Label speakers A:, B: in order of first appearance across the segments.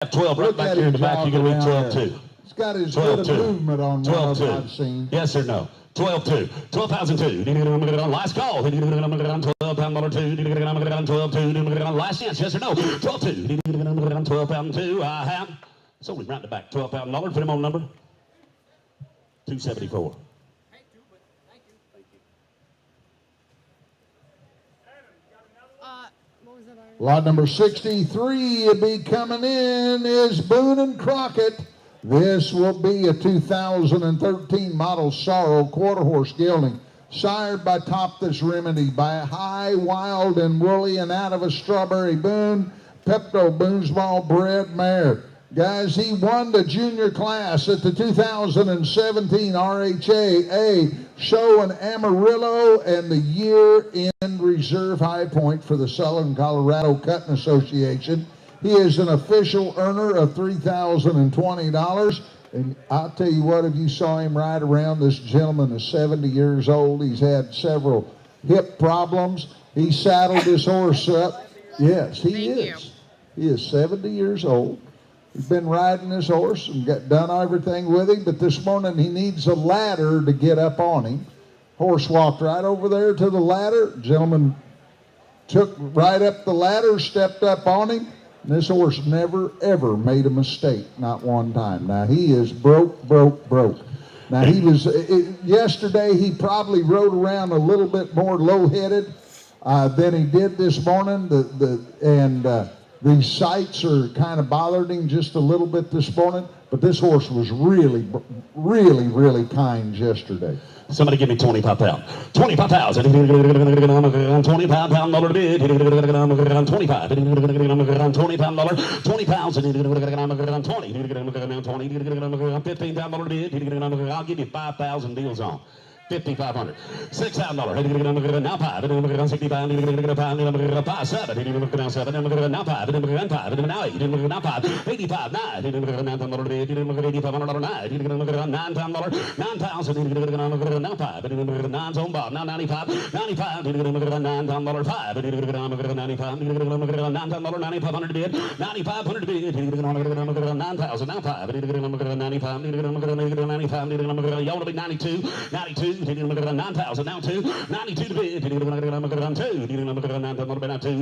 A: 12 right back here in the back. You can read 12-2.
B: He's got his bit of movement on what I've seen.
A: Yes or no? 12-2. 12,002. Last call. 12,2. Last chance. Yes or no? 12-2. 12,2. I have. So we round it back. $12,000. Put him on number 274.
B: Lot number 63 will be coming in is Boone and Crockett. This will be a 2013 model Sorrow quarter horse gelding, sired by Top This Remedy by a high, wild, and woolly and out of a Strawberry Boone, Pepto Boonesball bred mare. Guys, he won the junior class at the 2017 RHA show in Amarillo and the year-end reserve high point for the Southern Colorado Cutting Association. He is an official earner of $3,020. And I'll tell you what, if you saw him ride around, this gentleman is 70 years old. He's had several hip problems. He saddled his horse up. Yes, he is. He is 70 years old. He's been riding his horse and done everything with him, but this morning he needs a ladder to get up on him. Horse walked right over there to the ladder. Gentleman took right up the ladder, stepped up on him, and this horse never, ever made a mistake, not one time. Now, he is broke. Now, he was, yesterday he probably rode around a little bit more low-headed than he did this morning, these sights are kind of bothered him just a little bit this morning, but this horse was really kind yesterday.
A: Somebody give me 25 pounds. 25,000. 25 pound dollar bid. 25. 20 pound dollar. 20,000. 20. 15 pound dollar bid. I'll give you 5,000 deals on. 5,500. $6,000. Now 5. 65. 5. 7. Now 7. Now 5. Now 8. Now 5. 85. 9. $8,500. 9,000. 9,000. Now 5. 9's on Bob. Now 95. 95. $9,000. 5. 95. $9,500 bid. 9,500 bid. 9,000. Now 5. 95. 95. You want to be 92. 92. 9,000 now 2, 92 to bid, 2,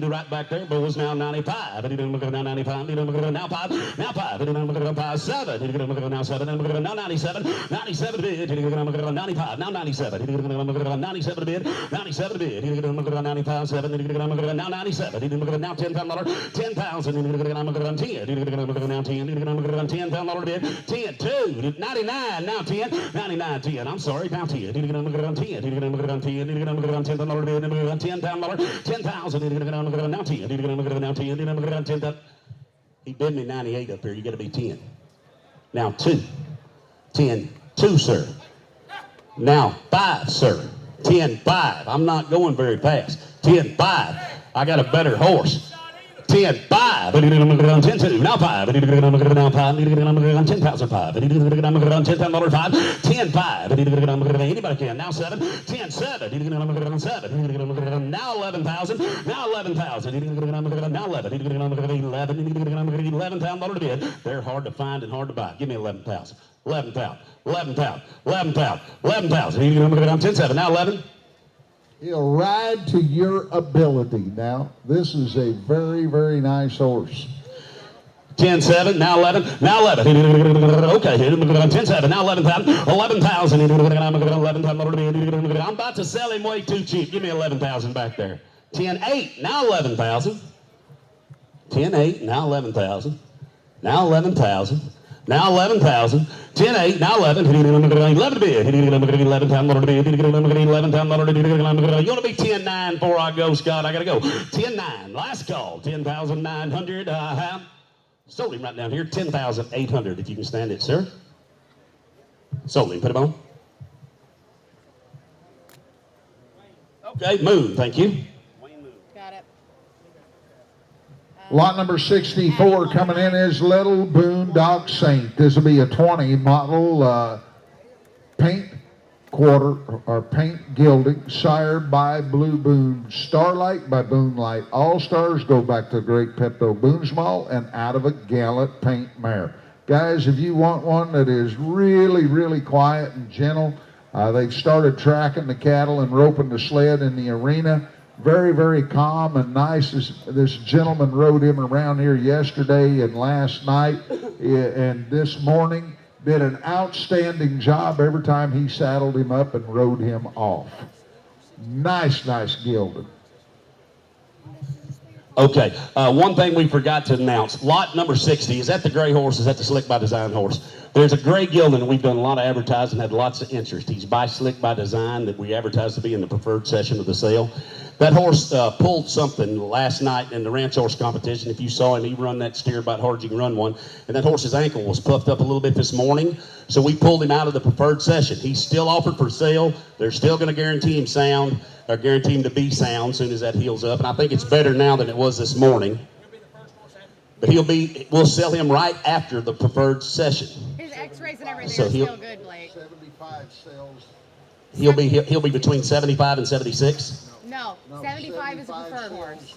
A: right back there, Bulls now 95, now 95, now 5, 5, 7, now 7, now 97, 97 to bid, 95, now 97, 97 to bid, 97 to bid, 95, 7, now 97, now $10,000, 10,000, 10, now $10,000 bid, 10, 2, 99, now 10, 99, 10, I'm sorry, now 10. 10,000. Now 10. He bid me 98 up here. You got to be 10. Now 2. 10. 2, sir. Now 5, sir. 10, 5. I'm not going very fast. 10, 5. I got a better horse. 10, 5. 10, 2. Now 5. Now 5. 10,005. 10,000 5. 10, 5. Anybody can. Now 7. 10, 7. 7. Now 11,000. Now 11,000. Now 11. 11,000 to bid. They're hard to find and hard to buy. Give me 11,000. 11,000. 11,000. 11,000. 11,000. 10, 7. Now 11.
B: He'll ride to your ability. Now, this is a very, very nice horse.
A: 10, 7, now 11, now 11. Okay, 10, 7, now 11,000. 11,000. 11,000. I'm about to sell him way too cheap. Give me 11,000 back there. 10, 8, now 11,000. 10, 8, now 11,000. Now 11,000. Now 11,000. 10, 8, now 11. 11 bid. 11,000 bid. 11,000. You want to be 10, 9 before I go, Scott? I got to go. 10, 9. Last call. 10,900. I have sold him right down here. 10,800 if you can stand it, sir. Sold him. Put him on. Okay, Moon. Thank you.
C: Got it.
B: Lot number 64 coming in is Little Boondog Saint. This will be a 20 model paint quarter or paint gilding, sired by Blue Boone, Starlight by Boonlight. All stars go back to the great Pepto Boonsmall and out of a Gallant paint mare. Guys, if you want one that is really, really quiet and gentle, they've started tracking the cattle and roping the sled in the arena. Very, very calm and nice. This gentleman rode him around here yesterday and last night and this morning. Did an outstanding job every time he saddled him up and rode him off. Nice gilding.
A: Okay, one thing we forgot to announce. Lot number 60, is that the gray horse? Is that the Slick by Design horse? There's a gray gelding, and we've done a lot of advertising, had lots of interest. He's by Slick by Design that we advertised to be in the preferred session of the sale. That horse pulled something last night in the ranch horse competition. If you saw him, he run that steer about hard as you can run one. And that horse's ankle was puffed up a little bit this morning. So we pulled him out of the preferred session. He's still offered for sale. They're still going to guarantee him sound, or guarantee him to be sound as soon as that heals up. And I think it's better now than it was this morning. But we'll sell him right after the preferred session.
C: His x-rays and everything
A: So
C: are still good, Blake.
B: 75 sales.
A: He'll be between 75 and 76.
C: No, 75 is a preferred horse.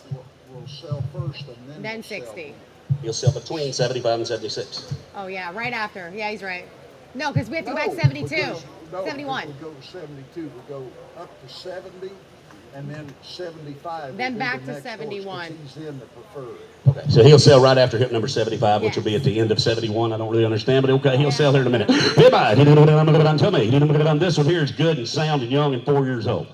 B: Will sell first and
C: Then 60.
A: He'll sell between 75 and 76.
C: Oh, yeah, right after. Yeah, he's right. No, because we have to go back 72. 71.
B: We'll go 72. We'll go up to 70 and then 75.
C: Then
B: will be
C: back
B: the
C: to
B: next horse,
C: 71.
B: 'cause he's in the preferred.
A: Okay, so he'll sell right after hip number 75, which
C: Yeah.
A: will be at the end of 71. I don't really understand, but okay, he'll sell here in a minute. Hey, bye. Tell me, this one here is good and sound and young and 4 years old.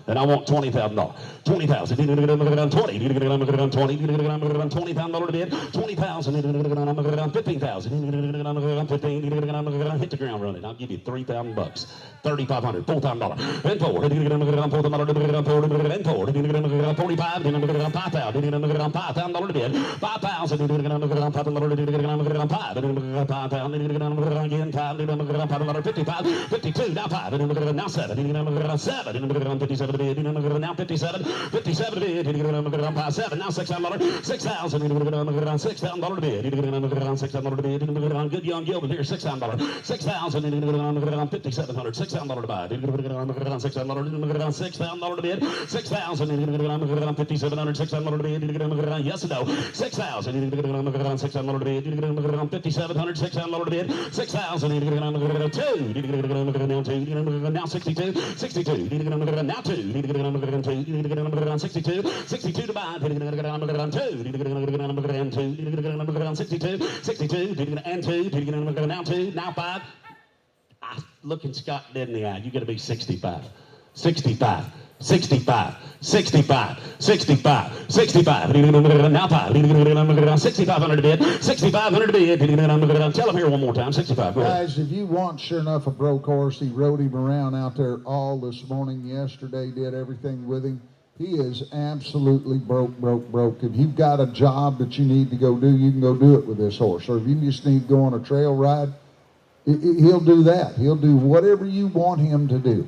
A: And I want $20,000. $20,000. $20,000 to bid. $20,000. $15,000. Hit the ground running. I'll give you $3,000. $3,500. $4,000. And forward. $4,000. And forward. And forward. $45,000. $5,000 to bid. $5,000. Again, $5,000. 55. 52. Now 5. Now 7. 7. 57 bid, now 57, 57 bid, 7, now $6,000, $6,000, $6,000 bid, $6,000 bid, good young Gilbert here, $6,000, $6,000, $5,700, $6,000 to buy, $6,000, $6,000 to bid, $6,000, $5,700, $6,000 to bid, yes or no, $6,000, $6,000 to bid, $5,700, $6,000 to bid, $6,000, now 62, 62, now 2, 62, 62 to buy, 2, 62, 62, and 2, now 2, now 5. Looking Scott dead in the eye, you got to be 65, 65. 65, 65, 65, 65, now 5, 6,500 to bid, 6,500 to bid, tell him here one more time, 65, go ahead.
B: Guys, if you want sure enough a broke horse, he rode him around out there all this morning, yesterday, did everything with him. He is absolutely broke. If you've got a job that you need to go do, you can go do it with this horse. Or if you just need to go on a trail ride, he'll do that. He'll do whatever you want him to do.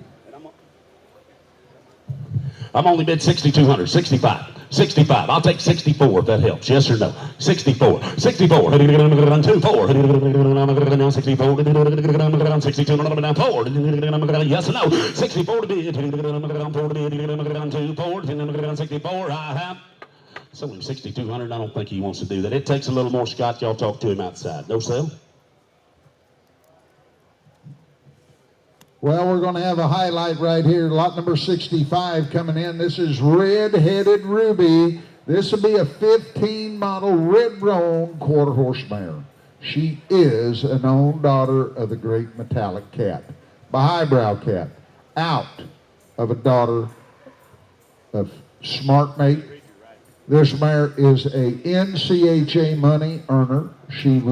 A: I'm only bid 6,200, 65, 65. I'll take 64 if that helps. Yes or no? 64, 64. 2, 4. Now 64. 62. Now 4. Yes or no? 64 to bid. 4 to bid. 2, 4. 64. I have. Sold him 6,200. I don't think he wants to do that. It takes a little more, Scott. Y'all talk to him outside. No sale?
B: Well, we're going to have a highlight right here. Lot number 65 coming in. This is Red-Headed Ruby. This will be a 15 model red roan quarter horse mare. She is an own daughter of the great metallic cat, the highbrow cat, out of a daughter of Smart Mate. This mare is a NCHA money earner. She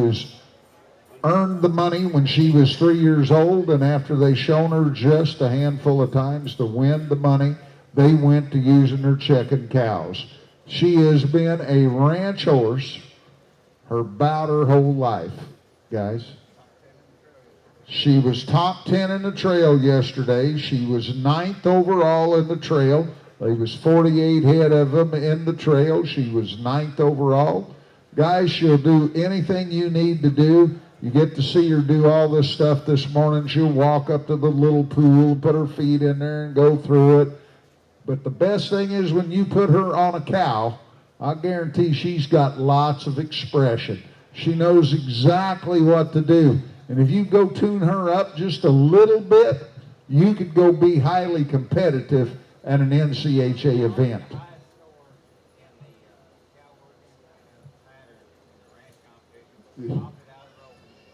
B: earned the money when she was 3 years old, and after they shown her just a handful of times to win the money, they went to using her checking cows. She has been a ranch horse about her whole life, guys. She was top 10 in the trail yesterday. She was 9th overall in the trail. There was 48 head of them in the trail. She was 9th overall. Guys, she'll do anything you need to do. You get to see her do all this stuff this morning. She'll walk up to the little pool, put her feet in there and go through it. But the best thing is when you put her on a cow, I guarantee she's got lots of expression. She knows exactly what to do. And if you go tune her up just a little bit, you could go be highly competitive at an NCHA event.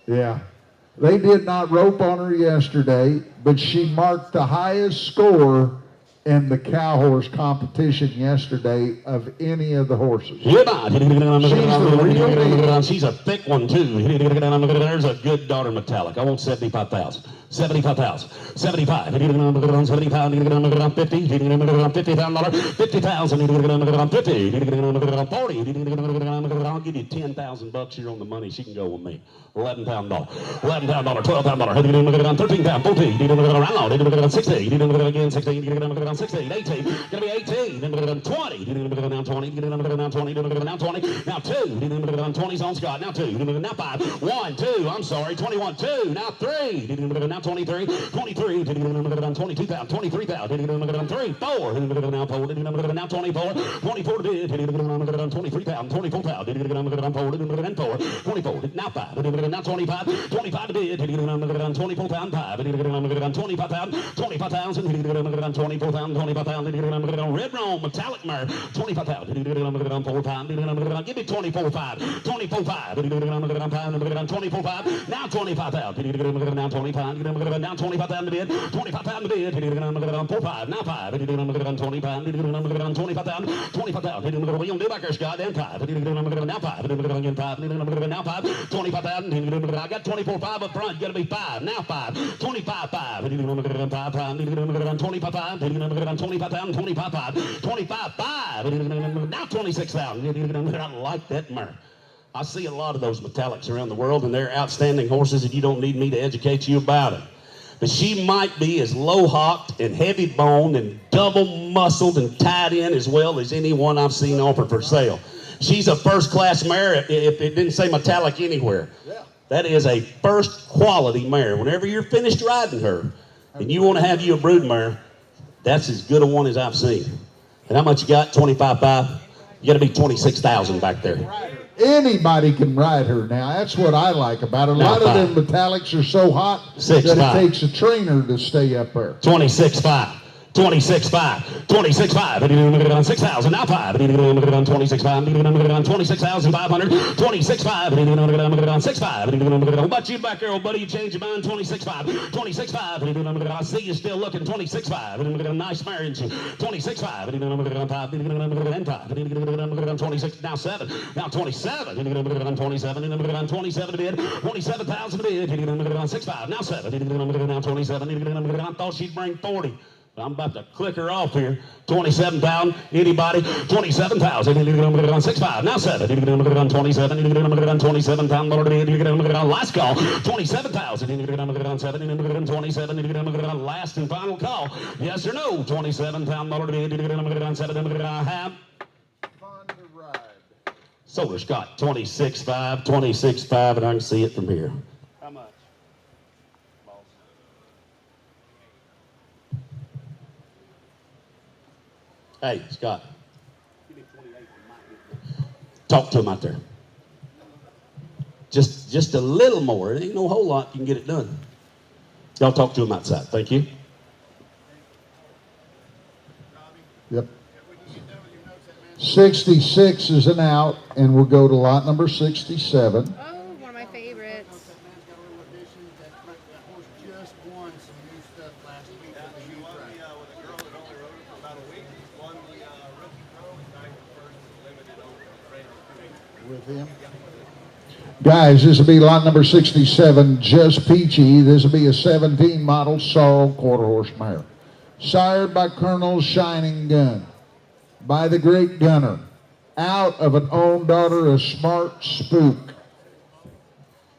B: Yeah. They did not rope on her yesterday, but she marked the highest score in the cow horse competition yesterday of any of the horses.
A: She's a thick one too. There's a good daughter metallic. I want 75,000. 75,000. 75. 75. 50. $50,000. 50,000. 50. 40. I'll give you $10,000 here on the money. She can go with me. $11,000. $11,000. $12,000. 13 pound. 14. 16. Again 16. 16. 18. Gonna be 18. 20. Now 20. Now 20. Now 20. Now 2. 20's on Scott. Now 2. Now 5. 1, 2. I'm sorry. 21. 2. Now 3. Now 23. 23. 22 pound. 23 pound. 3. 4. Now 4. Now 24. 24 to bid. 23 pound. 24 pound. 4. 24. Now 5. Now 25. 25 to bid. 24 pound. 5. 25 pound. 25,000. 24 pound. 25,000. Red Rome metallic mare. 25,000. 4 pound. Give me 24.5. 24.5. 24.5. Now 25,000. Now 25. Now 25,000 to bid. 25,000 to bid. 4.5. Now 5. 25,000. 25,000. 25,000. What are you gonna do back there, Scott? Then 5. Now 5. Again 5. Now 5. 25,000. I got 24.5 up front. You gotta be 5. Now 5. 25.5. 25.5. 25,000. 25.5. 25.5. Now 26,000. I like that mare. I see a lot of those metallics around the world, and they're outstanding horses, and you don't need me to educate you about it. But she might be as low-hocked and heavy-boned and double-muscled and tied in as well as anyone I've seen offered for sale. She's a first-class mare if it didn't say metallic anywhere. That is a first-quality mare. Whenever you're finished riding her and you want to have you a brood mare, that's as good a one as I've seen. And how much you got? 25.5? You got to be 26,000 back there.
B: Anybody can ride her now. That's what I like about her. A lot of them metallics are so hot that it takes a trainer to stay up there.
A: 26.5. 26.5. 26.5. 6,000. Now 5. 26.5. 26,500. 26.5. 6.5. What about you back there, old buddy? You changed your mind? 26.5. 26.5. I see you still looking. 26.5. Nice mare, isn't you? 26.5. 26. Now 7. Now 27. 27. 27 to bid. 27,000 to bid. 6.5. Now 7. Now 27. I thought she'd bring 40. I'm about to click her off here. 27,000. Anybody? 27,000. 6.5. Now 7. 27. 27,000. Last call. 27,000. 27. Last and final call. Yes or no? 27,000. 7. I have.
B: Fun to ride.
A: Solar Scott. 26.5. 26.5. And I can see it from here. How much? Hey, Scott. Talk to him out there. Just a little more. It ain't no whole lot. You can get it done. Y'all talk to him outside. Thank you.
B: Yep. 66 is an out, and we'll go to lot number 67.
C: Oh, one of my favorites.
B: With him. Guys, this will be lot number 67, Just Peachy. This will be a 17 model sorrel quarter horse mare. Sired by Colonel Shining Gun, by the great gunner, out of an own daughter, a Smart Spook.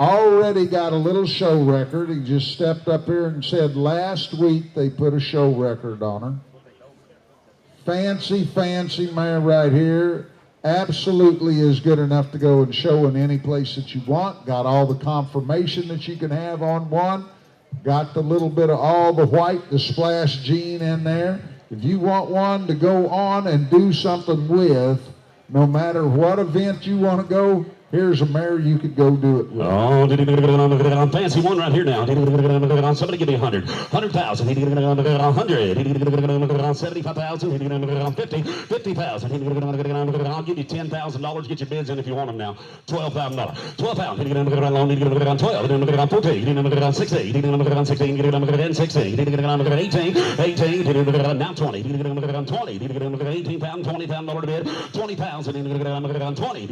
B: Already got a little show record. He just stepped up here and said last week they put a show record on her. Fancy mare right here. absolutely is good enough to go and show in any place that you want. Got all the confirmation that you can have on one. Got the little bit of all the white, the splash gene in there. If you want one to go on and do something with, no matter what event you want to go, here's a mare you could go do it with.
A: Oh, fancy one right here now. Somebody give me 100. 100,000. 100. 75,000. 50. 50,000. I'll give you $10,000. Get your bids in if you want them now. $12,000. $12,000. 12. 14. 16. 16. 16. 18. 18. Now 20. 20. $18,000. $20,000 to bid. 20,000. 20.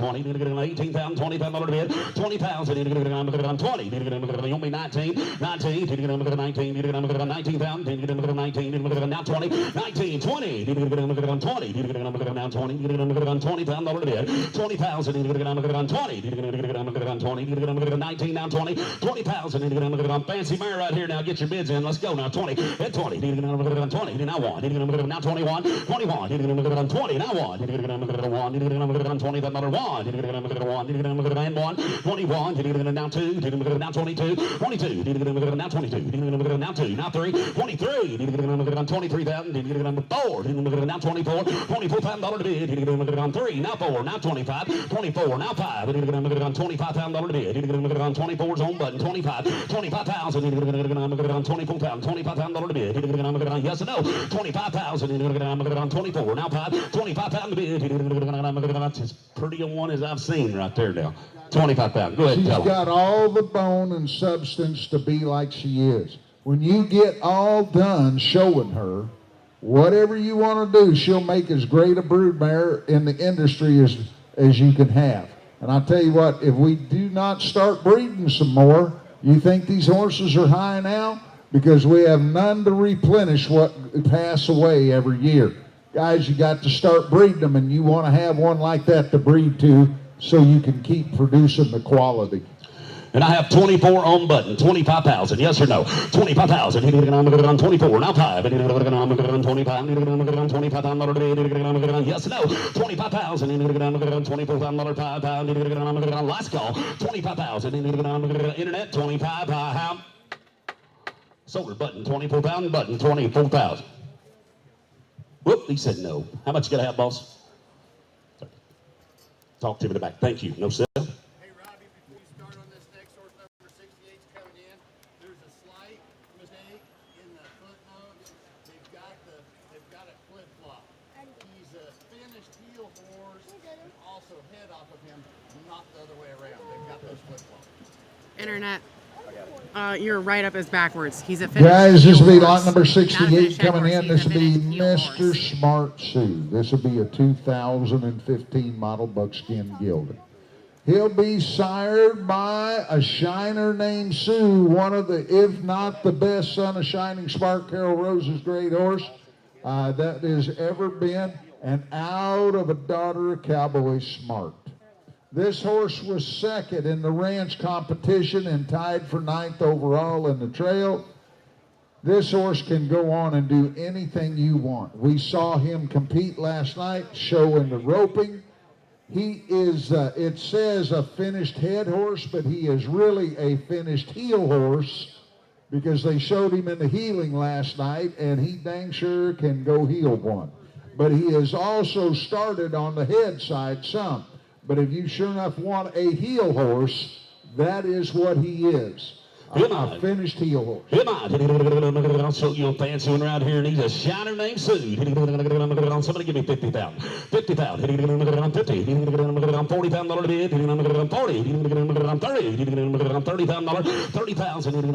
A: 20. $18,000, $20,000 to bid, $20,000, 20, you owe me 19, 19, 19,000, 19, now 20, 19, 20, 20, now 20, $20,000 to bid, 20,000, 20, 19, now 20, 20,000, fancy mare right here now, get your bids in, let's go now, 20, at 20, 20, now 1, now 21, 21, 20, now 1, $20,000, 1, 21, now 2, now 22, 22, now 22, now 2, now 3, 23, 23,000, 4, now 24, $24,000 to bid, 3, now 4, now 25, 24, now 5, $25,000 to bid, 24's on button, 25, 25,000, 24,000, $25,000 to bid, yes or no, 25,000, 24, now 5, 25,000 to bid, that's as pretty a one as I've seen right there now. 25,000. Go ahead and tell
B: She's got all the bone and substance to be like she is. When you get all done showing her, whatever you want to do, she'll make as great a broodmare in the industry as you can have. And I'll tell you what, if we do not start breeding some more, you think these horses are high now? Because we have none to replenish what pass away every year. Guys, you got to start breeding them, and you want to have one like that to breed to so you can keep producing the quality.
A: And I have 24 on button, 25,000, yes or no? 25,000, 24, now 5, 25, $25,000, yes or no? 25,000, $24,000, last call, 25,000, internet, 25, how? Solar button, 24,000, button, 24,000. Whoop, he said no. How much you got to have, boss? Talk to him in the back. Thank you. No, sir.
D: Hey, Robbie, before you start on this next horse, number 68 is coming in. There's a slight mistake in the footnotes. They've got a flip-flop. He's a finished heel horse, and also head off of him, not the other way around. They've got those flip-flops.
C: Internet. Your write-up is backwards. He's a finished
B: Guys, this will be lot
C: horse.
B: number
C: Not a
B: 68
C: finished head
B: coming
C: horse.
B: in.
C: He's
B: This
C: a
B: will be
C: finished heel
B: Mr.
C: horse.
B: Smart Sue. This will be a 2015 model buckskin gelding. He'll be sired by a shiner named Sue, one of the, if not the best son of Shining Spark, Carol Rose's great horse that has ever been, and out of a daughter of Cowboy Smart. This horse was second in the ranch competition and tied for 9th overall in the trail. This horse can go on and do anything you want. We saw him compete last night, showing the roping. He is, it says a finished head horse, but he is really a finished heel horse because they showed him in the heeling last night, and he dang sure can go heel one. But he has also started on the head side some. But if you sure enough want a heel horse, that is what he is. A finished heel horse.
A: I'll show you a fancy one right here, and he's a shiner named Sue. Somebody give me 50,000. 50,000. 50. $40,000 to bid. 40. $30,000. 30,000.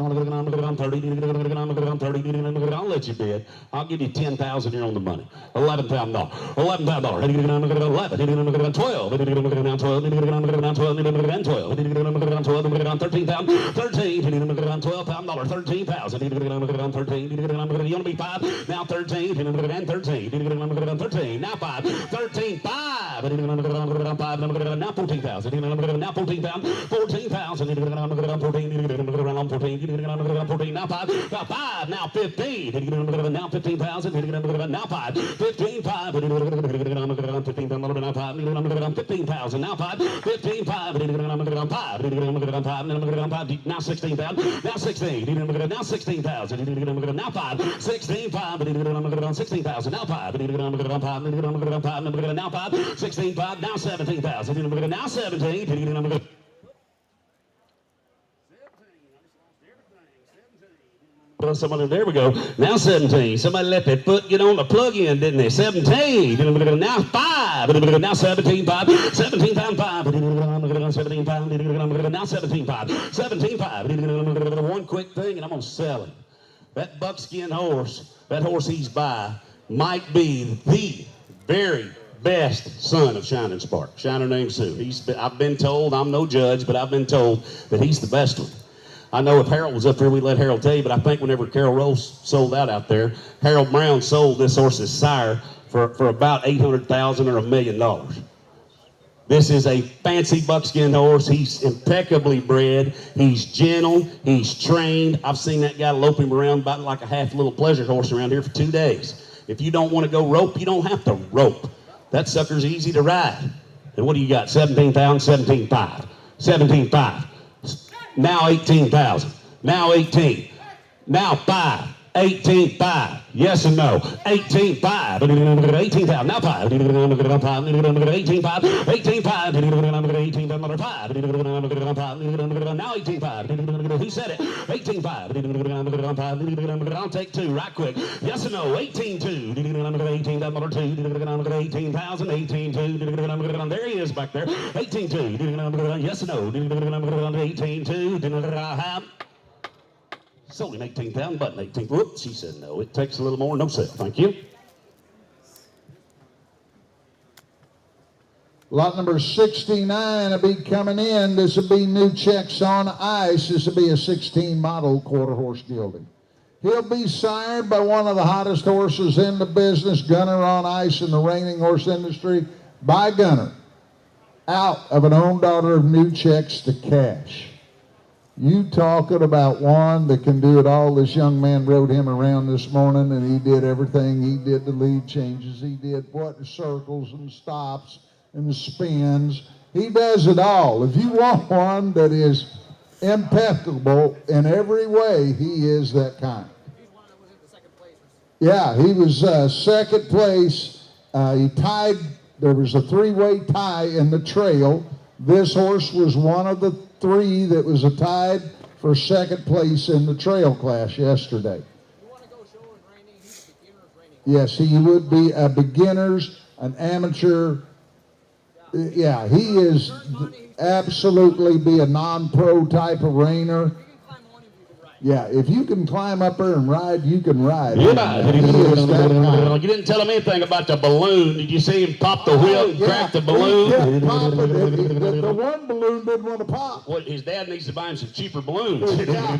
A: I'll let you bid. I'll give you 10,000. You're on the money. $11,000. $11,000. 11. 12. 12. 13,000. 13. $12,000, 13,000, 13, you want to be 5, now 13, and 13, 13, now 5, 13, 5, now 14,000, now 14,000, 14,000, 14, now 5, now 15, now 15,000, now 5, 15, 5, 15,000, now 5, 15,000, now 5, 15, 5, now 16,000, now 16, now 16,000, now 5, 16, 5, 16,000, now 5, now 5, 16, 5, now 17,000, now 17, somebody, there we go. Now 17. Somebody let that foot get on the plug-in, didn't they? 17. Now 5. Now 17, 5. 17 times 5. 17, 5. Now 17, 5. 17, 5. One quick thing, and I'm going to sell him. That buckskin horse, that horse he's by, might be the very best son of Shining Spark. Shiner named Sue. I've been told, I'm no judge, but I've been told that he's the best one. I know if Harold was up there, we'd let Harold tell you, but I think whenever Carol Rose sold out there, Harold Brown sold this horse's sire for about $800,000 or $1 million. This is a fancy buckskin horse. He's impeccably bred. He's gentle. He's trained. I've seen that guy loping around about like a half little pleasure horse around here for 2 days. If you don't want to go rope, you don't have to rope. That sucker's easy to ride. And what do you got? 17,000, 17,500, 17,500. Now 18,000. Now 18. Now 5. 18,500. Yes and no. 18,500. 18,000. Now 5. 18,500. 18,500. 18,500. Now 18,500. He said it. 18,500. I'll take 2 right quick. Yes and no. 18,200. 18,000. 18,200. There he is back there. 18,200. Yes and no. 18,200. Sold him 18,000, button 18. Whoops, she said no. It takes a little more. No sale. Thank you.
B: Lot number 69 will be coming in. This will be new checks on ice. This will be a 16 model quarter horse gelding. He'll be sired by one of the hottest horses in the business, Gunner on Ice in the reining horse industry, by Gunner, out of an own daughter of New Checks to Cash. You talking about one that can do it all. This young man rode him around this morning, and he did everything. He did the lead changes. He did the circles and stops and the spins. He does it all. If you want one that is impeccable in every way, he is that kind.
E: He's one that was in the second place.
B: Yeah, he was second place. He tied. There was a 3-way tie in the trail. This horse was one of the 3 that was tied for second place in the trail class yesterday.
E: You want to go show and reining? He's a beginner's reining.
B: Yes, he would be a beginner's, an amateur. Yeah, he is absolutely be a non-pro type of reiner. Yeah, if you can climb up there and ride, you can ride.
A: You didn't tell him anything about the balloon. Did you see him pop the whip, crack the balloon?
B: The one balloon didn't want to pop.
A: Well, his dad needs to buy him some cheaper balloons.
B: He popped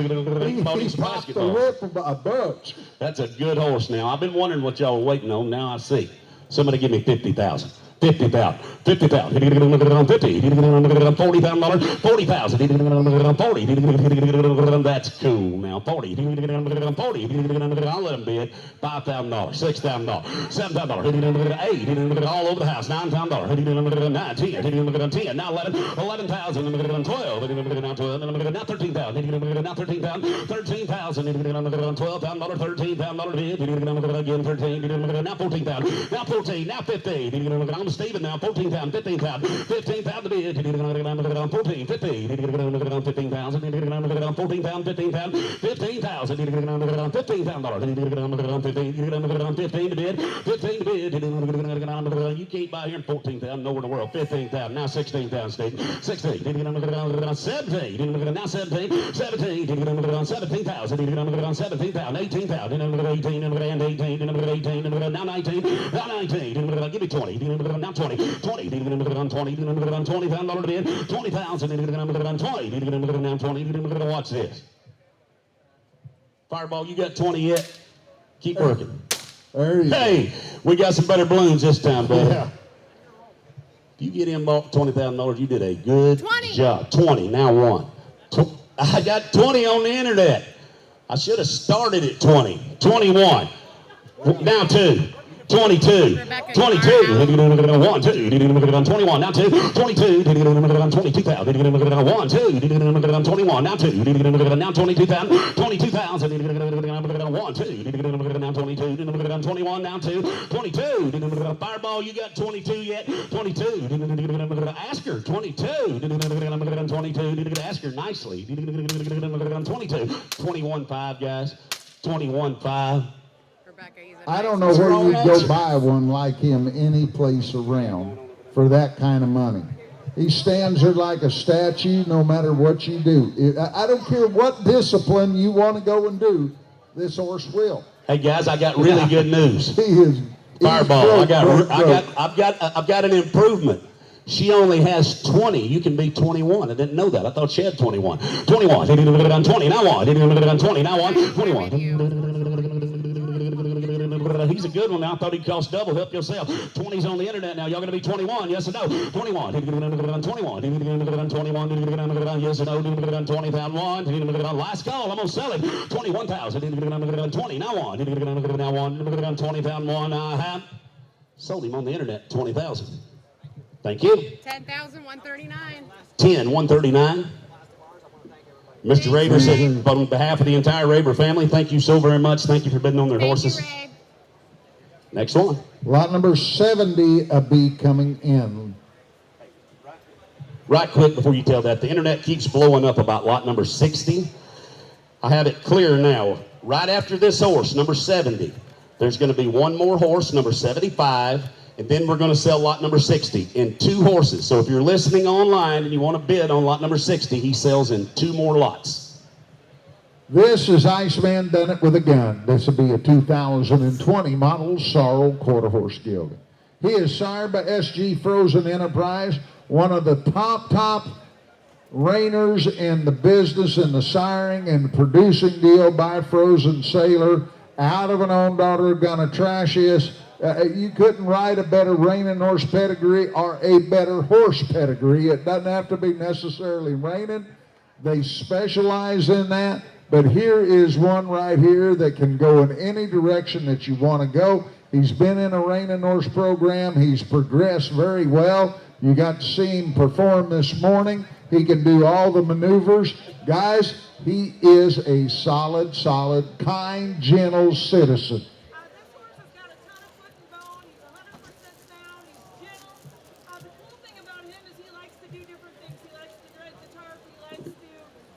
B: the whip a bunch.
A: That's a good horse now. I've been wondering what y'all were waiting on. Now I see. Somebody give me 50,000. 50,000, 50,000, 50, $40,000, 40,000, 40. That's cool now. 40, 40. I'll let them bid. $5,000, $6,000, $7,000, 8, all over the house. $9,000, 9, 10, now 11, 11,000, 12, now 12, now 13,000, now 13,000, 13,000, $12,000, $13,000 bid, again 13, now 14,000, now 14, now 15. Stephen now, 14,000, 15,000, 15,000 bid, 14, 15, 15,000, 14,000, 15,000, 15,000, 15,000, $15 to bid, 15 to bid, you can't buy here in 14,000, nowhere in the world, 15,000, now 16,000, Steve, 16, 17, now 17, 17, 17,000, 17,000, 18,000, now 19, now 19, give me 20, now 20, 20, $20,000 bid, 20,000, now 20, now watch this. Fireball, you got 20 yet? Keep working.
B: There you go.
A: Hey, we got some better balloons this time, buddy.
B: Yeah.
A: If you get him bought $20,000, you did a good
C: 20.
A: job. 20, now one. I got 20 on the internet. I should have started at 20. 21. Now 2. 22.
C: Rebecca,
A: 22.
C: you are
A: 1, 2. 21. Now 2. 22. 22,000. 1, 2. 21. Now 2. Now 22,000. 22,000. 1, 2. Now 22. 21. Now 2. 22. Fireball, you got 22 yet? 22. Asker, 22. 22. Asker, nicely. 22. 21.5, guys. 21.5.
C: Rebecca, he's a
B: I don't
C: nice
B: know
C: one.
B: where you'd go buy one like him any place around for that kind of money. He stands there like a statue no matter what you do. I don't care what discipline you want to go and do, this horse will.
A: Hey guys, I got really good news.
B: He is
A: Fireball,
B: broke.
A: I've got an improvement. She only has 20. You can be 21. I didn't know that. I thought she had 21. 21. 20. Now 1. 20. Now 1. 21. He's a good one now. I thought he'd cost double. Help yourself. 20's on the internet now. Y'all going to be 21? Yes or no? 21. 21. 21. Yes or no? 20,001. Last call. I'm going to sell it. 21,000. 20. Now 1. Now 1. 20,001. I have sold him on the internet. 20,000. Thank you.
C: 10,139.
A: 10,139. Mr. Raber said, on behalf of the entire Raber family, thank you so very much. Thank you for bidding on their horses.
C: Thank you, Ray.
A: Next one.
B: Lot number 70 a B coming in.
A: Right quick before you tell that, the internet keeps blowing up about lot number 60. I have it clear now. Right after this horse, number 70, there's going to be one more horse, number 75, and then we're going to sell lot number 60 in 2 horses. So if you're listening online and you want to bid on lot number 60, he sells in 2 more lots.
B: This is Iceman done it with a gun. This will be a 2020 model Sorrel Quarter Horse Gelding. He is sired by SG Frozen Enterprise, one of the top reigners in the business and the siring and producing deal by Frozen Sailor. Out of an own daughter, gonna trash this. You couldn't write a better reining horse pedigree or a better horse pedigree. It doesn't have to be necessarily reining. They specialize in that. But here is one right here that can go in any direction that you want to go. He's been in a reining horse program. He's progressed very well. You got to see him perform this morning. He can do all the maneuvers. Guys, he is a solid, kind, gentle citizen.
F: This horse has got a ton of foot and bone. He's 100% sound. He's gentle. The cool thing about him is he likes to do different things. He likes to ride the tarp. He likes to...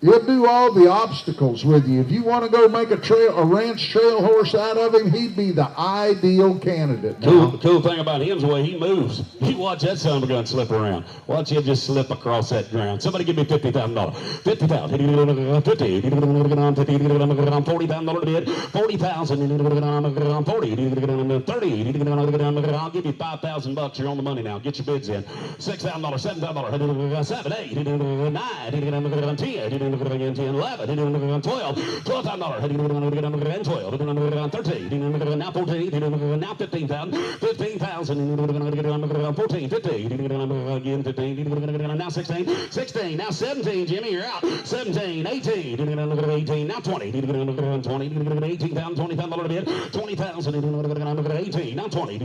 B: He'll do all the obstacles with you. If you want to go make a ranch trail horse out of him, he'd be the ideal candidate.
A: Cool thing about him is the way he moves. You watch that son of a gun slip around. Watch him just slip across that ground. Somebody give me $50,000. 50,000. 50. 40,000 bid. 40,000. 40. 30. I'll give you $5,000. You're on the money now. Get your bids in. $6,000. $7,000. 7, 8, 9, 10. 10, 11, 12, $12,000, 13, now 14, now 15,000, 14, 15, now 16, now 17, Jimmy, you're out, 17, 18, now 20, 18,000, $20,000 bid, 20,000, 18, now 20,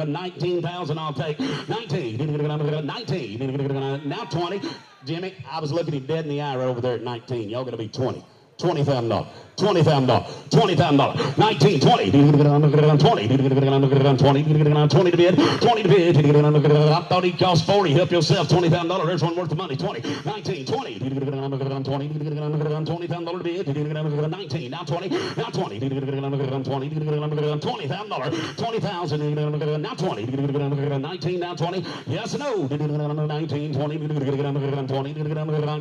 A: 19,000 I'll take, 19, now 20, Jimmy, I was looking him dead in the eye right over there at 19. Y'all gonna be 20. $20,000. $20,000. $20,000. 19, 20. 20. 20 to bid. 20 to bid. I thought he cost 40. Help yourself. $20,000. There's one worth the money. 20. 19, 20. 20. $20,000 to bid. 19. Now 20. Now 20. 20. $20,000. 20,000. Now 20. 19. Now 20. Yes or no? 19, 20. 20.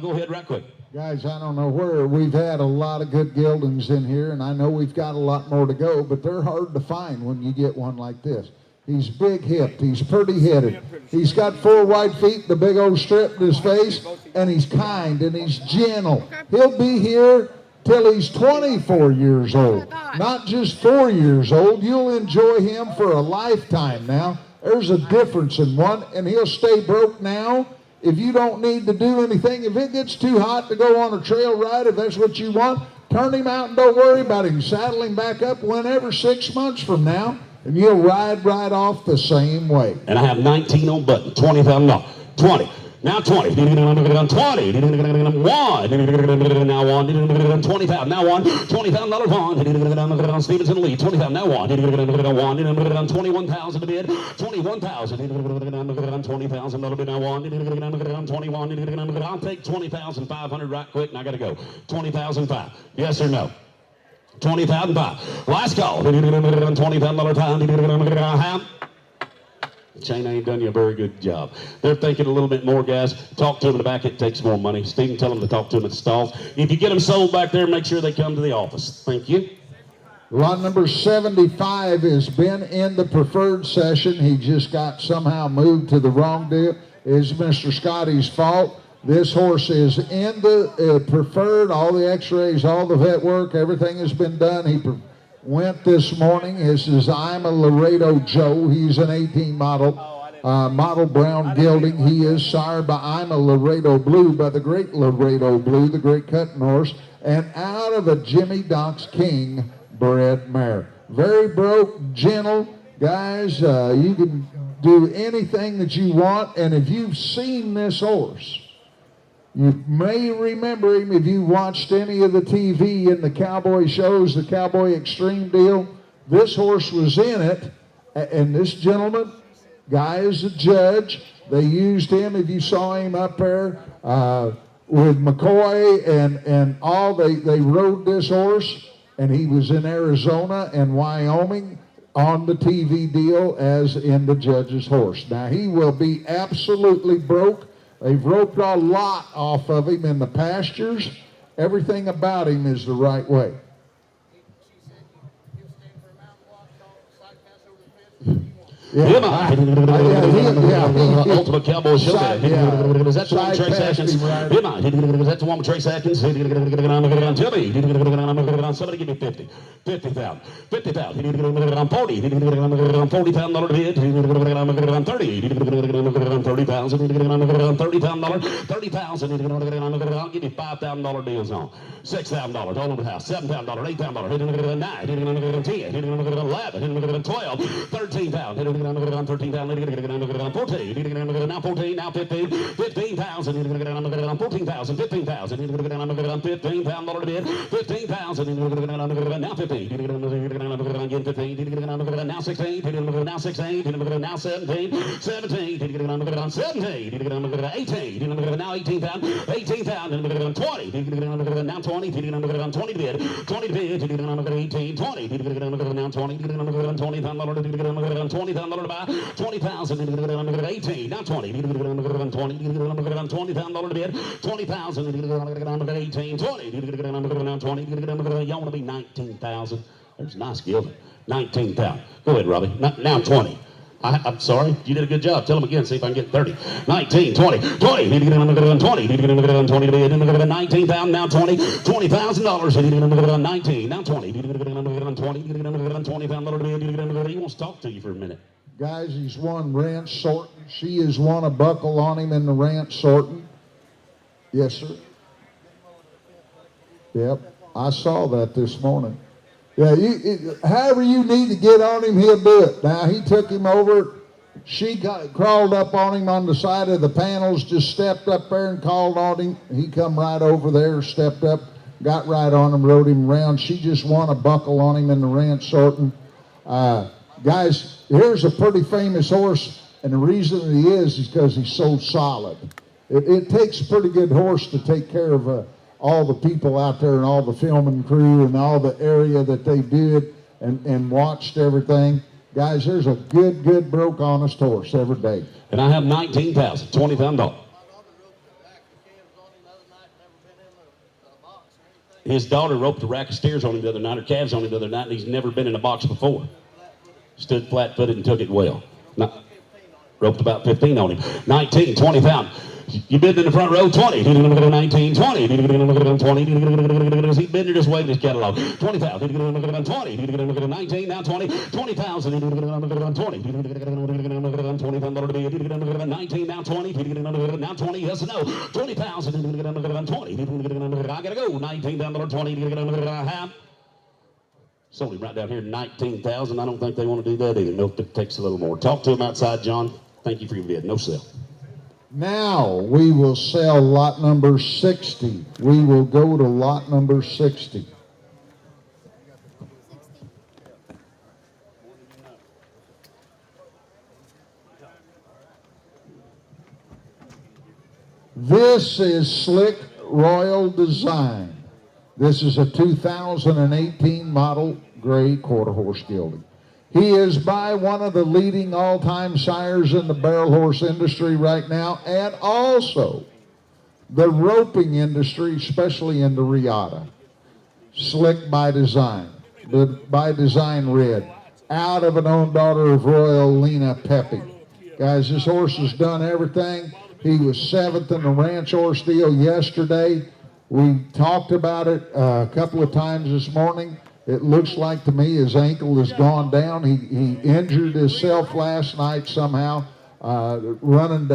A: Go ahead right quick.
B: Guys, I don't know where. We've had a lot of good geldings in here, and I know we've got a lot more to go, but they're hard to find when you get one like this. He's big-hipped. He's pretty-headed. He's got 4 wide feet, the big old strip in his face, and he's kind, and he's gentle. He'll be here till he's 24 years old, not just 4 years old. You'll enjoy him for a lifetime now. There's a difference in one, and he'll stay broke now if you don't need to do anything. If it gets too hot to go on a trail ride, if that's what you want, turn him out and don't worry about him. Saddle him back up whenever 6 months from now, and you'll ride right off the same way.
A: And I have 19 on button, $20,000. 20. Now 20. 20. Now 1. $20,000. Now 1. $20,000 Vaughn. Stevenson lead. $20,000. Now 1. 21,000 to bid. 21,000. $20,000 bid. Now 1. 21. I'll take 20,500 right quick, and I got to go. 20,005. Yes or no? 20,005. Last call. $20,000 time. Shane ain't done you a very good job. They're thinking a little bit more, guys. Talk to them in the back. It takes more money. Stephen, tell them to talk to them at the stalls. If you get them sold back there, make sure they come to the office. Thank you.
B: Lot number 75 has been in the preferred session. He just got somehow moved to the wrong deal. It's Mr. Scotty's fault. This horse is in the preferred. All the x-rays, all the vet work, everything has been done. He went this morning. This is I'm a Laredo Joe. He's an 18 model, model brown gelding. He is sired by I'm a Laredo Blue, by the great Laredo Blue, the great cutting horse, and out of a Jimmy Doc's King bred mare. Very broke, gentle. Guys, you can do anything that you want, and if you've seen this horse, you may remember him if you watched any of the TV in the cowboy shows, the Cowboy Extreme deal. This horse was in it, and this gentleman, guy is a judge. They used him, if you saw him up there with McCoy and all, they rode this horse, and he was in Arizona and Wyoming on the TV deal as in the judge's horse. Now, he will be absolutely broke. They've roped a lot off of him in the pastures. Everything about him is the right way.
A: Ultimate Cowboy Showdown. Is that the one with Trace Atkins? Is that the one with Trace Atkins? Tell me. Somebody give me 50. 50,000. 50,000. 40. $40,000 bid. 30. $30,000. $30,000. I'll give you $5,000 deals on. $6,000. All over the house. $7,000. $8,000. 9. 10. 11. 12. 13,000. 13,000, now 14, now 15, 15,000, 14,000, 15,000, $15,000 to bid, 15,000, now 15, again 15, now 16, now 16, now 17, 17, 17, now 18,000, 18,000, 20, now 20, 20 to bid, 20 to bid, 18, 20, now 20, $20,000 to buy, 20,000, 18, now 20, 20, $20,000 to bid, 20,000, 18, 20, now 20, y'all want to be 19,000. There's a nice gilding. 19,000. Go ahead, Robbie. Now 20. I'm sorry, you did a good job. Tell them again, see if I can get 30. 19, 20, 20, 20, 20 to bid, 19,000, now 20, $20,000, 19, now 20, $20,000 to bid, he wants to talk to you for a minute.
B: Guys, he's won ranch sorting. She has won a buckle on him in the ranch sorting. Yes, sir. Yep, I saw that this morning. Yeah, however you need to get on him, he'll do it. Now, he took him over. She crawled up on him on the side of the panels, just stepped up there and called on him. He come right over there, stepped up, got right on him, rode him around. She just won a buckle on him in the ranch sorting. Guys, here's a pretty famous horse, and the reason he is because he's so solid. It takes a pretty good horse to take care of all the people out there and all the filming crew and all the area that they did and watched everything. Guys, there's a good, broke, honest horse every day.
A: And I have 19,000, $20,000. His daughter roped a rack of steers on him the other night, or calves on him the other night, and he's never been in a box before. Stood flat-footed and took it well. Roped about 15 on him. 19, 20,000. You bid in the front row, 20. 19, 20. 20. He bid, just waving his catalog. 20,000. 20. 19, now 20. 20,000. 20. 19, now 20. Now 20, yes or no? 20,000. 20. I gotta go. 19 down to 20. It's only right down here, 19,000. I don't think they want to do that either. No, it takes a little more. Talk to them outside, John. Thank you for your bid. No sell.
B: Now we will sell lot number 60. We will go to lot number 60. This is Slick Royal Design. This is a 2018 model gray quarter horse gelding. He is by one of the leading all-time sires in the barrel horse industry right now, and also the roping industry, especially in the Riata. Slick by design, by design red, out of an own daughter of Royal Lena Pepe. Guys, this horse has done everything. He was 7th in the ranch horse deal yesterday. We talked about it a couple of times this morning. It looks like to me his ankle has gone down. He injured himself last night somehow, running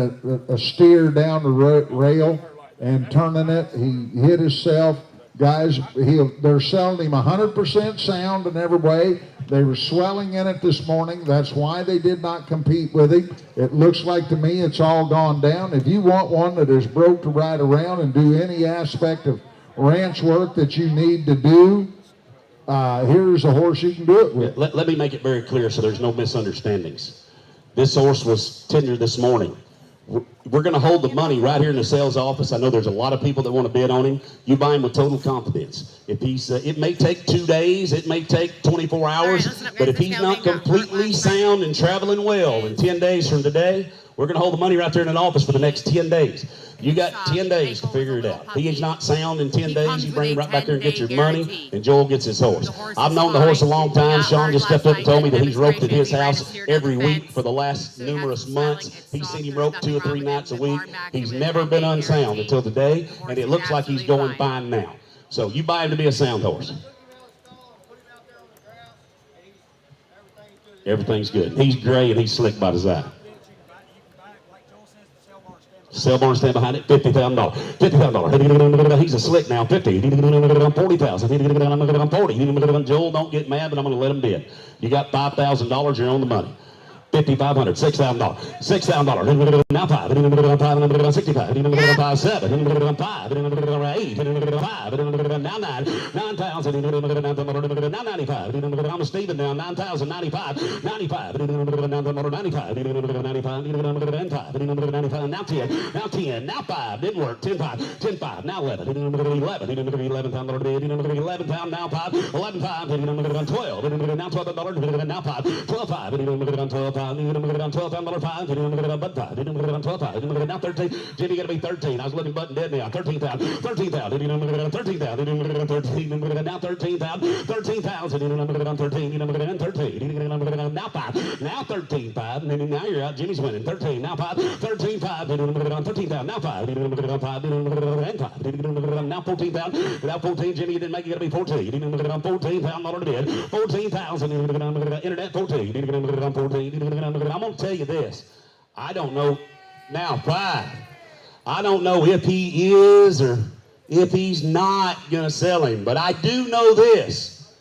B: a steer down the rail and turning it. He hit himself. Guys, they're selling him 100% sound in every way. They were swelling in it this morning. That's why they did not compete with him. It looks like to me it's all gone down. If you want one that is broke to ride around and do any aspect of ranch work that you need to do, here's a horse you can do it with.
A: Let me make it very clear so there's no misunderstandings. This horse was tendered this morning. We're going to hold the money right here in the sales office. I know there's a lot of people that want to bid on him. You buy him with total confidence. If he's, it may take 2 days, it may take 24 hours, but if he's not completely sound and traveling well in 10 days from today, we're going to hold the money right there in an office for the next 10 days. You got 10 days to figure it out. If he is not sound in 10 days, you bring him right back there and get your money, and Joel gets his horse. I've known the horse a long time. Sean just stepped up and told me that he's roped at his house every week for the last numerous months. He's seen him rope 2 or 3 nights a week. He's never been unsound until today, and it looks like he's going fine now. So you buy him to be a sound horse. Everything's good. He's gray and he's slick by design. Sell barn stand behind it, $50,000. $50,000. He's a slick now, 50. 40,000. 40. Joel, don't get mad, but I'm going to let him bid. You got $5,000. You're on the money. $5,500, $6,000, $6,000. Now 5, 65, 5, 7, 5, 8, now 9, 9,000, now 95. I'm a Steven now, 9,095, 95, now 95, 95, now 10, now 10, now 5, didn't work, 10, 5, 10, 5, now 11, 11, 11 pound, now 5, 11, 5, 12, now $12, now 5, 12, 5, 12, $12, now 13. Jimmy got to be 13. I was looking button dead now. 13,000. 13,000. 13,000. Now 13,000. 13,000. 13. Now 5. Now 13. 5. Now you're out. Jimmy's winning. 13. Now 5. 13. 5. 13,000. Now 5. 5. Now 14,000. Now 14. Jimmy, you didn't make it. Got to be 14. 14,000 bid. 14,000. Internet 14. 14. I'm going to tell you this. I don't know. Now, 5. I don't know if he is or if he's not going to sell him. But I do know this.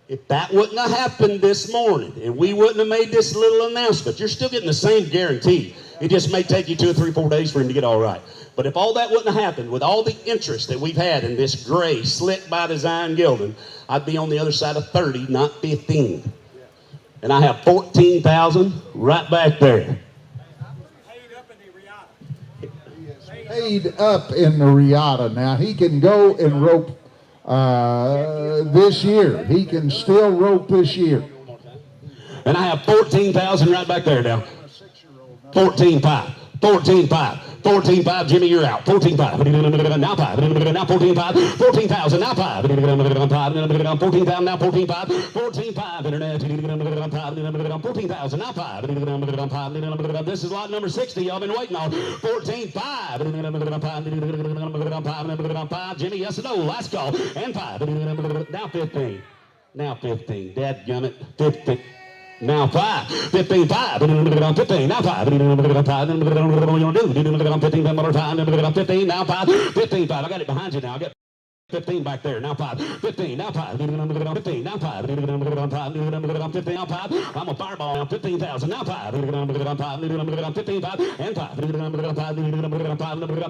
A: If that wouldn't have happened this morning and we wouldn't have made this little announcement, you're still getting the same guarantee. It just may take you 2 or 3, 4 days for him to get all right. But if all that wouldn't have happened, with all the interest that we've had in this gray, slick by design gelding, I'd be on the other side of 30, not 15. And I have 14,000 right back there.
B: Paid up in the Riata. Now he can go and rope this year. He can still rope this year.
A: And I have 14,000 right back there now. 14,5. 14,5. 14-5, Jimmy, you're out. 14-5. Now 5. Now 14-5. 14,000. Now 5. 14,000. Now 14-5. 14-5. Internet. 14,000. Now 5. This is lot number 60. Y'all been waiting on. 14-5. 5. Jimmy, yes or no? Last call. And 5. Now 15. Now 15. Dadgummit. 15. Now 5, 15, 5, 15, now 5, 5, 15, 15, now 5, 15, 5, I got it behind you now, I got 15 back there, now 5, 15, now 5, 15, now 5, 15, now 5, I'm a fireball now, 15,000, now 5, 15, 5, and 5,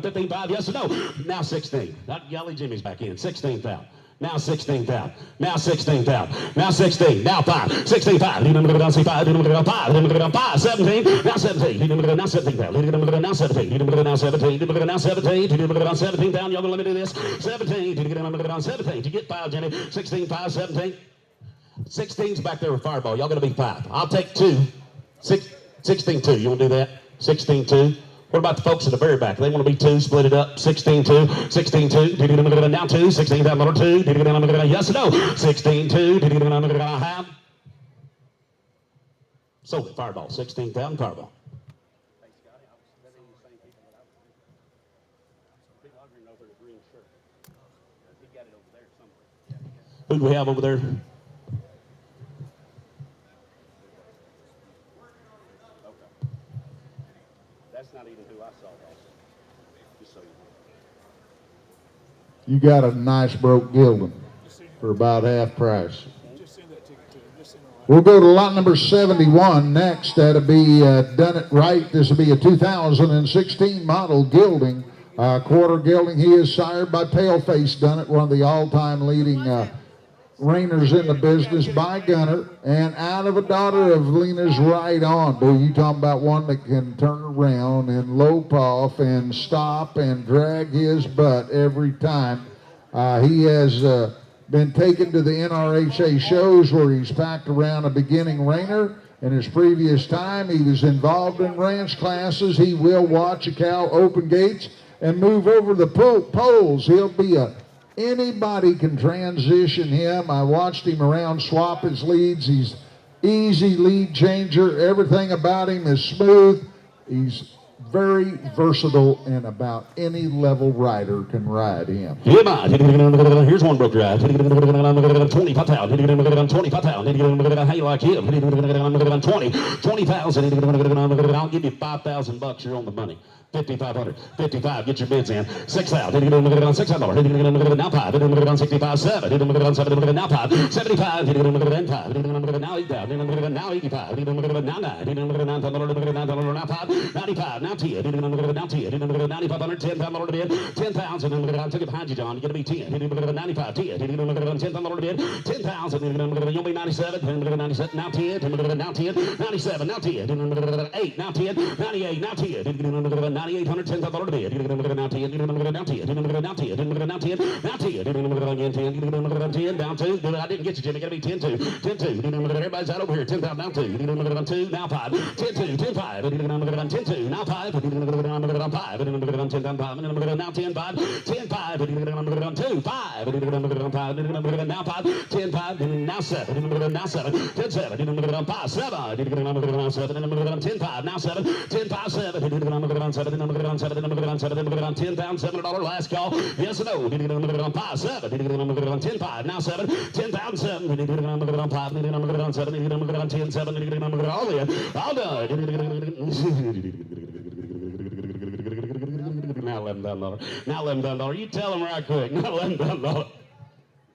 A: 15, 5, yes or no, now 16, that Yelly Jimmy's back in, 16,000. Now 16,000. Now 16,000. Now 16. Now 5. 16, 5. 5. 5. 17. Now 17. Now 17,000. Now 17. Now 17. Now 17. 17,000. Y'all gonna let me do this? 17. 17. You get 5, Jenny. 16, 5, 17. 16's back there with fireball. Y'all gonna be 5. I'll take 2. 16, 2. You wanna do that? 16, 2. What about the folks in the very back? They want to be 2, split it up. 16, 2, 16, 2. Now 2, 16, 2. Yes or no? 16, 2. So, fireball. 16,000 fireball. Who do we have over there? That's not even who I saw, just so you know.
B: You got a nice broke Gildan for about half price. We'll go to lot number 71 next. That'll be Done It Right. This will be a 2016 model gelding, quarter gelding. He is sired by Paleface Done It, one of the all-time leading reigners in the business by Gunner, and out of a daughter of Lena's Right On. Boy, you talking about one that can turn around and lope off and stop and drag his butt every time. He has been taken to the NRHA shows where he's packed around a beginning reiner. In his previous time, he was involved in ranch classes. He will watch a cow open gates and move over the poles. He'll be anybody can transition him. I watched him around swap his leads. He's easy lead changer. Everything about him is smooth. He's very versatile, and about any level rider can ride him.
A: Here's one broke ride. 25,000. 25,000. How you like him? 20,000. I'll give you $5,000. You're on the money. 5,500. 55. Get your bids in. 6,000. 6,000. Now 5. 65. 7. Now 5. 75. Now 8,000. Now 85. Now 9. Now 5. 95. Now 10. Now 10. 9,500. 10,000 to bid. 10,000. I took it behind you, John. You're going to be 10. 95. 10. 10,000 to bid. 10,000. You'll be 97. 97. Now 10. Now 10. 97. Now 10. 8. Now 10. 98. Now 10. 9,800, 10,000 to bid. Now 10, now 10, now 10, now 10, now 10, again 10, down 2. I didn't get you, Jimmy. Gotta be 10, 2, 10, 2. Everybody's out over here. 10,000, now 2, 2, now 5, 10, 2, 10, 5, 10, 2, now 5, 5, 10, 5, now 10, 5, 10, 5, 2, 5, now 5, 10, 5, now 7, now 7, 10, 7, 5, 7, 10, 5, now 7, 10, 5, 7, 7, 10,700 last call. Yes or no? 5, 7, 10, 5, now 7, 10,007, 5, 10, 7, all in, all done. Now $11. Now $11. You tell them right quick. Now $11.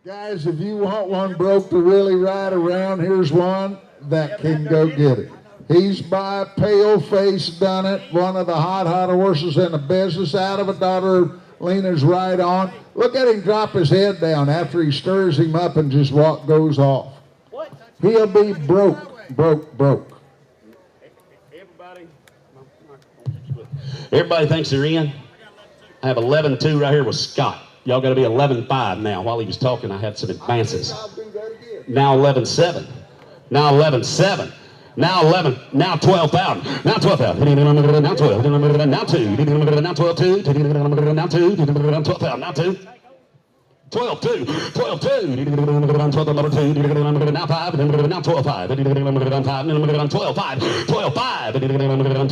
B: Guys, if you want one broke to really ride around, here's one that can go get it. He's by Paleface Done It, one of the hot horses in the business, out of a daughter of Lena's Right On. Look at him drop his head down after he stirs him up and just goes off. He'll be broke.
A: Everybody thinks they're in. I have 11-2 right here with Scott. Y'all got to be 11-5 now. While he was talking, I had some advances. Now 11-7. Now 11-7. Now 11. Now 12,000. Now 12,000. Now 12. Now 2. Now 12, 2. Now 2. 12,000. Now 2. 12, 2, 12, 2, 12, 2, now 5, now 12, 5, 5, 12, 5, 12, 5, 2,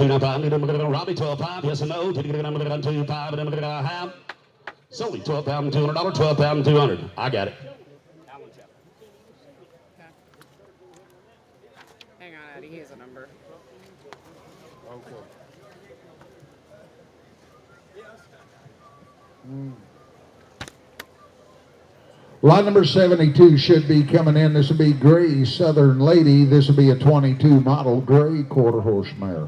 A: now 5, Robbie 12, 5, yes and no, 2, 5, half, solely $12,200, 12,200, I got it.
C: Hang on, Eddie. He has a number.
B: Lot number 72 should be coming in. This will be Gray Southern Lady. This will be a 22 model Gray quarter horse mare.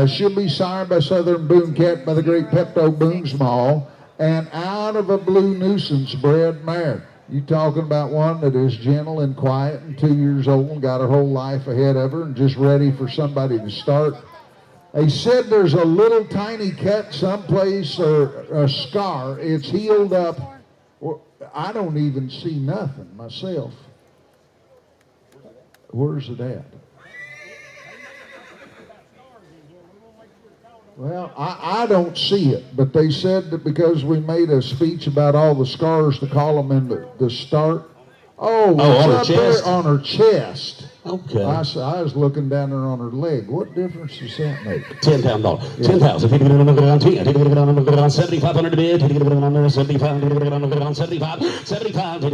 B: She'll be sired by Southern Boone Cat by the great Pepto Boonsmall, and out of a Blue Nuisance bred mare. You talking about one that is gentle and quiet and 2 years old and got her whole life ahead of her and just ready for somebody to start. They said there's a little tiny cut someplace or a scar. It's healed up. Well, I don't even see nothing myself. Where's it at? Well, I don't see it, but they said that because we made a speech about all the scars to call them in the start. Oh, it's
A: on her
B: up
A: chest?
B: there on her chest.
A: Okay.
B: I was looking down there on her leg. What difference does that make?
A: $10,000. 10,000. 10. 7,500 to bid. 75. 75. 75.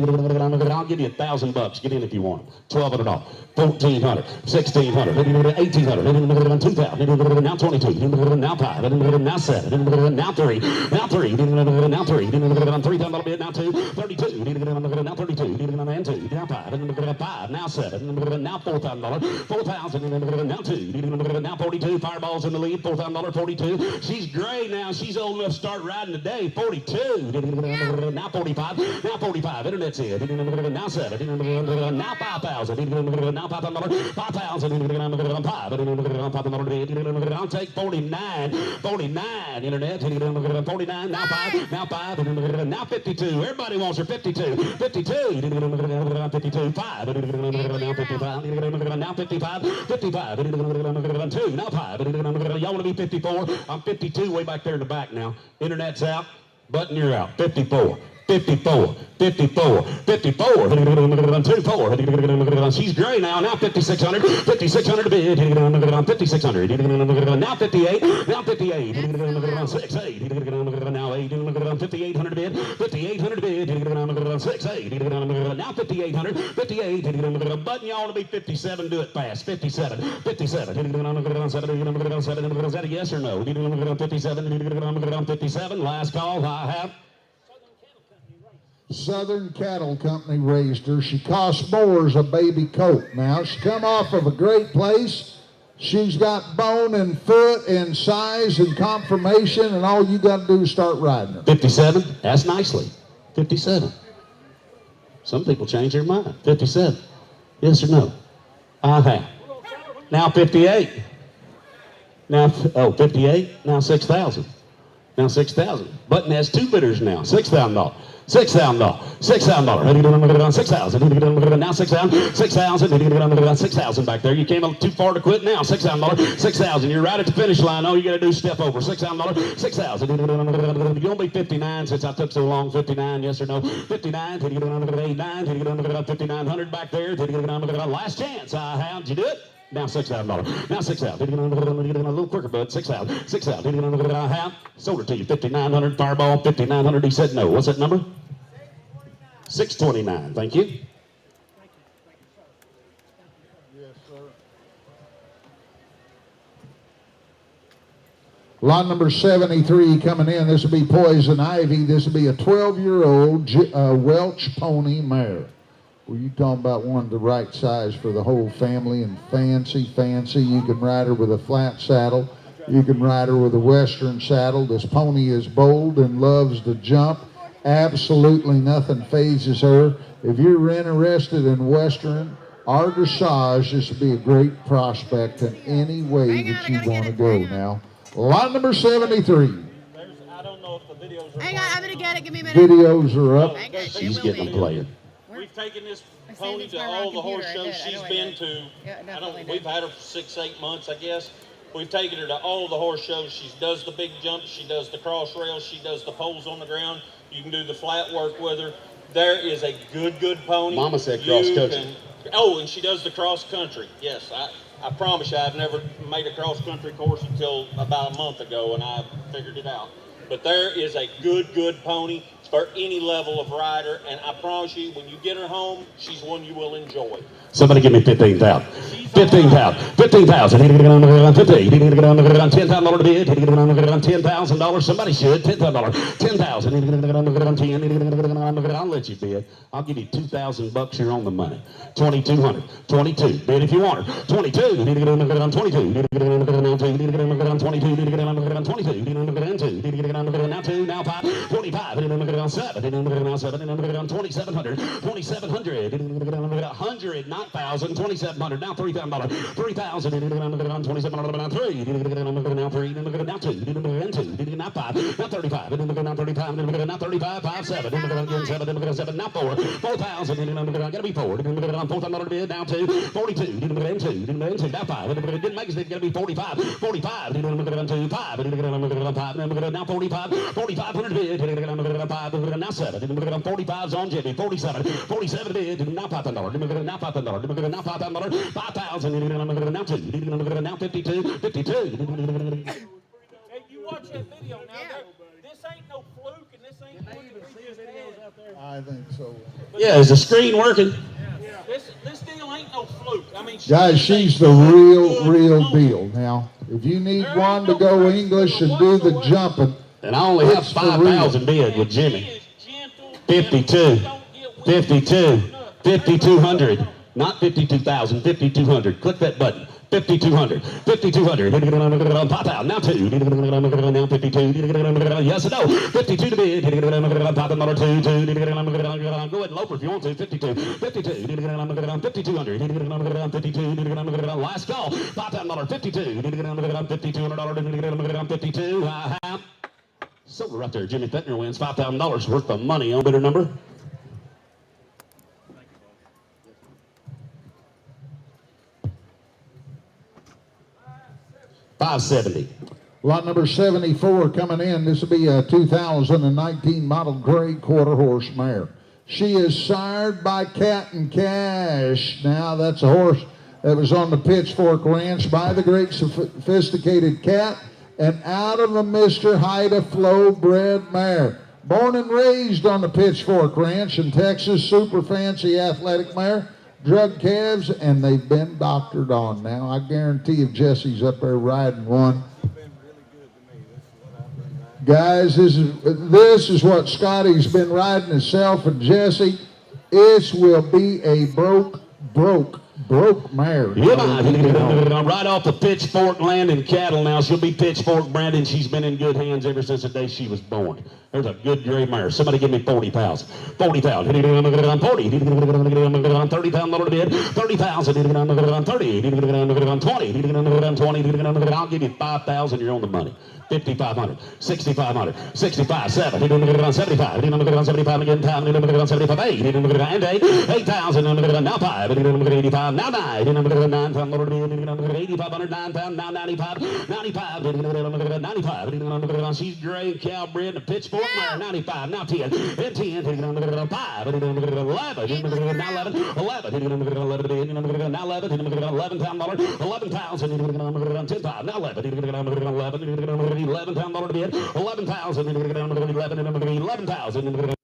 A: I'll give you $1,000. Get in if you want. $1,200. 1,400. 1,600. 1,800. 2,000. Now 22. Now 5. Now 7. Now 3. Now 3. Now 3. $3,000 bid. Now 2. 32. Now 32. And 2. Now 5. 5. Now 7. Now $4,000. 4,000. Now 2. Now 42. Fireball's in the lead. $4,000. 42. She's gray now. She's old enough to start riding today. 42. Now 45. Now 45. Internet's in. Now 7. Now 5,000. Now $5,000. 5,000. 5. I'll take 49. 49. Internet. 49. Now 5. Now 5. Now 52. Everybody wants her. 52. 52. 52. 5. Now 55. Now 55, 55, 2, now 5. Y'all want to be 54? I'm 52, way back there in the back now. Internet's out, button, you're out. 54. 54, 54, 54, 24. She's gray now. Now 5,600, 5,600 to bid. 5,600. Now 58, now 58. 6, 8. Now 8. 5,800 to bid. 5,800 to bid. 6, 8. Now 5,800, 58. Button, y'all want to be 57? Do it fast. 57, 57. Is that a yes or no? 57, 57. Last call. I have.
B: Southern Cattle Company raised her. She cost more as a baby colt. Now she come off of a great place. She's got bone and foot and size and conformation, and all you got to do is start riding her.
A: 57. That's nicely. 57. Some people change their mind. 57. Yes or no? I have. Now 58. Now 58. Now 6,000. Now 6,000. Button has two bidders now. $6,000. $6,000. $6,000. 6,000. Now 6,000. 6,000. 6,000 back there. You came too far to quit now. $6,000. 6,000. You're right at the finish line. All you got to do is step over. $6,000. 6,000. You're going to be 59 since I took so long. 59. Yes or no? 59. 89. 5,900 back there. Last chance. How'd you do it? Now $6,000. Now 6,000. A little quicker, bud. 6,000. 6,000. How? Sold it to you. 5,900. Fireball. 5,900. He said no. What's that number? 629. Thank you.
B: Yes, sir. Lot number 73 coming in. This will be Poison Ivy. This will be a 12-year-old Welch pony mare. Well, you talking about one of the right size for the whole family and fancy. You can ride her with a flat saddle. You can ride her with a western saddle. This pony is bold and loves to jump. Absolutely nothing phases her. If you're interested in western or dressage, this would be a great prospect in any way that you want to go now. Lot number 73.
E: I don't know if the videos are
C: Hang on, I'm going to get it. Give me a minute.
B: Videos are up.
C: Hang on,
A: She's
C: it will
A: getting them
C: be.
A: playing.
C: We're
G: We've taken this
C: I saved
G: pony
C: it
G: to
C: to my
G: all
C: wrong
G: the horse
C: computer. I
G: shows
C: did. I
G: she's
C: know I
G: been
C: did.
G: to.
C: Yeah,
G: I don't.
C: definitely
G: We've
C: did.
G: had her for 6-8 months, I guess. We've taken her to all the horse shows. She does the big jumps. She does the cross rails. She does the poles on the ground. You can do the flat work with her. There is a good pony.
A: Mama said cross country.
G: Oh, and she does the cross country. Yes, I promise you, I've never made a cross country course until about a month ago, and I figured it out. But there is a good pony for any level of rider, and I promise you, when you get her home, she's one you will enjoy.
A: Somebody give me 15,000. 15,000. 15,000. Need to get on the ground. 50. Need to get on the ground. $10,000 to bid. Need to get on the ground. $10,000. Somebody should. $10,000. 10,000. Need to get on the ground. 10. Need to get on the ground. I'll let you bid. I'll give you $2,000. You're on the money. 2,200. 22. Bid if you want her. 22. Need to get on the ground. 22. Need to get on the ground. 2. Need to get on the ground. 22. Need to get on the ground. 22. Need to get on the ground. 2. Need to get on the ground. Now 2. Now 5. 25. Need to get on the ground. 7. Need to get on the ground. 7. Need to get on the ground. 2,700. 2,700. Need to get on the ground. 100. Not 1,000. 2,700. Now $3,000. 3,000. Need to get on the ground. 2,700. Now 3. Need to get on the ground. Now 3. Need to get now 2. Need to get on 2. Need to get now 5. Now 35. Need to get now 35. Need to get now 35. 5, 7. Need to get on 7. Need to get 7. Now 4. 4,000. Need to get on the ground. Gotta be 4. Need to get on $4,000 bid. Now 2. 42. Need to get on 2. Need to get on 2. Now 5. Need to get didn't make it. Gotta be 45. 45. Need to get on 2. 5. Need to get on 5. Need to get now 45. 4,500 bid. Need to get on 5. Need to get now 7. Need to get on 45's on Jimmy. 47. 47 bid. Now $5,000. Need to get now $5,000. Need to get now $5,000. 5,000. Need to get on now 2. Need to get on now 52. 52.
G: Hey, you watch that video now. This ain't no fluke, and this ain't what we just had.
B: I think so.
A: Yeah, is the screen working?
G: This deal ain't no fluke. I mean,
B: Guys, she's the real deal. Now, if you need one to go English and do the jumping,
A: And I only have 5,000 bid with Jimmy. 52. 52. 5,200. Not 52,000. 5,200. Click that button. 5,200. 5,200. Need to get on 5,000. Now 2. Need to get on now 52. Need to get on yes or no. 52 to bid. Need to get on $5,000. 2. Need to get on go ahead and loafer if you want to. 52. 52. Need to get on 5,200. Need to get on 52. Need to get on last call. $5,000. 52. Need to get on $5,200. Need to get on 52. Silver right there. Jimmy Fettner wins $5,000 worth of money on bidder number. $570.
B: lot number 74 coming in. This will be a 2019 model gray quarter horse mare. She is sired by Cat and Cash. Now that's a horse that was on the Pitchfork Ranch by the great sophisticated Cat and out of a Mr. Haida Flow bred mare. Born and raised on the Pitchfork Ranch in Texas, super fancy athletic mare. Drug calves, and they've been doctored on. Now, I guarantee if Jesse's up there riding one. Guys, this is what Scotty's been riding himself and Jesse. This will be a broke mare.
A: Yeah, right off the Pitchfork land and cattle now. She'll be Pitchfork branded. She's been in good hands ever since the day she was born. There's a good gray mare. Somebody give me 40,000. 40,000. Need to get on 40. Need to get on $30,000 to bid. 30,000. Need to get on 30. Need to get on 20. Need to get on 20. Need to get on I'll give you 5,000. You're on the money. 5,500. 6,500. 65. 7. Need to get on 75. Need to get on 75 again. Time. Need to get on 75. 8. Need to get on 8. 8,000. Need to get on now 5. Need to get on 85. Now 9. Need to get on 9,000. Need to get on 8,500. 9,000. Now 95. 95. Need to get on 95. Need to get on she's gray and cow bred and Pitchfork. 95, now 10, and 10, take it on the 5, and 11, now 11, 11, take it on the 11, now 11, take it on $11,000, 11,000, take it on 10, now 11, take it on 11, take it on $11,000 to bid, 11,000, take it on 11, 11,000,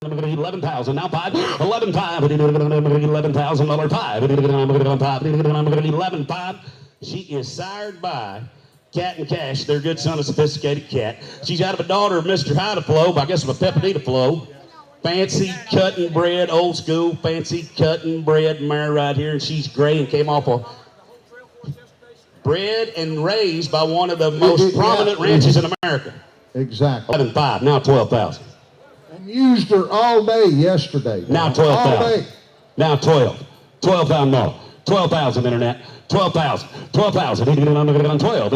A: $11,000 now 5, 11,500, $11,000 5, $11,500. She is sired by Cat and Cash, their good son, a sophisticated cat. She's out of a daughter of Mr. Haida Flow, I guess of a Pepperita Flow. Fancy cut and bred, old school, fancy cut and bred mare right here, and she's gray and came off a bred and raised by one of the most prominent ranches in America.
B: Exactly.
A: 11,500, now 12,000.
B: And used her all day yesterday.
A: Now 12,000. Now 12. $12,000. 12,000 internet. 12,000. 12,000. 12. 12,000.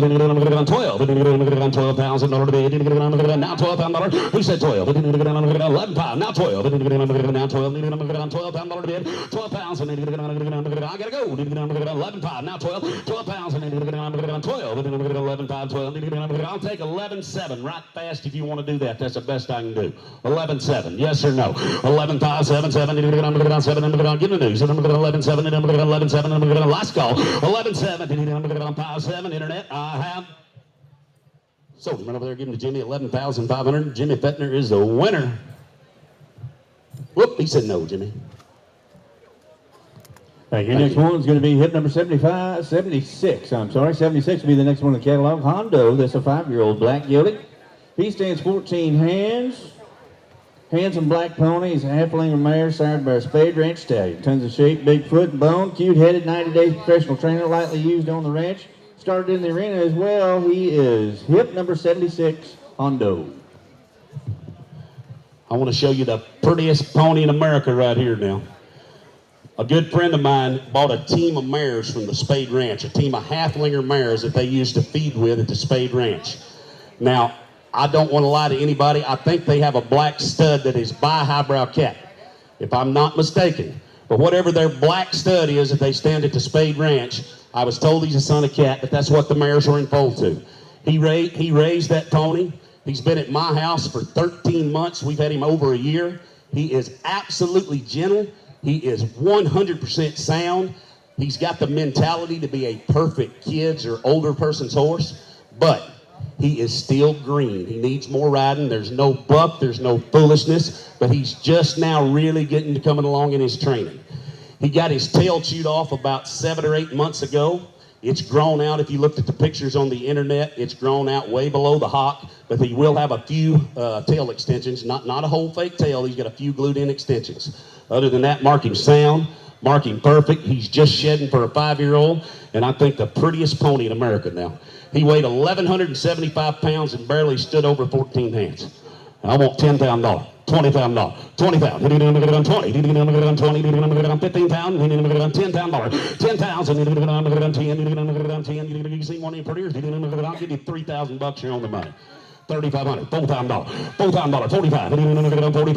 A: Now $12,000. Who said 12? 11 pounds. Now 12. Now 12. $12,000 bid. 12,000. I gotta go. 11 pounds. Now 12. 12,000. 12. 11 pounds. 12. I'll take 11.7 right fast if you want to do that. That's the best I can do. 11.7. Yes or no? 11 5 7 7. 7. Give me the news. 11.7. 11.7. Last call. 11.7. 5 7. Internet. I have. So, right over there, give him to Jimmy 11,500. Jimmy Fettner is the winner. Whoop, he said no, Jimmy.
H: All right, your next one is going to be hip number 76. 76 will be the next one in the catalog. Hondo, that's a 5-year-old black gelding. He stands 14 hands. Handsome black pony. He's a half-length mare sired by a spade ranch stallion. Tons of shape, big foot and bone, cute-headed, 90 days professional trainer, lightly used on the ranch. Started in the arena as well. He is hip number 76, Hondo.
A: I want to show you the prettiest pony in America right here now. A good friend of mine bought a team of mares from the Spade Ranch, a team of half-linger mares that they used to feed with at the Spade Ranch. Now, I don't want to lie to anybody. I think they have a black stud that is by Highbrow Cat, if I'm not mistaken. But whatever their black stud is that they stand at the Spade Ranch, I was told he's a son of Cat, but that's what the mares were in foal to. He raised that pony. He's been at my house for 13 months. We've had him over a year. He is absolutely gentle. He is 100% sound. He's got the mentality to be a perfect kid's or older person's horse, but he is still green. He needs more riding. There's no buck. There's no foolishness, but he's just now really getting to coming along in his training. He got his tail chewed off about 7 or 8 months ago. It's grown out. If you looked at the pictures on the internet, it's grown out way below the hock, but he will have a few tail extensions, not a whole fake tail. He's got a few glued in extensions. Other than that, mark him sound, mark him perfect. He's just shedding for a 5-year-old, and I think the prettiest pony in America now. He weighed 1,175 pounds and barely stood over 14 hands. I want $10,000, $20,000, $20,000, $20,000, $15,000, $10,000, $10,000, you see one of your prettiers, I'll give you $3,000 here on the money. $3,500, $4,000, $4,000, $45,000, $5,000,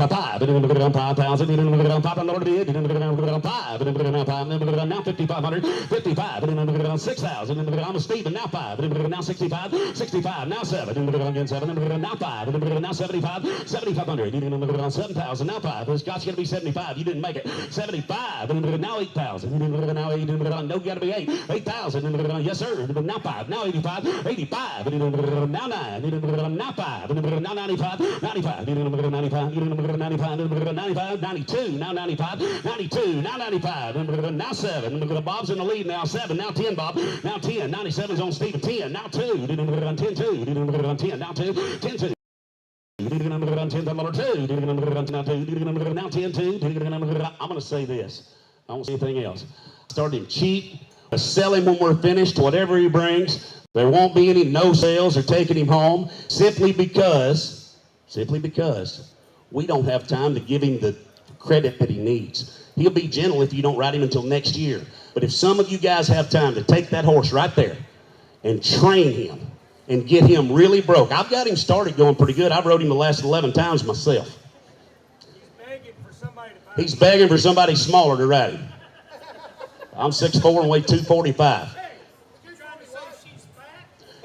A: now $5,500, $55,000, $6,000, I'm a Steven, now $5,000, now $65,000, $65,000, now $7,000, again $7,000, now $5,000, now $75,000, $7,500, $7,000, now $5,000, this got's gonna be $75,000, you didn't make it, $75,000, now $8,000, now $8,000, no, you gotta be $8,000, yes sir, now $5,000, now $85,000, $85,000, now $9,000, now $5,000, now $95,000, $95,000, $95,000, $95,000, $92,000, now $95,000, $92,000, now $95,000, now $7,000, Bob's in the lead now, $7,000, now $10,000, Bob, now $10,000, $97's on Stephen, $10,000, now $2,000, $10,200, $10,000, now $2,000, $10,200. I'm going to say this. I won't say anything else. Start him cheap. Sell him when we're finished, whatever he brings. There won't be any no sales or taking him home simply because we don't have time to give him the credit that he needs. He'll be gentle if you don't ride him until next year. But if some of you guys have time to take that horse right there and train him and get him really broke. I've got him started going pretty good. I've rode him the last 11 times myself. He's begging for somebody smaller to ride him. I'm 6'4" and weigh 245.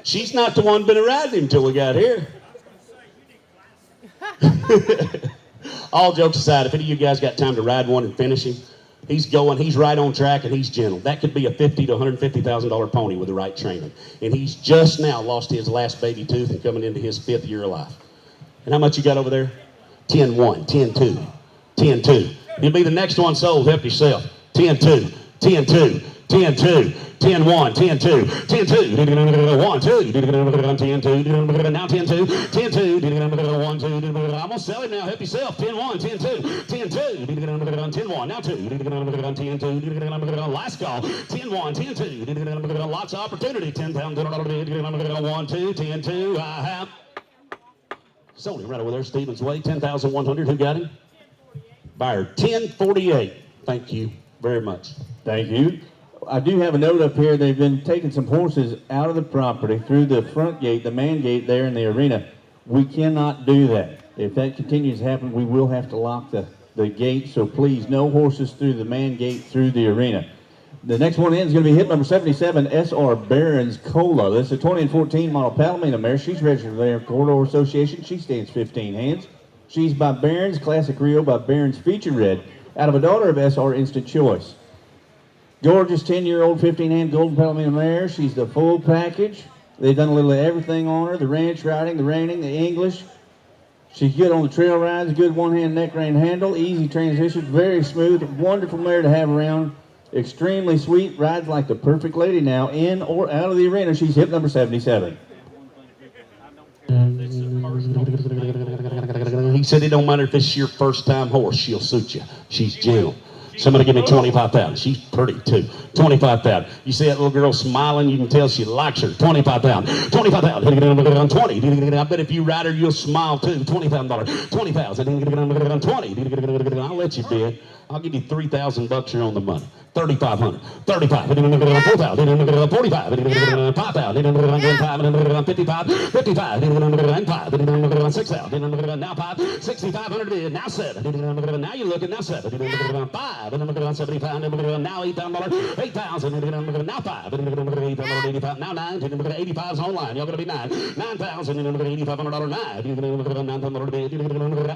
A: She's not the one been riding him until we got here. All jokes aside, if any of you guys got time to ride one and finish him, he's right on track, and he's gentle. That could be a $50,000 to $150,000 pony with the right training. And he's just now lost his last baby tooth and coming into his 5th year of life. And how much you got over there? 10-1, 10-2, 10-2. He'll be the next one sold. Help yourself. 10-2, 10-2, 10-2. 10-1, 10-2, 10-2, 1-2, 10-2, now 10-2, 10-2, 1-2, I'm gonna sell him now, help yourself, 10-1, 10-2, 10-2, 10-1, now 2, 10-2, last call, 10-1, 10-2, lots of opportunity, 10,000, 1-2, 10-2, I have sold him right over there, Stevens Way, 10,100, who got him? Buyer, 1048, thank you very much.
H: Thank you. I do have a note up here. They've been taking some horses out of the property through the front gate, the main gate there in the arena. We cannot do that. If that continues to happen, we will have to lock the gate. So please, no horses through the main gate through the arena. The next one in is going to be hit number 77, S.R. Barron's Cola. This is a 2014 model Palomino mare. She's registered there, Corridor Association. She stands 15 hands. She's by Barron's, Classic Rio by Barron's Feature Red, out of a daughter of S.R. Instant Choice. Gorgeous 10-year-old 15-hand golden Palomino mare. She's the full package. They've done a little of everything on her, the ranch riding, the reining, the English. She's good on the trail rides, good one-hand neck rein handle, easy transition, very smooth, wonderful mare to have around. Extremely sweet, rides like the perfect lady now, in or out of the arena. She's hip number 77.
A: He said it don't matter if this is your first time horse, she'll suit you. She's gentle. Somebody give me 25,000. She's pretty too. 25,000. You see that little girl smiling, you can tell she likes her. 25,000. 25,000. 20. I bet if you ride her, you'll smile too. $20,000. 20,000. 20. I'll let you bid. I'll give you $3,000 here on the money. 3,500. 35. 4,000. 45. 5,000. 55. 55. 5. 6,000. Now 5. 6,500 bid. Now 7. Now you're looking. Now 7. 5. 75. Now $8,000. 8,000. Now 5. 8,085. Now 9. 85's online. Y'all gonna be 9. 9,000. $8,500. 9. $9,000 bid.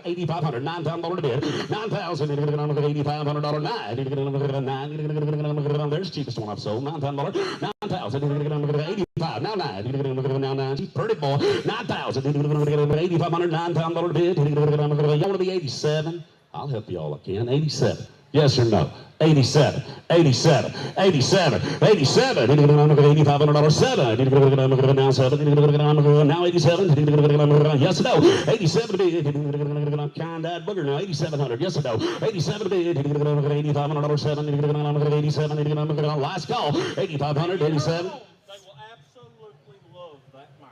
A: 8,500. $9,000 bid. 9,000. $8,500. 9. There's the cheapest one I've sold. $9,000. 9,000. 85. Now 9. Now 9. She's pretty boy. 9,000. 8,500. $9,000 bid. Y'all want to be 87? I'll help you all I can. 87. Yes or no? 87, 87, 87, 87. $8,500. 7. Now 7. Now 87. Yes or no? 87 to be kind-eyed booger now. 8,700. Yes or no? 87 to be $8,500. 7. 87. Last call. 8,500. 87.
G: They will absolutely love that mare.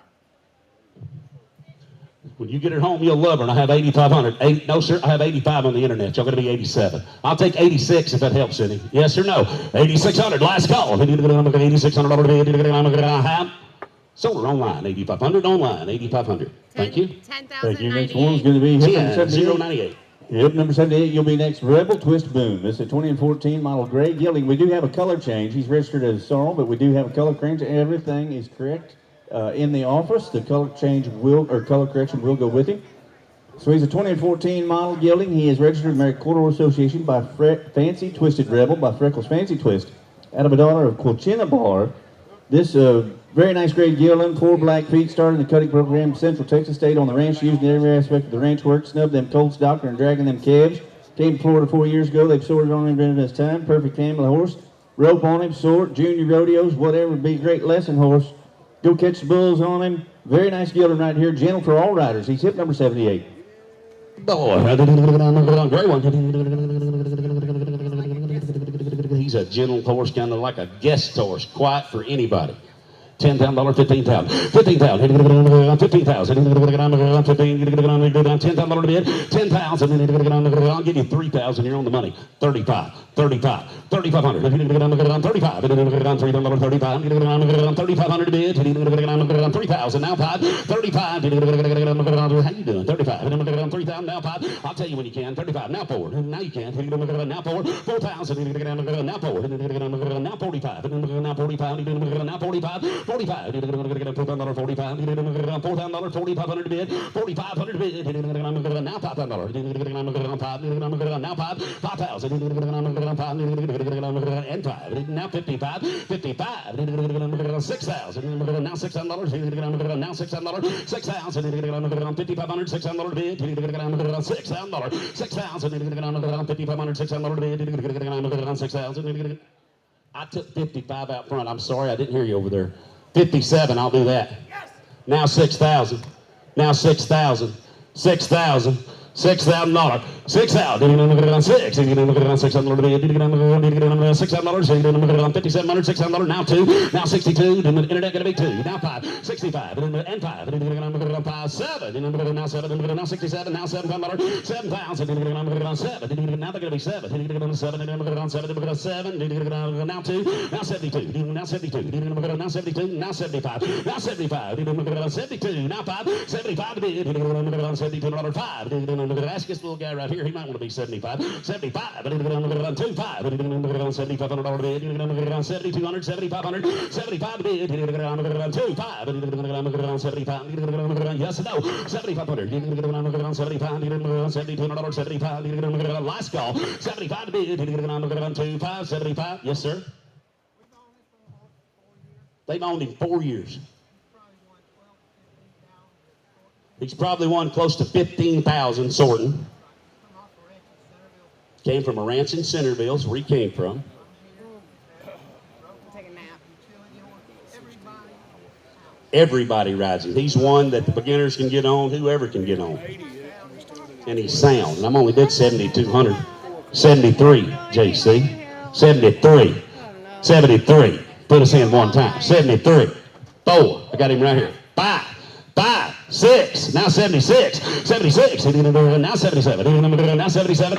A: When you get her home, you'll love her. And I have 8,500. No, sir, I have 85 on the internet. Y'all going to be 87. I'll take 86 if that helps any. Yes or no? 8,600. Last call. $8,600. Sold her online. 8,500 online. 8,500. Thank you.
C: 10,098.
H: Thank you. Next one's going to be hip number 78.
A: 098.
H: Yep, number 78, you'll be next. Rebel Twist Boom. This is a 2014 model gray gelding. We do have a color change. He's registered as Sorrel, but we do have a color change. Everything is correct in the office. The color change color correction will go with him. So he's a 2014 model gelding. He is registered American Quarter Association by Fancy Twisted Rebel by Freckles Fancy Twist, out of a daughter of Quilchinabar. This very nice grade gelding, 4 black feet, started in the cutting program, Central Texas State on the ranch, used in every aspect of the ranch work, snubbed them colts, doctor, and dragging them calves. Came to Florida 4 years ago. They've sorted on him during this time. Perfect family horse. Rope on him, sort, junior rodeos, whatever, be a great lesson horse. Go catch the bulls on him. Very nice gelding right here. Gentle for all riders. He's hip number 78.
A: Boy, great one. He's a gentle horse, kind of like a guest horse, quiet for anybody. $10,000, $15,000, $15,000, $15,000, $10,000 bid, $10,000. I'll give you $3,000 here on the money. 35, 35, 3,500, 35, $3,500 bid, 3,000 now 5, 35. How you doing? 35, 3,000 now 5. I'll tell you when you can. 35 now 4. Now you can. Now 4, 4,000 now 4, now 45, now 45, now 45. 45. $4,045. $4,500 bid. $4,500 bid. Now $5,000. Now 5. 5,000 and 5. Now 55. 55. 6,000. Now $6,000. Now $6,000. 6,000. 5,500. $6,000 bid. $6,000. 6,000. 5,500. $6,000 bid. $6,000. I took 55 out front. I'm sorry, I didn't hear you over there. 57, I'll do that. Yes. Now 6,000. Now 6,000. $6,000. $6,000. 6 out. Did you get 6? Did you get $600? Did you get $600? Did you get $5,700? $600. Now 2. Now 62. Did the internet going to be 2? Now 5. 65. And 5. Did you get 5? 7. Did you get now 7? Did you get now 67? Now 7,500. 7,000. Did you get 7? Did you get now they're going to be 7? Did you get 7? Did you get 7? Did you get 7? Did you get now 2? Now 72. Did you get now 72? Did you get now 72? Now 75. Now 75. Did you get 72? Now 5. 75 to bid. Did you get 72? Another 5. Did you get ask this little guy right here. He might want to be 75. 75. But he didn't get on 25. But he didn't get on $7,500 bid. He didn't get on 7,200, 7,500, 75 bid. He didn't get on 25. But he didn't get on 75. He didn't get on yes and no. 7,500. He didn't get on 75. He didn't get on $7,200, 75. He didn't get on last call. 75 to bid. He didn't get on 25, 75. Yes, sir. They've owned him 4 years. He's probably won close to 15,000 sorting. Came from a ranch in Centerville, is where he came from.
C: Take a nap.
A: Everybody rides him. He's one that the beginners can get on, whoever can get on. And he's sound. And I'm only bid 7,200. 73, JC. 73. 73. Put us in one time. 73. 4. I got him right here. 5. 5. 6. Now 76. 76. Now 77. Now 77. 77. Now 77.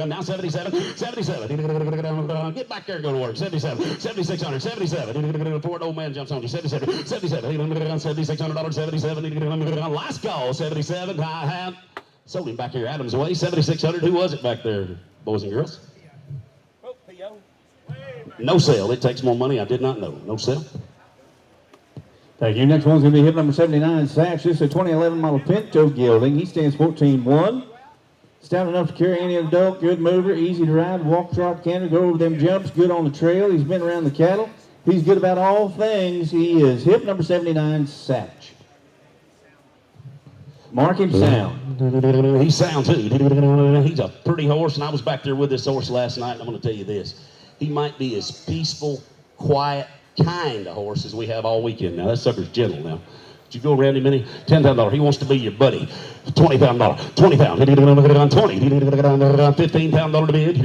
A: Now 77. 77. Get back there and go to work. 77. 7,600. 77. Poor old man jumps on you. 77. 77. $7,600. 77. Last call. 77. I have sold him back here Adams way. 7,600. Who was it back there, boys and girls? No sale. It takes more money. I did not know. No sale.
H: Thank you. Next one's going to be hip number 79, Satch. This is a 2011 model Pinto gelding. He stands 14-1. Stout enough to carry any adult. Good mover. Easy to ride. Walk, trot, canter. Go over them jumps. Good on the trail. He's been around the cattle. He's good about all things. He is hip number 79, Satch. Mark him sound.
A: He's sound too. He's a pretty horse, and I was back there with this horse last night, and I'm going to tell you this. He might be as peaceful, quiet, kind of horse as we have all weekend. Now, that sucker's gentle now. Did you go around him any? $10,000. He wants to be your buddy. $20,000. 20 pounds. He didn't get on 20. He didn't get on $15,000 to bid.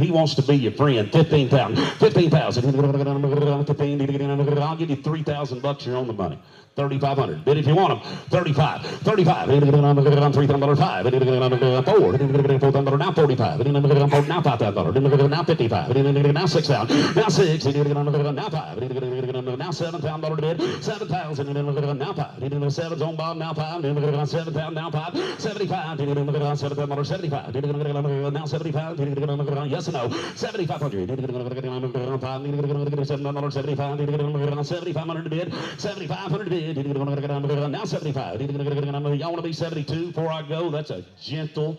A: He wants to be your friend. 15 pounds. 15,000. He didn't get on 15. I'll give you $3,000. You're on the money. 3,500. Bid if you want them. 35. 35. He didn't get on $3,000. 5. He didn't get on 4. He didn't get on $4,000. Now 45. He didn't get on 4. Now $5,000. He didn't get on now 55. He didn't get on now 6,000. Now 6. He didn't get on now 5. He didn't get on now $7,000 to bid. 7,000. He didn't get on now 5. He didn't get on 7's on Bob now 5. He didn't get on 7,000 now 5. 75. He didn't get on $7,000. 75. He didn't get on now 75. He didn't get on yes or no. 7,500. He didn't get on 5. He didn't get on $7,75. He didn't get on 7,500 to bid. 7,500 to bid. He didn't get on now 75. Y'all want to be 72 before I go? That's a gentle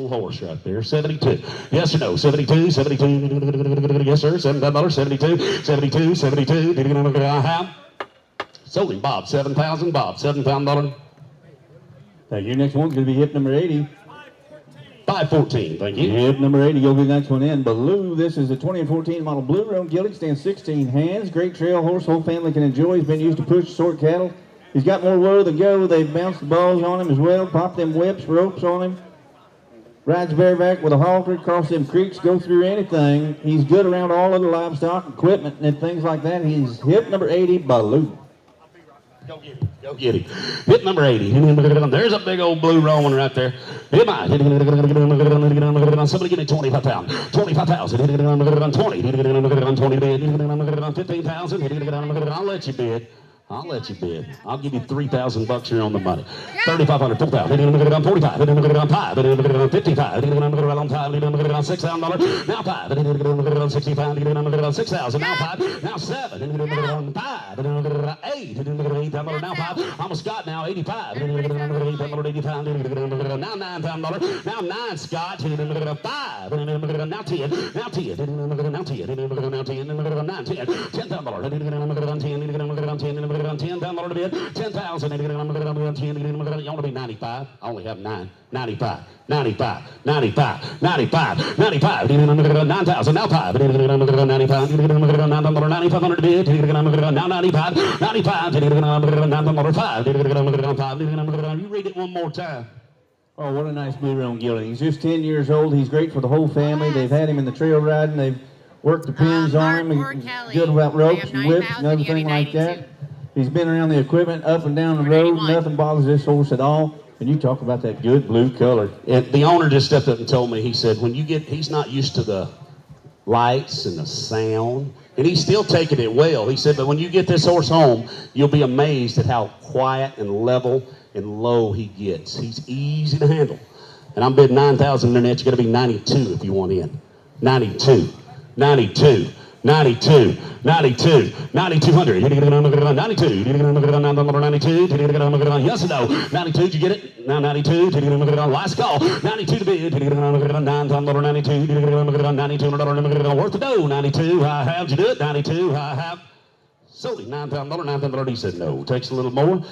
A: horse right there. 72. Yes or no? 72. 72. Yes, sir. $7,000. 72. 72. 72. Did you get I have? Sold him, Bob. 7,000. Bob. $7,000.
H: Thank you. Next one's going to be hip number 80.
A: 514. Thank you.
H: Hip number 80. You'll be the next one in. Blue. This is a 2014 model Blue Roan gelding. Stands 16 hands. Great trail horse. Whole family can enjoy. He's been used to push sort cattle. He's got more woe than go. They've bounced the balls on him as well. Popped them whips, ropes on him. Rides bareback with a halter, cross them creeks, go through anything. He's good around all other livestock equipment and things like that. He's hip number 80, Baloo.
A: Go get him. Go get him. Hit number 80. There's a big old blue Roman right there. Hit mine. Somebody give me 25 pounds. 25,000. 20. 15,000. I'll let you bid. I'll let you bid. I'll give you $3,000. You're on the money. 3,500. 4,000. 45. 5. 55. 6,000. Now 5. 65. 6,000. Now 5. Now 7. 5. 8. Now 5. Almost got now 85. 85. Now $9,000. Now 9, Scott. 5. Now 10. Now 10. Now 10. Now 10. Now 10. $10,000. 10. 10 down the bid. 10,000. You want to be 95? I only have 9. 95. 95. 95. 95. 95. 9,000. Now 5. 95. 9,500 bid. Now 95. 95. 9,500. You read it one more time.
H: Oh, what a nice blue roan gelding. He's just 10 years old. He's great for the whole family. They've had him in the trail riding. They've worked the pins on him. He's good about ropes and whips and everything like that. He's been around the equipment up and down the road. Nothing bothers this horse at all. And you talk about that good blue color.
A: And the owner just stepped up and told me, he said, when you get, he's not used to the lights and the sound, and he's still taking it well. He said, but when you get this horse home, you'll be amazed at how quiet and level and low he gets. He's easy to handle. And I'm bidding 9,000 in there. It's going to be 92 if you want in. 92, 92, 92, 92, 9,200. 92, 92, yes or no? 92, did you get it? Now 92, last call. 92 to bid. 9,92, 92, worth the dough. 92, I have. Did you do it? 92, I have. Sold him. $9,000. He said no. Takes a little more.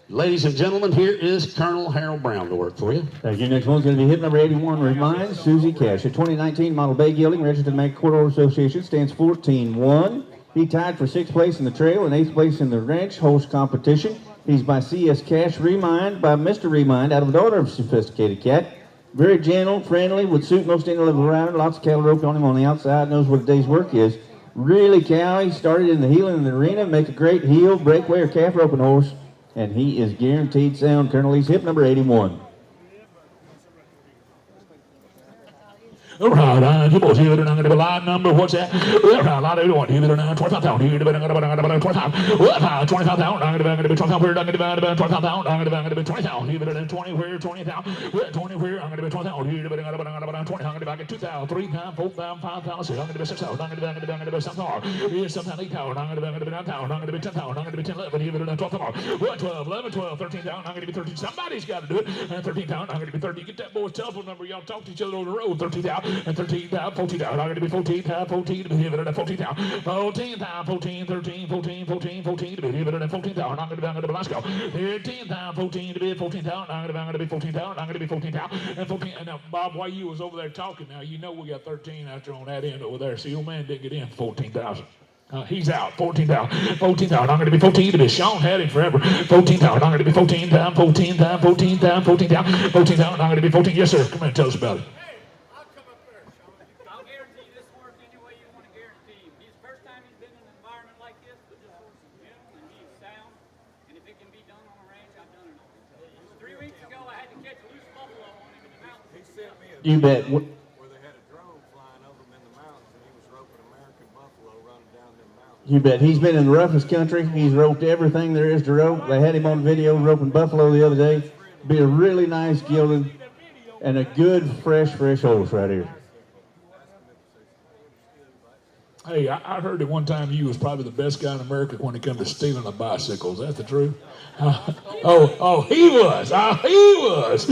A: Ladies and gentlemen, here is Colonel Harold Brown to work for you.
H: Thank you. Next one's going to be hit number 81. Reminds Susie Cash. A 2019 model bay gelding, registered to the American Quarter Horse Association, stands 14-1. He tied for 6th place in the trail and 8th place in the ranch horse competition. He's by C.S. Cash, Remind by Mr. Remind, out of a daughter of a sophisticated cat. Very gentle, friendly, would suit most any level rider. Lots of cattle rope on him on the outside. Knows what a day's work is. Really cowy. Started in the heeling in the arena. Make a great heel, breakaway, or calf roping horse. And he is guaranteed sound. Colonel, he's hip number 81.
I: All right, you boys hear it, I'm going to be line number, what's that? All right, line 81, hear it, 25,000, hear it, 25,000, I'm going to be 25,000, I'm going to be 25,000, I'm going to be 25,000, I'm going to be 20,000, hear it, 20, where, 20,000, 20, where, I'm going to be 20,000, hear it, I'm going to be 20, I'm going to be 2,000, 3,000, 4,000, 5,000, I'm going to be 6,000, I'm going to be 7,000, here's 7,000, 8,000, I'm going to be 9,000, I'm going to be 10,000, I'm going to be 10, 11, hear it, 12,000, 12, 11, 12, 13,000, I'm going to be 13, somebody's got to do it, and 13,000, I'm going to be 30, get that boy's telephone number, y'all talk to each other on the road, 13,000, and 13,000, 14,000, I'm going to be 14,000, 14, to be given at 14,000, 14,000, 14, 13, 14, 14, 14, to be given at 14,000, I'm going to be, let's go, 13,000, 14, to be 14,000, I'm going to be 14,000, I'm going to be 14,000, and 14, and now, Bob, while you was over there talking, now, you know we got 13 out there on that end over there, see, old man didn't get in 14,000. He's out, 14,000, 14,000, I'm going to be 14 to be, Sean had him forever, 14,000, I'm going to be 14,000, 14,000, 14,000, 14,000, 14,000, I'm going to be 14, yes sir, come here and tell us about it.
H: You bet.
D: Where they had a drone flying over them in the mountains, and he was roping American buffalo running down them mountains.
H: You bet. He's been in the roughest country. He's roped everything there is to rope. They had him on video roping buffalo the other day. Be a really nice gelding and a good, fresh horse right here.
I: Hey, I heard that one time you was probably the best guy in America when it come to stealing a bicycle. Is that the truth? He was. He was.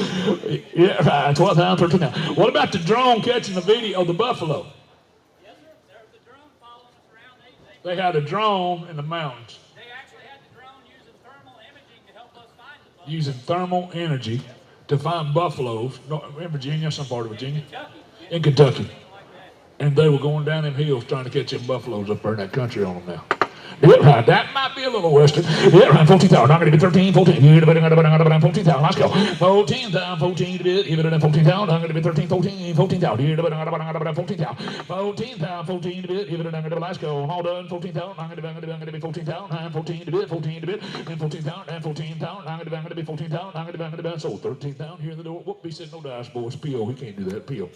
I: Yeah, right. 12,000, 13,000. What about the drone catching the video of the buffalo?
F: Yes, sir. There was a drone following us around.
I: They had a drone in the mountains.
F: They actually had the drone using thermal imaging to help us find the buffalo.
I: Using thermal energy to find buffaloes in Virginia, some part of Virginia. In Kentucky. And they were going down them hills trying to catch them buffaloes up there in that country on them now. Yeah, right. That might be a little western. Yeah, right. 14,000. I'm going to be 13, 14. 14,000. Let's go. 14,000, 14 to bid. Even at 14,000. I'm going to be 13, 14, 14,000. 14,000. 14,000, 14 to bid. Even at let's go. All done. 14,000. I'm going to be 14,000. 14 to bid. 14 to bid. And 14,000. And 14,000. I'm going to be 14,000. I'm going to be so 13,000 here in the door. Whoop, he said no dice, boys. Peel. He can't do that. Peel.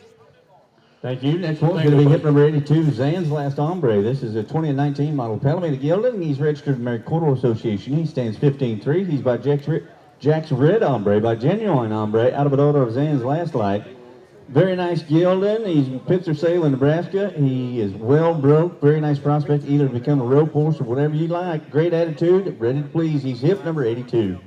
H: Thank you. Next one's going to be hip number 82, Zan's Last Hombre. This is a 2019 model Palomino gelding. He's registered to the American Quarter Association. He stands 15-3. He's by Jack's Red Hombre, by Genuine Hombre, out of a daughter of Zan's Last Light. Very nice gelding. He's Pitzer Sale in Nebraska. He is well broke. Very nice prospect, either to become a rope horse or whatever you like. Great attitude, ready to please. He's hip number 82.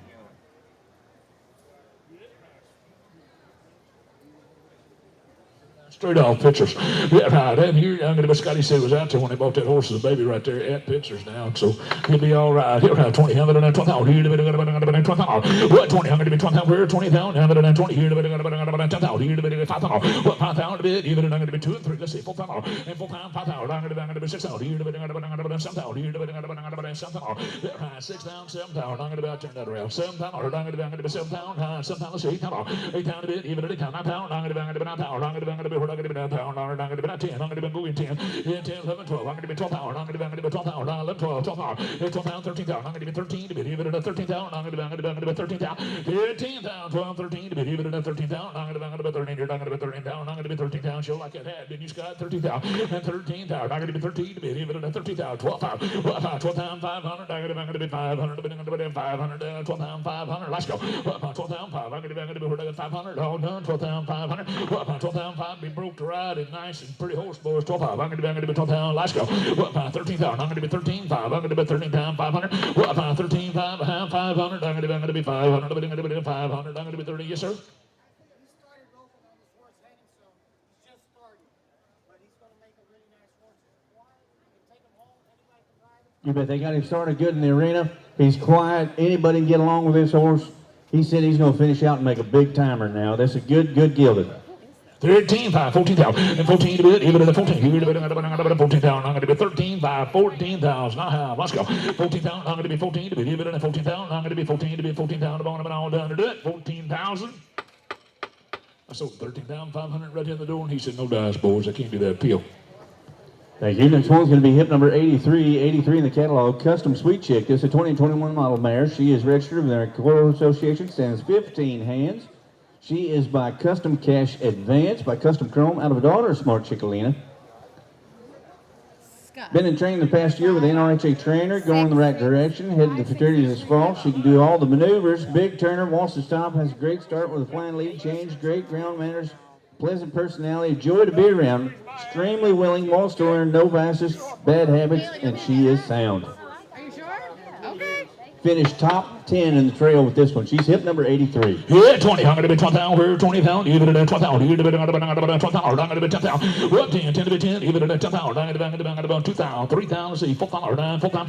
I: Straight off pictures. Yeah, right. And here, I'm going to Scotty said was out there when they bought that horse as a baby right there at pictures now. So he'll be all right. Here, 20, 120, here, 20, what, 20, I'm going to be 20, 20,000, 120, here, 10,000, here, 5,000, what, 5,000 a bit, even I'm going to be 2 and 3, let's see, 4,000, and 4,000, 5,000, I'm going to be 6,000, here, 7,000, here, 7,000, 6,000, 7,000, I'm going to be, I'll turn that around, 7,000, I'm going to be 7,000, 7,000, let's see, 8,000 a bit, even 9,000, I'm going to be 9,000, I'm going to be, I'm going to be 9,000, I'm going to be 10, I'm going to be going 10, 10, 11, 12, I'm going to be 12,000, I'm going to be 12,000, 11, 12, 12,000, 12,000, 13,000, I'm going to be 13 to be even at 13,000, I'm going to be 13,000, 15,000, 12, 13 to be even at 13,000, I'm going to be 13, you're not going to be 13,000, I'm going to be 13,000, show like it had, didn't you, Scott? 13,000, and 13,000, I'm going to be 13 to be even at 13,000, 12,000, 12,500, I'm going to be 500, I'm going to be 500, 12,500, let's go, 12,500, I'm going to be 500, all done, 12,500, 12,500, be broke to ride and nice and pretty horse boys, 12,500, I'm going to be 12,000, let's go, 13,000, I'm going to be 13,500, I'm going to be 13,500, 13,500, I'm going to be 500, I'm going to be 500, I'm going to be 30, yes sir?
D: He started roping on this horse heading, so he's just starting. But he's going to make a really nice horse. You can take him home, anybody can ride him.
H: You bet they got him started good in the arena. He's quiet. Anybody can get along with this horse. He said he's going to finish out and make a big timer now. That's a good gelded.
I: 13, 5, 14,000, and 14 to bit, even at the 14, here to bit, I'm going to be 14,000, I'm going to be 13, 5, 14,000, I have, let's go, 14,000, I'm going to be 14 to bit, even at 14,000, I'm going to be 14 to bit, 14,000, I'm going to be all done to do it, 14,000. I sold 13,500 right in the door, and he said, no dice, boys, I can't do that appeal.
H: Thank you. Next one's going to be hip number 83 in the catalog, Custom Sweet Chick. This is a 2021 model mare. She is registered with the Quarter Association, stands 15 hands. She is by Custom Cash Advance, by Custom Chrome, out of a daughter of Smart Chickalina. Been in training the past year with an NRHA trainer, going in the right direction, heading to fraternity this fall. She can do all the maneuvers, big turner, wants to stop, has a great start with a flying lead change, great ground manners, pleasant personality, joy to be around, extremely willing, wants to learn, no vices, bad habits, and she is sound.
C: Are you sure? Okay.
H: Finished top 10 in the trail with this one. She's hip number 83.
I: Yeah, 20, I'm going to be 12,000, we're 20,000, even at 12,000, here to bit, I'm going to be 12,000, I'm going to be 10,000, what, 10, 10 to be 10, even at 10,000, I'm going to be 2,000, 3,000, see, 4,000, 9, 4,000,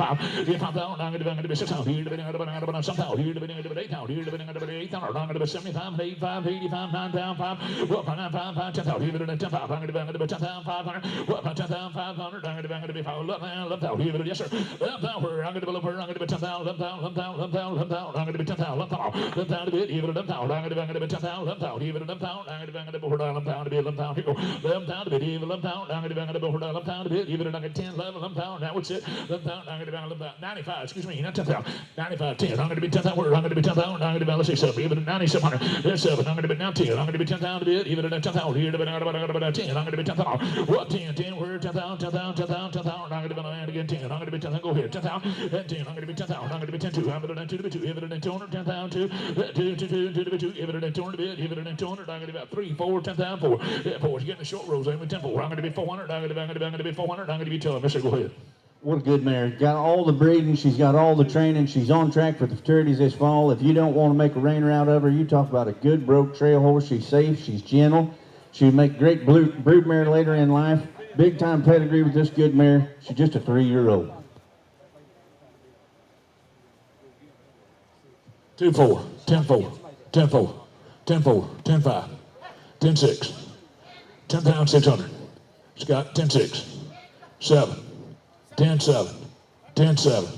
I: 5,000, I'm going to be 6,000, here to bit, I'm going to be 7,000, here to bit, I'm going to be 8,000, here to bit, I'm going to be 8,000, I'm going to be 75, 85, 85, 9,500, what, 9,500, 10,000, here to bit, 10,000, I'm going to be 10,500, what, 10,500, I'm going to be 11,000, here to bit, yes sir, 11,000, I'm going to be 10,000, 11,000, I'm going to be 10,000, 11,000 to bit, even 11,000, I'm going to be 10,000, 11,000, even 11,000, I'm going to be 11,000 to bit, 11,000, here go, 11,000 to bit, even 11,000, I'm going to be 11,000 to bit, even 10, 11,000, now what's it, 11,000, I'm going to be 11,000, 95, excuse me, not 10,000, 95, 10, I'm going to be 10,000, I'm going to be 10,000, I'm going to be, let's say 7, even 9,700, there's 7, I'm going to be now 10, I'm going to be 10,000 to bit, even 10,000, here to bit, I'm going to be 10, I'm going to be 10,000, what, 10, 10, where, 10,000, 10,000, 10,000, 10,000, I'm going to be land again, 10, I'm going to be 10,000, go ahead, 10,000, 10, I'm going to be 10,000, I'm going to be 10, 2, I'm going to be 2 to be 2, even 200, 10,000, 2, 2 to be 2, even 200 to bit, even 200, I'm going to be about 3, 4, 10,000, 4, yeah, 4, you're getting the short rows, I'm going to be 10, 4, I'm going to be 400, I'm going to be 400, I'm going to be telling, Mister, go ahead.
H: What a good mare. Got all the breeding. She's got all the training. She's on track for the fraternities this fall. If you don't want to make a rainer out of her, you talk about a good broke trail horse. She's safe. She's gentle. She'll make great brood mare later in life. Big time pedigree with this good mare. She's just a 3-year-old.
I: 2-4, 10-4, 10-4, 10-4, 10-5, 10-6, 10,600. Scott, 10-6, 7, 10-7, 10-7,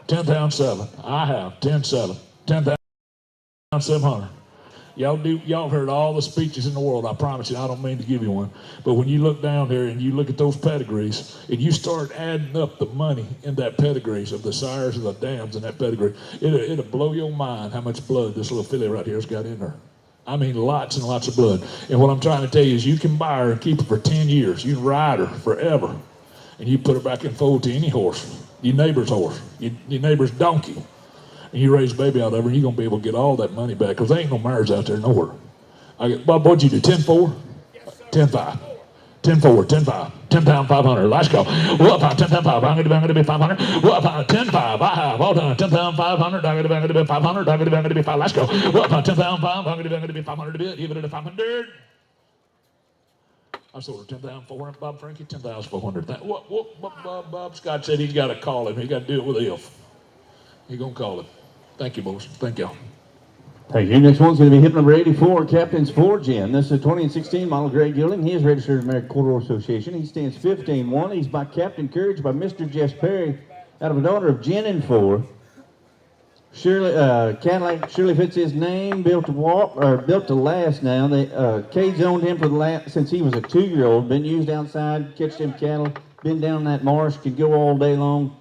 I: 10,700. I have 10-7, 10,700. Y'all heard all the speeches in the world. I promise you, I don't mean to give you one. But when you look down there and you look at those pedigrees and you start adding up the money in that pedigrees of the sires and the dams in that pedigree, it'll blow your mind how much blood this little filly right here has got in her. I mean, lots and lots of blood. And what I'm trying to tell you is you can buy her and keep her for 10 years. You can ride her forever. And you put her back and forth to any horse, your neighbor's horse, your neighbor's donkey. And you raise a baby out of her, and you're going to be able to get all that money back because there ain't no mares out there nowhere. Bob, what'd you do, 10-4? 10-5. 10-4, 10-5, 10,500. Let's go. Well, 10,500. I'm going to be 500. Well, 10,500. I have all done. 10,500. I'm going to be 500. I'm going to be 5. Let's go. Well, 10,500. I'm going to be 500 a bit. Even at 500. I sold her 10,400. Bob Frankie, 10,400. What Bob Scott said he's got to call him. He got to do it with if. He gonna call him. Thank you, boys. Thank y'all.
H: Thank you. Next one's going to be hip number 84, Captain's 4Gen. This is a 2016 model Greg Gilding. He is registered as American Quarter Horse Association. He stands 15-1. He's by Captain Courage by Mr. Jess Perry out of a daughter of Jen and 4. Shirley, Cadillac Shirley fits his name, built to last now. Cade's owned him for the last, since he was a 2-year-old. Been used outside, catch them cattle, been down that marsh, could go all day long.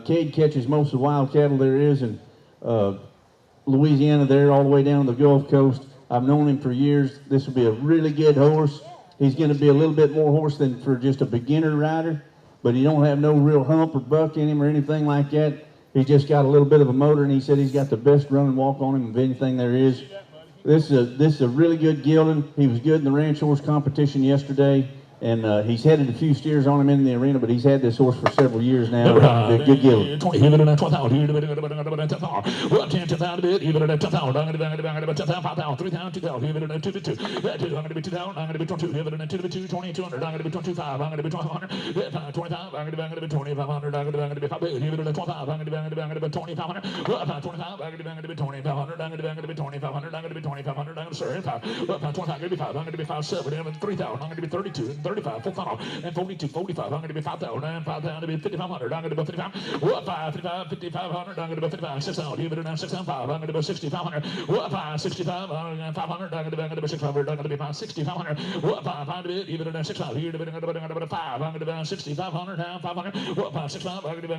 H: Cade catches most of the wild cattle there is in Louisiana there all the way down to the Gulf Coast. I've known him for years. This will be a really good horse. He's going to be a little bit more horse than for just a beginner rider, but he don't have no real hump or buck in him or anything like that. He just got a little bit of a motor, and he said he's got the best run and walk on him of anything there is. This is a really good gelding. He was good in the ranch horse competition yesterday. And he's headed a few steers on him in the arena, but he's had this horse for several years now. Good gelding.
I: $35, 4,000, and 42, 45. I'm going to be 5,000, and 5,000 to be 5,500. I'm going to be 55. What 5, 55, 5,500. I'm going to be 55, 6,000. You better 6,500. I'm going to be 6,500. What 5, 65, 500. I'm going to be 6,500. I'm going to be 6,500. What 5, 5 to be even 6,000. You're going to be 5. I'm going to be 6,500. 500. What 5, 6, 5. I'm going to be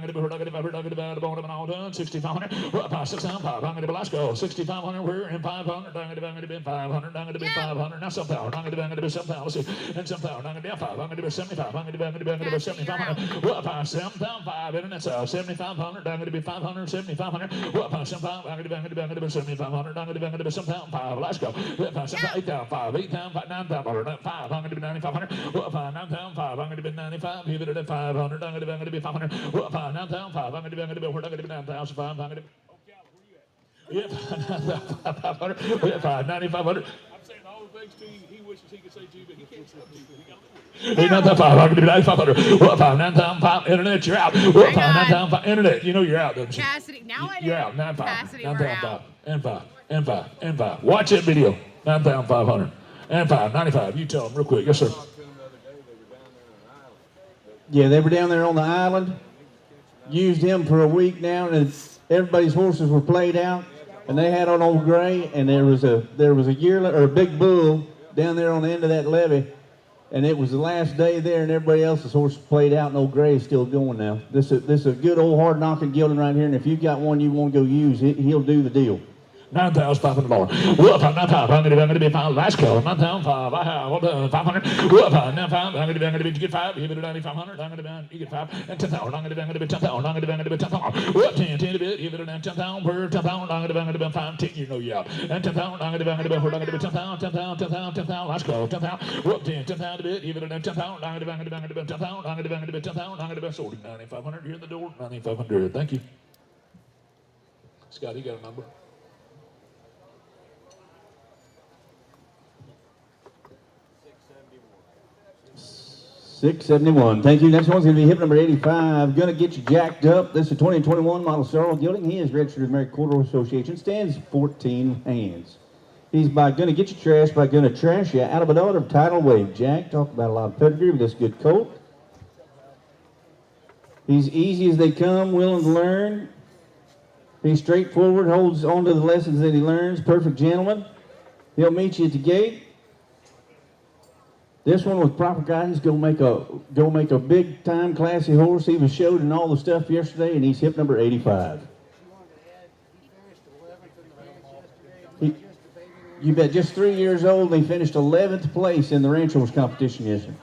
I: 6,500. What 5, 6, 5. I'm going to be let's go 6,500. We're in 500. I'm going to be 500. I'm going to be 500. Now 7,000. I'm going to be 7,000. Let's see. And 7,000. I'm going to be 5. I'm going to be 75. I'm going to be 7,500. What 5, 7,500. Internet sales 7,500. I'm going to be 500. 7,500. What 5, 7,500. I'm going to be 7,500. I'm going to be 7,500. Let's go. 5, 7, 8,000. 8,000. 9,000. 5. I'm going to be 9,500. What 5, 9,000. 5. I'm going to be 95. Give it at 500. I'm going to be 500. What 5, 9,000. 5. I'm going to be 9,000. 5. I'm going to be. Yep, 500. 9,500.
J: Saying all the things to you he wishes he could say to you, but he can't say to you.
I: Ain't not that 5. I'm going to be 9,500. What 5, 9,500. Internet, you're out. What 5, 9,500. Internet, you know you're out, don't you?
C: Cassidy, now I do.
I: You're out. 9,500.
C: Cassidy, we're out.
I: And 5. And 5. And 5. Watch that video. 9,500. And 5. 95. You tell them real quick. Yes, sir.
H: Yeah, they were down there on the island. Used him for a week now, and everybody's horses were played out. And they had on Old Gray, and there was a yearling or a big bull down there on the end of that levee, and it was the last day there, and everybody else's horse played out, and Old Gray is still going now. This is a good old hard knocking gelding right here, and if you've got one you want to go use, he'll do the deal.
I: $9,500. What 9,500? I'm going to be 5. Last call. 9,500. I have 500. What 9,500? I'm going to be get 5. Give it 9,500. I'm going to be you get 5 and 10,000. I'm going to be 10,000. I'm going to be 10,000. What 10 to bit? Give it 10,000 per 10,000. I'm going to be 5 10. You know you out. And 10,000. I'm going to be 10,000. 10,000. Last call. 10,000. What 10 to bit? Give it 10,000. I'm going to be 10,000. I'm going to be 10,000. I'm going to be sold 9,500. You're in the door. 9,500. Thank you. Scott, you got a number?
H: 671. Thank you. Next one's going to be hip number 85. Going to get you jacked up. This is a 2021 model Sorrel Gelding. He is registered with the American Quarter Horse Association. Stands 14 hands. He's by going to get you trashed by going to trash you out of a daughter of Tidal Wave. Jack, talk about a lot of pedigree with this good colt. He's easy as they come, willing to learn. He's straightforward, holds on to the lessons that he learns. Perfect gentleman. He'll meet you at the gate. This one with proper guidance go make a big time classy horse. He was showed in all the stuff yesterday, and he's hip number 85. You bet, just 3 years old, and he finished 11th place in the ranch horse competition yesterday.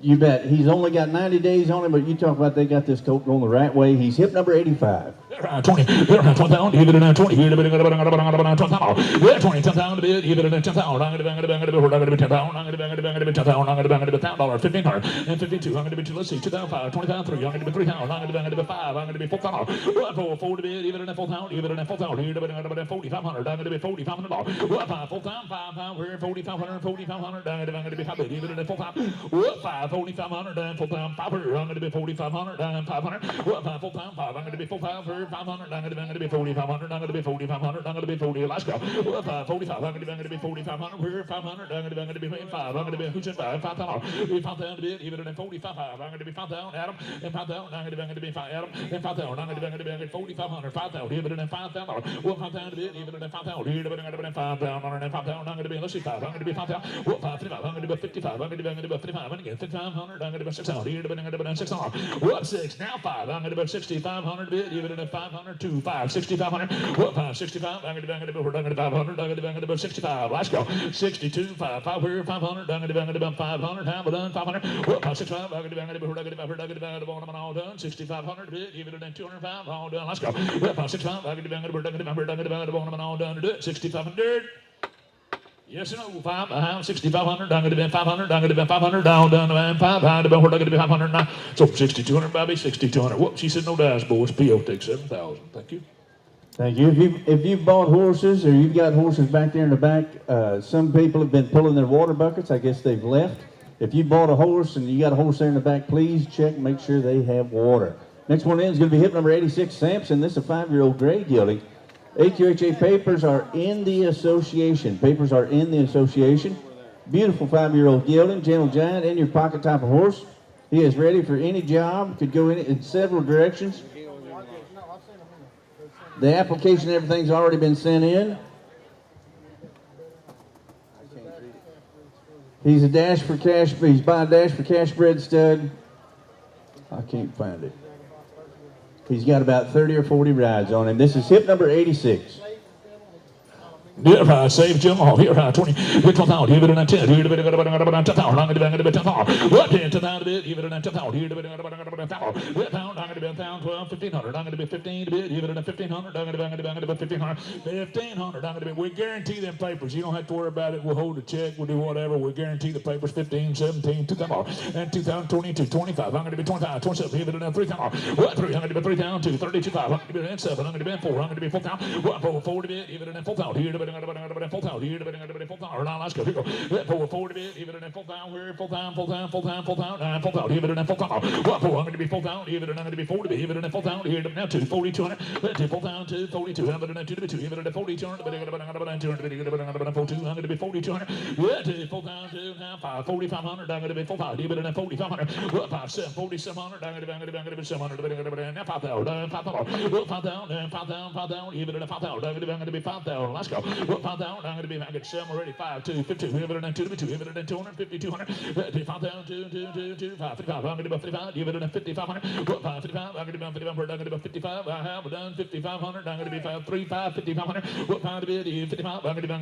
H: You bet. He's only got 90 days on him, but you talk about they got this colt going the right way. He's hip number 85.
I: 20, 20,000, even in 20, here to be 20,000, 20, 10,000 to bid, even in 10,000, I'm going to be 10,000, I'm going to be 10,000, I'm going to be 10,000, I'm going to be $1,000, 1,500, and 52, I'm going to be 2, let's see, 2,500, 20,000, 3, I'm going to be 3,000, I'm going to be 5, I'm going to be 4,000, 4 to bid, even in 4,000, even in 4,000, here to be 4,500, I'm going to be 4,500, 5, 5, we're 4,500, 4,500, I'm going to be 5, even in 4,000, 5, 4,500, and 4,500, I'm going to be 4,500, and 500, 5, 4,500, I'm going to be 4,500, 500, I'm going to be 4,500, I'm going to be 4,500, I'm going to be 40, let's go. 45, I'm going to be 4,500, we're 500, I'm going to be 5, I'm going to be, who's in 5, 5,000, 5,000 bid, even in 45, I'm going to be 5,000, Adam, and 5,000, I'm going to be 5, Adam, and 5,000, I'm going to be 4,500, 5,000, even in 5,000, 5,000 bid, even in 5,000, here, I'm going to be 5,000, and 5,000, I'm going to be, let's see, 5, I'm going to be 5,000, 5, 55, I'm going to be 55, I'm going to be 55, I'm going to get 5,500, I'm going to be 6,000, here, I'm going to be 6,000, 6, now 5, I'm going to be 6,500 bid, even in 500, 2, 5, 6,500, 5, 65, I'm going to be 500, I'm going to be 65, let's go, 62, 5, 5, we're 500, I'm going to be 500, have done, 500, 5, 65, I'm going to be 500, I'm all done, 6,500 bid, even in 205, all done, let's go, 5, 65, I'm going to be 500, I'm all done to do it, 6,500. Yes or no? 5, 6,500. I'm going to be 500. I'm going to be 500. Down, done, 5. I'm going to be 500 now. So 6,200, Bobby. 6,200. Whoops, she said no dice, boys. PO takes 7,000. Thank you.
H: Thank you. If you've bought horses or you've got horses back there in the back, some people have been pulling their water buckets. I guess they've left. If you bought a horse and you got a horse there in the back, please check and make sure they have water. Next one in is going to be hip number 86, Sampson. This is a 5-year-old gray gelding. AQHA papers are in the association. Papers are in the association. Beautiful 5-year-old gelding, gentle giant, in your pocket type of horse. He is ready for any job. Could go in several directions. The application and everything's already been sent in. He's a dash for cash. He's by a dash for cash bred stud. I can't find it. He's got about 30 or 40 rides on him. This is hip number 86.
I: Here, save Jim Hall. Here, 20, 12,000. Here, 10. Here, 10,000. I'm going to be 10,000. What 10,000 bid? Here, 10,000. Here, 10,000. I'm going to be 1,000. 12, 1,500. I'm going to be 15 bid. Here, 1,500. I'm going to be 1,500. 1,500. I'm going to be. We guarantee them papers. You don't have to worry about it. We'll hold the check. We'll do whatever. We guarantee the papers. 15, 17, 2,000. And 2022, 25. I'm going to be 25, 27. Here, 3,000. What 3? I'm going to be 3,000. 2, 32, 5. I'm going to be 7. I'm going to be 4. I'm going to be 4,000. What 4? 40 bid. Here, 4,000. Here, 4,000. Here, 4,000. Now let's go. Here we go. 40 bid. Even in 4,000. We're 4,000. 4,000. 4,000. 4,000. 4,000. Even in 4,000. What 4? I'm going to be 4,000. Even I'm going to be 40 bid. Even in 4,000. Here now 2. 4,200. 4,000. 2. 42. I'm going to do 2. Even in 4,200. I'm going to be 4,200. Yeah, 2. 4,000. Now 5. 4,500. I'm going to be 4,000. Even in 4,500. 5, 7. 4,700. I'm going to be 700. Now 5,000. 5,000. 5,000. 5,000. Even in 5,000. I'm going to be 5,000. Let's go. 5,000. I'm going to be. I get 7 already. 5, 2, 52. Even in 2 to 2. Even in 200. 5,200. 5,000. 2, 5, 55. I'm going to be 55. Even in 5,500. 5, 55. I'm going to be 55. I'm going to be 55. I have done 5,500. I'm going to be 5, 3, 5, 5,500. What 5 to be? 55. I'm going to be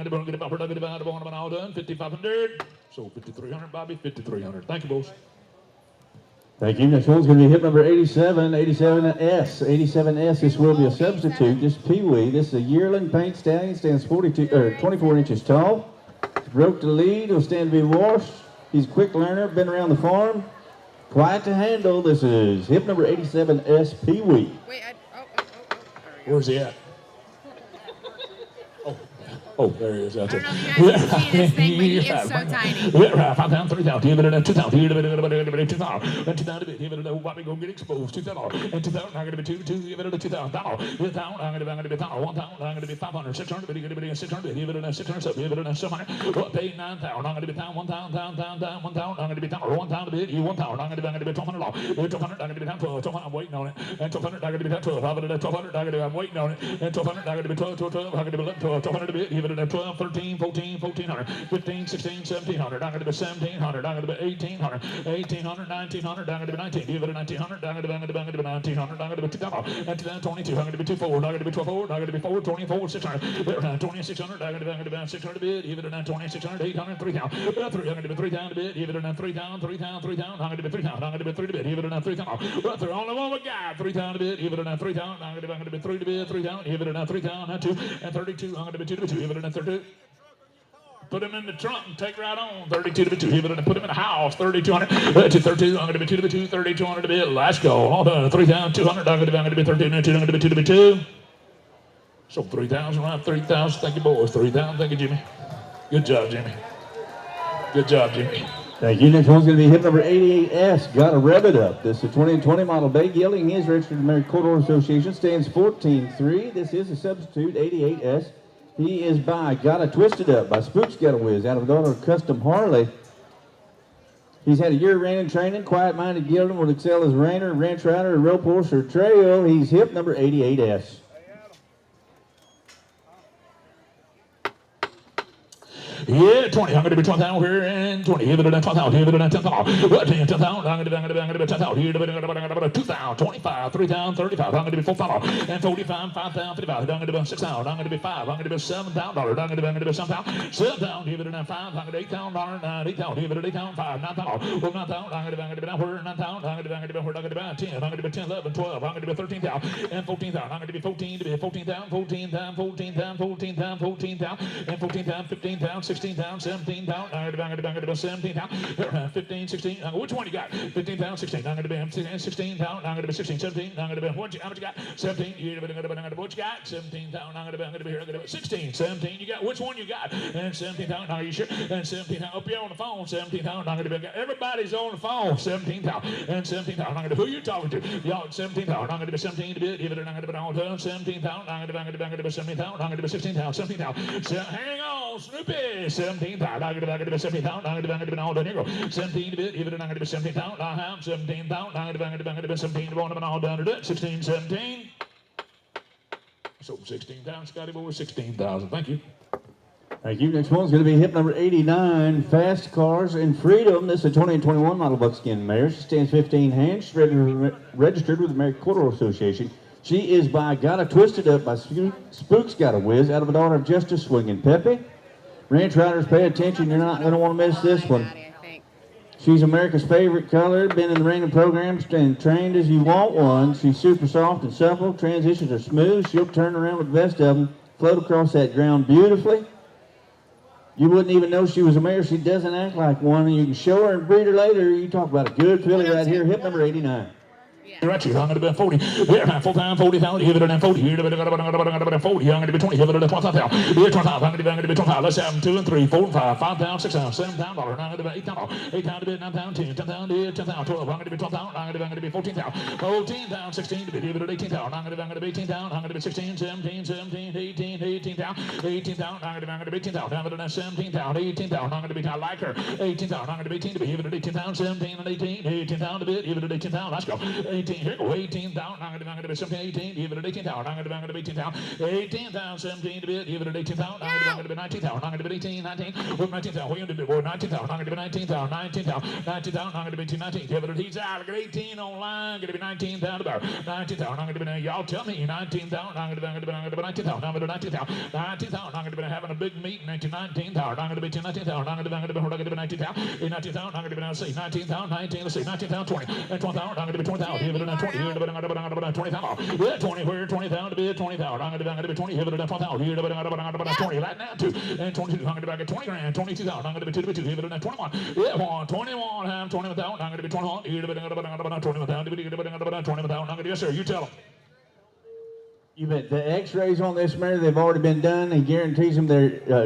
I: all done. 5,500. So 5,300, Bobby. 5,300. Thank you, boys.
H: Thank you. Next one's going to be hip number 87, 87S. 87S, this will be a substitute. This Pee-wee, this is a yearling paint stallion, stands 24 inches tall. Broke the lead, will stand to be washed. He's a quick learner, been around the farm. Quiet to handle. This is hip number 87S Pee-wee.
C: Wait,
I: Where's he at? Oh, there he is. Out
C: I
I: there.
C: don't know if you guys can see this thing, but he is so tiny.
I: 5,000, 3,000, even at 2,000, here, 2,000, and 2,000, even at Bobby go get exposed, 2,000, and 2,000, I'm going to be 2, even at 2,000, 1,000, I'm going to be 1,000, 1,000, I'm going to be 500, 600, but you're going to be 600, even at 600, even at 700, what pay 9,000, I'm going to be 1,000, 1,000, 1,000, I'm going to be 1,000, 1,000 bid, you 1,000, I'm going to be 1,200, 1,200, I'm going to be 12, 12, I'm waiting on it, and 1,200, I'm going to be 12, 1,200, I'm waiting on it, and 1,200, I'm going to be 12, 12, I'm going to be 12, 1,200 bid, give it a 12, 13, 14, 1400, 15, 16, 1700, down to be 1700, down to be 1800, 1800, 1900, down to be 19, give it a 1900, down to be 1900, down to be 2000, 22, down to be 24, down to be 12, down to be 4, 24, 600, 2600, down to be 600 bid, give it a 2600, 800, 3000, 300 to be 3000 bid, give it a 3000, 3000, 3000, down to be 3000, down to be 3 bid, give it a 3000, the only one we got, 3000 bid, give it a 3000, down to be 3 bid, 3000, give it a 3000, 2, and 32, I'm going to be 2 to be 2, give it a 32. Put him in the trunk, take right on, 32 to be 2, give it a, put him in the house, 3200, 32, I'm going to be 2 to be 2, 3200 to be, let's go, all done, 3200, I'm going to be 13, 2, I'm going to be 2 to be 2. So 3,000, right, 3,000, thank you boys, 3,000, thank you Jimmy. Good job Jimmy. Good job Jimmy.
H: Thank you. Next one's going to be hip number 88S. Gotta rev it up. This is a 2020 model bay gelding. He is registered to the American Quarter Horse Association. Stands 14-3. This is a substitute 88S. He is by Gotta Twist It Up by Spooks Gotta Whiz out of the daughter Custom Harley. He's had a year of reining training. Quiet-minded gelding will excel as a reiner, ranch rider, rope horse, or trail. He's hip number 88S.
I: Yeah, 20. I'm going to be 20,000 here and 20. Give it a 12,000. Give it a 10,000. 10,000. I'm going to be 10,000. Here, 2,000, 25, 3,000, 35. I'm going to be 4,000 and 45, 5,000, 55. I'm going to be 6,000. I'm going to be 5. I'm going to be $7,000. I'm going to be 7,000. 7,000. Give it a 5. I'm going to be $8,000. 8,000. Give it a 8,000. 5. 9,000. 9,000. I'm going to be 9,000. I'm going to be 10. I'm going to be 10, 11, 12. I'm going to be 13,000 and 14,000. I'm going to be 14 to be 14,000, 14,000, 14,000, 14,000, 14,000 and 14,000, 15,000. 16,000, 17,000, I'm going to be 17,000, 15, 16, which one you got? 15,000, 16, I'm going to be 16,000, I'm going to be 16, 17, I'm going to be, how much you got? 17, what you got? 17,000, I'm going to be here, 16, 17, you got, which one you got? And 17,000, are you sure? And 17,000, up here on the phone, 17,000, I'm going to be, everybody's on the phone, 17,000, and 17,000, I'm going to, who you talking to? Y'all, 17,000, I'm going to be 17 to bid, give it, I'm going to be all done, 17,000, I'm going to be 17,000, I'm going to be 16,000, 17,000, hang on, Snoopy. 17,000. I'm going to be 17,000. I'm going to be all done here. 17 to bid. Even I'm going to be 17,000. I have 17,000. I'm going to be 17 to one. I'm all done to it. 16, 17. So 16,000, Scotty boy. 16,000. Thank you.
H: Thank you. Next one's going to be hip number 89, Fast Cars and Freedom. This is a 2021 model buckskin mare. She stands 15 hands. She's registered with the American Quarter Horse Association. She is by Gotta Twist It Up by Spooks Gotta Whiz out of a daughter of Justice Swinging Peppy. Ranch riders, pay attention. You're not going to want to miss this one. She's America's favorite color. Been in the reining programs and trained as you want one. She's super soft and supple. Transitions are smooth. She'll turn around with the best of them. Float across that ground beautifully. You wouldn't even know she was a mare. She doesn't act like one. And you can show her and breed her later. You talk about a good filly right here. Hip number 89.
I: Right here, I'm going to be 40. Yeah, full time, 40,000. Give it a 40. Here, I'm going to be 20. Give it a 25,000. Here, 25. I'm going to be 25. Let's have 2 and 3, 4 and 5, 5,000, 6,000, $7,000. I'm going to be 8,000. 8,000 to bid, 9,000, 10, 10,000 to bid, 10,000, 12. I'm going to be 12,000. I'm going to be 14,000. 14,000, 16 to bid. Give it 18,000. I'm going to be 18,000. I'm going to be 16, 17, 17, 18, 18,000. 18,000. I'm going to be 18,000. I'm going to be 17,000. 18,000. I'm going to be, I like her. 18,000. I'm going to be 18 to bid. Give it 18,000, 17 and 18. 18,000 to bid. Give it 18,000. Let's go. 18. Here go. 18,000. I'm going to be 17, 18. Give it 18,000. I'm going to be 18,000. 18,000, 17 to bid. Give it 18,000. I'm going to be 19,000. I'm going to be 18, 19. With 19,000. We're going to be 19,000. I'm going to be 19,000. 19,000. 19,000. I'm going to be 19. Give it. He's out. I got 18 online. Going to be 19,000 about 19,000. I'm going to be y'all tell me 19,000. I'm going to be 19,000. I'm going to be 19,000. 19,000. I'm going to be having a big meeting. 19,000. I'm going to be 19,000. I'm going to be 19,000. 19,000. I'm going to be now see 19,000. 19. Let's see 19,000. 20 and 20,000. I'm going to be 20,000. Give it 20. Here, 20,000. Yeah, 20. Where 20,000 to bid 20,000. I'm going to be 20. Give it 20,000. Here, 20 right now 2 and 22. I'm going to be 20 grand. 22,000. I'm going to be 2 to 2. Give it 21. Yeah, 21. I'm 21,000. I'm going to be 21. Here, 21,000. 21,000. I'm going to yes sir. You tell them.
H: You bet. The X-rays on this mare, they've already been done. He guarantees them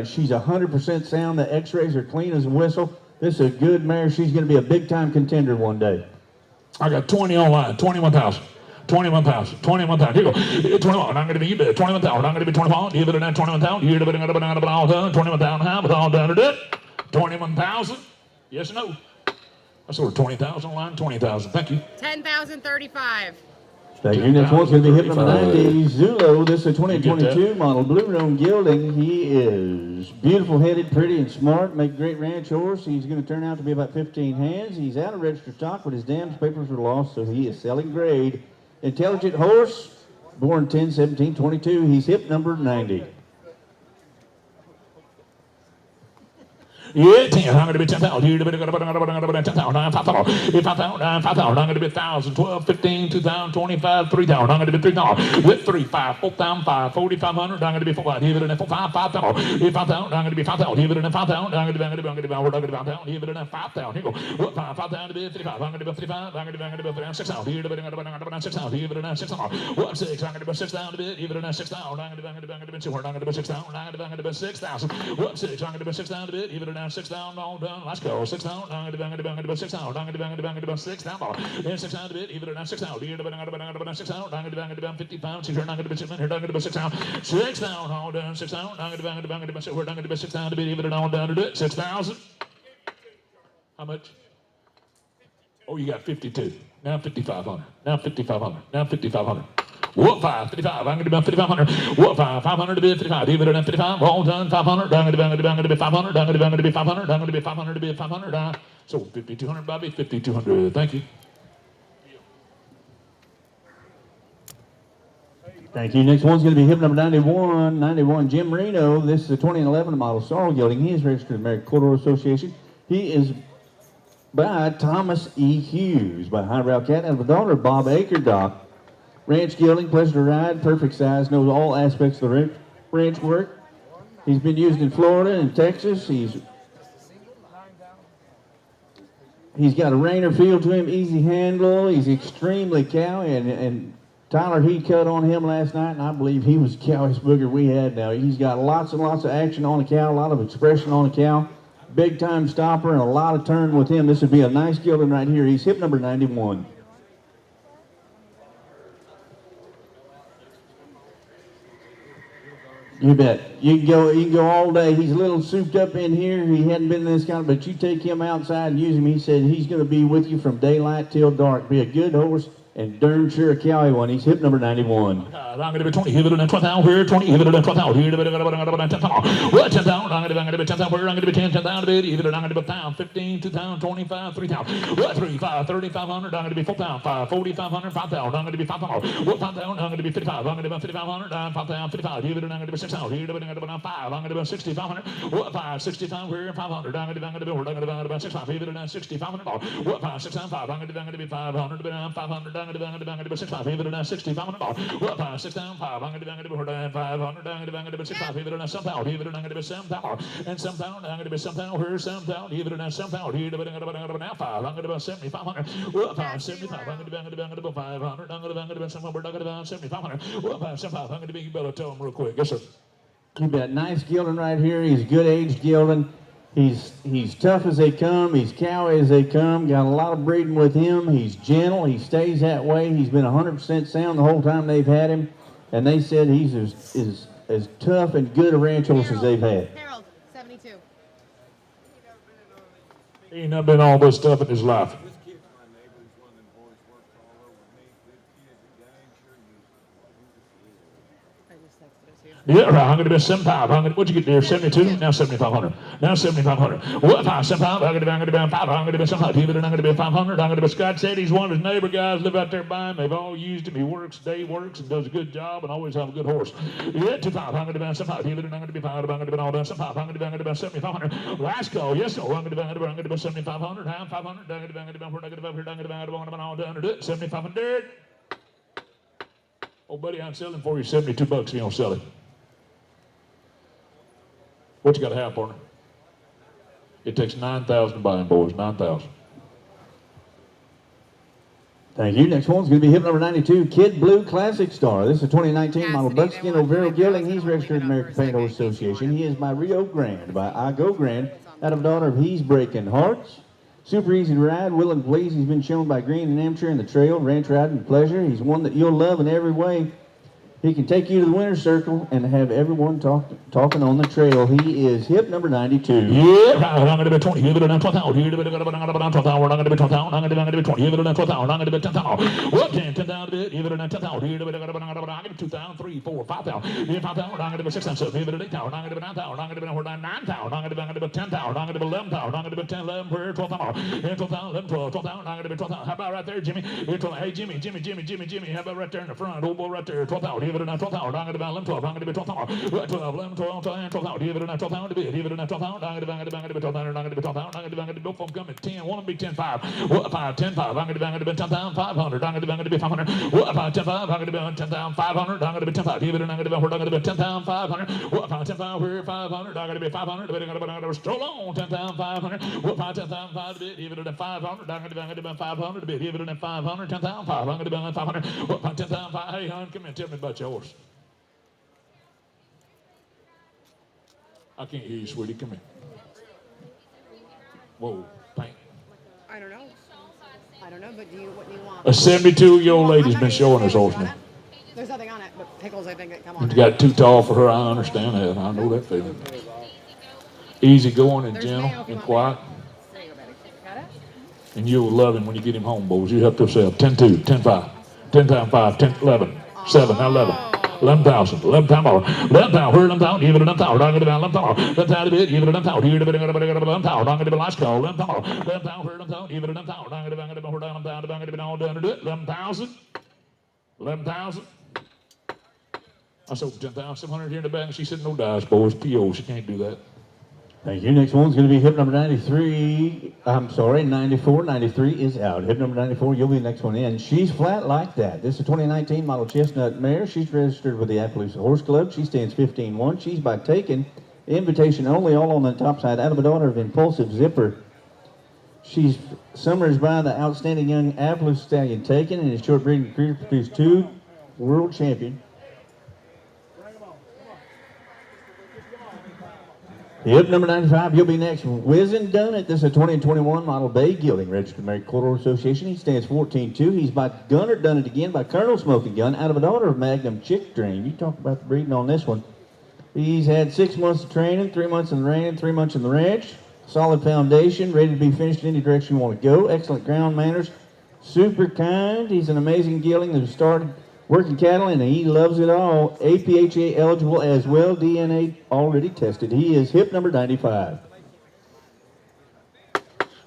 H: she's 100% sound. The X-rays are clean as a whistle. This is a good mare. She's going to be a big-time contender one day.
I: I got 20 online. 21,000. 21,000. 21,000. Here you go. 21. I'm going to be 21,000. I'm going to be 21. Give it a 21,000. Here, all done. 21,000. How was all done to it? 21,000. Yes or no? I saw 20,000 online. 20,000. Thank you.
C: 10,035.
H: Thank you. Next one's going to be hip number 90, Zulu. This is a 2022 model, blue roan gelding. He is beautiful headed, pretty, and smart. Make a great ranch horse. He's going to turn out to be about 15 hands. He's out of registered stock, but his dams papers were lost, so he is selling grade. Intelligent horse, born 10/17/22. He's hip number 90.
I: Yeah, 10. I'm going to be 10,000. Here, 10,000. 5,000. 5,000. 5,000. I'm going to be 1,000. 12, 15, 2,000, 25, 3,000. I'm going to be 3,000. With 3, 5, 4,000, 5, 4,500. I'm going to be 4,000. Here, 4,500. 5,000. 5,000. I'm going to be 5,000. Here, 5,000. I'm going to be 5,000. Here, 5,000. Here, go. 5,000 to be 55. I'm going to be 55. I'm going to be 6,000. Here, 6,000. Here, 6,000. What 6? I'm going to be 6,000 to be. Here, 6,000. I'm going to be 6,000. I'm going to be 6,000. I'm going to be 6,000. What 6? I'm going to be 6,000 to be. Here, 6,000 all done. Let's go. 6,000. I'm going to be 6,000. I'm going to be 6,000. Then 6,000 to bit. Even 6,000. Here, 6,000. I'm going to be 55. 6,000. I'm going to be 6,000. Here, I'm going to be 6,000. 6,000 all done. 6,000. I'm going to be 6,000. We're going to be 6,000 to bit. Even all done to do it. 6,000. How much? Oh, you got 52. Now 5,500. Now 5,500. Now 5,500. What 5? 55. I'm going to be 5,500. What 5? 500 to be 55. Even at 55. All done. 500. I'm going to be 500. I'm going to be 500. I'm going to be 500 to be 500. So 5,200, Bobby. 5,200. Thank you.
H: Thank you. Next one's going to be hip number 91. 91, Jim Reno. This is a 2011 model sorrel gelding. He is registered with the American Quarter Association. He is by Thomas E. Hughes, by Highbrow Cat, and the daughter of Bob Akerdock. Ranch gelding, pleasure to ride, perfect size, knows all aspects of the ranch work. He's been used in Florida and Texas. He's got a reiner feel to him, easy handle. He's extremely cowy, and Tyler, he cut on him last night, and I believe he was the cowiest booger we had now. He's got lots and lots of action on the cow, a lot of expression on the cow. Big time stopper and a lot of turn with him. This would be a nice gelding right here. He's hip number 91. You bet. You can go all day. He's a little souped up in here. He hadn't been in this kind of, but you take him outside and use him. He said he's going to be with you from daylight till dark. Be a good horse and darn sure a cowy one. He's hip number 91.
I: I'm going to be 20. Here, 20,000. Here, 20. Here, 20,000. Here, 10,000. What 10,000? I'm going to be 10,000. Where I'm going to be 10,000. Here, I'm going to be 1,000. 15, 2,000, 25, 3,000. What 3, 5, 3,500. I'm going to be 4,000. 5, 4,500. 5,000. I'm going to be 5,000. What 5,000? I'm going to be 55. I'm going to be 5,500. 5,000. 55. Here, I'm going to be 6,000. Here, I'm going to be 5. I'm going to be 6,500. What 5? 65. Here, 500. I'm going to be 65. Here, 6,500. What 5? 6,500. I'm going to be 500. 500. I'm going to be 6,500. Here, 6,500. What 5? 6,500. I'm going to be 500. I'm going to be 6,500. Here, 7,000. Here, I'm going to be 7,000. And 7,000. I'm going to be 7,000. Here, 7,000. Here, 7,000. Here, now 5. I'm going to be 7,500. What 5? 75. I'm going to be 500. I'm going to be 7,500. What 5? 75. I'm going to be, you better tell him real quick. Yes, sir.
H: You bet. Nice gelding right here. He's good aged gelding. He's tough as they come. He's cowy as they come. Got a lot of breeding with him. He's gentle. He stays that way. He's been 100% sound the whole time they've had him. And they said he's as tough and good a ranch horse as they've had.
C: Harold, 72.
I: He ain't not been all this stuff in his life. Yeah, right. I'm going to be 7,500. What'd you get there? 72? Now 7,500. Now 7,500. What 5? 7,500. I'm going to be 500. I'm going to be 7,500. I'm going to be 500. I'm going to be. Scott said he's one of his neighbor guys live out there by him. They've all used him. He works, day works, and does a good job, and always have a good horse. Yeah, 2,500. I'm going to be 7,500. I'm going to be 500. I'm going to be all done. 7,500. I'm going to be 7,500. Last call. Yes, sir. I'm going to be 7,500. I'm 500. I'm going to be. I'm going to be all done. 7,500. Oh, buddy, I'm selling for you $72 if you don't sell it. What you got to have, partner? It takes 9,000 to buy him, boys. 9,000.
H: Thank you. Next one's going to be hip number 92, Kid Blue Classic Star. This is a 2019 model buckskin Overo gelding. He's registered with the American Paint Horse Association. He is by Rio Grande, by I Go Grande, out of daughter of He's Breaking Hearts. Super easy to ride, will and please. He's been shown by Green and Amateur in the trail, ranch riding pleasure. He's one that you'll love in every way. He can take you to the winner's circle and have everyone talking on the trail. He is hip number 92.
I: Yeah, right. I'm going to be 20. Give it a 12 out. Here to be 12 out. I'm going to be 12 out. I'm going to be 20. Give it a 12 out. I'm going to be 10 out. What 10? 10 down a bit. Give it a 10 out. Here to be 2,000, 3, 4, 5,000. Here 5,000. I'm going to be 6,000. Give it a 8,000. I'm going to be 9,000. I'm going to be 9,000. I'm going to be 10,000. I'm going to be 11,000. I'm going to be 10, 11, 12,000. Here 12,000, 11, 12, 12,000. I'm going to be 12,000. How about right there, Jimmy? Here 12. Hey, Jimmy. How about right there in the front? Old boy right there. 12,000. Give it a 12,000. I'm going to be 11, 12. I'm going to be 12,000. 12, 11, 12, 12,000. Give it a 12,000 to be. Give it a 12,000. I'm going to be 12,000. I'm going to be 12,000. I'm going to be both of them coming 10. One of them be 10, 5. What 5, 10, 5. I'm going to be 10,500. I'm going to be 500. What 5, 10, 5. I'm going to be 10,500. I'm going to be 10,500. Give it a 9. I'm going to be 10,500. What 5, 10, 5. We're 500. I'm going to be 500. I'm going to be stroll on 10,500. What 5, 10,500 to be. Give it a 500. I'm going to be 500 to be. Give it a 500. 10,500. I'm going to be 500. What 5, 10,500. Hey, hon, come here. Tell me about your horse. I can't hear you, sweetie. Come here. Whoa, thank you.
C: I don't know. But what do you want?
I: A 72-year-old lady's been showing us horse now.
C: There's nothing on it, but pickles, I think, that come on
I: It's
C: it.
I: got too tall for her. I understand that. I know that feeling. Easy going and
C: There's
I: gentle
C: mayo if you
I: and
C: want
I: quiet.
C: There you go, baby. Got it?
I: And you'll love him when you get him home, boys. You help yourself. 10-2, 10-5, 10 times 5, 10, 11, 7, now 11. 11,000, 11 times more. 11,000, where 11,000, give it 11,000, I'm going to be 11,000. 11,000 a bit, give it 11,000, here to be 11,000, I'm going to be last call, 11,000. 11,000, where 11,000, give it 11,000, I'm going to be 11,000. 11,000. I sold 10,700 here in the back, and she said, no dice, boys, PO, she can't do that.
H: Thank you. Next one's going to be hip number 93. I'm sorry, 94. 93 is out. Hip number 94, you'll be the next one in. She's flat like that. This is a 2019 model chestnut mare. She's registered with the Appaloosa Horse Club. She stands 15-1. She's by taken. Invitation only, all on the top side. Out of a daughter of Impulsive Zipper. She's summers by the outstanding young Appaloosa stallion taken, and his short breeding career produced 2 world champion. Hip number 95, you'll be next. Whizzin' Done It. This is a 2021 model bay gelding, registered American Quarter Association. He stands 14-2. He's by Gunner Done It again by Colonel Smoking Gun, out of a daughter of Magnum Chick Dream. You talk about the breeding on this one. He's had 6 months of training, 3 months in the ran, 3 months in the ranch. Solid foundation, ready to be finished in any direction you want to go. Excellent ground manners, super kind. He's an amazing gelding that started working cattle, and he loves it all. APHA eligible as well, DNA already tested. He is hip number 95.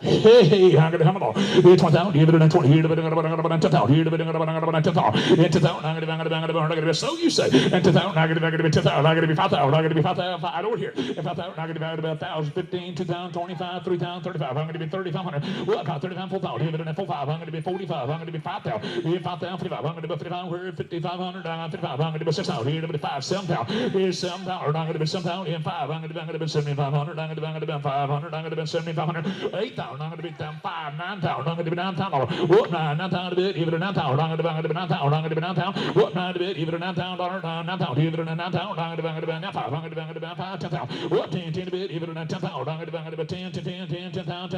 I: Hey, I'm going to come on. 20,000, give it a 20, here to be 10,000, here to be 10,000, so you say. And 10,000, I'm going to be 10,000, I'm going to be 5,000, I'm going to be 5,000, I don't hear. And 5,000, I'm going to be 1,000, 15, 2,000, 25, 3,000, 35, I'm going to be 3,500. Well, about 35, 4,000, give it a 4,500, I'm going to be 45, I'm going to be 5,000, here 5,000, 55, I'm going to be 55, we're 5,500, 55, I'm going to be 6,000, here to be 5, 7,000, here's 7,000, I'm going to be 7,000, in 5, I'm going to be 7,500, I'm going to be 500, I'm going to be 7,500, 8,000. I'm going to be down 5, 9,000. I'm going to be 9,000. What 9,000 a bit? Give it a 9,000. I'm going to be 9,000. I'm going to be 9,000. What 9 a bit? Give it a 9,000. 9,000. Give it a 9,000. I'm going to be 5. I'm going to be 5. 10,000. What 10 a bit? Give it a 10,000. I'm going to be 10, 10,000. 10,000.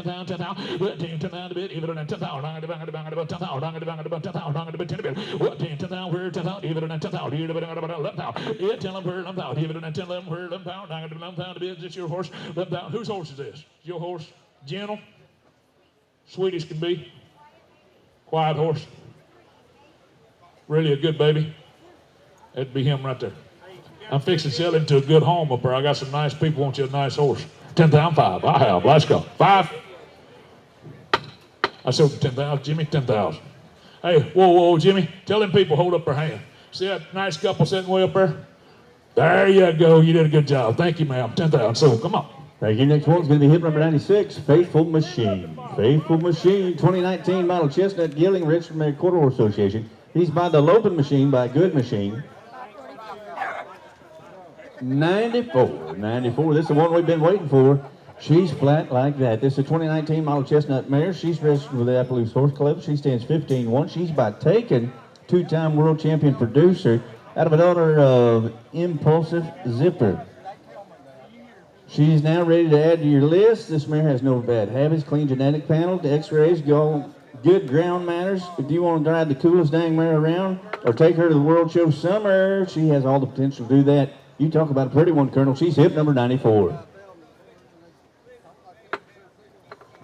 I: What 10,000 a bit? Give it a 10,000. I'm going to be 10,000. I'm going to be 10,000. I'm going to be 10 a bit. What 10,000? Where 10,000? Give it a 10,000. Here to be 11,000. Yeah, tell them where 11,000. Give it a 10, 11. Where 11,000? I'm going to be 11,000 a bit. Is this your horse? 11,000. Whose horse is this? Your horse? Gentle? Sweet as can be. Quiet horse. Really a good baby. That'd be him right there. I'm fixing to sell him to a good home up there. I got some nice people want you a nice horse. 10,000, 5. I have. Let's go. 5. I sold 10,000. Jimmy, 10,000. Hey, whoa, Jimmy. Tell them people hold up their hand. See that nice couple sitting way up there? There you go. You did a good job. Thank you, ma'am. 10,000. So come on.
H: Thank you. Next one's going to be hip number 96, Faithful Machine. Faithful Machine, 2019 model chestnut gelding, registered American Quarter Horse Association. He's by the Lopin Machine, by Good Machine. 94. This is the one we've been waiting for. She's flat like that. This is a 2019 model chestnut mare. She's registered with the Appaloosa Horse Club. She stands 15-1. She's by taken, 2-time world champion producer, out of a daughter of Impulsive Zipper. She's now ready to add to your list. This mare has no bad habits, clean genetic panel. The x-rays go good ground manners. If you want to drive the coolest dang mare around or take her to the World Show Summer, she has all the potential to do that. You talk about a pretty one, Colonel. She's hip number 94.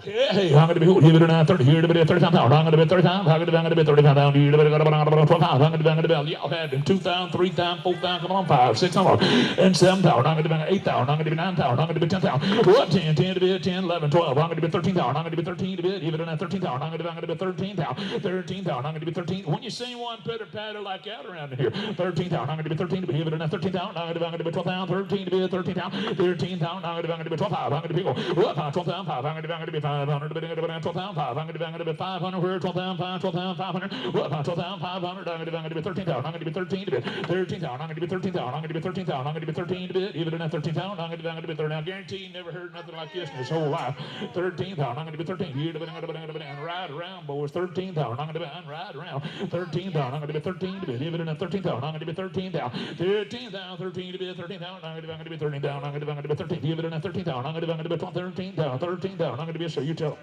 I: Hey, I'm going to be here to 30, here to be 35 pounds, I'm going to be 35, I'm going to be 35 pounds, here to be 12 pounds, I'm going to be, y'all had them 2,000, 3,000, 4,000, come on, 5, 6, and 7 pounds, I'm going to be 8 pounds, I'm going to be 9 pounds, I'm going to be 10 pounds, what, 10 to be 10, 11, 12, I'm going to be 13 pounds, I'm going to be 13 to be, even in 13 pounds, I'm going to be 13 pounds, 13 pounds, I'm going to be 13, when you see one pitter patter like that around here, 13 pounds, I'm going to be 13 to be, even in 13 pounds, I'm going to be 12 pounds, 13 to be 13 pounds, 13 pounds, I'm going to be 12 pounds, I'm going to be 12 pounds, 5, I'm going to be 500, 12 pound 5, I'm going to be 500, where 12 pound 5, 12 pound 500, 12 pound 500, I'm going to be 13 pound, I'm going to be 13 to bit, 13 pound, I'm going to be 13 pound, I'm going to be 13 pound, I'm going to be 13 to bit, even in that 13 pound, I'm going to be 30. Now, guarantee you never heard nothing like this in his whole life. 13 pound, I'm going to be 13, here to be, and ride around, boys, 13 pound, I'm going to be, and ride around, 13 pound, I'm going to be 13 to bit, even in that 13 pound, I'm going to be 13 pound, 13 pound, 13 to bit, 13 pound, I'm going to be 13 pound, I'm going to be 13, even in that 13 pound, I'm going to be 13 pound, 13 pound, I'm going to be, so you tell them.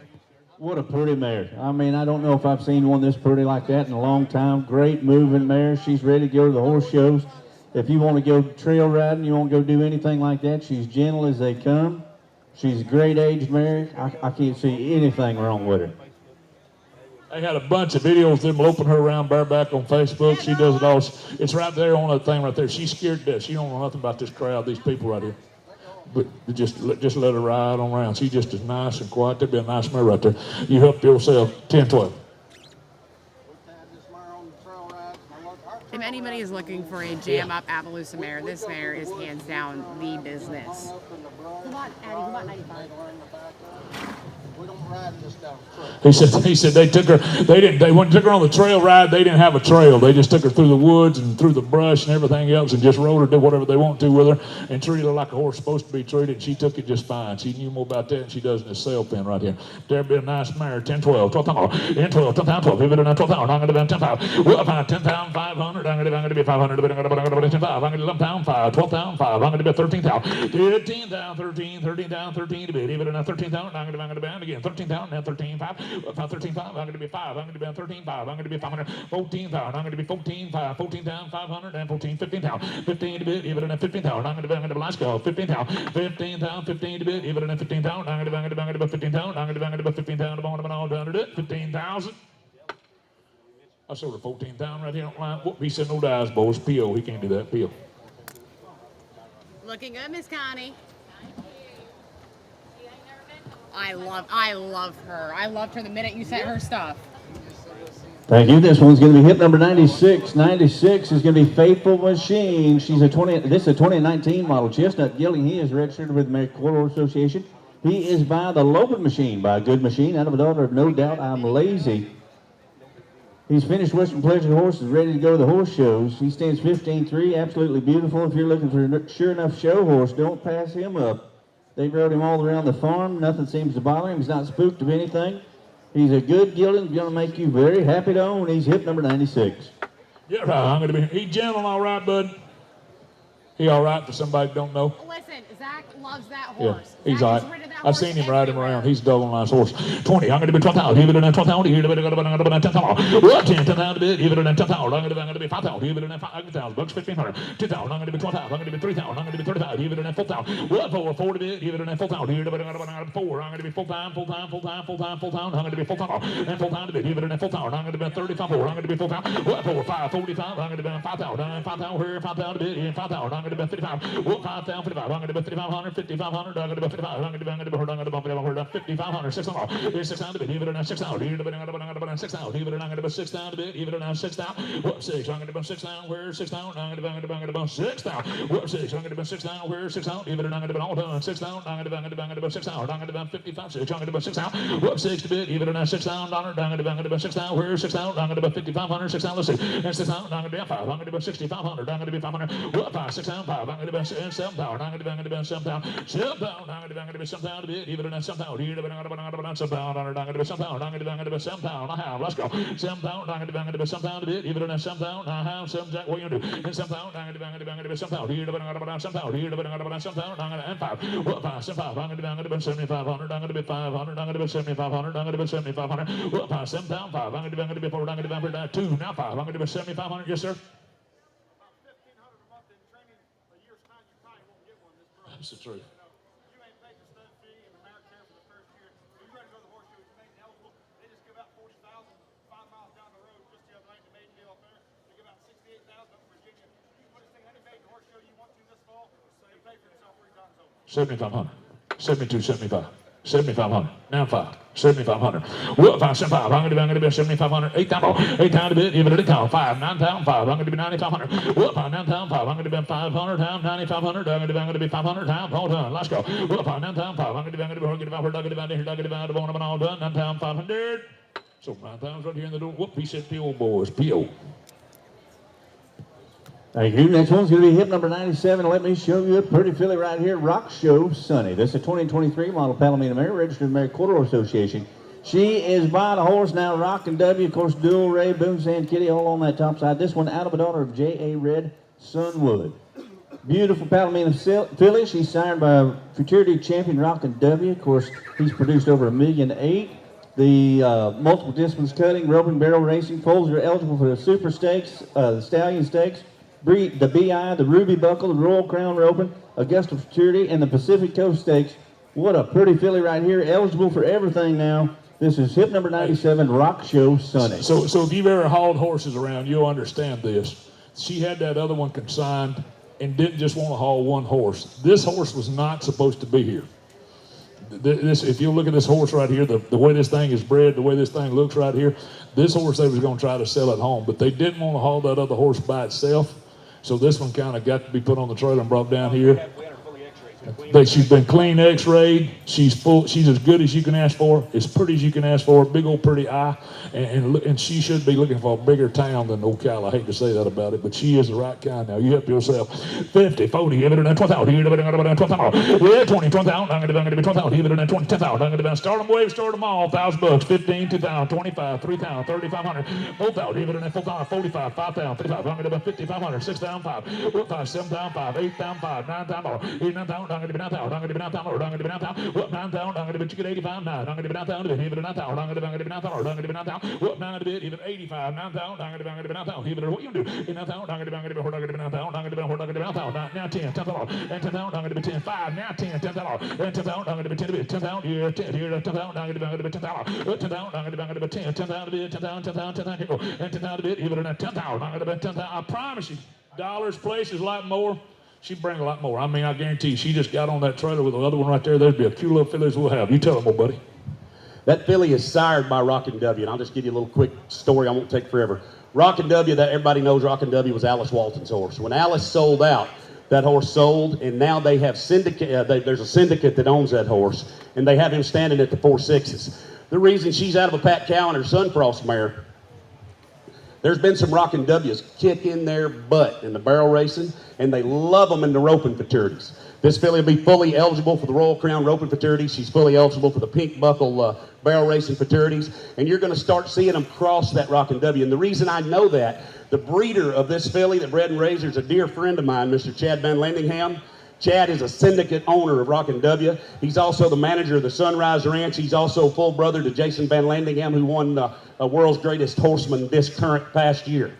H: What a pretty mare. I mean, I don't know if I've seen one this pretty like that in a long time. Great moving mare. She's ready to go to the horse shows. If you want to go trail riding, you want to go do anything like that, she's gentle as they come. She's a great aged mare. I can't see anything wrong with her.
I: They had a bunch of videos of them loping her around bareback on Facebook. She does it all. It's right there on that thing right there. She's scared to death. She don't know nothing about this crowd, these people right here. But just let her ride on around. She's just as nice and quiet. There'd be a nice mare right there. You help yourself. 10, 12.
C: If anybody is looking for a jam-up Appaloosa mare, this mare is hands down the business. Come on, Addie, come on, 95.
D: We don't ride this down the trail.
I: He said they took her. They went took her on the trail ride. They didn't have a trail. They just took her through the woods and through the brush and everything else, and just rode her, did whatever they want to with her, and treated her like a horse supposed to be treated. And she took it just fine. She knew more about that than she does in this sale pen right here. There'd be a nice mare. 10, 12, 12 pound, in 12, 12 pound, 12. If it is 12 pound, I'm going to be 10 pound. Well, 10 pound, 500. I'm going to be 500. I'm going to be 10 pound. I'm going to be 11 pound, 5, 12 pound, 5. I'm going to be 13 pound, 15 pound, 13, 13 down, 13 to bit. If it is 13 pound, I'm going to be again 13 pound. 13, 5, 13, 5, I'm going to be 5, I'm going to be 13, 5, I'm going to be 500, 14 pound, I'm going to be 14, 5, 14 down, 500, and 14, 15 pound, 15 to bit, even at 15 pound, I'm going to be let's go, 15 pound, 15 pound, 15 to bit, even at 15 pound, I'm going to be 15 pound, I'm going to be 15 pound, I'm all done to it, 15,000. I sold her 14 pound right here online. Whoop, he said no dice, boys, P.O., he can't do that, P.O.
C: Looking good, Miss Connie. I love her. I loved her the minute you sent her stuff.
H: Thank you. This one's going to be hip number 96. 96 is going to be Faithful Machine. She's a 20. This is a 2019 model. Chestnut Gelding. He is registered with the American Quarter Horse Association. He is by the Loping Machine, by a good machine, out of a daughter of No Doubt I'm Lazy. He's finished Western Pleasure horses, ready to go to the horse shows. He stands 15-3, absolutely beautiful. If you're looking for a sure enough show horse, don't pass him up. They rode him all around the farm. Nothing seems to bother him. He's not spooked of anything. He's a good gelding. Going to make you very happy to own. He's hip number 96.
I: Yeah, right. I'm going to be. He's gentle, all right, bud. He all right for somebody that don't know.
C: Listen, Zach loves that
I: Yeah,
C: horse.
I: he's
C: Zach
I: all
C: has
I: right.
C: ridden that
I: I've
C: horse
I: seen him ride him
C: everywhere.
I: around. He's a double nice horse. 20, I'm going to be 12 pound. Even in 12 pound, here to be 10 pound. 10 pound to bit, even in 10 pound. I'm going to be 5 pound. Even in 5,000 bucks, 1,500. 2 pound. I'm going to be 12 pound. I'm going to be 3 pound. I'm going to be 35. Even in 4 pound. What for? 4 to bit, even in 4 pound. Here to be 4. I'm going to be full time. I'm going to be full time. And full time to bit, even in 4 pound. I'm going to be 35. I'm going to be full time. What for? 545. I'm going to be 5 pound. 5 pound here, 5 pound to bit, in 5 pound. I'm going to be 55. What 5 pound, 55. I'm going to be 5,500, 5,500. I'm going to be 55. I'm going to be 5,500, 6,000. 6 down to bit, even in 6 down. Here to be 6 down. Even in I'm going to be 6 down to bit, even in 6 down. What 6? I'm going to be 6 down. Where 6 down? I'm going to be 6 down. What 6? I'm going to be 6 down. Where 6 down? Even in I'm going to be all done. 6 down. I'm going to be 6 down. I'm going to be 55. 6. I'm going to be 6 down. What 6 to bit, even in 6 down. I'm going to be 6 down. Where 6 down? I'm going to be 5,500. 6 down. Let's see. And 6 down. I'm going to be 5. I'm going to be 6,500. I'm going to be 500. What 5? 6 down. 5. I'm going to be 7 down. I'm going to be 7 down. 7 down. I'm going to be 7 down. pound a bit, even in 7 pound, here, 7 pound, under, 7 pound, under, 7 pound, a half, let's go. 7 pound, under, 7 pound a bit, even in 7 pound, a half, 7 jack, what you gonna do? In 7 pound, under, 7 pound, here, 7 pound, here, 7 pound, and 5. What 5, 7 5, under, 7,500, under, 500, under, 7,500, under, 7,500. What 5, 7 pound, 5, under, 4, under, 2, now 5, under, 7,500, yes, sir. That's the truth.
J: You ain't paid the stud fee and the mare care for the first year. If you're ready to go to the horse show, you make it eligible. They just give out 40,000 5 miles down the road just the other night in the maiden deal up there. They give out 68,000 up in Virginia. You can put this thing any maiden horse show you want to this fall and pay for yourself 3 times over.
I: 7,500, 72, 75, 7,500, now 5, 7,500. What 5, 7, 5, I'm going to be 7,500, 8 times a bit, even at a count, 5, 9 times 5, I'm going to be 9,500. What 5, 9 times 5, I'm going to be 500 times 9,500, I'm going to be 500 times, all done, let's go. What 5, 9 times 5, I'm going to be all done, 9 times 500. So 9 times right here in the door. Whoop, he said P.O. boys, P.O.
H: Thank you. Next one's going to be hip number 97. Let me show you a pretty filly right here, Rock Show Sunny. This is a 2023 model Palomino mare, registered Mare Quarter Association. She is by the horse now, Rock and W, of course, Dual Ray, Boom Sand Kitty, all on that top side. This one out of a daughter of J.A. Red Sunwood. Beautiful Palomino filly. She's sired by futurity champion Rock and W. Of course, he's produced over 1.8 million. The multiple disciplines cutting, roping, barrel racing. Foals are eligible for the Super Stakes, the Stallion Stakes, the BI, the Ruby Buckle, the Royal Crown Roping, Augusta Futurity, and the Pacific Coast Stakes. What a pretty filly right here, eligible for everything now. This is hip number 97, Rock Show Sunny.
I: So if you've ever hauled horses around, you'll understand this. She had that other one consigned and didn't just want to haul one horse. This horse was not supposed to be here. If you look at this horse right here, the way this thing is bred, the way this thing looks right here, this horse they was going to try to sell at home, but they didn't want to haul that other horse by itself. So this one kind of got to be put on the trailer and brought down here. She's been clean x-rayed. She's full. She's as good as you can ask for, as pretty as you can ask for, big old pretty eye, and she should be looking for a bigger town than Ocala. I hate to say that about it, but she is the right kind now. You help yourself. 50, 40, give it an 12,000. Yeah, 20, 20,000. I'm going to be 12,000. Give it an 20, 10,000. I'm going to be start them wave, start them all. $1,000, 15, 2,000, 25, 3,000, 3,500, 4,000. Give it an 4,000, 45, 5,000, 55. I'm going to be 5,500, 6,000, 5, 5, 7,000, 5, 8,000, 5, 9,000, 9,000. I'm going to be 9,000. I'm going to be 9,000. I'm going to be 9,000. What 9,000? I'm going to be chicken 85. 9. I'm going to be 9,000. Even 9,000. I'm going to be 9,000. I'm going to be 9,000. What 9 to be even 85. 9,000. I'm going to be 9,000. Even what you do? 9,000. I'm going to be 9,000. I'm going to be 9,000. I'm going to be 9,000. Now 10. 10,000. And 10,000. I'm going to be 10. 5. Now 10. 10,000. And 10,000. I'm going to be 10. 10,000. Here 10. Here 10,000. I'm going to be 10,000. 10,000. I'm going to be 10. 10,000 to be 10,000. 10,000. 10,000. And 10,000 to be even 10,000. I'm going to be 10,000. I promise you, dollars, places, a lot more. She'd bring a lot more. I mean, I guarantee you, she just got on that trailer with the other one right there. There'd be a few little fillies we'll have. You tell them, old buddy.
A: That filly is sired by Rock and W, and I'll just give you a little quick story. I won't take forever. Rock and W, that everybody knows Rock and W was Alice Walton's horse. When Alice sold out, that horse sold, and now they have syndicate. There's a syndicate that owns that horse, and they have him standing at the 4.6s. The reason she's out of a Pat Cow and her Sunfrost mare, there's been some Rock and W's kicking their butt in the barrel racing, and they love them in the roping futurities. This filly will be fully eligible for the Royal Crown roping futurities. She's fully eligible for the Pink Buckle barrel racing futurities, and you're going to start seeing them cross that Rock and W. And the reason I know that, the breeder of this filly that bred and raised her is a dear friend of mine, Mr. Chad Van Landingham. Chad is a syndicate owner of Rock and W. He's also the manager of the Sunrise Ranch. He's also full brother to Jason Van Landingham, who won a World's Greatest Horseman this current past year.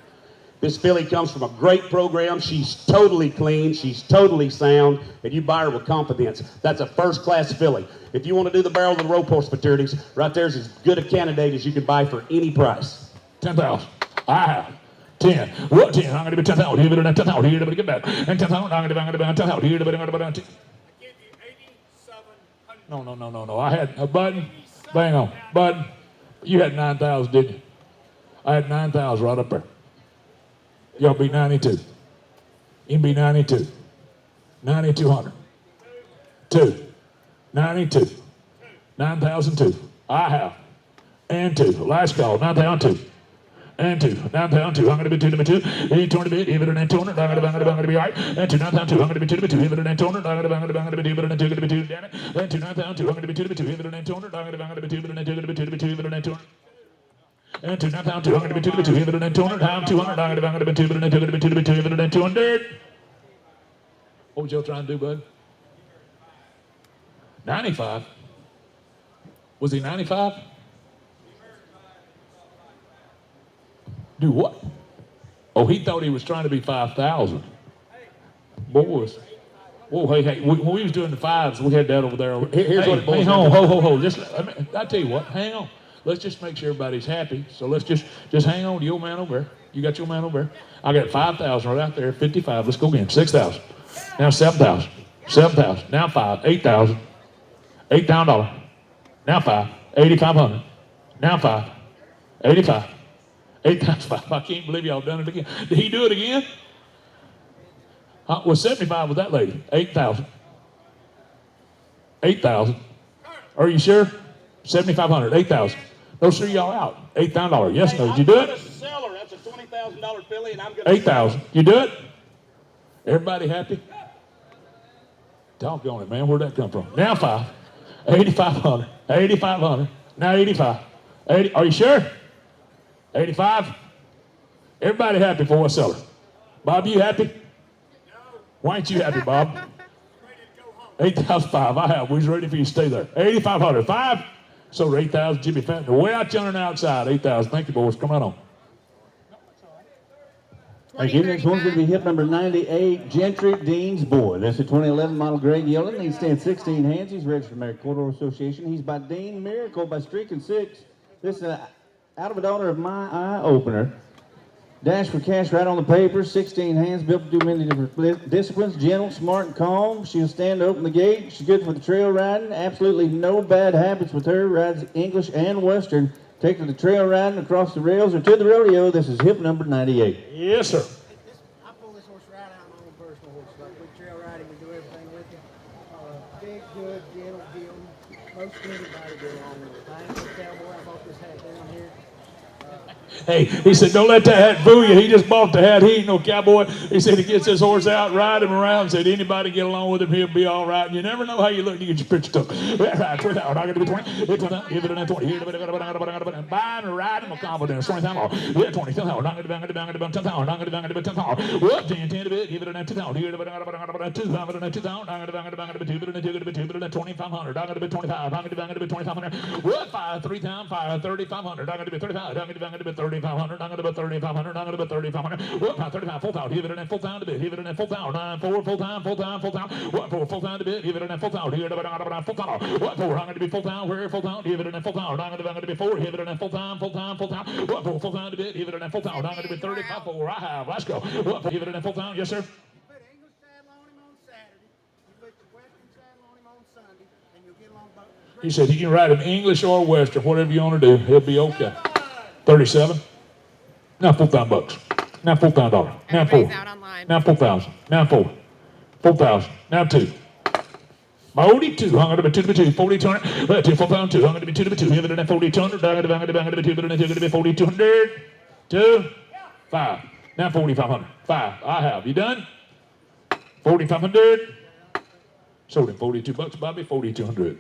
A: This filly comes from a great program. She's totally clean. She's totally sound. And you buy her with confidence. That's a first-class filly. If you want to do the barrel of the rope horse futurities, right there's as good a candidate as you can buy for any price.
I: 10,000. I have. 10. What 10? I'm going to be 10,000. Here, 10,000. Here, get back. And 10,000. I'm going to be 10,000. Here,
J: I gave you 8,700.
I: No. I had a button. Bang on. Button. You had 9,000, didn't you? I had 9,000 right up there. Y'all be 92. You can be 92. 9,200. 2. 92. 9,002. I have. And 2. Last call. 9,002. and 2. Downtown 2. I'm going to be 2 to be 2. 820 bit, even an 200. I'm going to be all right. And 2 downtown 2. I'm going to be 2 to be 2. Even an 200. I'm going to be 2 even an 2 to be 2. Damn it. And 2 downtown 2. I'm going to be 2 to be 2. Even an 200. I'm going to be 2 even an 2 to be 2 to be 2. Even an 200. And 2 downtown 2. I'm going to be 2 to be 2. Even an 200. Down 200. I'm going to be 2 even an 2 to be 2 to be 2. Even an 200. What was y'all trying to do, bud? 95. Was he 95? Do what? Oh, he thought he was trying to be 5,000. Boys. Whoa, hey, when we was doing the fives, we had that over there.
B: Here's what it boils
I: hang
B: down
I: on,
B: to.
I: ho. Just, I tell you what, hang on. Let's just make sure everybody's happy. So let's just hang on to your man over there. You got your man over there. I got 5,000 right out there, 55. Let's go again. 6,000. Now 7,000. 7,000. Now 5. 8,000. $8,000. Now 5. 8,500. Now 5. 85. 8 times 5. I can't believe y'all done it again. Did he do it again? Was 75 with that lady? 8,000. 8,000. Are you sure? 7,500. 8,000. Those three y'all out. $8,000. Yes, no. Did you do it?
G: Seller. That's a $20,000 filly, and I'm going
I: 8,000. You do it? Everybody happy? Doggone it, man. Where'd that come from? Now 5. 8,500. 8,500. Now 85. 80. Are you sure? 85. Everybody happy for a seller. Bob, you happy? Why ain't you happy, Bob? 8,005. I have. We's ready for you to stay there. 8,500. 5. So 8,000. Jimmy Fenton. Way out yonder and outside. 8,000. Thank you, boys. Come on.
H: Thank you. Next one's going to be hip number 98, Gentry Dean's Boy. That's a 2011 model gray gelding. He stands 16 hands. He's registered American Quarter Association. He's by Dean Miracle by Streak and 6. This is out of a daughter of my eye opener. Dash for cash right on the paper. 16 hands, built to do many different disciplines. Gentle, smart, and calm. She'll stand to open the gate. She's good for the trail riding. Absolutely no bad habits with her. Rides English and Western. Take her to trail riding across the rails or to the rodeo. This is hip number 98.
I: Yes, sir.
E: I pull this horse right out of my own personal horse. Like we trail riding, we do everything with him. Big, good, gentle, deal. Most anybody get along with it. I ain't no cowboy. I bought this hat down here.
I: Hey, he said, don't let that hat fool you. He just bought the hat. He ain't no cowboy. He said he gets his horse out, ride him around. Said anybody get along with him, he'll be all right. And you never know how you look. You get your picture took. Right, 20,000. I'm going to be 20. Give it an 20. And buying and riding with confidence. 20,000. 20,000. I'm going to be 10,000. I'm going to be 10,000. What? 10 to bit. Give it an 2,000. Give it an 2,000. I'm going to be 2,000. I'm going to be 2,500. I'm going to be 25. I'm going to be 2,500. What? 5, 3 times 5, 3,500. I'm going to be 35. I'm going to be 3,500. I'm going to be 3,500. I'm going to be 3,500. What? 35. Full time. Give it an full time to bit. Give it an full time. 9, 4. Full time. Full time. Full time. What? 4. Full time to bit. Give it an full time. Give it an full time. What? 4. I'm going to be full time. Where? Full time. Give it an full time. I'm going to be 4. Give it an full time. Full time. Full time. What? 4. Full time to bit. Give it an full time. I'm going to be 35. 4. I have. Let's go. What? Give it an full time. Yes, sir.
D: You put English saddle on him on Saturday. You put the Western saddle on him on Sunday, and you'll get along both.
I: He said he can ride him English or Western, whatever you want to do. He'll be okay. 37. Now $4,000. Now $4,000. Now 4.
C: Everybody's out online.
I: Now 4,000. Now 4. 4,000. Now 2. 42. I'm going to be 2 to be 2. 4,200. 4,002. I'm going to be 2 to be 2. Give it an 4,200. I'm going to be 2 to be 4,200. 2. 5. Now 4,500. 5. I have. You done? 4,500. Sold him $42, Bobby. 4,200.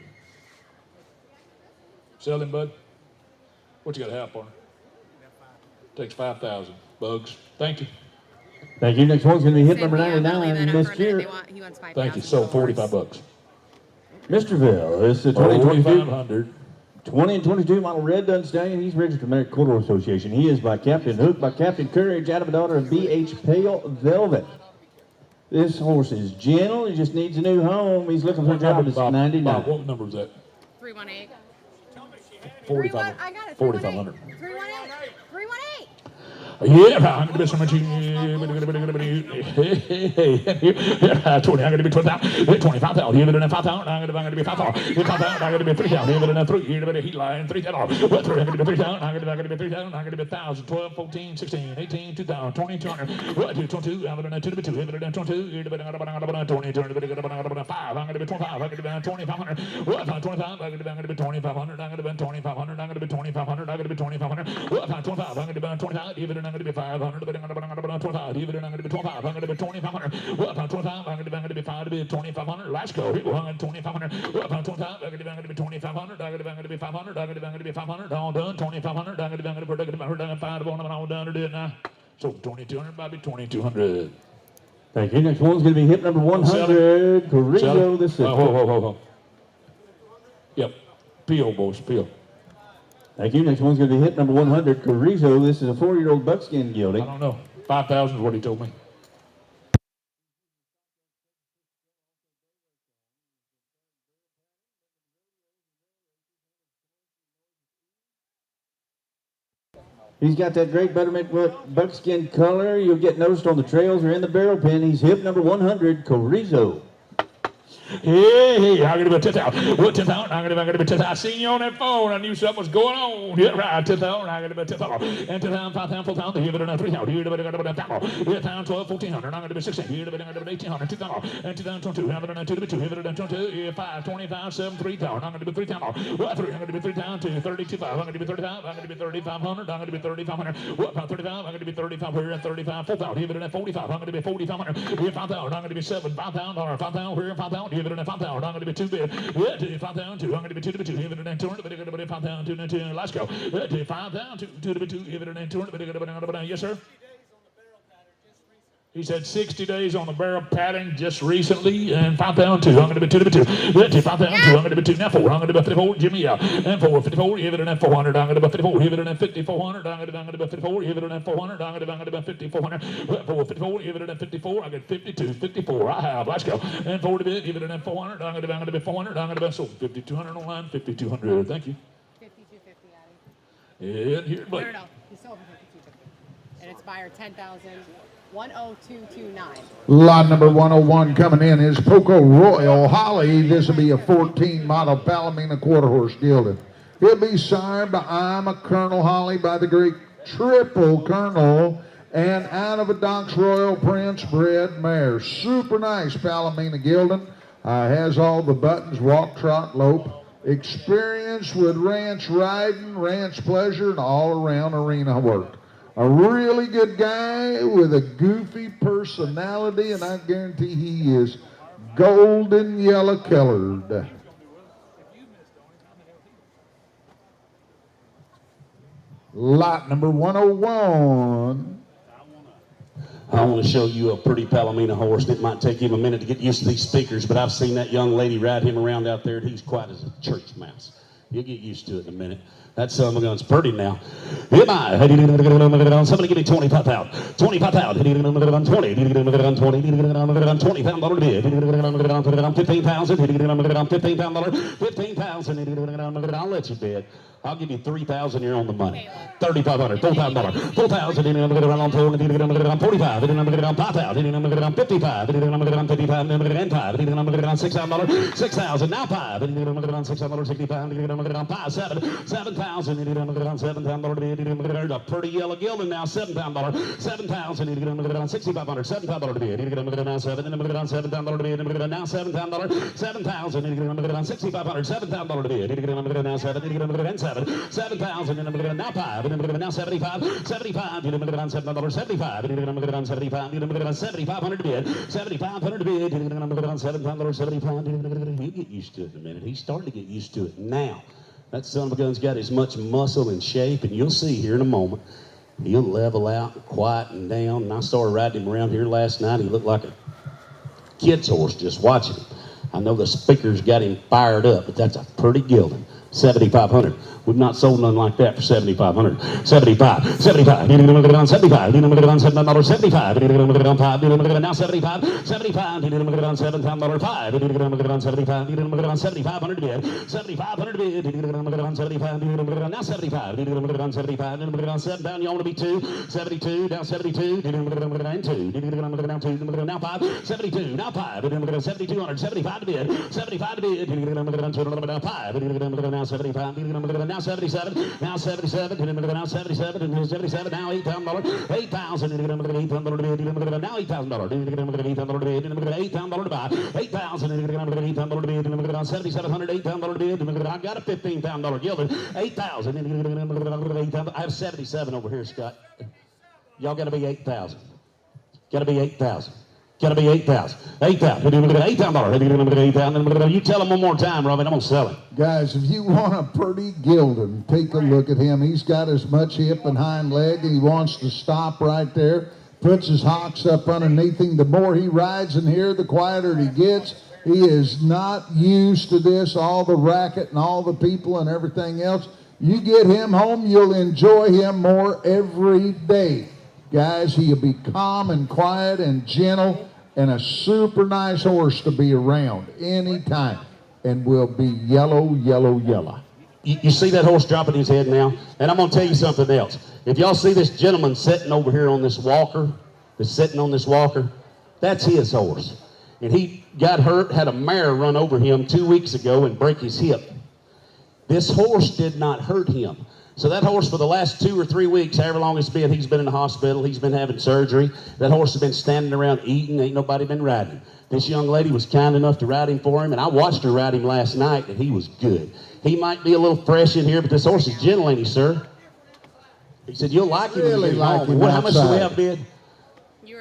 I: Sell him, bud. What you got to have for him? Takes 5,000. Bugs. Thank you.
H: Thank you. Next one's going to be hip
C: Said,
H: number
C: yeah, they'll leave
H: 99,
C: that up for a minute.
H: Mr.
C: He wants 5,000.
I: Thank you. Sold $45.
H: Mr. Ville. This is a 2022.
I: 4,500.
H: 20 and 22 model red dun stallion. He's registered American Quarter Association. He is by Captain Hook, by Captain Courage, out of a daughter of BH Pale Velvet. This horse is gentle. He just needs a new home. He's looking for a job at his 99.
I: Bob, what number was that?
C: 318.
I: 4,500.
C: I got it.
I: 4,500.
C: 318. 318.
I: Yeah, I'm gonna be so much. Hey, 20, I'm gonna be 12,000, 25,000, even in 5,000, I'm gonna be 5,000, 5,000, I'm gonna be 3,000, even in 3, you're gonna be heat line, 3,000, well, 3, I'm gonna be 3,000, I'm gonna be 3,000, I'm gonna be 1,000, 12, 14, 16, 18, 2,000, 20, 200, well, 22, I'm gonna 2 to be 2, even in 22, you're gonna be 20, 20, 5, I'm gonna be 25, I'm gonna be 2,500, well, 25, I'm gonna be 2,500, I'm gonna be 2,500, I'm gonna be 2,500, I'm gonna be 2,500, well, 25, I'm gonna be 25, even in I'm gonna be 500, but I'm gonna be 25, even in I'm gonna be 25, I'm gonna be 2,500, well, 25, I'm gonna be 5 to be 2,500, let's go, here we go, 2,500, well, 25, I'm gonna be 2,500, I'm gonna be 500, I'm gonna be 500, all done, 2,500, I'm gonna be 5 to 1, I'm all done to do it now. So 2,200, Bobby, 2,200.
H: Thank you. Next one's going to be hip number 100, Carrizo the Sixth.
I: Whoa. Yep, peel, boys, peel.
H: Thank you. Next one's going to be hip number 100, Carrizo. This is a 4-year-old buckskin
I: I
H: gelding.
I: don't know. 5,000 is what he told me.
H: He's got that great buttermilk buckskin color. You'll get noticed on the trails or in the barrel pen. He's hip number 100, Carrizo.
I: Hey, I'm gonna be 10,000. What 10,000? I'm gonna be 10,000. I seen you on that phone. I knew something was going on. Yeah, right. 10,000. I'm gonna be 10,000. And 10,000, 5,000, 4,000. Here, but 3,000. Here, but 1,000. Here, 12, 1,400. I'm gonna be 16. Here, but 1,800. 2,000. And 2,022. I'm gonna 2 to be 2. Here, but 22. Here, 5, 25, 7, 3,000. I'm gonna be 3,000. What 3? I'm gonna be 3,000. 2, 32, 5. I'm gonna be 35. I'm gonna be 3,500. I'm gonna be 3,500. What 35? I'm gonna be 35. Here, 35, 4,000. Here, but 45. I'm gonna be 4,500. Here, 5,000. I'm gonna be 7, 5,000. 5,000. Here, 5,000. Here, but 5,000. I'm gonna be 2 bid. Yeah, 5,000, 2. I'm gonna be 2 to be 2. Even an 200, but it's gonna be 5,000, 2, let's go. 5,000, 2 to be 2. Even an 200, but it's gonna be yes, sir. He said 60 days on the barrel pattern just recently, and 5,002. I'm going to be 2 to be 2. 5,002. I'm going to be 2. Now 4. I'm going to be 54. Jimmy out. And 4. 54. Give it an 400. I'm going to be 54. Give it an 5,400. I'm going to be 54. Give it an 400. I'm going to be 5,400. 4. 54. Give it an 54. I get 52. 54. I have. Let's go. And 4 to be. Give it an 400. I'm going to be 400. I'm going to be so 5,200 online. 5,200. Thank you.
C: 5250, Addie.
I: And here, but.
C: No. He's sold for 5250. And it's buyer 10,000. 10229.
B: Lot number 101 coming in is Poco Royal Holly. This will be a 14 model Palomino quarter horse gelding. He'll be sired by I'm a Colonel Holly by the great Triple Colonel and out of a Doc's Royal Prince bred mare. Super nice Palomino gelding. Has all the buttons, walk, trot, lope. Experience with ranch riding, ranch pleasure, and all around arena work. A really good guy with a goofy personality, and I guarantee he is golden yellow colored. Lot number 101.
A: I want to show you a pretty Palomino horse, and it might take him a minute to get used to these speakers, but I've seen that young lady ride him around out there, and he's quiet as a church mouse. You'll get used to it in a minute. That son of a gun's pretty now. Am I? Somebody give me 25,000. 25,000. 20. 20,000 dollar bid. 15,000. 15,000. 15,000. I'll let you bid. I'll give you 3,000. You're on the money. 3,500. $4,000. 4,000. 45. 5,000. 55. 55. 6,000. 6,000. Now 5. 6,000. 65. 5. 7,000. $7,000. A pretty yellow gelding now. $7,000. 7,000. 6,500. $7,000 bid. Now 7. $7,000 bid. Now $7,000. 7,000. 6,500. $7,000 bid. Now 7. 7,000. Now 5. Now 75. 75. $7,000. 75. 7,500 bid. 7,500 bid. $7,000. 75. You get used to it in a minute. He's starting to get used to it now. That son of a gun's got as much muscle and shape, and you'll see here in a moment. He'll level out and quieten down. And I started riding him around here last night. He looked like a kid's horse just watching him. I know the speakers got him fired up, but that's a pretty gelding. 7,500. We've not sold none like that for 7,500. 75, 75. Need to get on 75. Need to get on $7.75. Need to get on $5. Need to get on now 75, 75. Need to get on $7.5. Need to get on 75. Need to get on 7,500 bid. 7,500 bid. Need to get on 75. Need to get on now 75. Need to get on 75. Need to get on 7 down. You want to be 2. 72 down 72. Need to get on 2. Need to get on down 2. Need to get on now 5. 72 now 5. Need to get on 7,200. 75 to bid. 75 to bid. Need to get on now 5. Need to get on now 75. Need to get on now 77, now 77, now 77, 77, now $8,000, 8,000, $8,000, now $8,000, $8,000 to buy, 8,000, $8,000, 7,700, $8,000, I got a $15,000 gilded, 8,000, I have 77 over here, Scott. Y'all got to be 8,000. Got to be 8,000. Got to be 8,000. 8,000. $8,000. You tell them one more time, Robin. I'm going to sell it.
B: Guys, if you want a pretty Gildan, take a look at him. He's got as much hip and hind leg, and he wants to stop right there. Puts his hocks up underneath him. The more he rides in here, the quieter he gets. He is not used to this, all the racket and all the people and everything else. You get him home, you'll enjoy him more every day. Guys, he'll be calm and quiet and gentle and a super nice horse to be around anytime. And will be yellow, yellow, yellow.
A: You see that horse dropping his head now? And I'm going to tell you something else. If y'all see this gentleman sitting over here on this walker, that's his horse. And he got hurt, had a mare run over him 2 weeks ago and break his hip. This horse did not hurt him. So that horse for the last 2 or 3 weeks, however long it's been, he's been in the hospital, he's been having surgery. That horse has been standing around eating, ain't nobody been riding him. This young lady was kind enough to ride him for him, and I watched her ride him last night, and he was good. He might be a little fresh in here, but this horse is gentle, ain't he, sir? He said, you'll like him when you get home. How much do we have bid?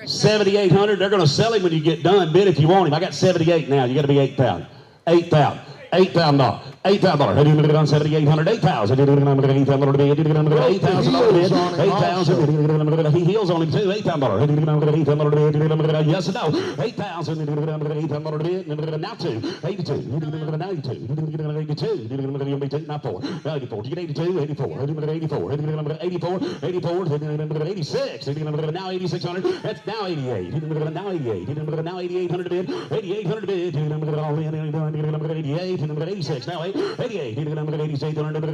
A: 7,800. They're going to sell him when you get done. Bid if you want him. I got 78 now. You got to be 8,000. 8,000. $8,000. $8,000. I didn't get on 7,800. 8,000. I didn't get on 8,000. $8,000. He heels on him too. $8,000. I didn't get on 8,000. Yes and no. 8,000. $8,000. Now 2. 82. Now 82. 82. Now 4. Now 84. You get 82. 84. 84. 84. 84. 86. Now 8,600. That's now 88. Now 88. Now 8,800 bid. 8,800 bid. 88. 86. Now 88. 8,800 bid. 8,800 bid.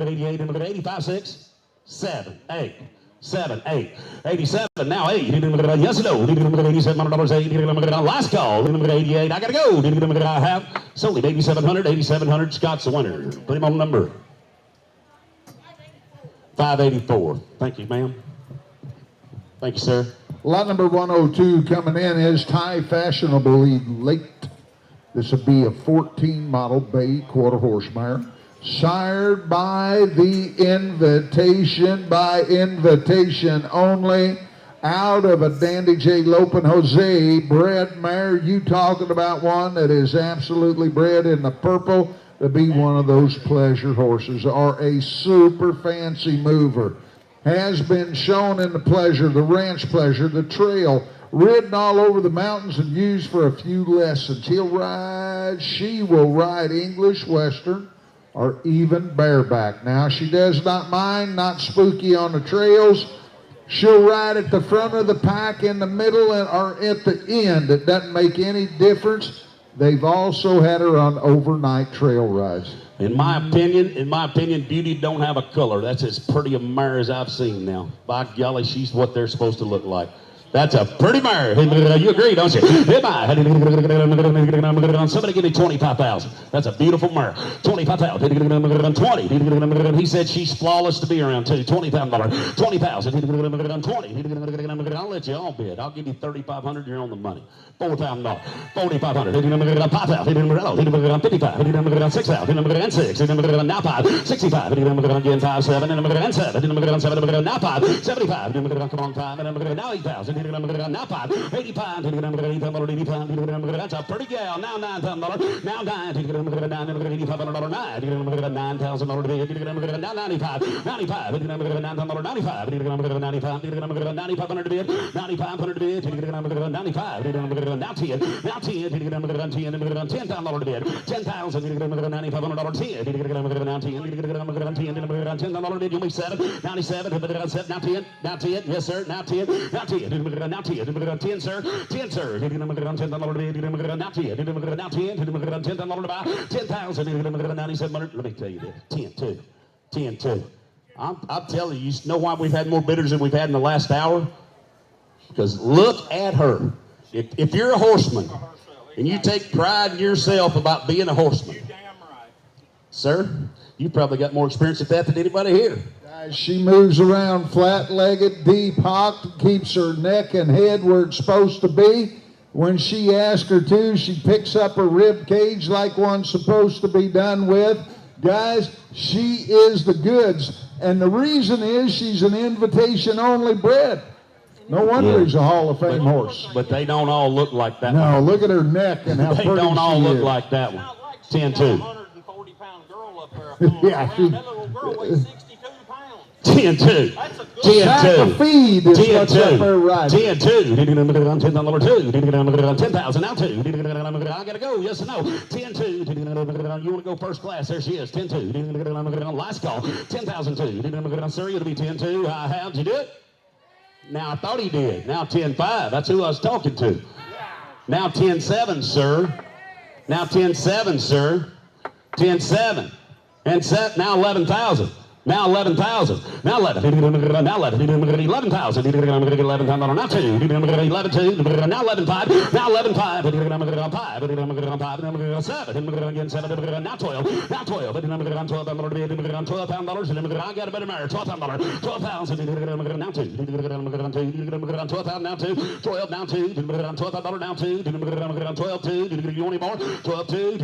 A: 88. 85. 6. 7. 8. 7, 8, 87, now 8. Yes, no. $8,700. Last call. 88. I gotta go. I have sold him 8,700. 8,700. Scott's the winner. Put him on number 584. Thank you, ma'am. Thank you, sir.
B: Lot number 102 coming in is Ty Fashionable Elite. This would be a 14 model bay quarter horse mare. Sired by the invitation, by invitation only, out of a Dandy J. Lopin Jose bred mare. You talking about one that is absolutely bred in the purple to be one of those pleasure horses, or a super fancy mover. Has been shown in the pleasure, the ranch pleasure, the trail, ridden all over the mountains and used for a few lessons. She will ride English Western, or even bareback. Now, she does not mind, not spooky on the trails. She'll ride at the front of the pack, in the middle, or at the end. It doesn't make any difference. They've also had her on overnight trail rides.
A: In my opinion, Beauty don't have a color. That's as pretty a mare as I've seen now. By golly, she's what they're supposed to look like. That's a pretty mare. You agree, don't you? Somebody give me 25,000. That's a beautiful mare. 25,000. 20. He said she's flawless to be around too. $20,000. 20,000. 20. I'll let you all bid. I'll give you 3,500. You're on the money. $4,000. 4,500. 5,000. 55. 6,000. 6. Now 5. 65. Again 5, 7. 7. Now 5. 75. Come on 5. Now 8,000. now 5, 85, that's a pretty gal. Now $9,000, now 9, $9,500, $9,000, now 95, 95, $9,000, 95, $9,500, 9,500 bid, 95, now 10, now 10, $10,000 bid, 10,000, $9,500, 10, now 10, $10 bid, you'll be 7, 97, now 10, now 10, yes sir, now 10, now 10, now 10, 10 sir, 10 sir, $10 bid, now 10, now 10, $10 to buy, 10,000, 9,700, let me tell you this, 10 2, 10 2. I'm telling you, you know why we've had more bidders than we've had in the last hour? Because look at her. If you're a horseman and you take pride in yourself about being a horseman, sir, you probably got more experience at that than anybody here.
B: Guys, she moves around flat-legged, deep-hocked, keeps her neck and head where it's supposed to be. When she asks her to, she picks up her rib cage like one's supposed to be done with. Guys, she is the goods. And the reason is she's an invitation-only bred. No wonder he's a Hall of Fame horse.
A: But they don't all look like that
B: No,
A: one.
B: look at her neck and how
A: They
B: pretty
A: don't all
B: she
A: look
B: is.
A: like that one. 10 2.
G: 140-pound girl up there.
B: Yeah,
G: That little girl weighs 62 pounds.
A: 10 2.
G: That's a good
A: 10
B: Sack
A: 2.
B: of feed is
A: 10
B: what's up her
A: 2.
B: right.
A: 10 2. $10 2. 10,000 now 2. I gotta go. Yes or no? 10 2. You want to go first class? There she is. 10 2. Last call. 10,000 2. Sir, it'll be 10 2. How'd you do it? Now I thought he did. Now 10 5. That's who I was talking to. Now 10 7, sir. Now 10 7, sir. 10 7. And set now 11,000. Now 11,000. Now 11. Now 11. 11,000. 11,000. Now 2. 11 2. Now 11 5. Now 11 5. 5. 7. 7. Now 12. Now 12. 12. I got a better mare. 12,000. 12,000. Now 2. 12,000. Now 2. 12. Now 2. 12,000. Now 2. 12 2. You want any more? 12 2.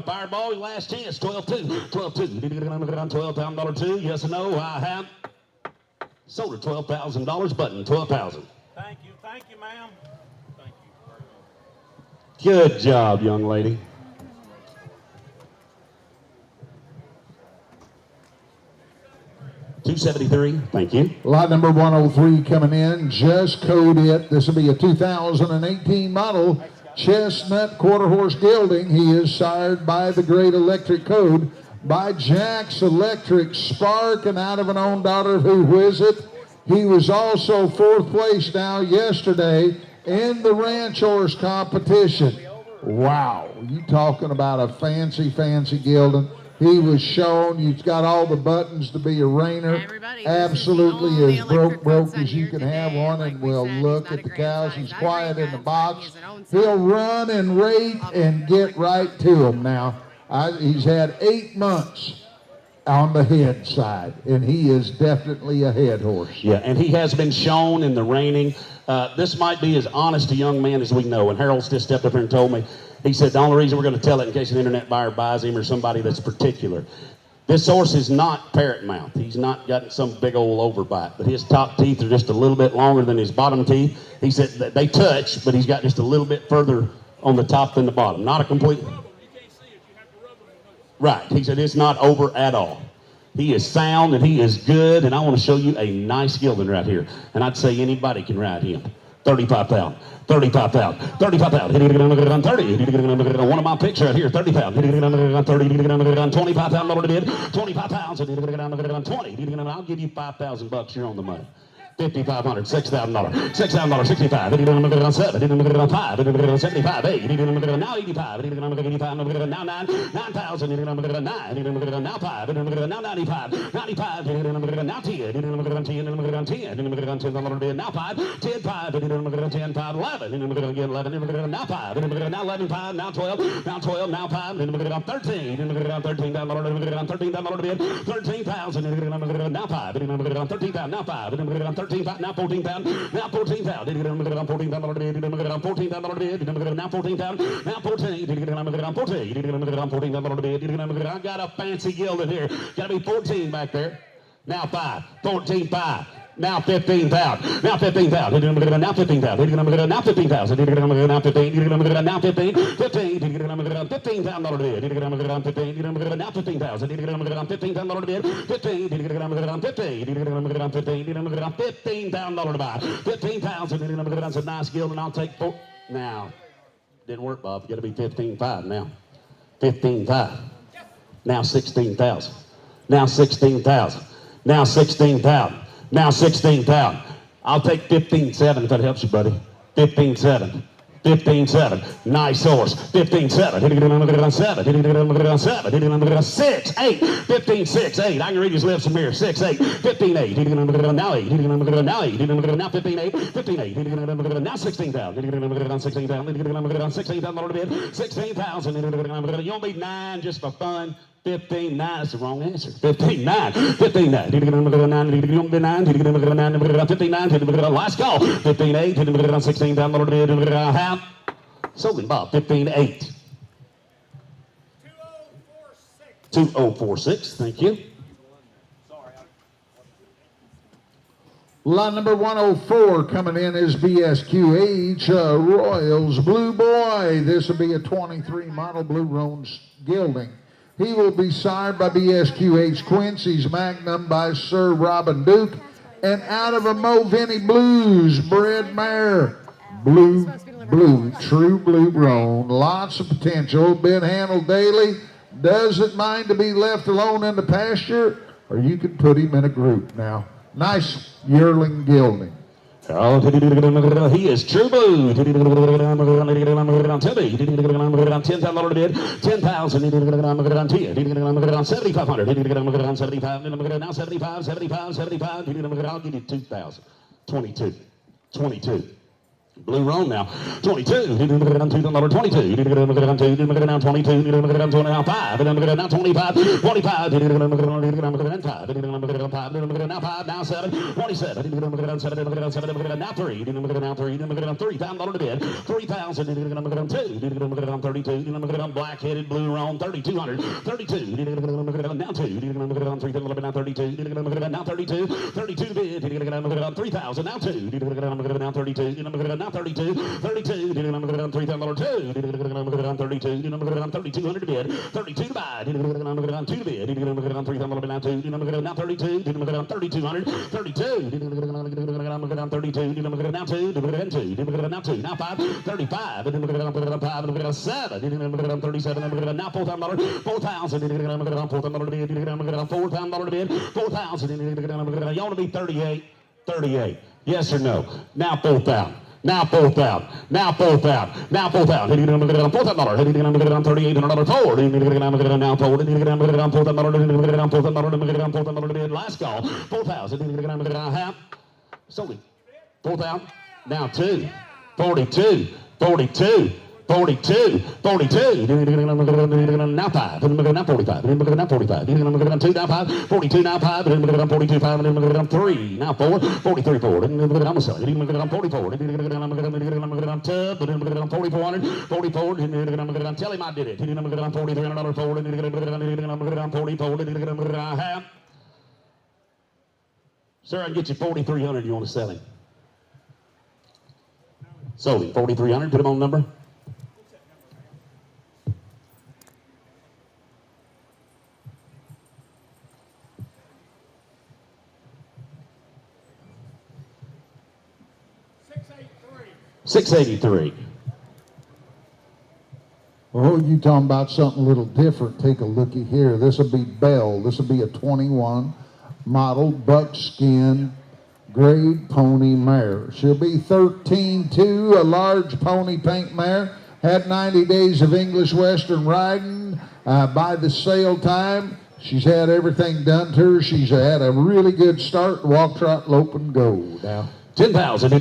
A: Fireball. Last chance. 12 2. 12 2. $12,000 2. Yes or no? I have sold her $12,000 button. 12,000.
G: Thank you, ma'am. Thank you very much.
A: Good job, young lady. $273. Thank you.
B: Lot number 103 coming in. Just code it. This will be a 2018 model Chestnut Quarter Horse Gelding. He is sired by the Great Electric Code by Jack's Electric Spark, and out of an own daughter of Who Whiz It. He was also 4th place now yesterday in the ranch horse competition. Wow, you talking about a fancy gelding. He was shown, he's got all the buttons to be a reiner.
C: Everybody,
B: Absolutely as
C: electric
B: broke
C: codes
B: as you
C: here
B: can have
C: today.
B: one,
C: Like
B: and
C: we
B: we'll
C: said,
B: look
C: he's
B: at the
C: not a
B: cows.
C: grandson,
B: He's
C: not a
B: quiet in the
C: great-grandson,
B: box.
C: he has an own son.
B: He'll run and rate and get right to them now. He's had 8 months on the head side, and he is definitely a head horse.
A: Yeah, and he has been shown in the reining. This might be as honest a young man as we know. And Harold's just stepped up here and told me, he said, the only reason we're going to tell it in case an internet buyer buys him or somebody that's particular. This horse is not parrot mouth. He's not got some big old overbite, but his top teeth are just a little bit longer than his bottom teeth. He said that they touch, but he's got just a little bit further on the top than the bottom. Not a complete... Right. He said it's not over at all. He is sound and he is good, and I want to show you a nice gelding right here. And I'd say anybody can ride him. 35,000. 35,000. 35,000. 30. One of my picks right here. 30,000. 25,000 to bid. 25,000. 20. I'll give you $5,000. You're on the money. $5,500, $6,000, $6,000, 65, 7, 5, 75, 8, now 85, now 9, 9,000, 9, now 5, now 95, 95, now 10, 10, now 5, 10, 5, 10, 5, 11, now 5, now 11, 5, now 12, now 12, now 5, 13, $13, 13,000, now 5, 13,000, now 5, 13,000, now 14,000, now 14,000, $14,000, now 14,000, now 14, I got a fancy gelding here, got to be 14 back there. Now 5, 14, 5, Now 15,000. Now 15,000. Now 15,000. Now 15,000. Now 15. Now 15. 15. $15,000 bid. 15. Now 15,000. $15,000 bid. 15. 15. $15,000 to buy. 15,000. That's a nice gill, and I'll take 4. Now, didn't work, Bob. You got to be 15.5 now. 15.5. Now 16,000. Now 16,000. Now 16,000. Now 16,000. I'll take 15.7 if that helps you, buddy. 15.7. 15.7. Nice horse. 15.7. 7. 6. 8. 15.6. 8. I can read his lips from here. 6. 8. 15.8. Now 8. Now 8. Now 15.8. 15.8. Now 16,000. 16,000. $16,000 bid. 16,000. You want me 9 just for fun? 15.9. That's the wrong answer. 15.9. 15.9. 15.9. Last call. 15.8. $16,000 bid. Sold him, Bob. 15.8. 2046. Thank you.
B: Line number 104 coming in is BSQH Royals Blue Boy. This will be a 23 model Blue Roan Gelding. He will be sired by BSQH Quincy's Magnum by Sir Robin Duke. And out of a Mo Vinny Blues bred mare, Blue, true Blue Roan. Lots of potential. Been handled daily. Doesn't mind to be left alone in the pasture, or you could put him in a group now. Nice yearling gelding.
A: Oh, he is true blue. $10,000 bid. 10,000. 7,500. 75. Now 75. 75. 75. I'll give you 2,000. 22. 22. Blue Roan now. 22. $22. 22. Now 22. Now 5. Now 25. 25. Now 5. Now 7. 27. Now 3. Now 3. $3,000 to bid. 3,000. 32. Black-headed Blue Roan. 3,200. 32. Now 2. Now 32. Now 32. 32 bid. 3,000. Now 2. Now 32. Now 32, 32, $3,000 2, 3,200 bid, 32 to buy, 2 bid, $3,000 now 2, now 32, 3,200, 32, 32, now 2, now 2, now 5, 35, 5, 7, 37, now $4,000, 4,000, $4,000 bid, $4,000 bid, 4,000, you want to be 38, 38, yes or no? Now 4,000. Now 4,000. Now 4,000. Now 4,000. $4,000. $3,800 forward. Now forward. $4,000. Last call. 4,000. Half. Sold it. 4,000. Now 2. 42. 42. 42, 42, now 5, now 45, now 45, 2, now 5, 42, now 5, 42, 5, 3, now 4, 43, 4, I'm going to sell it, 44, 4,400, 44, tell him I did it, $4,300 forward, 44, half. Sir, I can get you 4,300, you want to sell him? Sold him, 4,300, put him on number. 683.
B: Oh, you talking about something a little different. Take a looky here. This will be Belle. This will be a 21 model buckskin grade pony mare. She'll be 13-2, a large pony paint mare. Had 90 days of English Western riding by the sale time. She's had everything done to her. She's had a really good start. Walk, trot, lope, and go now.
A: 10,000.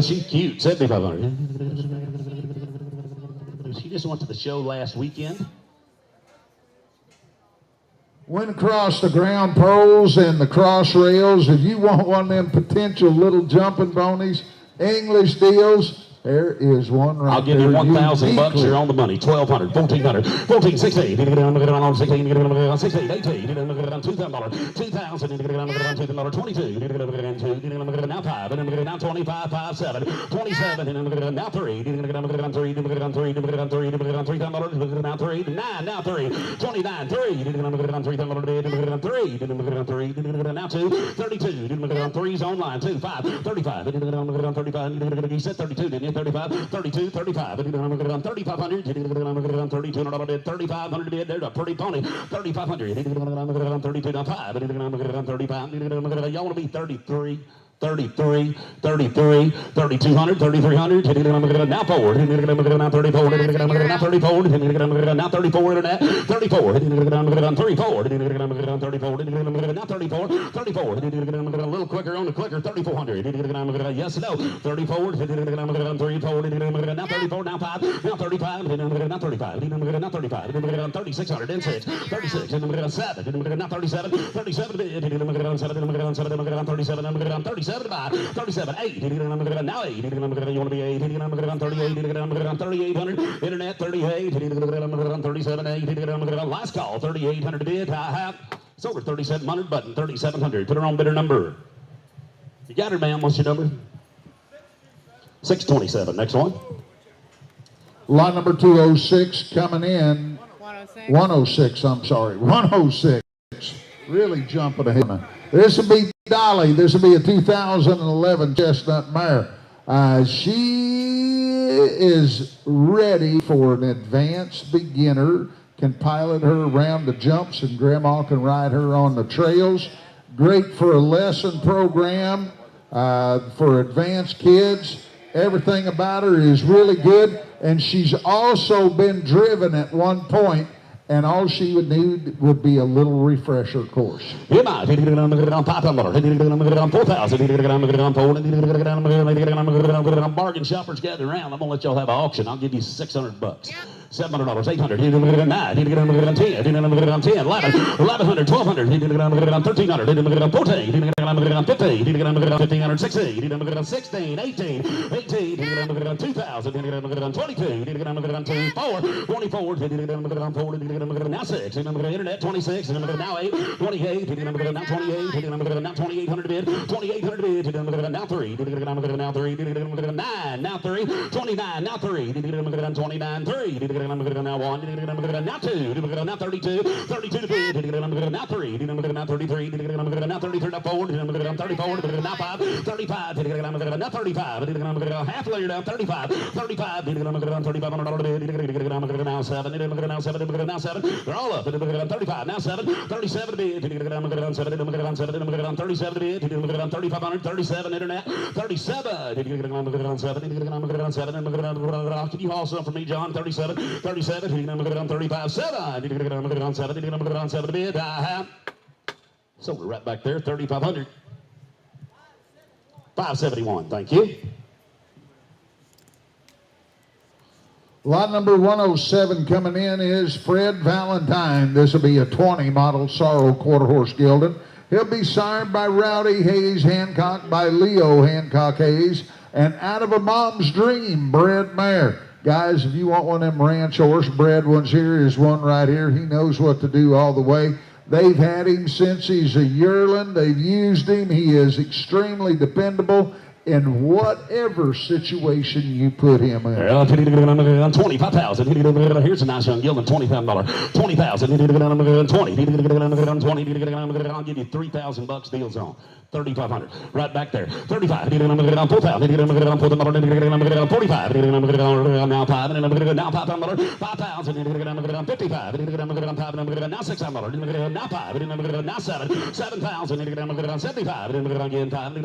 A: She's cute. 7,500. She just went to the show last weekend.
B: Went across the ground poles and the cross rails. If you want one of them potential little jumping ponies, English deals, There is one right
A: I'll give
B: there.
A: you 1,000 bucks.
B: uniquely.
A: You're on the money. 1,200, 1,400, 14, 16, 16, 18, 2,000, 2,000, 22, now 5, now 25, 5, 7, 27, now 3, 3, 3, 3, 3, now 3, 9, now 3, 29, 3, 3, now 2, 32, 3's online, 2, 5, 35, 35, you said 32, didn't you? 35, 32, 35, 3,500, 3,200 bid, 3,500 bid, there's a pretty pony, 3,500, 32, now 5, 35, y'all want to be 33? 33, 33, 3,200, 3,300, now 4, now 34, now 34, now 34, internet, 34, 34, now 34, 34, a little quicker on the clicker, 3,400, yes, no, 34, 34, now 34, now 5, now 35, now 35, now 35, 3,600, in 6, 36, 7, now 37, 37, 37, 37, 8, now 8, you want to be 8, 3,800, internet 38, 37, 8, last call, 3,800 bid, it's over 3,700, button 3,700, put her on bidder number. You got her, ma'am, what's your number? 627, next one.
B: Lot number 206 coming in.
C: 106.
B: 106, I'm sorry. 106. Really jumping ahead. This will be Dolly. This will be a 2011 Chestnut mare. She is ready for an advanced beginner. Can pilot her around the jumps, and Grandma can ride her on the trails. Great for a lesson program for advanced kids. Everything about her is really good, and she's also been driven at one point, and all she would need would be a little refresher course.
A: Here now, 4,000, bargain shoppers gather around. I'm gonna let y'all have an auction. I'll give you 600 bucks. $700, 800, 9, 10, 11, 1,100, 1,200, 1,300, 14, 15, 1,500, 16, 16, 18, 18, 2,000, 22, 4, 24, now 6, internet 26, now 8, 28, now 28, now 2,800 bid, 2,800 bid, now 3, now 3, 9, now 3, 29, now 3, 29, 3, now 1, now 2, now 32, 32 to bid, now 3, now 33, now 33, now 4, 34, now 5, 35, now 35, half layer down, 35, 35, $3,500 bid, now 7, now 7, now 7, they're all up, 35, now 7, 37 bid, 37 bid, 3,500, 37 internet, 37, 7, can you haul some for me, John, 37, 37, 35, 7 bid, so we're right back there, 3,500, 571, thank you.
B: Lot number 107 coming in is Fred Valentine. This will be a 20 model Sorrow quarter horse gelding. He'll be sired by Rowdy Hayes Hancock, by Leo Hancock Hayes, and out of a mom's dream bred mare. Guys, if you want one of them ranch horse bred ones, here is one right here. He knows what to do all the way. They've had him since he's a yearling. They've used him. He is extremely dependable in whatever situation you put him in.
A: 25,000. Here's a nice young gelding, $20,000. 20,000. 20. I'll give you 3,000 bucks deals on. 3,500. Right back there. 35. 4,000. 45. Now 5. Now 5,000. 5,000. 55. Now 6,000. Now 5. Now 7. 7,000. 75. Again 5.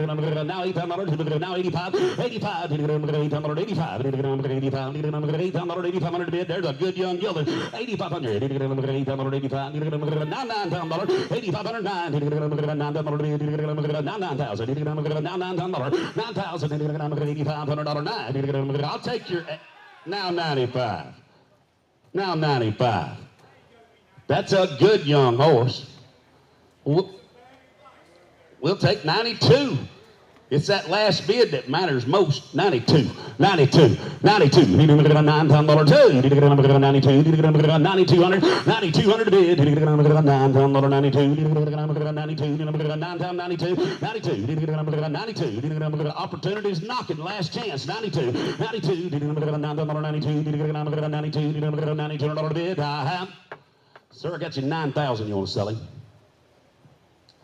A: Now 8,000. Now 85, 85, 885, 8,500 bid. There's a good young gelding. 8,500, 8,500, 85, now $9,000, 8,509, now 9,000, now $9,000, 9,000, $8,500, I'll take your, now 95, now 95. That's a good young horse. We'll take 92. It's that last bid that matters most. 92, 92, 92. Need to get a $9 two. Need to get a 92. Need to get a 9200. 9200 bid. Need to get a $9.92. Need to get a 92. Need to get a $9.92. 92. Need to get a 92. Need to get a opportunities knocking. Last chance. 92. 92. Need to get a $9.92. Need to get a 92. Need to get a $92 bid. Sir, I got you 9,000. You want to sell him?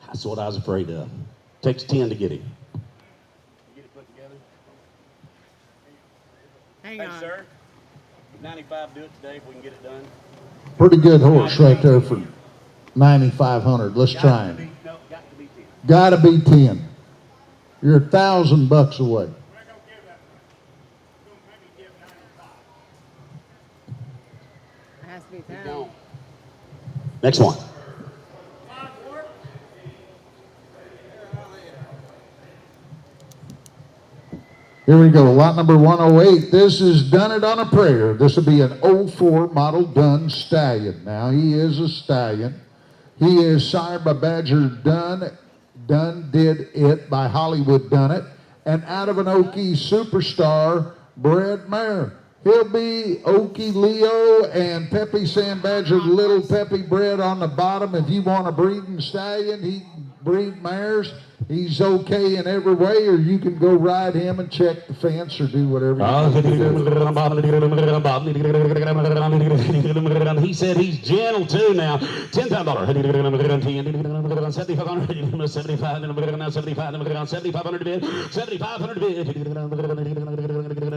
A: That's what I was afraid of. Takes 10 to get him.
C: Hang on.
D: sir. 95, do it today if we can get it done.
B: Pretty good horse right there for 9,500. Let's try him.
D: No, got to be 10.
B: Gotta be 10. You're $1,000 away.
J: We're gonna give that. We're gonna maybe give 95.
C: It has to be 10.
D: Don't.
A: Next one.
B: Here we go, lot number 108. This is Done It on a Prayer. This will be an 04 model Dunn Stallion. Now, he is a stallion. He is sired by Badger Dunn. Dunn Did It by Hollywood Done It. And out of an Okie Superstar bred mare. He'll be Okie Leo and Peppy Sand Badger Little Peppy bred on the bottom. If you want a breeding stallion, he can breed mares. He's okay in every way, or you can go ride him and check the fence or do whatever you want to do.
A: He said he's gentle too now. $10,000. 7,500 bid. 7,500 bid.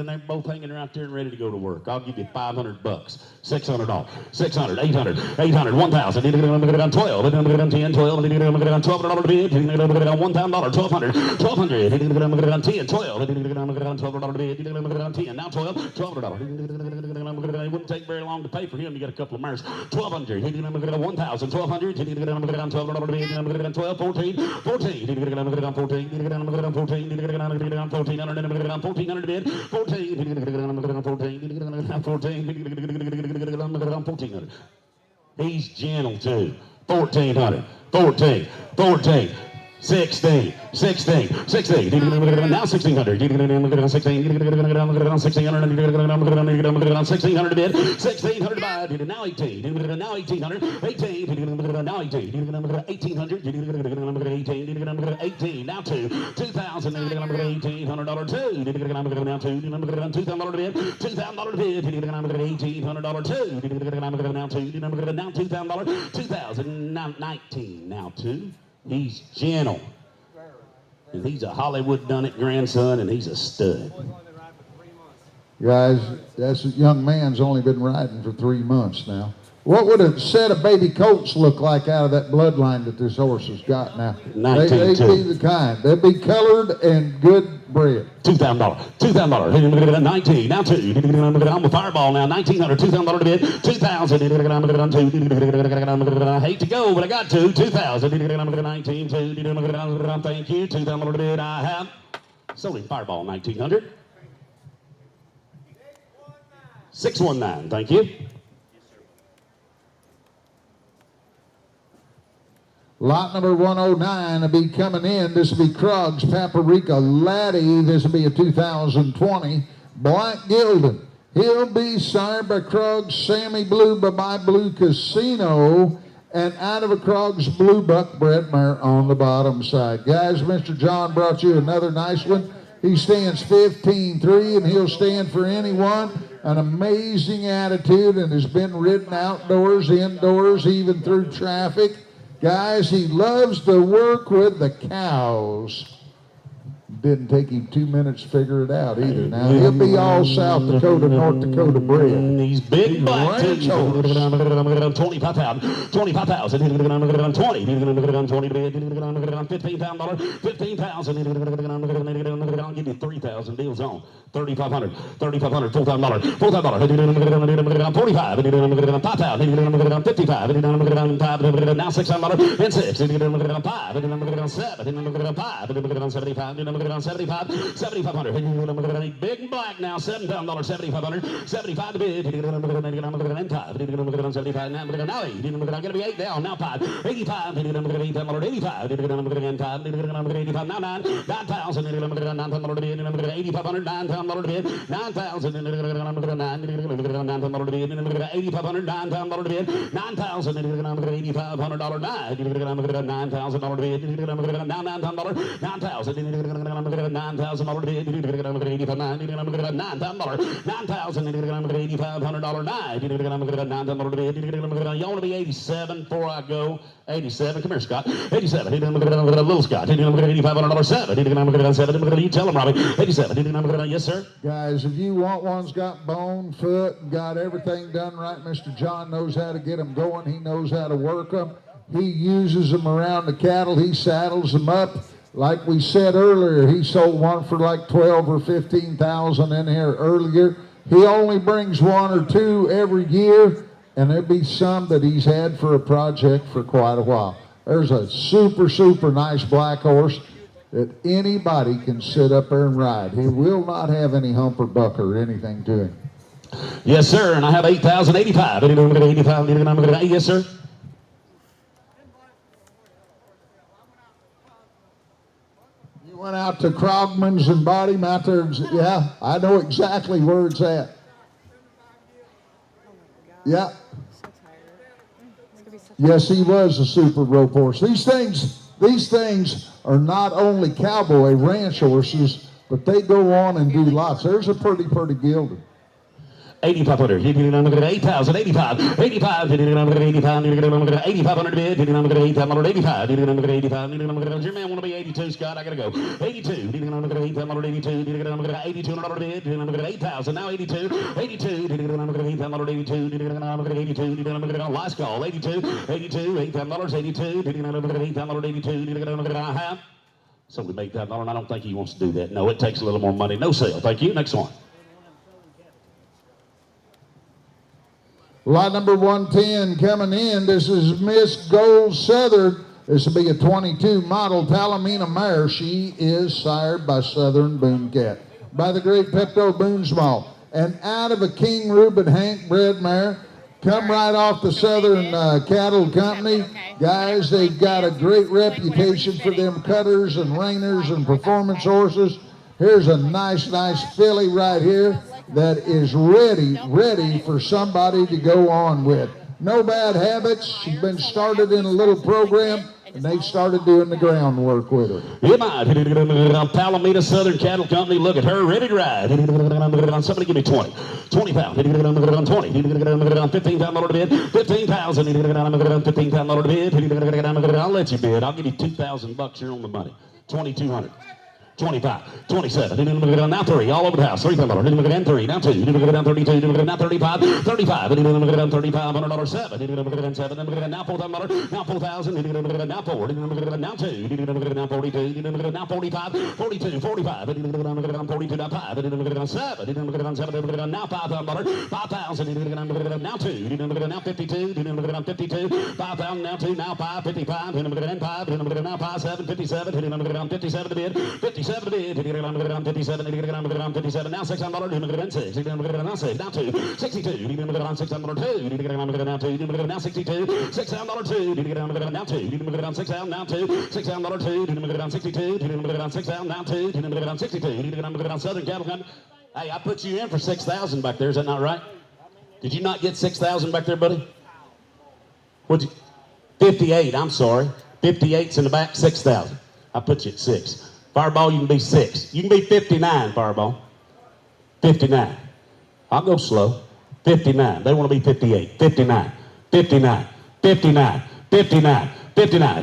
A: They're both hanging right there and ready to go to work. I'll give you $500. $600. 600. 800. 800. 1,000. 12. 10. 12. $1,200 bid. $1,000. 1,200. 1,200. 10. 12. $1,200 bid. 10. Now 12. $1,200. It wouldn't take very long to pay for him. You get a couple of mares. 1,200. 1,000. 1,200. $1,200 bid. 12. 14. 14. 14. 1,400 bid. 14. 1,400. He's gentle too. 1,400. 14. 14. 16, 16, 16. Now 1,600. 16. 1,600 bid. 1,600 buy. Now 18. Now 1,800. 18. Now 18. 1,800. 18. Now 2. 2,000. $1,800 two. Now 2. $2,000 bid. $2,000 bid. $1,800 two. Now 2. Now $2,000. 2,000. Now 19. Now 2. He's gentle. And he's a Hollywood Done It grandson, and he's a stud.
B: Guys, that's a young man's only been riding for 3 months now. What would a set of baby colts look like out of that bloodline that this horse has got now? They'd be the kind. They'd be colored and good bred.
A: $2,000. $2,000. 19. Now 2. I'm a fireball now. 1,900. $2,000 to bid. 2,000. I hate to go, but I got to. 2,000. 19. Thank you. $2,000 to bid. I have sold him fireball. 1,900. 619. Thank you.
B: Lot number 109 will be coming in. This will be Krug's Paprika Laddie. This will be a 2020 Black Gildan. He'll be sired by Krug's Sammy Blue by My Blue Casino and out of a Krug's Blue Buck bred mare on the bottom side. Guys, Mr. John brought you another nice one. He stands 15-3 and he'll stand for anyone. An amazing attitude and has been ridden outdoors, indoors, even through traffic. Guys, he loves to work with the cows. Didn't take him 2 minutes to figure it out either. Now, he'll be all South Dakota, North Dakota bred.
A: He's big black too. 25,000. 25,000. 20. 15,000. 15,000. I'll give you 3,000 deals on. 3,500. 3,500. $4,000. $4,000. 45. 5,000. 55. Now $600. And 6. 5. 7. 75. 75, 7,500. Big and black now, $7,000, 7,500. 75 to bid. 75. Now, now 8. Going to be 8 down. Now 5. 85. 85. 85. Now 9. 9,000. 9,000 to bid. 8,500. 9,000 to bid. 9,000. 9,000 to bid. 8,500. 9,000 to bid. 9,000. $8,500. $9,000 to bid. Now $9,000. 9,000. $9,000 to bid. $9,000. $9,000. You want to be 87 before I go? 87. Come here, Scott. 87. Little Scott. $8,500. 7. You tell him, Robbie. 87. Yes, sir.
B: Guys, if you want one's got bone, foot, got everything done right, Mr. John knows how to get them going. He knows how to work them. He uses them around the cattle. He saddles them up. Like we said earlier, he sold one for like 12 or 15,000 in here earlier. He only brings one or two every year, and there'll be some that he's had for a project for quite a while. There's a super, super nice black horse that anybody can sit up there and ride. He will not have any hump or buck or anything to him.
A: Yes, sir, and I have 8,085. 85. Yes, sir.
B: You went out to Krogman's and bought him out there. Yeah, I know exactly where it's at. Yeah. Yes, he was a super rope horse. These things are not only cowboy ranch horses, but they go on and do lots. There's a pretty gilded.
A: 8,500. 8,000. 85. 85. 8,500 bid. 8,585. 85. Your man want to be 82, Scott? I gotta go. 82. 8,582. 8,200 bid. 8,000. Now 82. 82. 8,582. Last call. 82. 82. $8,000. 82. 8,582. I have. Somebody make that $1. I don't think he wants to do that. No, it takes a little more money. No sale. Thank you. Next one.
B: Lot number 110 coming in. This is Miss Gold Southern. This will be a 22 model Talamina mare. She is sired by Southern Boone Cat, by the great Pepto Boonsmall. And out of a King Reuben Hank bred mare, come right off the Southern Cattle Company. Guys, they've got a great reputation for them cutters and reiners and performance horses. Here's a nice filly right here that is ready for somebody to go on with. No bad habits. She's been started in a little program, and they started doing the groundwork with her.
A: Palomita Southern Cattle Company, look at her, ready to ride. Somebody give me 20. 20,000. 20. $15,000 to bid. 15,000. $15,000 to bid. I'll let you bid. I'll give you $2,000. You're on the money. 2,200. 25, 27, now 3, all over the house, $3,000, 3, now 2, now 32, now 35, 35, $3,500, 7, now $4,000, now 4,000, now 4, now 2, now 42, now 45, 42, 45, 42, now 5, 7, now $5,000, 5,000, now 2, now 52, 52, 5,000, now 2, now 5, 55, 5, now 5, 7, 57, 57 to bid, 57 to bid, 57, now $600, now 6, now 2, 62, now 602, now 2, now 62, $600, now 2, 6 out, now 2, $600, 62, 6 out, now 2, 62, Southern Cattle Company. Hey, I put you in for 6,000 back there, is that not right? Did you not get 6,000 back there, buddy? What'd you? 58, I'm sorry. 58's in the back, 6,000. I put you at 6. Fireball, you can be 6. You can be 59, Fireball. 59. I'll go slow. 59. They want to be 58. 59. 59. 59. 59. 59.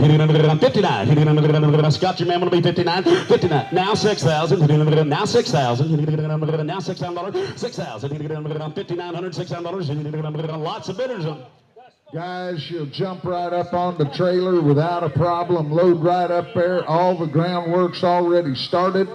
A: 59. Scott, your man want to be 59. 59. Now 6,000. Now 6,000. Now $6,000. 6,000. 5,900. $6,000. Lots of bidders on.
B: Guys, she'll jump right up on the trailer without a problem, load right up there. All the groundwork's already started.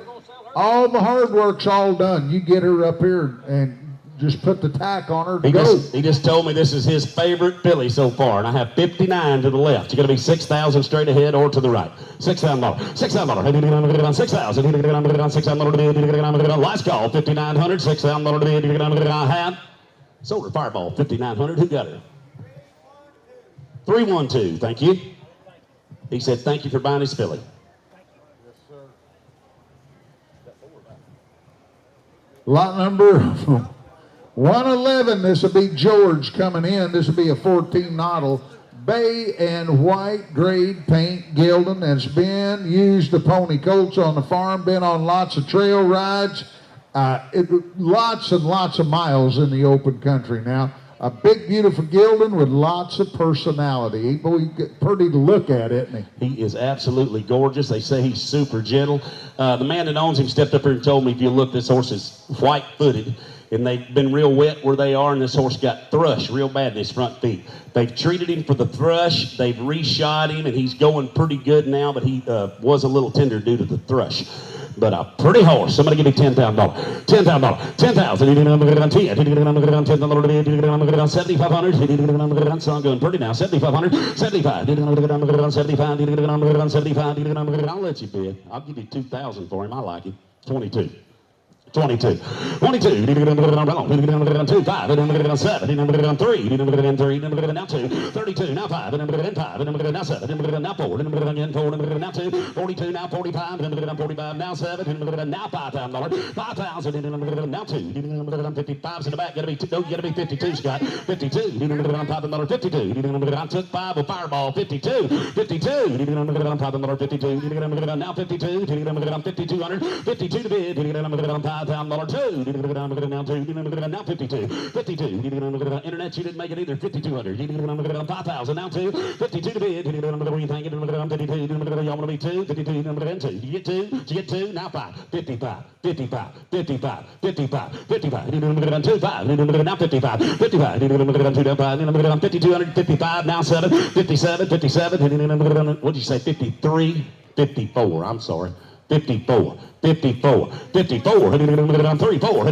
B: All the hard work's all done. You get her up here and just put the tack on her.
A: He
B: Go.
A: just told me this is his favorite filly so far, and I have 59 to the left. You're going to be 6,000 straight ahead or to the right. $6,000. $6,000. 6,000. $6,000. Last call, 5,900. $6,000. Hand. Sold her Fireball, 5,900. Who got her? 312. Thank you. He said, thank you for buying his filly.
B: Lot number 111. This will be George coming in. This will be a 14 model. Bay and white grade paint gilding. Has been used to pony colts on the farm. Been on lots of trail rides. Lots and lots of miles in the open country now. A big, beautiful gelding with lots of personality. Boy, pretty to look at, isn't he?
A: He is absolutely gorgeous. They say he's super gentle. The man that owns him stepped up here and told me, if you look, this horse is white-footed, and they've been real wet where they are, and this horse got thrush real bad in his front feet. They've treated him for the thrush. They've reshot him, and he's going pretty good now, but he was a little tender due to the thrush. But a pretty horse. Somebody give me $10,000. $10,000. $10,000. 7,500. Song going pretty now. 7,500. 75. 75. I'll let you bid. I'll give you 2,000 for him. I like him. 22. 22. 22. 25. 7. 3. Now 2. 32. Now 5. 5. Now 7. Now 4. Now 2. 42. Now 45. 45. Now 7. Now $5,000. 5,000. Now 2. 55's in the back. Gotta be 52, Scott. 52. $5,000. 52. I took 5 with Fireball. 52. 52. $5,000. 52. Now 52. 5,200. 52 to bid. $5,000. $2. Now 2. Now 52. 52. Internet, you didn't make it either. 5,200. 5,000. Now 2. 52 to bid. What do you think? 52. Y'all want to be 2? 52. And 2. You get 2? Did you get 2? Now 5. 55. 55. 55. 55. 55. 2. 5. Now 55. 55. 2 down 5. 5,200. 55. Now 7. 57. 57. What did you say? 53. 54. I'm sorry. 54. 54. 54. 3. 4.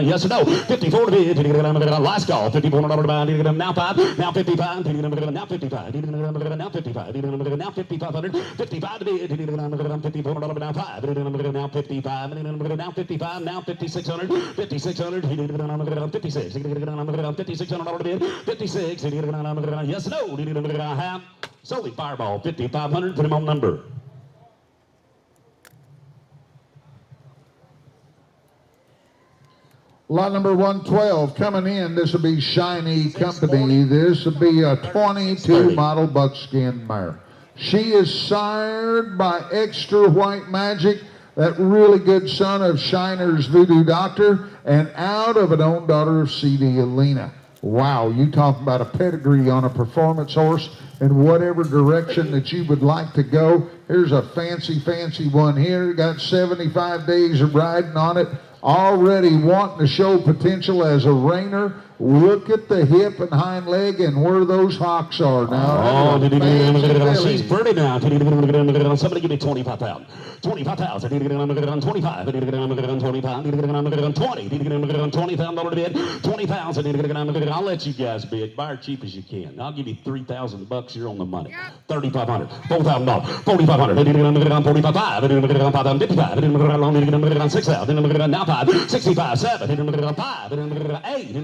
A: Yes or no? 54 to bid. Last call. $5,400 to buy. Now 5. Now 55. Now 55. Now 55. Now 5,500. 55 to bid. $5,400 now 5. Now 55. Now 55. Now 5,600. 5,600. 56. $5,600 to bid. 56. Yes or no? Half. Solely Fireball. 5,500. Put him on number.
B: Lot number 112 coming in. This will be Shiny Company. This will be a 22 model buckskin mare. She is sired by Extra White Magic, that really good son of Shiner's Voodoo Doctor, and out of an own daughter of C.D. Alina. Wow, you talk about a pedigree on a performance horse in whatever direction that you would like to go. Here's a fancy one here. Got 75 days of riding on it. Already wanting to show potential as a reiner. Look at the hip and hind leg and where those hocks are now.
A: Oh, she's pretty now. Somebody give me 25,000. 25,000. 25. 25. $20,000 to bid. 20,000. I'll let you guys bid. Buy her cheap as you can. I'll give you $3,000. You're on the money. 3,500. $4,000. 4,500. 45. 55. 6,000. Now 5. 65. 7. 5. 8.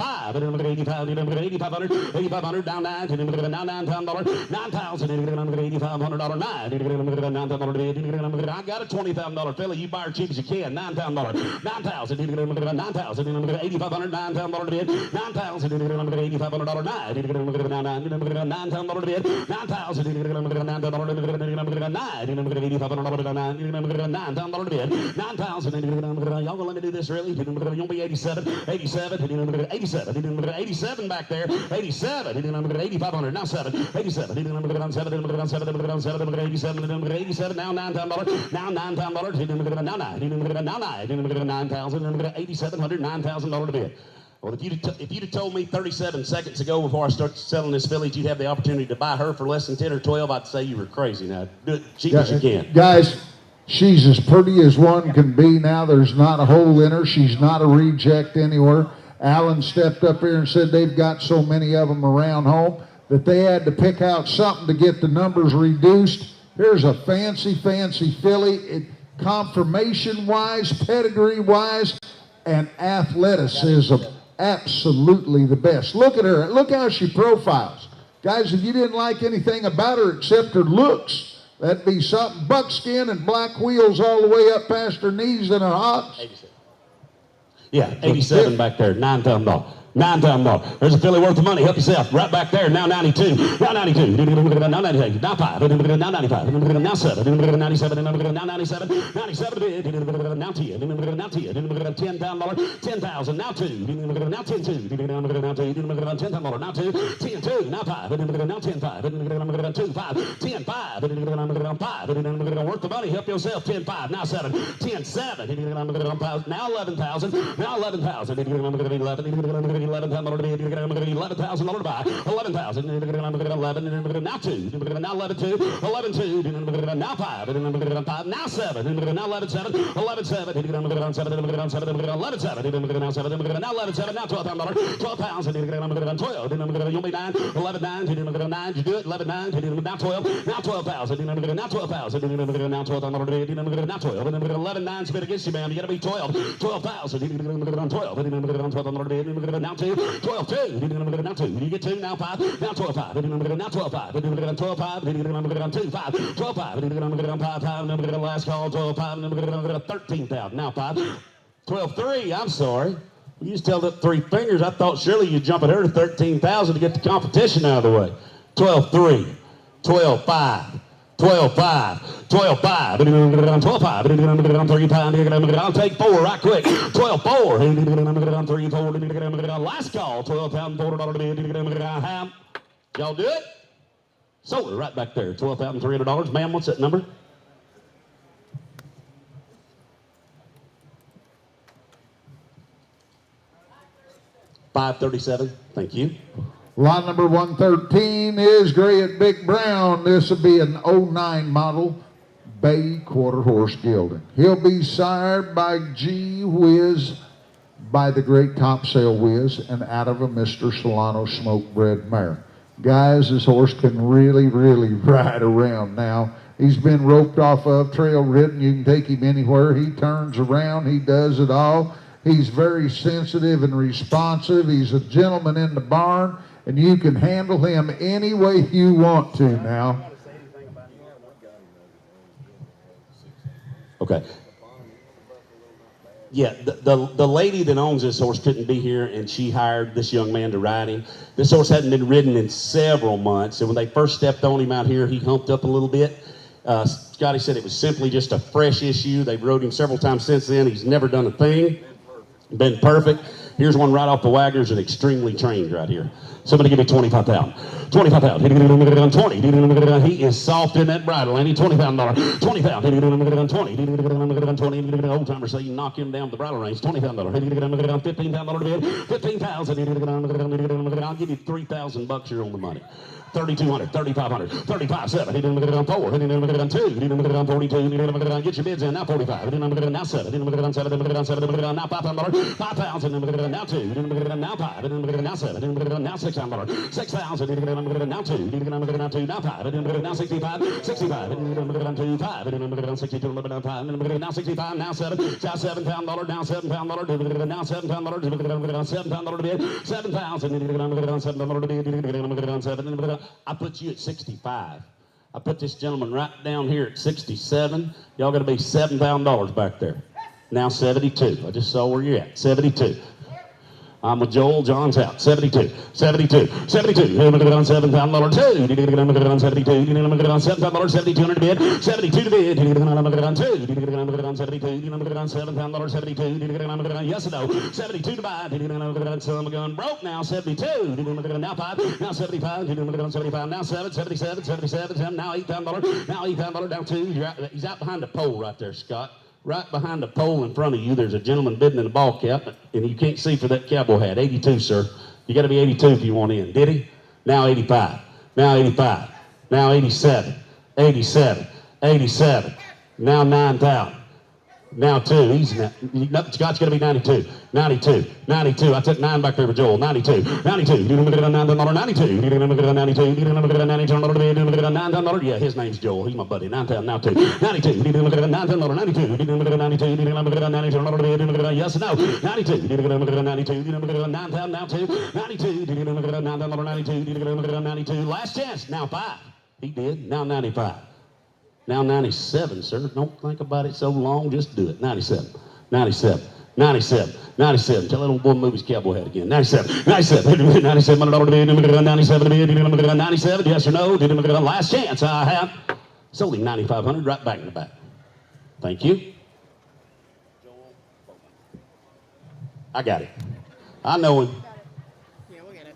A: 5. 8,500. 8,500. Down 9. Now $9,000. 9,000. $8,500. 9. I got a $20,000 filly. You buy her cheap as you can. $9,000. 9,000. 9,000. 8,500. $9,000 to bid. 9,000. $8,500. 9,000 to bid. 9,000. $9,000 to bid. 9,000. Y'all gonna let me do this really? You're gonna be 87. 87. 87 back there. 87. 8,500. Now 7. 87. 87. Now $9,000. Now $9,000. Now 9. Now 9,000. 8,700. $9,000 to bid. Well, if you'd have told me 37 seconds ago before I started selling this filly, you'd have the opportunity to buy her for less than 10 or 12, I'd say you were crazy. Now, do it cheap as you can.
B: Guys, she's as pretty as one can be now. There's not a hole in her. She's not a reject anywhere. Alan stepped up here and said they've got so many of them around home that they had to pick out something to get the numbers reduced. Here's a fancy filly, conformation-wise, pedigree-wise, and athleticism, absolutely the best. Look at her. Look how she profiles. Guys, if you didn't like anything about her except her looks, that'd be something. Buckskin and black wheels all the way up past her knees and her hocks.
A: 87. Yeah, 87 back there, $9,000. $9,000. There's a filly worth the money. Help yourself. Right back there. Now 92. Now 92. Now 98. Now 5. Now 95. Now 7. Now 97. Now 97. 97. Now 10. Now 10. $10,000. 10,000. Now 2. Now 10. 2. Now 2. $10,000. Now 2. 10. 2. Now 5. Now 10. 5. 2. 5. 10. 5. 5. Worth the money. Help yourself. 10. 5. Now 7. 10. 7. Now 11,000. Now 11,000. 11,000 to buy. 11,000. 11. Now 2. Now 11 2. 11 2. Now 5. 5. Now 7. Now 11 7. 11 7. 11 7. 11 7. Now 7. Now 11 7. Now $12,000. 12,000. 12. You'll be 9. 11 9. 9. You do it. 11 9. Now 12. Now 12,000. Now 12,000. Now 12,000. Now 12. 11 9 spit against you, ma'am. You gotta be 12. 12,000. 12. Now 2, 12, 2, now 2, you get 2, now 5, now 12, 5, now 12, 5, 12, 5, 2, 5, 12, 5, 5, last call, 12, 5, 13,000, now 5, 12, 3, I'm sorry. You just held up 3 fingers. I thought surely you'd jump at her to 13,000 to get the competition out of the way. 12, 3, 12, 5. 12 5, 12 5, 12 5, 3 5, I'll take 4 right quick. 12 4, 3 4, last call, $12,400. Y'all do it? Sold it right back there, $12,300. Ma'am, what's that number? $537. Thank you.
B: Lot number 113 is Gray Big Brown. This will be an 09 model Bay Quarter Horse Gelding. He'll be sired by G Whiz, by the great Top Sale Whiz, and out of a Mr. Solano Smoke Bred mare. Guys, this horse can really ride around now. He's been roped off of, trail ridden. You can take him anywhere. He turns around. He does it all. He's very sensitive and responsive. He's a gentleman in the barn. And you can handle him any way you want to now.
A: Okay. Yeah, the lady that owns this horse couldn't be here, and she hired this young man to ride him. This horse hadn't been ridden in several months, and when they first stepped on him out here, he humped up a little bit. Scotty said it was simply just a fresh issue. They've rode him several times since then. He's never done a thing. Been perfect. Here's one right off the Waggers and extremely trained right here. Somebody give me 25,000. 25,000. 20. He is soft in that bridle, ain't he? $20,000. 20,000. 20. Old timers say you knock him down the bridle range. $20,000. $15,000. 15,000. I'll give you $3,000 here on the money. 3,200, 3,500, 35,700, 4, 42, get your bids in, now 45, now 7, now 5,000, 5,000, now 2, now 5, now 7, now 6,000, 6,000, now 2, now 5, now 65, 65, 5, 62, now 65, now 7, now $7,000, now $7,000, now $7,000, $7,000, I put you at 65. I put this gentleman right down here at 67. Y'all got to be $7,000 back there. Now 72. I just saw where you're at. 72. I'm with Joel. John's out. 72. 72. 72. $7,000 2. 72. $7,000 72 to bid. 72 to bid. 2. $7,000 72. Yes or no? 72 to buy. Some gun broke now. 72. Now 5. Now 75. 75. Now 7. 77. 77. Now $8,000. Now $8,000 down 2. He's out behind the pole right there, Scott. Right behind the pole in front of you, there's a gentleman bidding in a ball cap, and you can't see for that cowboy hat. 82, sir. You got to be 82 if you want in. Did he? Now 85. Now 85. Now 87. 87. 87. Now 9,000. Now 2. Easy now. Scott's going to be 92. 92. 92. I took 9 back there for Joel. 92. 92. You didn't look at a $9. 92. You didn't look at a 92. You didn't look at a $92. You didn't look at a $9. Yeah, his name's Joel. He's my buddy. 9 now 2. 92. You didn't look at a $9. 92. You didn't look at a 92. You didn't look at a $92. You didn't look at a yes or no. 92. You didn't look at a 92. You didn't look at a 9 now 2. 92. You didn't look at a $9. 92. You didn't look at a 92. Last chance. Now 5. He did. Now 95. Now 97, sir. Don't think about it so long. Just do it. 97. 97. 97. 97. Tell that old boy to move his cowboy hat again. 97. 97. 97. $97. 97. Yes or no? Last chance. I have sold him 9,500 right back in the back. Thank you. I got it. I know him.
C: Yeah, we'll get it.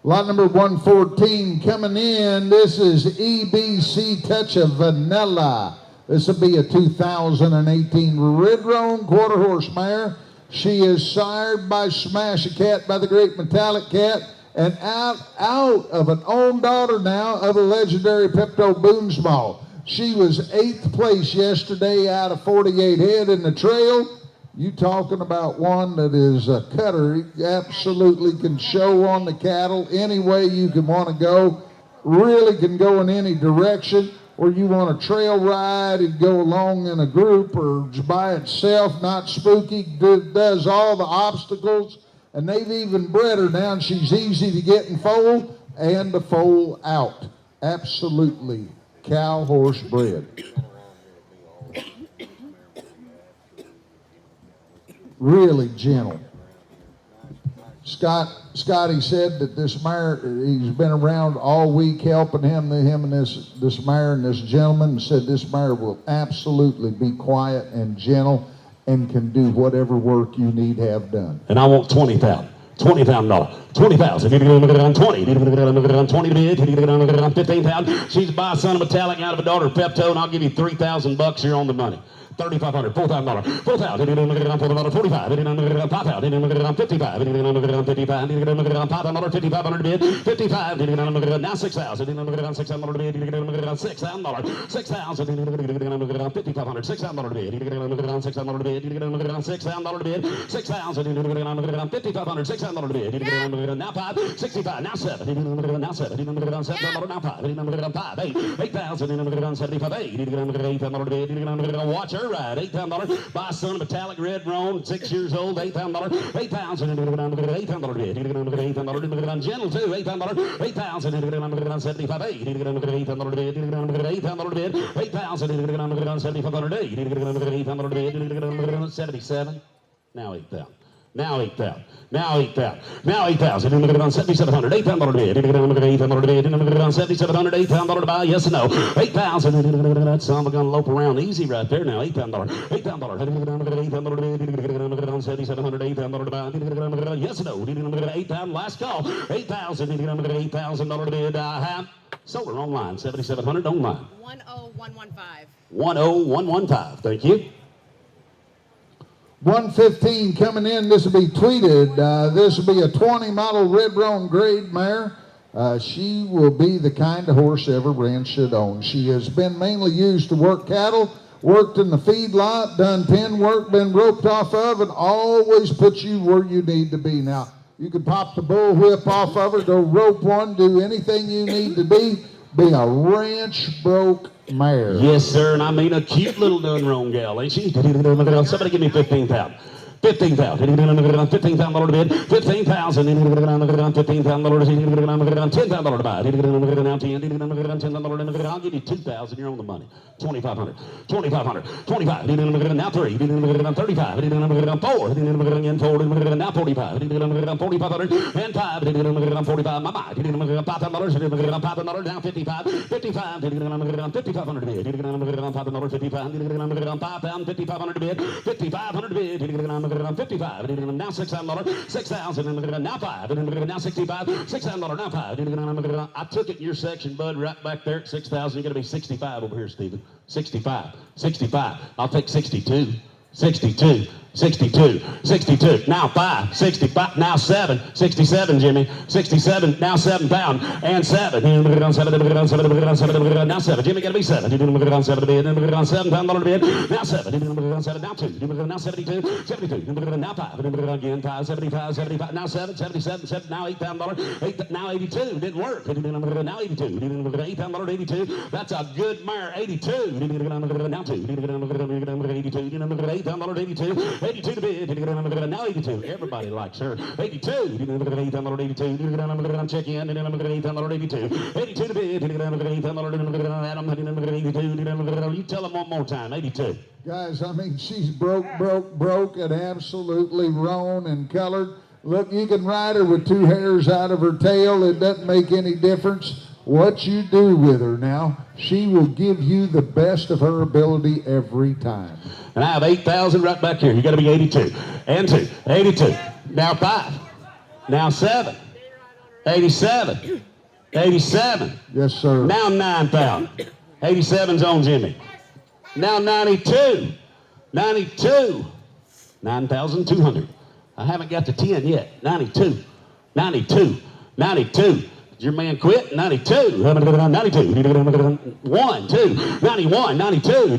B: Lot number 114 coming in. This is EBC Touch of Vanilla. This will be a 2018 Red Roan quarter horse mare. She is sired by Smash a Cat by the great Metallic Cat, and out of an own daughter now of a legendary Pepto Boonsmall. She was 8th place yesterday out of 48 head in the trail. You talking about one that is a cutter. He absolutely can show on the cattle any way you can want to go. Really can go in any direction. Or you want a trail ride and go along in a group or just by itself, not spooky, does all the obstacles. And they've even bred her now, and she's easy to get in foal and to foal out. Absolutely cow horse bred. Really gentle. Scotty said that this mare, he's been around all week helping him and this mare and this gentleman, and said this mare will absolutely be quiet and gentle and can do whatever work you need to have done.
A: And I want $20,000. $20,000. 20,000. If you look at 20, if you look at 20 bid, if you look at 15,000. She's by a son of Metallic out of a daughter of Pepto, and I'll give you $3,000 here on the money. $3,500, $4,000, $4,000, $4,000, $45, $5,000, $55, $5,000 bid, $55, now $6,000, $6,000 bid, $6,000, $6,000, $5,500, $6,000 bid, $6,000 bid, $6,000 bid, $6,000, $5,500, $6,000 bid, now 5, 65, now 7, now 7, now 5, 8, 8,000, 75, 8, $8,000 bid, watch her ride, $8,000 by son of Metallic Red Roan, 6 years old, $8,000, $8,000, $8,000 bid, $8,000, gentle too, $8,000, $8,000, 75, 8, $8,000 bid, $8,000 bid, $8,000, 7,500, $8,000 bid, 77, now 8,000. Now 8,000. Now 8,000. Now 8,000. Didn't look at it on 7,700. $8,000 bid. Didn't look at $8,000 bid. Didn't look at it on 7,700. $8,000 to buy. Yes or no? 8,000. That son of a gun lope around easy right there now. $8,000. $8,000. Didn't look at $8,000 bid. Didn't look at it on 7,700. $8,000 to buy. Didn't look at it. Yes or no? Didn't look at 8,000. Last call. 8,000. Didn't look at $8,000 bid. I have sold her online. 7,700 online.
C: 10115.
A: 10115. Thank you.
B: 115 coming in. This will be tweeted. This will be a 20 model Red Roan grade mare. She will be the kind of horse every ranch should own. She has been mainly used to work cattle, worked in the feedlot, done pen work, been roped off of, and always puts you where you need to be. Now, you can pop the bull whip off of her, go rope one, do anything you need to be a ranch broke mare.
A: Yes, sir, and I mean a cute little done wrong gal, ain't she? Somebody give me 15,000. 15,000. $15,000 bid. 15,000. $15,000. $10,000 to buy. $10,000. I'll give you 2,000. You're on the money. 2,500. 2,500. 25. Now 3. 35. 4. Now 45. 4,500 and 5. 45. My mind. $5,000. Now 55. 55. $5,500 bid. $5,000. 55. $5,500 bid. $5,500 bid. 55, now $6,000, 6,000, now 5, now 65, $6,000, now 5. I took it in your section, bud, right back there at 6,000. You're going to be 65 over here, Stephen. 65, 65. I'll take 62. 62, 62, 62. Now 5, 65. Now 7, 67, Jimmy. 67. Now 7 pound and 7. Now 7. Jimmy got to be 7. 7 pound dollar bid. Now 7. 7. Now 2. Now 72. 72. Now 5. Again 5. 75. 75. Now 7. 77. 7. Now 8 pound dollar. 8. Now 82. Didn't work. Now 82. 8 pound dollar 82. That's a good mare. 82. Now 2. 82. 8 pound dollar 82. 82 to bid. Now 82. Everybody likes her. 82. 8 pound dollar 82. Check in. 8 pound dollar 82. 82 to bid. 8 pound dollar 82. You tell them one more time. 82.
B: Guys, I mean, she's broke, and absolutely roan and colored. Look, you can ride her with 2 hairs out of her tail. It doesn't make any difference what you do with her now. She will give you the best of her ability every time.
A: And I have 8,000 right back here. You got to be 82. And 2. 82. Now 5. Now 7. 87. 87.
B: Yes, sir.
A: Now 9,000. 87's on Jimmy. Now 92. 92. 9,200. I haven't got to 10 yet. 92. 92. 92. Your man quit? 92. 92. 1, 2. 91. 92.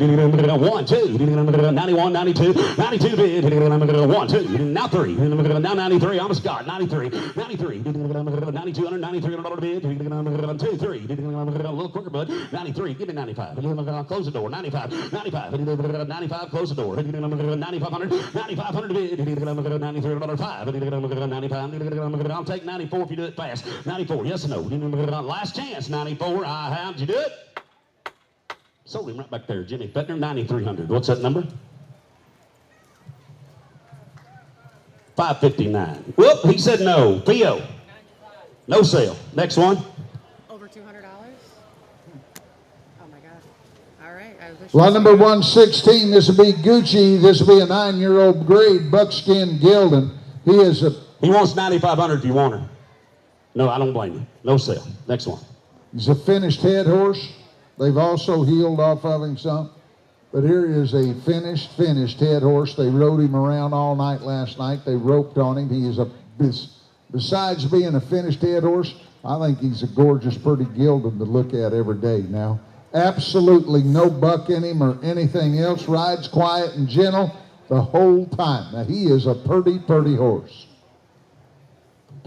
A: 1, 2. 91. 92. 92 bid. 1, 2. Now 3. Now 93. Almost got 93. 93. 9200. 9300 bid. 2, 3. A little quicker, bud. 93. Give me 95. Close the door. 95. 95. 95. Close the door. 9500. 9500 bid. 93 5. 95. I'll take 94 if you do it fast. 94. Yes or no? Last chance. 94. How'd you do it? Sold him right back there. Jimmy Fettner, 9,300. What's that number? 559. Whoop, he said no. Theo. No sale. Next one.
C: Over $200? Oh my God. All right.
B: Lot number 116. This will be Gucci. This will be a 9-year-old grade buckskin gelding. He
A: wants 9,500 if you want her. No, I don't blame you. No sale. Next one.
B: He's a finished head horse. They've also healed off of him some. But here is a finished head horse. They rode him around all night last night. They roped on him. He is besides being a finished head horse, I think he's a gorgeous, pretty gelding to look at every day now. Absolutely no buck in him or anything else. Rides quiet and gentle the whole time. Now, he is a pretty horse.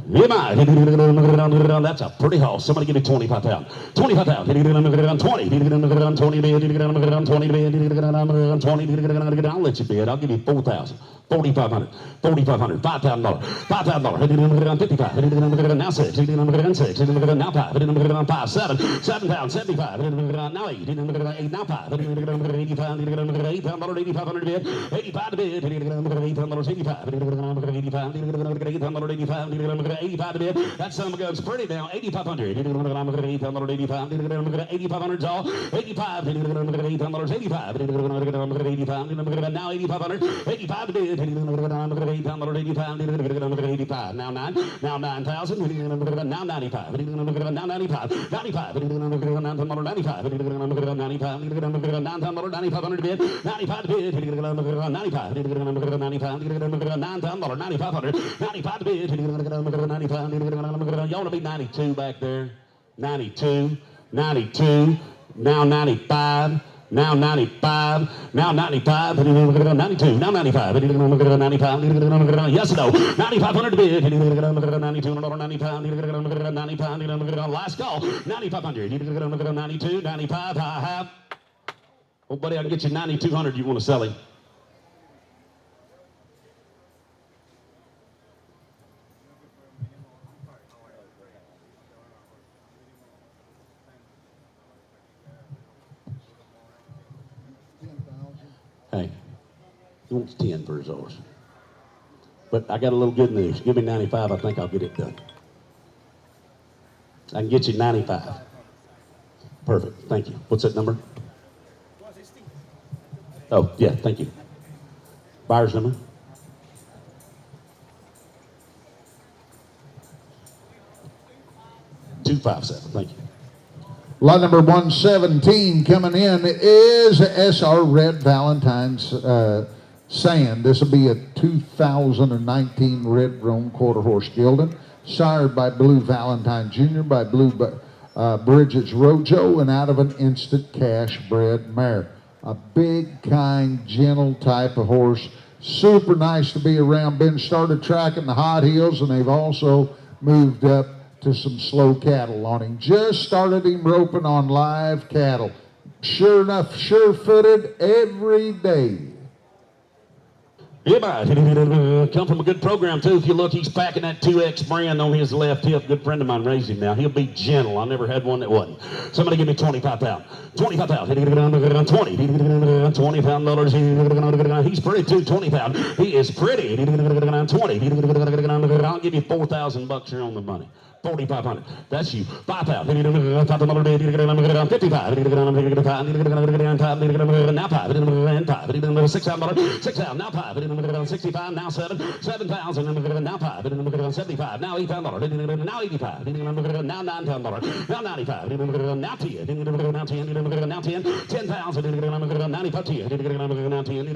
A: That's a pretty horse. Somebody give me 25,000. 25,000. 20. 20. I'll let you bid. I'll give you 4,000. 4,500. 4,500. $5,000. $5,000. 55. Now 6. 6. Now 5. 5. 7. 7,000. 75. Now 8. 8. Now 5. 85. $8,500 bid. 85 to bid. $8,000. 85. 85. 85 to bid. That son of a gun's pretty now. 8,500. 8,500's all. 85. 85. 85. Now 8,500. 85 to bid. 85. Now 9. Now 9,000. Now 95. Now 95. 95. 95. 95. 9,500 bid. 95 to bid. 95. 9,500. 95 to bid. 95. Y'all want to be 92 back there? 92. 92. Now 95. Now 95. Now 95. 92. Now 95. 95. Yes or no? 9,500 bid. 92. 95. Last call. 9,500. 92. 95. I have. Oh, buddy, I can get you 9,200. You want to sell him? Hey, he wants 10 for his horse. But I got a little good news. Give me 95, I think I'll get it done. I can get you 95. Perfect, thank you. What's that number? Oh, yeah, thank you. Buyer's number? $257, thank you.
B: Lot number 117 coming in is SR Red Valentine's Sand. This will be a 2019 Red Roan Quarter Horse Gelding, sired by Blue Valentine Jr., by Blue Bridget's Rojo, and out of an instant cash bred mare. A big, kind, gentle type of horse. Super nice to be around. Been started tracking the hot heels, and they've also moved up to some slow cattle on him. Just started him roping on live cattle. Sure enough, sure-footed every day.
A: Yeah, come from a good program, too. If you look, he's packing that 2X brand on his left hip. Good friend of mine raised him now. He'll be gentle. I never had one that wasn't. Somebody give me 25,000. 25,000. 20. $20,000. He's pretty, too. 20,000. He is pretty. 20. I'll give you $4,000 here on the money. 4,500. That's you. 5,000. 55. Now 5. 6,000. 6,000. Now 5. 65. Now 7. 7,000. Now 5. 75. Now $8,000. Now 85. Now $9,000. Now 95. Now 10. Now 10. Now 10. 10,000. 95. 10. Now 10.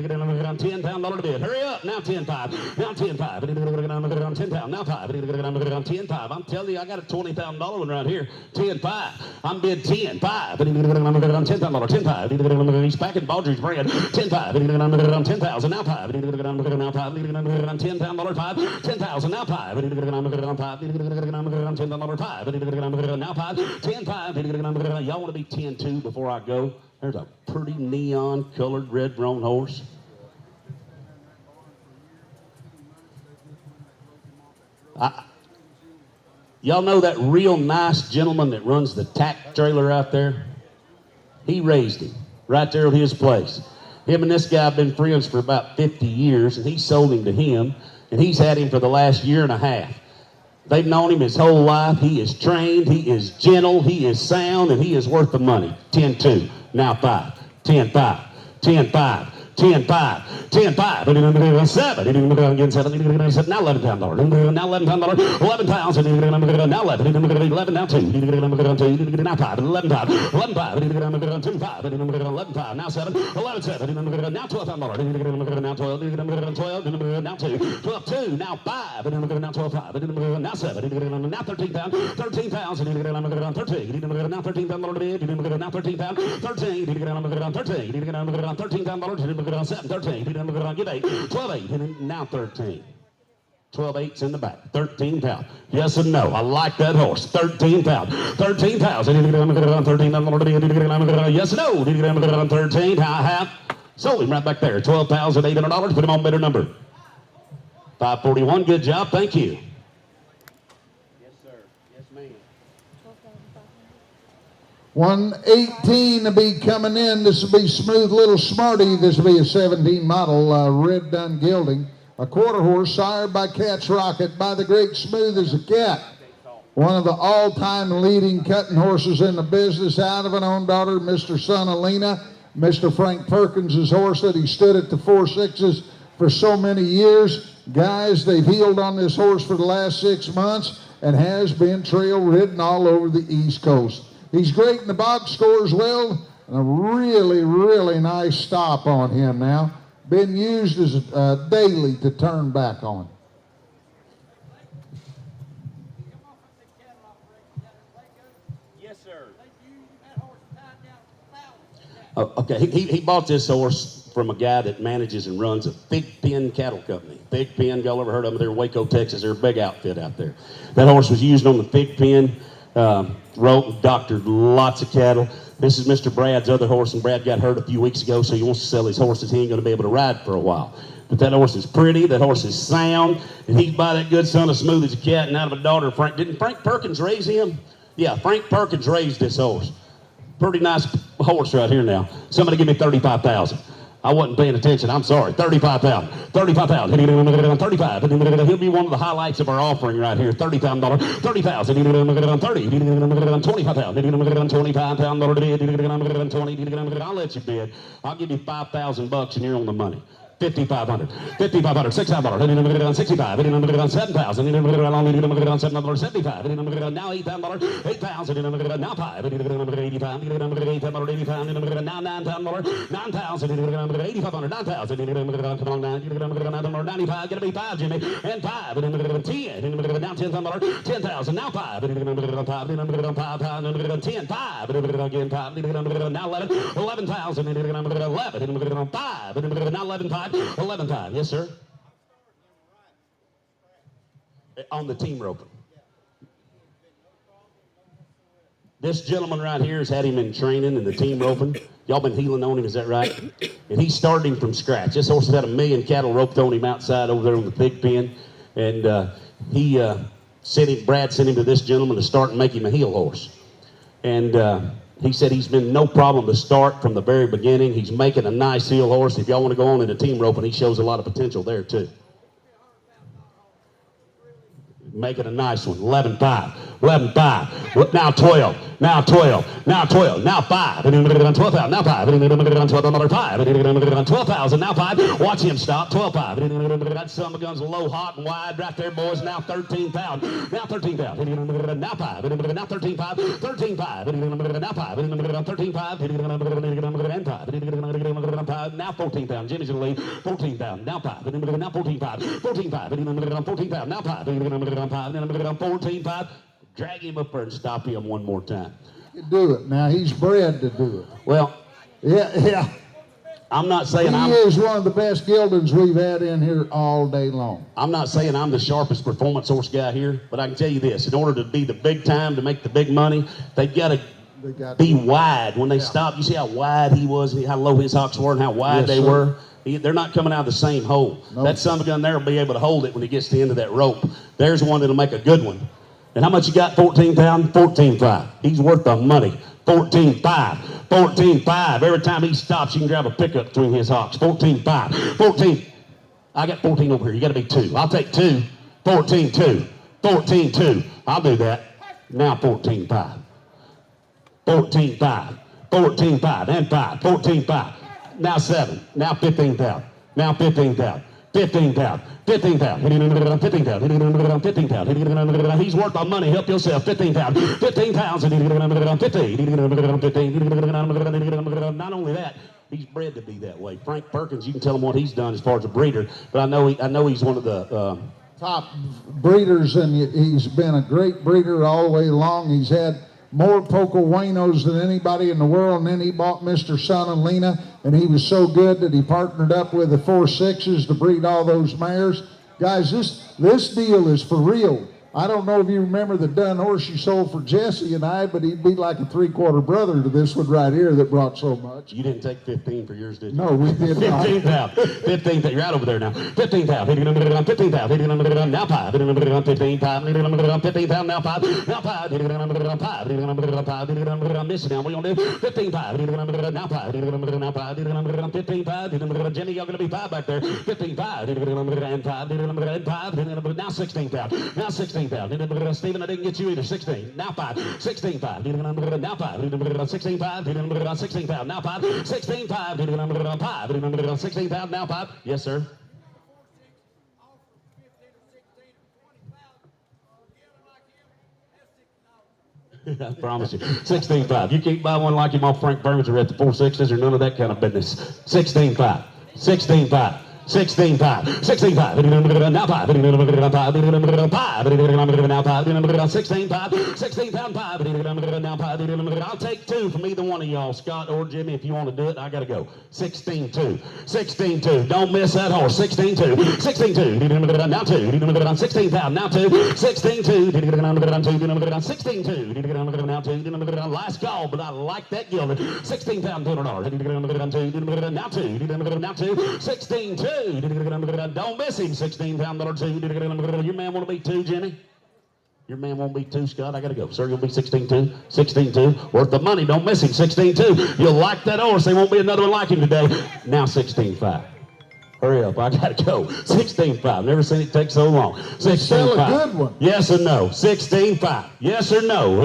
A: $10,000 bid. Hurry up. Now 10,5. Now 10,5. 10,000. Now 5. 10,5. I'm telling you, I got a $20,000 one right here. 10,5. I'm bid 10,5. 10,000. 10,5. He's packing Baldry's brand. 10,5. 10,000. Now 5. Now 5. $10,000. 5. 10,000. Now 5. 5. $10,000. 5. Now 5. 10,5. Y'all want to be 10-2 before I go? There's a pretty neon colored red roan horse. Y'all know that real nice gentleman that runs the tack trailer out there? He raised him right there at his place. Him and this guy have been friends for about 50 years, and he sold him to him, and he's had him for the last year and a half. They've known him his whole life. He is trained, he is gentle, he is sound, and he is worth the money. 10-2, now 5, 10-5, 10-5. 10-5, 10-5, 7, again 7, now $11,000, now $11,000, 11,000, now 11, 11, now 2, now 5, 11, 5, 11, 5, 2, 5, 11, 5, now 7, 11, 7, now $12,000, now 12, 12, now 2, 12, 2, now 5, now 12, 5, now 7, now 13,000, 13,000, 13, now $13,000, now 13,000, 13, $13,000, 7, 13, get 8, 12, 8, now 13. 12 8's in the back. 13,000. Yes and no. I like that horse. 13,000. 13,000. 13,000. Yes and no. 13. I have sold him right back there. $12,800. Put him on better number. 541. Good job. Thank you. Yes, sir. Yes, ma'am.
B: 118 to be coming in. This will be Smooth Little Smarty. This will be a 17 model red dun gelding. A quarter horse sired by Cat's Rocket by the great Smooth as a Cat. One of the all-time leading cutting horses in the business, out of an own daughter, Mr. Son Alina. Mr. Frank Perkins' horse that he stood at the 4-6s for so many years. Guys, they've healed on this horse for the last 6 months and has been trail ridden all over the East Coast. He's great in the box score as well, and a really, really nice stop on him now. Been used as daily to turn back on.
G: Yes, sir.
A: Okay, he bought this horse from a guy that manages and runs a Big Pen cattle company. Big Pen, y'all ever heard of them? They're Waco, Texas. They're a big outfit out there. That horse was used on the Big Pen. Wrote and doctored lots of cattle. This is Mr. Brad's other horse, and Brad got hurt a few weeks ago, so he wants to sell his horses. He ain't going to be able to ride for a while. But that horse is pretty, that horse is sound, and he's by that good son of Smooth as a Cat and out of a daughter. Didn't Frank Perkins raise him? Yeah, Frank Perkins raised this horse. Pretty nice horse right here now. Somebody give me 35,000. I wasn't paying attention. I'm sorry. 35,000. 35,000. 35. He'll be one of the highlights of our offering right here. $30,000. 30,000. 30. 25,000. 25,000. 20. I'll let you bid. I'll give you $5,000 and you're on the money. 5,500, 5,500, $6,000, 65, 7,000, 7,000, 75, now $8,000, 8,000, now 5, 85, 85, now $9,000, 9,000, 8,500, 9,000, come on now, 95, gonna be 5, Jimmy, and 5, 10, now $10,000, 10,000, now 5, 5, 10, 5, again 5, now 11, 11,000, 11, 5, now 11,5. 11 times, yes, sir. On the team roping. This gentleman right here has had him in training in the team roping. Y'all been healing on him, is that right? And he started him from scratch. This horse has had 1 million cattle roped on him outside over there on the pig pen. And Brad sent him to this gentleman to start and make him a heel horse. And he said he's been no problem to start from the very beginning. He's making a nice heel horse. If y'all want to go on into team roping, he shows a lot of potential there too. Making a nice one. 11-5. 11-5. Now 12. Now 12. Now 12. Now 5. 12,000. Now 5. 12,000. Now 5. Watch him stop. 12,500. That son of a gun's low, hot, and wide right there, boys. Now 13,000. Now 13,000. Now 5. Now 13,500. 13,500. Now 5. 13,500. And 5. Now 14,000. Jimmy's in the lead. 14,000. Now 5. Now 14,500. 14,500. 14,000. Now 5. 14,500. Drag him up there and stop him one more time.
B: He can do it. Now, he's bred to do it.
A: Well,
B: yeah.
A: I'm not saying
B: he is one of the best geldings we've had in here all day long.
A: I'm not saying I'm the sharpest performance horse guy here, but I can tell you this. In order to be the big time, to make the big money, they've got to be wide. When they stop, you see how wide he was, how low his hocks were, and how wide they were? They're not coming out of the same hole. Nope. That son of a gun there will be able to hold it when he gets to the end of that rope. There's one that'll make a good one. And how much you got? 14,000? 14,500. He's worth the money. 14,500. 14,500. Every time he stops, you can grab a pickup between his hocks. 14,500. 14. I got 14 over here. You got to be 2. I'll take 2. 14,2. 14,2. I'll do that. Now 14,500. 14,500. 14,500. And 5. 14,500. Now 7. Now 15,000. Now 15,000. 15,000. 15,000. 15,000. 15,000. He's worth the money. Help yourself. 15,000. 15,000. 15. Not only that, he's bred to be that way. Frank Perkins, you can tell him what he's done as far as a breeder, but I know he's one of the
B: top breeders, and he's been a great breeder all the way along. He's had more Poco Buenos than anybody in the world, and then he bought Mr. Son and Lena, and he was so good that he partnered up with the 4-6s to breed all those mares. Guys, this deal is for real. I don't know if you remember the dun horse you sold for Jesse and I, but he'd be like a 3/4 brother to this one right here that brought so much.
A: You didn't take 15 for yours, did you?
B: No, we did not.
A: 15,000. 15,000. You're out over there now. 15,000. 15,000. 15,000. Now 5. 15,000. 15,000. Now 5. Now 5. 5. Missing now. What are you going to do? 15,000. Now 5. Now 5. 15,000. Jenny, you're going to be 5 back there. 15,000. And 5. And 5. Now 16,000. Now 16,000. Stephen, I didn't get you either. 16. Now 5. 16,500. Now 5. 16,500. 16,000. Now 5. 16,500. 5. 16,000. Now 5. Yes, sir. I promise you. 16,500. You can't buy one like him off Frank Burns or at the 4-6s or none of that kind of business. 16,500. 16,500. 16,500. 16,500. Now 5. 5. Now 5. 16,500. 16,500. Now 5. I'll take 2 from either one of y'all, Scott or Jimmy, if you want to do it. I got to go. 16,2. 16,2. Don't miss that horse. 16,2. 16,2. Now 2. 16,000. Now 2. 16,2. 16,2. Now 2. Last call, but I like that gilded. $16,200. Now 2. Now 2. 16,2. Don't miss him. $16,200. Your man want to be 2, Jenny? Your man won't be 2, Scott. I got to go. Sir, you'll be 16,2. 16,2. Worth the money. Don't miss him. 16,2. You'll like that horse. There won't be another one like him today. Now 16,500. Hurry up. I got to go. 16,500. Never seen it take so long. 16,500.
B: Still a good one.
A: Yes or no? 16,500. Yes or no?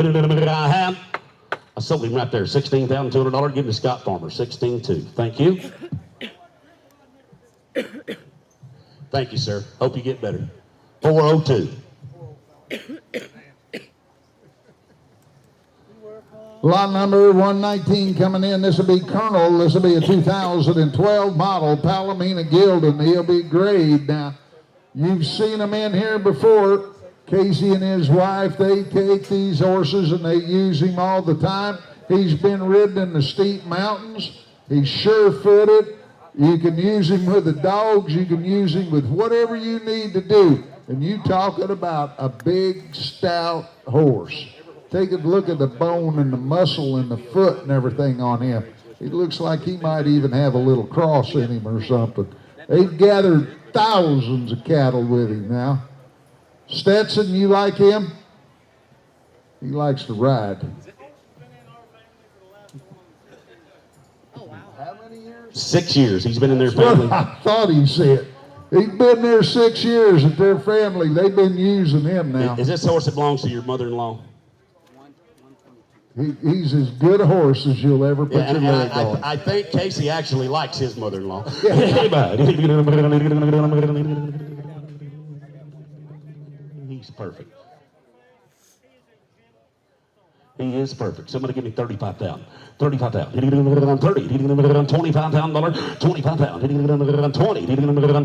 A: I sold him right there. $16,200. Give him to Scott Farmer. 16,200. Thank you. Thank you, sir. Hope you get better. 402.
B: Lot number 119 coming in. This will be Colonel. This will be a 2012 model Palomino Gildan. He'll be grade. Now, you've seen him in here before. Casey and his wife, they take these horses and they use him all the time. He's been ridden in the steep mountains. He's sure-footed. You can use him with the dogs. You can use him with whatever you need to do. And you talking about a big, stout horse. Take a look at the bone and the muscle and the foot and everything on him. He looks like he might even have a little cross in him or something. They've gathered thousands of cattle with him now. Stetson, you like him? He likes to ride.
C: Oh, wow.
B: How many years?
A: 6 years. He's been in their
B: Well,
A: family.
B: I thought he said. He's been there 6 years at their family. They've been using him now.
A: Is this horse that belongs to your mother-in-law?
B: He's as good a horse as you'll ever put
A: Yeah,
B: your
A: and
B: leg on.
A: I think Casey actually likes his mother-in-law. He's perfect. He is perfect. Somebody give me 35,000. 35,000. 30. 25,000 dollars. 25,000. 20.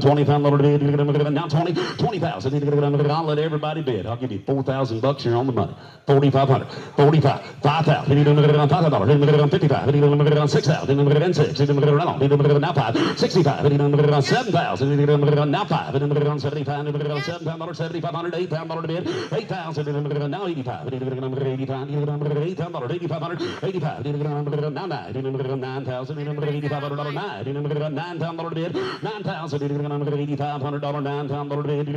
A: 25,000 dollars. Now 20. 20,000. I'll let everybody bid. I'll give you 4,000 bucks. You're on the money. 4,500. 45. 5,000. 5,000 dollars. 55. 6,000. 6. Now 5. 65. 7,000. Now 5. 75. 7,000 dollars. 7,500. 8,000 dollars bid. 8,000. Now 85. 85. 8,000, 8,500, 85, now 9, 9,000, 8,500 $9, 9,000 bid, 9,000, 8,500 $9,000 bid,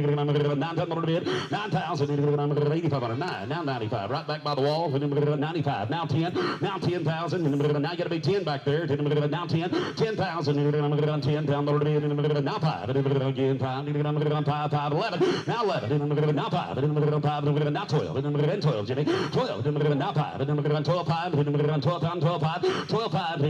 A: 9,000 bid, 9,000, 8,500 9, now 95, right back by the wall, 95, now 10, now 10,000, now you got to be 10 back there, now 10, 10,000, 10,000 bid, now 5, again 5, 5, 11, now 11, now 5, now 12, 12, Jimmy, 12, now 5, 12, 5, 12 times 12, 5, 12, 5,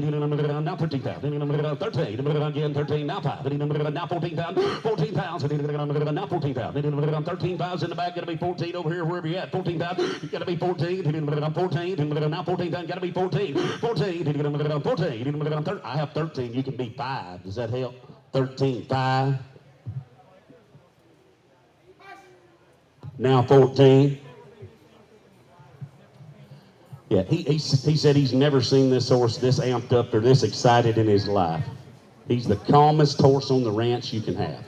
A: now 13,000, 13, again 13, now 5, now 14,000, 14,000, now 14,000, 13,000 in the back, got to be 14 over here, wherever you at, 14,000, you got to be 14, 14, now 14,000, got to be 14, 14, 14, I have 13, you can be 5, does that help? 13, 5, now 14. Yeah, he said he's never seen this horse this amped up or this excited in his life. He's the calmest horse on the ranch you can have.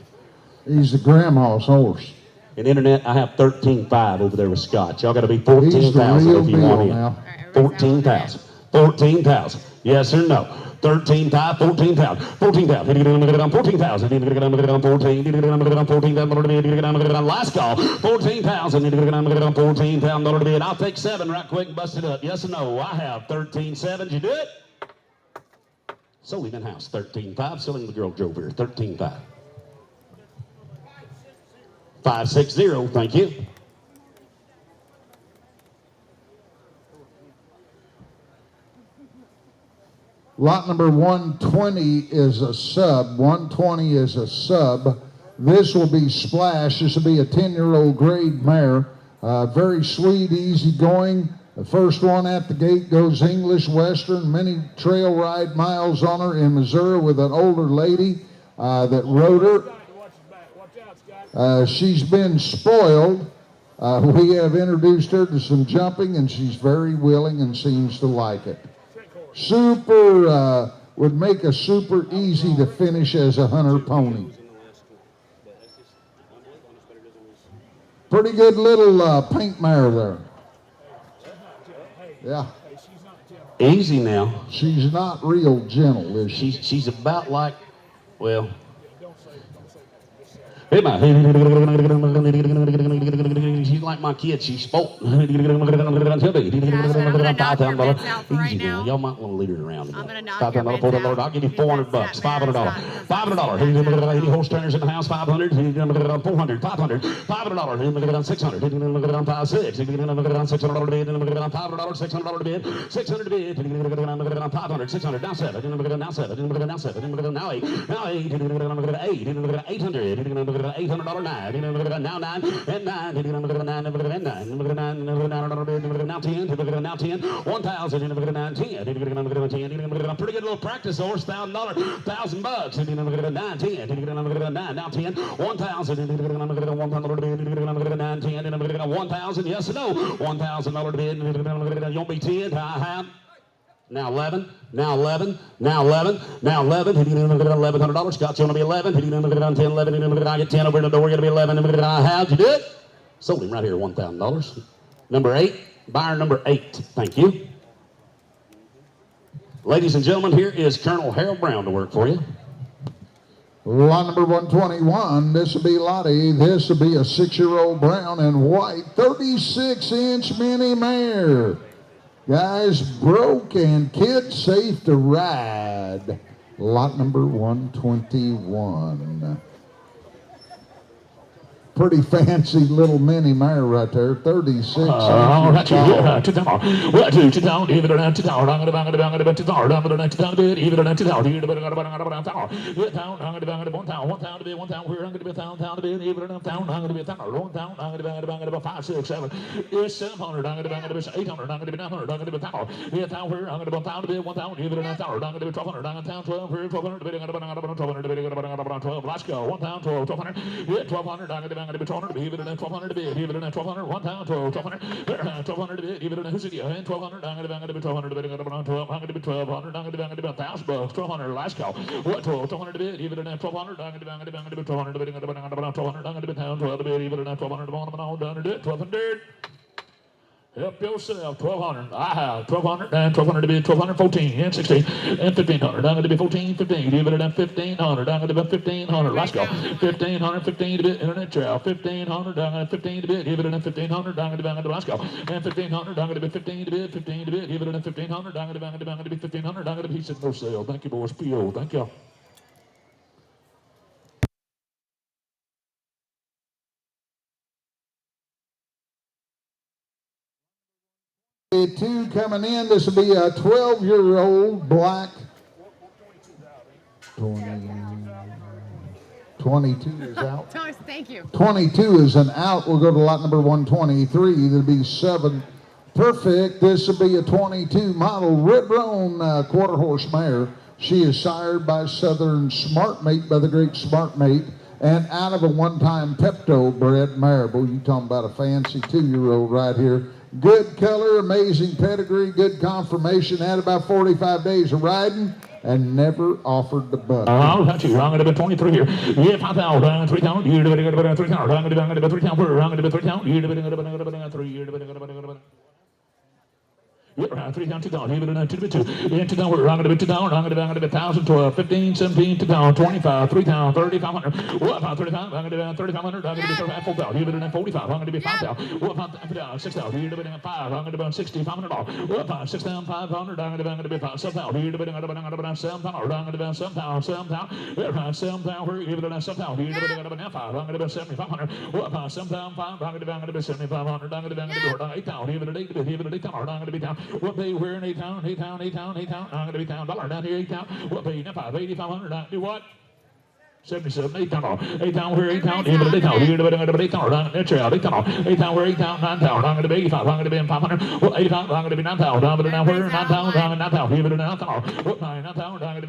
B: He's the grandma's horse.
A: And internet, I have 13.5 over there with Scott. Y'all got to be 14,000 if you want in.
B: Now.
A: 14,000. 14,000. Yes or no? 13.5, 14,000. 14,000. 14,000. 14,000. Last call. 14,000. 14,000. I'll take 7 right quick and bust it up. Yes or no? I have 13.7. Did you do it? Sold him in house. 13.5. Selling the girl drove here. 13.5. 560. Thank you.
B: Lot number 120 is a sub. 120 is a sub. This will be Splash. This will be a 10-year-old grade mare. Very sweet, easy going. The first one at the gate goes English Western. Many trail ride miles on her in Missouri with an older lady that rode her. She's been spoiled. We have introduced her to some jumping, and she's very willing and seems to like it. Super, would make a super easy to finish as a hunter pony. Pretty good little pink mare there. Yeah.
A: Easy now.
B: She's not real gentle, is she?
A: She's about like, well, Hey, man. She's like my kid. She's spoiled.
C: I'm gonna knock your bids out for right
A: Easy now.
C: now.
A: Y'all might want to lead her around.
C: I'm gonna knock
A: $5,000
C: your
A: for the
C: bids
A: Lord.
C: out.
A: I'll give you
C: Because
A: $400.
C: that mare is
A: $500.
C: not- does not seem
A: $500.
C: that
A: $80
C: down.
A: horse trainers in the house. $500. $400. $500. $500. $600. $500. $600 bid. $500. $600 bid. $600 bid. $500. $600. Now 7. Now 7. Now 7. Now 8. Now 8. 8. $800. $800. 9. Now 9. And 9. 9. Now 10. Now 10. 1,000. 9. 10. 10. Pretty good little practice horse. $1,000. $1,000. 9. 10. 9. Now 10. 1,000. 9. 10. 1,000. Yes or no? $1,000 bid. You want me 10? I have. Now 11, now 11, now 11, now 11. $1,100. Scott's going to be 11. 10, 11. I get 10 over the door. Going to be 11. How'd you do it? Sold him right here, $1,000. Number 8, buyer number 8. Thank you. Ladies and gentlemen, here is Colonel Harold Brown to work for you.
B: Lot number 121, this will be Lottie. This will be a 6-year-old brown and white, 36-inch mini mare. Guys, broke and kid safe to ride. Lot number 121. Pretty fancy little mini mare right there, 36 inches tall.
I: I'm going to be 1200 to be even in 1200 to be even in 1200 1,000 1200 to be even in who's it again 1200 I'm going to be 1200 to be 12 I'm going to be 1200 I'm going to be $1,000 1200 last call what 1200 to be even in 1200 I'm going to be 1200 to be 1200 I'm going to be 1200 to be even in 1200 I'm done to do it 1200 help yourself, 1,200. I have 1,200 and 1,200 to be 1,214 and 16 and 1,500. I'm going to be 14, 15. Even at 1,500. I'm going to be 1,500. Let's go. 1,500, 15 to be internet trail. 1,500. I'm going to 15 to be even at 1,500. I'm going to be let's go. And 1,500. I'm going to be 15 to be 15 to be even at 1,500. I'm going to be 1,500. I'm going to be he said no sale. Thank you, boys. PO. Thank you.
B: 2 coming in. This will be a 12-year-old black. 22 is out.
C: Thomas, thank you.
B: 22 is an out. We'll go to lot number 123. There'll be 7. Perfect. This will be a 22 model Red Roan quarter horse mare. She is sired by Southern Smart Mate, by the great Smart Mate, and out of a one-time Pepto bred mare. Boy, you talking about a fancy 2-year-old right here. Good color, amazing pedigree, good conformation. Had about 45 days of riding and never offered the butt.
I: I'll touch you. I'm going to be 23 here. Yeah, 5,000, 3,000. You're going to be 3,000. I'm going to be 3,000. I'm going to be 3,000. You're going to be 3,000. Yeah, 3,000, 2,000, even in 2 to 2. In 2,000, we're going to be 2,000. I'm going to be 1,000, 12, 15, 17, 2,000, 25, 3,000, 3,500. What about 3,500? I'm going to be 3,500. I'm going to be 4,000. Even in 45, I'm going to be 5,000. What about 6,000? You're going to be 5. I'm going to be 6,500. What about 6,500? I'm going to be 7,000. You're going to be 7,000. I'm going to be 7,000. 7,000. 7,000. We're even in 7,000. You're going to be 5. I'm going to be 7,500. What about 7,500? I'm going to be 7,500. I'm going to be 8,000. Even at 8,000. I'm going to be down. What pay we're in 8,000, 8,000, 8,000, 8,000. I'm going to be $1,000 down here, 8,000. What pay now 8,500. Do what? 77, 8,000. 8,000, we're 8,000. Even at 8,000. You're going to be 8,000. I'm going to 8,000. 8,000, we're 8,000, 9,000. I'm going to be 85. I'm going to be 500. What 85? I'm going to be 9,000. I'm going to be down here 9,000. I'm 9,000. Even at 9,000. What 9,000? I'm going to be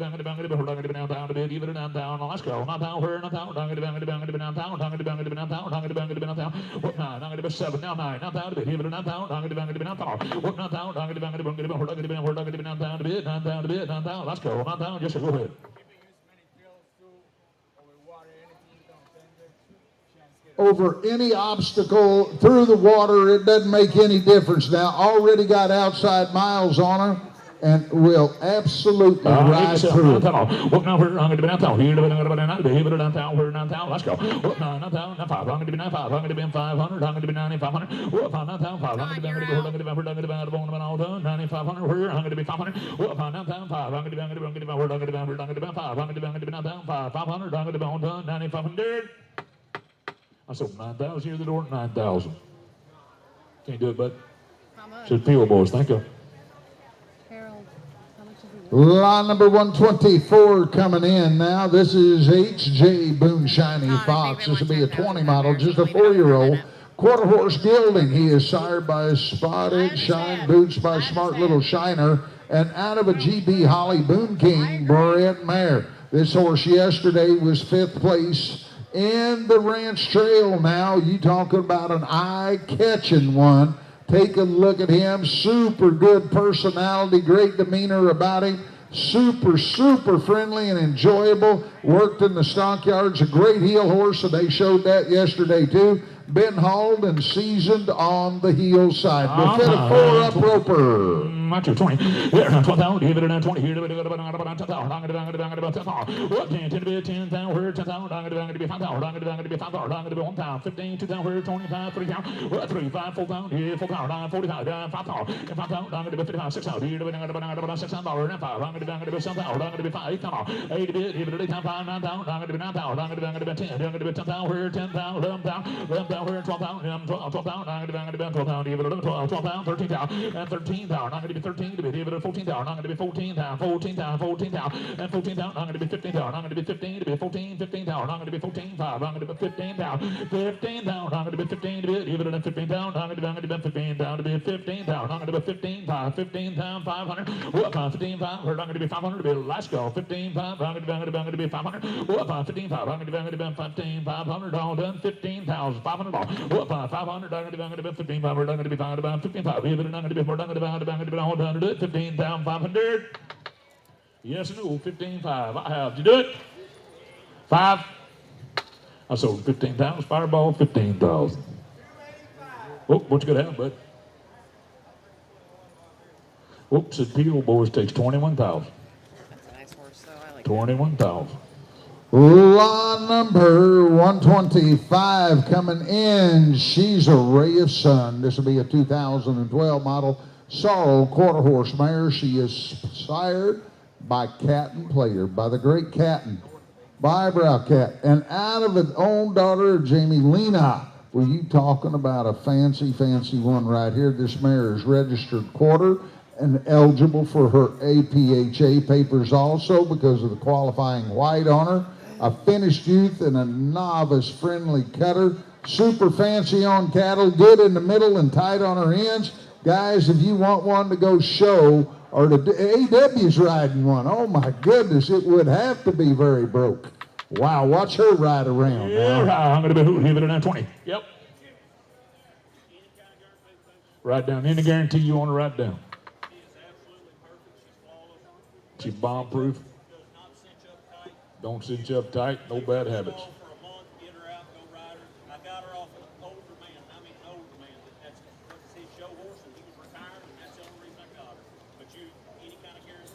I: 9,000. Even at 9,000. Let's go. 9,000, we're 9,000. I'm going to be 9,000. I'm going to be 9,000. I'm going to be 9,000. What 9? I'm going to be 7. Now 9. 9,000. Even at 9,000. I'm going to be 9,000. What 9,000? I'm going to be 9,000. Let's go. 9,000. Just go ahead.
B: Over any obstacle through the water, it doesn't make any difference now. Already got outside miles on her. and will absolutely ride through it.
I: What now? We're going to be downtown. Here to be downtown. We're downtown. Let's go. What now? Downtown. 500 to be 500 to be 500. 100 to be 9,500. What downtown? 500 to be 100 to be 100 to be all done. 9,500. We're 100 to be 500. What downtown? 500 to be 100 to be 100 to be 100 to be 100 to be 500 to be 100 to be downtown. 500. 100 to be all done. 9,500. I sold 9,000 here at the door. 9,000. Can't do it, bud.
C: How much?
I: Said Peel Boys. Thank you.
C: Harold, how much is he?
B: Line number 124 coming in now. This is H.J. Boone Shiny Fox. This will be a 20 model, just a 4-year-old. Quarter horse gelding. He is sired by Spotted Shine, boots by Smart Little Shiner, and out of a G.B. Holly Boone King bred mare. This horse yesterday was 5th place in the Ranch Trail. Now you talking about an eye-catching one. Take a look at him. Super good personality, great demeanor about him. Super friendly and enjoyable. Worked in the stockyards. A great heel horse, and they showed that yesterday too. Been hauled and seasoned on the heel side. We'll fit a 4-up roper.
I: Not 20. Here, 12,000. Give it a 20. Here, to be 10,000. I'm going to be 10,000. We're 10,000. I'm going to be 5,000. I'm going to be 5,000. I'm going to be 1,000. 15, 2,000. We're 25, 3,000. 3, 5, 4,000. Here, 4,000. 45, 5,000. 5,000. I'm going to be 55, 6,000. Here, to be 6,000. I'm going to be 7,000. I'm going to be 5, 8,000. 8, give it a 5, 9,000. I'm going to be 9,000. I'm going to be 10. I'm going to be 10,000. We're 10,000. 11,000. We're 12,000. 12,000. I'm going to be 12,000. Give it a 12,000. 13,000. And 13,000. I'm going to be 13 to be give it a 14,000. I'm going to be 14,000. 14,000. 14,000. And 14,000. I'm going to be 15,000. I'm going to be 15 to be 14. 15,000. I'm going to be 14,500. I'm going to be 15,000. 15,000. I'm going to be 15 to be give it a 15,000. I'm going to be 15,000 to be 15,000. I'm going to be 15,500. 15,500. What 15,500? We're not going to be 500 to be let's go. 15,500. I'm going to be 500. What 15,500? I'm going to be 15,500. All done. 15,500. What 500? I'm going to be 15,500. I'm going to be 500. 15,500. Give it I'm going to be 400. I'm going to be all done. 15,500. Yes, no, 15,500. I have. Did you do it? 5. I sold 15,000. Fireball, 15,000. Oh, what you got to have, bud? Oops, said Peel Boys takes 21,000.
C: That's a nice horse, though. I like
I: 21,000.
B: Line number 125 coming in. She's a ray of sun. This will be a 2012 model Sorrel quarter horse mare. She is sired by Catton Player, by the great Catton, by Eyebrow Cat, and out of his own daughter, Jamie Lena. Were you talking about a fancy one right here? This mare is registered quarter and eligible for her APHA papers also because of the qualifying white on her. A finished youth and a novice friendly cutter. Super fancy on cattle, good in the middle and tight on her ends. Guys, if you want one to go show, or the AW's riding one, oh my goodness, it would have to be very broke. Wow, watch her ride around.
I: Yeah,
B: Now.
I: I'm going to be who? Give it a 920. Yep. Write down any guarantee you want to write down. She's bomb proof. Don't cinch up tight. No bad habits.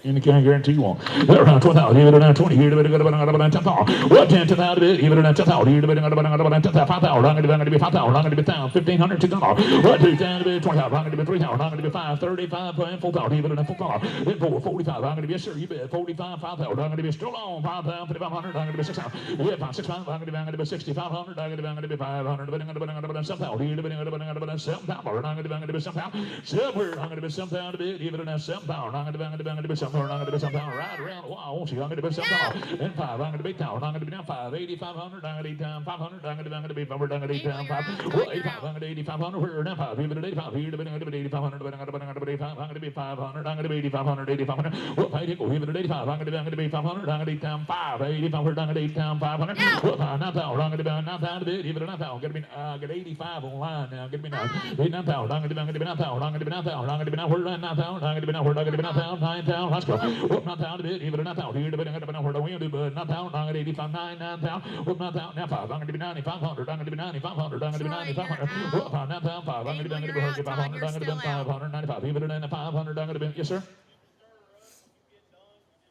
I: Any kind of guarantee you want. Around 12,000. Give it around 20. Here to be about 10,000. What 10,000? Give it around 10,000. Here to be about 10,000. 5,000. I'm going to be 5,000. I'm going to be 1,500. 2,000. What 2,000 to be 20,000. I'm going to be 3,000. I'm going to be 535. 4,000. Give it around 4,000. Then 45. I'm going to be yes sir. You bet 45. 5,000. I'm going to be still on 5,000. 5,500. I'm going to be 6,000. Yeah, 6,500. I'm going to be 6,500. I'm going to be 500. I'm going to be 7,000. Here to be 7,000. I'm going to be 7,000. Somewhere I'm going to be 7,000 to be. Give it around 7,000. I'm going to be 7,000. I'm going to be something right around. Wow, won't you? I'm going to be something. And 5. I'm going to be 1,000. I'm going to be down 5. 8,500. I'm going to be down 500. I'm going to be 500. I'm going to be down 5. Well, 8,500. I'm going to 8,500. We're down 5. Even at 8,500. Here to be 8,500. I'm going to be 5. I'm going to be 500. I'm going to be 8,500. 8,500. Well, I go even at 8,500. I'm going to be 500. I'm going to be down 5. 8,500. I'm going to be down 500. Well, 9,000. I'm going to be 9,000 a bit. Even at 9,000. I'm going to be get 85 online now. Get me 9. 9,000. I'm going to be 9,000. I'm going to be 9,000. I'm going to be 9,000. 9,000. I'm going to be 9,000. 9,000. Let's go. 9,000 a bit. Even at 9,000. Here to be 9,000. We do, but 9,000. I'm going to 85. 9,000. Well, 9,000. Now 5. I'm going to be 9,500. I'm going to be 9,500. I'm going to be 9,500. Well, 9,000. 5. I'm going to be 500. I'm going to be 500. I'm going to be 595. Even at 500. I'm going to be yes sir.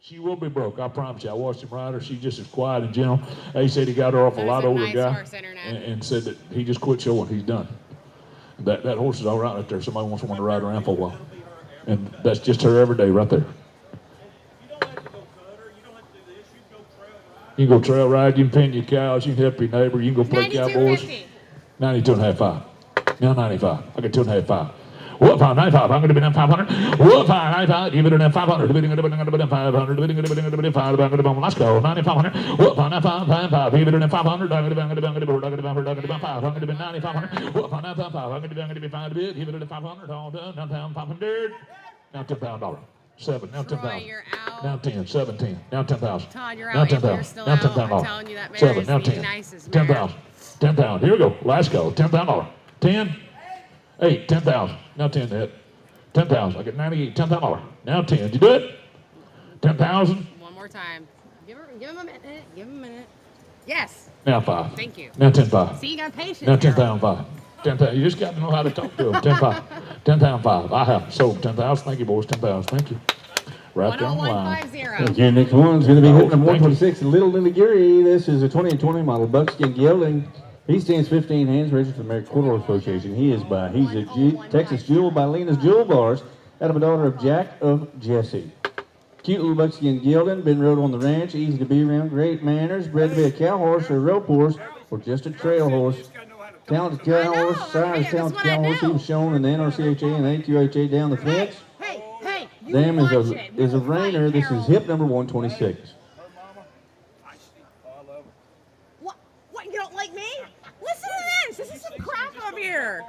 I: She will be broke, I promise you. I watched him ride her. She's just as quiet and gentle. He said he got her off a
C: That is
I: lot
C: a
I: older
C: nice
I: guy
C: horse, Internet.
I: and said that he just quit showing. He's done. That horse is all right out there. Somebody wants someone to ride around for a while. And that's just her every day right there. You can go trail ride, you can pen your cows, you can help your neighbor, you can go play cowboys.
C: 92.50.
I: 92 and a half, 5. Now 95. I get 2 and a half, 5. Whoop, 95. I'm going to be down 500. Whoop, 95. Give it down 500. Let's go. 9,500. Whoop, 95. 5. Give it down 500. I'm going to be 9,500. Whoop, 9,500. I'm going to be 5 bit. Give it down 500. All done. Now 500. Now $10,000. 7. Now 10,000.
C: You're out.
I: Now 10. 17. Now 10,000.
C: Todd, you're
I: Now
C: out. If
I: 10,000.
C: you're still
I: Now
C: out,
I: $10,000.
C: I'm telling you that mare
I: 7.
C: is
I: Now
C: the
I: 10.
C: nicest mare.
I: 10,000. 10,000. Here we go. Let's go. $10,000. 10. 8. 10,000. Now 10 to hit. 10,000. I get 98. $10,000. Now 10. Did you do it? 10,000.
C: One more time. Give him a minute. Give him a minute. Yes.
I: Now 5.
C: Thank you.
I: Now 10,500.
C: See, you got patience.
I: Now
C: Harold.
I: 10,500. 10,000. You just got to know how to talk to them. 10,500. 10,500. I have sold 10,000. Thank you, boys. 10,000. Thank you. Right there on the line.
C: 10150.
H: Thank you. Next one's going to be hit number
I: Thank you.
H: 126, Little Lily Geary. This is a 2020 model buckskin gelding. He stands 15 hands, registered for the American Quarter Horse Association. He's a Texas Jewel by Lena's Jewel Bars, out of a daughter of Jack of Jesse. Cute little buckskin gelding, been rode on the ranch, easy to be around, great manners, bred to be a cow horse or a rope horse, or just a trail horse. Talented cow horse, size talented cow horse. He was shown in the NRCHA and AQHA down the fence.
C: Hey, you
H: Dam
C: watch
H: is
C: it.
H: a rainer. This is hip number 126.
C: What? You don't like me? Listen to this. This is some crap up here.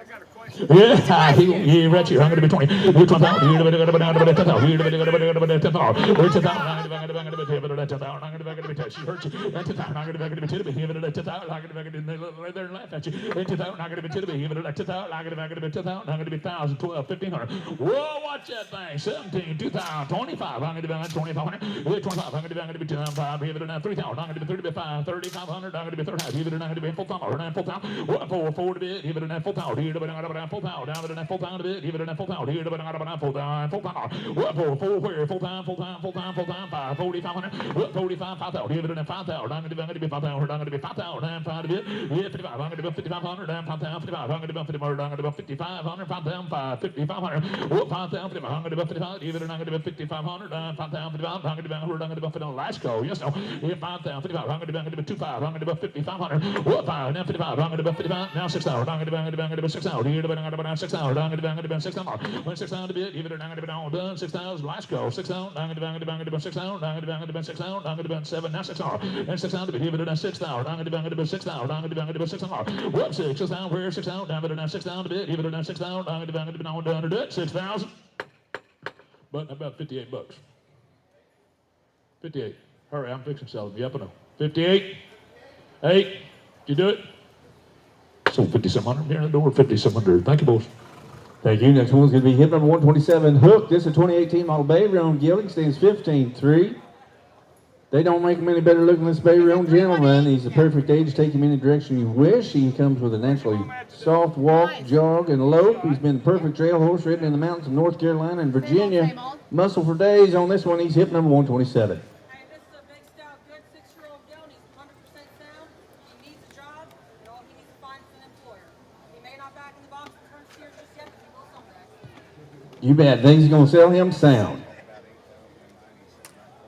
I: Yeah, he read you. I'm going to be 20. You're 20,000. You're going to be 10,000. You're going to be 10,000. You're going to be 10,000. We're 10,000. I'm going to be 10,000. I'm going to be 10,000. She hurt you. 10,000. I'm going to be 10,000. I'm going to be 10,000. I'm going to be right there and laugh at you. 10,000. I'm going to be 10,000. I'm going to be 10,000. I'm going to be 10,000. I'm going to be 1,000, 12, 1,500. Whoa, watch that thing. 17, 2,000, 25. I'm going to be 2,500. 25. I'm going to be 2,500. Give it 3,000. I'm going to be 35, 3,500. I'm going to be 35. Give it 4,000. 4,000. What for? 4 to bid. Give it 4,000. Here to be 4,000. Down to 4,000 to bid. Give it 4,000. Here to be 4,000. 4,000. What for? 4 where? 4,000. 5. 4,500. What 45? 5,000. Give it 5,000. I'm going to be 5,000. I'm going to be 5,000. And 5 to bid. Yeah, 55. I'm going to be 5,500. And 5,000. 55. I'm going to be 5,500. I'm going to be 5,500. 5,000. 5,500. What 5,000? I'm going to be 55. Give it. I'm going to be 5,500. And 5,000. 55. I'm going to be 100. I'm going to be 55. Last go. Yes, no. Yeah, 5,000. 55. I'm going to be 25. I'm going to be 5,500. What 5? Now 55. I'm going to be 55. Now 6,000. I'm going to be 6,000. Here to be 6,000. I'm going to be 6,000. When 6,000 to bid. Give it. I'm going to be all done. 6,000. Last go. 6,000. I'm going to be 6,000. I'm going to be 6,000. I'm going to be 7. Now 6,000. And 6,000 to bid. Give it 6,000. I'm going to be 6,000. I'm going to be 6,000. What 6,000? Where 6,000? Down to 6,000 to bid. Give it 6,000. I'm going to be all done to do it. 6,000. But about $58. 58. Hurry, I'm fixing to sell them. Yep, I know. 58. 8. Did you do it? So 5,700 here in the door. 5,700. Thank you, boys.
H: Thank you. Next one's going to be hip number 127, Hook. This is a 2018 model Bay Roan gelding. Stands 15.3. They don't make him any better looking than this Bay Roan gentleman. He's the perfect age to take him any direction you wish. He comes with a naturally soft walk, jog, and lope. He's been the perfect trail horse ridden in the mountains of North Carolina and Virginia. Muscle for days on this one. He's hip number 127.
F: Hey, this is a big, stout, good 6-year-old gelding. He's 100% sound. He needs a job, and all he needs to find is an employer. He may not back in the box and turn steer just yet, but he will someday.
H: You bet. Things going to sell him sound.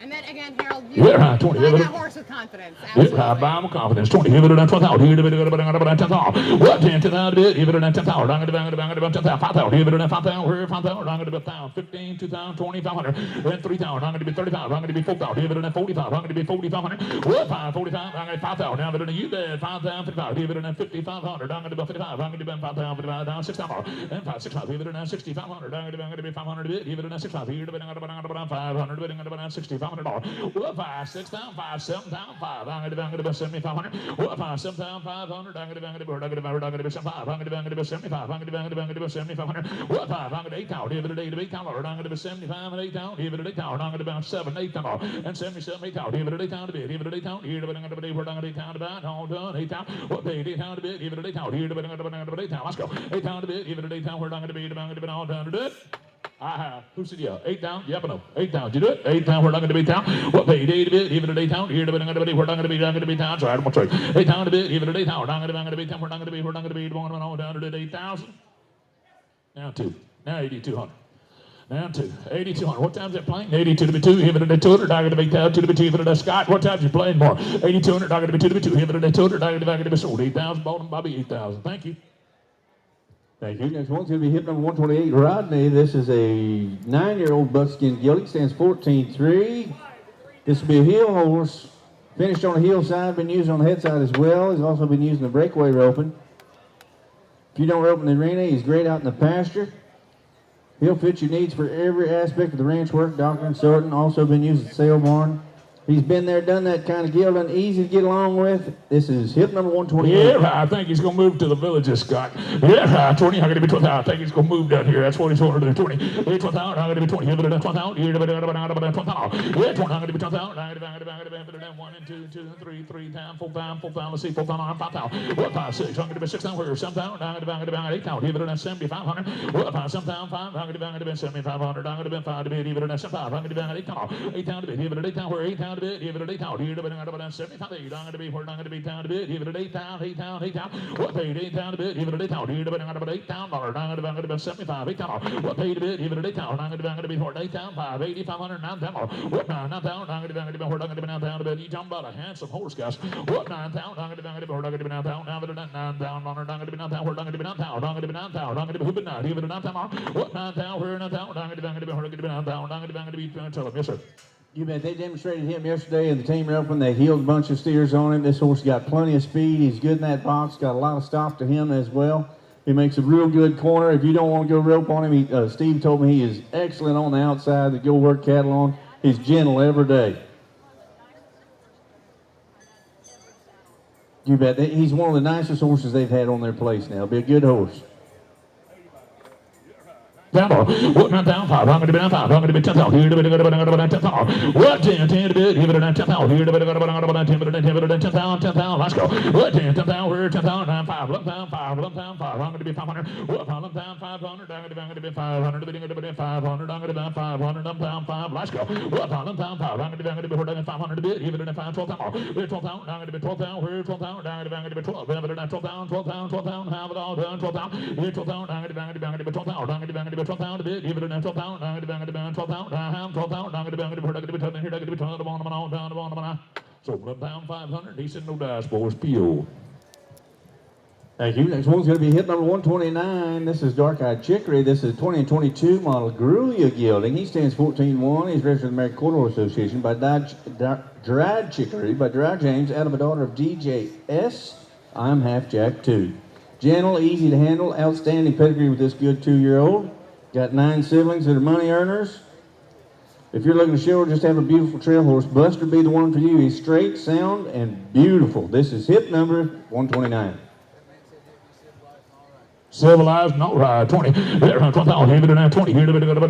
C: And then again, Harold, you
I: Yeah, 20.
C: buy that horse with confidence.
I: Yeah, I
C: Absolutely.
I: buy with confidence. 20. Give it a 12,000. Here to be 10,000. What 10,000 bid? Give it a 10,000. I'm going to be 10,000. 5,000. Give it a 5,000. Where 5,000? I'm going to be 1,000. 15, 2,000, 2,500. Then 3,000. I'm going to be 35. I'm going to be 4,000. Give it a 45. I'm going to be 4,500. What 5? 45. I'm going to be 5,000. Now, but you bid 5,000. 55. Give it a 5,500. I'm going to be 55. I'm going to be 5,000. 55. Down 6,000. Then 5, 6,000. Give it a 6,500. I'm going to be 500 bid. Give it a 6,000. Here to be 500. Bidding about $6,500. What 5, 6,000, 5, 7,000, 5. I'm going to be 7,500. What 5, 7,500. I'm going to be 75. I'm going to be 75. I'm going to be 7,500. What 5? I'm going to 8,000. Give it a 8,000. I'm going to be 75 and 8,000. Give it a 8,000. I'm going to be 7, 8,000. And 77, 8,000. Give it a 8,000 to bid. Give it a 8,000. Here to be I'm going to be 8,000 to buy. All done. 8,000. What paid 8,000 to bid. Give it an 8,000. Here to be 8,000. Let's go. 8,000 to bid. Give it an 8,000. We're not going to be all done to do it. I have. Who said yeah? 8 down? Yep, no. 8 down. Did you do it? 8 down. We're not going to be down. What paid? 8 a bit. Even at 8 down. Here to be. We're not going to be down. Sorry, I don't want to try. 8 down a bit. Even at 8 down. We're not going to be down. We're not going to be down to 8,000. Now 2. Now 8,200. Now 2. 8,200. What time's that playing? 82 to be 2. Even at 200. Not going to be down. 2 to be 2. Even at Scott. What time's you playing more? 8,200. Not going to be 2 to be 2. Even at 200. Not going to be sold. 8,000. Bought him, Bobby. 8,000. Thank you.
H: Thank you. Next one's going to be hip number 128, Rodney. This is a 9-year-old buckskin gelding, stands 14-3. This will be a heel horse. Finished on the heel side, been used on the head side as well. He's also been using the breakaway roping. If you don't rope in the arena, he's great out in the pasture. He'll fit your needs for every aspect of the ranch work, doctoring, sorting. Also been used at sale barn. He's been there, done that kind of gelding, easy to get along with. This is hip number 128.
I: Yeah, I think he's going to move to the villages, Scott. Yeah, 20. I'm going to be 12,000. I think he's going to move down here. That's what he's going to do. 20. 12,000. I'm going to be 20. Here, 12,000. Here, 12,000. Yeah, 20. I'm going to be 12,000. I'm going to be 1 and 2, 2 and 3, 3 times, 4 times, 4 times. Let's see, 4,000, 5,000. What 5, 6? I'm going to be 6,000. Here, 7,000. I'm going to be 8,000. Here, 7,500. What 5, 7,000, 5. I'm going to be 7,500. I'm going to be 5 to be. Here, 7,500. I'm going to be 8,000. 8,000 to be. Here, 8,000. Where 8,000 to be. Here, 8,000. Here to be 75. I'm going to be where I'm going to be down to bid. Even at 8,000, 8,000, 8,000. What paid 8,000 to bid? Even at 8,000. Here to be $8,000. I'm going to be 75. 8,000. What paid to bid? Even at 8,000. I'm going to be where 8,000, 5, 8,500, 9,000. What 9,000? I'm going to be where I'm going to be 9,000 to bid. You talking about a handsome horse, guys? What 9,000? I'm going to be where I'm going to be 9,000. Now that 9,000. I'm going to be 9,000. Where I'm going to be 9,000. I'm going to be 9,000. I'm going to be hooping 9. Even at 9,000. What 9,000? Where 9,000? I'm going to be where I'm going to be 9,000. I'm going to be tell him, yes, sir.
H: You bet. They demonstrated him yesterday in the team roping. They healed a bunch of steers on him. This horse got plenty of speed. He's good in that box. Got a lot of stop to him as well. He makes a real good corner. If you don't want to go rope on him, Steve told me he is excellent on the outside to go work cattle on. He's gentle every day. You bet. He's one of the nicest horses they've had on their place now. Be a good horse.
I: What 9,000? 5. I'm going to be 9,000. I'm going to be 10,000. Here to be 10,000. What 10? 10 to bid. Here to be 10,000. Here to be 10,000. 10,000. Let's go. What 10? 10,000. Where 10,000? 9, 5. 11,000. 5. 11,000. 5. I'm going to be 500. What 11,000? 500. I'm going to be 500. I'm going to be 500. I'm going to be 500. 11,000. 5. Let's go. What 11,000? 5. I'm going to be 500 to bid. Here to be 5. 12,000. Where 12,000? I'm going to be 12,000. Where 12,000? I'm going to be 12. 12,000. 12,000. 12,000. Have it all done. 12,000. Here 12,000. I'm going to be 12,000. I'm going to be 12,000 to bid. Give it a 12,000. I'm going to be 12,000. I have 12,000. I'm going to be 12,000. Here, I'm going to be 12,000. So 11,500. He said no dice, boys. P.O.
H: Thank you. Next one's going to be hip number 129. This is Dark Eyed Chicory. This is 20 and 22 model Grulia gelding. He stands 14-1. He's registered with the American Quarter Horse Association by Gerard Chicory by Gerard James out of a daughter of DJS. I'm half Jack 2. Gentle, easy to handle, outstanding pedigree with this good 2-year-old. Got 9 siblings that are money earners. If you're looking to show or just have a beautiful trail horse, Buster be the one for you. He's straight, sound, and beautiful. This is hip number 129.
I: Civilized, no, 20. 12,000. Here to 20. Here to be 10,000.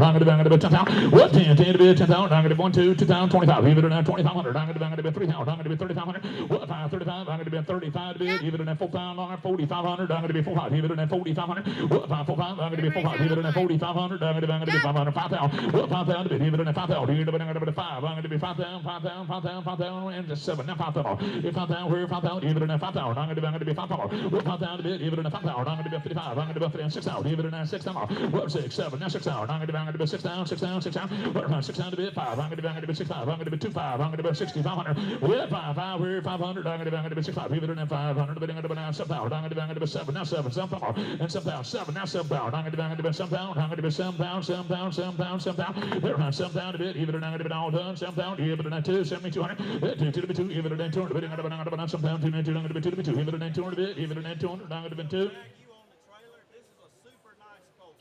I: I'm going to be 10,000. What 10? 10 to be 10,000. I'm going to be 1, 2, 2,000, 25. Here to 2,500. I'm going to be 3,000. I'm going to be 3,500. What 5? 35. I'm going to be 35 to be. Here to 4,000. 4,500. I'm going to be 4,500. Here to 4,500. What 5? 4,500. I'm going to be 4,500. Here to 4,500. I'm going to be 500. 5,000. What 5,000 to be? Here to 5,000. Here to 5. I'm going to be 5,000. 5,000. 5,000. 5,000. And just 7. Now 5,000. Here 5,000. Where 5,000? Here to 5,000. I'm going to be 5,000. What 5,000 to be? Here to 5,000. I'm going to be 55. I'm going to be 3 and 6,000. Even now 6,000. What 6, 7, now 6,000. I'm going to be 6,000, 6,000, 6,000. What 6,000 to be 5. I'm going to be 6,500. I'm going to be 2,500. I'm going to be 6,500. What 5, 5, where 500. I'm going to be 6,500. Even now 500. I'm going to be now 7,000. I'm going to be 7, now 7, 7,000. And 7,000, 7, now 7,000. I'm going to be 7,000. I'm going to be 7,000, 7,000, 7,000, 7,000. There around 7,000 to bid. Even now I'm going to be all done. 7,000. Even now 2, 7,200. 2 to be 2. Even now 200. I'm going to be 7,000. 2, I'm going to be 2 to be 2. Even now 200 bid. Even now 200. I'm going to be 2.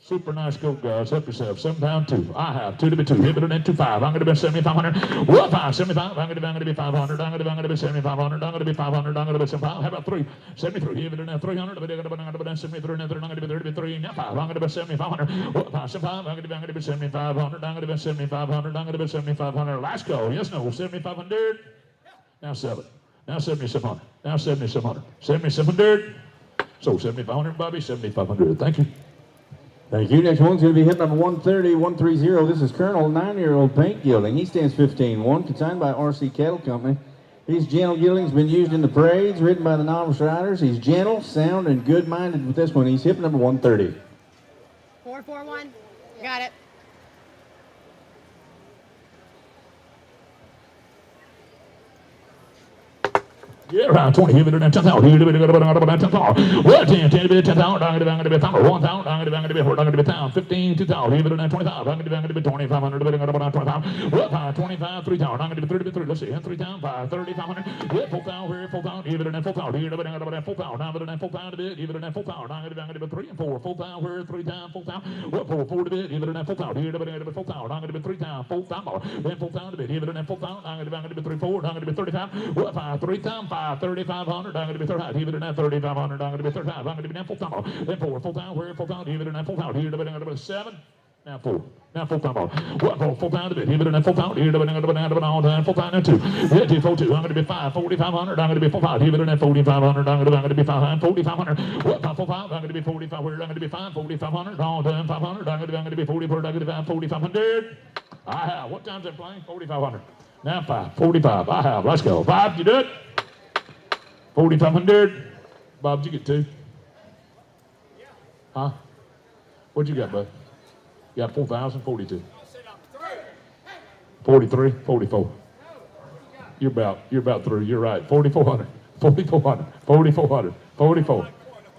I: Super nice goat, guys. Help yourself. 7 pound 2. I have 2 to be 2. Hit it in 2 5. I'm going to be 7,500. What 5? 75. I'm going to be 500. I'm going to be 7,500. I'm going to be 500. I'm going to be 75. How about 3? 73. Hit it in 300. I'm going to be 73. I'm going to be 33. Now 5. I'm going to be 7,500. What 5? 75. I'm going to be 7,500. I'm going to be 7,500. I'm going to be 7,500. Last go. Yes, no. 7,500. Now 7. Now 7,700. Now 7,700. 7,700. So 7,500, Bobby. 7,500. Thank you.
H: Thank you. Next one's going to be hit number 130. This is Colonel, 9-year-old paint gilding. He stands 15-1, consigned by RC Cattle Company. He's gentle gilding. Has been used in the parades, ridden by the novice riders. He's gentle, sound, and good-minded with this one. He's hip number 130.
C: 441. Got it.
I: Yeah, around 20, here, 10,000, here, 10,000. Well, 10, 10, 10,000, I'm going to be 1,000, I'm going to be 1,000, 15, 2,000, here, 25, I'm going to be 2,500, 25, well, 5, 25, 3,000, I'm going to be 33, let's see, 3 times 5, 3,500, yeah, 4,000, here, 4,000, here, 4,000, here, 4,000, I'm going to 4,000 a bit, here, 4,000, I'm going to be 3 and 4, 4,000, here, 3 times 4,000, well, 4, 4 a bit, here, 4,000, here, 4,000, I'm going to be 3 times 4,000, then 4,000 a bit, here, 4,000, I'm going to be 3, 4, I'm going to be 35, well, 5, 3 times 5, 3,500, I'm going to be 35, even at 3,500, I'm going to be 35, I'm going to be now 4,000, then 4, 4,000, where 4,000, even at 4,000, here, I'm going to be 7, now 4, now 4,000, what, 4,000 a bit, even at 4,000, here, I'm going to be all time, 4,000 and 2, yeah, 2, 4, 2, I'm going to be 5, 4,500, I'm going to be 4,500, even at 4,500, I'm going to be 5, 4,500, what, 5, 4,500, I'm going to be 45, where I'm going to be 5, 4,500, all time, 500, I'm going to be 40, I'm going to be 5, 4,500, I have, what time's that playing? 4,500, now 5, 45, I have, let's go, 5, you do it? 4,500. Bob, did you get 2? Huh? What'd you got, bud? You got 4,000, 42. 43, 44. You're about through. You're right. 4,400, 4,400, 4,400, 44,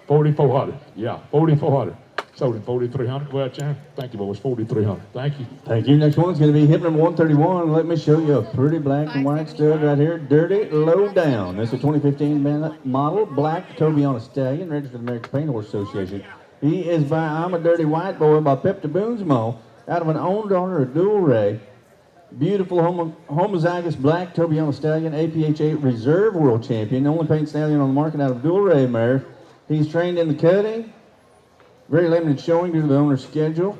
I: 4,400. Yeah, 4,400. Sold him 4,300. Well, Chan, thank you, boys. 4,300. Thank you.
H: Thank you. Next one's going to be hip number 131. Let me show you a pretty black and white stud right here. Dirty Low Down. This is a 2015 model, black Tobiana Stallion, registered American Paint Horse Association. He is by I'm a Dirty White Boy by Pepta Boonsmo, out of an owned owner of Dual Ray. Beautiful homozygous black Tobiana Stallion, APH8 Reserve World Champion. The only paint stallion on the market out of Dual Ray mare. He's trained in the cutting. Very limited showing due to the owner's schedule.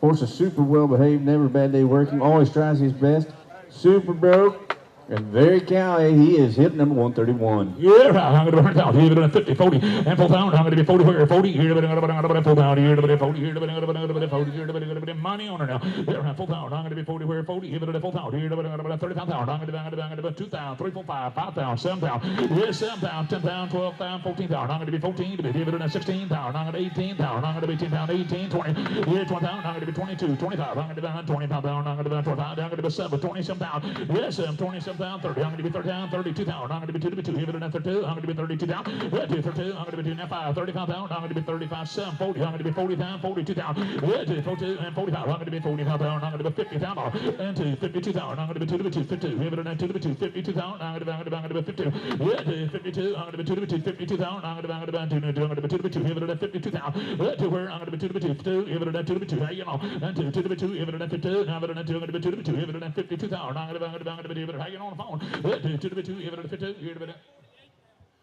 H: Horse is super well behaved, never a bad day working, always tries his best. Super broke and very cowy. He is hip number 131.
I: Yeah, right. I'm going to be 100,000. Here, but 50, 40, and 4,000. I'm going to be 40, where 40. Here, but 4,000. Here, but 40. Here, but 40. Here, but money on her now. Here, 4,000. I'm going to be 40, where 40. Here, but 4,000. Here, but 35,000. I'm going to be 2,000, 3, 4, 5, 5,000, 7,000. Yeah, 7,000, 10,000, 12,000, 14,000. I'm going to be 14. Here, but 16,000. I'm going to be 18,000. I'm going to be 10,000, 18, 20. Yeah, 20,000. I'm going to be 22, 25. I'm going to be 25,000. I'm going to be 25. I'm going to be 7, 27,000. Yeah, 7, 27,000, 30. I'm going to be 30,000, 32,000. I'm going to be 2 to be 2. Here, but 32. I'm going to be 32,000. Yeah, 2, 32. I'm going to be 2 now 5, 35,000. I'm going to be 35, 7, 40. I'm going to be 40,000, 42,000. Yeah, 2, 42, and 45. I'm going to be 45,000. I'm going to be 50,000. And 2, 52,000. I'm going to be 2 to be 2, 52. Here, but 2 to be 2, 52,000. I'm going to be 52. Yeah, 2, 52. I'm going to be 2 to be 2, 52,000. I'm going to be 2 to be 2 to be 2. Here, but 52,000. Yeah, 2 where I'm going to be 2 to be 2, 2. Here, but 2 to be 2. Hey, you know, and 2 to be 2. Here, but 52. Now, but 2. I'm going to be 2 to be 2. Here, but 52,000. I'm going to be hanging on the phone. Yeah, 2 to be 2. Here, but 52. Here, but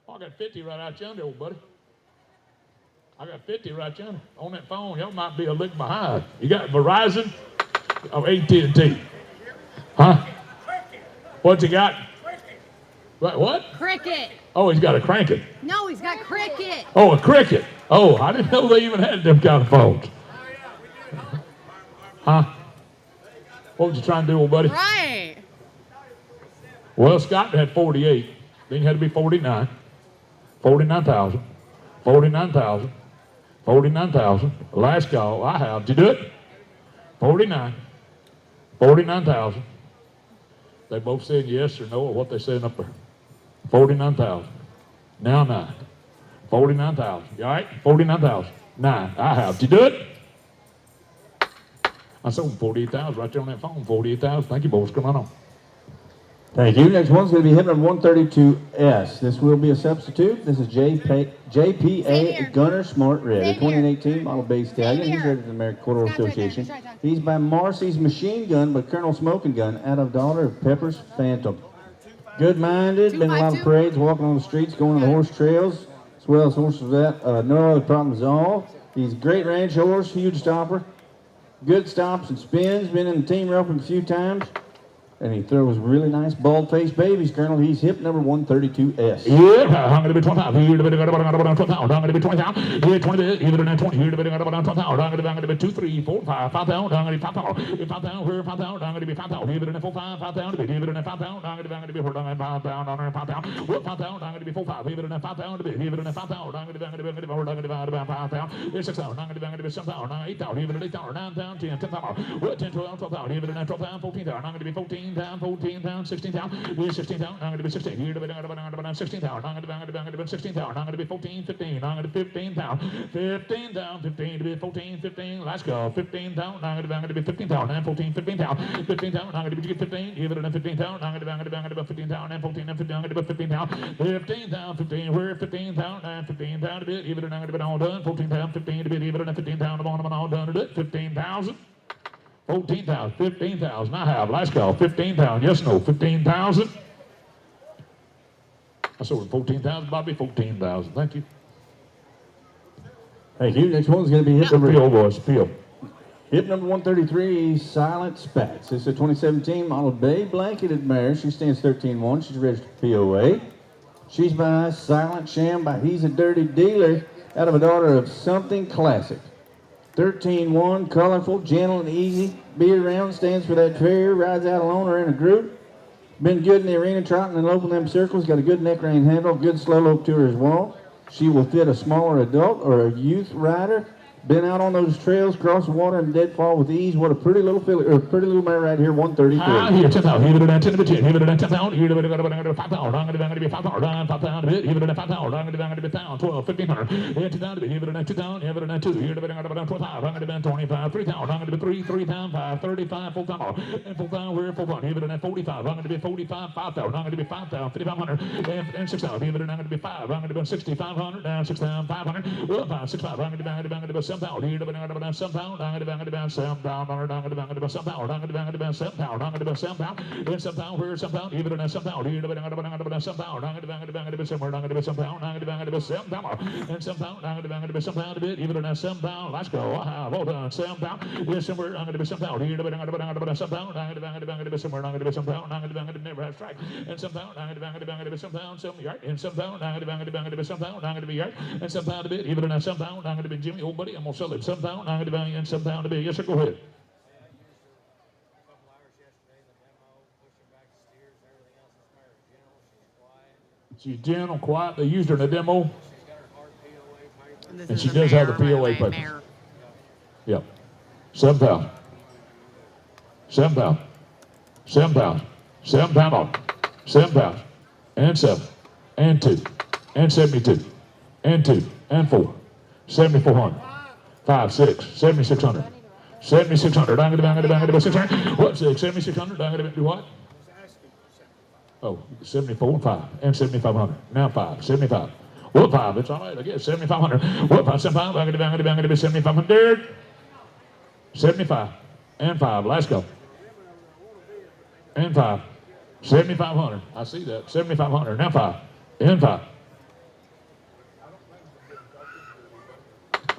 I: I got 50 right out yonder, old buddy. I got 50 right yonder on that phone. Y'all might be a lick behind. You got Verizon or AT&T? Huh? What you got? What?
C: Cricket.
I: Oh, he's got a Cricket.
C: No, he's got cricket.
I: Oh, a Cricket. Oh, I didn't know they even had them kind of phones. Huh? What was you trying to do, old buddy?
C: Right.
I: Well, Scott had 48. Then you had to be 49. 49,000. 49,000. 49,000. Last call. I have. Did you do it? 49. 49,000. They both said yes or no, or what they saying up there. 49,000. Now 9. 49,000. You all right? 49,000. 9. I have. Did you do it? I sold 48,000 right there on that phone. 48,000. Thank you, boys. Come on.
H: Thank you. Next one's going to be hip number 132S. This will be a substitute. This is JPA Gunner Smart Red, a 2018 model base stallion. He's registered to the American Quarter Association. He's by Marcy's Machine Gun, but Colonel Smoking Gun, out of daughter of Pepper's Phantom. Good-minded, been in a lot of parades, walking on the streets, going on the horse trails, as well as horses that no other problems at all. He's a great ranch horse, huge stopper, good stops and spins, been in the team roping a few times. And he throws really nice bald-faced babies, Colonel. He's hip number 132S.
I: Yeah, I'm going to be 12 pounds. Here to be 12 pounds. I'm going to be 20 pounds. Here 20 bit. Here to be 20. Here to be 12 pounds. I'm going to be 2, 3, 4, 5 pounds. I'm going to be 5 pounds. 5 pounds. Here 5 pounds. I'm going to be 5 pounds. Here to be 4, 5 pounds. Here to be 5 pounds. I'm going to be 4 pounds. 5 pounds. I'm going to be 5 pounds. What 5 pounds? I'm going to be 4 pounds. Here to be 5 pounds. Here to be 5 pounds. I'm going to be 4 pounds. Here 6 pounds. I'm going to be 7 pounds. 8 pounds. Here to be 8 pounds. 9 pounds. 10 pounds. What 10, 12, 12 pounds. Here to be 12 pounds. 14 pounds. I'm going to be 14 pounds. 14 pounds. 16 pounds. We're 16 pounds. I'm going to be 16. Here to be 16 pounds. I'm going to be 16 pounds. I'm going to be 14, 15. I'm going to be 15 pounds. 15 down, 15 to be 14, 15. Let's go. 15 down. I'm going to be 15 pounds. And 14, 15 pounds. 15 pounds. I'm going to be 15. Give it a 15 pounds. I'm going to be 15 pounds. And 14 and 15. I'm going to be 15 pounds. 15 down, 15. We're 15 pounds. And 15 pounds to bit. Give it I'm going to be all done. 14 pounds. 15 to bit. Give it a 15 pounds. I'm all done to it. 15,000. 14,000. 15,000. I have. Let's go. 15 pounds. Yes, no. 15,000. I sold 14,000, Bobby. 14,000. Thank you.
H: Thank you. Next one's going to be hip number
I: Peel, boys. Peel.
H: Hip number 133, Silent Spats. This is a 2017 model bay blanketed mare. She stands 13-1. She's registered POA. She's by Silent Sham by He's a Dirty Dealer out of a daughter of Something Classic. 13-1, colorful, gentle, and easy. Be around, stands for that fair, rides out alone or in a group. Been good in the arena, trotting and loping them circles. Got a good neck rein handle, good slow lope to her as well. She will fit a smaller adult or a youth rider. Been out on those trails, cross the water and deadfall with ease. What a pretty little filly, or pretty little mare right here, 133.
I: Here, 10,000. Here to 10 to 10. Here to 10,000. Here to 5 pounds. I'm going to be 5 pounds. 5 pounds a bit. Here to 5 pounds. I'm going to be 1,000, 12, 1,500. Here 2,000 a bit. Here to 2,000. Here to 2. Here to 25. I'm going to be 25. 3,000. I'm going to be 3 times 5. 35. 4 times. And 4 times. We're 4 pounds. Here to 45. I'm going to be 45. 5,000. I'm going to be 5,000. 5,500. And 6,000. Here to I'm going to be 5. I'm going to be 6,500. Down 6,500. Well, 5, 6, 5. I'm going to be 7,000. Here to 7 pounds, I'm going to be 7 pounds, I'm going to be 7 pounds, I'm going to be 7 pounds, I'm going to be 7 pounds, in 7 pounds, where's 7 pounds, even in 7 pounds, here to be 7 pounds, I'm going to be somewhere, I'm going to be 7 pounds, I'm going to be 7 pounds, in 7 pounds, I'm going to be 7 pounds a bit, even in 7 pounds, let's go, I have all done, 7 pounds, in somewhere, I'm going to be 7 pounds, here to be 7 pounds, I'm going to be somewhere, I'm going to be 7 pounds, I'm going to never have strike, in 7 pounds, I'm going to be 7 pounds, 7 yard, in 7 pounds, I'm going to be 7 pounds, I'm going to be yard, in 7 pounds a bit, even in 7 pounds, I'm going to be Jimmy, old buddy, I'm going to sell it, 7 pounds, I'm going to be in 7 pounds to be. Yes, sir, go ahead. She's gentle, quiet. They used her in the demo. And she does have the POA papers. Yep. 7 pounds. 7 pounds. 7 pounds. 7 pounds. 7 pounds. And 7. And 2. And 72. And 2. And 4. 7,400. 5, 6. 7,600. 7,600. I'm going to be 600. What? 7,600. I'm going to do what? Oh, 74 and 5. And 7,500. Now 5. 75. What 5? It's all right. I guess 7,500. What 5? 75. I'm going to be 7,500. 75. And 5. Let's go. And 5. 7,500. I see that. 7,500. Now 5. And 5.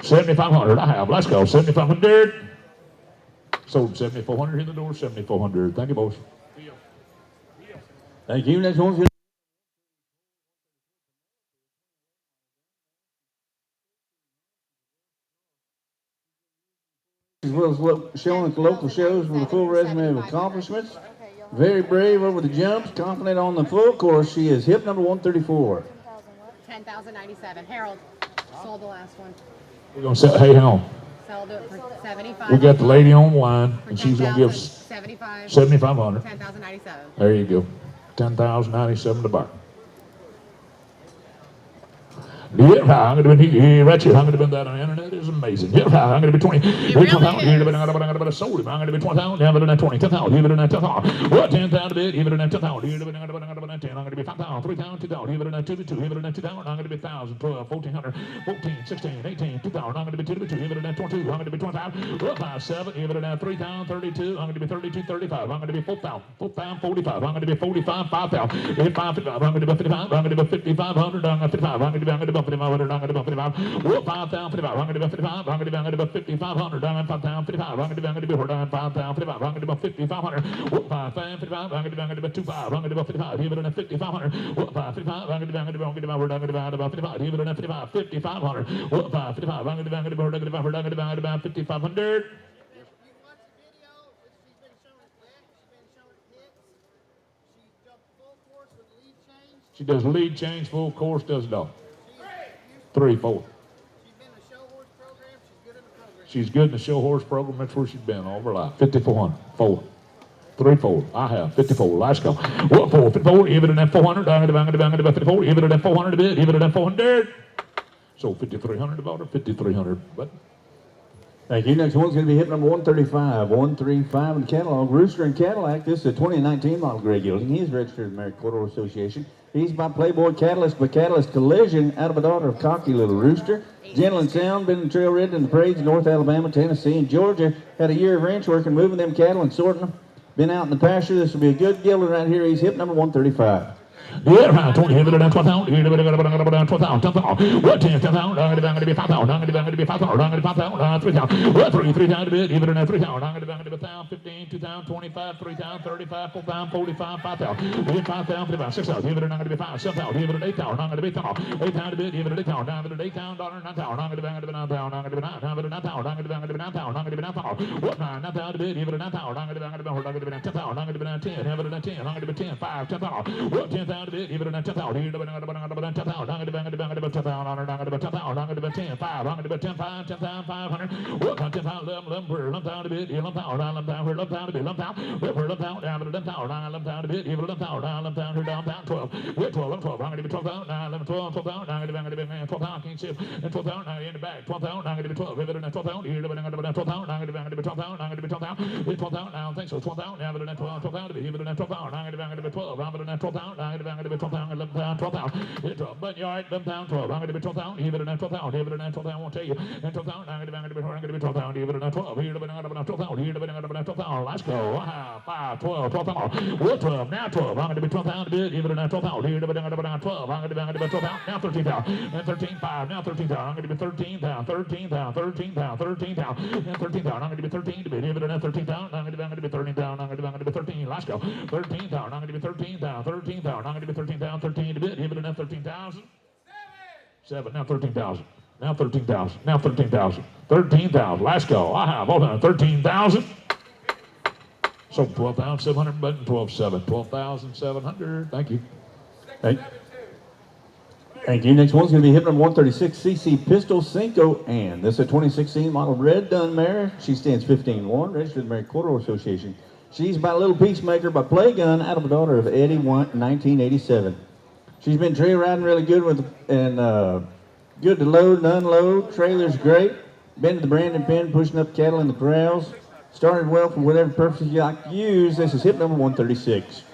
I: 7,500. I have. Let's go. 7,500. Sold 7,400 in the door. 7,400. Thank you, boys.
H: Thank you. Next one's as well as showing at the local shows with a full resume of accomplishments. Very brave over the jumps, confident on the full course. She is hip number 134.
C: 10,097. Harold sold the last one.
I: We're going to sell, hey, hang on.
C: Sold it for 75.
I: We got the lady on the line, and she's going to give
C: 75.
I: 7,500.
C: 10,097.
I: There you go. 10,097 to buy. Yeah, I'm going to be right here. I'm going to be that on the internet. It's amazing. Yeah, I'm going to be 20.
C: It really is.
I: I'm going to be sold him. I'm going to be 20,000. Down to 20. 10,000. Even in that 10,000. What? 10,000 a bit. Even in that 10,000. Even in that 10. I'm going to be 5,000. 3,000. 2,000. Even in that 2 to 2. Even in that 2,000. I'm going to be 1,000. 12. 1,400. 14. 16. 18. 2,000. I'm going to be 2 to 2. Even in that 22. I'm going to be 25. What? 5, 7. Even in that 3,000. 32. I'm going to be 32. 35. I'm going to be 4,000. 4,000. 45. I'm going to be 45. 5,000. 5,500. I'm going to be 55. I'm going to be 5,500. I'm going to be 55. I'm going to be 5500, I'm going to be 55. Whoop, 5,055, I'm going to be 55, I'm going to be 5500, I'm 5,055, I'm going to be 5,055, I'm going to be 5500. Whoop, 5,055, I'm going to be 25, I'm going to be 55, even in 5,500. Whoop, 5,55, I'm going to be 55, even in 55, 5,500. Whoop, 5,55, I'm going to be 5,500.
D: You watch the video, she's been shown it wet, she's been shown it hits. She jumped full course with lead change.
I: She does lead change, full course, does it all. 3, 4.
D: She's been in the show horse program, she's good in the program.
I: She's good in the show horse program. That's where she's been all her life. 5,400. 4. 3, 4. I have 54. Let's go. What 4? 54. Even in that 400. I'm going to be 54. Even in that 400 a bit. Even in that 400. So 5,300 about her. 5,300. But
H: Thank you. Next one's going to be hip number 135. 135 in the catalog. Rooster and Cadillac. This is a 2019 model gray gelding. He is registered with the American Quarter Horse Association. He's by Playboy Catalyst, but Catalyst Collision out of a daughter of Cocky Little Rooster. Gentle and sound, been in trail ridden in the parades, North Alabama, Tennessee, and Georgia. Had a year of ranch work and moving them cattle and sorting them. Been out in the pasture. This will be a good gelding right here. He's hip number 135.
I: yeah, around 20, even in 12,000. Even in 12,000. 10,000. What 10,000? I'm going to be 5,000. I'm going to be 5,000. I'm going to be 5,000. 3,000. What 3,000 a bit? Even in 3,000. I'm going to be 1,000, 15, 2,000, 25, 3,000, 35, 4,000, 45, 5,000. Even 5,000, 5,000, 6,000. Even in I'm going to be 5, 7,000. Even in 8,000. I'm going to be 8,000. 8,000 a bit. Even in 8,000. I'm going to be $8,000. 9,000. I'm going to be 9,000. I'm going to be 9,000. I'm going to be 9,000. I'm going to be 9,000. I'm going to be 9,000. What 9,000 a bit? Even in 9,000. I'm going to be 10,000. I'm going to be 10. Even in 10. I'm going to be 10. 5, 10,000. What 10,000 a bit? Even in 10,000. I'm going to be 10,000. I'm going to be 10,000. I'm going to be 10,000. I'm going to be 10,000. I'm going to be 10,000. I'm going to be 10, 5. I'm going to be 10, 5, 10,500. What 10,000? 11, 11,000 a bit. 11,000. 11,000 a bit. 11,000. We're 11,000. Down to 11,000. 11,000 a bit. Even 11,000. 11,000. Down 12. We're 12. 12. I'm going to be 12,000. 11, 12, 12,000. I'm going to be 12,000. Can't shift. And 12,000 in the back. 12,000. I'm going to be 12. Even 12,000. Here, I'm going to be 12,000. I'm going to be 12,000. I'm going to be 12,000. We're 12,000. I don't think so. 12,000. I'm going to be 12,000. Even 12,000. I'm going to be 12. I'm going to be 12,000. I'm going to be 12,000. 11,000. 12,000. But you're right. 11,000. 12. I'm going to be 12,000. Even 12,000. Even 12,000. I won't tell you. And 12,000. I'm going to be 12,000. Even 12. Here, I'm going to be 12,000. Here, I'm going to be 12,000. Let's go. 5, 12, 12,000. We're 12. Now 12. I'm going to be 12,000 a bit. Even 12,000. Here, I'm going to be 12. I'm going to be 12,000. Now 13,000. And 13,5. Now 13,000. I'm going to be 13,000. 13,000. 13,000. 13,000. And 13,000. I'm going to be 13 a bit. Even 13,000. I'm going to be 13,000. I'm going to be 13. Let's go. 13,000. I'm going to be 13,000. 13,000. I'm going to be 13,000. 13 a bit. Even 13,000. 7. Now 13,000. Now 13,000. Now 13,000. 13,000. Let's go. I have all done 13,000. So 12,700 button 12,700. 12,700. Thank you.
H: Thank you. Next one's going to be hip number 136, CC Pistol Cinco Ann. This is a 2016 model red dun mare. She stands 15-1, registered with the American Quarter Horse Association. She's by Little Peacemaker by Playgun out of a daughter of Eddie 1987. She's been trail riding really good good to load and unload. Trailer's great. Been to the Brandon Pen, pushing up cattle in the corrals. Started well for whatever purposes you like to use. This is hip number 136.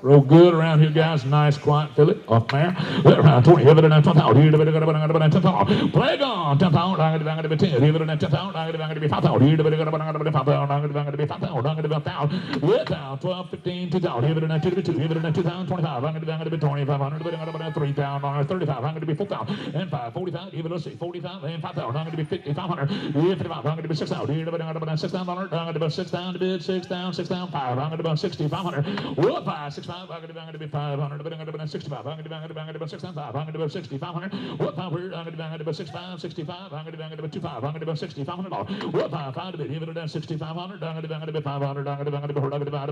I: Real good around here, guys. Nice, quiet fillet off there. Around 20. Even 10,000. Here, 10,000. Play on. 10,000. I'm going to be 10. Even 10,000. I'm going to be 5,000. Here, 5,000. I'm going to be 5,000. I'm going to be 5,000. I'm going to be 1,000. 12, 15, 2,000. Even 2. Even 2,000. 25. I'm going to be 2,500. I'm going to be 3,000. 35. I'm going to be 4,000. And 5. 45. Even let's see. 45 and 5,000. I'm going to be 5,500. 55. I'm going to be 6,000. Here, I'm going to be 6,000. I'm going to be 6,000 to bid. 6,000. 6,000. 5. I'm going to be 6,500. Whoop, 5, 6, 5. I'm going to be 500. I'm going to be 65. I'm going to be 6,500. I'm going to be 6,500. What 5 weird? I'm going to be 65, 65. I'm going to be 25. I'm going to be 6,500. What 5 to bid? Even at 6,500. I'm going to be 500. I'm going to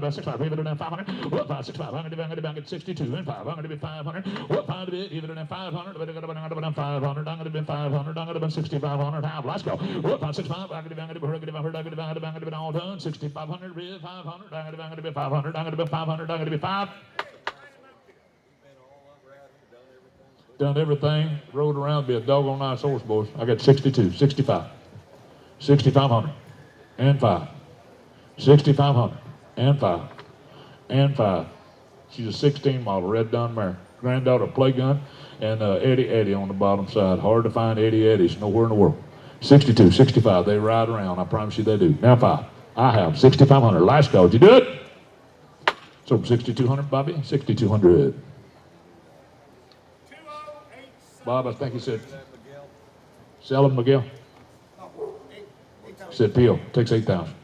I: be 65. Even at 500. What 5, 65. I'm going to be 62 and 5. I'm going to be 500. What 5 to bid? Even at 500. I'm going to be 500. I'm going to be 500. I'm going to be 6,500. Half. Let's go. What 5, 65. I'm going to be all done. 6,500. Bid 500. I'm going to be 500. I'm going to be 500. I'm going to be 5. Done everything, rode around, be a doggone nice horse, boys. I got 62, 65, 6,500, and 5, 6,500, and 5, and 5. She's a 16 model, red dun mare. Granddaughter Playgun, and Eddie on the bottom side. Hard to find Eddies nowhere in the world. 62, 65, they ride around. I promise you they do. Now 5. I have 6,500. Last go. Did you do it? So 6,200, Bobby. 6,200. Bob, I think he said. Sell him, Miguel. Said Peel. Takes 8,000.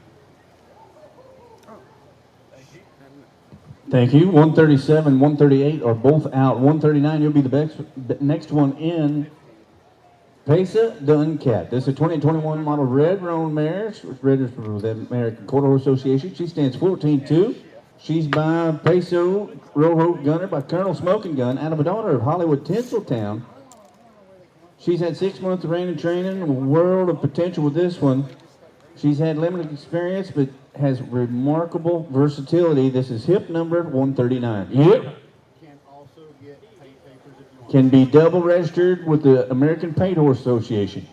H: Thank you. 137, 138 are both out. 139, you'll be the next one in. Pesa Duncat. This is a 2021 model red roan mare. She's registered with the American Quarter Horse Association. She stands 14-2. She's by Peso Rojo Gunner by Colonel Smoking Gun out of a daughter of Hollywood Tinseltown. She's had 6 months of reining and training. A world of potential with this one. She's had limited experience, but has remarkable versatility. This is hip number 139.
I: Yep.
H: Can be double registered with the American Paint Horse Association.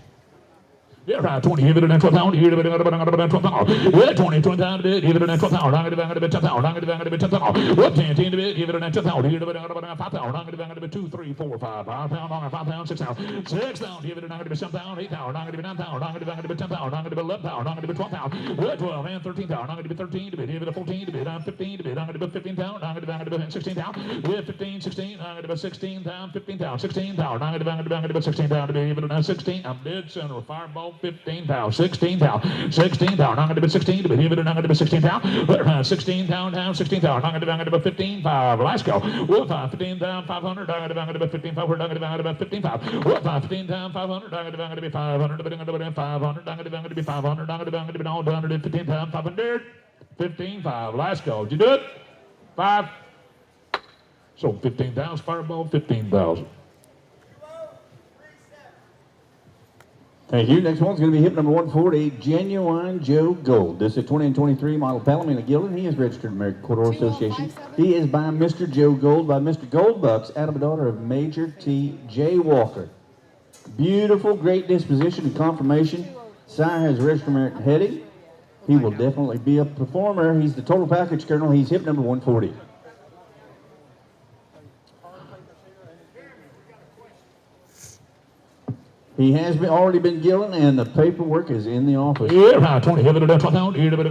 I: Yeah, right. 20, give it an 12,000. Give it an 12,000. Yeah, 20, 20,000 bit. Give it an 12,000. I'm going to be 10,000. I'm going to be 10,000. What 10, 10 bit? Give it an 10,000. Give it an 5,000. I'm going to be 2, 3, 4, 5. 5,000. 5,000. 6,000. 6,000. Give it an 7,000. 8,000. I'm going to be 9,000. I'm going to be 10,000. I'm going to be 11,000. I'm going to be 12,000. What 12 and 13,000. I'm going to be 13 bit. Give it a 14 bit. I'm 15 bit. I'm going to be 15,000. I'm going to be 16,000. Yeah, 15, 16. I'm going to be 16,000. 15,000. 16,000. I'm going to be 16,000. Give it an 16. I'm dead center. Fireball 15,000. 16,000, 16,000. I'm going to be 16 to be even. I'm going to be 16,000. 16,000 down, 16,000. I'm going to be 15,500. Let's go. 15,500. I'm going to be 15,500. I'm going to be 15,500. 15,500. I'm going to be 500. I'm going to be 500. I'm going to be 500. I'm going to be all done at 15,500. 15,500. Let's go. Did you do it? 5. So 15,000. Fireball 15,000.
H: Thank you. Next one's going to be hip number 140, Genuine Joe Gold. This is a 2023 model Palomino Gelding. He is registered American Quarter Horse Association. He is by Mr. Joe Gold, by Mr. Goldbucks, out of a daughter of Major T. J. Walker. Beautiful, great disposition and conformation. Sire has registered American heading. He will definitely be a performer. He's the total package colonel. He's hip number 140. He has already been given, and the paperwork is in the office.
I: Yeah, right. 20. Give it a 12,000. Give it a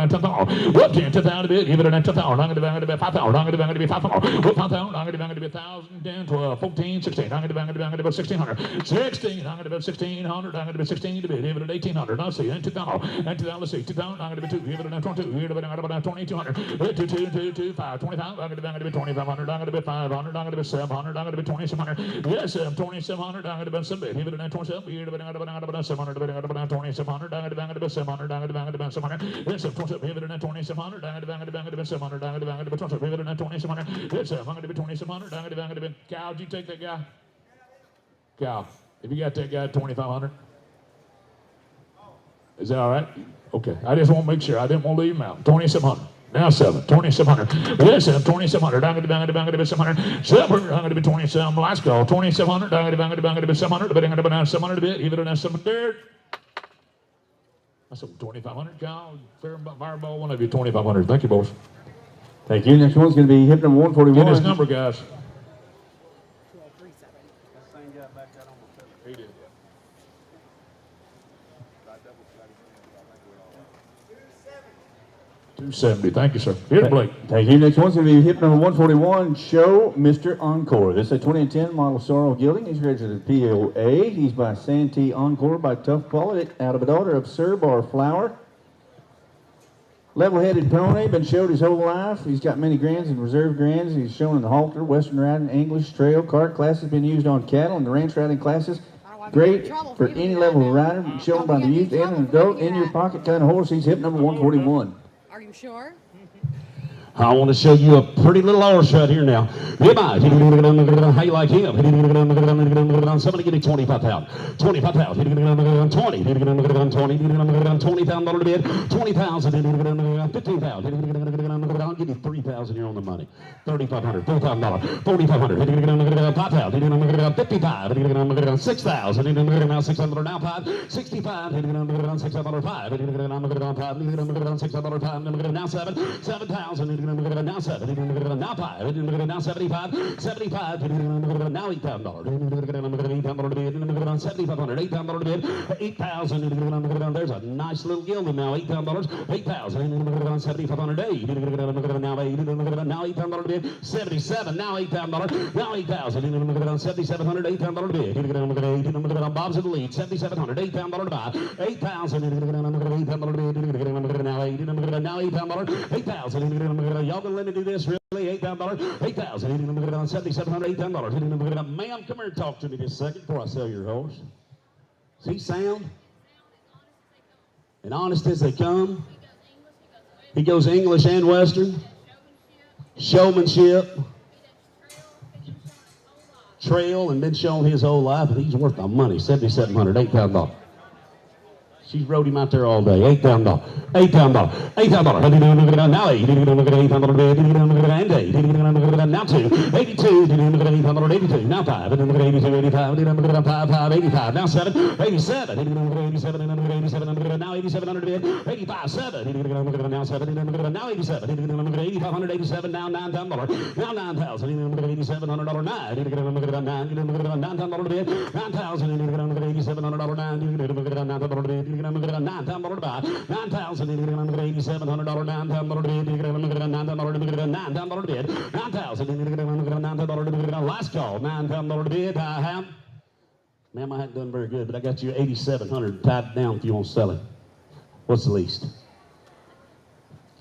I: 10,000. What 10,000 bit? Give it a 10,000. I'm going to be 5,000. I'm going to be 5,000. What 5,000? I'm going to be 1,000, 10, 12, 14, 16. I'm going to be 1,600. 16. I'm going to be 1,600. I'm going to be 16 to bit. Give it an 1,800. Let's see. And 2,000. And 2,000. Let's see. 2,000. I'm going to be 2. Give it a 22. Give it a 2,200. 2, 5. 20,000. I'm going to be 2,500. I'm going to be 500. I'm going to be 700. I'm going to be 2,700. Yes, 2,700. I'm going to be 7 bit. Give it a 27. Give it a 700. 2,700. I'm going to be 700. I'm going to be 700. Yes, 27. Give it a 2,700. I'm going to be 700. I'm going to be 27. Give it a 2,700. Yes, I'm going to be 2,700. I'm going to be. Cal, did you take that guy? Cal, if you got that guy at 2,500, is that all right? Okay, I just want to make sure. I didn't want to leave him out. 2,700. Now 7, 2,700. Yes, 2,700. I'm going to be 700. 700. I'm going to be 27. Let's go. 2,700. I'm going to be 700. But I'm going to be 700 a bit. Even at 700. I said 2,500. Cal, Fireball, one of you 2,500. Thank you, boys.
H: Thank you. Next one's going to be hip number 141.
I: Get his number, guys. 270. Thank you, sir. Here, Blake.
H: Thank you. Next one's going to be hip number 141, Show Mr. Encore. This is a 2010 model Sorrel Gelding. He's registered POA. He's by Santee Encore by Tough Quality, out of a daughter of Sir Bar Flower. Level-headed pony, been showed his whole life. He's got many grands and reserve grands. He's shown in the halter, western riding, English, trail, cart classes, been used on cattle and the ranch riding classes. Great for any level of rider, shown by the youth and an adult, in your pocket kind of horse. He's hip number 141.
C: Are you sure?
A: I want to show you a pretty little horse right here now. Goodbye. How you like him? Somebody give me 25,000. 25,000. 20. 20,000 to bid. 20,000. 15,000. I'll give you 3,000 here on the money. 3,500. $4,000. 4,500. 5,000. 55. 6,000. Now 600. Now 5. 65. 600. 5. 600. 5. Now 7. 7,000. Now 7, now 5, now 75, 75, now $8,000. $8,000 to bid, $7,500, $8,000 to bid, $8,000. There's a nice little gilding now, $8,000, $8,000, $7,500, $8, now $8, $8,000 bid. 77, now $8,000. Now 8,000. 7,700, $8,000 bid. Bob's in the lead. 7,700, $8,000 to buy. 8,000. $8,000 bid. Now 8. Now $8,000. 8,000. Y'all gonna let me do this really? $8,000. 8,000. 7,700, $8,000. Ma'am, come here and talk to me just a second before I sell your horse. Is he sound? And honest as they come. He goes English and Western. Showmanship. Trail and been shown his whole life, but he's worth the money. 7,700, $8,000. She rode him out there all day. $8,000. $8,000. $8,000. Now 8. Now 2. 82. $8,282. Now 5. 82. 85. 5. 85. Now 7. 87. 87. Now 8,700. 85. 7. Now 7. Now 87. 8,500. 87. Now $9,000. Now $9,000. $8,700. 9. $9,000 bid. $9,000. $8,700. 9. $9,000 to buy. $9,000. $8,700. $9,000 bid. $9,000 bid. $9,000. Last call. $9,000 bid. I have. Ma'am, I haven't done very good, but I got you $8,700 tied down if you want to sell it. What's the least?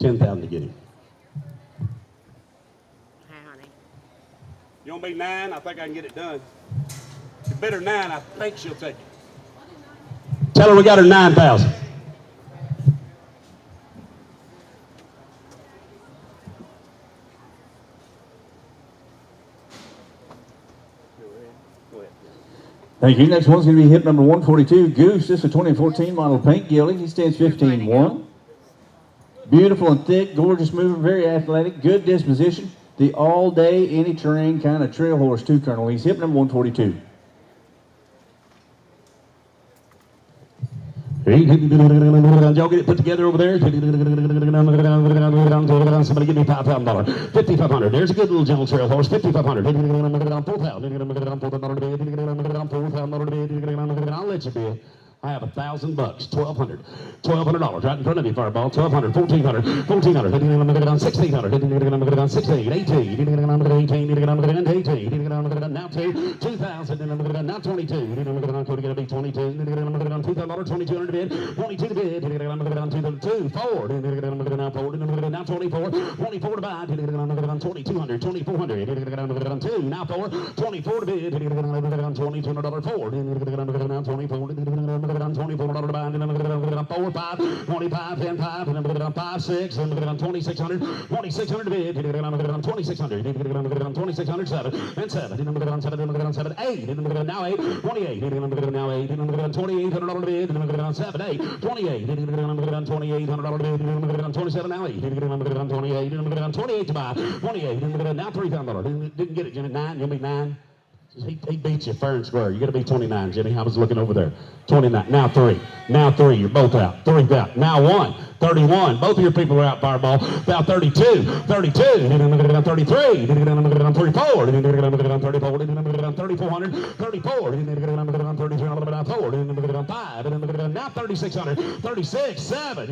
A: $10,000 to get him.
C: Hey, honey.
D: You want me 9? I think I can get it done. If you bid her 9, I think she'll take it.
A: Tell her we got her 9,000.
H: Thank you. Next one's going to be hip number 142, Goose. This is a 2014 model paint gelding. He stands 15-1. Beautiful and thick, gorgeous mover, very athletic, good disposition. The all-day, any terrain kind of trail horse too, Colonel. He's hip number 142.
A: Y'all get it put together over there? Somebody give me $5,000. $5,500. There's a good little gentle trail horse. $5,500. $4,000. I'll let you bid. I have $1,000. $1,200. $1,200 right in front of you, Fireball. $1,200. $1,400. $1,400. $1,600. $1,600. $18. Now $2,000. Now $22. Could it be $22? $2,200 bid. $22 to bid. $2. $4. Now $24. $24 to buy. $2,200. $2,400. $2. Now $4. $24 to bid. $2,200. $4. Now $24. $24 to buy, $4, $5, $25, $10, $5, $5, $6, $2,600, $2,600 to bid, $2,600, $2,600, $7, and $7, $7, $8, now $8, $28, now $8, $2,800 to bid, $7, $8, $28, $2,800 to bid, $27, now $8, $28 to buy, $28, now $3,000, didn't get it, Jimmy, 9, you'll be 9. He beat you fair and square. You got to be 29, Jimmy. I was looking over there. 29. Now 3. Now 3. You're both out. 3 out. Now 1. 31. Both of your people are out, Fireball. Now 32. 32. 33. 34. 34. 3,400. 34. 5. Now 3,600. 36. 7.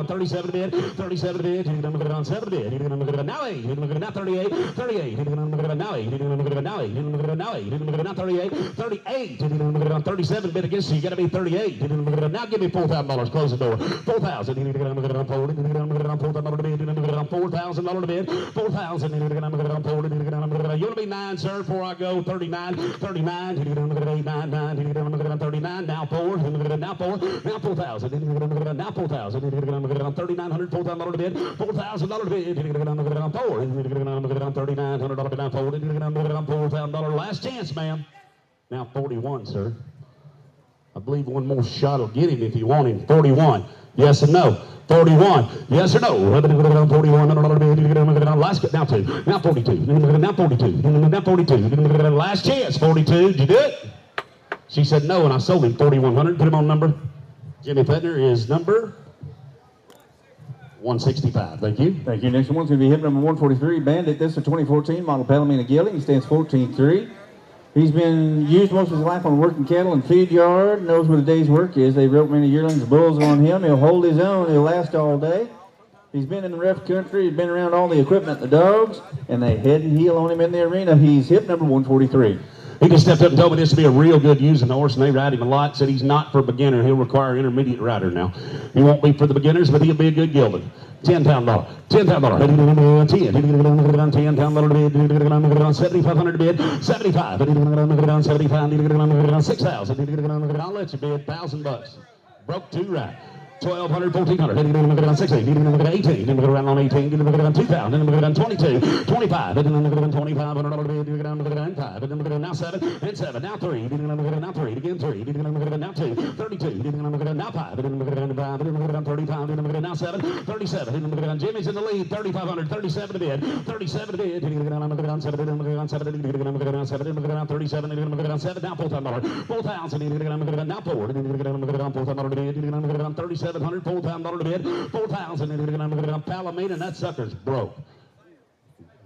A: 37 bid. 37 bid. 7 bid. Now 8. Now 38. 38. Now 8. Now 8. Now 8. Now 38. 38. 37 bid against you. You got to be 38. Now give me $4,000. Close the door. $4,000. $4,000 bid. $4,000. You want to be 9, sir, before I go? 39. 39. 39. Now 4. Now 4. Now 4,000. Now 4,000. $3,900. $4,000 bid. $4,000 bid. 4. $3,900 $4,000. Last chance, ma'am. Now 41, sir. I believe one more shot will get him if you want him. 41. Yes or no? 41. Yes or no? 41. Last now 2. Now 42. Now 42. Now 42. Last chance. 42. Did you do it? She said no, and I sold him 4,100. Put him on number. Jimmy Fettner is number 165. Thank you.
H: Thank you. Next one's going to be hip number 143, Bandit. This is a 2014 model Palomino gelding. He stands 14-3. He's been used most of his life on working cattle and feed yard. Knows what a day's work is. They roped many yearlings, bulls on him. He'll hold his own. He'll last all day. He's been in the rough country. He's been around all the equipment, the dogs, and they head and heel on him in the arena. He's hip number 143.
A: He just stepped up and told me this to be a real good using horse, and they ride him a lot. Said he's not for beginner. He'll require intermediate rider now. He won't be for the beginners, but he'll be a good gelding. $10 $10. $10. 10 $10 bid. 7,500 bid. 75. 75. 6,000. I'll let you bid $1,000. Broke two right. 1,200, 1,400, 16, 18, around on 18, 2,000, 22, 25, $2,500, now 7, and 7, now 3, now 3, again 3, now 2, 32, now 5, 35, now 7, 37, Jimmy's in the lead, 3,500, 37 to bid, 37 to bid, 7, 37, now $4,000, now 4, $3,700, $4,000 to bid, 4,000, Palomino, and that sucker's broke.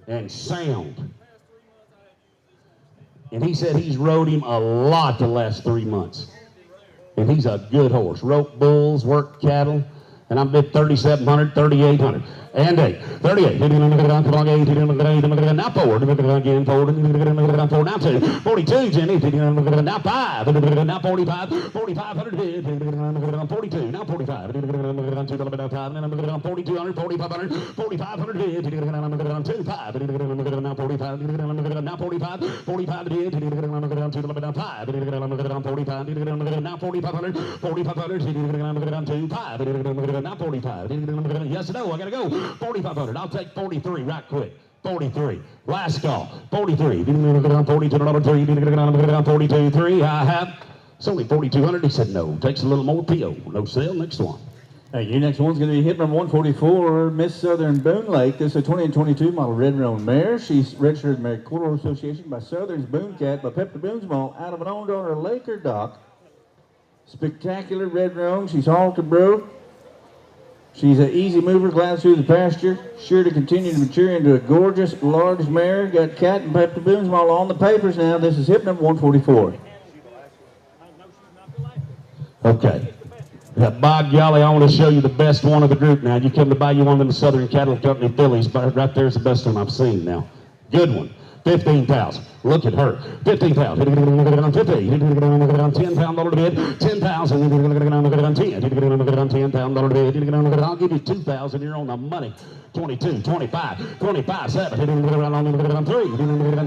A: And sound. And he said he's rode him a lot the last 3 months. And he's a good horse. Rope bulls, work cattle, and I'm bid 3,700, 3,800. And 8, 38, now 4, again 4, now 2, 42, Jimmy, now 5, now 45, 4,500 bid, 42, now 45, 4,200, 4,500, 4,500 bid, 2, 5, now 45, now 45, 45 bid, 2, 5, now 4,500, 4,500, 2, 5, now 45, yes or no, I gotta go. 4,500. I'll take 43 right quick. 43. Last call. 43. 42, 42, 3. I have. It's only 4,200. He said no. Takes a little more PO. No sale. Next one.
H: Hey, your next one's going to be hit number 144, Miss Southern Boone Lake. This is a 2022 model red roan mare. She's registered in the Quarter Association by Southern's Boone Cat by Pepper Boone's Mall out of an owned on her Laker dock. Spectacular red roan. She's halter broke. She's an easy mover, glides through the pasture, sure to continue to mature into a gorgeous, large mare. Got Cat and Pepper Boone's Mall on the papers now. This is hip number 144.
A: Okay. By golly, I want to show you the best one of the group now. You come to buy you one of them Southern Cattle Company fillies, but right there's the best one I've seen now. Good one. 15,000. Look at her. 15,000. 15. $10,000 to bid. 10,000. 10. $10,000 to bid. I'll give you 2,000. You're on the money. 22, 25, 25, 7. 3.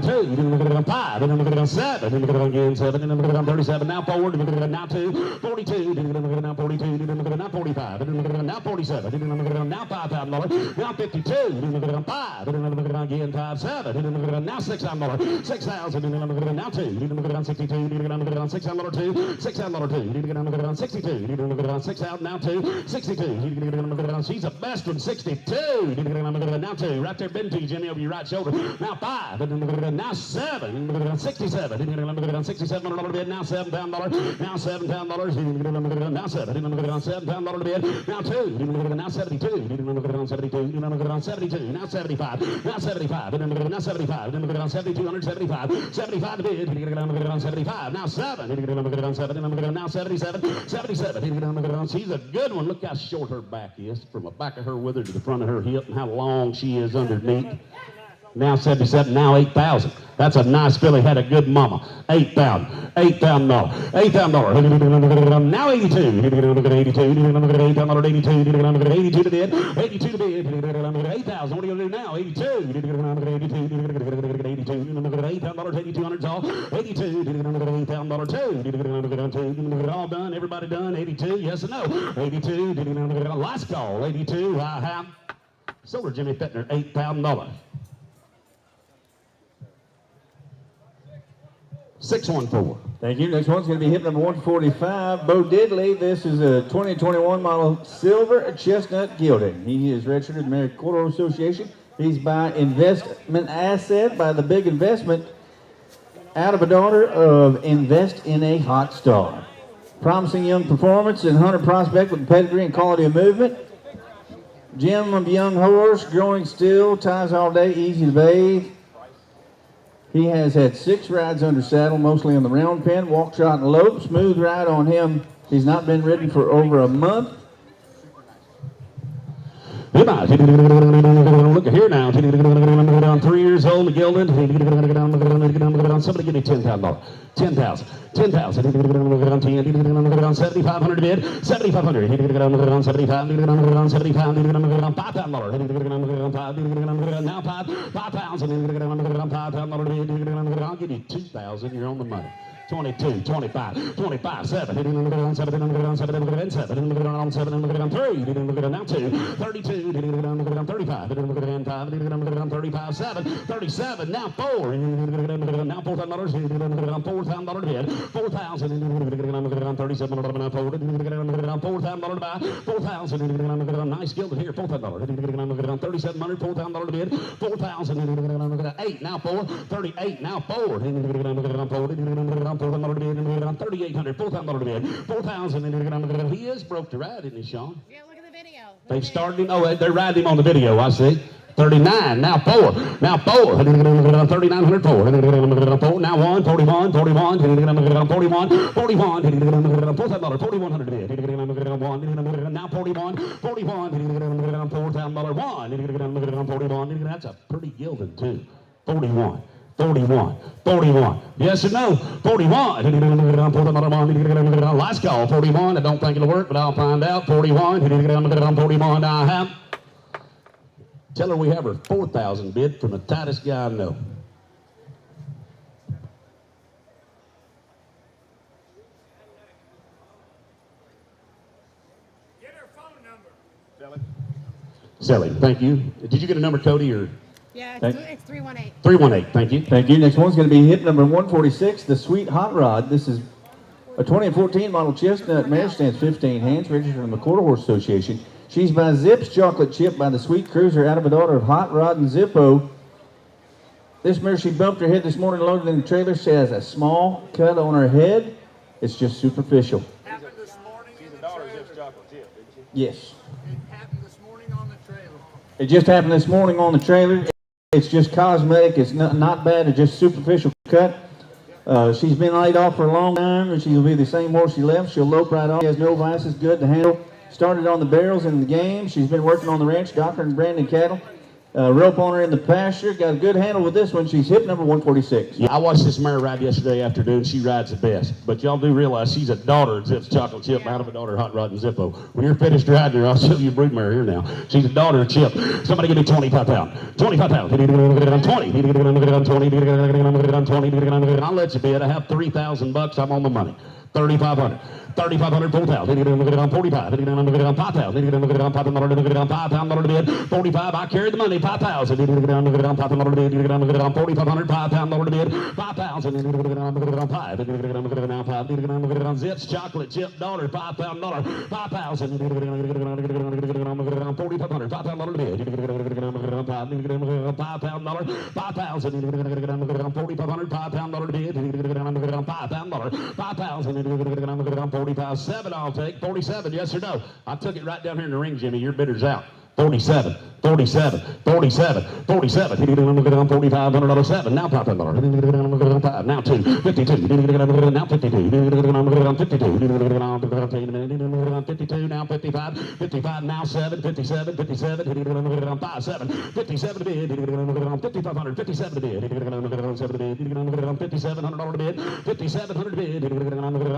A: 2. 5. 7. Again 7. 37. Now forward. Now 2. 42. Now 42. Now 45. Now 47. Now $5,000. Now 52. 5. Again 5. 7. Now $6,000. 6,000. Now 2. 62. 6,000. 2. 6,000. 2. 62. 6,000. Now 2. 62. She's the best one. 62. Now 2. Right there, bend to you, Jimmy, over your right shoulder. Now 5. Now 7. 67. $6,700 bid. Now $7,000. Now $7,000. Now 7. $7,000 bid. Now 2. Now 72. 72. Now 72. Now 75. Now 75. Now 75. 7,275. 75 to bid. 75. Now 7. Now 77. 77. She's a good one. Look how short her back is from the back of her wither to the front of her hip and how long she is underneath. Now 77, now 8,000. That's a nice filly, had a good mama. 8,000. $8,000. $8,000. Now 82. 82. $8,000. 82 to bid. 82 to bid. 8,000. What are you going to do now? 82. 82. $8,000. 8,200 all. 82. $8,000. All done. Everybody done. 82. Yes or no? 82. Last call. 82. I have. Sold her Jimmy Fettner $8,000. 614.
H: Thank you. Next one's going to be hit number 145, Bo Diddley. This is a 2021 model silver chestnut gelding. He is registered in the American Quarter Association. He's by investment asset by the big investment out of a daughter of Invest in a Hot Star. Promising young performance and hunter prospect with pedigree and quality of movement. Gem of young horse, growing still, ties all day, easy to bathe. He has had 6 rides under saddle, mostly on the round pen, walk, trot, and lope. Smooth ride on him. He's not been ridden for over a month.
A: Look here now. 3 years old, Gilded. Somebody give me $10,000. 10,000. 10,000. 7,500 bid. 7,500. 75. 75. $5,000. Now 5,000. I'll give you 2,000. You're on the money. 22, 25, 25, 7, 7, 7, 7, 7, 7, 3, now 2, 32, 35, 35, 7, 37, now 4, now $4,000, $4,000 bid, 4,000, 37, now 4, $4,000 buy, 4,000, nice Gilded here, $4,000, 3,700, $4,000 bid, 4,000, 8, now 4, 38, now 4, $4,800, $4,000 bid, 4,000. He is broke to ride, isn't he, Sean?
C: Yeah, look at the video.
A: They've started him. Oh, they're riding him on the video. I see. 39. Now 4. Now 4. 3,900. 4. Now 1. 41. 41. 41. 41. $4,000. 4,100 bid. Now 41. 41. $4,000. 1. 41. That's a pretty Gilded too. 41. 41, 41. Yes or no? 41. Last call, 41. I don't think it'll work, but I'll find out. 41. 41. I have. Tell her we have her 4,000 bid from the tightest guy I know.
J: Get her phone number.
A: Selling. Thank you. Did you get a number, Cody, or?
C: Yeah, it's 318.
A: 318. Thank you.
H: Thank you. Next one's going to be hit number 146, the Sweet Hot Rod. This is a 2014 model chestnut mare, stands 15 hands, registered from the Quarter Horse Association. She's by Zips Chocolate Chip by the Sweet Cruiser, out of a daughter of Hot Rod and Zippo. This mare, she bumped her head this morning, loaded in the trailer. She has a small cut on her head. It's just superficial.
J: Happened this morning in the trailer.
H: Yes.
D: It happened this morning on the trailer.
H: It just happened this morning on the trailer. It's just cosmetic. It's not bad. It's just superficial cut. She's been laid off for a long time, and she'll be the same horse she left. She'll lope right off. She has no vices, good to handle. Started on the barrels in the game. She's been working on the ranch, Docker and Brandon cattle. Rope on her in the pasture. Got a good handle with this one. She's hit number 146.
A: Yeah, I watched this mare ride yesterday afternoon. She rides the best. But y'all do realize she's a daughter of Zips Chocolate Chip, out of a daughter of Hot Rod and Zippo. When you're finished riding her, I'll show you a brood mare here now. She's a daughter of Chip. Somebody give me 25 pounds. 25 pounds. 20. 20. I'll let you bid. I have $3,000. I'm on the money. 3,500. 3,500, 4,000. 45. 5,000. 5,000 bid. 45. I carry the money. 5,000. 4,500. 5,000 bid. 5,000. 5. Zips Chocolate Chip daughter. $5,000. 5,000. 4,500. 5,000 bid. $5,000. 5,000. 4,500. $5,000 bid. $5,000. 5,000. 45. 7 I'll take. 47, yes or no? I took it right down here in the ring, Jimmy. Your bidder's out. 47, 47, 47, 47. $4,500. 7. Now $5,000. 5. Now 2. 52. Now 52. 52. Now 55. 55. Now 7. 57. 57. 5. 7. 57 to bid. 5,500. 57 to bid. $5,700 bid. 5,700 bid.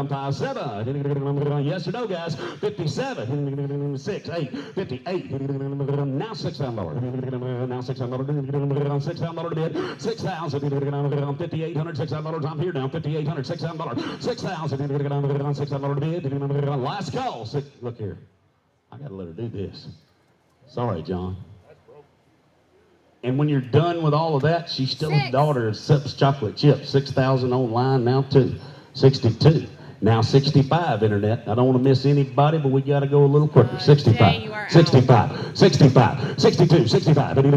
A: 5. 7. Yes or no, guys? 57. 6. 8. 58. Now $6,000. Now $6,000. $6,000 bid. 6,000. 5,800. $6,000. I'm here now. 5,800. $6,000. 6,000. $6,000 bid. Last call. Look here. I gotta let her do this. Sorry, John. And when you're done with all of that, she's still a daughter of Zips Chocolate Chip. 6,000 online now too. 62. Now 65, internet. I don't want to miss anybody, but we got to go a little quicker. 65, 65, 65, 62, 65. Wait a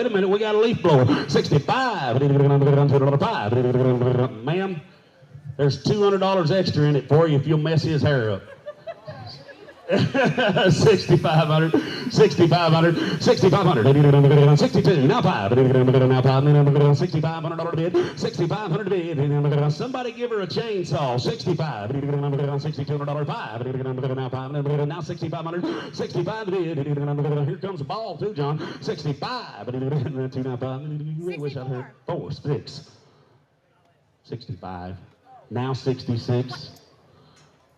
A: minute, we got a leaf blower. 65. Ma'am, there's $200 extra in it for you if you'll mess his hair up. 6,500, 6,500, 6,500, 62, now 5, now 5, $6,500 bid, 6,500 bid, somebody give her a chainsaw, 65, $6,200, 5, now 5, now 6,500, 65 bid, here comes the ball too, John, 65, 2, now 5, wish I'd heard 4, 6, 65, now 66.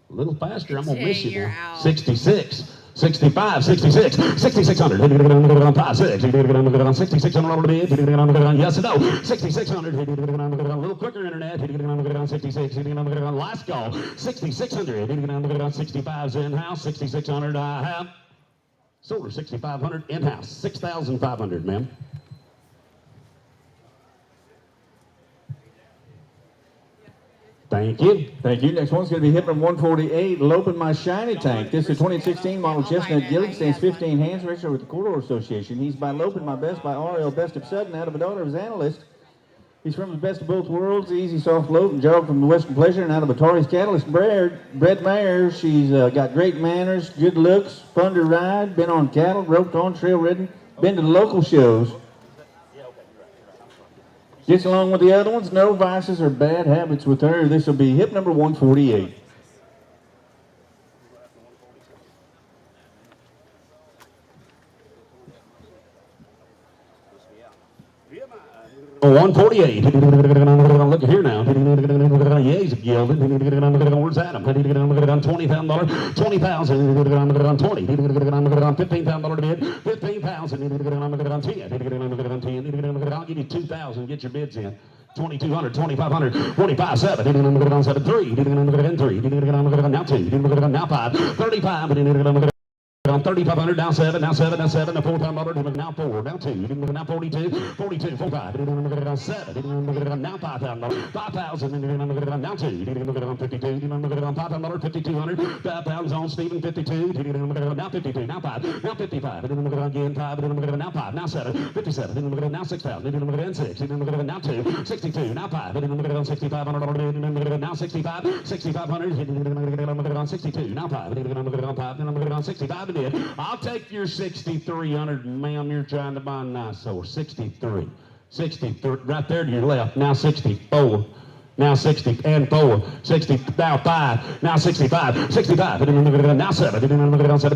A: A little faster, I'm going to miss you
C: You're
A: now.
C: out.
A: 66, 65, 66, 6,600, 5, 6, 6,600 bid, yes and no, 6,600, a little quicker internet, 66, last call, 6,600, 65's in-house, 6,600 I have, sold her 6,500 in-house, 6,500, ma'am. Thank you.
H: Thank you. Next one's going to be hip number 148, Lopin' My Shiny Tank. This is a 2016 model chestnut Gilly, stands 15 hands, registered with the Corridor Association. He's by Lopin' My Best by R.L. Best of Sudden, out of a daughter of his analyst. He's from the best of both worlds, easy, soft lope, and jog from the Western Pleasure, and out of Atari's Catalyst bred mare. She's got great manners, good looks, fun to ride, been on cattle, roped on, trail ridden, been to the local shows. Gets along with the other ones, no vices or bad habits with her. This will be hip number 148.
A: Oh, 148. Look here now. Yeah, he's gilded. Where's Adam? $20,000. 20,000. 20. $15,000 bid. 15,000. 10. I'll give you 2,000. Get your bids in. 2,200, 2,500, 45, 7, 3, now 2, now 5, 35, 3,500, now 7, now 7, now 7, now $4,000, now 4, now 2, now 42, 42, 45, now 7, now $5,000, 5,000, now 2, 52, $5,000, 5,200, 5,000 on Stephen, 52, now 52, now 5, now 55, again 5, now 5, now 7, 57, now 6,000, and 6, now 2, 62, now 5, $6,500, now 65, 6,500, 62, now 5, 65, I'll take your 6,300, ma'am. You're trying to buy a nice horse. 63. 63. Right there to your left. Now 64. Now 60 and 4, 60, now 5, now 65, 65, now 7,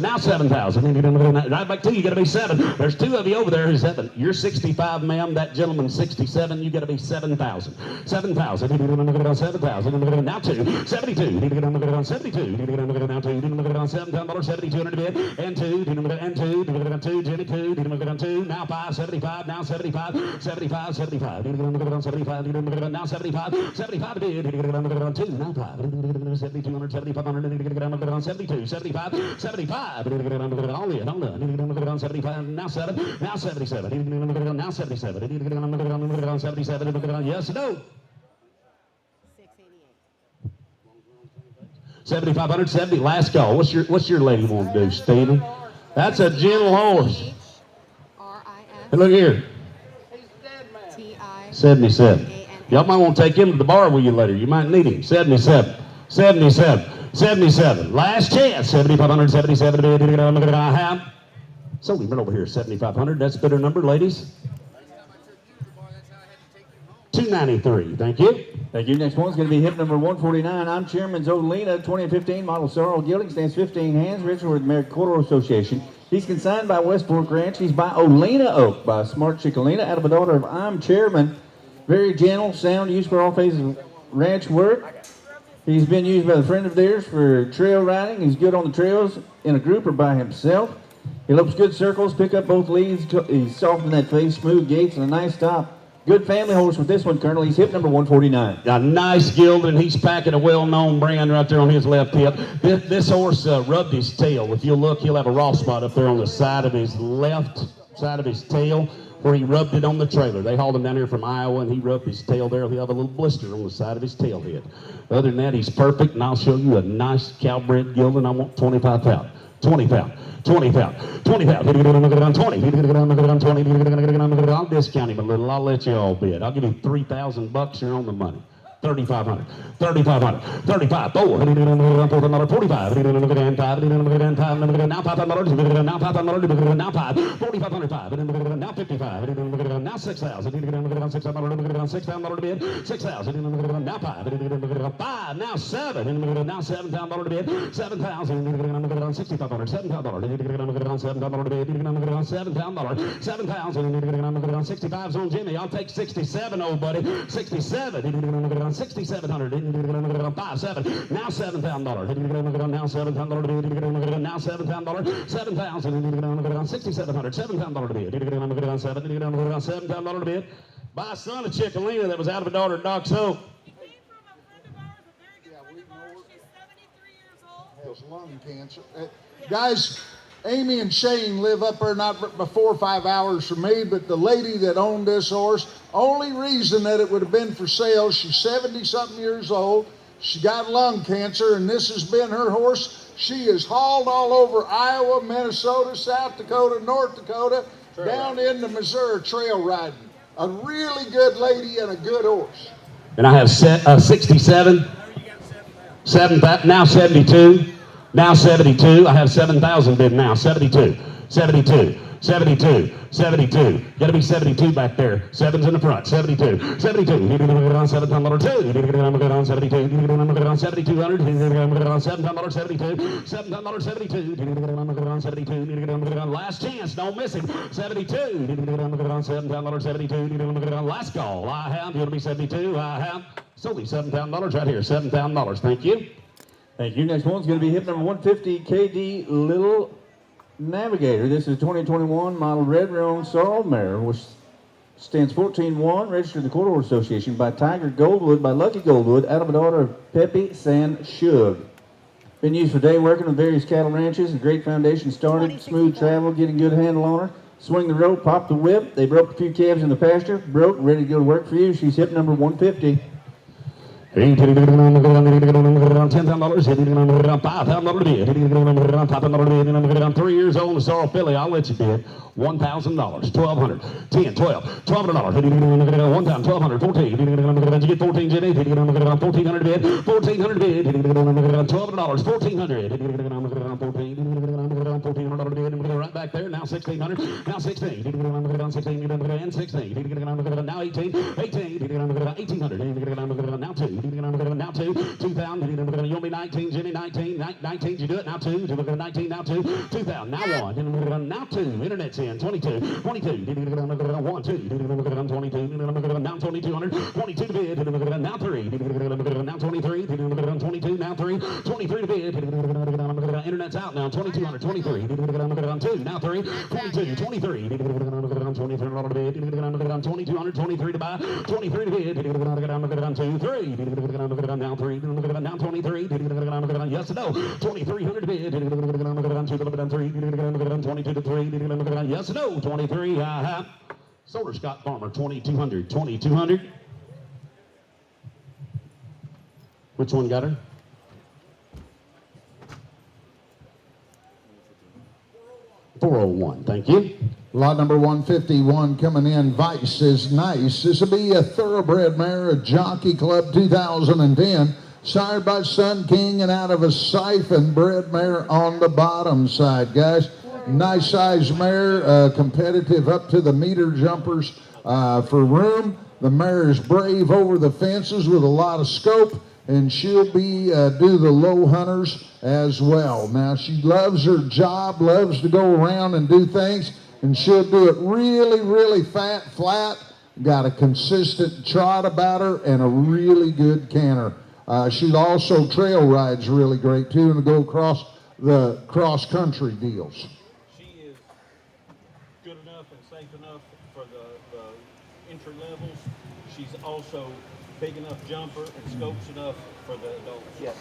A: now 7,000. Right back to you, got to be 7. There's 2 of you over there who's 7. You're 65, ma'am. That gentleman's 67. You got to be 7,000. 7,000, 7,000, now 2, 72, 72, now 2, $7,000, 7,200 bid, and 2, Jenny 2, 2, now 5, 75, now 75, 75, 75, now 75, 75 bid, 2, now 5, 7,200, 7,500, 72, 75, 75, all in, 75, now 7, now 77, now 77, 77, yes, no. 7,500, 70, last call. What's your lady want to do, Stephen? That's a gentle horse. Hey, look here. 77. Y'all might want to take him to the bar with you later. You might need him. 77. 77. 77. Last chance. 7,500, 77. I have. Sold him right over here. 7,500. That's a better number, ladies. 293. Thank you.
H: Thank you. Next one's going to be hip number 149. I'm Chairman Zolina, 2015 model sorrel gelding, stands 15 hands, registered with the American Quarter Association. He's consigned by West Fork Ranch. He's by Olena Oak, by Smart Chickalina, out of a daughter of I'm Chairman. Very gentle, sound, used for all phases of ranch work. He's been used by a friend of theirs for trail riding. He's good on the trails in a group or by himself. He lopes good circles, pick up both leads. He's soft in that face, smooth gaits, and a nice top. Good family horse with this one, Colonel. He's hip number 149.
A: A nice gilded, and he's packing a well-known brand right there on his left hip. This horse rubbed his tail. If you look, he'll have a raw spot up there on the side of his left side of his tail, where he rubbed it on the trailer. They hauled him down here from Iowa, and he rubbed his tail there. He'll have a little blister on the side of his tail head. Other than that, he's perfect, and I'll show you a nice Calbred gelding. I want 25 pound. 20 pound. 20 pound. 20 pound. 20. I'll discount him a little. I'll let you all bid. I'll give you $3,000. You're on the money. 3,500, 3,500, 35, 4, 4,500, 45, and 5, now $500, now $500, now 5, 4,500, 5, now 55, now 6,000, 6,000, 6,000 bid, 6,000, now 5, 5, now 7, now $7,000 bid, 7,000, 6,500, $7,000, $7,000 bid, $7,000, 7,000, 65's on Jimmy. I'll take 67, old buddy, 67. 6,700, 5, 7, now $7,000, now $7,000, now $7,000, 7,000, 6,700, $7,000 bid, $7,000 bid. By a son of Chickalina that was out of a daughter at Doc Soap.
F: Came from a friend of ours, a very good friend of ours. She's 73 years old.
B: Has lung cancer. Guys, Amy and Shane live up there not but 4 or 5 hours from me, but the lady that owned this horse, only reason that it would have been for sale, she's 70-something years old. She got lung cancer, and this has been her horse. She is hauled all over Iowa, Minnesota, South Dakota, North Dakota, down into Missouri trail riding. A really good lady and a good horse.
A: And I have 67, now 72. Now 72. I have 7,000 bid now. 72. 72. 72. 72. Got to be 72 back there. 7's in the front. 72. 72. Need to get on 7,000 2. Need to get on 72. Need to get on 7,200. Need to get on 7,000 72. 7,000 72. Need to get on 72. Need to get on last chance. Don't miss him. 72. Need to get on 7,000 72. Need to get on last call. I have. You'll be 72. I have. Solely $7,000 right here. $7,000. Thank you.
H: Thank you. Next one's going to be hip number 150, KD Little Navigator. This is a 2021 model red roan sorrel mare, which stands 14-1, registered in the Quarter Horse Association by Tiger Goldwood, by Lucky Goldwood, out of a daughter of Pepe San Shug. Been used for day working on various cattle ranches. A great foundation started, smooth travel, getting good handle on her. Swing the rope, pop the whip. They broke a few calves in the pasture, broke, ready to go to work for you. She's hip number 150.
A: $10,000, $5,000 bid, 3 years old, a sorrel filly, I'll let you bid. $1,000, $1,200, $10, $12, $1,200, one time, $1,200, $14, did you get 14, Jenny? $1,400 bid, $1,400 bid, $12, $1,400, $1,400 bid, right back there, now $1,600, now 16, and 16, now 18, $1,800, now 2. Now 2, 2,000, you'll be 19, Jimmy, 19, 19, you do it, now 2, 19, now 2, 2,000, now 1, now 2, internet's in, 22, 22, 1, 2, 22, now 2,200, 22 to bid, now 3, now 23, 22, now 3, 23 to bid, internet's out now, 2,200, 23, 2, now 3, 22, 23, $2,300 bid, 2,200, 23 to buy, 23 to bid, 2, 3, now 3, now 23, yes or no, 2,300 bid, 22 to 3, yes or no, 23, I have. Solar Scott Farmer, 2,200, 2,200. Which one got her? $401, thank you.
B: Lot number 151 coming in. Vice is nice. This will be a thoroughbred mare, a Jockey Club 2010. Sired by Sun King and out of a siphon bred mare on the bottom side, guys. Nice size mare, competitive up to the meter jumpers for room. The mare is brave over the fences with a lot of scope, and she'll be do the low hunters as well. Now, she loves her job, loves to go around and do things, and she'll do it really, really flat. Got a consistent trot about her and a really good canter. She also trail rides really great too, and go across the cross-country deals.
J: She is good enough and safe enough for the entry levels. She's also big enough jumper and scopes enough for the adults.
A: Yes.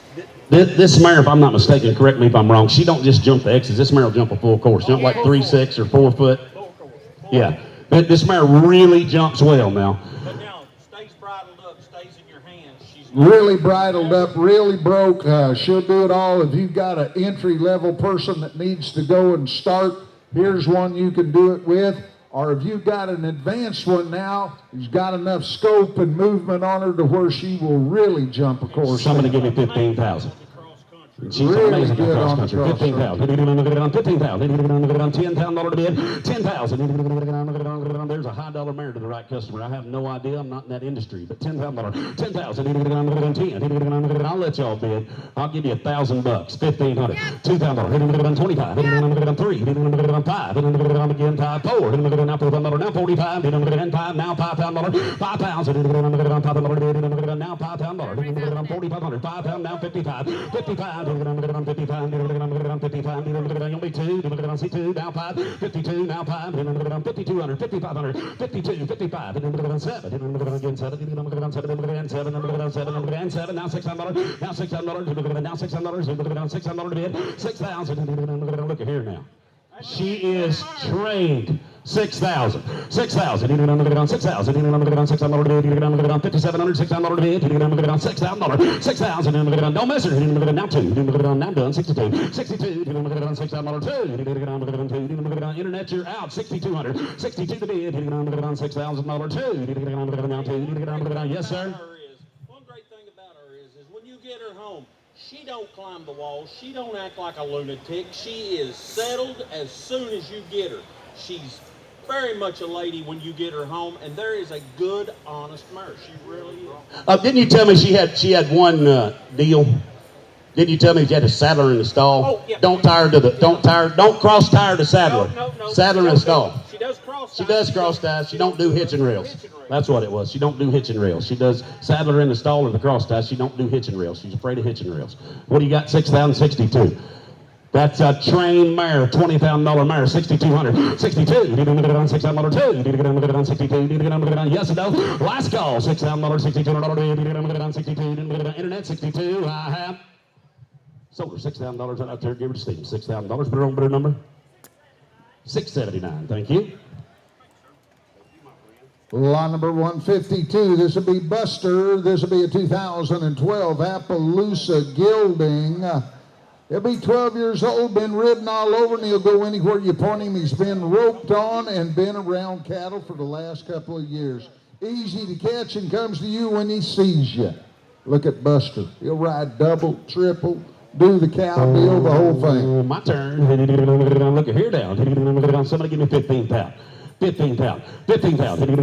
A: This mare, if I'm not mistaken, correct me if I'm wrong, she don't just jump the X's. This mare will jump a full course. Jump like 3.6 or 4 foot.
J: Full course.
A: Yeah. But this mare really jumps well now.
J: But now, stays bridled up, stays in your hands. She's
B: Really bridled up, really broke. She'll do it all. If you've got an entry-level person that needs to go and start, here's one you can do it with. or if you've got an advanced one now, he's got enough scope and movement on her to where she will really jump a course.
A: Somebody give me 15,000. She's
B: Really
A: amazing
B: good
A: at cross
B: on the
A: country.
B: cross
A: 15,000. 15,000. $10,000 to bid. 10,000. There's a high dollar mare to the right customer. I have no idea. I'm not in that industry. But $10,000. 10,000. 10. I'll let y'all bid. I'll give you $1,000. 1,500. $2,000. 25. 3. 5. Again 5. 4. Now $4,000. Now 45. And 5. Now $5,000. 5,000. Now $5,000. 4,500. 5,000. Now 55. 55. 55. 55. Only 2. C2. Now 5. 52. Now 5. 5,200. 5,500. 52. 55. 7. Again 7. 7. 7. Now $600. Now $600. Now $600. $600 to bid. 6,000. Look at here now. She is trained. 6,000. 6,000. 6,000. 5,700. 6,000 to bid. $6,000. 6,000. Don't mess her. Now 2. Now done. 62. 62. $6,000. 2. Internet, you're out. 6,200. 62 to bid. $6,000. 2. Now 2. Yes, sir.
G: One great thing about her is when you get her home, she don't climb the walls. She don't act like a lunatic. She is settled as soon as you get her. She's very much a lady when you get her home, and there is a good, honest mare. She really is.
A: Didn't you tell me she had one deal? Didn't you tell me you had a saddler in the stall?
G: Oh, yeah.
A: Don't cross tire the saddler.
G: No.
A: Saddler in the stall.
G: She does cross.
A: She does cross ties. She don't do hitching rails. That's what it was. She don't do hitching rails. She does saddler in the stall or the cross ties. She don't do hitching rails. She's afraid of hitching rails. What do you got? 6,062. That's a trained mare, $20,000 mare, 6,200. 62. $6,000. 62. Yes or no? Last call. $6,000. 6,200. 62. Internet 62. I have sold her $6,000 out there. Give her to Steve. $6,000. Put her on better number. 679. Thank you.
B: Lot number 152, this will be Buster. This will be a 2012 Appaloosa Gelding. He'll be 12 years old, been ridden all over, and he'll go anywhere you point him. He's been roped on and been around cattle for the last couple of years. Easy to catch and comes to you when he sees you. Look at Buster. He'll ride double, triple, do the cow deal, the whole thing.
A: My turn. Look at here now. Somebody give me 15 pounds. 15 pounds. 15 pounds. 15.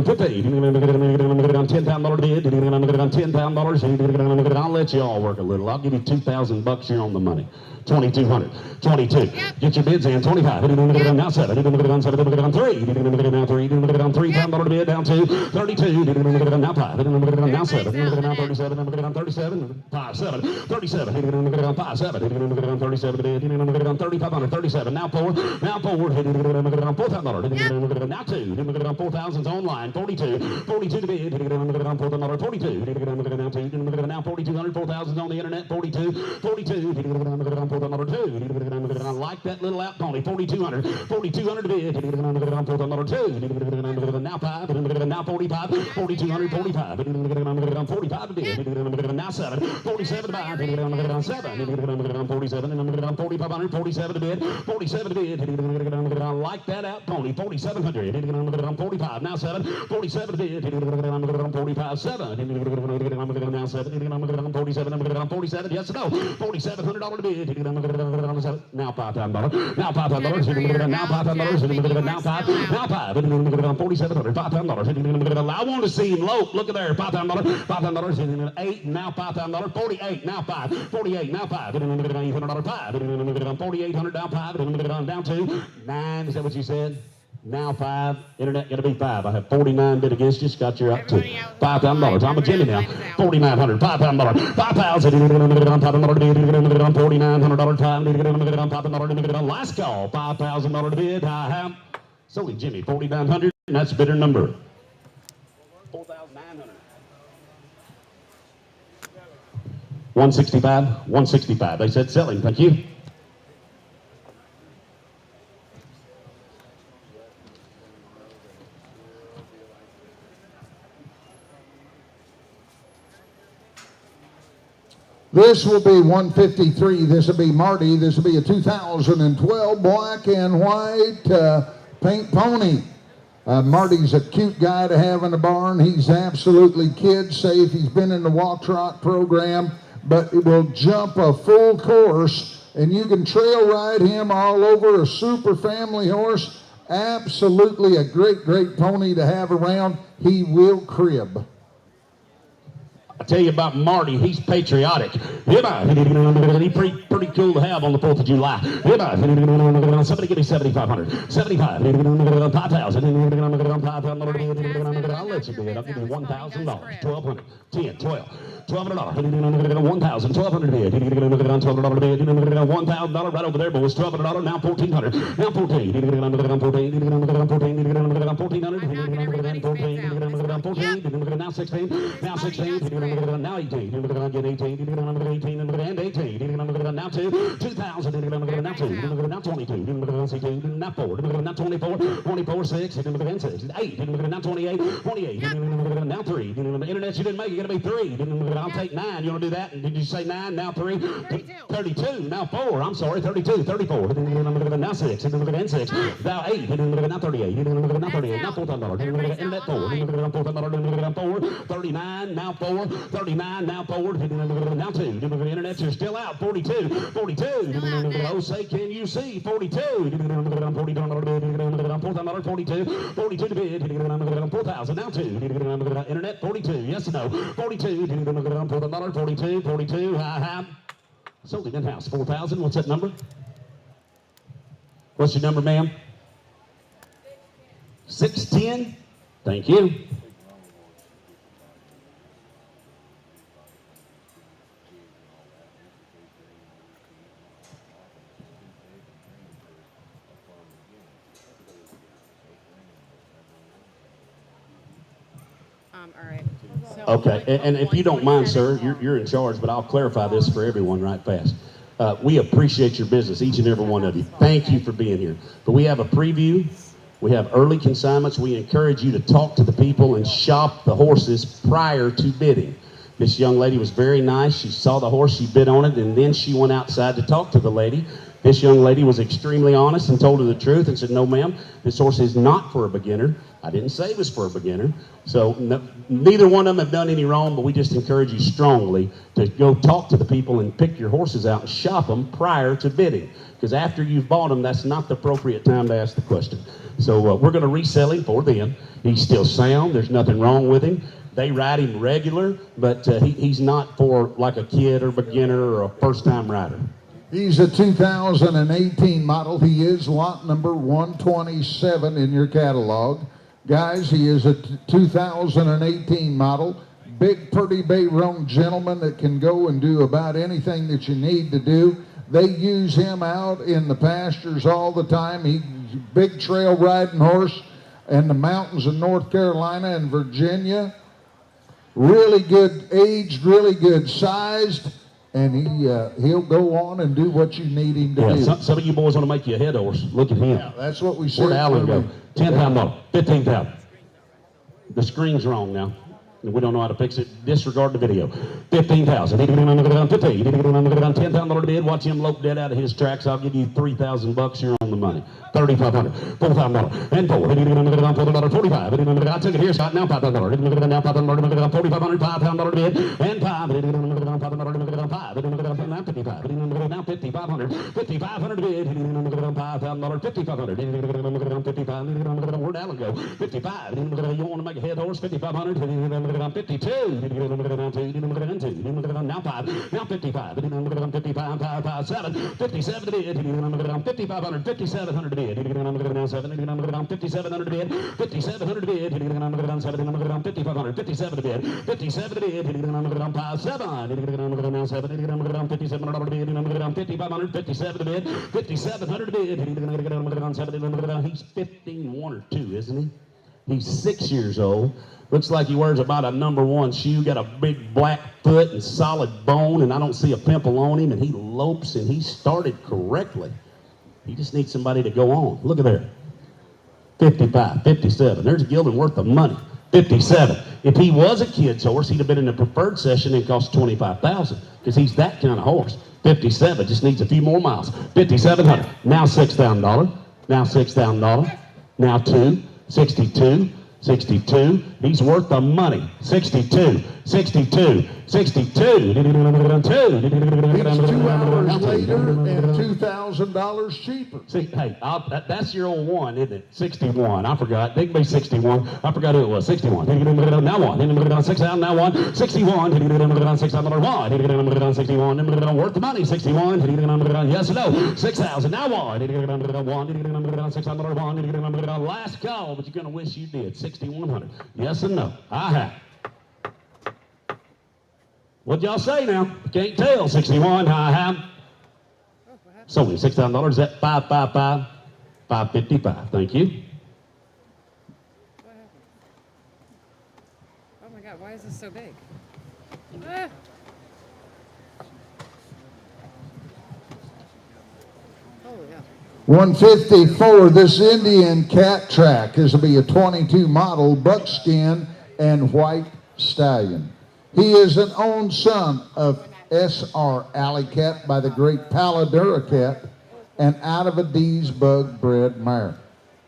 A: $10,000 bid. $10,000. I'll let you all work a little. I'll give you $2,000 here on the money. 2,200. 22. Get your bids in. 25. Now 7. 3. Now $3,000 bid down to 32. Now 5. Now 7. Now 37. 37. 5. 7. 37. 5. 7. 37 bid. 3,500. 37. Now 4. Now 4. $4,000. Now 2. 4,000's online. 42. 42 to bid. $4,000. 42. Now 4,200. 4,000's on the internet. 42. 42. $4,000. 2. I like that little out pony. 4,200. 4,200 to bid. $4,000. 2. Now 5. Now 45. 4,200. 45. 45 to bid. Now 7. 47 to buy. 7. 47. 4,500. 47 to bid. 47 to bid. I like that out pony. 4,700. 45. Now 7. 47 to bid. 45. 7. Now 7. 47. 47. Yes or no? $4,700 to bid. Now $5,000. Now $5,000. Now $5,000. Now 5. Now 5. 4,700. $5,000. I want to see him low. Look at there. $5,000. $5,000. 8. Now $5,000. 48. Now 5. 48. Now 5. $800. 5. 4,800. Now 5. Down to 9. Is that what you said? Now 5. Internet going to be 5. I have 49 bid against you. Scott, you're up to $5,000. I'm a Jimmy now. 4,900. $5,000. 5,000. $4,900 time. $5,000. Last call. $5,000 bid. I have sold Jimmy. 4,900. And that's bidder number 4,900. 165. 165. They said selling. Thank you.
B: This will be 153. This will be Marty. This will be a 2012 black and white paint pony. Marty's a cute guy to have in the barn. He's absolutely kid safe. He's been in the walk trot program, but it will jump a full course, and you can trail ride him all over. A super family horse. Absolutely a great, great pony to have around. He will crib.
A: I tell you about Marty, he's patriotic. He's pretty cool to have on the 4th of July. Somebody give me 7,500. 75. 5,000. I'll let you do it. I'll give you $1,000. 1,200. 10, 12. $1,200. 1,000. 1,200 bid. $1,200 bid. $1,000 right over there, boys. $1,200. Now 1,400. Now 14. 14. Now 16. Now 16. Now 18. Get 18. And 18. Now 2. 2,000. Now 2. Now 22. Now 4. Now 24. 24. 6. And 6. 8. Now 28. 28. Now 3. Internet you didn't make. You got to be 3. I'll take 9. You want to do that? Did you say 9? Now 3. 32. Now 4. I'm sorry. 32. 34. Now 6. And 6. Now 8. Now 38. Now 38. Now $4,000. Internet 4. $4,000. 4. 39. Now 4. 39. Now 4. Now 2. Internet you're still out. 42. 42. Oh, say can you see? 42. $4,000. 42. 42 to bid. 4,000. Now 2. Internet 42. Yes or no? 42. $4,000. 42. 42. Sold it in house. 4,000. What's that number? What's your number, ma'am? 610. Thank you.
C: All right. So
A: Okay, and if you don't mind, sir, you're in charge, but I'll clarify this for everyone right fast. We appreciate your business, each and every one of you. Thank you for being here. But we have a preview. We have early consignments. We encourage you to talk to the people and shop the horses prior to bidding. This young lady was very nice. She saw the horse, she bid on it, and then she went outside to talk to the lady. This young lady was extremely honest and told her the truth and said, no, ma'am, this horse is not for a beginner. I didn't say it was for a beginner. So neither one of them have done any wrong, but we just encourage you strongly to go talk to the people and pick your horses out and shop them prior to bidding. Because after you've bought them, that's not the appropriate time to ask the question. So we're going to resell him for them. He's still sound. There's nothing wrong with him. They ride him regular, but he's not for like a kid or beginner or a first-time rider.
B: He's a 2018 model. He is lot number 127 in your catalog. Guys, he is a 2018 model. Big, pretty bay-roan gentleman that can go and do about anything that you need to do. They use him out in the pastures all the time. He's a big trail riding horse in the mountains of North Carolina and Virginia. Really good aged, really good sized. And he'll go on and do what you need him to do.
A: Some of you boys want to make you a head horse. Look at him.
B: Yeah, that's what we said.
A: Where'd Alan go? $10,000 model. 15,000. The screen's wrong now. We don't know how to fix it. Disregard the video. 15,000. 15. $10,000 bid. Watch him lope dead out of his tracks. I'll give you $3,000 here on the money. 3,500. $4,000. And 4. $45. I took it here, Scott. Now $5,000. Now $5,000. $4,500. $5,000 bid. And 5. $5. Now 55. Now 5,500. $5,500 bid. $5,000. $5,500. $55. Where'd Alan go? 55. You want to make a head horse? $5,500. 52. Now 5. Now 55. 55. 7. 57 to bid. 5,500. 5,700 to bid. Now 7. 5,700 to bid. 5,700 to bid. 5,500. 57 to bid. 57 to bid. 7. Now 7. $5,700 to bid. 5,500. 57 to bid. 5,700 to bid. He's 15, 1 or 2, isn't he? He's 6 years old. Looks like he wears about a number 1 shoe, got a big black foot and solid bone, and I don't see a pimple on him, and he lopes, and he started correctly. He just needs somebody to go on. Look at there. 55, 57. There's a gelding worth of money. 57. If he was a kid's horse, he'd have been in the preferred session and cost $25,000 because he's that kind of horse. 57 just needs a few more miles. 5,700. Now $6,000. Now $6,000. Now 2. 62, 62. He's worth the money. 62, 62, 62.
B: He's 2 hours later and $2,000 cheaper.
A: See, hey, that's your old one, isn't it? 61. I forgot. They can be 61. I forgot who it was. 61. Now one. 6,000. Now one. 61. 6,000. 61. Worth the money. 61. Yes or no? 6,000. Now one. 6,000. Last call, but you're gonna wish you did. 6,100. Yes or no? I have. What'd y'all say now? Can't tell. 61. I have. So only $6,000. Is that 555? 555. Thank you.
C: Oh my God, why is this so big? Ah. Holy hell.
B: 154, this Indian cat track. This will be a 22 model buckskin and white stallion. He is an own son of S.R. Alley Cat by the great Paladura Cat and out of a D's Bug bred mare.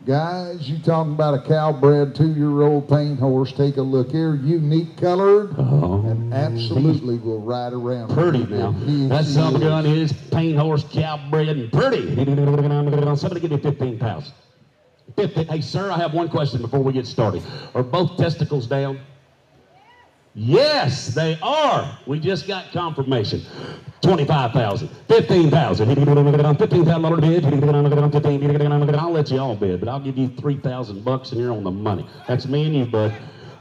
B: Guys, you talking about a cow-bred 2-year-old paint horse. Take a look here. Unique colored and absolutely will ride around.
A: Pretty now. That son of a gun is paint horse, cow-bred, and pretty. Somebody give me 15,000. 50. Hey, sir, I have one question before we get started. Are both testicles down? Yes, they are. We just got confirmation. 25,000, 15,000. $15,000 bid. 15. I'll let you all bid, but I'll give you $3,000 and you're on the money. That's me and you, bud.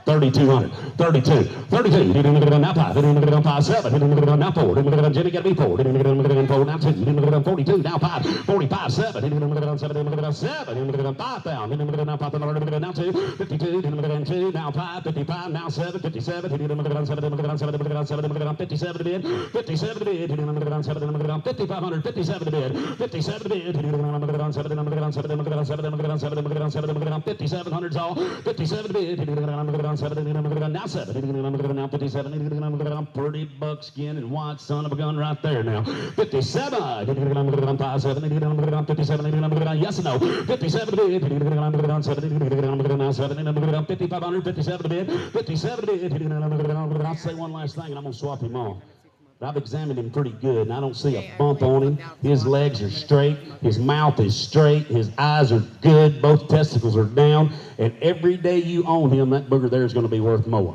A: 3,200, 32, 32. Now 5, 5, 7. Now 4. Jimmy got to be 4. 4 now 2. 42. Now 5, 45, 7. 7. 5 down. Now 5 now 2. 52. 2. Now 5, 55. Now 7. 57. 7. 57 to bid. 57 to bid. 5,500. 57 to bid. 57 to bid. 5,700's all. 57 to bid. Now 7, now 57, pretty buckskin and white son of a gun right there now. 57, 5, 7, 57, yes or no? 57 to bid, 5,500, 57 to bid, 57 to bid. I'll say one last thing and I'm going to swap him off. I've examined him pretty good, and I don't see a bump on him. His legs are straight. His mouth is straight. His eyes are good. Both testicles are down. And every day you own him, that booger there is going to be worth more.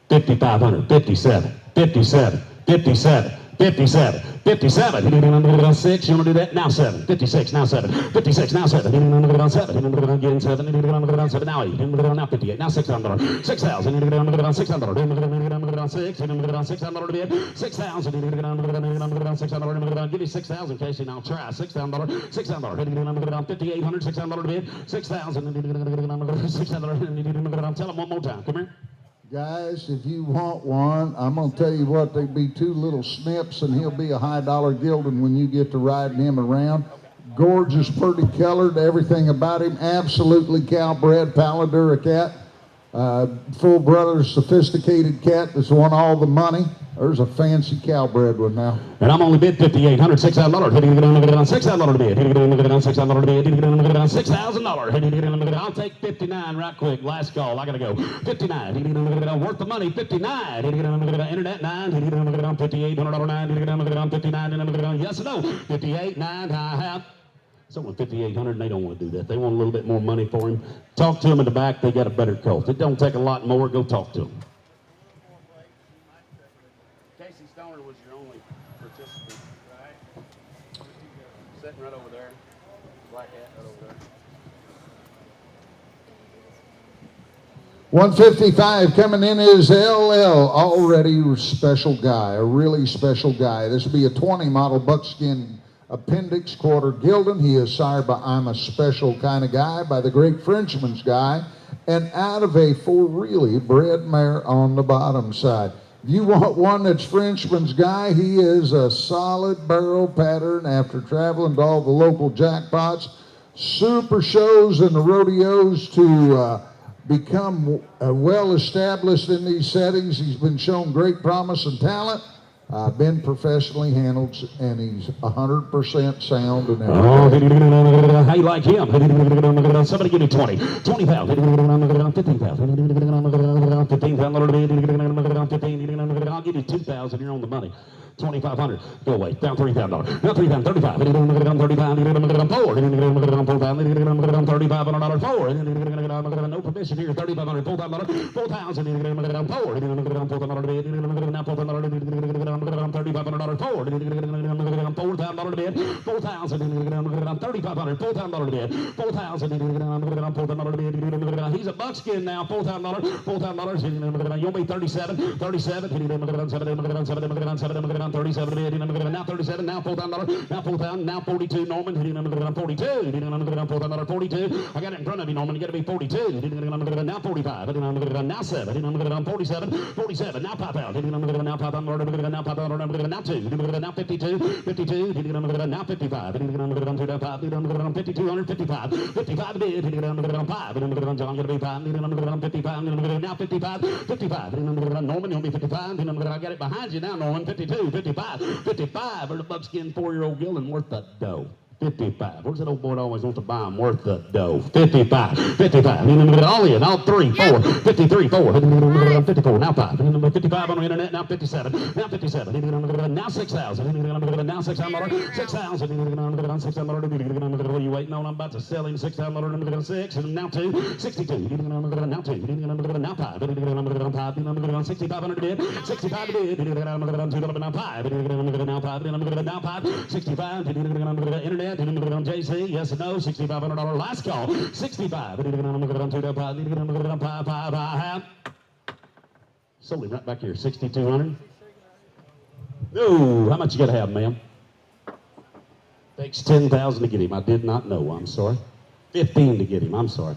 A: 5,500, 57, 57, 57, 57, 57. 6, you want to do that? Now 7. 56, now 7. 56, now 7. 7. Getting 7. Now 8. Now 58. Now $6,000. 6,000. 600. 6. 600 to bid. 6,000. 600. Give me 6,000, Casey, and I'll try. $6,000. 600. 5,800. 600 to bid. 6,000. 600. Tell them one more time. Come here.
B: Guys, if you want one, I'm going to tell you what, they'd be 2 little snips and he'll be a high-dollar gelding when you get to riding him around. Gorgeous, pretty colored, everything about him. Absolutely cow-bred, Paladura cat. Full-brother, sophisticated cat that's won all the money. There's a fancy cow-bred one now.
A: And I'm only bid 5,800, $6,000. $6,000 to bid. $6,000 to bid. $6,000. I'll take 59 right quick. Last call. I gotta go. 59. Worth the money. 59. Internet 9. $5,800 9. 59. Yes or no? 58. 9. I have. Someone 5,800 and they don't want to do that. They want a little bit more money for him. Talk to him in the back. They got a better colt. It don't take a lot more. Go talk to him. Casey Stoner was your only participant, right? Sitting right over there. Black hat right over there.
B: 155 coming in is LL, already a special guy, a really special guy. This will be a 20 model buckskin appendix quarter gelding. He is sired by I'm a Special Kind of Guy by the great Frenchman's Guy and out of a really bred mare on the bottom side. If you want one that's Frenchman's Guy, he is a solid barrel pattern after traveling to all the local jackpots, super shows and the rodeos to become well established in these settings. He's been shown great promise and talent. Been professionally handled, and he's 100% sound and
A: Oh,
B: everything.
A: how you like him? Somebody give me 20. 20,000. 15,000. 15,000. I'll give you 2,000. You're on the money. 2,500. Go away. Down $3,000. Now 3,000. 35. 35. 4. 3,500. 4. No permission here. 3,500. 4,000. 4,000. 4. Now 4,000. $3,500 forward. $4,000 to bid. 4,000. $3,500. $4,000 to bid. 4,000. $4,000 to bid. He's a buckskin now. $4,000. $4,000. You'll be 37. 37. 37 to bid. Now 37. Now $4,000. Now 4,000. Now 42. Norman. 42. $4,000. 42. I got it in front of you, Norman. You got to be 42. Now 45. Now 7. 47. 47. Now 5,000. Now 5,000. Now 5,000. Now 2. Now 52. 52. Now 55. 5,255. 55 bid. 5. John, going to be 5. 55. Now 55. 55. Norman, you'll be 55. I got it behind you now, Norman. 52. 55. 55. Or the buckskin 4-year-old gelding worth the dough. 55. Where's that old boy that always wants to buy them worth the dough? 55. 55. All in. All 3. 4. 53. 4. 54. Now 5. 55 on the internet. Now 57. Now 57. Now 6,000. Now $6,000. 6,000. $6,000. What are you waiting on? I'm about to sell him $6,000. 6. And now 2. 62. Now 2. Now 5. 6,500 bid. 65 bid. Now 5. Now 5. 65. Internet. JC, yes or no? $6,500 last call. 65. Sold him right back here. 6,200. No, how much you got to have, ma'am? Takes 10,000 to get him. I did not know. I'm sorry. 15 to get him. I'm sorry.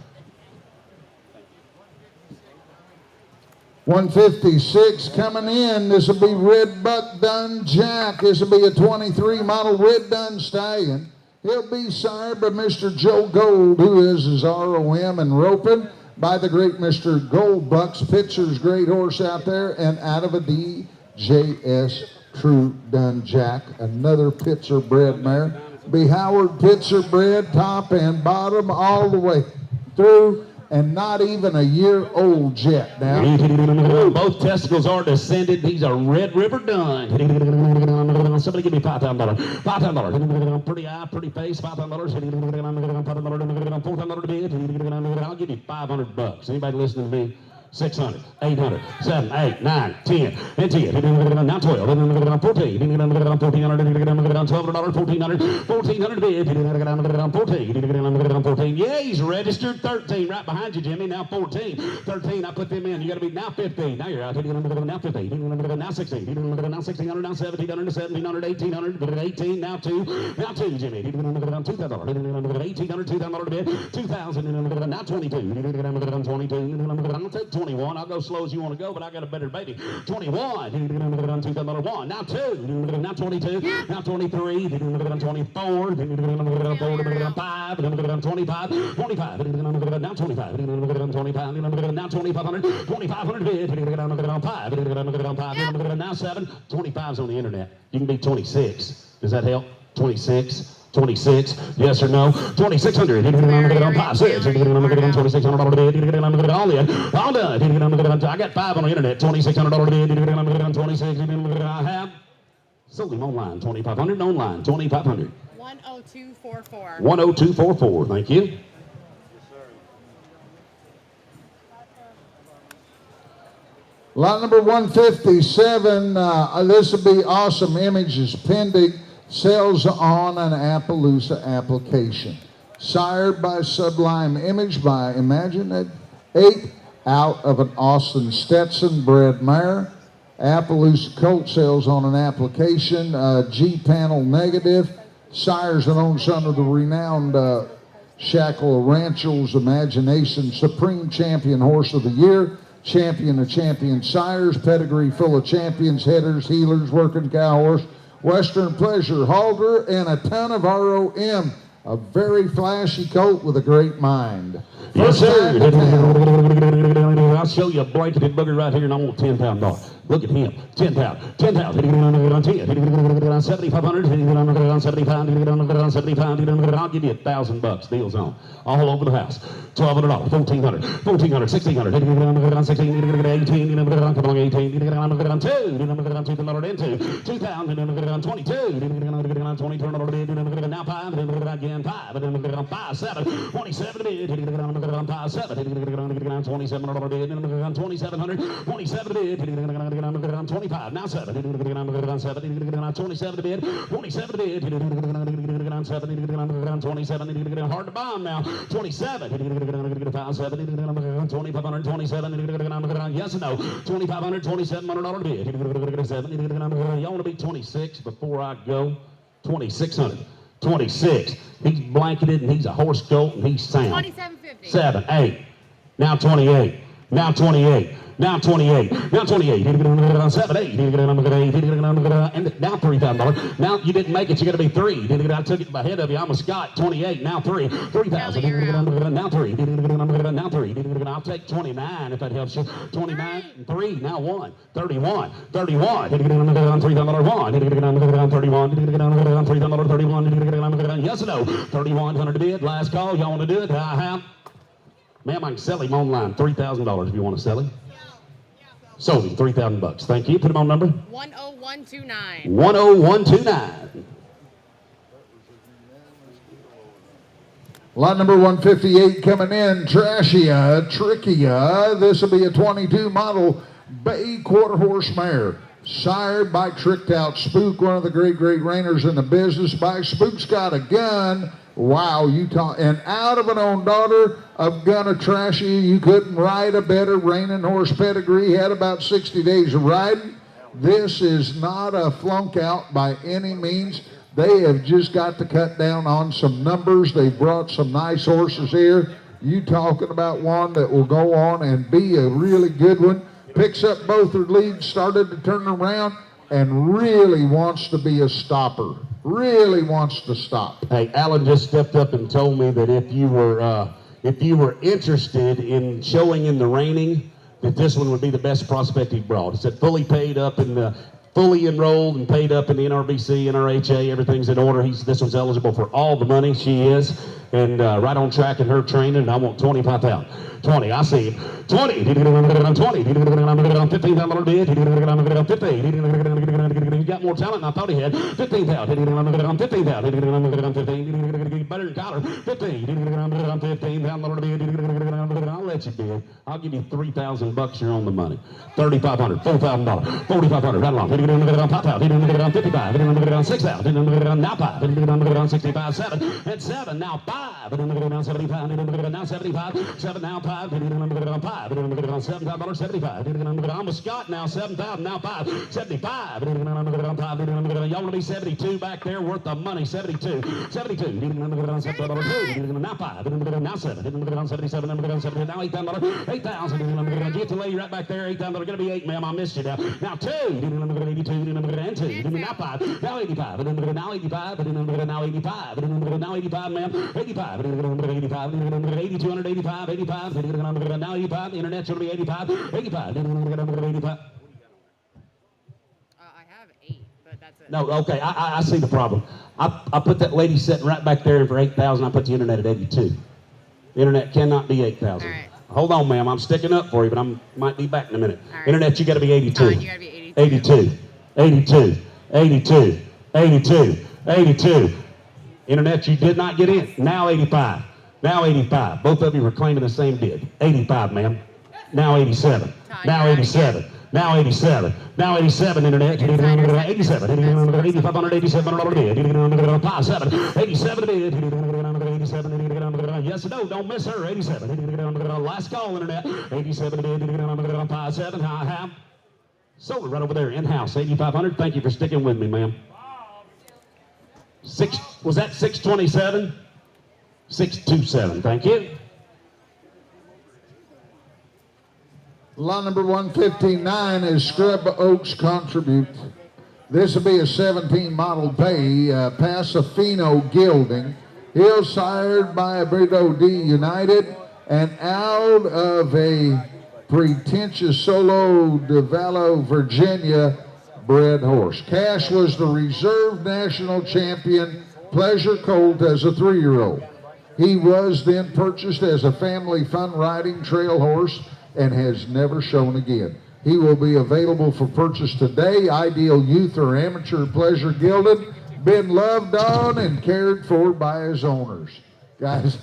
B: 156 coming in. This will be Red Buck Dun Jack. This will be a 23 model Red Dun Stallion. He'll be sired by Mr. Joe Gold, who is his ROM and roping, by the great Mr. Gold Bucks, Pitcher's great horse out there, and out of a DJS True Dun Jack, another Pitzer bred mare. Be Howard Pitzer bred, top and bottom, all the way through. And not even a year old yet now.
A: Both testicles are descended. These are Red River done. Somebody give me $5,000. $5,000. Pretty eye, pretty face. $5,000. $4,000 to bid. I'll give you $500. Anybody listening to me? 600, 800, 7, 8, 9, 10, and 10. Now 12, 14, 1,400, $1,200, 1,400, 1,400 bid, 14. Yeah, he's registered 13 right behind you, Jimmy. Now 14, 13. I put them in. You got to be now 15. Now you're out. Now 15, now 16, now 1,600, now 1,700, 1,700, 1,800, 18. Now 2, Jimmy. $2,000, 1,800, $2,000 bid, 2,000. Now 22, 22. I'll take 21. I'll go slow as you want to go, but I got a better baby. 21. $2,000. Now 2. Now 22. Now 23. 24. 5. 25. 25. Now 25. 25. Now 2,500. 2,500 bid. 5. Now 7. 25's on the internet. You can be 26. Does that help? 26. 26, yes or no? 2,600. 5, 6. 2,600 bid. All in. All done. I got 5 on the internet. $2,600 bid. 26. I have sold him online. 2,500 online. 2,500.
C: 10244.
A: 10244. Thank you.
B: Lot number 157. This will be Awesome Images pending. Sells on an Appaloosa application. Sired by Sublime Image by Imagine It. 8 out of an Austin Stetson bred mare. Appaloosa colt sells on an application. G-panel negative. Sires and own son of the renowned Shackle Rancho's Imagination Supreme Champion Horse of the Year. Champion of Champion Sires. Pedigree full of champions, headers, healers, working cow horse. Western Pleasure halter and a ton of ROM. A very flashy colt with a great mind.
A: Yes, sir. I'll show you a blanketed booger right here, and I want $10,000. Look at him. 10,000. 10,000. 10. 7,500. 75. 75. I'll give you $1,000. Deals on. All over the house. $1,200. 1,400. 1,400. 1,600. 16. 18. Come along. 18. 2. 2,000. 22. 20. Now 5. Again 5. 5. 7. 27. 5. 7. 27. 2,700. 27. 25. Now 7. 7. 27 bid. 27 bid. 27. Hard to bomb now. 27. 5. 7. 2,500. 27. Yes and no. 2,500. $2,700 bid. 7. Y'all want to be 26 before I go? 2,600. 26. He's blanketed and he's a horse coat and he's sound.
C: 27.50.
A: 7. 8. Now 28. Now 28. Now 28. Now 28. 7, 8. And now $3,000. Now you didn't make it. You got to be 3. I took it ahead of you. I'm a Scott. 28. Now 3. 3,000. Now 3. Now 3. I'll take 29 if that helps you. 29 and 3. Now 1. 31. 31. $3,000. 1. 31. $3,000. 31. Yes or no? 3,100 to bid. Last call. Y'all want to do it? I have. Ma'am, I can sell him online. $3,000 if you want to sell him. Sold him $3,000. Thank you. Put him on number
C: 10129.
A: 10129.
B: Lot number 158 coming in, Trickia. This will be a 22 model Bay quarter horse mare. Sired by Tricked Out Spook, one of the great reigners in the business. By Spook's got a gun. Wow, Utah, and out of an own daughter of Gunna Trashy. You couldn't ride a better reigning horse pedigree. He had about 60 days of riding. This is not a flunk out by any means. They have just got to cut down on some numbers. They brought some nice horses here. You talking about one that will go on and be a really good one. Picks up both her leads, started to turn around, and really wants to be a stopper. Really wants to stop.
A: Hey, Alan just stepped up and told me that if you were interested in showing in the reining, that this one would be the best prospect he brought. He said fully paid up in the, fully enrolled and paid up in the NRBC, NRHA, everything's in order. This one's eligible for all the money. She is, and right on track in her training. And I want 25,000. 20, I see him. 20, 20, $15,000 bid, 15, he got more talent than I thought he had. 15,000, 15,000, better than Collar. 15, $15,000 bid, I'll let you bid. I'll give you $3,000, you're on the money. 3,500, $4,000, 4,500, right along. 5,000, 55, 6,000, now 5, 65, 7, and 7, now 5, now 75, now 75, 7, now 5, 5, $7.75. I'm a Scott now, 7,000, now 5, 75. Y'all want to be 72 back there, worth the money, 72, 72. Now 5, now 7, 77, now $8,000, 8,000. Get the lady right back there, $8,000. Going to be 8, ma'am. I missed you now. Now 2, 82, and 2. Now 5, now 85, now 85, now 85, now 85, ma'am. 85, 8,200, 85, 85. Now 85, the internet's going to be 85, 85.
C: I have 8, but that's it.
A: No, okay, I see the problem. I put that lady sitting right back there, and for 8,000, I put the internet at 82. The internet cannot be 8,000.
C: All right.
A: Hold on, ma'am. I'm sticking up for you, but I might be back in a minute.
C: All right.
A: Internet, you got to be 82.
C: You got to be 82.
A: 82, 82, 82, 82, 82. Internet, you did not get in. Now 85. Now 85. Both of you were claiming the same bid. 85, ma'am. Now 87. Now 87. Now 87. Now 87, internet. 87. 8,500, 87 bid. 5, 7. 87 bid. 87. Yes or no, don't miss her. 87. Last call, internet. 87 bid. 5, 7. I have sold it right over there in-house. 8,500. Thank you for sticking with me, ma'am. Was that 627? 627, thank you.
B: Lot number 159 is Scrub Oaks Contribute. This will be a 17 model Bay, Pasofino Gilding. Hill sired by a Brito D United, and out of a Pretentious Solo de Vallo, Virginia bred horse. Cash was the reserve national champion pleasure colt as a 3-year-old. He was then purchased as a family fun riding trail horse and has never shown again. He will be available for purchase today. Ideal youth or amateur pleasure gilded, been loved on and cared for by his owners. Guys,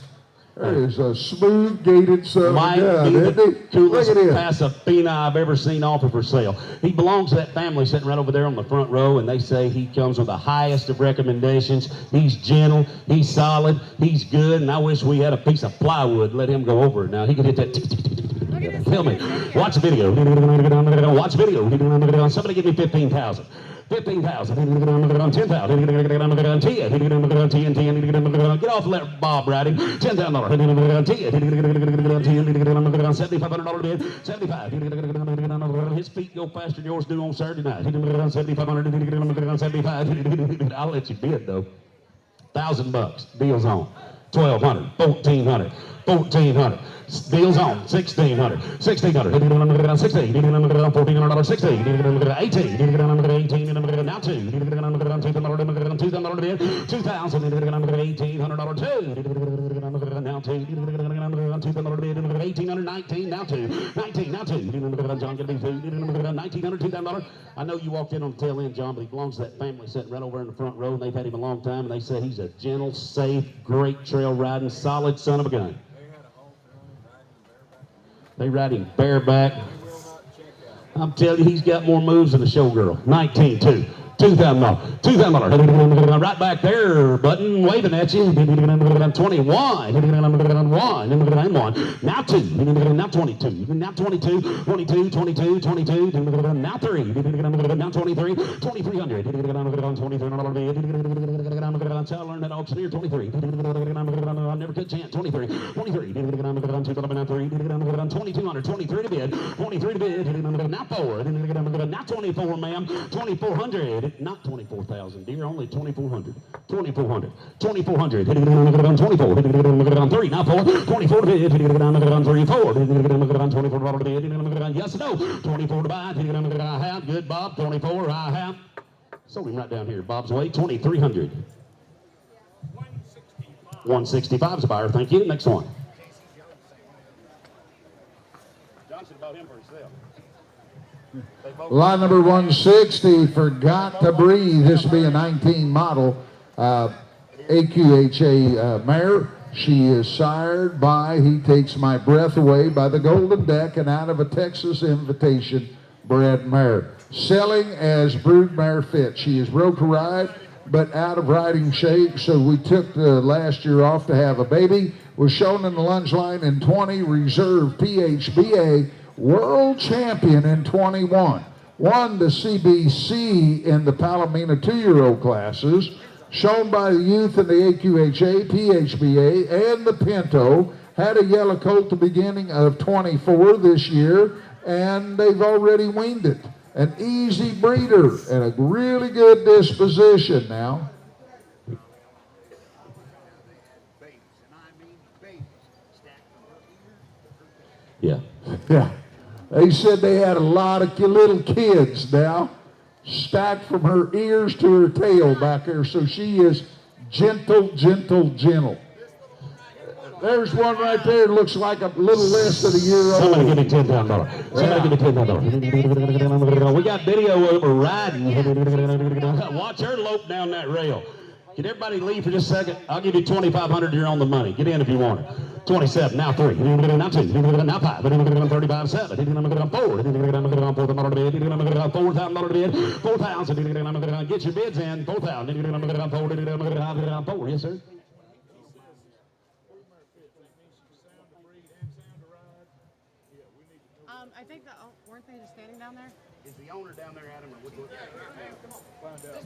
B: there is a smooth gated son of a
A: Might
B: gun,
A: be
B: isn't
A: the
B: he?
A: coolest
B: Look at him.
A: Pasadena I've ever seen offered for sale. He belongs to that family sitting right over there on the front row, and they say he comes with the highest of recommendations. He's gentle, he's solid, he's good, and I wish we had a piece of plywood to let him go over it. Now he could hit that. Tell me, watch the video. Watch the video. Somebody give me 15,000. 15,000. 10,000. Get off and let Bob riding. $10,000. $7,500 bid. 75. His feet go faster than yours do on Saturday night. 7,500. 75. I'll let you bid though. $1,000. Deals on. 1,200. 1,400. 1,400. Deals on. 1,600. 1,600. 16. $1,400. 16. 18. 18. Now 2. $2,000. 2,000. $1,800. 2. Now 2. $1,800. 19. Now 2. 19. Now 2. John gonna be 1,900. $2,000. I know you walked in on the tail end, John, but he belongs to that family sitting right over in the front row, and they've had him a long time, and they say he's a gentle, safe, great trail riding, solid son of a gun. They ride him bareback. I'm telling you, he's got more moves than a showgirl. 19-2. $2,000. $2,000. Right back there, button, waving at you. 21. 1. Now 2. Now 22. Now 22. 22. 22. 22. Now 3. Now 23. 2,300. $2,300. I learned that auctioneer. 23. I never could chant. 23. 23. 2,200. 23 to bid. 23 to bid. Now 4. Now 24, ma'am. 2,400. Not 24,000, dear. Only 2,400. 2,400. 2,400. 24. 3. Now 4. 24 to bid. 3. 4. $24 to bid. Yes or no? 24 to buy. I have. Good, Bob. 24. I have. Sold him right down here. Bob's way. 2,300. 165 is a buyer. Thank you. Next one. Johnson bought him for himself.
B: Line number 160, Forgot to Breathe. This will be a 19 model AQHA mare. She is sired by He Takes My Breath Away by the Golden Deck and out of a Texas Invitation bred mare. Selling as broodmare fit. She is broke to ride, but out of riding shape, so we took the last year off to have a baby. Was shown in the lunge line in 20, reserve PHBA world champion in 21. Won the CBC in the Palomino 2-year-old classes. Shown by the youth in the AQHA, PHBA, and the Pinto. Had a yellow coat at the beginning of 24 this year, and they've already weaned it. An easy breeder and a really good disposition now.
A: Yeah.
B: Yeah. They said they had a lot of little kids now, stacked from her ears to her tail back there. So she is gentle, gentle, gentle. There's one right there that looks like a little less than a year old.
A: Somebody give me $10,000. Somebody give me $10,000. We got video of her riding. Watch her lope down that rail. Can everybody leave for just a second? I'll give you $2,500. You're on the money. Get in if you want it. 27, now 3, now 2, now 5, 35, 7, 4, $4,000 bid, 4,000, get your bids in, 4,000, 4, yes sir.
C: I think weren't they just standing down there?
A: Is the owner down there, Adam, or which one?
D: This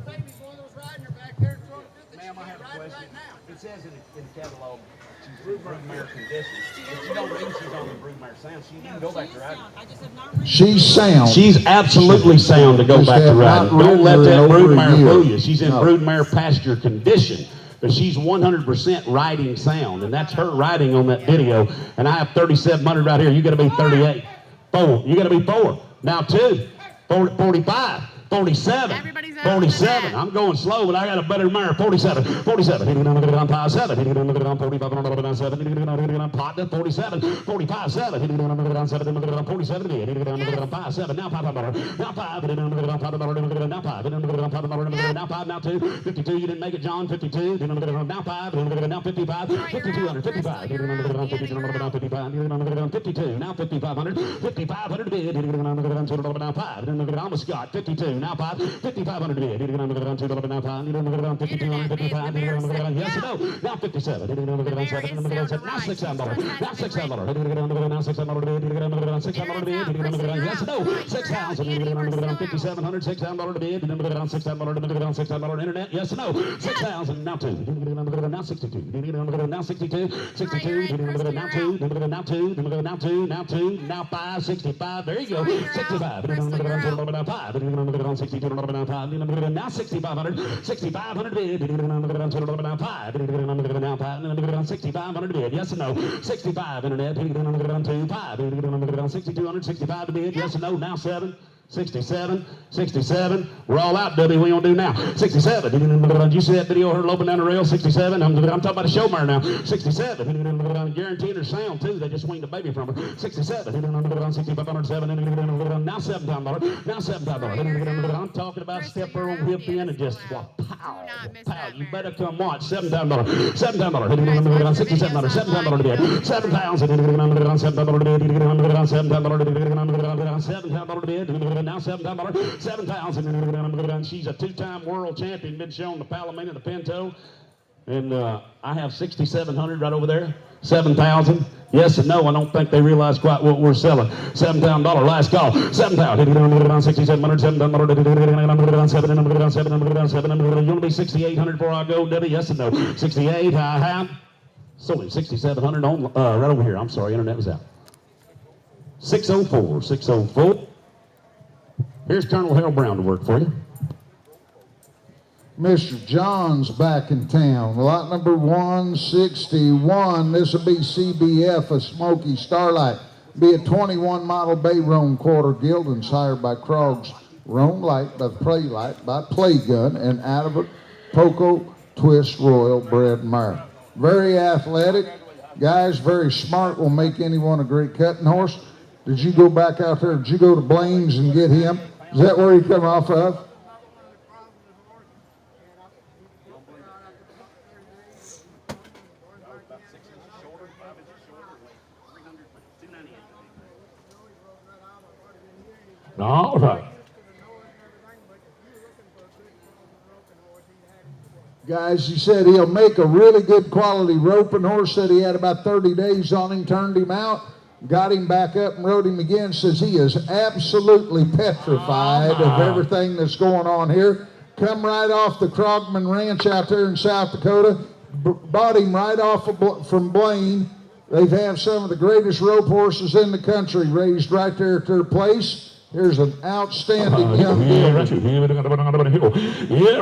D: baby's one of those riding her back there, throwing a fit that
A: Ma'am, I
D: she
A: have a
D: can't ride
A: question.
D: right now.
A: It says in the catalog, she's broodmare condition. But you don't mean she's on the broodmare sound. She can go back to riding.
F: I just have not read
B: She's sound.
A: She's absolutely sound to go
B: Just
A: back to
B: have
A: riding.
B: not
A: Don't let
B: ridden
A: that
B: her over a
A: broodmare
B: year.
A: fool you. She's in
B: No.
A: broodmare pasture condition. But she's 100% riding sound, and that's her riding on that video. And I have 3,700 right here. You got to be 38. 4. You got to be 4. Now 2. 40, 45. 47.
C: Everybody's out
A: 47.
C: for that.
A: I'm going slow, but I got a better mare. 47. 47. Hitting on the ground, 5-7. Hitting on the ground, 45 on the ground, 7. Hitting on the ground, pot to 47. 45, 7. Hitting on the ground, 7. On the ground, 47. Hitting on the ground, 5, 7. Now 5 $5. Now 5. Hitting on the ground, 5 $5. Now 5. Hitting on the ground, 5 $5. Now 5. Now 2. 52. You didn't make it, John. 52. Hitting on the ground, now 5. Hitting on the ground, now 55. 5200. 55. Hitting on the ground, 52. On the ground, 55. Hitting on the ground, 52. Now 5500. 5500 bid. Hitting on the ground, 2 now 5. Hitting on the ground, Scott. 52. Now 5. 5500 bid. Hitting on the ground, 2 now 5. Hitting on the ground, 5255. Hitting on the ground, yes or no? Now 57. Hitting on the ground, 7. Hitting on the ground, 7. Now $600. Now $600. Hitting on the ground, now $600 bid. Hitting on the ground, 600 bid. Hitting on the ground, yes or no? 6,000. Hitting on the ground, 5700. $600 bid. Hitting on the ground, 600. Hitting on the ground, 600. Internet, yes or no? 6,000. Now 2. Hitting on the ground, now 62. Hitting on the ground, now 62. 62. Hitting on the ground, now 2. Hitting on the ground, now 2. Hitting on the ground, now 2. Now 2. Now 5. 65. There you go. 65. Hitting on the ground, 5. Hitting on the ground, 62. Now 6,500. 6,500 bid. Hitting on the ground, 5. Hitting on the ground, now 5. Hitting on the ground, 6,500 bid. Yes or no? 65. Internet. Hitting on the ground, 2. 5. Hitting on the ground, 6,200. 65 to bid. Yes or no? Now 7. 67, 67. We're all out, Debbie. What you gonna do now? 67. Did you see that video of her loping down the rail? 67. I'm talking about a show mare now. 67. Guaranteeing her sound too. They just weaned the baby from her. 67. 6,507. Now $7. Now $7. I'm talking about step her on whip in and just pow, pow. You better come watch. $7. $7. 6,700. $7 to bid. 7,000. $7 to bid. $7 to bid. Now $7. 7,000. She's a 2-time world champion. Been shown the Palomino, the Pinto. And I have 6,700 right over there. 7,000. Yes and no. I don't think they realize quite what we're selling. $7,000 last call. 7,000. 6,700. $7,700. You want to be 6,800 before I go, Debbie? Yes and no. 68. I have. Sold 6,700 on right over here. I'm sorry, internet was out. 604. 604. Here's Colonel Harold Brown to work for you.
B: Mr. John's back in town. Lot number 161. This will be CBF, a Smoky Starlight. Be a 21 model Bay Roan quarter gelding hired by Krog's Roan Light by the Play Light by Play Gun and out of a Poco Twist Royal bred mare. Very athletic. Guys, very smart. Will make anyone a great cutting horse. Did you go back out there? Did you go to Blaine's and get him? Is that where he come off of?
I: All right.
B: Guys, he said he'll make a really good quality roping horse. Said he had about 30 days on him, turned him out. Got him back up and rode him again. Says he is absolutely petrified of everything that's going on here. Come right off the Krogman Ranch out there in South Dakota. Bought him right off from Blaine. They have some of the greatest rope horses in the country raised right there at their place. Here's an outstanding young
I: Yeah,
B: deer.
I: right here. Yeah,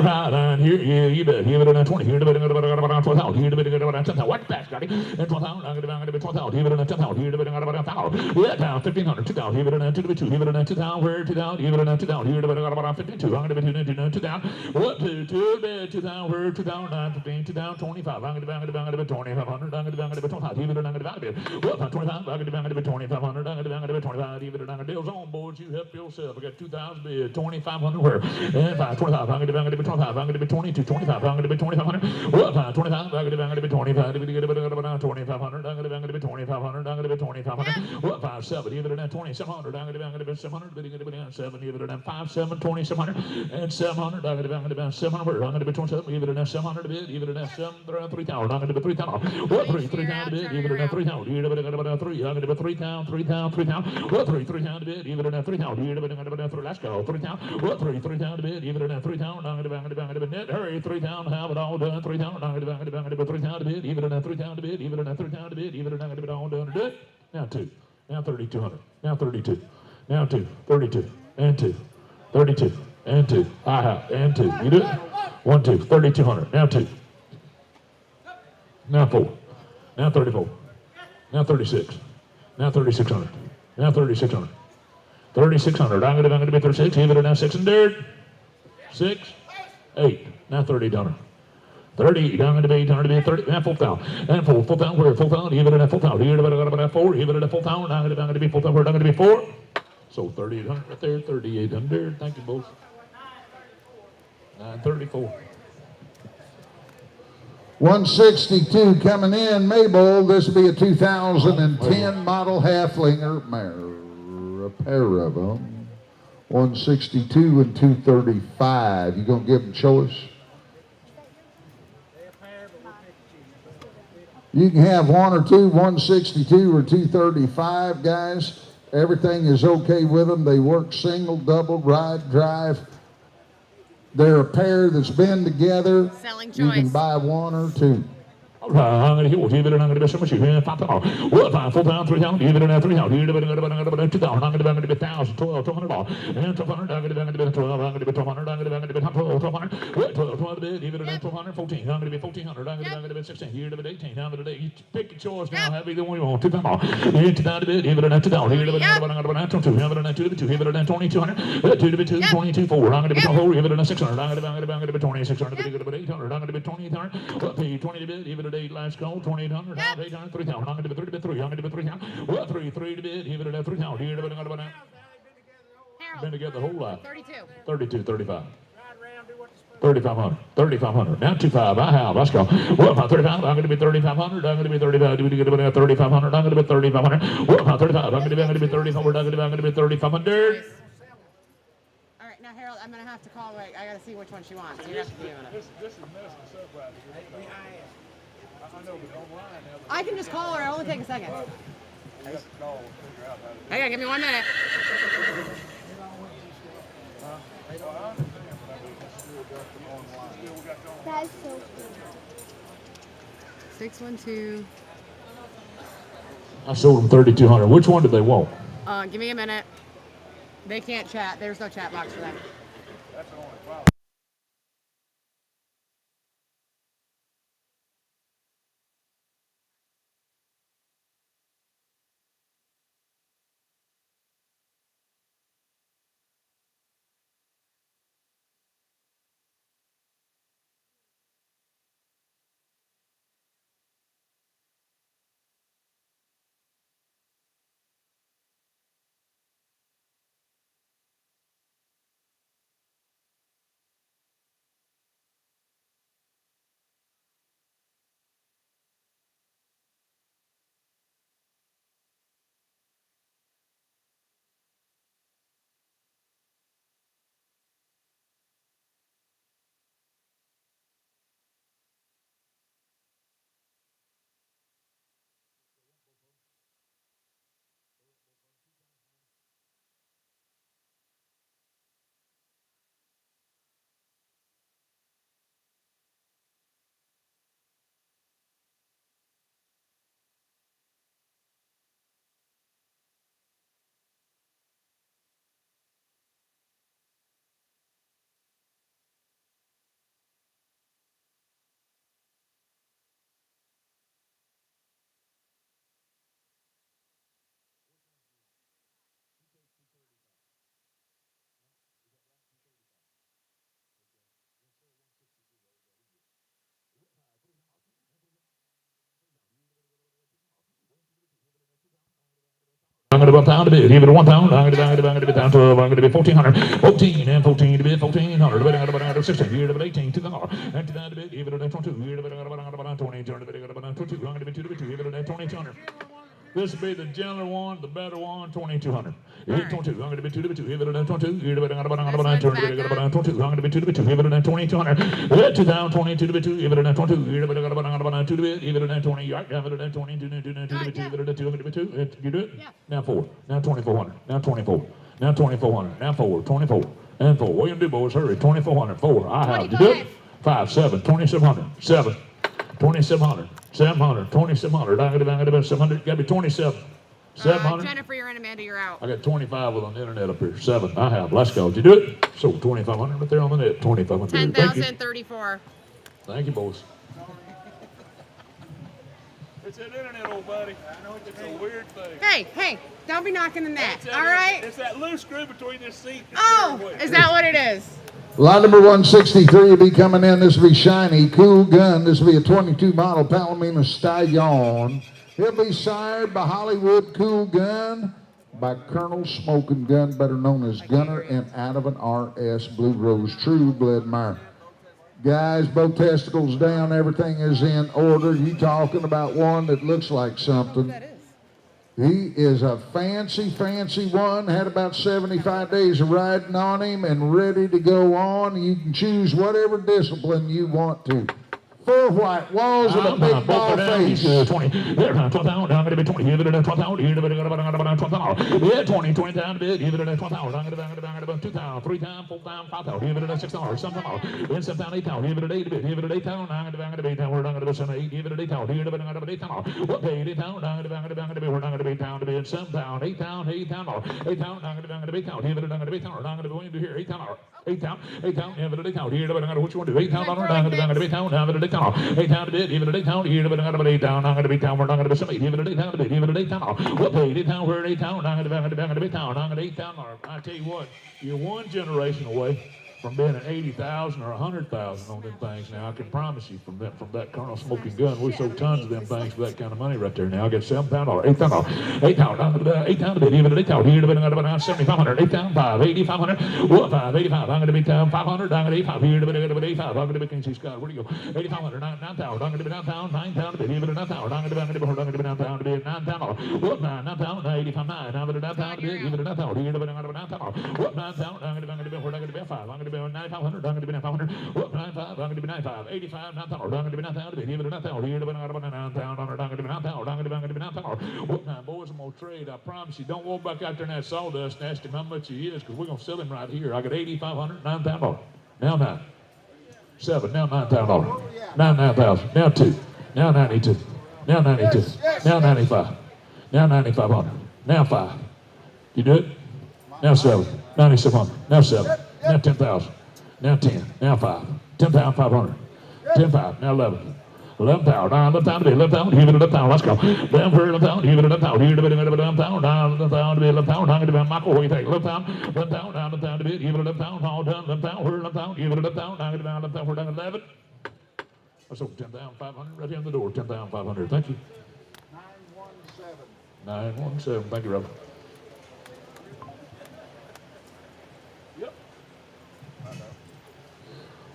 I: right on here. Yeah, you bet. Here, 20. Here, 12,000. Here, 10,000. What back, Scotty? And 12,000. I'm going to be 12,000. Here, 10,000. Here, 1,000. Yeah, down 1,500. 2,000. Here, 2,2. Here, 2,000. Where 2,000? Here, 2,000. Here, 52. I'm going to be 2,000. What 2,000? 2,000. Where 2,000? 9, 15. 2,000. 25. I'm going to be 2,500. I'm going to be 25. Here, 25. What 25? I'm going to be 2,500. I'm going to be 25. Here, deals on board. You help yourself. I got 2,000 bid, 2,500 where? And 5, 25. I'm going to be 25. I'm going to be 22, 25. I'm going to be 2,500. What? 25. I'm going to be 25. I'm going to be 2,500. I'm going to be 2,500. I'm going to be 2,500. What? 5, 7. Even at 2,700. I'm going to be 700. But you're going to be 7. Even at 5, 7, 2,700. And 700. I'm going to be 700. I'm going to be 27. Even at 700 bid. Even at 7, 3,000. I'm going to be 3,000. What? 3,000 bid. Even at 3,000. You're going to be 3. I'm going to be 3,000. 3,000. 3,000. What? 3,000 bid. Even at 3,000. Let's go. 3,000. What? 3,000 bid. Even at 3,000. I'm going to be net. Hurry. 3,000. Have it all done. 3,000. I'm going to be 3,000 bid. Even at 3,000 bid. Even at 3,000 bid. Even at I'm going to be all done. Do it. Now 2. Now 3,200. Now 32. Now 2. 32. And 2. 32. And 2. I have. And 2. You do it. 1, 2. 3,200. Now 2. Now 4. Now 34. Now 36. Now 3,600. Now 3,600. 3,600. I'm going to be 36. Give it now 600. 6, 8. Now 30, 30, down to be 30, and 4,000, and 4,000, where 4,000, give it a 4,000, give it a 4, give it a 4,000, down to be 4,000, down to be 4. So 3,800 right there, 3,800. Thank you both. 934.
B: 162 coming in, Mabel. This will be a 2010 model Halflinger mare. A pair of them. 162 and 235. You gonna give them choice? You can have one or two, 162 or 235, guys. Everything is okay with them. They work single, double, ride, drive. They're a pair that's been together.
C: Selling
B: You can
C: choice.
B: buy one or two.
I: I'm going to give it another so much. 5,000. Well, 4,000, 3,000. Give it another 3,000. Give it another 2,000. I'm going to be 1,000, 1,200. And 1,200. I'm going to be 1,200. I'm going to be 1,200. I'm going to be 1,200. 1,200. Give it another 1,200. 14. I'm going to be 1,400. I'm going to be 16. Give it 18. I'm going to be. Pick your choice now. Have either one you want. 2,000. Give it another 2,000. Give it another 22. Give it another 2. Give it another 2,200. 2 to be 2. 22. 4. I'm going to be 4. Give it another 600. I'm going to be 2,600. Give it 800. I'm going to be 2,800. 20 to bid. Give it 8. Last call. 2,800. 800. 3,000. I'm going to be 3 to 3. I'm going to be 3,000. Well, 3 to bid. Give it 3,000. Give it another. Been together the whole lot. 32, 35. 3,500. 3,500. Now 2,500. I have. Let's go. Well, my 35. I'm going to be 3,500. I'm going to be 35. Do we get about 3,500? I'm going to be 3,500. Well, my 35. I'm going to be 3,500. I'm going to be 3,500.
C: All right, now Harold, I'm gonna have to call. I gotta see which one she wants. You have to be on it.
J: This is messing us up right here. I know, but online now.
C: I can just call her. It'll only take a second.
J: You have to call and figure out how to.
C: Hang on, give me 1 minute.
J: Well, I understand, but I mean, it's still got the online. Still got the online.
K: That's so cool.
C: 612.
I: I sold them 3,200. Which one did they want?
C: Give me a minute. They can't chat. There's no chat box for them.
J: That's the only problem.
I: I'm going to be 1,000 to bid. Give it 1,000. I'm going to be down 12. I'm going to be 1,400. 14 and 14 to bid. 1,400. I'm going to be 16. Give it 18 to the R. And to that to bid. Give it a 22. Give it a 22. I'm going to be 2 to bid. Give it a 2,200. This will be the gentler one, the better one, 2,200. 22. I'm going to be 2 to 2. Give it a 22. Give it a 22. I'm going to be 2 to 2. Give it a 2,200. 2,022 to 2. Give it a 22. Give it a 2 to bid. Give it a 20. Give it a 20. Give it a 2. You do it?
C: Yeah.
I: Now 4. Now 2,400. Now 24. Now 2,400. Now 4. 24. And 4. What you gonna do, boys? Hurry. 2,400. 4. I have. You do it? 5, 7, 2,700. 7. 2,700. 700. 2,700. I'm going to be 700. Got to be 27. 700.
C: Jennifer, you're in. Amanda, you're out.
I: I got 25 with on the internet up here. 7. I have. Let's go. Did you do it? So 2,500 right there on the net. 2,500. Thank you.
C: 10,034.
I: Thank you, boys.
J: It's that internet, old buddy. I know it's a weird thing.
C: Hey, don't be knocking the net,
J: It's
C: all right?
J: It's that loose screw between this seat. And
C: Oh,
J: the
C: is that what it is?
B: Lot number 163 will be coming in. This will be Shiny Cool Gun. This will be a 22 model Palomino Stallion. He'll be sired by Hollywood Cool Gun by Colonel Smoking Gun, better known as Gunner, and out of an RS Blue Rose True Blood mare. Guys, both testicles down, everything is in order. You talking about one that looks like something. He is a fancy one. Had about 75 days of riding on him and ready to go on. You can choose whatever discipline you want to. Full white walls with a big ball face.
I: 20. There, 12,000. I'm going to be 20. Give it a 12,000. Give it a 12,000. Yeah, 20 down a bit. Give it a 12,000. I'm going to be 2,000. 3 times, 4 times, 5,000. Give it a 6,000. Something else. Then 7,000, 8,000. Give it a 8 bit. Give it a 8,000. I'm going to be 8,000. We're not going to be 7, 8. Give it a 8,000. Give it a 8,000. What day? 8,000. I'm going to be. We're not going to be down to be 7,000. 8,000. 8,000. 8,000. I'm going to be 8,000. Give it a 8,000. I'm going to be going to here 8,000. 8,000. 8,000. Give it a 8,000. Here, what you want to do? 8,000. I'm going to be 8,000. I'm going to be 8,000. 8,000. Give it a 8,000. Here, but I'm going to be down. I'm going to be down. We're not going to be 7. Give it a 8,000. Give it a 8,000. What day? 8,000. We're 8,000. I'm going to be 8,000. I'm going to be 8,000. I tell you what, you're one generation away from being at 80,000 or 100,000 on them things. Now I can promise you from that Colonel Smoking Gun, we sold tons of them things for that kind of money right there. Now I get $7,000, $8,000, $8,000, $8,000, even at $8,000, here to be around 7,500, 8,500, 8,500, what 585? I'm going to be down 500, I'm going to 85 here to be 85. I'm going to be King C Scott. Where do you go? 8,500, 9,000. I'm going to be 9,000, 9,000, even at 9,000. I'm going to be 9,000 to be 9,000. What 9,000, 85, 9. I'm going to 9,000 to be even at 9,000. Here to be 9,000. What 9,000? I'm going to be we're not going to be 5. I'm going to be 9,500. I'm going to be 9,500. What 9,500? I'm going to be 9,500. 85, 9,000. I'm going to be 9,000. Even at 9,000. Here to be 9,000. I'm going to be 9,000. I'm going to be 9,000. What now, boys? I'm going to trade. I promise you. Don't walk back out there in that sawdust and ask him how much he is, because we're going to sell him right here. I got 8,500, 9,000. Now 9. 7. Now $9,000. Now 9,000. Now 2. Now 92. Now 92. Now 95. Now 9,500. Now 5. You do it? Now 7. 9,700. Now 7. Now 10,000. Now 10. Now 5. 10,500. 10,500. Now 11. 11,000. Now 11,000 to be 11,000. Give it 11,000. Let's go. Down for 11,000. Give it 11,000. Here to be 11,000. Down 11,000 to be 11,000. I'm going to be Michael. What do you think? 11,000. 11,000. Down 11,000 to be. Give it 11,000. All done. 11,000. We're 11,000. Give it 11,000. I'm going to be 11,000. We're down 11. Let's open 10,500 right here in the door. 10,500. Thank you. 917. Thank you, Robert.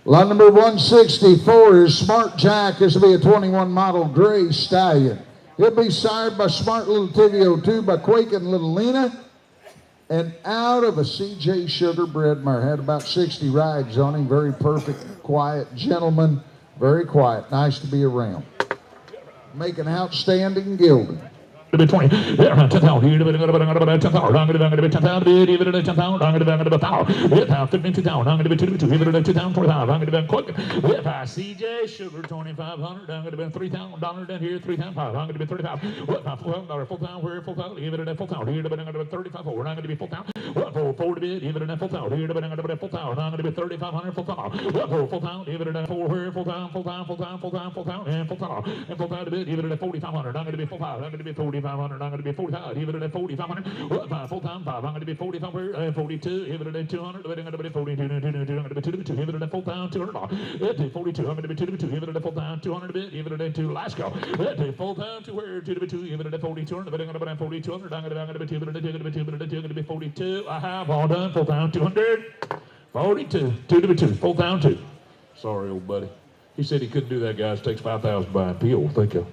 B: Lot number 164 is Smart Jack. This will be a 21 model gray stallion. He'll be sired by Smart Little Tivio 2 by Quaking Little Lena. And out of a CJ Sugar bred mare. Had about 60 rides on him. Very perfect, quiet gentleman. Very quiet. Nice to be around. Making outstanding gilding.
I: To be 20. There, 10,000. Here to be 10,000. I'm going to be 10,000. Even at 10,000. I'm going to be 1,000. 15,000. I'm going to be 2. Even at 2,000. 25. I'm going to be quick. If I CJ Sugar 2,500. I'm going to be $3,000 down here. 3,500. I'm going to be 35. What? $4,000 full time. Where 4,000? Even at 4,000. Here to be 35. We're not going to be 4,000. What? 4 to be. Even at 4,000. Here to be 4,000. I'm going to be 3,500. Full time. What? 4,000. Even at 4. Where 4,000? Full time. And 4,000. And 4,000 to be. Even at 4,500. I'm going to be 4,500. I'm going to be 40. 500, I'm going to be 45, even at 4,500, full time 5, I'm going to be 45, 42, even at 200, I'm going to be 42, I'm going to be 2, even at full time 200, 42, I'm going to be 2, even at full time 200, even at 2, last go, full time 2, where 2, even at 4,200, I'm going to be 4,200, I'm going to be 2, I'm going to be 42, I have all done, full time 200, 42, 2 to be 2, full time 2. Sorry, old buddy. He said he couldn't do that, guys. It takes 5,000 by appeal. Thank you.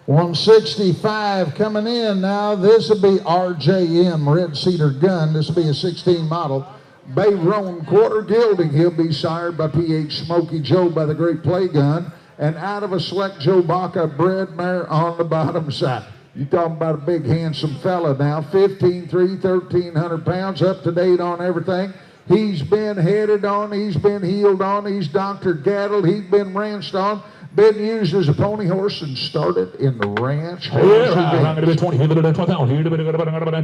B: 165 coming in now. This will be RJM Red Cedar Gun. This will be a 16 model Bayron quarter gilding. He'll be sired by PH Smoky Joe by the Great Play Gun, and out of a select Joe Baca bred mare on the bottom side. You talking about a big handsome fella now. 15'3", 1,300 pounds, up to date on everything. He's been headed on, he's been heeled on, he's Dr. Gattle, he's been ranched on been used as a pony horse and started in the ranch horse
I: Yeah, right. I'm
B: events.
I: going to be 20. Here, but 12,000. Here, but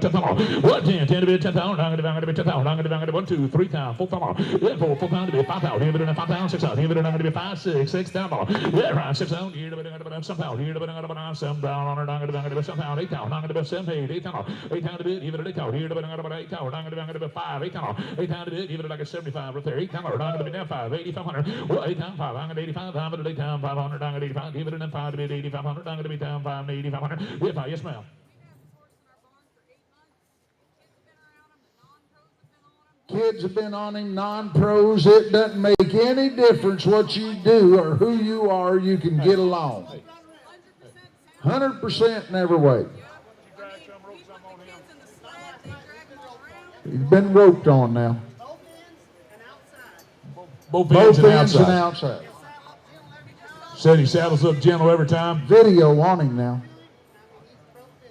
I: 10,000. What 10? 10 to be 10,000. I'm going to be 10,000. I'm going to be 1, 2, 3 times. 4,000. Yeah, 4 pounds to be 5,000. Here, but 5,000. 6,000. Here, but I'm going to be 5, 6, 6,000. Yeah, right. 6,000. Here, but I'm going to be 7,000. Here, but I'm going to be 7,000. I'm going to be 7,000. 8,000. I'm going to be 7, 8, 8,000. 8,000 to be. Here, but 8,000. Here, but I'm going to be 8,000. I'm going to be 5, 8,000. 8,000 to be. Here, but like a 75 right there. 8,000. I'm going to be now 5, 8,500. Well, 8,000, 5. I'm going to 85. I'm going to 8,000, 500. I'm going to 85. Here, but then 5 to be 8,500. I'm going to be down 5 to 8,500. Yes, ma'am.
B: Kids have been on him, non-pros. It doesn't make any difference what you do or who you are. You can get along. 100% in every way. He's been roped on now.
I: Both
B: Both
I: ends and
B: and
I: outside.
B: outside.
I: Said he saddles up gentle every time,
B: Video on him now.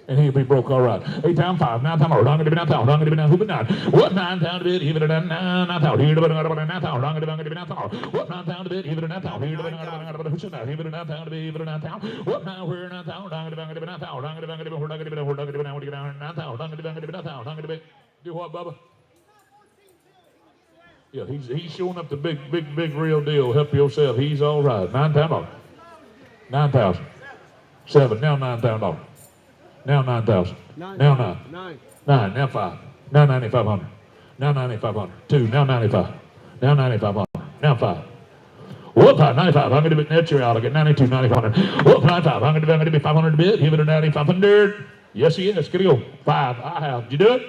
I: and he'll be broke all right. 8 times 5, 9 times 4. I'm going to be 9,000. I'm going to be 9, who be 9? What 9 times a bit? Even a 9,000. Here, but 9,000. I'm going to be 9,000. What 9 times a bit? Even a 9,000. Here, but 9,000. Who's that? Even a 9,000 to be even a 9,000. What 9? Where 9,000? I'm going to be 9,000. I'm going to be 9,000. We're not going to be 9,000. We're not going to be 9,000. I'm going to be 9,000. I'm going to be. Do what, Bubba? Yeah, he's showing up the big real deal. Help yourself. He's all right. $9,000. 9,000. 7. Now $9,000. Now 9,000. Now 9. 9. Now 5. Now 9,500. Now 9,500. 2. Now 95. Now 9,500. Now 5. Whoop, 95. I'm going to be net your out. I get 92, 9,500. Whoop, 95. I'm going to be 500 a bit. Give it a 9,500. Yes, he is. Gonna go 5. I have. Did you do it?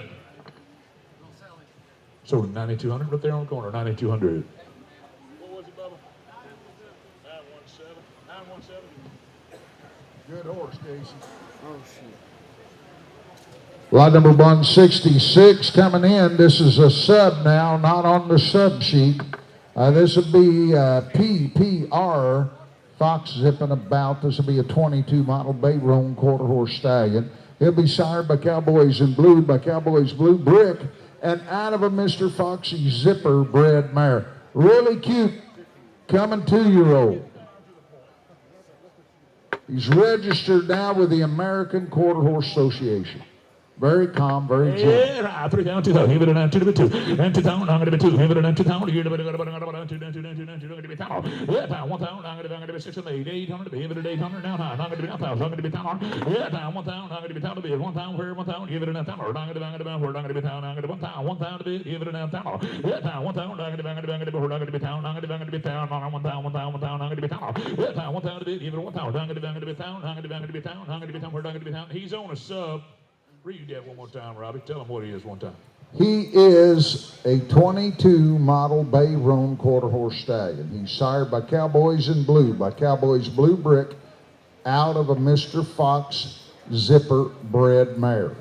I: So 9,200 right there on the corner. 9,200. What was it, Bubba? 917. 917.
B: Good horse, Casey. Oh, shit. Lot number 166 coming in. This is a sub now, not on the sub sheet. This would be PPR Fox zipping about. This will be a 22 model Bay Roan quarter horse stallion. He'll be sired by Cowboys in Blue, by Cowboys Blue Brick, and out of a Mr. Foxy Zipper bred mare. Really cute, coming 2-year-old. He's registered now with the American Quarter Horse Association. Very calm, very gentle.
I: Yeah, right. 3,000, 2,000. Give it a 9, 2 to be 2. And 2,000. I'm going to be 2. Give it a 9, 2,000. You're going to be 2, 2, 2, 2, 2, 2, 2, 2, 1,000. Yeah, 1,000. I'm going to be 6, 8, 800. Give it a 800. Now, I'm going to be 1,000. I'm going to be 1,000. Yeah, 1,000. I'm going to be 1,000. 1,000. Where 1,000? Give it a 9,000. I'm going to be 1,000. I'm going to be 1,000. I'm going to be 1,000. 1,000 to be. Give it a 9,000. Yeah, 1,000. I'm going to be 1,000. I'm going to be 1,000. I'm going to be 1,000. I'm going to be 1,000. 1,000. 1,000. 1,000. I'm going to be 1,000. Yeah, 1,000 to be. Give it a 1,000. I'm going to be 1,000. I'm going to be 1,000. I'm going to be 1,000. I'm going to be 1,000. We're not going to be 1,000. He's on a sub. Read that one more time, Robbie. Tell him what he is one time.
B: He is a 22 model Bay Roan quarter horse stallion. He's sired by Cowboys in Blue, by Cowboys Blue Brick, out of a Mr. Fox Zipper bred mare.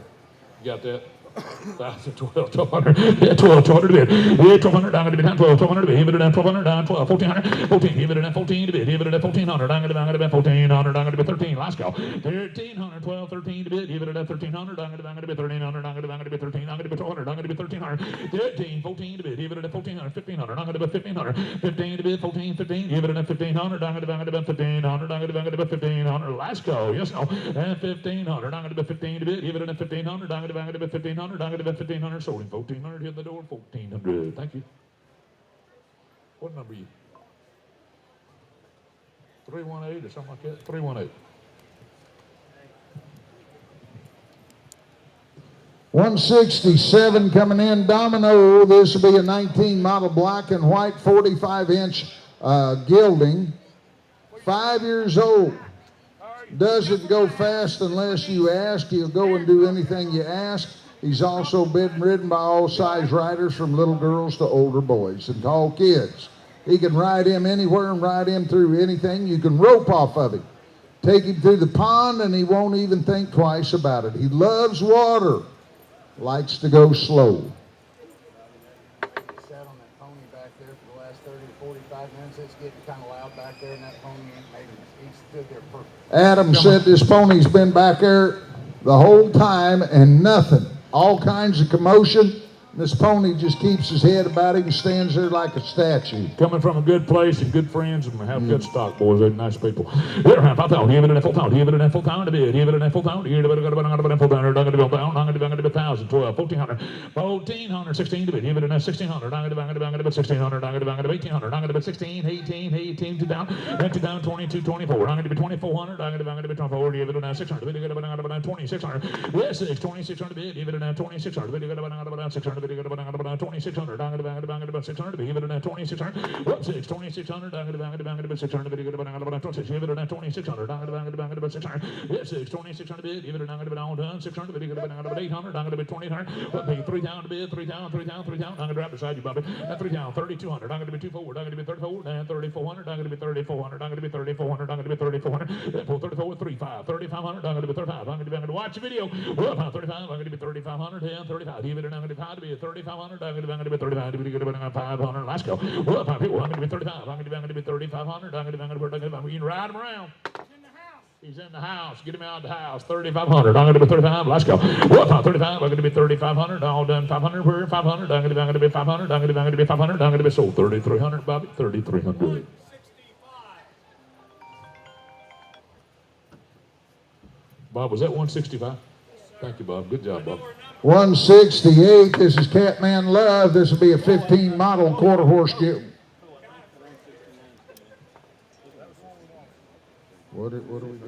I: You got that? 1,000, 1,200. Yeah, 1,200 a bit. Yeah, 1,200. I'm going to be down 1,200 a bit. Give it a 1,200. Down 12, 1,400. 14. Give it a 14 a bit. Give it a 1,400. I'm going to be 1,400. I'm going to be 13. Let's go. 1,300. 12, 13 a bit. Give it a 1,300. I'm going to be 1,300. I'm going to be 13. I'm going to be 1,200. I'm going to be 1,300. 13, 14 a bit. Give it a 1,400. 1,500. I'm going to be 1,500. 15 a bit. 14, 15. Give it a 1,500. I'm going to be 1,500. I'm going to be 1,500. Let's go. Yes, no. And 1,500. I'm going to be 15 a bit. Give it a 1,500. I'm going to be 1,500. I'm going to be 1,500. Sold him 1,400. Hit the door. 1,400. Thank you. What number are you? 318 or something like that? 318.
B: 167 coming in, Domino. This will be a 19 model black and white, 45-inch gilding. 5 years old. Doesn't go fast unless you ask. He'll go and do anything you ask. He's also been ridden by all size riders, from little girls to older boys and tall kids. He can ride him anywhere and ride him through anything. You can rope off of him. Take him through the pond and he won't even think twice about it. He loves water. Likes to go slow.
D: Sat on that pony back there for the last 30 to 45 minutes. It's getting kind of loud back there, and that pony ain't made him. He stood there perfect.
B: Adam said this pony's been back there the whole time and nothing. All kinds of commotion, This pony just keeps his head about him and stands there like a statue.
I: Coming from a good place and good friends and have good stock, boys. They're nice people. Here, half a pound. Give it in a full pound. Give it in a full pound. Give it in a full pound. Here, full pound. I'm going to go down. I'm going to be 1,000, 12, 1,400, 1,400, 16 to bid. Give it in a 1,600. I'm going to be 1,600. I'm going to be 1,800. I'm going to be 16, 18, 18 to down. 2 down, 22, 24. I'm going to be 2,400. I'm going to be 24. Give it in a 600. Give it in a 2,600. Yes, 2,600 bid. Give it in a 2,600. Give it in a 600. 2,600. I'm going to be 600. Give it in a 2,600. Whoops, 2,600. I'm going to be 600. Give it in a 2,600. I'm going to be 600. Yes, 2,600 bid. Give it in a all done. 600. Give it in a 800. I'm going to be 2,000. 3 down to bid. 3 down. 3 down. 3 down. I'm going to be right beside you, Bobby. 3 down. 3,200. I'm going to be 2 forward. I'm going to be 34. And 3,400. I'm going to be 3,400. I'm going to be 3,400. I'm going to be 3,400. 34 with 3,500. 3,500. I'm going to be 35. I'm going to watch the video. 35. I'm going to be 3,500. And 35. Give it in. I'm going to be 5 to be 3,500. I'm going to be 35. To be 500. Let's go. I'm going to be 35. I'm going to be 3,500. I'm going to ride him around. He's in the house. Get him out of the house. 3,500. I'm going to be 35. Let's go. 35. I'm going to be 3,500. All done. 500. We're 500. I'm going to be 500. I'm going to be 500. I'm going to be sold. 3,300, Bobby. 3,300. Bob, was that 165? Thank you, Bob. Good job, Bob.
B: 168. This is Catman Love. This will be a 15 model quarter horse gilt. What are we doing?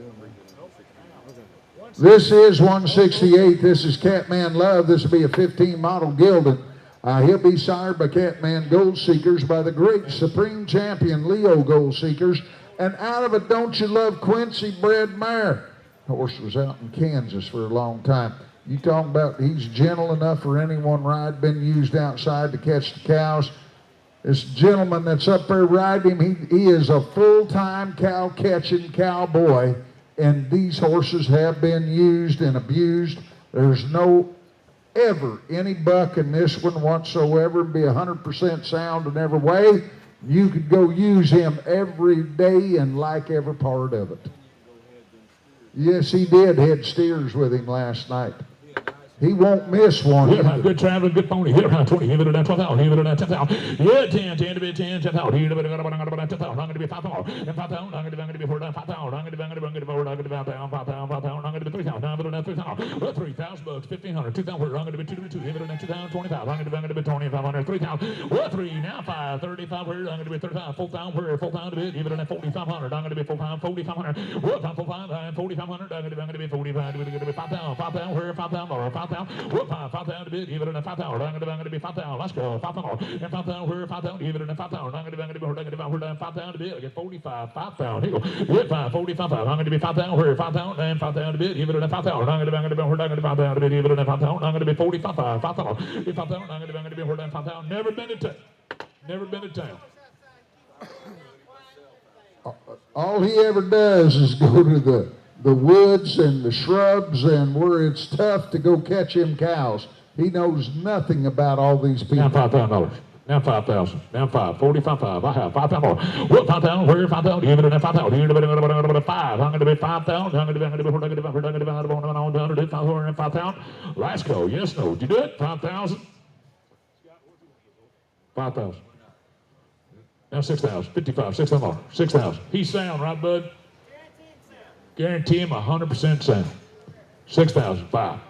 B: This is 168. This is Catman Love. This will be a 15 model gelding. He'll be sired by Catman Gold Seekers by the great Supreme Champion Leo Gold Seekers. And out of a Don't You Love Quincy bred mare. The horse was out in Kansas for a long time. You talking about he's gentle enough for anyone ride, been used outside to catch the cows. This gentleman that's up there riding him, he is a full-time cow-catching cowboy, and these horses have been used and abused. There's no ever any buck in this one whatsoever, be 100% sound in every way. You could go use him every day and like every part of it. Yes, he did. Had steers with him last night. He won't miss one.
I: Yeah, good traveling, good pony. Here, 20. Give it a 12,000. Give it a 10,000. Yeah, 10 to be 10, 10,000. Here, 10,000. I'm going to be 5,000. And 5,000. I'm going to be 4,000. 5,000. I'm going to be 5,000. I'm going to be 5,000. 5,000. I'm going to be 3,000. I'm going to be 3,000. 3,000 bucks. 1,500. 2,000. I'm going to be 2 to be 2. Give it a 2,000. 25. I'm going to be 2,500. 3,000. 3 now 5. 35. I'm going to be 35. 4,000. 4,000 to bid. Give it a 4,500. I'm going to be 4,500. 4,500. 4,500. 4,500. I'm going to be 45. I'm going to be 5,000. 5,000. 5,000. 5,000. 5,000 to bid, give it in a 5,000. I'm going to be 5,000. Let's go. 5,000. And 5,000. Where 5,000? Give it in a 5,000. I'm going to be 5,000 to bid. I get 45. 5,000. Here you go. Yeah, 45. I'm going to be 5,000. Where 5,000? And 5,000 to bid. Give it in a 5,000. I'm going to be 5,000 to bid. Give it in a 5,000. I'm going to be 45. 5,000. 5,000. I'm going to be 5,000. Never been to town. Never been to town.
B: All he ever does is go to the woods and the shrubs and where it's tough to go catch him cows. He knows nothing about all these people.
I: Now $5,000. Now 5,000. Now 5. 45. I have 5,000 more. What 5,000? Where 5,000? Give it in 5,000. Here to 5. I'm going to be 5,000. I'm going to be 5,000. Let's go. Yes, no. Did you do it? 5,000. 5,000. Now 6,000. 55. 6,000 more. 6,000. He's sound, right, bud? Guarantee him 100% sound. 6,000, 5.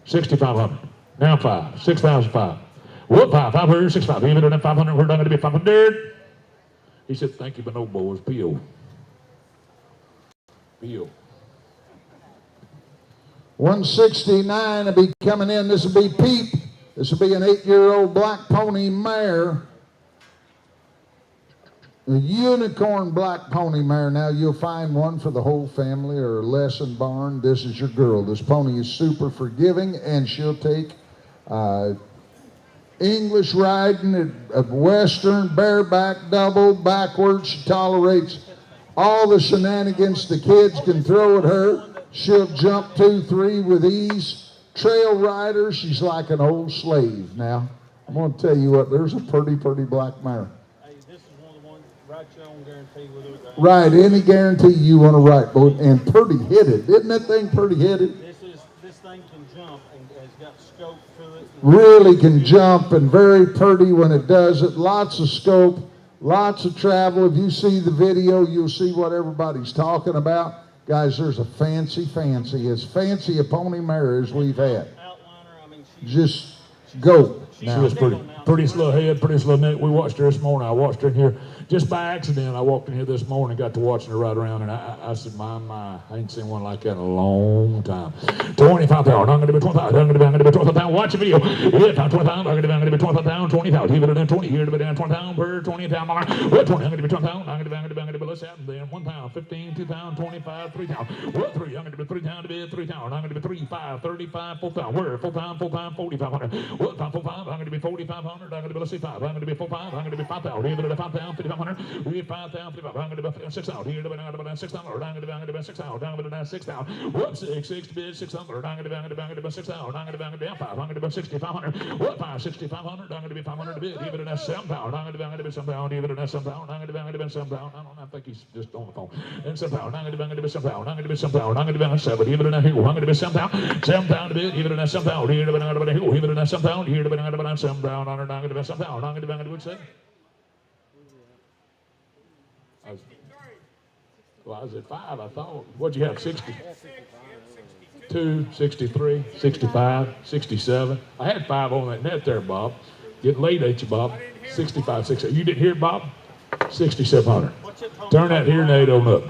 I: 6,500. Now 5. 6,005. What 5? 500, 6,500. Even at 500, we're not going to be 500. He said, thank you, but no boys. P.O. P.O.
B: 169 will be coming in. This will be Peep. This will be an 8-year-old black pony mare. A unicorn black pony mare. Now you'll find one for the whole family or a lesson barn. This is your girl. This pony is super forgiving, and she'll take English riding, a western, bareback, double, backwards. She tolerates all the shenanigans the kids can throw at her. She'll jump 2, 3 with ease. Trail rider, she's like an old slave. Now, I'm going to tell you what, there's a pretty black mare. Right, any guarantee you want to write, boy, and pretty headed. Isn't that thing pretty headed?
J: This thing can jump and has got scope to it.
B: Really can jump and very pretty when it does it. Lots of scope, lots of travel. If you see the video, you'll see what everybody's talking about. Guys, there's a fancy, as fancy a pony mare as we've had.
J: Outliner, I mean,
B: Just go.
I: She
B: Now,
I: was pretty slow head, pretty slow neck. We watched her this morning. I watched her in here just by accident. I walked in here this morning, got to watching her ride around, and I said, my, I ain't seen one like that in a long time. 25 pound, I'm going to be 25, I'm going to be 25 pound. Watch the video. Yeah, 25 pound, I'm going to be 25 pound, 20 pound. Here to be 20, here to be down 20 pound per 20 pound. What 20, I'm going to be 20 pound, I'm going to be, let's have then 1 pound, 15, 2 pound, 25, 3 pound. What 3, I'm going to be 3 pound to be 3 pound. I'm going to be 3, 5, 35, 4 pound. Where 4 pound, 4,500. What 5, 4, 5, I'm going to be 4,500. I'm going to be, let's see, 5. I'm going to be 4, 5. I'm going to be 5 pound. Here to be 5 pound, 5,500. We 5 pound, 5. I'm going to be 6 pound. Here to be 6 pound. I'm going to be 6 pound. I'm going to be 6 pound. What 6 to be 600. I'm going to be 6 pound. I'm going to be 5. I'm going to be 6,500. What 5, 6,500. I'm going to be 500 to be. Here to be 7 pound. I'm going to be 7 pound. Here to be 7 pound. I'm going to be 7 pound. I don't know. I think he's just on the phone. And 7 pound. I'm going to be 7 pound. I'm going to be 7 pound. I'm going to be 7. Here to be 7 pound. I'm going to be 7 pound. 7 pound to be. Here to be 7 pound. Here to be 7 pound. Here to be 7 pound. Here to be 7 pound. I'm going to be 7 pound. I'm going to be what's that? Well, I was at 5, I thought. What'd you have, 60? 2, 63, 65, 67. I had 5 on that net there, Bob. Getting late at you, Bob. 65, 67. You didn't hear it, Bob? 6,700. Turn that hearing aid on up.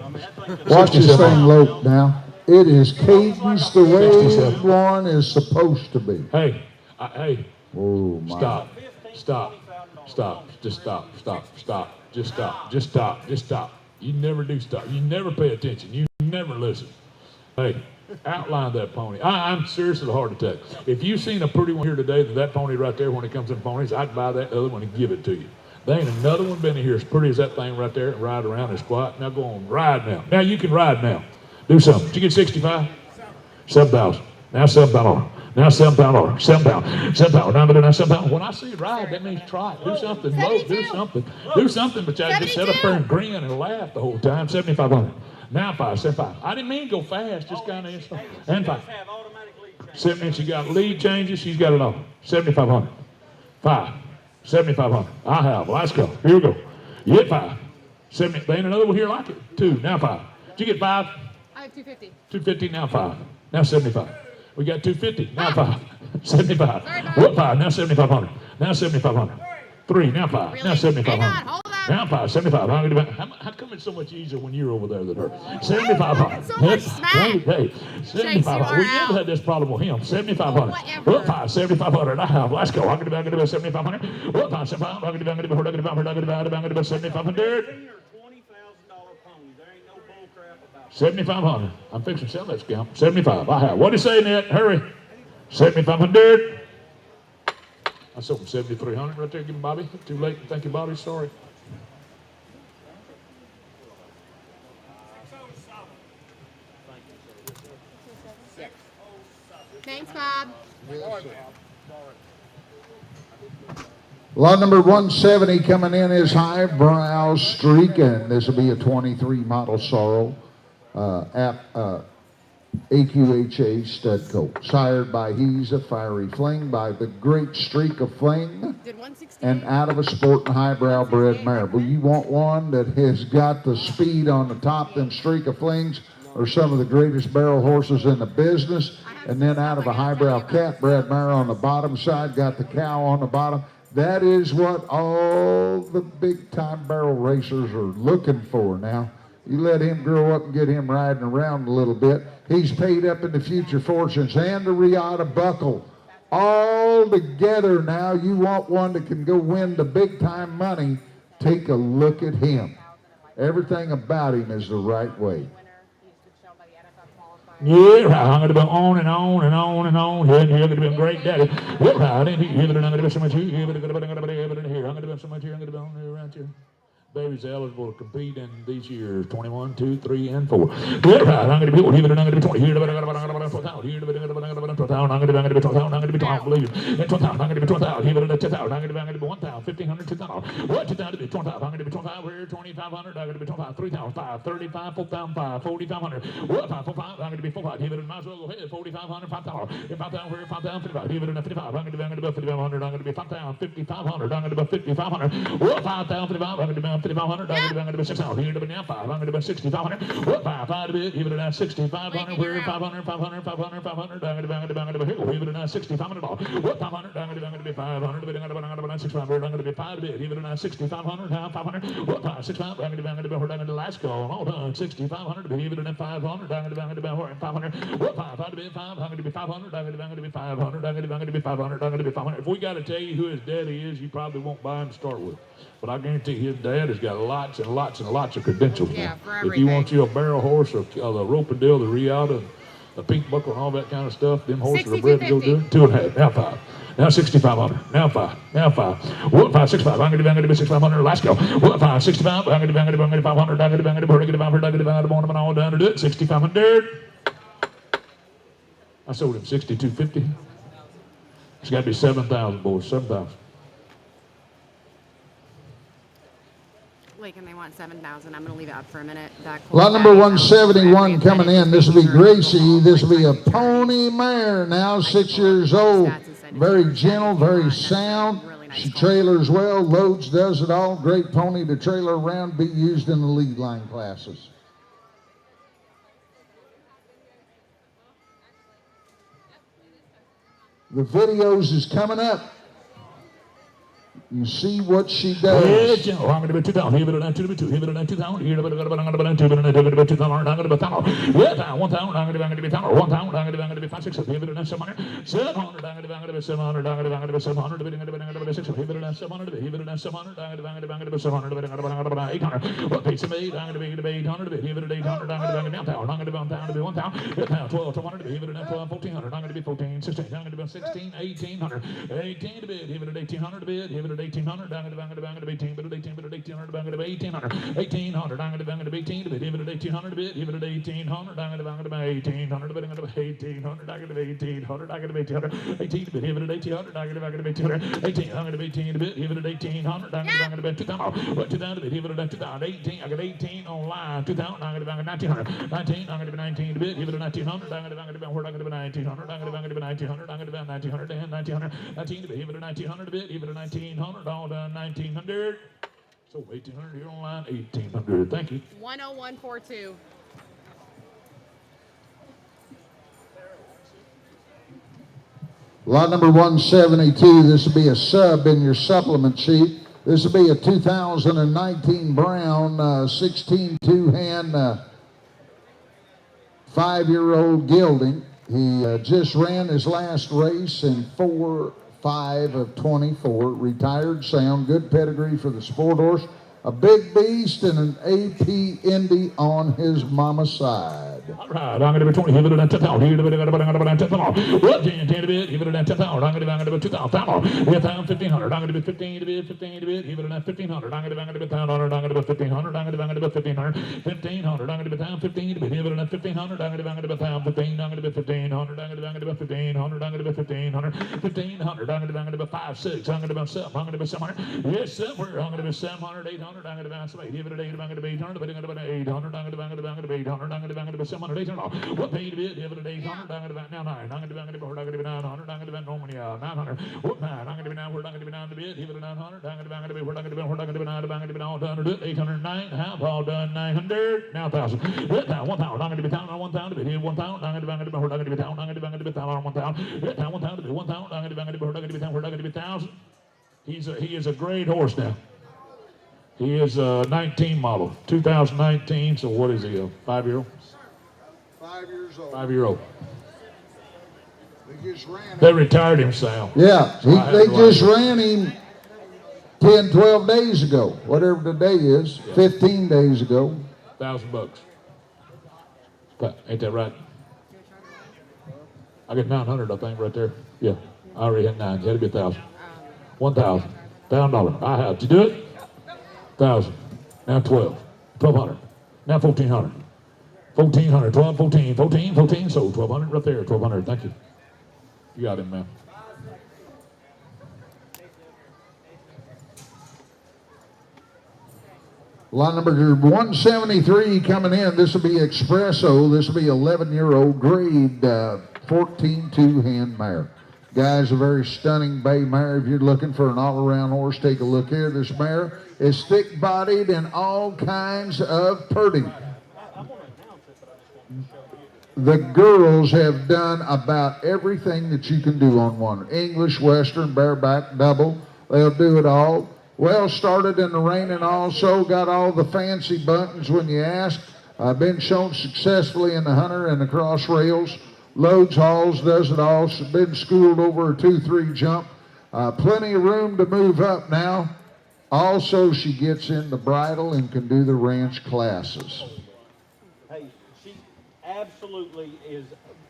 B: watch this thing lope now. It is cadenced the way one is supposed to be.
I: Hey, hey.
B: Oh, my.
I: Stop. Stop. Stop. Just stop. Stop. Stop. Just stop. Just stop. Just stop. You never do stop. You never pay attention. You never listen. Hey, outline that pony. I'm seriously a heart attack. If you've seen a pretty one here today, that pony right there, when it comes in ponies, I'd buy that other one and give it to you. There ain't another one been in here as pretty as that thing right there and ride around and squat. Now go on, ride now. Now you can ride now. Do something. Did you get 65? 7,000. Now 7 pound. Now 7 pound. 7 pound. 7 pound. Now 7 pound. When I say ride, that means try it. Do something. Low. Do something. Do something. But I just sit up there and grin and laugh the whole time. 7,500. Now 5. 75. I didn't mean to go fast. Just kind of and 5. 7 she got lead changes. She's got it all. 7,500. 5. 7,500. I have. Let's go. Here we go. You get 5. 70. There ain't another one here like it. 2. Now 5. Did you get 5?
C: I have 250.
I: 250. Now 5. Now 75. We got 250. Now 5. 75. What 5? Now 7,500. Now 7,500. 3. Now 5.
C: Really?
I: Now 7,500.
C: Hang on, hold on.
I: Now 5. 75. How come it's so much easier when you're over there than her? 7,500.
C: So much smack.
I: Hey, 7,500. We never had this problem with him. 7,500.
C: Whatever.
I: What 5? 7,500. I have. Let's go. I'm going to be 7,500. What 5? 7,500. I'm going to be 7,500. $7,500. 7,500. I'm fixing to sell that scamp. 75. I have. What is saying that? Hurry. 7,500. I sold him 7,300 right there. Give him Bobby. Too late. Thank you, Bobby. Sorry.
C: Thanks, Bob.
B: Lot number 170 coming in is Highbrow Streakin'. This will be a 23 model Sorrel. AQHA stud coat. Sired by He's a Fiery Fling by the Great Streak of Fling. And out of a Sporting Highbrow bred mare. But you want one that has got the speed on the top. Them Streak of Flings are some of the greatest barrel horses in the business. And then out of a Highbrow Cat bred mare on the bottom side, got the cow on the bottom. That is what all the big time barrel racers are looking for now. You let him grow up and get him riding around a little bit. He's paid up in the Future Fortunes and the Riata Buckle. All together now, you want one that can go win the big time money, take a look at him. Everything about him is the right way.
I: Yeah, right. I'm going to be on and on and on and on. Here and here. I'm going to be a great daddy. Yeah, right. And here, I'm going to be so much here. I'm going to be so much here. I'm going to be on here around here. Babies eligible to compete in these years 21, 2, 3, and 4. Get right. I'm going to be 20. Here, I'm going to be 20. Here, I'm going to be 12,000. Here, I'm going to be 12,000. I'm going to be 12,000. I'm going to be 12,000. Believe it. 12,000. I'm going to be 12,000. Here, I'm going to be 10,000. I'm going to be 1,000. 1,500. 2,000. What? 2,000 to be 12,000. I'm going to be 12,000. Here, 2,500. I'm going to be 12,000. 3,000. 5. 35. 4,000. 5. 4,500. What? 5. 4,500. I'm going to be 4,500. Here, might as well go ahead. 4,500. 5,000. 5,000. Here, 5,000. 55. Here, 55. I'm going to be 5,500. I'm going to be 5,000. 5,500. I'm going to be 5,500. What? 5,000. 55. I'm going to be 5,500. I'm going to be 6,000. Here, to be now 5. I'm going to be 6,500. What? 5. 5 to be. Here, to now 6,500. Where? 500. 500. 500. 500. I'm going to be here. Here, to now 6,500. What? 500. I'm going to be 500. I'm going to be 6,500. I'm going to be 5 to be. Here, to now 6,500. 500. What? 5. 6,500. I'm going to be last call. All done. 6,500 to be. Here, to now 500. I'm going to be 500. What? 5. 5 to be 5. I'm going to be 500. I'm going to be 500. I'm going to be 500. I'm going to be 500. If we got to tell you who his daddy is, you probably won't buy him to start with. But I guarantee his dad has got lots and lots and lots of credentials.
C: Yeah,
I: now.
C: for
I: If
C: everything.
I: you want you a barrel horse or the Ropendale, the Riata, the Pink Buckle, and all that kind of stuff, them horses are bred to go do it. 2.5. Now 5. Now 6,500. Now 5. Now 5. What? 5, 6, 5. I'm going to be 6,500. Let's go. What? 5, 65. I'm going to be 500. I'm going to be 500. I'm going to be all done to do it. 6,500. I sold him 6,250. It's got to be 7,000, boys. 7,000.
C: Like, and they want 7,000. I'm going to leave it up for a minute.
B: Lot number 171 coming in. This will be Gracie. This will be a pony mare, now 6 years old. Very gentle, very sound. She trailers well, loads, does it all. Great pony to trailer around, be used in the lead line classes. The videos is coming up. You see what she does.
I: Yeah, I'm going to be 2,000. Here, but 2 to be 2. Here, but 2,000. Here, but I'm going to be 2. But I'm going to be 2,000. I'm going to be 1,000. Yeah, 1,000. I'm going to be 1,000. 1,000. I'm going to be 5, 6. Here, but 700. 700. I'm going to be 700. I'm going to be 700. I'm going to be 6. Here, but 700. Here, but 700. I'm going to be 700. I'm going to be 800. What piece of meat? I'm going to be 800. Here, but 800. I'm going to be 1,000. I'm going to be 1,000. 1,000. 12. 1,200. Here, but 12. 1,400. I'm going to be 14. 16. I'm going to be 16. 1,800. 18 to bid. Here, but 1,800 to bid. Here, but 1,800. I'm going to be 18, but 18, but 1,800, I'm going to be 1,800, 1,800, I'm going to be 18, but even at 1,800 a bit, even at 1,800, I'm going to be 1,800, but I'm going to be 1,800, I'm going to be 1,800, I'm going to be 1,800, 18 a bit, even at 1,800, I'm going to be 200, 18, I'm going to be 18 a bit, even at 1,800, I'm going to be 2,000, but 2,000 a bit, even at 2,000, 18, I got 18 online, 2,000, I'm going to be 1,900, 19, I'm going to be 19 a bit, even at 1,900, I'm going to be where I'm going to be 1,900, I'm going to be 1,900, I'm going to be 1,900, and 1,900, 19 a bit, even at 1,900 a bit, even at 1,900, all done 1,900. So 1,800 here online, 1,800. Thank you.
C: 10142.
B: Lot number 172, this will be a sub in your supplement sheet. This will be a 2019 Brown 16-2 hand 5-year-old gelding. He just ran his last race in 4.5 of 24. Retired sound, good pedigree for the sport horse. A big beast and an AP Indy on his mama's side.
I: All right, I'm going to be 20. Here, but 10,000. Here, but 10,000. What? 10 to bid. Here, but 10,000. I'm going to be 2,000. Here, 1,500. I'm going to be 15 to bid. 15 to bid. Here, but 1,500. I'm going to be 1,000. I'm going to be 1,500. I'm going to be 1,500. 1,500. I'm going to be 1,015 to bid. Here, but 1,500. I'm going to be 1,015. I'm going to be 1,500. I'm going to be 1,500. I'm going to be 1,500. 1,500. I'm going to be 5, 6. I'm going to be 7. I'm going to be 700. Yes, somewhere. I'm going to be 700, 800. I'm going to be 800. Here, but 800. I'm going to be 800. But I'm going to be 800. I'm going to be 800. I'm going to be 700. 800. What paid a bit? Here, but 800. I'm going to be now 9. I'm going to be 900. I'm going to be Normally 900. What 9? I'm going to be 9. We're not going to be 9 to bid. Here, but 900. I'm going to be we're not going to be 9. I'm going to be all done to do it. 809. Half all done. 900. Now 1,000. 1,000. I'm going to be 1,000. 1,000 to bid. Here 1,000. I'm going to be we're not going to be 1,000. I'm going to be 1,000. 1,000. 1,000 to bid. 1,000. I'm going to be we're not going to be 1,000. We're not going to be 1,000. He is a great horse now. He is a 19 model, 2019. So what is he? A 5-year-old?
B: 5 years old.
I: 5-year-old.
B: They just ran him.
I: They retired him, Sal.
B: Yeah, they just ran him 10, 12 days ago, whatever the day is, 15 days ago.
I: $1,000. Ain't that right? I got 900, I think, right there. Yeah, I already had 9. It had to be 1,000. 1,000. $1,000. I had to do it. 1,000. Now 12. 1200. Now 1400. 1400. 12, 14, 14, 14. So 1200 right there. 1200. Thank you. You got him, man.
B: Lot number 173 coming in. This will be Espresso. This will be 11-year-old grade 14-2 hand mare. Guys, a very stunning bay mare. If you're looking for an all-around horse, take a look here. This mare is thick-bodied and all kinds of purdy. The girls have done about everything that you can do on one. English, Western, bareback, double. They'll do it all. Well started in the ring and also got all the fancy buttons when you ask. Been shown successfully in the Hunter and the Cross Rails. Loads, hauls, does it all. Been schooled over a 2-3 jump. Plenty of room to move up now. Also, she gets in the bridle and can do the ranch classes.
G: Hey, she absolutely is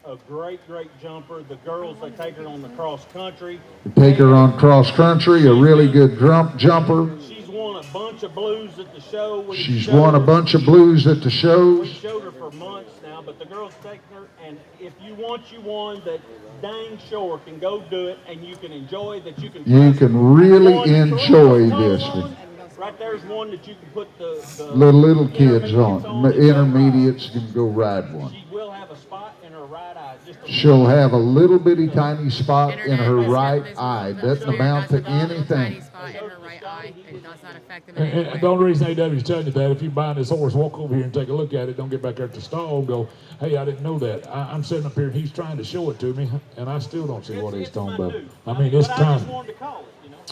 G: a great jumper. The girls, they take her on the cross country.
B: Take her on cross country, a really good jumper.
G: She's won a bunch of blues at the show.
B: She's won a bunch of blues at the
G: We
B: shows.
G: showed her for months now, but the girls take her, and if you want you one that dang sure can go do it, and you can enjoy that you can.
B: You can really enjoy this one.
G: Right there's one that you can put the
B: Little kids on. Intermediates can go ride one.
G: She will have a spot in her right eye.
B: She'll have a little bitty tiny spot in her right eye. Doesn't amount to anything.
C: Tiny spot in her right eye. It does not affect them in any
I: And
C: way.
I: the only reason AW's telling you that, if you're buying this horse, walk over here and take a look at it. Don't get back there at the stall and go, hey, I didn't know that. I'm sitting up here and he's trying to show it to me, and I still don't see what he's talking about. I mean, it's time.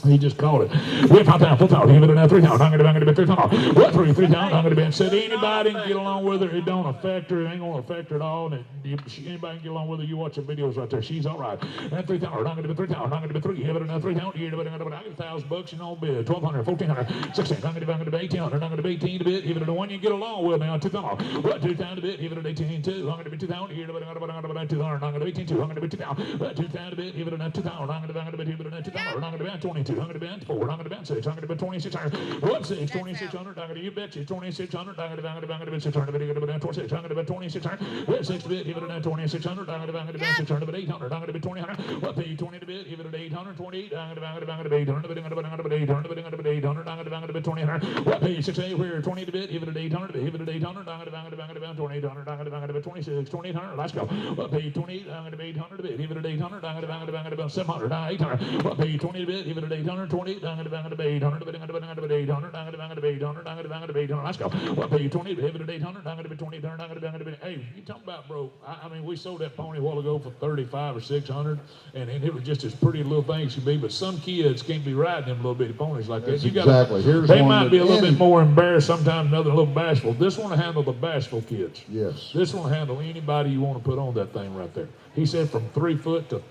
I: He just called it. We're 5,000, 4,000, give it another 3,000. I'm going to be 3,000. What 3,000? I'm going to be. Said anybody can get along with her. It don't affect her. It ain't going to affect her at all. And anybody can get along with her. You watch the videos right there. She's all right. And 3,000. I'm going to be 3,000. I'm going to be 3. Give it another 3,000. Give it another. I get $1,000 and all bid. 1,200, 1,400, 16. I'm going to be 1,800. I'm going to be 18 a bit. Give it the one you get along with now. 2,000. What 2,000 a bit? Give it an 18 too. I'm going to be 2,000. Give it another 2,000. I'm going to be 18 too. I'm going to be 2,000. What 2,000 a bit? Give it another 2,000. I'm going to be 2,000. I'm going to be 22. I'm going to be 4. I'm going to bet 6. I'm going to bet 2,600. What 6? 2,600. I'm going to you bet you 2,600. I'm going to bet 600. I'm going to bet 26. I'm going to bet 2,600. What 6 to bid? Give it a 2,600. I'm going to bet 600. But 800. I'm going to bet 2,000. What pay 20 to bid? Give it an 800. 28. I'm going to bet 800. I'm going to bet 800. I'm going to bet 800. I'm going to bet 2,000. What pay 6 where 20 to bid? Give it an 800. Give it an 800. I'm going to bet 2,800. I'm going to bet 26. 2,800. Let's go. What pay 28? I'm going to bet 800 to bid. Give it an 800. I'm going to bet 700. 800. What pay 20 to bid? Give it an 800. 28. I'm going to bet 800. I'm going to bet 800. I'm going to bet 800. I'm going to bet 800. Let's go. What pay 20? Give it an 800. I'm going to bet 2,800. I'm going to bet. Hey, you talking about broke? I mean, we sold that pony a while ago for 35 or 600, and it was just as pretty a little thing as could be. But some kids can't be riding them little bitty ponies like that. You
B: Exactly. Here's
I: they
B: one
I: might
B: that
I: be a little bit more embarrassed sometimes, another a little bashful. This one will handle the bashful kids.
B: Yes.
I: This one will handle anybody you want to put on that thing right there. He said from 3 foot to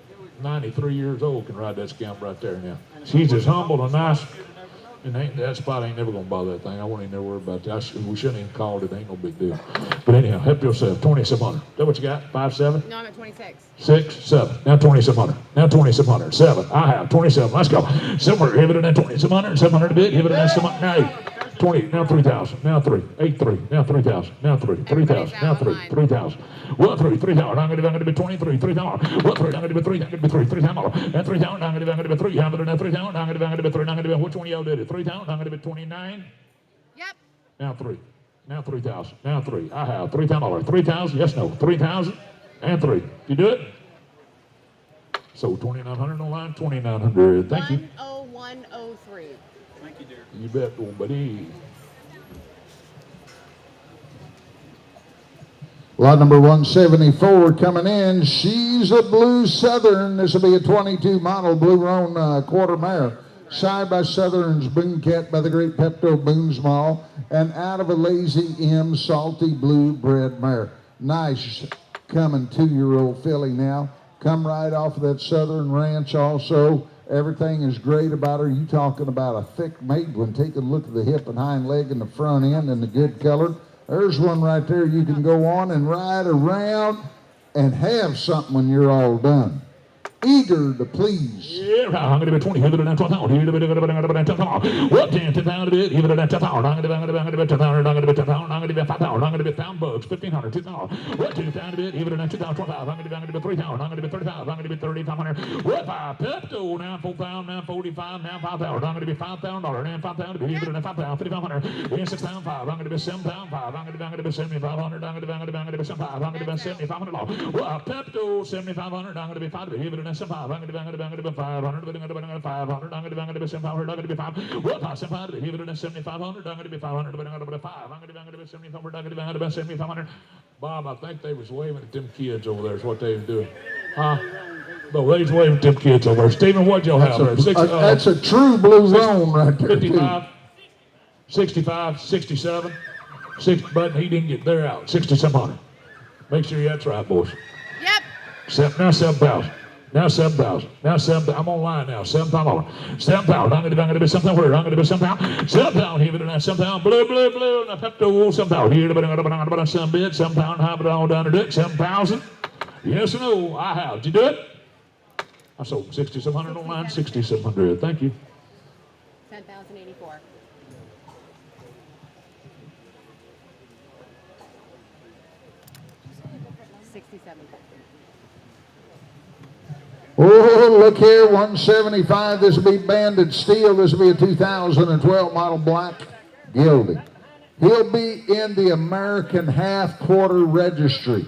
I: 93 years old can ride that scamp right there now. She's as humble and nice. And that spot ain't never gonna bother that thing. I won't even worry about that. We shouldn't even call it. Ain't no big deal. But anyhow, help yourself. 2,700. Is that what you got? 5-7?
C: No, I'm at 26.
I: 6, 7. Now 2,700. Now 2,700. 7. I have 27. Let's go. 700. Give it an 2,700. 700 a bit. Give it an 700. Now 8. 20. Now 3,000. Now 3. 8, 3. Now 3,000. Now 3. 3,000. Now 3. 3,000. What 3? 3,000. I'm going to be 23. 3,000. What 3? I'm going to be 3. I'm going to be 3. 3,000. Now 3,000. I'm going to be 3. I'm going to be 3,000. I'm going to be 3. I'm going to be which one of y'all did it? 3,000. I'm going to be 29.
C: Yep.
I: Now 3. Now 3,000. Now 3. I have $3,000. 3,000. Yes, no. 3,000 and 3. You do it? So 2,900 on line. 2,900. Thank you.
C: 10103.
G: Thank you, dear.
I: You bet, old buddy.
B: Lot number 174 coming in. She's a Blue Southern. This will be a 22 model Blue Roan quarter mare. Side by Southern's Boone Cat by the great Pepto Boone's Mall. And out of a Lazy M salty blue bred mare. Nice coming 2-year-old filly now. Come right off of that Southern ranch also. Everything is great about her. You talking about a thick made one. Take a look at the hip and hind leg and the front end and the good color. There's one right there you can go on and ride around and have something when you're all done. eager to please.
I: Yeah, right. I'm going to be 20. Here to the 12,000. Here to the 10,000. What 10,000 a bit? Here to the 10,000. I'm going to be 10,000. I'm going to be 10,000. I'm going to be 5,000. I'm going to be 1,000 bucks. 1,500. 2,000. What 2,000 a bit? Here to the 2,000. 12,000. I'm going to be 3,000. I'm going to be 30,000. I'm going to be 3,500. What 5? Pepto. Now 4,000. Now 45. Now 5,000. I'm going to be $5,000. Now 5,000. Here to the 5,000. 5,500. Then 6,500. I'm going to be 7,500. I'm going to be 7,500. I'm going to be 7,500. I'm going to be 7,500. What Pepto. 7,500. I'm going to be 5. Here to the 7,500. I'm going to be 500. I'm going to be 500. I'm going to be 7,500. I'm going to be 5. What 7,500? Here to the 7,500. I'm going to be 500. I'm going to be 5. I'm going to be 7,500. I'm going to be 7,500. Bob, I think they was waving at them kids over there. Is what they was doing. Huh? No, they was waving at them kids over there. Stephen, what'd y'all have there?
B: That's a true blue roan right there.
I: 55, 65, 67, 6, but he didn't get there out. 6,700. Make sure that's right, boys.
C: Yep.
I: Now 7,000. Now 7,000. Now 7,000. I'm online now. 7,000. 7,000. I'm going to be 7,000. I'm going to be 7,000. 7,000. Here, but now 7,000. Blue. Now Pepto. 7,000. Here, but I'm going to 7,000. Have it all done to do it. 7,000. Yes or no? I have. Did you do it? I sold 6,700 online. 6,700. Thank you.
C: 10,084.
B: Oh, look here, 175. This will be banded steel. This will be a 2012 model black gelding. He'll be in the American half-quarter registry.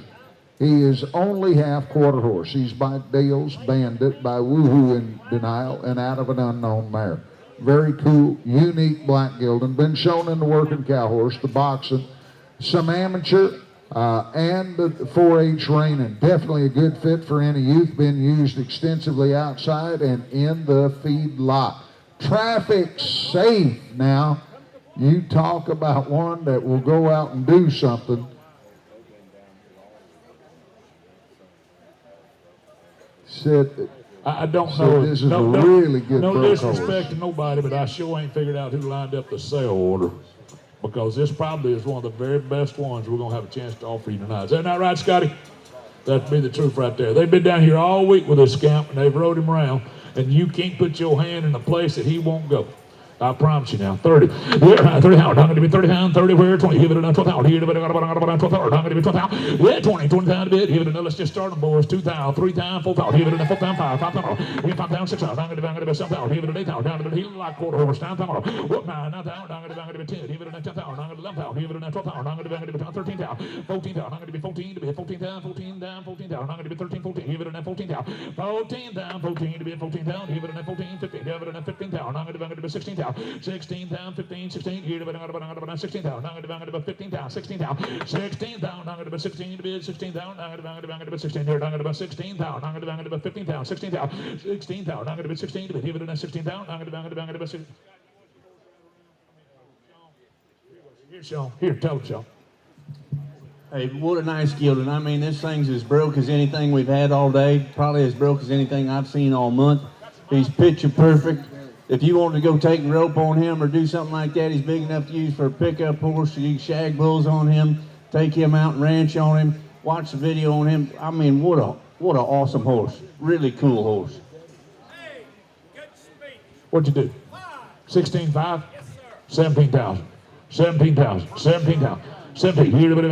B: He is only half-quarter horse. He's by Dale's Bandit, by Woohoo in Denial, and out of an unknown mare. Very cool, unique black gelding. Been shown in the working cow horse, the boxing, some amateur, and the 4-H reining. Definitely a good fit for any youth. Been used extensively outside and in the feed lot. Traffic safe now. You talk about one that will go out and do something.
I: I don't know.
B: This is a really good
I: No
B: broke
I: disrespect
B: horse.
I: to nobody, but I sure ain't figured out who lined up the sale order. Because this probably is one of the very best ones we're going to have a chance to offer you tonight. Is that not right, Scotty? That'd be the truth right there. They've been down here all week with this scamp, and they've rode him around, and you can't put your hand in a place that he won't go. I promise you now. 30. Yeah, 30 pounds. I'm going to be 30 pounds. 30 where? 20. Give it another 12 pounds. Here, but I got about 12 pounds. I'm going to be 12 pounds. Yeah, 20 pounds a bit. Give it another. Let's just start them, boys. 2 pounds, 3 pounds, 4 pounds. Give it another 4 pounds, 5 pounds. Yeah, 5 pounds, 6 pounds. I'm going to be 7 pounds. Give it another 8 pounds. Down to the heel like quarter horse. 9 pounds. What 9 pounds? I'm going to be 10. Give it another 10 pounds. I'm going to be 11 pounds. Give it another 12 pounds. I'm going to be 13 pounds. 14 pounds. I'm going to be 14 to be 14 pounds. 14 down, 14 down. I'm going to be 13, 14. Give it another 14 pounds. 14 down, 14 to be 14 pounds. Give it another 14, 15. Give it another 15 pounds. I'm going to be 16 pounds. 16 pounds, 15, 16. Here, but I'm going to be 16 pounds. I'm going to be 15 pounds. 16 pounds. 16 pounds. I'm going to be 16 to be 16 pounds. I'm going to be 16 here. I'm going to be 16 pounds. I'm going to be 15 pounds. 16 pounds. 16 pounds. I'm going to be 16 to be. Give it another 16 pounds. I'm going to be 16. Here, Sean. Here, tell him, Sean.
H: Hey, what a nice gelding. I mean, this thing's as broke as anything we've had all day. Probably as broke as anything I've seen all month. He's picture perfect. If you want to go take a rope on him or do something like that, he's big enough to use for a pickup horse. You can shag bulls on him, take him out and ranch on him, watch the video on him. I mean, what an awesome horse. Really cool horse.
J: Hey, good speech.
I: What'd you do? 16.5? Yes, sir. 17,000. 17,000. 17,000. 17. Here, but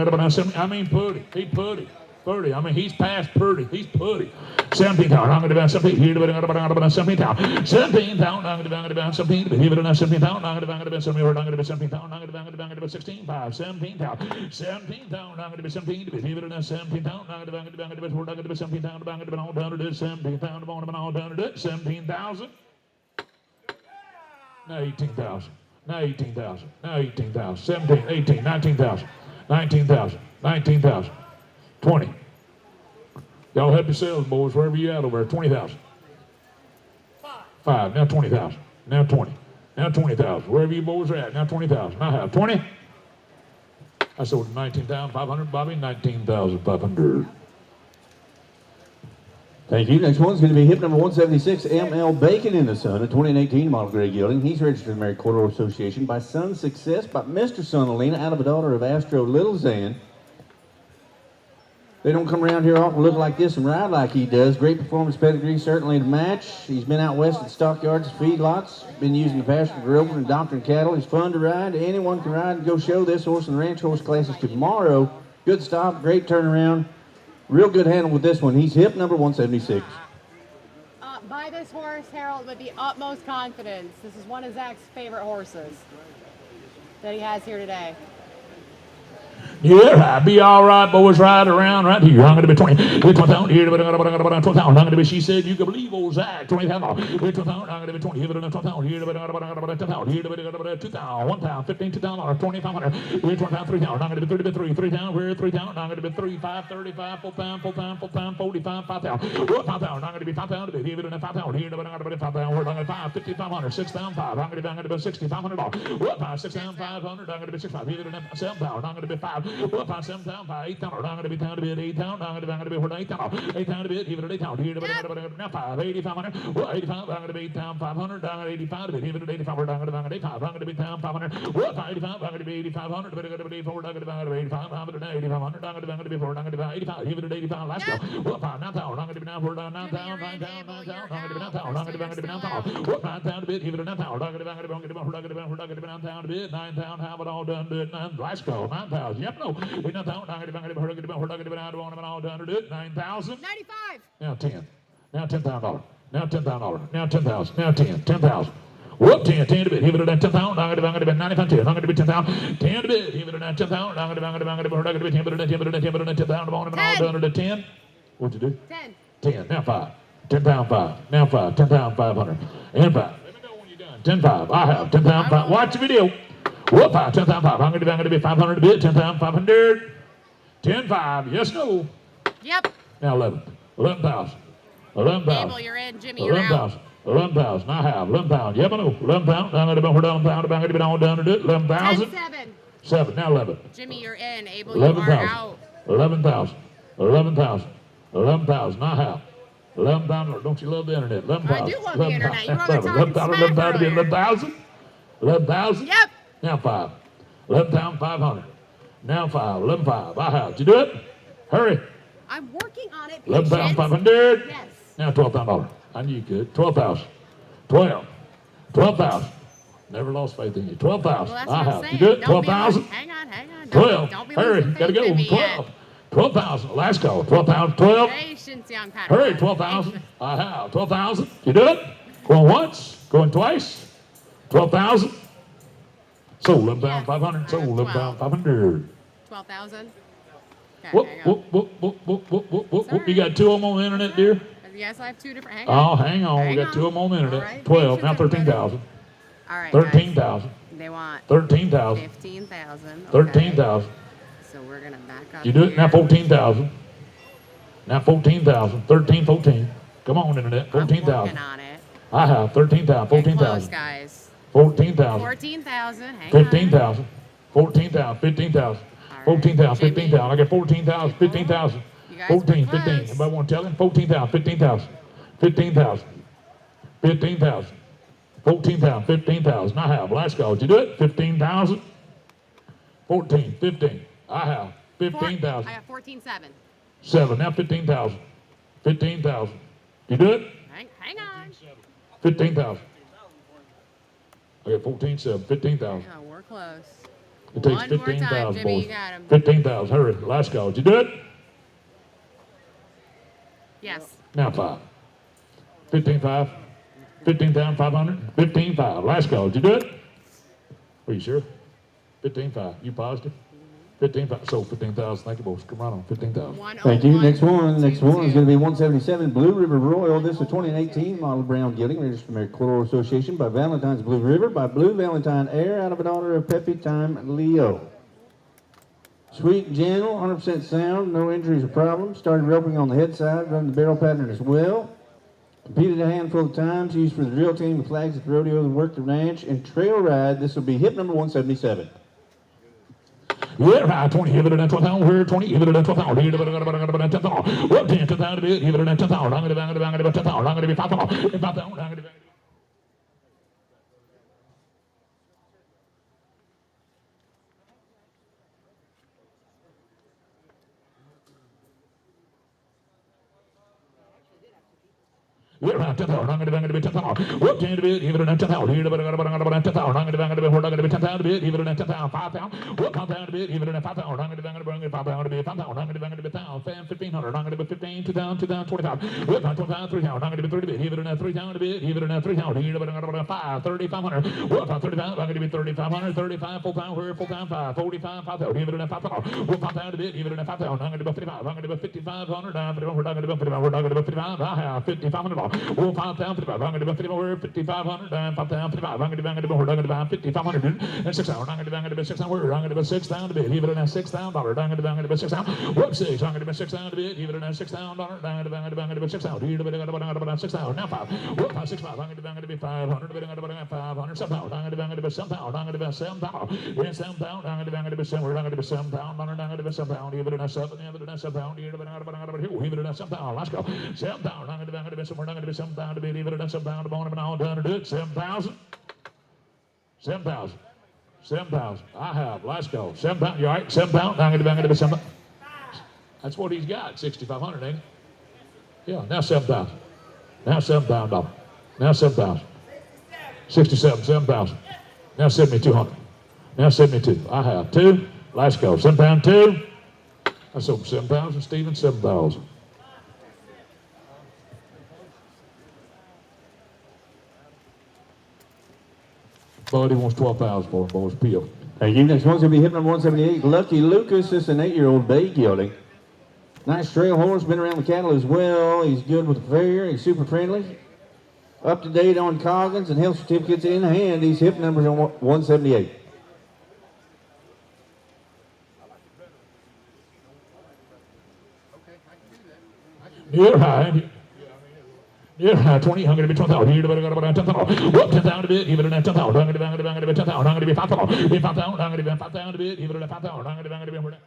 I: I mean, putty. He putty. 30. I mean, he's past purdy. He's putty. 17,000. I'm going to be 17. Here, but 17,000. 17,000. I'm going to be 17. Here, but 17,000. I'm going to be 17. I'm going to be 17,000. I'm going to be 16. 5. 17,000. 17,000. I'm going to be 17. Here, but 17,000. I'm going to be 17,000. I'm going to be all done to it. 17,000. I'm going to be all done to it. 17,000. Now 18,000. Now 18,000. Now 18,000. 17, 18, 19,000. 19,000. 19,000. 20. Y'all help yourselves, boys, wherever you at over there. 20,000. 5. Now 20,000. Now 20. Now 20,000. Wherever you boys are at. Now 20,000. I have 20. I sold 19,500, Bobby. 19,500.
H: Thank you. Next one's going to be hip number 176, M.L. Bacon in the Sun, a 2018 model grade gelding. He's registered in the American Quarter Horse Association by Sun Success by Mr. Son Alina out of a daughter of Astro Little Zan. They don't come around here often look like this and ride like he does. Great performance pedigree, certainly to match. He's been out west at stockyards, feedlots, been using the pasture for roping and doctoring cattle. He's fun to ride. Anyone can ride and go show this horse in the ranch horse classes tomorrow. Good stop, great turnaround. Real good handle with this one. He's hip number 176.
C: Buy this horse, Harold, with the utmost confidence. This is one of Zach's favorite horses that he has here today.
I: Yeah, be all right, boys, right around right here. I'm going to be 20. 12,000 here, 12,000. I'm going to be, she said, you can believe old Zach. 20,000. 12,000. I'm going to be 20. 12,000 here, 10,000 here, 2,000, 1,000, 15, 2,000, 2,500. 12,000, 3,000. I'm going to be 3, 3,000. Where 3,000? I'm going to be 3, 5, 35, 4,000, 45, 5,000. 5,000. I'm going to be 5,000. Give it 5,000 here, 5,000. We're going to be 5, 5,500, 6,500. I'm going to be 6,500. 6,500. I'm going to be 6,500. 7,000. I'm going to be 5. 7,000. 8,000. I'm going to be 8,000. I'm going to be 8,000. 8,000. Give it 8,000 here, now 5, 8,500. 85. I'm going to be 8,500. I'm going to 85. Give it 85. I'm going to be 85. I'm going to be 500. 85. I'm going to be 8,500. I'm going to be 4. I'm going to be 85. I'm going to be 8,500. I'm going to be 4. I'm going to be 85. Give it 85. Let's go. 9,000. I'm going to be 9,000. 9,000. 9,000. I'm going to be 9,000. I'm going to be 9,000. 9,000 bit. Give it 9,000. I'm going to be 9,000 bit. 9,000. Have it all done. Do it. Let's go. 9,000. Yep. No. 9,000. I'm going to be all done. Do it. 9,000.
C: 95.
I: Now 10. Now $10,000. Now $10,000. Now 10,000. Now 10. 10,000. Whoop, 10 to bit. Give it a 10,000. I'm going to be 95. 10. I'm going to be 10,000. 10 to bit. Give it a 10,000. I'm going to be 10,000. I'm all done to 10. What'd you do?
C: 10.
I: 10. Now 5. 10,000 5. Now 5. 10,500. And 5. Let me know when you're done. 10,5. I have 10,500. Watch the video. Whoop, 5. 10,500. I'm going to be 500 a bit. 10,500. 10,5. Yes, no.
C: Yep.
I: Now 11. 11,000. 11,000.
C: Abel, you're in. Jimmy, you're out.
I: 11,000. I have 11,000. Yep, I know. 11,000. I'm going to be 11,000. I'm going to be all done to do it. 11,000.
C: 7.
I: 7. Now 11.
C: Jimmy, you're in. Abel, you are
I: 11,000.
C: out.
I: 11,000. 11,000. 11,000. I have 11,000. Don't you love the internet? 11,000.
C: I do love the internet. You were on the talking smack
I: 11,000.
C: earlier.
I: 11,000. 11,000.
C: Yep.
I: Now 5. 11,500. Now 5. 11,500. I have. Did you do it? Hurry.
C: I'm working on it.
I: 11,500.
C: Yes.
I: Now $12,000. I knew you could. 12,000. 12. 12,000. Never lost faith in you. 12,000.
C: Well, that's
I: I
C: what I'm
I: have.
C: saying.
I: You do it?
C: Don't be
I: 12,000.
C: losing- Hang on.
I: 12.
C: Don't be
I: Hurry.
C: losing
I: Gotta
C: faith
I: go.
C: in me
I: 12. 12,000. Last go. 12,000. 12.
C: Patience, young Padawan.
I: Hurry. 12,000. I have. 12,000. You do it? Going once. Going twice. 12,000. Sold 11,500. Sold 11,500.
C: 12,000.
I: Whoop,
C: Okay, hang on.
I: whoop. You got 2 of them on the internet, dear?
C: Yes, I have 2 different. Hang on.
I: Oh, hang on. We
C: Hang
I: got 2 of them on the internet.
C: All right.
I: 12. Now
C: Patience, everybody.
I: 13,000.
C: All right.
I: 13,000.
C: Guys. They want
I: 13,000.
C: 15,000.
I: 13,000.
C: So we're gonna back up.
I: You do it
C: here.
I: now. 14,000. Now 14,000. 13, 14. Come on, internet.
C: I'm
I: 14,000.
C: working on it.
I: I have 13,000.
C: Get
I: 14,000.
C: close, guys.
I: 14,000.
C: 14,000. Hang
I: 15,000. 14,000. 15,000.
C: All right.
I: 14,000.
C: Jimmy.
I: 15,000. I got 14,000. 15,000.
C: You guys
I: 14,
C: were
I: 15.
C: close.
I: Anybody want to tell him? 14,000. 15,000. 15,000. 15,000. 14,000. 15,000. I have. Last call. Did you do it? 15,000. 14. 15. I have. 15,000.
C: I got 14,700.
I: 7. Now 15,000. 15,000. You do it?
C: Hang on.
I: 15,000. I got 14,700. 15,000.
C: Oh, we're close.
I: It takes
C: One more time,
I: 15,000,
C: Jimmy.
I: boys.
C: You got him.
I: 15,000. Hurry. Last call. Did you do it?
C: Yes.
I: Now 5. 15,500. 15,500. 15,500. Last call. Did you do it? Are you sure? 15,500. You positive? 15,500. So 15,000. Thank you, boys. Come right on. 15,000.
H: Thank you. Next one. Next one is
C: 22.
H: going to be 177 Blue River Royal. This is a 2018 model brown gelding, registered American Quarter Association by Valentine's Blue River by Blue Valentine Air out of a daughter of Peppy Time Leo. Sweet and gentle, 100% sound, no injuries or problems. Started roping on the head side, run the barrel pattern as well. Competed a handful of times, used for the drill team, the flags at the rodeo, and worked the ranch and trail ride. This will be hip number 177.
I: Yeah, right. 20. Give it a 12,000. Where 20? Give it a 12,000. Give it a 10,000. What 10? 10,000. Give it a 10,000. I'm going to be 10,000. I'm going to be 5,000. 5,000. I'm going to be. We're at 10,000. I'm going to be 10,000. Whoop, 10 to bit, even at 10,000. Here to be 10,000. I'm going to be 10,000 to bit, even at 10,000. 5,000. Whoop, 5,000 to bit, even at 5,000. I'm going to be 5,000 to bit, 5,000. I'm going to be 1,000. 1,500. I'm going to be 15, 2,000, 2,000, 25. Whoop, 25, 3,000. I'm going to be 30 bit, even at 3,000 to bit, even at 3,000. Here to be 5, 3,500. Whoop, 35. I'm going to be 3,500, 35, full time, where full time, 5, 45, 5,000. Even at 5,000. Whoop, 5,000 to bit, even at 5,000. I'm going to be 55. I'm going to be 5,500. I'm going to be 55. We're going to be 55. I have 5,500. Whoop, 5,000. 55. I'm going to be 5,500 and 5,500. I'm going to be 5,500 and 6,000. I'm going to be 6,000. I'm going to be 6,000 to bid. Even at $6,000. I'm going to be 6,000. Whoop, 6. I'm going to be 6,000 to bid. Even at $6,000. I'm going to be 6,000. Here to be 6,000. Now 5. Whoop, 5,6,5. I'm going to be 500. I'm going to be 500. 7,000. I'm going to be 7,000. I'm going to be 7,000. We're in 7,000. I'm going to be 7,000. We're going to be 7,000. I'm going to be 7,000. Even at 7. Even at 7,000. Even at 7,000. Let's go. 7,000. I'm going to be somewhere. I'm going to be 7,000 to bid. Even at 7,000. I'm all done to do it. 7,000. 7,000. 7,000. I have. Let's go. 7,000. You all right? 7,000. I'm going to be 7,000. That's what he's got. 6,500, ain't it? Yeah. Now 7,000. Now $7,000. Now 7,000. 67. 7,000. Now 7,200. Now 72. I have 2. Let's go. 7,000. 2. That's over 7,000. Stephen. 7,000. Buddy wants 12,000 for him, boys. Peel.
H: Thank you. Next one's going to be hip number 178. Lucky Lucas. It's an 8-year-old bay gelding. Nice trail horse. Been around the cattle as well. He's good with the fair. He's super friendly. Up to date on Coggins and health certificates in hand. These hip numbers on 178.
I: Near high. Yeah, 20. I'm going to be 12,000. Here to be 10,000. Whoop, 10,000 to bid. Even at 10,000. I'm going to be 10,000. I'm going to be 5,000. Be 5,000. I'm going to be 5,000 to bid. Even at 5,000. I'm going to be.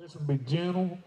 I: This will be gentle.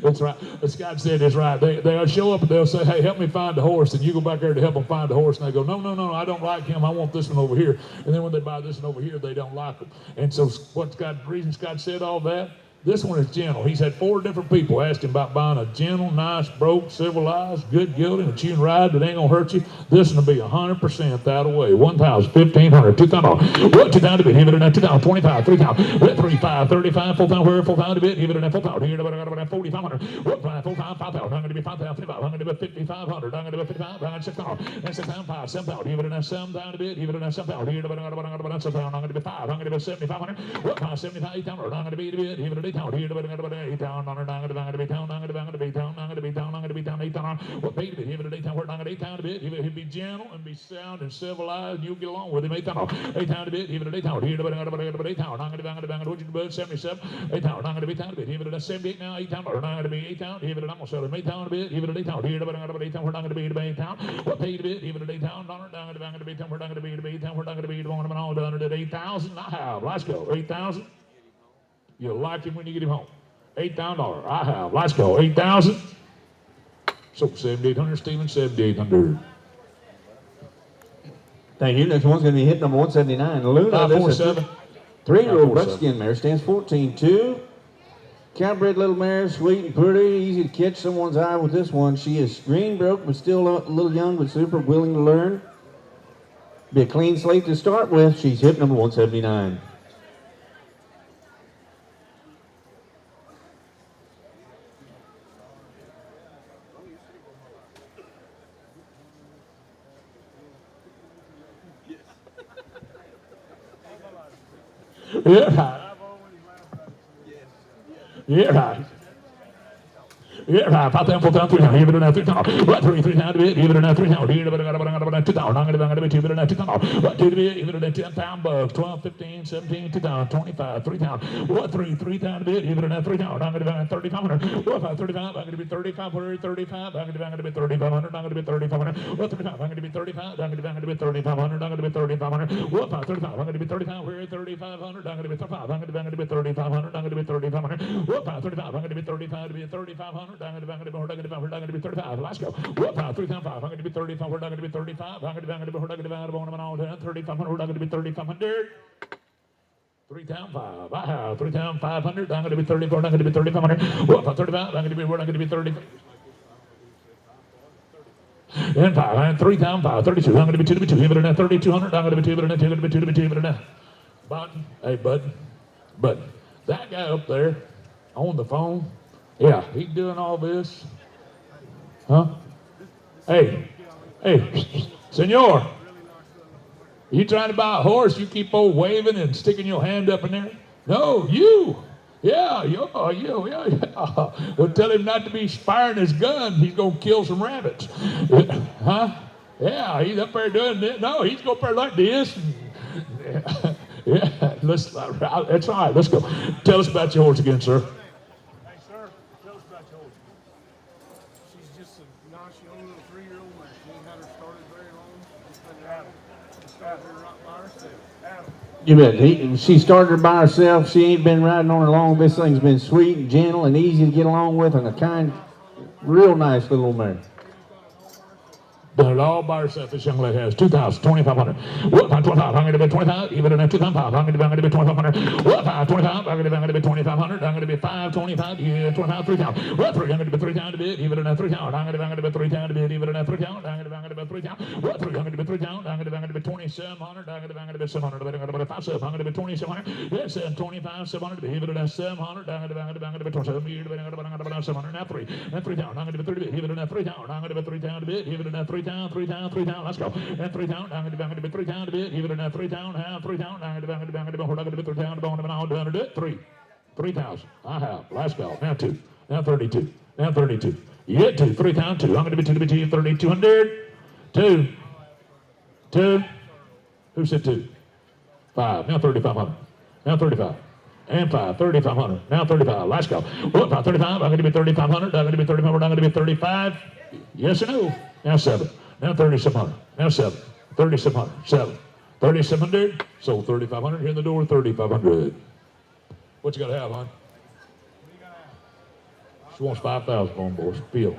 I: That's right. Scott said that's right. They'll show up and they'll say, hey, help me find the horse. And you go back there to help them find the horse. And they go, no, I don't like him. I want this one over here. And then when they buy this one over here, they don't like him. And so the reason Scott said all that, this one is gentle. He's had 4 different people ask him about buying a gentle, nice, broke, civilized, good gelding, a chew and ride that ain't going to hurt you. This one will be 100% that away. 1,000, 1,500, 2,000. What, 2,000 to bid? Even at 2,000, 25, 3,000. What, 35, 35, 4,000, where, 4,000 to bid? Even at 4,000. Here, 4,500. What, 4,000, 5,000. I'm going to be 5,000, 5,000. I'm going to be 5,500. I'm going to be 55, 6,000. And 6,000, 5, 7,000. Even at 7,000 to bid. Even at 7,000. Here, 7,000. I'm going to be 5. I'm going to be 7,500. What, 5, 75, 8,000. I'm going to be to bid. Even at 8,000. Here, 8,000. I'm going to be town. I'm going to be town. I'm going to be town. I'm going to be town. 8,000. What paid to bid? Even at 8,000. We're not going to 8,000 to bid. He'll be gentle and be sound and civilized. And you'll get along with him. 8,000. 8,000 to bid. Even at 8,000. Here, 8,000. I'm going to be 77. 8,000. I'm going to be town to bid. Even at 78 now. 8,000. We're not going to be 8,000. Even at I'm going to sell him 8,000 to bid. Even at 8,000. Here, 8,000. We're not going to be 8,000. What paid to bid? Even at 8,000. We're not going to be 8,000. We're not going to be 8,000. We're not going to be 8,000. I'm all done at 8,000. I have. Let's go. 8,000. You'll like him when you get him home. $8,000. I have. Let's go. 8,000. So 7,800. Stephen, 7,800.
H: Thank you. Next one's going to be hip number 179. Luna.
I: 547.
H: 3-year-old buckskin mare. Stands 14-2. Cowbred little mare. Sweet and pretty. Easy to catch someone's eye with this one. She is screen broke, but still a little young, but super willing to learn. Be a clean slate to start with. She's hip number 179.
I: Yeah. Yeah. Yeah, 5,000, 4,000, 3,000. Even at 3,000. What, 3,000 to bid? Even at 3,000. Here, 2,000. I'm going to be 2,000 at 2,000. What, 2 to bid? Even at 10,000 bucks. 12, 15, 17, 2,000, 25, 3,000. What, 3,000 to bid? Even at 3,000. I'm going to be 3,500. What, 35? I'm going to be 3,500. 35. I'm going to be 3,500. I'm going to be 3,500. What, 35? I'm going to be 35. I'm going to be 3,500. I'm going to be 3,500. What, 35? I'm going to be 35. We're 3,500. I'm going to be 35. I'm going to be 3,500. I'm going to be 3,500. What, 35? I'm going to be 35 to be 3,500. I'm going to be 35. Let's go. Whoop, 3 times 5. I'm going to be 35. We're not going to be 35. I'm going to be 3,500. I'm going to be 3,500. 3 times 5. I have 3 times 500. I'm going to be 34. I'm going to be 3,500. Whoop, 35. I'm going to be, we're not going to be 30. And 5. And 3 times 5. 32. I'm going to be 2 to be 2. Give it a 3,200. I'm going to be 2 to be 2. Going to be 2 to be 2. Give it a button. Hey, bud. That guy up there on the phone, yeah, he's doing all this. Huh? Hey, senor, you trying to buy a horse? You keep on waving and sticking your hand up in there? No, you. Yeah, you. Well, tell him not to be firing his gun. He's going to kill some rabbits. Huh? Yeah, he's up there doing this. No, he's going up there like this. Yeah, that's all right. Let's go. Tell us about your horse again, sir.
J: Hey, sir, tell us about your horse. She's just a nice young little 3-year-old mare. She ain't had her started very long. She started her right by herself.
H: You bet. She started her by herself. She ain't been riding on her long. This thing's been sweet and gentle and easy to get along with, and a kind, real nice little mare.
I: Done it all by herself. This young lady has 2,000, 2,500. What? 25. I'm going to be 25. Even in 2,500. I'm going to be 2,500. What? 25. I'm going to be 2,500. I'm going to be 525. Yeah, 25. 3,000. What? 3. I'm going to be 3,000 a bit. Even in 3,000. I'm going to be 3,000 a bit. Even in 3,000. I'm going to be 3,000. What? 3. I'm going to be 3,000. I'm going to be 2,700. I'm going to be 700. I'm going to be 5,700. I'm going to be 2,700. Yes, 25, 700. Even in 700. I'm going to be 27. I'm going to be 700. Now 3. Now 3,000. I'm going to be 30. Even in 3,000. I'm going to be 3,000 a bit. Even in 3,000. 3,000, let's go. And 3,000, I'm going to be 3,000 a bit. Even in 3,000, 3,000, I'm going to be 3,000, and I'll do it. 3,000. I have. Let's go. Now 2. Now 32. Now 32. You get 2. 3,000, 2. I'm going to be 2 to be 2. 3,200. 2. 2. Who said 2? 5. Now 3,500. Now 35. And 5. 3,500. Now 35. Let's go. Whoop, 35. I'm going to be 3,500. I'm going to be 3,500. I'm going to be 35. Yes or no? Now 7. Now 3,700. Now 7. 3,700. 7. 3,700. So 3,500. Here in the door. 3,500. What you got to have, hon? She wants 5,000 on board. Feel.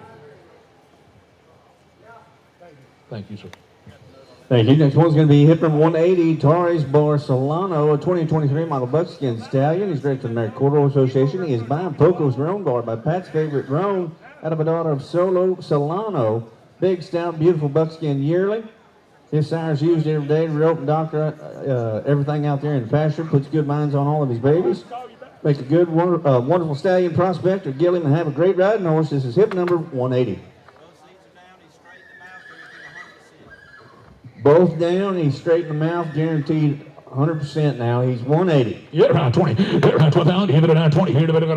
I: Thank you, sir.
H: Thank you. Next one's going to be hip number 180, Torres Barcelona, a 2023 model buckskin stallion. He's registered to the American Quarter Association. He is by Poco's grown guard by Pat's favorite grown out of a daughter of Solo Solano. Big, stout, beautiful buckskin yearling. His sire's used every day to rope and doctor everything out there in the pasture. Puts good minds on all of his babies. Makes a good, wonderful stallion prospect or gill him and have a great riding horse. This is hip number 180. Both down, he's straight in the mouth, guaranteed 100% now. He's 180.
I: Yeah, around 20. Yeah, around 12,000. Even around 20. Here, around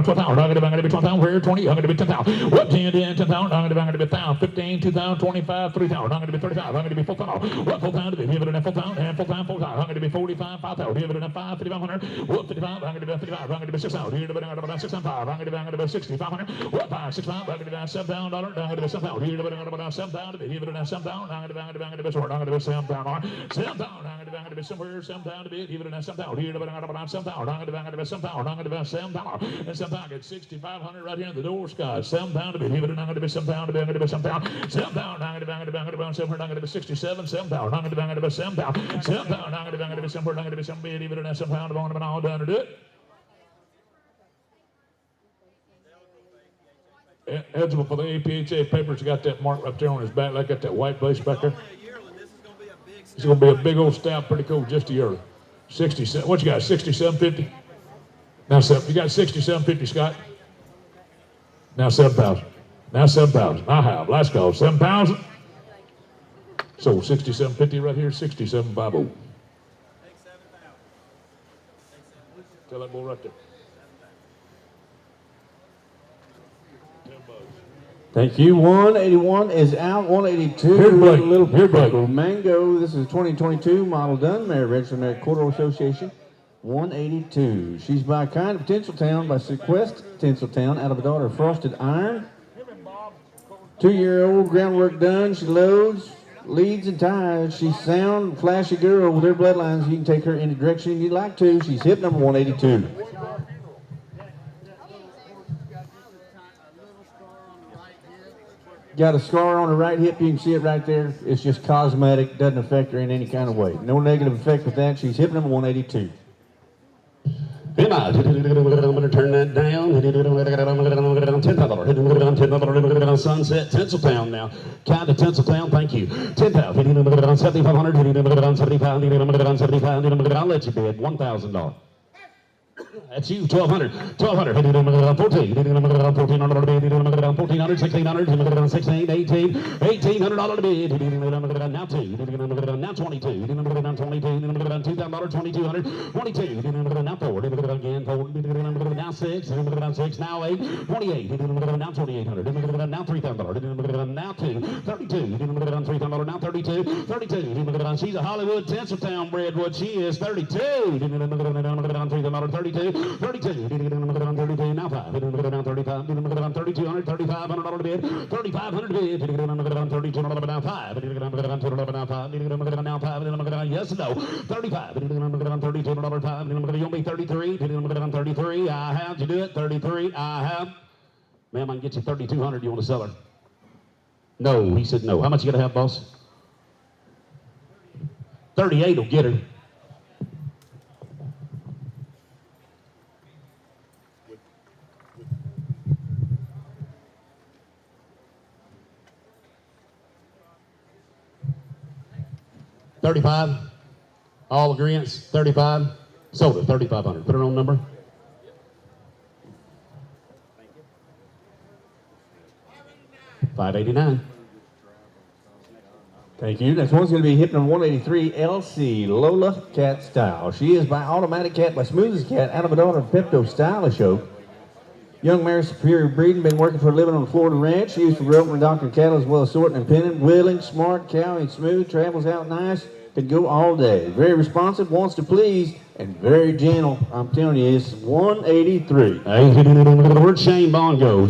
I: 12,000. I'm going to be 12,000. Where 20? I'm going to be 10,000. What? 10, 10,000. I'm going to be 1,000. 15, 2,000, 25, 3,000. I'm going to be 35. I'm going to be 4,000. What? 4,000 to be? Even around 4,000. And 4,000, 4,000. I'm going to be 45, 5,000. Even around 5, 5,500. What? 55. I'm going to be 55. I'm going to be 6,000. Here, around 6,500. I'm going to be 6,500. What? 5, 6,500. I'm going to be $7,000. I'm going to be 7,000. Here, around 7,000. Even around 7,000. I'm going to be somewhere. I'm going to be 7,000. 7,000. I'm going to be somewhere. 7,000 to be. Even in 7,000. Here, around 7,000. I'm going to be 7,000. I'm going to be 7,000. And 7,000. Get 6,500 right here in the door, Scott. 7,000 to be. Even I'm going to be 7,000 to be. I'm going to be 7,000. 7,000. I'm going to be 7,000. I'm going to be 67. 7,000. I'm going to be 7,000. 7,000. I'm going to be somewhere. I'm going to be somewhere. Even in 7,000. I'm going to be all done to do it. Eligible for the APHA papers. Got that mark right there on his back. Like got that white base back there. It's going to be a big old stout, pretty cool, just a yearly. 67. What you got? 67.50. Now 7. You got 67.50, Scott. Now 7,000. Now 7,000. I have. Let's go. 7,000. So 67.50 right here. 67.50. Tell that boy right there.
H: Thank you. 181 is out. 182.
I: Here, Blake.
H: Little
I: Here, Blake.
H: Mango. This is a 2022 model done. Mary registered American Quarter Association. 182. She's by Kind of Tinseltown by Sequest Tinseltown out of a daughter of Frosted Iron. 2-year-old, groundwork done. She loads, leads, and ties. She's sound, flashy girl with her bloodlines. You can take her any direction you'd like to. She's hip number 182. got a scar on her right hip. You can see it right there. It's just cosmetic. Doesn't affect her in any kind of way. No negative effect with that. She's hip number 182.
A: Come on. I'm going to turn that down. $10,000. Sunset, Tinseltown now. Count to Tinseltown, thank you. $10,000. 7,500. 75. I'll let you bid. $1,000. That's you, 1,200. 1,200. 14. 1,400. 1,400. 1,600. 16. 18. $1,800 to bid. Now 2. Now 22. Now 22. $2,000. 2,200. 22. Now 4. Again 4. Now 6. 6. Now 8. 28. Now 2,800. Now $3,000. Now 2. 32. $3,000. Now 32. 32. She's a Hollywood Tinseltown bred. What she is. 32. $3,000. 32. 32. 32. Now 5. Now 35. 3,200. $3,500 to bid. 3,500 to bid. $3,200 now 5. Now 5. Now 5. Yes, no. 35. $3,200 5. You'll be 33. 33. I have. You do it. 33. I have. Ma'am, I can get you 3,200. You want to sell her? No. He said no. How much you got to have, boss? 38 will get her. $35. All agreements. 35. Sold her. 3,500. Put her on number. $589.
H: Thank you. Next one's going to be hip number 183, LC Lola Cat Style. She is by Automatic Cat, by Smoothest Cat, out of a daughter of Pepto Stylish Show. Young mare, superior breeding, been working for a living on Florida ranch. She used to grow up with Dr. Cattle as well as sorting and pinning. Willing, smart, cow, and smooth, travels out nice, can go all day. Very responsive, wants to please, and very gentle. I'm telling you, it's 183.
A: Where'd Shane Bond go?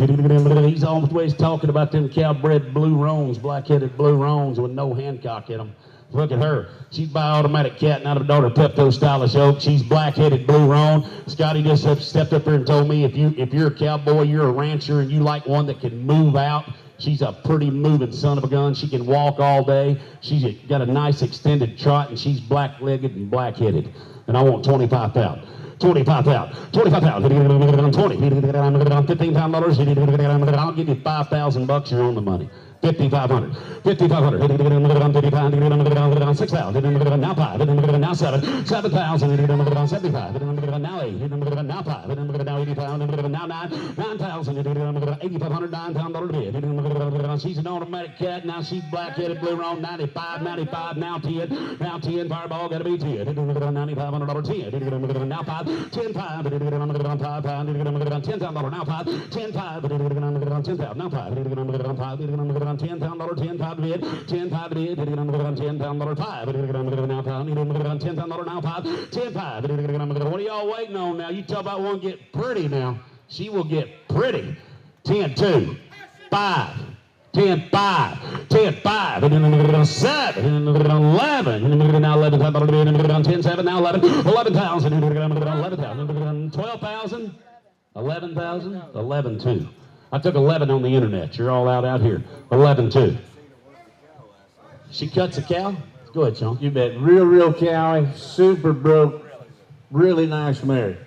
A: He's always talking about them cow-bred blue roans, black-headed blue roans with no Hancock in them. Look at her. She's by Automatic Cat and out of a daughter Pepto Stylish Oak. She's black-headed blue roan. Scotty just stepped up there and told me if you're a cowboy, you're a rancher, and you like one that can move out, she's a pretty moving son of a gun. She can walk all day. She's got a nice extended trot, and she's black-legged and black-headed. And I want 25,000. 25,000. 25,000. 20. $15,000. I'll give you $5,000. You're on the money. 5,500. 5,500. 6,000. Now 5. Now 7. 7,000. 75. Now 8. Now 5. Now 85. Now 9. 9,000. 8,500. $9,000 bid. She's an Automatic Cat. Now she's black-headed blue roan. 95. 95. Now 10. Now 10. Fireball got to be 10. $9,500. 10. Now 5. 10. 5. 5. $10,000. Now 5. 10. 5. 10,000. Now 5. 10,000. $10,500 bid. 10,500 bid. $10,500 5. Now 5. $10,000 now 5. 10,500. What are y'all waiting on now? You talk about one get pretty now. She will get pretty. 10-2. 5. 10-5. 10-5. 7. 11. Now 11. 10-7. Now 11. 11,000. 11,000. 12,000. 11,000. 11-2. I took 11 on the internet. You're all out here. 11-2. She cuts a cow? Go ahead, Sean.
H: You bet. Real cowy, super broke, really nice mare.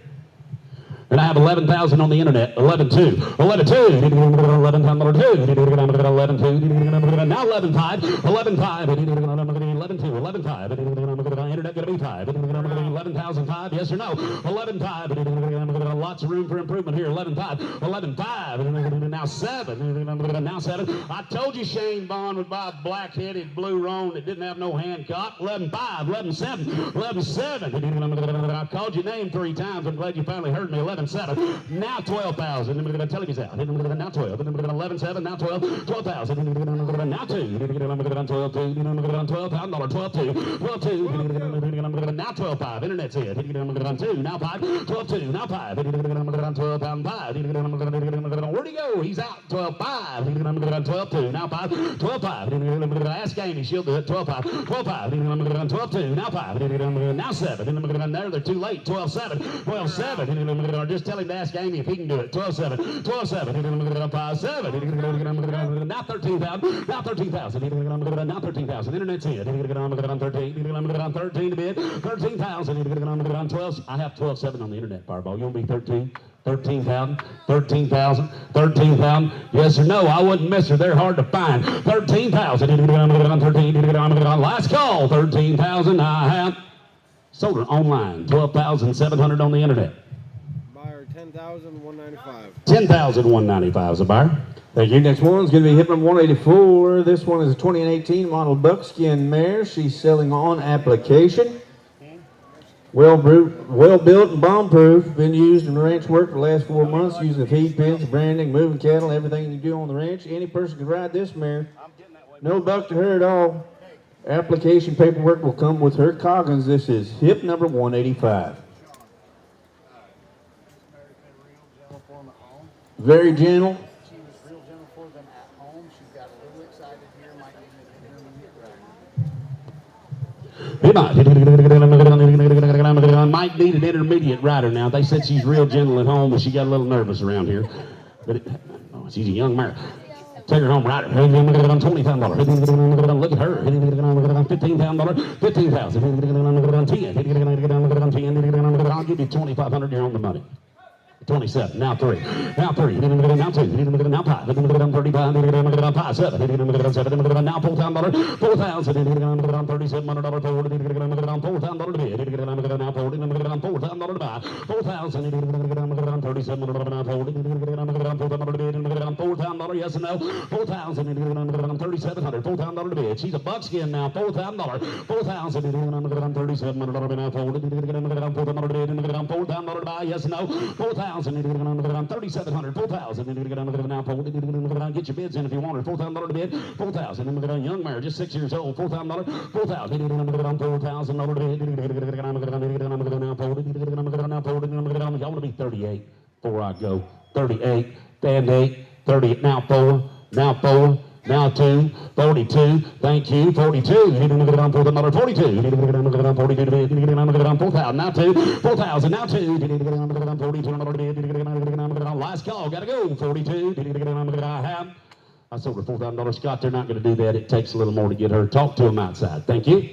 A: And I have 11,000 on the internet. 11-2. 11-2. 11-2. 11-2. Now 11-5. 11-5. 11-2. 11-5. Internet gonna be 5. 11,005. Yes or no? 11-5. Lots of room for improvement here. 11-5. 11-5. Now 7. Now 7. I told you Shane Bond would buy a black-headed blue roan that didn't have no Hancock. 11-5. 11-7. 11-7. I called your name 3 times. I'm glad you finally heard me. 11-7. Now 12,000. Tell him he's out. Now 12. 11-7. Now 12. 12,000. Now 2. 12,000. $12-2, $12-2, now $12-5, internet's in, $2, now $5, $12-2, now $5, $12-5, where'd he go? He's out, $12-5, $12-2, now $5, $12-5, ask Amy, she'll do it, $12-5, $12-5, $12-2, now $5, now $7, there they're too late, $12-7, $12-7, just tell him to ask Amy if he can do it, $12-7, $12-7, $5-7, now $13,000, now $13,000, now $13,000, internet's in, $13 to bid, $13,000, 12, I have $12-7 on the internet, Fireball, you want me 13? 13,000, 13,000, 13,000. Yes or no? I wouldn't miss her. They're hard to find. 13,000. 13. Last call. 13,000. I have sold her online. 12,700 on the internet.
K: Buyer 10,195.
A: 10,195 is a buyer.
H: Thank you. Next one's going to be hip number 184. This one is a 2018 model buckskin mare. She's selling on application. Well built and bomb proof. Been used in ranch work for the last 4 months, using the feed pens, branding, moving cattle, everything you do on the ranch. Any person can ride this mare. No buck to her at all. Application paperwork will come with her Coggins. This is hip number 185. Very gentle.
D: She was real gentle for them at home. She got a little excited here, might need an intermediate rider.
A: Might need an intermediate rider now. They said she's real gentle at home, but she got a little nervous around here. But she's a young mare. Take her home, rider. $20,000. Look at her. $15,000. $10,000. I'll give you $2,500. You're on the money. 27, now 3, now 3, now 2, now 5, 35, 7, now $4,000, $4,037 forward, $4,000 to bid, now forward, $4,000 to buy, $4,037 now forward, $4,000 yes and no, $4,037 $4,000 to bid. She's a buckskin now, $4,000, $4,037 now forward, $4,000 to buy, yes and no, $4,000. $3,700, $4,000 now forward. Get your bids in if you want it. $4,000 to bid. $4,000. Young mare, just 6 years old. $4,000. $4,000. $4,000 to bid. Now forward. Now forward. Y'all want to be 38 before I go. 38. Stand 8. 30. Now 4. Now 4. Now 2, 42, thank you, 42, $4,000, 42, $42 to bid, $4,000, now 2, $4,000, now 2, $42, last call, gotta go, 42, I have. I sold her $4,000, Scott, they're not gonna do that, it takes a little more to get her, talk to them outside, thank you.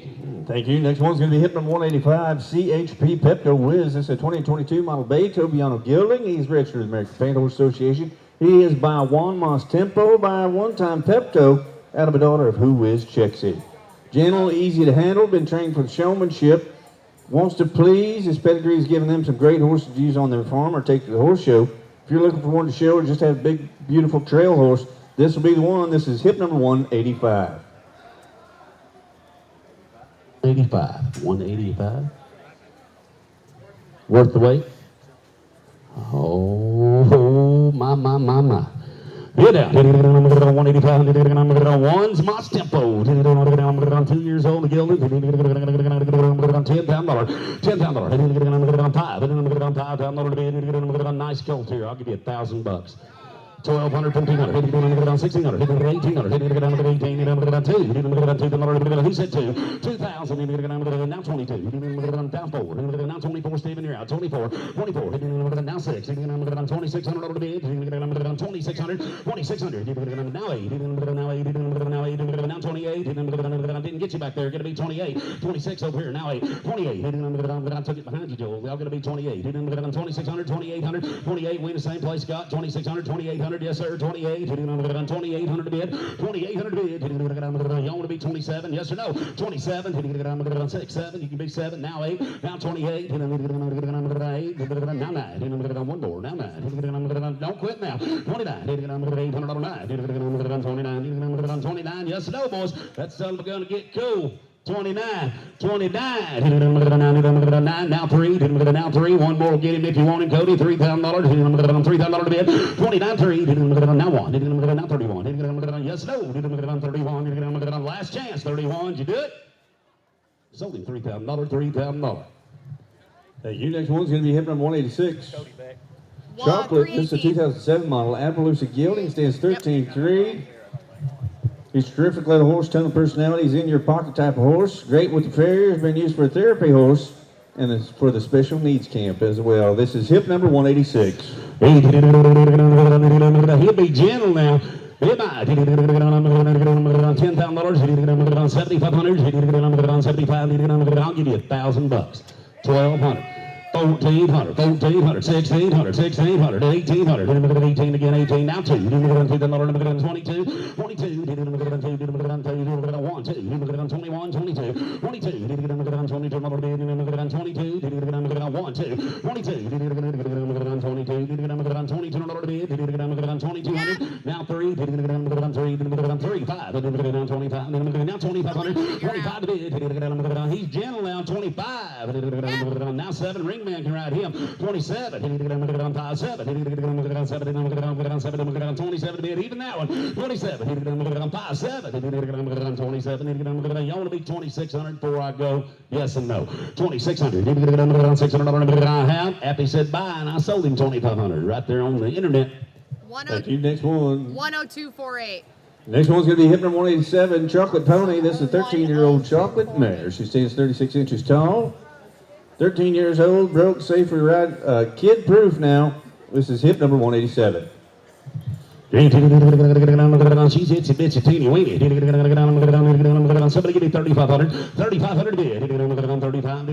H: Thank you. Next one's going to be hip number 185, CHP Pepto Whiz. This is a 2022 model bay, Tobiano Gilding. He's registered with the American Paint Horse Association. He is by Juan Mas Tempo, by one-time Pepto, out of a daughter of Who Whiz Check City. Gentle, easy to handle, been trained for showmanship, wants to please. His pedigree has given them some great horses to use on their farm or take to the horse show. If you're looking for one to show or just have a big, beautiful trail horse, this will be the one. This is hip number 185.
A: 185. Worth the wait? Oh, my. Get down. 185. One's Mas Tempo. 2 years old. The gilded. $10,000. $5. Nice colt here. I'll give you $1,000. $1,200, $1,400, $1,600, $1,800, $2,000. Who said 2? $2,000. Now 22. Down 4. Now 24. Stephen, you're out. 24. 24. Now 6. $2,600 to bid. $2,600. $2,600. Now 8. Now 8. Now 28. Didn't get you back there. Going to be 28. 26 over here. Now 8. 28. I took it behind you, Joel. They're going to be 28. 2,600. 2,800. 28. We in the same place, Scott. 2,600. 2,800. Yes, sir. 28. 2,800 to bid. 2,800 to bid. You want to be 27? Yes or no? 27. 6, 7. You can be 7. Now 8. Now 28. Now 9. One more. Now 9. Don't quit now. 29. $800. 29. Yes or no, boys? That's going to get cool. 29. Now 3. Now 3. One more will get him if you want him, Cody. $3,000. $3,000 to bid. 29. 3. Now 1. Now 31. Yes, no. 31. Last chance. 31. Did you do it? Sold him $3,000, $3,000.
H: Thank you. Next one's going to be hip number 186.
C: Wow,
H: Chocolate. This is a
C: 318.
H: 2007 model. Appaloosa Gelding stands 13.3. He's a terrific little horse, ton of personality. He's in your pocket type of horse. Great with the farriers. Been used for a therapy horse and it's for the special needs camp as well. This is hip number 186.
A: He'll be gentle now. He'll buy $10,000, $7,500, I'll give you $1,000. $1,200. 1,400, 1,400, 1,600, 1,600, 1,800, 18 again, 18, now 2, $22, 22, 1, 2, 22, 21, 22, 22, 22, now 3, 3, 5, now 2,500, 25, he's gentle now, 25, now 7, ring man can ride him. 27. 5-7. 27 bid. Even that one. 27. 5-7. 27. You want to be 2,600 before I go? Yes and no. 2,600. $600 I have. Happy said bye, and I sold him 2,500 right there on the internet.
H: Thank you. Next one.
C: 10248.
H: Next one's going to be hip number 187, Chocolate Pony. This is a 13-year-old chocolate mare. She stands 36 inches tall. 13 years old, broke, safe for ride, kid-proof now. This is hip number 187.
A: She's itsy bitsy teeny weeny. Somebody give me 3,500. 3,500 bid. 35.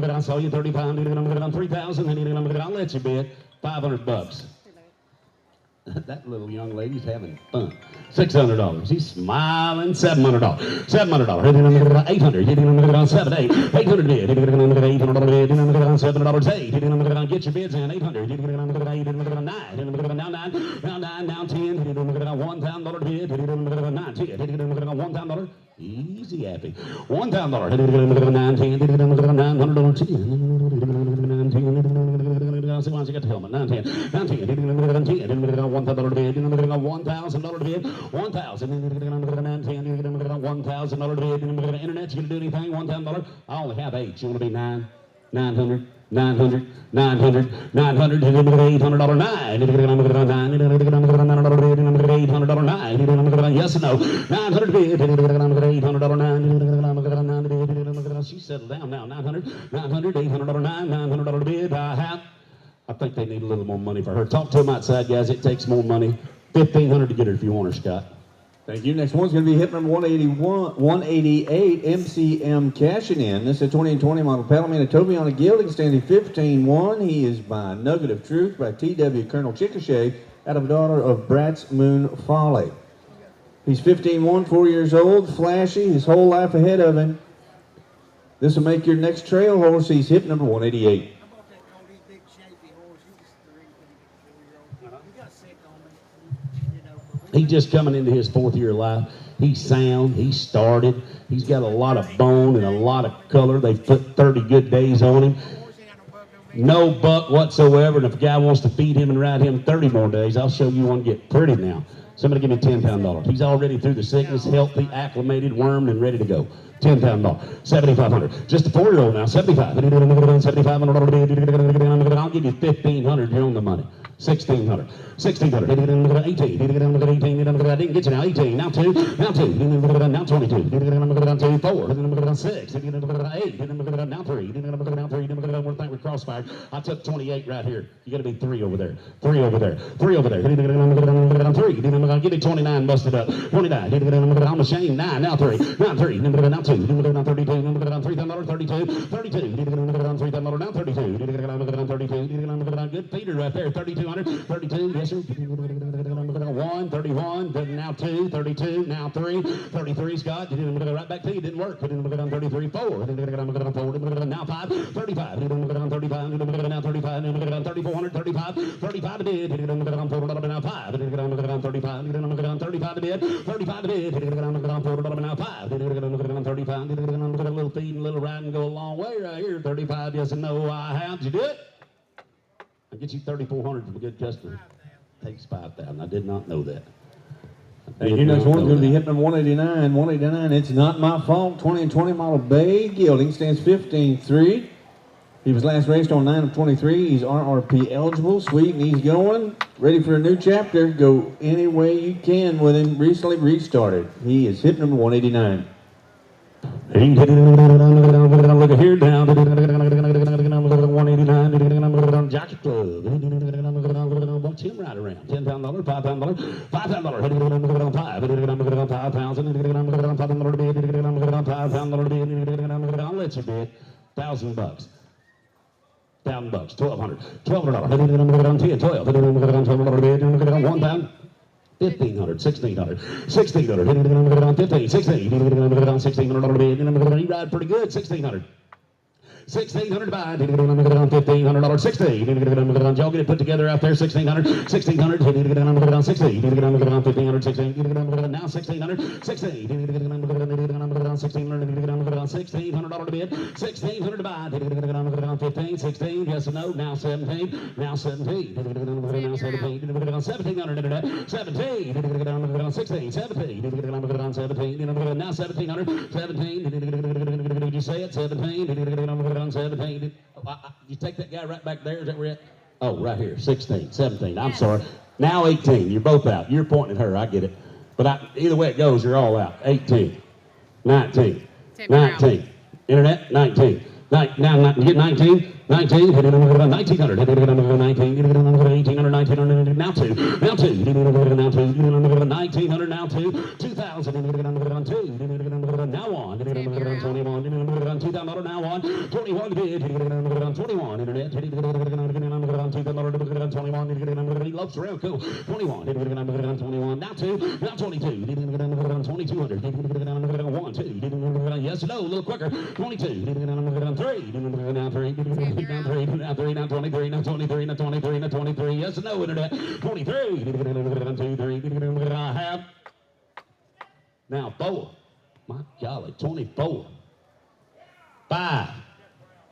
A: I saw you 35. 3,000. I'll let you bid. $500. That little young lady's having fun. $600. She's smiling. $700. $700. 800. 7, 8. 800 bid. $800 bid. $7. 8. Get your bids in. 800. 9. Now 9. Now 9. Now 10. $1,000 bid. 9. 10. $1,000. Easy happy. $1,000. 9. 10. Why don't you get the helmet? 9, 10. 9, 10. $1,000 bid. $1,000 bid. $1,000. 1,000 bid. Internet, you gonna do anything? $1,000. I only have 8. You wanna be 9? 900. 900, 900, 900, $800, 9, $900, yes or no, 900 bid, $800, 9, she settled down now, 900, 900, $800, 9, $900 bid, I think they need a little more money for her. Talk to them outside, guys, it takes more money, $1,500 to get her if you want her, Scott.
H: Thank you. Next one's going to be hip number 188, MCM cashing in. This is a 2020 model Palomino Tobiana Gelding standing 15-1. He is by Nugget of Truth by T.W. Colonel Chickasha out of a daughter of Brat's Moon Folly. He's 15-1, 4 years old, flashy, his whole life ahead of him. This will make your next trail horse. He's hip number 188.
A: He's just coming into his 4th year of life. He's sound. He's started. He's got a lot of bone and a lot of color. They've put 30 good days on him. No buck whatsoever. And if a guy wants to feed him and ride him 30 more days, I'll show you one get pretty now. Somebody give me $10,000. He's already through the sickness, healthy, acclimated, wormed, and ready to go. $10,000. 7,500. Just a 4-year-old now. 75. $7,500. I'll give you $1,500. You're on the money. 1,600. 1,600. 18. 18. I didn't get you now. 18. Now 2. Now 2. Now 22. 4. 6. 8. Now 3. Now 3. One thing we crossfired. I took 28 right here. You got to be 3 over there. 3 over there. 3 over there. 3. Give me 29 busted up. 29. I'm ashamed. 9. Now 3. Now 3. Now 2. Now 32. $3,000. 32. 32. $3,000. Now 32. 32. Good feeder right there. 3,200. 32. Yes, sir. 1. 31. Now 2. 32. Now 3. 33. Scott. Right back to you. Didn't work. 33. 4. Now 5. 35. 35. Now 35. 3,400. 35. 35 to bid. Now 5. 35. 35 to bid. 35 to bid. Now 5. 35. A little feed and a little riding go a long way right here. 35. Yes and no. How'd you do it? I'll get you 3,400 from a good customer. Takes 5,000. I did not know that.
H: And your next one's going to be hip number 189. 189, It's Not My Fault. 20 and 20 model Bay Gelding, stands 15-3. He was last raced on 9 of 23. He's RRP eligible, sweet, and he's going. Ready for a new chapter. Go any way you can with him. Recently restarted. He is hip number 189.
A: Look at here down. 189. Jockey Club. Watch him right around. $10, $5, $5. $5. $5,000. I'll let you bid. $1,000. $1,000. $1,200. $1,200. 10, 12. $1,000. $1,500, $1,600, $1,600, 15, 16, $1,600. He ride pretty good, $1,600. $1,600 by $1,500, 16. Y'all get it put together out there, $1,600, $1,600, 16, $1,500, 16. Now $1,600, 16. $1,600 to bid, $1,600 to buy, 15, 16, yes or no, now 17, now 17, now 17, $1,700 internet, 17, 16, 17, now $1,700, 17, did you say it, 17, 17. You take that guy right back there, is that where you're at? Oh, right here, 16, 17, I'm sorry. Now 18, you're both out. You're pointing at her, I get it. But either way it goes, you're all out. 18, 19, 19, internet, 19. Now, you get 19, 19, $1,900, 1,900, 1,800, 1,900, now 2, now 2, now 2, 1,900, now 2, 2,000, now 1, 21, $2,000, now 1, 21 bid, 21, internet, 2,000, he lopes around, cool, 21, 21, now 2, now 22, 2,200, 1, 2, yes, no, a little quicker, 22, 3, now 3, now 3, now 23, now 23, now 23, now 23, yes, no, internet, 23, 2, 3, I have, now 4, my golly, 24, 5,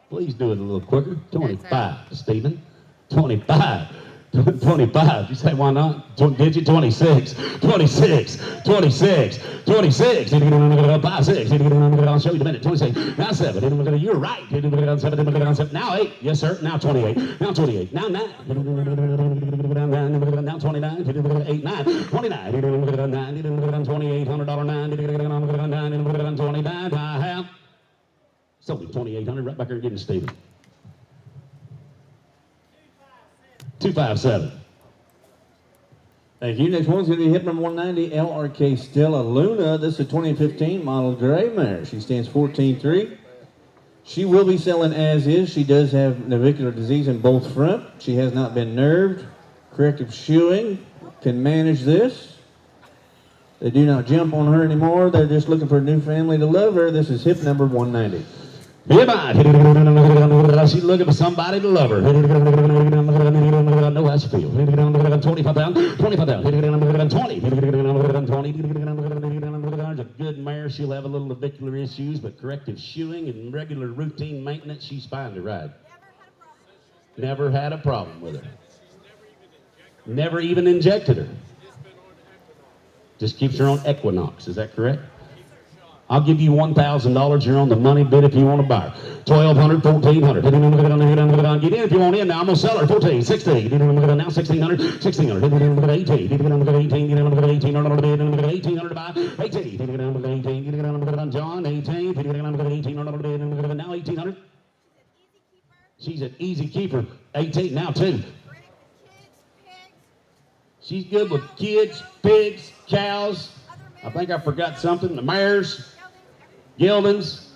A: please do it a little quicker, 25, Stephen, 25, 25, you say why not? Did you? 26, 26, 26, 26, 5, 6, I'll show you in a minute, 26, now 7, you're right, 7, now 8, yes sir, now 28, now 28, now 9, now 29, 8, 9, 29, 9, $2,800, 9, 29, I have, sold me $2,800 right back there getting Stephen. 257.
H: Thank you. Next one's going to be hip number 190, LRK Stella Luna. This is a 2015 model gray mare. She stands 14-3. She will be selling as is. She does have navicular disease in both front. She has not been nerved. Corrective shoeing can manage this. They do not jump on her anymore. They're just looking for a new family to love her. This is hip number 190.
A: She's looking for somebody to love her. I know how she feels. 25 pounds, 25 pounds, 20. There's a good mare. She'll have a little navicular issues, but corrective shoeing and regular routine maintenance, she's fine to ride. Never had a problem with her. Never even injected her. Just keeps her on Equinox. Is that correct? I'll give you $1,000. You're on the money bid if you want to buy her. 1,200, 1,400. Get in if you want in. Now I'm going to sell her. 14, 16. Now 1,600, 1,600. 18, 1,800 to buy. 18, John, 18. Now 1,800. She's an easy keeper. 18, now 2. She's good with kids, pigs, cows. I think I forgot something. The mares. Geldings,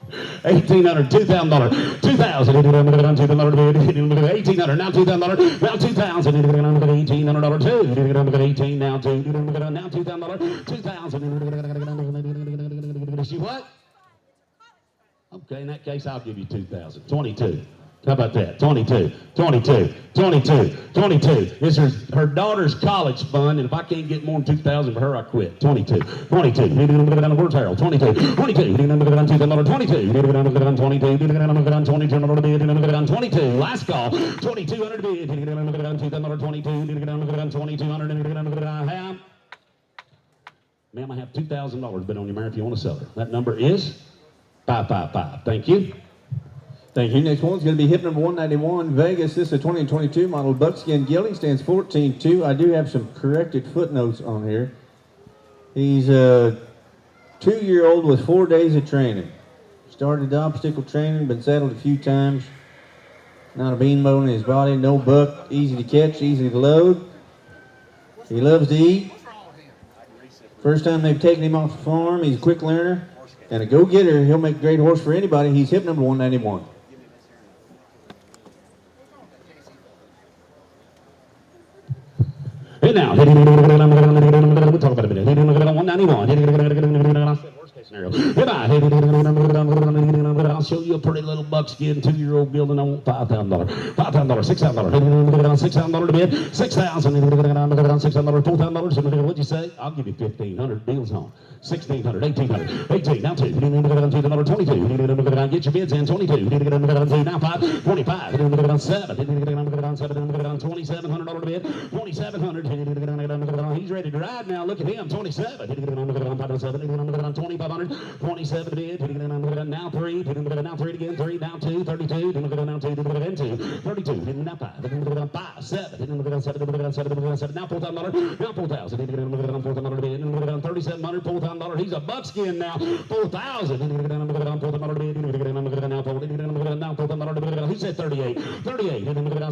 A: $1,800, $2,000, $2,000, $1,800, now $2,000, now $2,000, $1,800, 2, 18, now 2, now $2,000, 2,000. She what? Okay, in that case, I'll give you 2,000. 22. How about that? 22, 22, 22, 22. It's her daughter's college fund, and if I can't get more than 2,000 for her, I quit. 22, 22. Need to go down to Word's Herald. 22, 22. Need to go down to $2. 22. Need to go down to 22. Need to go down to 22. Need to go down 22. Last call. 2,200 bid. Need to go down to $2. 22. Need to go down to 2,200. Need to go down to half. Ma'am, I have $2,000 bid on your mare if you want to sell her. That number is 555. Thank you.
H: Thank you. Next one's going to be hip number 191, Vegas. This is a 2022 model buckskin gelding, stands 14.2. I do have some corrected footnotes on here. He's a 2-year-old with 4 days of training. Started obstacle training, been saddled a few times. Not a bean bone in his body, no buck, easy to catch, easy to load. He loves to eat. First time they've taken him off the farm, he's a quick learner and a go-getter. He'll make a great horse for anybody. He's hip number 191.
A: Hey now, we'll talk about it a minute. 191. Worst case scenario. I'll show you a pretty little buckskin 2-year-old building. I want $5,000. $5,000, $6,000. $6,000 to bid. $6,000. $6,000. $4,000. What'd you say? I'll give you $1,500. Deal's on. $1,600. $1,800. 18. Now $2. $22. Get your bids in. 22. Now $5. 25. $7. $2,700 to bid. $2,700. He's ready to ride now. Look at him. 27. 2,500. 27 bid. Now 3. Now 3 again. 3. Now 2. 32. Now 2. Then 2. 32. Now 5. 5. 7. 7. Now $4,000. Now 4,000. $4,000 bid. 3,700. $4,000. He's a buckskin now. 4,000. Now $4,000. He said 38. 38.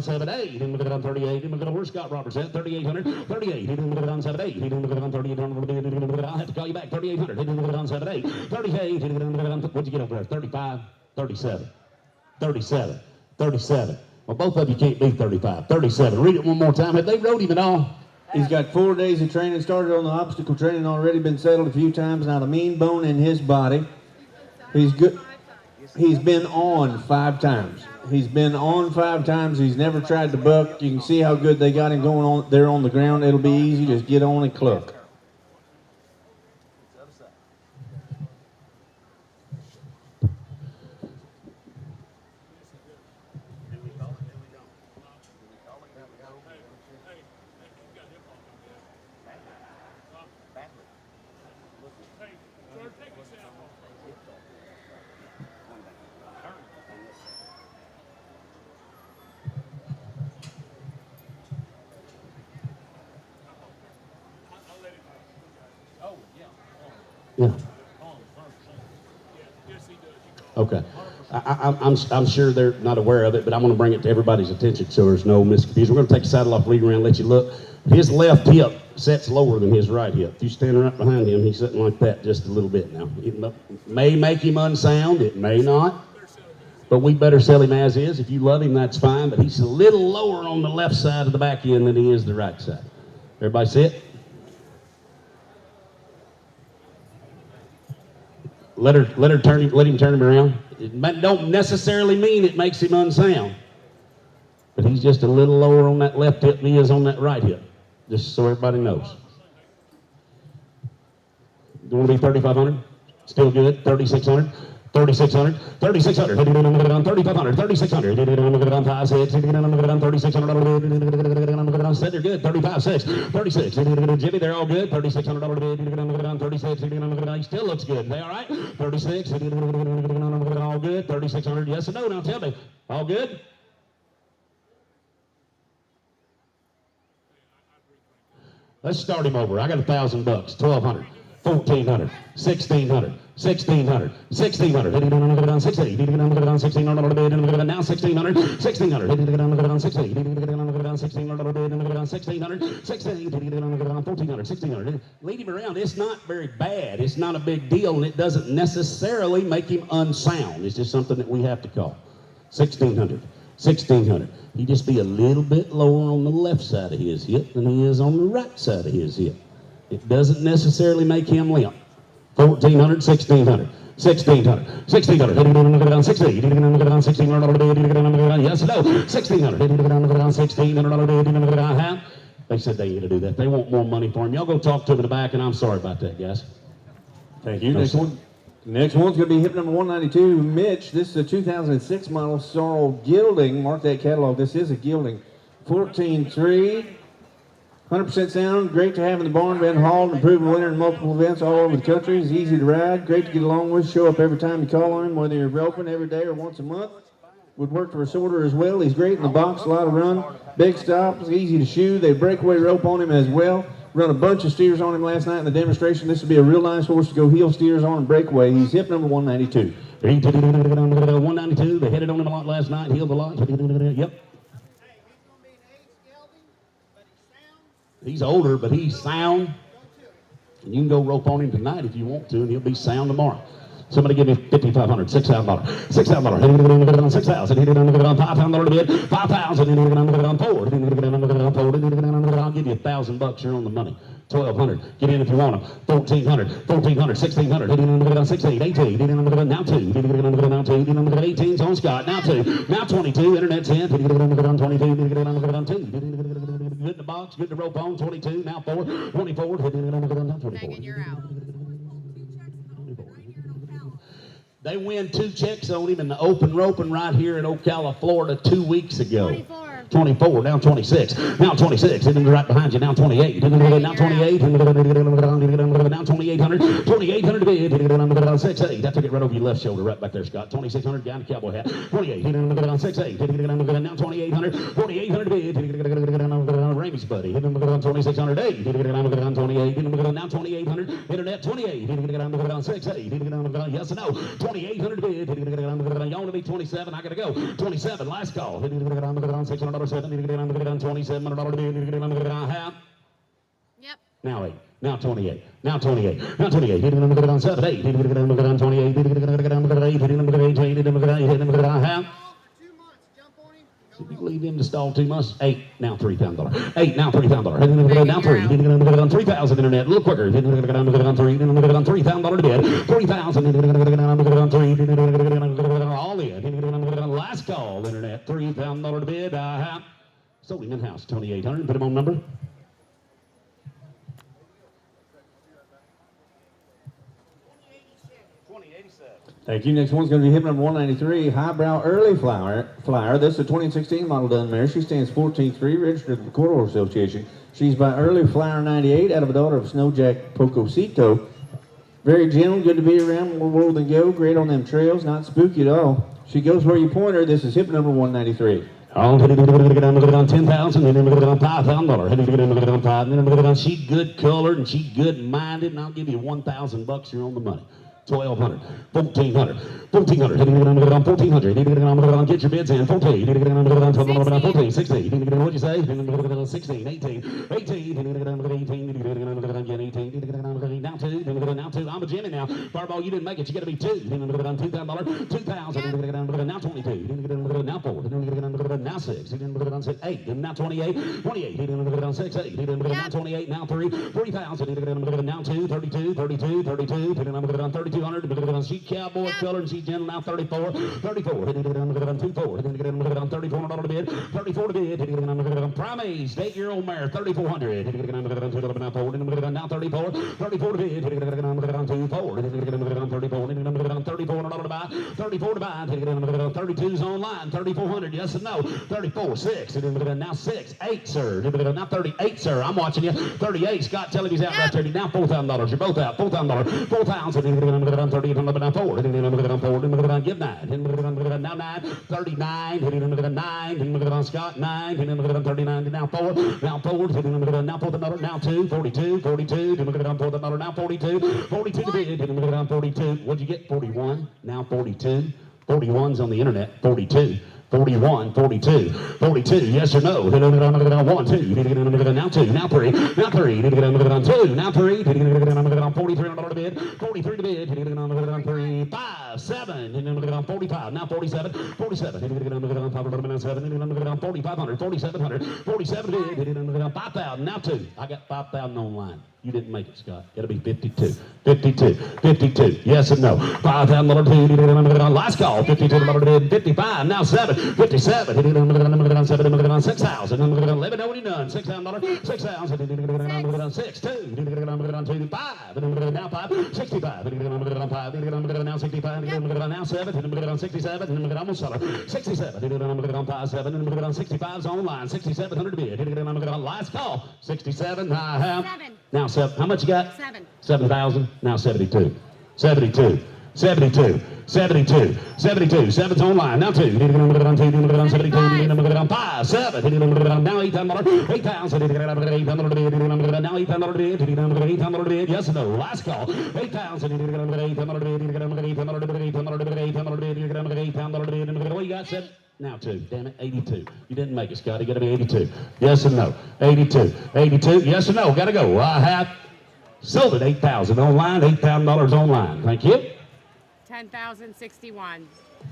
A: 7. 8. 38. Where's Scott Roberts at? 3,800. 38. 7. 8. 38. I'll have to call you back. 3,800. 7. 8. 38. What'd you get over there? 35. 37. 37. 37. Well, both of you can't beat 35. 37. Read it one more time. Have they rode him at all?
H: He's got 4 days of training, started on the obstacle training already, been settled a few times, not a mean bone in his body. He's good. He's been on 5 times. He's been on 5 times. He's never tried to buck. You can see how good they got him going on there on the ground. It'll be easy. Just get on and cluck.
A: Yeah. Okay. I'm sure they're not aware of it, but I'm going to bring it to everybody's attention so there's no misconfusion. We're going to take the saddle off, lead around, let you look. His left hip sets lower than his right hip. If you stand right behind him, he's sitting like that just a little bit now. It may make him unsound. It may not. But we better sell him as is. If you love him, that's fine. But he's a little lower on the left side of the back end than he is the right side. Everybody see it? Let him turn him around. It don't necessarily mean it makes him unsound. But he's just a little lower on that left hip than he is on that right hip. Just so everybody knows. You want to be 3,500? Still good. 3,600. 3,600. 3,600. 3,500. 3,600. 3,600. Said they're good. 35,600. 36. Jimmy, they're all good. $3,600. 36. He still looks good. They all right? 36. All good. 3,600. Yes or no? Now tell me. All good? Let's start him over. I got $1,000. 1,200. 1,400. 1,600. 1,600. 1,600. 1,600. Now 1,600. 1,600. 1,600. Lead him around. It's not very bad. It's not a big deal, and it doesn't necessarily make him unsound. It's just something that we have to call. 1,600. 1,600. He just be a little bit lower on the left side of his hip than he is on the right side of his hip. It doesn't necessarily make him limp. 1,400, 1,600. 1600. 1600. 16. 1600. Yes, no. 1600. 1600. They said they need to do that. They want more money for him. Y'all go talk to them in the back, and I'm sorry about that, guys.
H: Thank you. Next one. Next one's going to be hip number 192, Mitch. This is a 2006 model Sorrel Gilding. Mark that catalog. This is a Gilding. 14.3. 100% sound. Great to have in the barn. Been hauled and proven winner in multiple events all over the country. He's easy to ride. Great to get along with. Show up every time you call on him, whether you're open every day or once a month. Would work for a sorter as well. He's great in the box. A lot of run. Big stops. Easy to shoe. They breakaway rope on him as well. Run a bunch of steers on him last night in the demonstration. This would be a real nice horse to go heel steers on and breakaway. He's hip number 192.
A: 192. They hit it on him a lot last night. Healed a lot. Yep. He's older, but he's sound. And you can go rope on him tonight if you want to, and he'll be sound tomorrow. Somebody give me $5,500, $6,000, $6,000, $6,000, $5,000 to bid, $5,000, $4,000, I'll give you $1,000. You're on the money. 1,200. Get in if you want them. 1,400, 1,400, 1,600, 16, 18, now 2, now 2, 18's on Scott, now 2, now 22, internet's in, 22, 2. Good in the box, good to rope on, 22, now 4, 24, 24.
C: Megan, you're out.
A: They win 2 checks on him in the open roping right here in Ocala, Florida 2 weeks ago. 24, now 26, now 26, and then right behind you, now 28, now 28, now 2,800, 2,800 to bid, 6,800, that's to get right over your left shoulder, right back there, Scott, 2,600, guy in the cowboy hat, 28, 6,800, now 2,800, 4,800 to bid, Ramey's buddy, 2,600, 8, 28, now 2,800, internet 28, 6,800, yes or no, 2,800 to bid, you want to be 27, I gotta go, 27, last call, $600, $27 bid, half.
C: Yep.
A: Now 8. Now 28. Now 28. Now 28. 7, 8. 28. 8. Half. You leave him to stall 2 months. 8. Now $3,000. 8. Now $3,000. Now 3. 3,000 internet. A little quicker. 3. $3,000 to bid. 3,000. All in. Last call internet. $3,000 to bid. Sold him in house. 2,800. Put him on number.
H: Thank you. Next one's going to be hip number 193, Highbrow Early Flyer. This is a 2016 model done mare. She stands 14.3, registered at the Quarter Horse Association. She's by Early Flower 98, out of a daughter of Snowjack Pocosito. Very gentle, good to be around, more world than go. Great on them trails, not spooky at all. She goes where you point her. This is hip number 193.
A: Oh, 10,000, and then $5,000. She's good colored and she's good minded, and I'll give you $1,000. You're on the money. 1,200, 1,400, 1,400, 1,400, get your bids in, 14, 14, 16, what'd you say? 16, 18, 18, now 2, I'm a Jimmy now, Fireball, you didn't make it, you gotta be 2, $2,000, 2,000, now 22, now 4, now 6, 8, now 28, 28, 6, 8, now 28, now 3, 3,000, now 2, 32, 32, 32, 32, 200, she's cowboy color and she's gentle now 34, 34, 24, 34 to bid, 34 to bid, Primates, 8-year-old mare, 3,400, now 34, 34 to bid, 34, 34 to buy, 34 to buy, 32's online, 3,400, yes and no, 34, 6, now 6, 8, sir, now 38, sir, I'm watching you, 38, Scott, tell him he's out right there, now $4,000, you're both out, $4,000, 4,000, 30, now 4, give 9, now 9, 39, 9, Scott, 9, 39, now 4, now 4, now for the number, now 2, 42, 42, for the number, now 42, 42 to bid, 42, what'd you get, 41, now 42, 41's on the internet, 42. 41, 42, 42, yes or no? 1, 2, now 2, now 3, now 3, 2, now 3, $4,300 to bid, 43 to bid, 3, 5. 5, 7, 45, now 47, 47, 4,500, 4,700, 4,700, 5,000, now 2. I got 5,000 online. You didn't make it, Scott. It'll be 52, 52, 52. Yes and no. 5,000, last call. 52, 55, now 7, 57, 7, 6,000, 11, nobody none. $6,000, 6,000, 6, 2, 5, now 5, 65, 5, now 65, now 7, 67, almost seller, 67, 5, 7, 65's online, 6,700 bid, last call, 67, I have, now 7, how much you got?
C: 7.
A: 7,000, now 72, 72, 72, 72, 72, 7's online, now 2, 72, 5, 7, now $8,000, 8,000, now $800, yes or no, last call, 8,000, 800, what you got, 7? Now 2, damn it, 82. You didn't make it, Scott. You got to be 82. Yes or no? 82. 82. Yes or no? Got to go. I have sold it 8,000 online, $8,000 online. Thank you.
C: 10,061.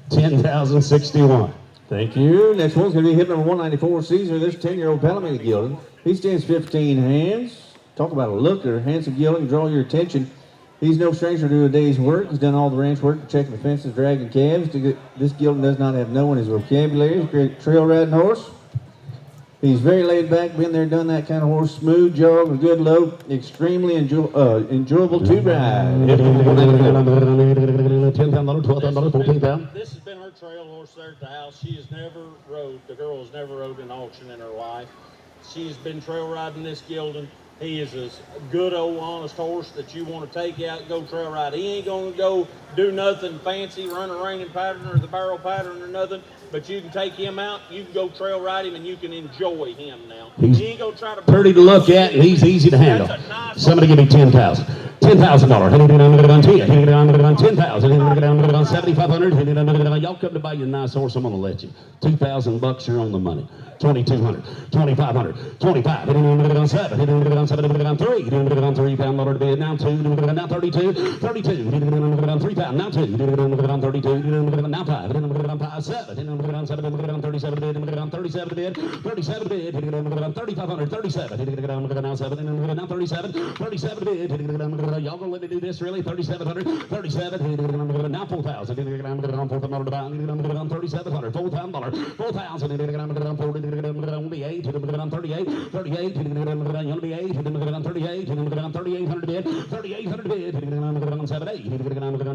A: 10,061.
H: Thank you. Next one's going to be hit number 194, Caesar. This 10-year-old Palomino gelding. He stands 15 hands. Talk about a looker. Handsome gelding, draw your attention. He's no stranger to a day's work. He's done all the ranch work, checking the fences, dragging calves. This gelding does not have no in his vocabulary. He's a great trail riding horse. He's very laid back, been there, done that kind of horse. Smooth jog, a good lope, extremely enjoyable to ride.
A: $10,000, $12,000, $14,000.
G: This has been her trail horse there at the house. She has never rode, the girl has never rode an auction in her life. She's been trail riding this gelding. He is a good old honest horse that you want to take out and go trail ride. He ain't going to go do nothing fancy, run a reining pattern or the barrel pattern or nothing, but you can take him out, you can go trail ride him, and you can enjoy him now.
A: He's
G: he ain't gonna try to
A: pretty to look at, and he's easy to handle.
G: Nice
A: Somebody give me $10,000. $10,000. $10,000. 7,500. Y'all come to buy you a nice horse, I'm gonna let you. $2,000, you're on the money. 2,200. 2,500. 25. 7. 3. $3,000 to bid. Now 2. Now 32. 32. 3,000. Now 2. 32. Now 5. 7. 37 bid. 37 bid. 37 bid. 3,500. 37. Now 7. Now 37. 37 bid. Y'all gonna let me do this really? 3,700. 37. Now 4,000. 3,700. 4,000. 4,000. 38. 38. 38. 38. 3,800 bid. 3,800 bid. 7, 8.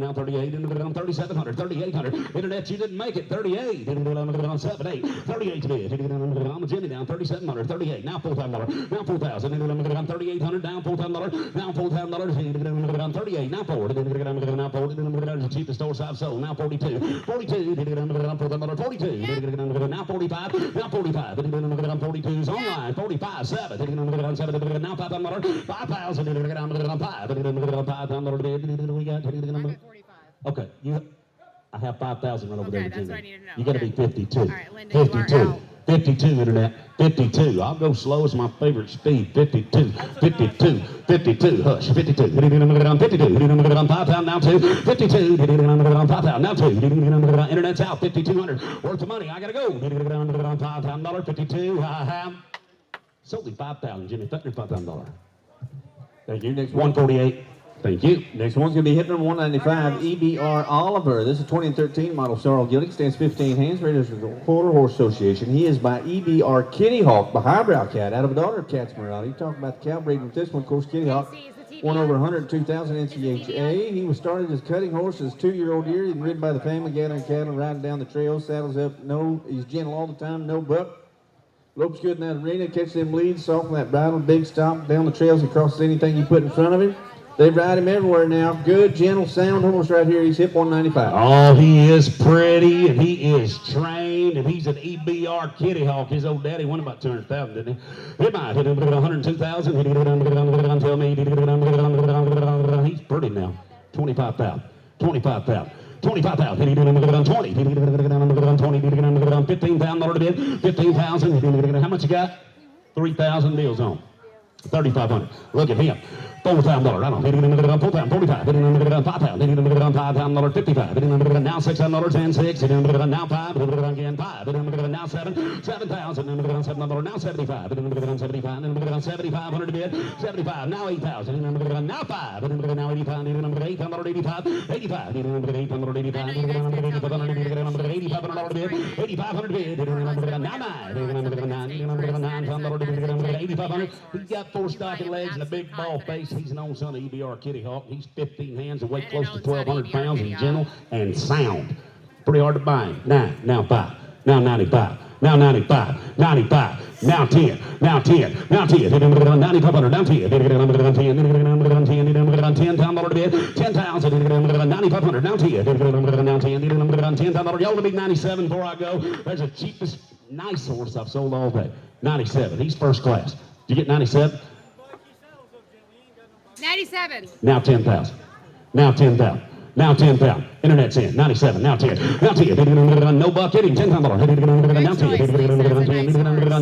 A: Now 38. 3,700. 3,800. Internet, you didn't make it. 38. 7, 8. 38 bid. I'm a Jimmy down. 3,700. 38. Now $4,000. Now 4,000. 3,800. Down $4,000. Now $4,000. 38. Now 4. Now 4. The cheapest horse I've sold. Now 42. 42. 4,000. 42. Now 45. Now 45. 42's online. 45. 7. Now $5,000. 5,000. 5,000 bid. We got.
C: I'm at 45.
A: Okay. I have 5,000 right over there.
C: Okay, that's what I need to know.
A: You got to be 52.
C: All right, Linda, you are
A: 52.
C: out.
A: 52, Internet. 52. I'll go slow as my favorite speed. 52. 52. 52. Hush. 52. 52. 5,000 now 2. 52. 5,000 now 2. Internet's out. 5,200. Worth of money. I got to go. $5,000. 52. I have sold 5,000. Jimmy Thunder, $5,000.
H: Thank you. Next one.
A: 148. Thank you.
H: Next one's going to be hit number 195, EBR Oliver. This is a 2013 model Sorrel gelding. Stands 15 hands, registered with the Quarter Horse Association. He is by EBR Kitty Hawk, the highbrow cat, out of a daughter of Cat's Morale. You talk about the cow breeding with this one. Of course, Kitty Hawk won over 102,000 NCHA. He was started as cutting horse as 2-year-old year. He's ridden by the family, gathering cattle, riding down the trail, saddles up. He's gentle all the time, no buck. Lope's good in that arena, catch them leads, soften that bridle, big stomp down the trails and crosses anything you put in front of him. They ride him everywhere now. Good, gentle, sound horse right here. He's hip 195.
A: Oh, he is pretty, and he is trained, and he's an EBR Kitty Hawk. His old daddy won about 200,000, didn't he? He might hit 102,000. Tell me, he's pretty now. 25,000. 25,000. 25,000. 20. $15,000 to bid. 15,000. How much you got? 3,000 deals on. 3,500. Look at him. $4,000. Right on. $4,000. $45. $5,000. $5,000. $55. Now $6,000. 10, 6. Now 5. Again 5. Now 7. $7,000. $7. Now 75. $75. $7,500 to bid. 75. Now 8,000. Now 5. Now 85. $8,000. 85. 85. $8,000. 85. $8,500 to bid. 8,500 bid. Now 9. $8,500. He's got 4 stocking legs and a big ball face. He's an old son of EBR Kitty Hawk. He's 15 hands and weighs close to 1,200 pounds. He's gentle and sound. Pretty hard to buy him. 9. Now 5. Now 95. Now 95. 95. Now 10. Now 10. Now 10. 9,500. Now 10. 10. $10,000 to bid. 10,000. 9,500. Now 10. Now 10. $10,000. Y'all to be 97 before I go. There's the cheapest nice horse I've sold all day. 97. He's first class. Did you get 97?
C: 97.
A: Now 10,000. Now 10,000. Now 10,000. Internet's in. 97. Now 10. Now 10. No buck hitting. $10,000. Now 10.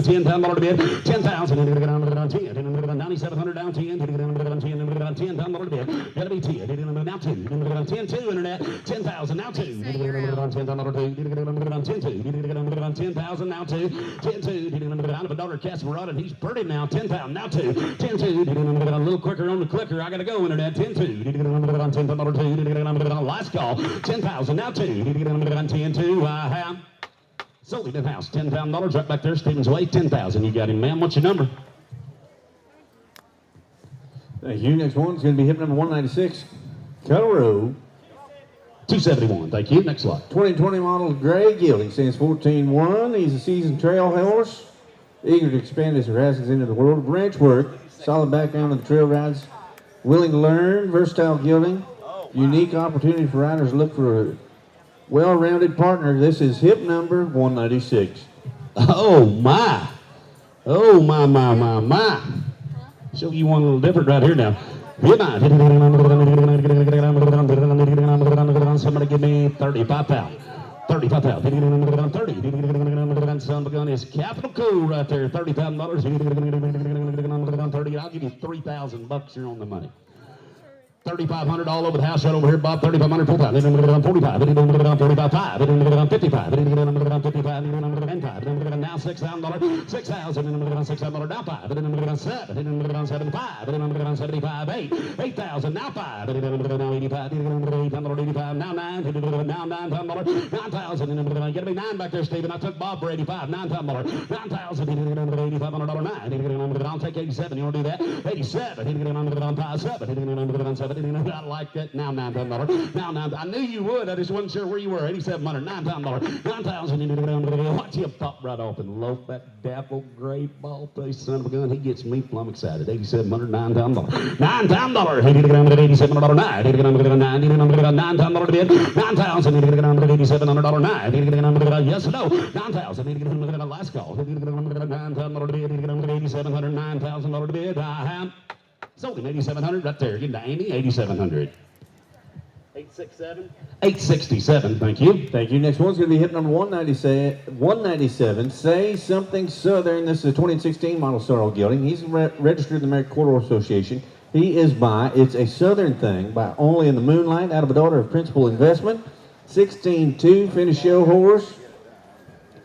A: $10,000 to bid. 10,000. 9,700 down 10. $10,000 to bid. Gotta be 10. Now 10. 10 2 internet. 10,000. Now 2. $10,000 to 10,000 now 2. 10 2. I have a daughter Casamarada and he's pretty now. 10,000 now 2. 10 2. A little quicker on the clicker. I gotta go internet. 10 2. $10,000 to last call. 10,000 now 2. 10 2. I have sold him in house. $10,000 right back there. Stevens Way. 10,000. You got him, ma'am. What's your number?
H: Thank you. Next one's going to be hip number 196. Colorado.
A: 271. Thank you. Next slide.
H: 2020 model gray gelding. Stands 14-1. He's a seasoned trail horse. Eager to expand his horizons into the world of ranch work. Solid background in the trail rides. Willing to learn. Versatile gelding. Unique opportunity for riders to look for a well-rounded partner. This is hip number 196.
A: Oh, my. Oh, my. Show you one a little different right here now. Somebody give me 35,000. 35,000. 30. Son of a gun is capital cool right there. $30,000. 30. I'll give you $3,000 here on the money. 3,500 all over the house right over here, Bob. 3,500, 4,000. 45. 45. 55. 55. Now $6,000. 6,000. $6,000. Now 5. 7. 5. 75. 8. 8,000. Now 5. Now 85. 885. Now 9. Now $9,000. 9,000. You gotta be 9 back there, Stephen. I took Bob for 85. $9,000. 9,000. $8,500. 9. I'll take 87. You want to do that? 87. 7. I like that. Now $9,000. Now I knew you would. I just wasn't sure where you were. 8,700. $9,000. 9,000. Watch him pop right off and loaf that dapple gray ball face son of a gun. He gets me plumb excited. 8,700. $9,000. $9,000. $8,700. $9,000 to bid. $9,000. $8,700. $9,000. Yes or no? $9,000. Last call. $9,000 to bid. $8,700. $9,000 to bid. I have sold him. 8,700 right there. Give him to Amy. 8,700. 867. 867. Thank you.
H: Thank you. Next one's going to be hip number 197. Say Something Southern. This is a 2016 model sorrel gelding. He's registered in the American Quarter Horse Association. He is by It's a Southern Thing by Only in the Moonlight out of a daughter of Principal Investment. 16-2 finish show horse.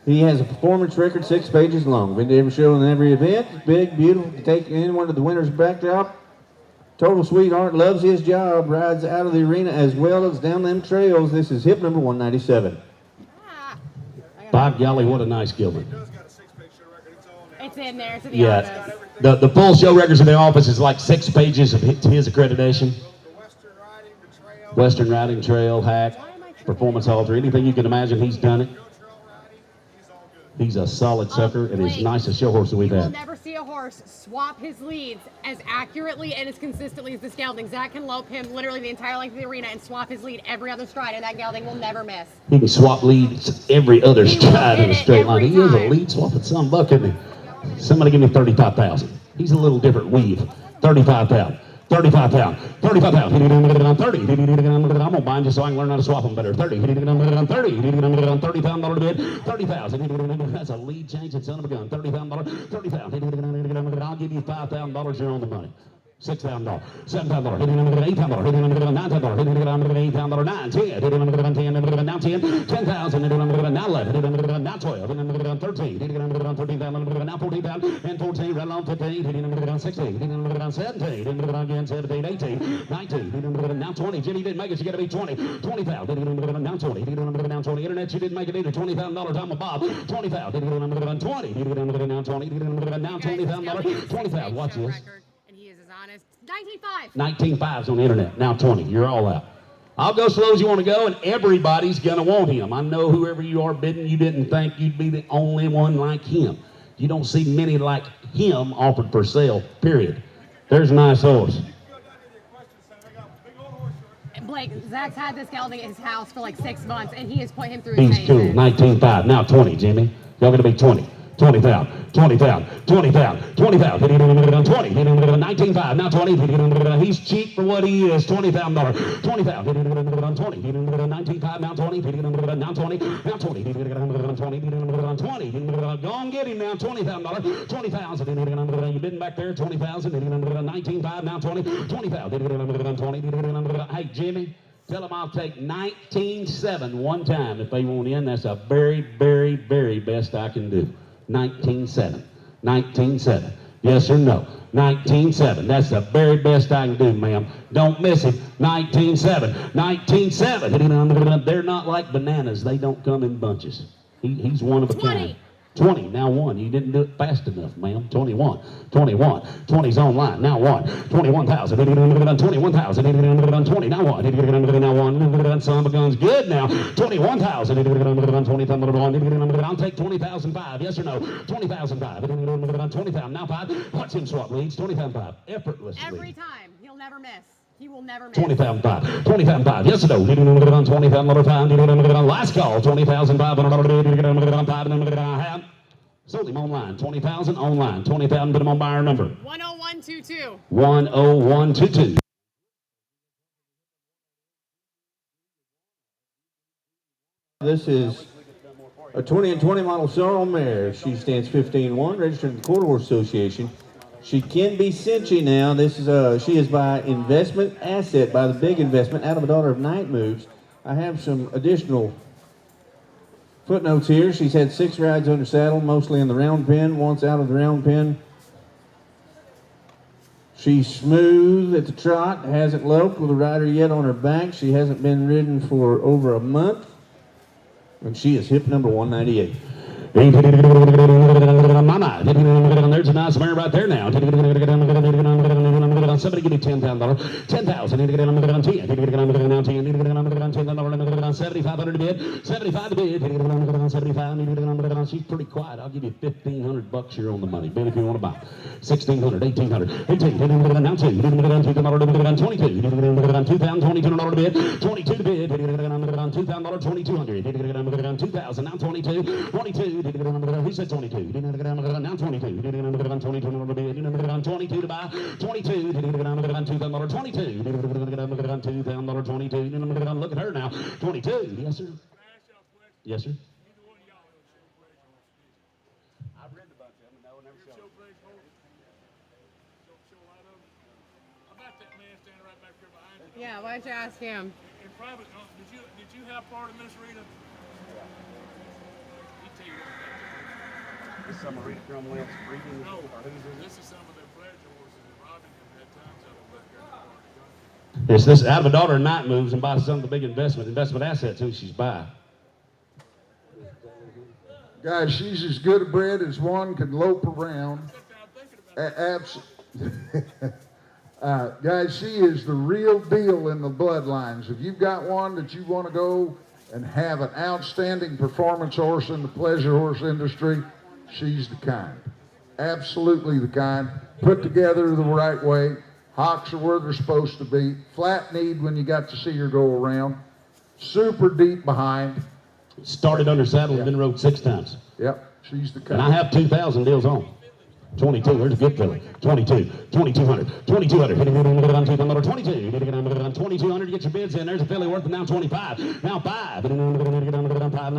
H: He has a performance record 6 pages long. Been to every show and every event. Big, beautiful. To take anyone to the winner's backdrop. Total sweetheart. Loves his job. Rides out of the arena as well as down them trails. This is hip number 197.
A: By golly, what a nice gelding.
C: It's in there. It's in the office.
A: The full show records in the office is like 6 pages of his accreditation. Western Riding Trail, hack, performance halter, anything you can imagine, he's done it. He's a solid sucker and as nice a show horse that we've
C: You will
A: had.
C: never see a horse swap his leads as accurately and as consistently as this gelding. Zach can lope him literally the entire length of the arena and swap his lead every other stride, and that gelding will never miss.
A: He can swap leads every other stride in a straight line. He is a
C: every time.
A: lead swapping son of a buck, isn't he? Somebody give me 35,000. He's a little different weave. 35,000. 35,000. 35,000. 30. I'm gonna bind you so I can learn how to swap them better. 30. 30. $30,000 to bid. 30,000. That's a lead changing son of a gun. $30,000. 30,000. I'll give you $5,000 here on the money. $6,000, $7,000, $8,000, $9,000, $8,000, $9, $10, now 10, $10,000, now 11, now 12, $13, $13,000, now 14,000, and 14, right along 15, 16, 17, again 17, 18, 19, now 20. Jimmy didn't make it, you got to be 20, 20,000, now 20, now 20. Internet, you didn't make it either. $20,000, I'm a Bob. 20,000, 20, now 20, now $20,000, 20,000. Watch this.
C: And he is as honest. 19.5.
A: 19.5's on the internet. Now 20. You're all out. I'll go slow as you want to go, and everybody's going to want him. I know whoever you are bidding, you didn't think you'd be the only one like him. You don't see many like him offered for sale, period. There's a nice horse.
C: Blake, Zach's had this gelding at his house for like 6 months, and he has put him through his
A: He's cool. 19.5. Now 20, Jimmy. Y'all going to be 20. 20,000, 20,000, 20,000, 20,000, 20, 19.5, now 20, he's cheap for what he is, $20,000, 20,000, 20, 19.5, now 20, now 20, now 20, 20, go on, get him now, $20,000, 20,000, you bidding back there, 20,000, 19.5, now 20, 20,000, 20, hey, Jimmy. Tell them I'll take 19.7 one time if they want in. That's the very, very, very best I can do. 19.7. 19.7. Yes or no? 19.7. That's the very best I can do, ma'am. Don't miss it. 19.7. 19.7. They're not like bananas. They don't come in bunches. He's one of a kind. 20, now 1. You didn't do it fast enough, ma'am. 21, 21. 20's online, now 1. 21,000, 21,000, 20, now 1. Now 1. Son of a gun's good now. 21,000, 20,000. I'll take 20,005. Yes or no? 20,005. 20,000. Now 5. Watch him swap leads. 20,005. Effortlessly.
C: Every time. He'll never miss. He will never miss.
A: 20,005. 20,005. Yes or no? 20,000 time. Last call. 20,500. Sold him online. 20,000 online. 20,000. Put him on buyer number.
C: 10122.
A: 10122.
H: This is a 20 and 20 model sorrel mare. She stands 15-1, registered in the Quarter Horse Association. She can be cinchy now. This is she is by investment asset, by the big investment, out of a daughter of Night Moves. I have some additional footnotes here. She's had 6 rides under saddle, mostly in the round pen, once out of the round pen. She's smooth at the trot, hasn't loped with a rider yet on her back. She hasn't been ridden for over a month. And she is hip number 198. There's a nice mare right there now. Somebody give me $10,000. 10,000. 10. $7,500 to bid. 75 to bid. 75. She's pretty quiet. I'll give you $1,500 here on the money. Bid if you want to buy. 1,600. 1,800. 18. Now 2. $2,000. 22. $2,022 to bid. 22 to bid. $2,000. 2,200. 2,000. Now 22. 22. He said 22. Now 22. 22 to buy. 22. $2,000. 22. $2,022. Look at her now. 22. Yes, sir. Yes, sir. I've read a bunch of them. No, never showed.
C: Yeah, why don't you ask him?
J: In private, did you have part of Miss Rita?
A: Is some Rita Cromwell's breeding?
J: No, this is some of their pleasure horses that Robin had times out back there.
A: It's this out of a daughter of Night Moves and buy some of the big investment assets who she's by.
B: Guys, she's as good a bred as one can lope around. Guys, she is the real deal in the bloodlines. If you've got one that you want to go and have an outstanding performance horse in the pleasure horse industry, she's the kind. Absolutely the kind. Put together the right way. Hocks are where they're supposed to be. Flat kneed when you got to see her go around. Super deep behind.
A: Started under saddle and been rode 6 times.
B: Yep, she's the kind.
A: And I have 2,000 deals on. 22, there's a good filly. 22, 2200, 2200, hitting it on 22, hitting it on 2200, get your bids in. There's a filly worth now 25. Now 5, hitting it on 5, hitting it on 5,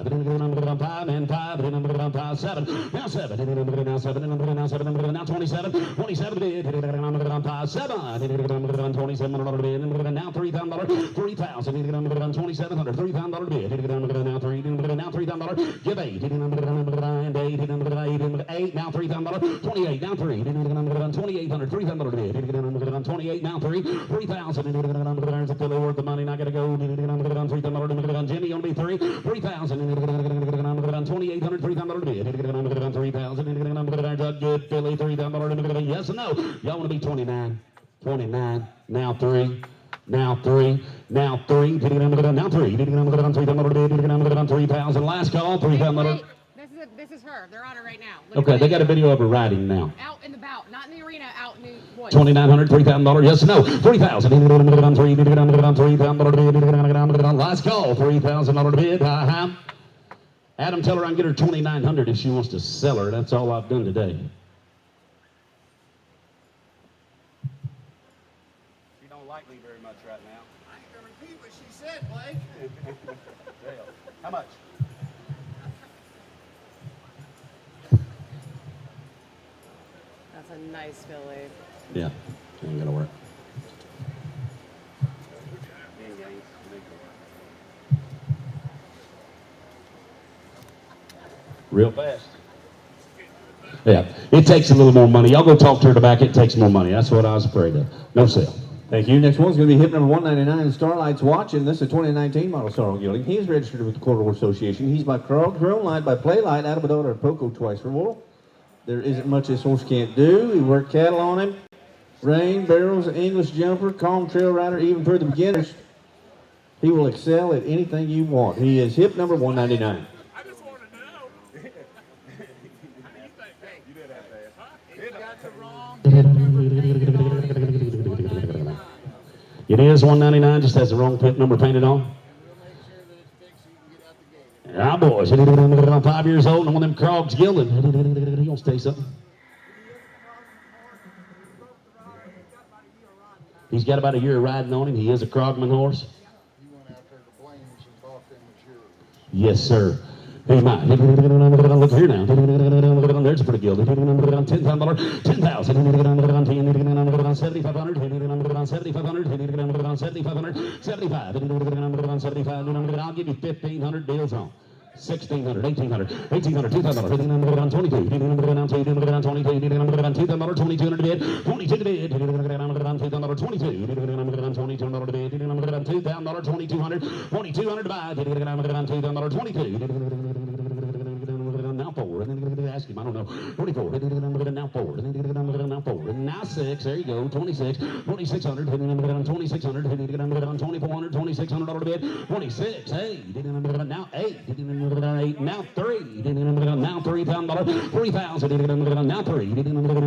A: hitting it on 5, and 5, hitting it on 7. Now 7, hitting it on now 7, hitting it on 7, hitting it on now 27, 27 bid, hitting it on 5, 7, hitting it on 27 bid, hitting it on now $3,000, 3,000, hitting it on 2,700, $3,000 bid, hitting it on now 3, hitting it on now $3,000, give 8, hitting it on 8, hitting it on 8, now $3,000. 28, now 3, 2,800, $3,000 bid, 28, now 3, 3,000, there's a filly worth the money, not gonna go, $3,000, Jimmy, gonna be 3,000, 2,800, $3,000 bid, 3,000, there's a good filly, $3,000, yes or no, y'all wanna be 29, 29, now 3, now 3, now 3, now 3, $3,000 bid, 3,000, last call, $3,000.
C: This is her. They're on her right now.
A: Okay, they got a video of her riding now.
C: Out in the bout, not in the arena, out in the woods.
A: $2,900, $3,000, yes or no? 3,000, $3,000, last call, $3,000 bid. Adam, tell her I can get her 2,900 if she wants to sell her. That's all I've done today.
D: She don't like me very much right now. I ain't gonna repeat what she said, Blake. How much?
C: That's a nice filly.
A: Yeah, ain't gonna work. Real fast. Yeah, it takes a little more money. Y'all go talk to her back. It takes more money. That's what I was afraid of. No sale.
H: Thank you. Next one's going to be hip number 199, Starlight's Watching. This is a 2019 model Sorrel Gelding. He's registered with the Quarter Horse Association. He's by Chrome Light, by Playlight, out of a daughter of Poco twice for wool. There isn't much this horse can't do. We work cattle on him. Rain, barrels, English jumper, calm trail rider, even for the beginners. He will excel at anything you want. He is hip number 199.
J: I just want to know. How do you think? Hey, you did that fast. Huh? It got the wrong
A: It is 199, just has the wrong pit number painted on. Ah, boys, 5 years old, and one of them Krogs gilded. He gonna say something. He's got about a year of riding on him. He is a Krogman horse.
B: You went out there to Blaine's and bought them materials.
A: Yes, sir. Hey, Mike. Look here now. There's a pretty gild. $10,000, 10,000, 7,500, 7,500, 7,500, 75. I'll give you 1,500 deals on. 1,600, 1,800, 1,800, $2,000, 22, 2,200 bid, 22 bid, $2,000, 22, $2,000 bid, $2,000, 2,200, 2,200 divide, $2,000, 22. Now forward, and then ask him, I don't know. 24, now forward, now forward, now 6, there you go, 26, 2,600, 2,600, 2,400, $2,600 bid, 26, 8, now 8, now 3, now $3,000, 3,000, now 3, now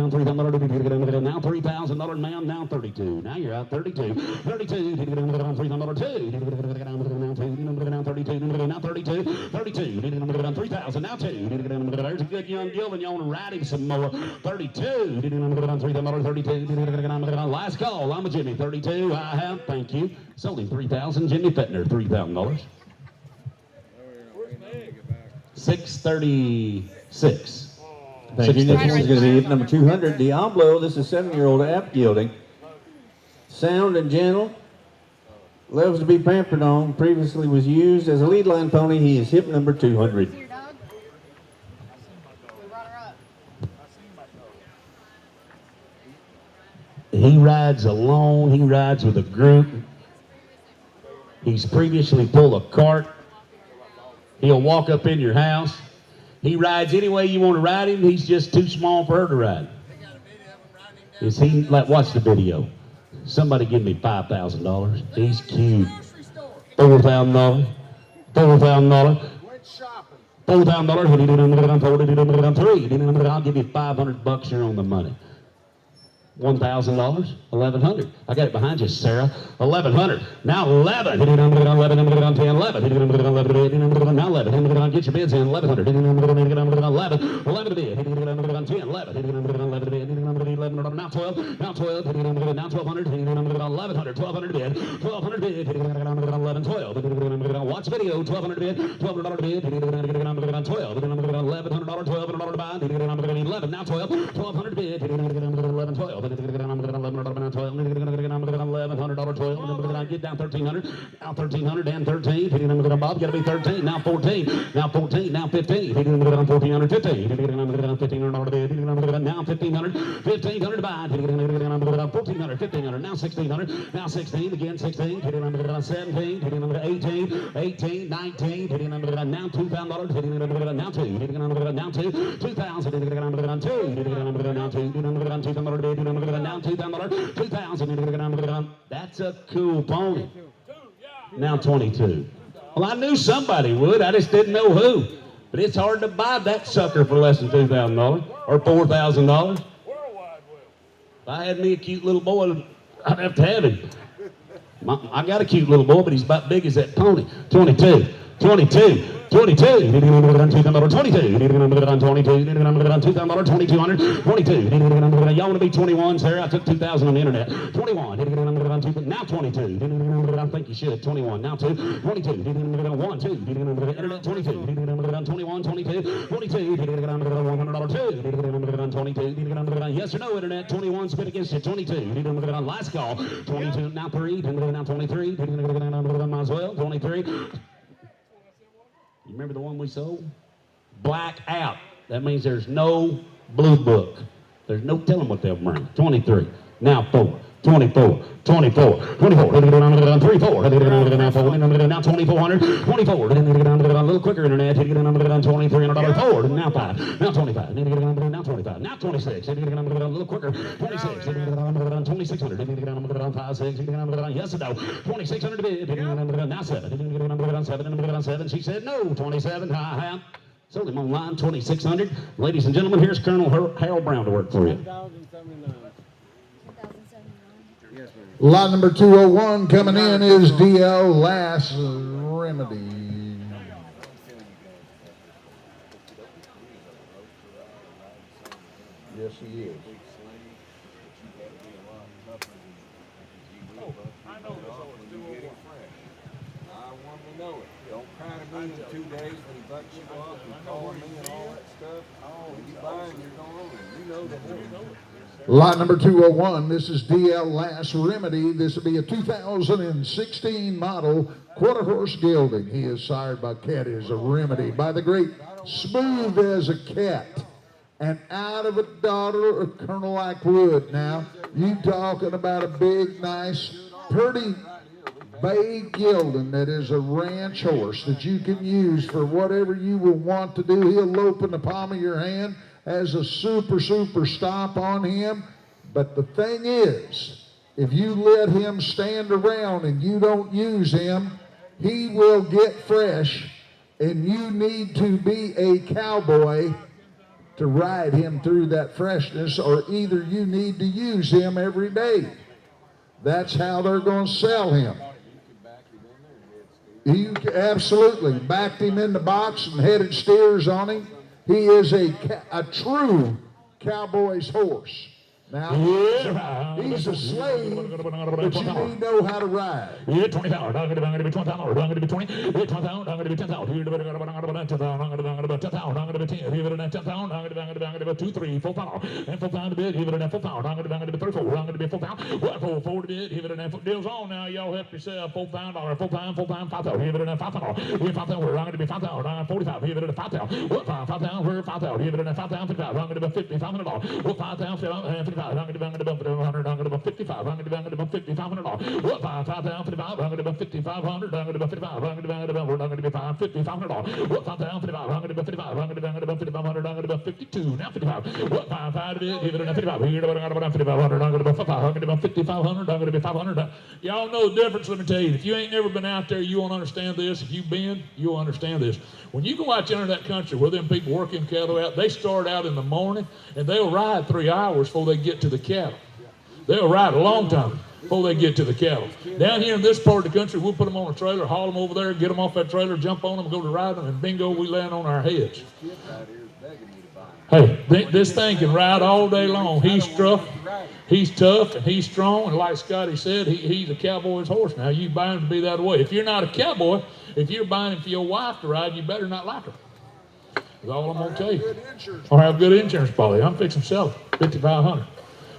A: $3,000, now $3,000, man, now 32, now you're out 32, 32, $3,000, 2, now 32, now 32, 32, 3,000, now 2, there's a good young gill, and you want to ride him some more. 32, $3,000, 32, last call, I'm a Jimmy, 32, I have, thank you, sold him 3,000, Jimmy Fettner, $3,000. 636.
H: Thank you. Next one's going to be hip number 200, Diablo. This is 7-year-old App Gelding. Sound and gentle. Loves to be pampered on. Previously was used as a lead line pony. He is hip number 200.
A: He rides alone. He rides with a group. He's previously pulled a cart. He'll walk up in your house. He rides any way you want to ride him. He's just too small for her to ride. Is he? Watch the video. Somebody give me $5,000. He's cute. $4,000. $4,000. $4,000. $3. I'll give you $500 here on the money. $1,000, 1,100. I got it behind you, Sarah. 1,100. Now 11. 11, 10, 11. 11, now 11. Get your bids in. 1,100. 11. 11 to bid. 10, 11. 11. Now 12. Now 12. Now 1,200. 1,100. 1,200 to bid. 1,200 to bid. 11, 12. Watch video. 1,200 to bid. $1,200 to bid. 12. $1,100. $1,200 to buy. 11. Now 12. 1,200 to bid. 11, 12. $11, 12. Get down 1,300. Now 1,300 and 13. Bob, got to be 13. Now 14. Now 14. Now 15. 1,400. 15. $1,500 bid. Now 1,500. 1,500 to buy. 1,400. 1,500. Now 1,600. Now 16. Again 16. 17. 18. 18. 19. Now $2,000. Now 2. Now 2. 2,000. Now 2. Now $2,000. 2,000. That's a cool pony. Now 22. Well, I knew somebody would. I just didn't know who. But it's hard to buy that sucker for less than $2,000 or $4,000. If I had me a cute little boy, I'd have to have him. I got a cute little boy, but he's about big as that pony. 22. 22. 22. $2,000. 22. $2,000. 2,200. 22. Y'all want to be 21, Sarah? I took 2,000 on the internet. 21. Now 22. I think you should. 21. Now 2. 22. 1, 2. Internet 22. 21, 22. 22. $100. 22. Yes or no, internet? 21 spit against you. 22. Last call. 22. Now 3. Now 23. Might as well. 23. You remember the one we sold? Black out. That means there's no blue book. There's no telling what they'll bring. 23. Now 4. 24. 24. 24. 3, 4. Now 2,400. 24. A little quicker internet. $2,300 forward. Now 5. Now 25. Now 25. Now 26. A little quicker. 26. 2,600. 5, 6. Yes or no? 2,600 to bid. Now 7. 7. She said no. 27. Sold him online. 2,600. Ladies and gentlemen, here's Colonel Harold Brown to work for you.
K: 1,079. Yes, ma'am.
B: Lot number 201 coming in is DL Last Remedy. Yes, he is.
K: I know this horse, 201. I want to know it. Don't cry to me in 2 days when he bucks you off and calling me and all that stuff. When you buy and you're going, and you know the horse.
B: Lot number 201, this is DL Last Remedy. This will be a 2016 model quarter horse gelding. He is sired by Cat as a Remedy by the great Smooth as a Cat. And out of a daughter of Colonel Lockwood. Now, you talking about a big, nice, pretty bay gelding that is a ranch horse that you can use for whatever you will want to do. He'll lope in the palm of your hand. Has a super stomp on him. But the thing is, if you let him stand around and you don't use him, he will get fresh, and you need to be a cowboy to ride him through that freshness, or either you need to use him every day. That's how they're going to sell him. You absolutely backed him in the box and headed steers on him. He is a true cowboy's horse. Now, he's a slave, but you need to know how to ride.
I: Yeah, 20,000. I'm going to be 20,000. I'm going to be 20. 20,000. I'm going to be 10,000. I'm going to be 10,000. I'm going to be 10,000. I'm going to be 10,000. I'm going to be 10,000. I'm going to be 2, 3, 4,000. And 4,000 to bid. Even an 4,000. I'm going to be 3, 4. I'm going to be 4,000. What 4 to bid? Even an deals on now. Y'all help yourself. 4,000. 4,000. 5,000. Even an 5,000. Even 5,000. We're going to be 5,000. 45. Even an 5,000. What 5,000? We're 5,000. Even an 5,000. 55. I'm going to be 50,500. What 5,000? 55. I'm going to be 100, I'm going to be 55, I'm going to be $5,500. What 5,000, 55, I'm going to be 5,500, I'm going to be 55, I'm going to be $5,500. What 5,000, 55, I'm going to be 55, I'm going to be 5,500, I'm going to be 52, now 55. What 5,500, give it a 55, I'm going to be 5,500, I'm going to be 5,500, I'm going to be 5,500, I'm going to be 500. Y'all know the difference, let me tell you. If you ain't never been out there, you won't understand this. If you've been, you'll understand this. When you go out there in that country where them people working cattle out, they start out in the morning and they'll ride 3 hours before they get to the cattle. They'll ride a long time before they get to the cattle. Down here in this part of the country, we'll put them on a trailer, haul them over there, get them off that trailer, jump on them, go to ride them, and bingo, we land on our heads. Hey, this thing can ride all day long. He's tough, and he's strong, and like Scotty said, he's a cowboy's horse. Now, you buy him to be that way. If you're not a cowboy, if you're buying him for your wife to ride, you better not like her. That's all I'm going to tell you. Or have good insurance policy. I'm fixing to sell it. $5,500.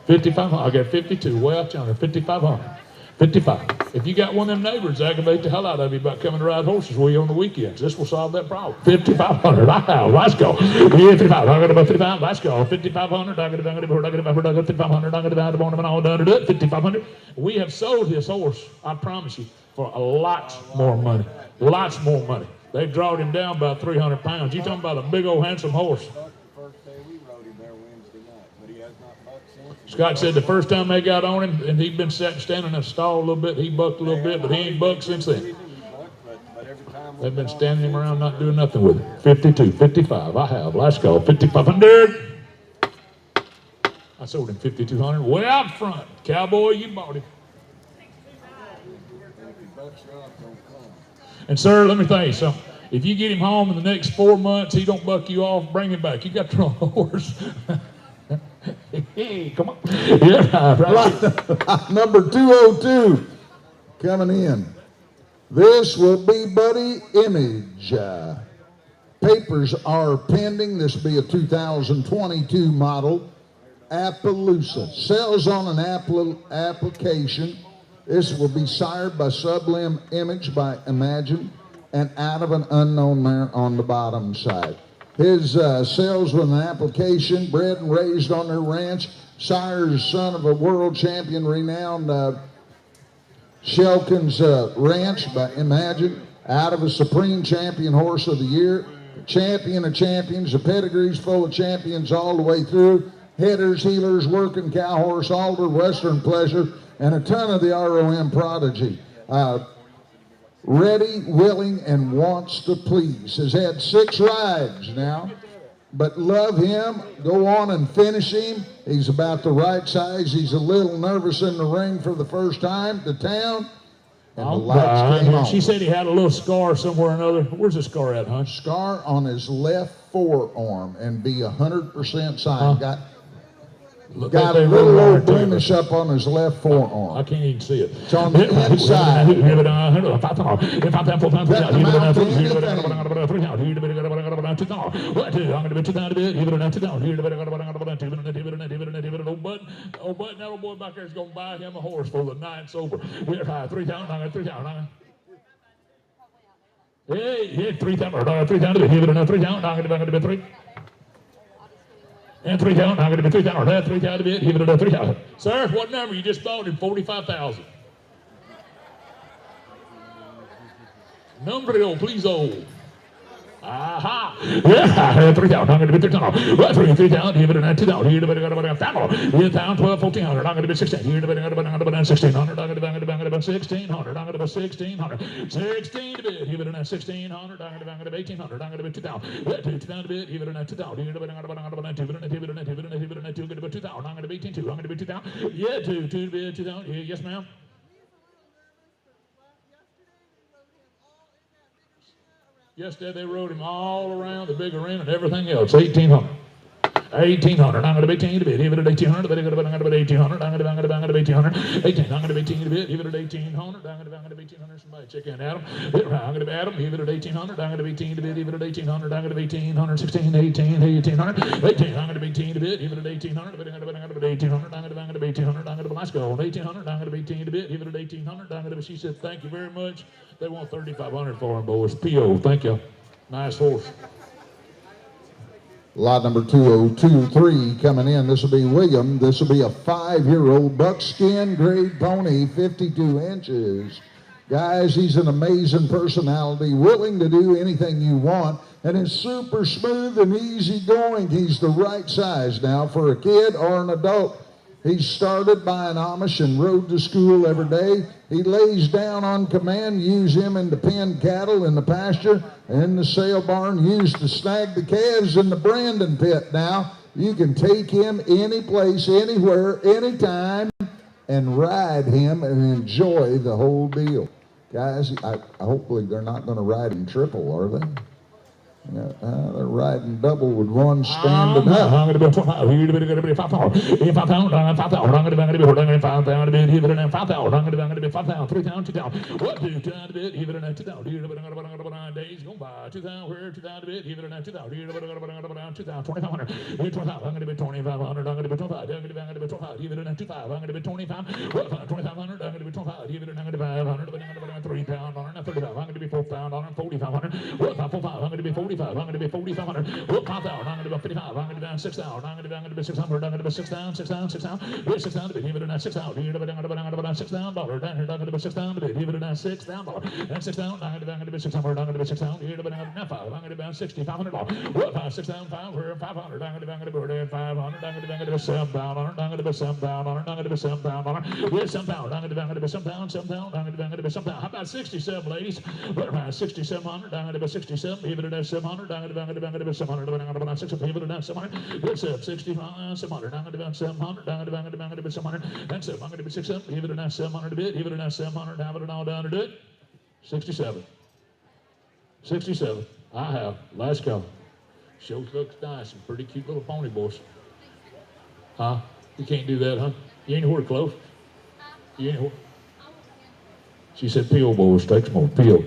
I: $5,500. I got 52 way out yonder. $5,500. 55. If you got one of them neighbors that aggravate the hell out of you about coming to ride horses with you on the weekends, this will solve that problem. 5,500. Let's go. 55. I got about 55. Let's go. 5,500. I got about 5,500. I got about 5,500. We have sold this horse, I promise you, for a lot more money. Lots more money. They've drawn him down about 300 pounds. You're talking about a big old handsome horse. Scott said the first time they got on him, and he'd been standing in a stall a little bit, he bucked a little bit, but he ain't bucked since then. They've been standing him around not doing nothing with him. 52, 55, I have. Let's go. 5,500. I sold him 5,200. Way out front. Cowboy, you bought him. And sir, let me tell you something. If you get him home in the next 4 months, he don't buck you off, bring him back. You got the wrong horse. Hey, come on. Yeah, right.
B: Number 202 coming in. This will be Buddy Image. Papers are pending. This will be a 2022 model Appaloosa. Sells on an application. This will be sired by Sublim Image by Imagine and out of an unknown mare on the bottom side. His sales with an application, bred and raised on their ranch. Sire's son of a world champion, renowned Shelkin's Ranch by Imagine. Out of a Supreme Champion Horse of the Year. Champion of champions. The pedigree's full of champions all the way through. Headers, heelers, working cow horse, alder, western pleasure, and a ton of the ROM prodigy. Ready, willing, and wants to please. Has had 6 rides now, but love him. Go on and finish him. He's about the right size. He's a little nervous in the ring for the first time to town. And the lights came on.
I: She said he had a little scar somewhere or another. Where's the scar at, huh?
B: Scar on his left forearm and be 100% signed. Got a little old blemish up on his left forearm.
I: I can't even see it.
B: It's on the inside.
I: Old Bud, that old boy back there is going to buy him a horse for the night's over. We're 3,000. Hey, 3,000. 3,000. And 3,000. I'm going to be 3,000. That 3,000 a bit. Give it a 3,000. Sir, what number you just bought him? 45,000. Number, please, old. Aha! Yeah, 3,000. I'm going to be 3,000. 3,000. Give it a 2,000. Here to be 1,000. 12, 1,400. I'm going to be 16. Here to be 1,600. I'm going to be 1,600. I'm going to be 1,600. 16 to bid. Give it a 1,600. I'm going to be 1,800. I'm going to be 2,000. 2,000 to bid. Give it a 2,000. Here to be 2,000. I'm going to be 18,200. I'm going to be 2,000. Yeah, 2 to bid. 2,000. Yes, ma'am. Yesterday they rode him all around the big arena and everything else. 1,800. 1,800. I'm going to be 18 to bid. Even at 1,800. I'm going to be 1,800. I'm going to be 1,800. 18. I'm going to be 18 to bid. Even at 1,800. I'm going to be 1,800. Somebody check in, Adam. I'm going to be Adam. Even at 1,800. I'm going to be 18 to bid. Even at 1,800. I'm going to be 1,800. 16, 18, 1,800. 18. I'm going to be 18 to bid. Even at 1,800. I'm going to be 1,800. I'm going to be 1,800. I'm going to be, let's go. 1,800. I'm going to be 18 to bid. Even at 1,800. I'm going to be, she said, thank you very much. They want 3,500 for him, boys. P.O. Thank you. Nice horse.
B: Lot number 2023 coming in. This will be William. This will be a 5-year-old buckskin grade pony, 52 inches. Guys, he's an amazing personality, willing to do anything you want, and is super smooth and easy going. He's the right size now for a kid or an adult. He's started by an Amish and rode to school every day. He lays down on command. Use him in the pen cattle in the pasture and in the sale barn. Used to snag the calves in the branding pit. Now you can take him any place, anywhere, anytime. and ride him and enjoy the whole deal. Guys, hopefully they're not going to ride him triple, are they? Yeah, they're riding double with one standing up.
I: I'm going to be 25. You're going to be 5 pounds. 5 pounds. 5 pounds. I'm going to be 5 pounds. Even in 5 pounds. I'm going to be 5 pounds. 3 pounds. 2 pounds. What do you try to bid? Even in 2 pounds. You're going to 9 days go by. 2 pounds. Where 2 pounds to bid? Even in 2 pounds. You're going to 2 pounds. 2,500. You're 25. I'm going to be 2,500. I'm going to be 25. I'm going to be 25. Even in 25. I'm going to be 25. 2,500. I'm going to be 25. Even in 500. 3 pounds. 35. I'm going to be 4 pounds. 4,500. 45. I'm going to be 45. I'm going to be 4,500. 5,000. I'm going to be 55. I'm going to be 6,000. I'm going to be 600. I'm going to be 6,000. 6,000. 6,000. 6,000 to be even at 6,000. You're going to be $6,000. Down here, I'm going to be 6,000 to be even at $6,000. And 6,000. I'm going to be 600. I'm going to be 6,000. You're going to be 5. I'm going to be $6,500. 6,005. We're 500. I'm going to be 500. I'm going to be 7,000. I'm going to be 7,000. I'm going to be 7,000. We're 7,000. I'm going to be 7,000. 7,000. I'm going to be 7,000. How about 67, ladies? We're 6,700. I'm going to be 67. Even at 700. I'm going to be 700. I'm going to be 600. Even at 700. We're 65. 700. I'm going to be 700. I'm going to be 700. And 7. I'm going to be 600. Even at 700 a bit. Even at 700. Have it all down to do it. 67. 67. I have. Let's go. Show looks nice and pretty cute little pony boys. Huh? You can't do that, huh? You ain't nowhere close. You ain't nowhere. She said peel boys. Take some more. Peel.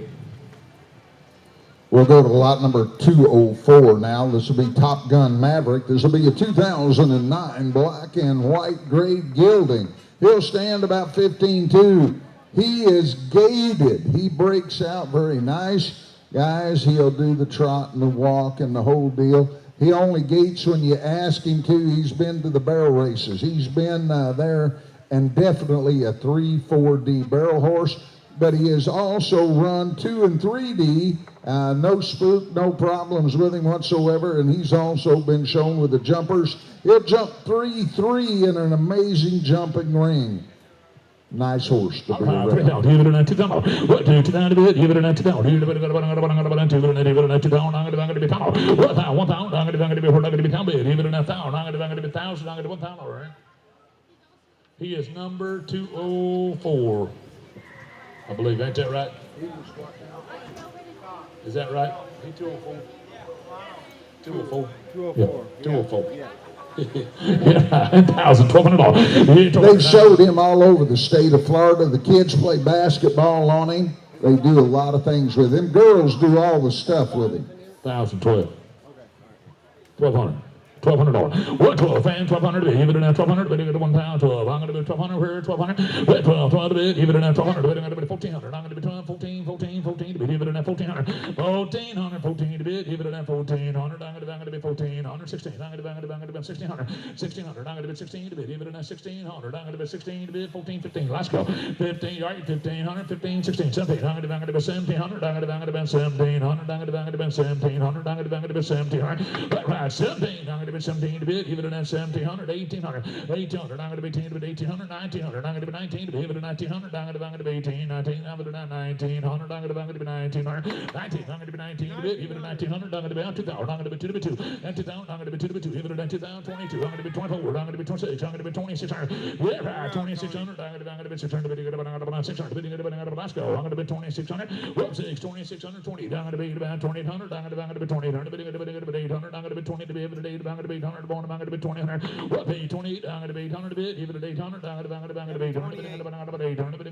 B: We'll go to lot number 204 now. This will be Top Gun Maverick. This will be a 2009 black and white grade gelding. He'll stand about 15.2. He is gated. He breaks out very nice. Guys, he'll do the trot and the walk and the whole deal. He only gates when you ask him to. He's been to the barrel races. He's been there, and definitely a 3-4D barrel horse. But he has also run 2 and 3D. No spook, no problems with him whatsoever. And he's also been shown with the jumpers. He'll jump 3-3 in an amazing jumping ring. Nice horse to be around.
I: He is number 204. I believe, ain't that right? Is that right? 204. 204. 204. Yeah, 204. Yeah. $1,200.
B: They showed him all over the state of Florida. The kids play basketball on him. They do a lot of things with him. Girls do all the stuff with him.
I: 1,012. 1,200. $1,200. What 12 fans? 1,200 bid. Even at 1,200 bid. Even at 1,012. I'm going to be 1,200. Where 1,200? 12 bid. Even at 1,200 bid. I'm going to be 1,400. I'm going to be 12, 14 bid. Even at 1,400. 1,400. 14 bid. Even at 1,400. I'm going to be 1,400. 16. I'm going to be 1,600. 1,600. I'm going to be 16 bid. Even at 1,600. I'm going to be 16 bid. 14, 15. Let's go. 15. All right. 1,500. 15, 16, 17. I'm going to be 1,700. I'm going to be 1,700. I'm going to be 1,700. I'm going to be 1,700. Right. 17. I'm going to be 17 to bid, even at 1,700, 1,800, 1,800, I'm going to be 10 to bid, 1,800, 1,900, I'm going to be 19 to bid, even at 1,900, I'm going to be 18, 19, I'm going to be 1,900, I'm going to be 1,900, 19, I'm going to be 19 to bid, even at 1,900, I'm going to be 2,000, I'm going to be 2 to bid 2, and 2,000, I'm going to be 2 to bid 2, even at 2,022, I'm going to be 24, I'm going to be 26, I'm going to be 2,600, yeah, right, 2,600, I'm going to be 600, I'm going to be 600, let's go, I'm going to be 2,600, whoop, 2,600, 20, I'm going to be about 2,800, I'm going to be 2,800, 800, I'm going to be 20 to be, even at 8, I'm going to be 800, born, I'm going to be 2,800, what, pay 28, I'm going to be 800 a bit, even at 800, I'm going to be 800, I'm going to be 800, I'm going to be 800,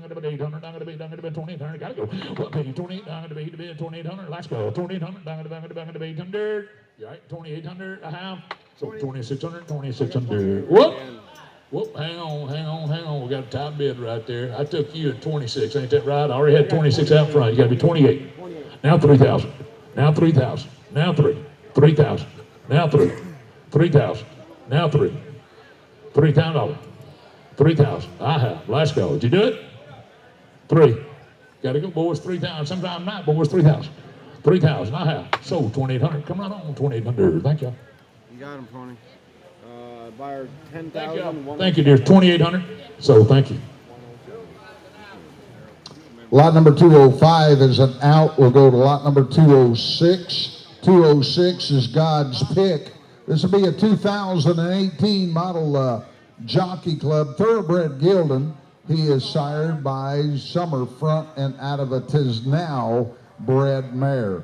I: I'm going to be 800, I'm going to be 2,800, gotta go, what, pay 28, I'm going to be 2,800, let's go, 2,800, I'm going to be 800, right, 2,800, a half, so 2,600, 2,600, whoop, whoop, hang on, we got a top bid right there, I took you at 26, ain't that right, I already had 26 out front, you gotta be 28, now 3,000, now 3,000, now 3,000, now 3,000, now 3,000, 3,000, I have, let's go, did you do it? 3, gotta go boys, 3,000, sometime night boys, 3,000, 3,000, I have, sold 2,800, come right on, 2,800, thank you.
L: You got him, Tony. Buyer 10,000.
I: Thank you, dear, 2,800, so thank you.
B: Lot number 205 is an out. We'll go to lot number 206. 206 is God's Pick. This will be a 2018 model Jockey Club Thoroughbred gelding. He is sired by Summer Front and out of a Tisnow bred mare.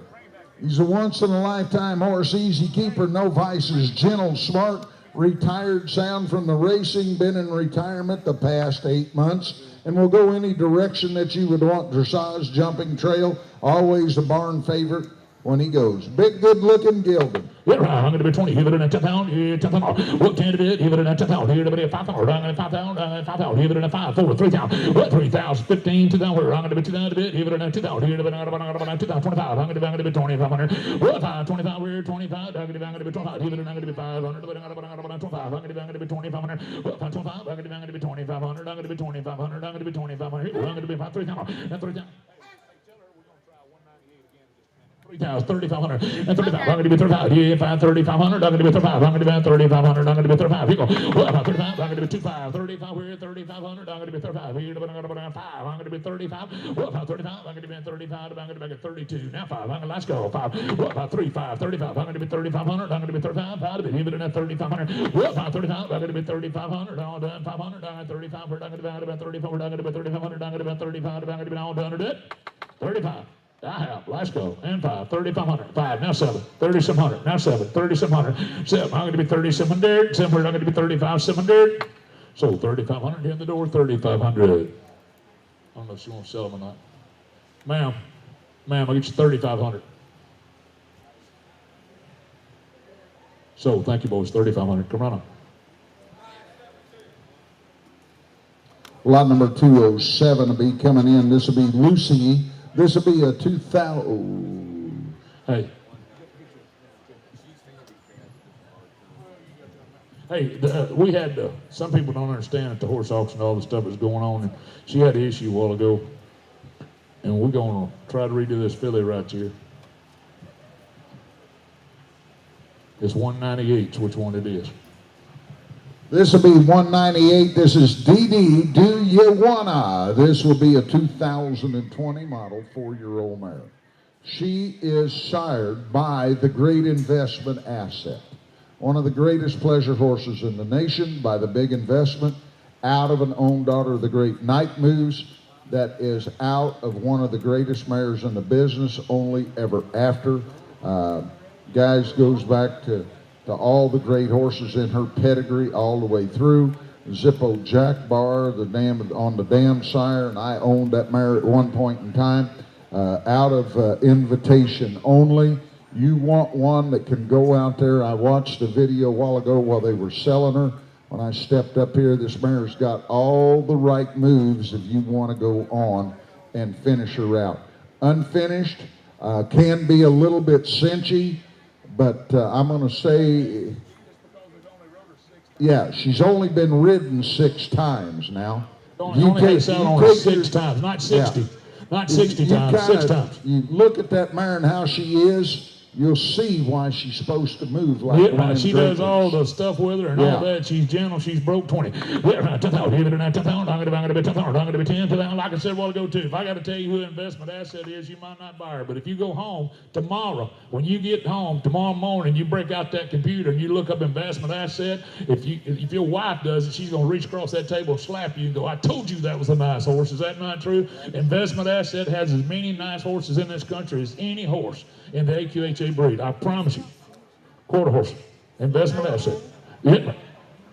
B: He's a once-in-a-lifetime horse, easy keeper, no vices, gentle, smart, retired sound from the racing, been in retirement the past 8 months, and will go any direction that you would want, dressage, jumping, trail, always a barn favorite when he goes. Big, good-looking gelding.
I: Yeah, right. I'm going to be 20. Give it in a 10 pound. 10 pound. Look, 10 to bit. Give it in a 10 pound. Here to be a 5 pound. I'm going to 5 pound. 5 pound. Give it in a 5, 4, 3 pound. What? 3,000. 15. 2 pound. I'm going to be 2 pound to bit. Give it in a 2 pound. Here to be 2 pound. 25. I'm going to be 2,500. What? 5, 25. We're 25. I'm going to be 25. Give it in. I'm going to be 500. I'm going to be 2,500. What? 25. I'm going to be 2,500. I'm going to be 2,500. I'm going to be 2,500. I'm going to be 5, 3 pound. And 3 pound. 3,500 and 35. I'm going to be 35. Yeah, 3,500. I'm going to be 35. I'm going to be 3,500. I'm going to be 35. Here you go. What about 35? I'm going to be 25. 35. We're 3,500. I'm going to be 35. Here, I'm going to be 5. I'm going to be 35. What about 35? I'm going to be 35. I'm going to be 32. Now 5. I'm going to let's go. 5. What about 3? 5. 35. I'm going to be 3,500. I'm going to be 35. 5 to be even at 3,500. What about 35? I'm going to be 3,500. All done. 500. I'm going to 35. I'm going to be about 35. I'm going to be 3,500. I'm going to be 35. I'm going to be all done. 35. I have. Let's go. And 5. 3,500. 5. Now 7. 3,700. Now 7. 3,700. 7. I'm going to be 3,700. 7. I'm going to be 3,500. So 3,500 in the door. 3,500. I don't know if you want to sell them or not. Ma'am. Ma'am, I'll get you 3,500. So thank you, boys. 3,500. Come on.
B: Lot number 207 will be coming in. This will be Lucy. This will be a 2,000.
I: Hey. Hey, we had, some people don't understand at the horse auction all the stuff that's going on, and she had an issue a while ago, and we're going to try to redo this filly right here. It's 198, which one it is.
B: This will be 198. This is DD Do You Wanna. This will be a 2020 model 4-year-old mare. She is sired by the Great Investment Asset, one of the greatest pleasure horses in the nation, by the Big Investment, out of an own daughter of the Great Night Moves, that is out of one of the greatest mares in the business, Only Ever After. Guys, goes back to all the great horses in her pedigree all the way through. Zippo Jack Bar, on the dam sire, and I owned that mare at one point in time. Out of invitation only. You want one that can go out there. I watched a video a while ago while they were selling her. When I stepped up here, this mare's got all the right moves if you want to go on and finish her out. Unfinished, can be a little bit cinchy, but I'm going to say, yeah, she's only been ridden 6 times now.
I: Only had it on 6 times, not 60. Yeah. Not 60 times, 6 times.
B: You look at that mare and how she is, you'll see why she's supposed to move like
I: yeah, she does all the stuff with her and all that. She's gentle. She's broke 20. Yeah, 10,000. Give it a 10,000. I'm going to be 10,000. I'm going to be 10,000. Like I said a while ago too, if I got to tell you who Investment Asset is, you might not buy her. But if you go home tomorrow, when you get home tomorrow morning, you break out that computer and you look up Investment Asset. If your wife does it, she's going to reach across that table and slap you and go, "I told you that was a nice horse." Is that not true? Investment Asset has as many nice horses in this country as any horse in the AQHA breed. I promise you. Quarter horse. Investment Asset. Yeah.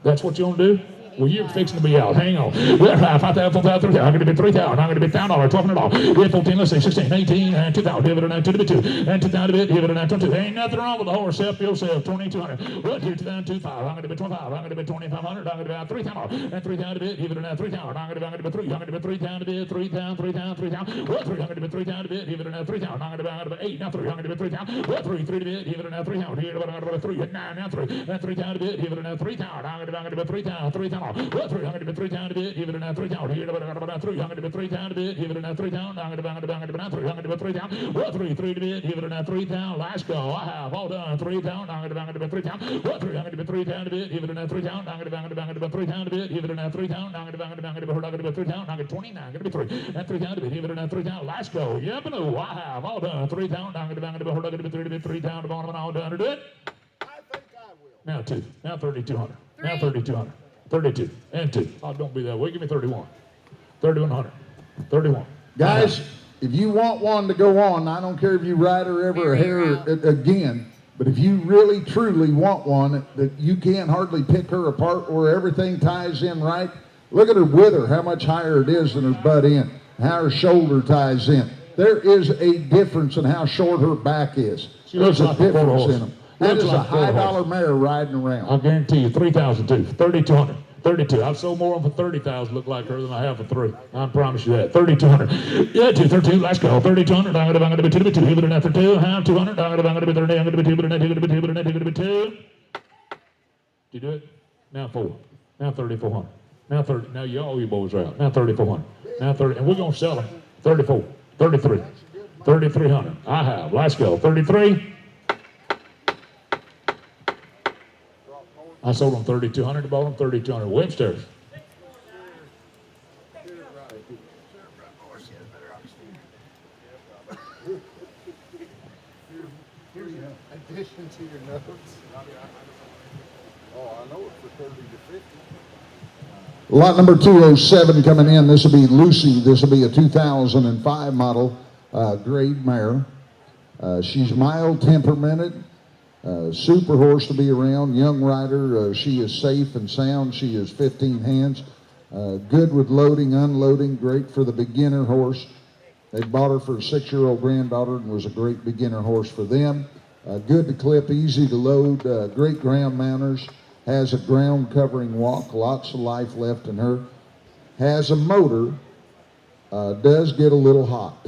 I: That's what you want to do? Well, you're fixing to be out. Hang on. 5,000, 4,000, 3,000. I'm going to be 3,000. I'm going to be $1,000, $1,200. Yeah, 14, let's say 16, 18, and 2,000. Give it a 2 to be 2. And 2,000 to be, give it a 22. Ain't nothing wrong with the horse. Help yourself. 2,200. Well, here, 2,000, 2,500. I'm going to be 25. I'm going to be 2,500. I'm going to be 3,000. And 3,000 to be, give it a 3,000. I'm going to be 3. I'm going to be 3,000 to be 3,000, 3,000, 3,000. Well, 3. I'm going to be 3,000 to be, give it a 3,000. I'm going to be 8. Now 3. I'm going to be 3,000. Well, 3 to be, give it a 3,000. Here, I'm going to be 3. 9. Now 3. And 3,000 to be, give it a 3,000. I'm going to be 3,000. 3,000. Well, 3. I'm going to be 3,000 to bit, give it a 3,000. Here, I'm going to be 3. I'm going to be 3,000 to bit, give it a 3,000. I'm going to be 3. I'm going to be 3,000. Well, 3 to bit, give it a 3,000. Let's go. I have all done 3,000. I'm going to be 3,000. Well, 3. I'm going to be 3,000 to bit, give it a 3,000. I'm going to be 3,000 to bit, give it a 3,000. I'm going to be 3,000. I'm going to be 29. I'm going to be 3. And 3,000 to bit, give it a 3,000. Let's go. Yep, no, I have all done 3,000. I'm going to be 3 to bit, 3,000. I'm all done to do it.
D: I think I will.
I: Now 2. Now 3,200. Now 3,200. 32 and 2. Oh, don't be that way. Give me 31. 3100. 31.
B: Guys, if you want one to go on, I don't care if you ride her ever a hair again, but if you really truly want one that you can't hardly pick her apart where everything ties in right, look at her wither, how much higher it is than her butt end, how her shoulder ties in. There is a difference in how short her back is. There's a difference in them. That is a high dollar mare riding around.
I: I'll guarantee you 3,002, 3,200, 32. I've sold more on for 30,000 look like her than I have for 3. I promise you that. 3,200. Yeah, 232. Let's go. 3,200. I'm going to be 2 to be 2. Give it an after 2. Have 200. I'm going to be 30. I'm going to be 2. But I'm going to be 2. But I'm going to be 2. Did you do it? Now 4. Now 3,400. Now 30. Now all you boys are out. Now 3,400. Now 30. And we're going to sell them. 34. 33. 3,300. I have. Let's go. 33. I sold them 3,200. Bought them 3,200. Webster's.
D: Addition to your notes.
K: Oh, I know it for 30 to 50.
B: Lot number 207 coming in. This will be Lucy. This will be a 2005 model grade mare. She's mild temperamented, super horse to be around, young rider. She is safe and sound. She is 15 hands. Good with loading, unloading, great for the beginner horse. They bought her for a 6-year-old granddaughter and was a great beginner horse for them. Good to clip, easy to load, great ground mounters. Has a ground covering walk, lots of life left in her. Has a motor, does get a little hot.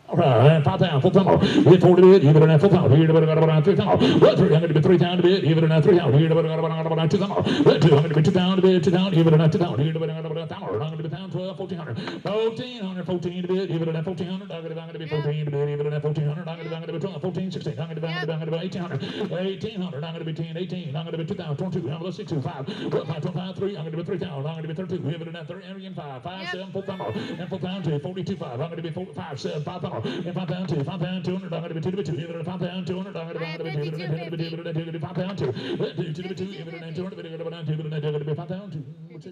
I: All right, 5 down, 4 down. Hit 40 bit, even in that 4 down. Here, about 3 down. 3, I'm going to be 3 down a bit, even in that 3 down. Here, about 2 down. 2, I'm going to be 2 down a bit, 2 down, even in that 2 down. Here, about 1 down. I'm going to be down 12, 1,400. 1,400, 14 a bit, even in that 1,400. I'm going to be 14 a bit, even in that 1,400. I'm going to be 12, 14, 16. I'm going to be 1,800. 1,800. I'm going to be 10, 18. I'm going to be 2,000, 22. I'm going to be 6, 2, 5. 5, 25, 3. I'm going to be 3,000. I'm going to be 32. Even in that 3, and 5, 5, 7, 4 down. And 4 down to 42, 5. I'm going to be 4, 5, 7, 5 down. And 5 down to 5 down 200. I'm going to be 2 to be 2. Even in 5 down 200. I'm going to be 2 to be 2. Even in 5 down 2. 2 to be 2. Even in 200. Even in 5 down 2.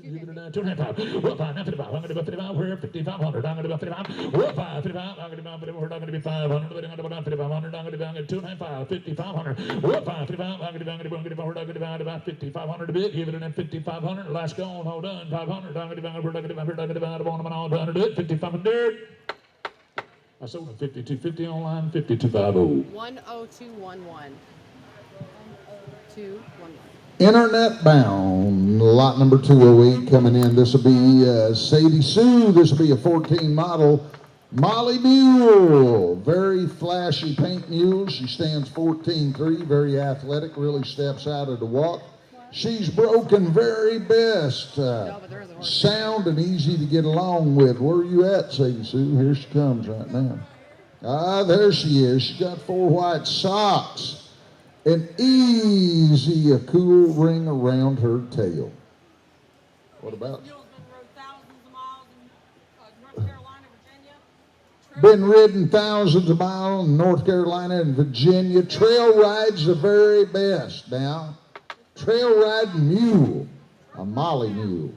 I: Even in 2 and 5. 5, 55. I'm going to be 55. We're 5,500. I'm going to be 55. 5, 55. I'm going to be 500. I'm going to be 5,500. I'm going to be 2 and 5. 5,500. 5, 55. I'm going to be 5,500 a bit. Even in 5,500. Last go on. Hold on. 500. I'm going to be 5,500. I sold them 5250 online, 5250.
C: 10211. 211.
B: Internet bound, lot number 208 coming in. This will be Sadie Sue. This will be a 14 model Molly Mule. Very flashy paint mule. She stands 14'3", very athletic, really steps out of the walk. She's broken very best. Sound and easy to get along with. Where are you at, Sadie Sue? Here she comes right now. Ah, there she is. She's got 4 white socks. And easy, a cool ring around her tail. What about? Been ridden thousands of miles in North Carolina and Virginia. Trail rides the very best now. Trail riding mule, a Molly mule.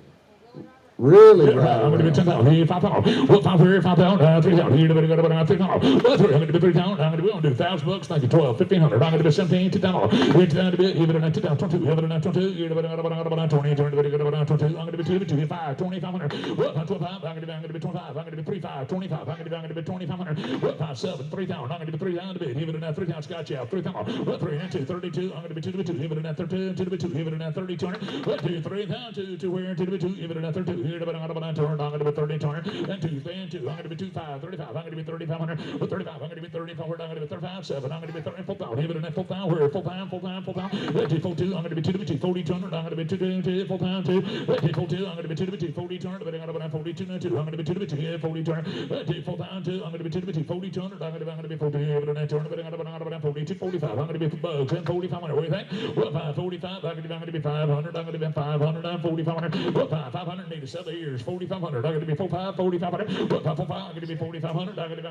B: Really right.
I: I'm going to be 10,000. Here, 5,000. What 5 here, 5,000, 3,000. Here, better go to 3,000. 3, I'm going to be 3,000. I'm going to be, we're going to do $1,000. Thank you. 12, 1,500. I'm going to be 17, 2,000. Here, 2,000 a bit. Here, better 2,000. 22. Here, better 22. Here, better 20. 22. I'm going to be 2, 5, 2,500. What 25? I'm going to be 25. I'm going to be 3, 5, 25. I'm going to be 2,500. What 5, 7, 3,000. I'm going to be 3,000 a bit. Here, better 3,000. Scotch out. 3,000. What 3 and 2, 32. I'm going to be 2 to be 2. Here, better 32. 2 to be 2. Here, better 3,200. What 2, 3,000. 2 where 2 to be 2. Here, better 32. Here, better 200. I'm going to be 30, 200, and 2, and 2. I'm going to be 2, 5, 35. I'm going to be 3,500. With 35, I'm going to be 3,400. I'm going to be 35, 7. I'm going to be 30, 4,000. Even in that 4,000, we're 4,000, 4,000, 4,000. 2, 4, 2. I'm going to be 2 to be 2, 4,200. I'm going to be 2, 2, 4,000, 2. 2, 4, 2. I'm going to be 2 to be 2, 4,200. But I'm going to be 42, 2. I'm going to be 2 to be 2, 4,200. 2, 4,000, 2. I'm going to be 2 to be 2, 4,200. I'm going to be 40, even in that 200. But I'm going to be 42, 45. I'm going to be bugs and 4,500. What do you think? What 5, 45. I'm going to be 500. I'm going to be 500. I'm 4,500. What 5, 500. Need 7 years. 4,500. I'm going to be 4, 5, 4,500. I'm going to be 4,500. I'm going to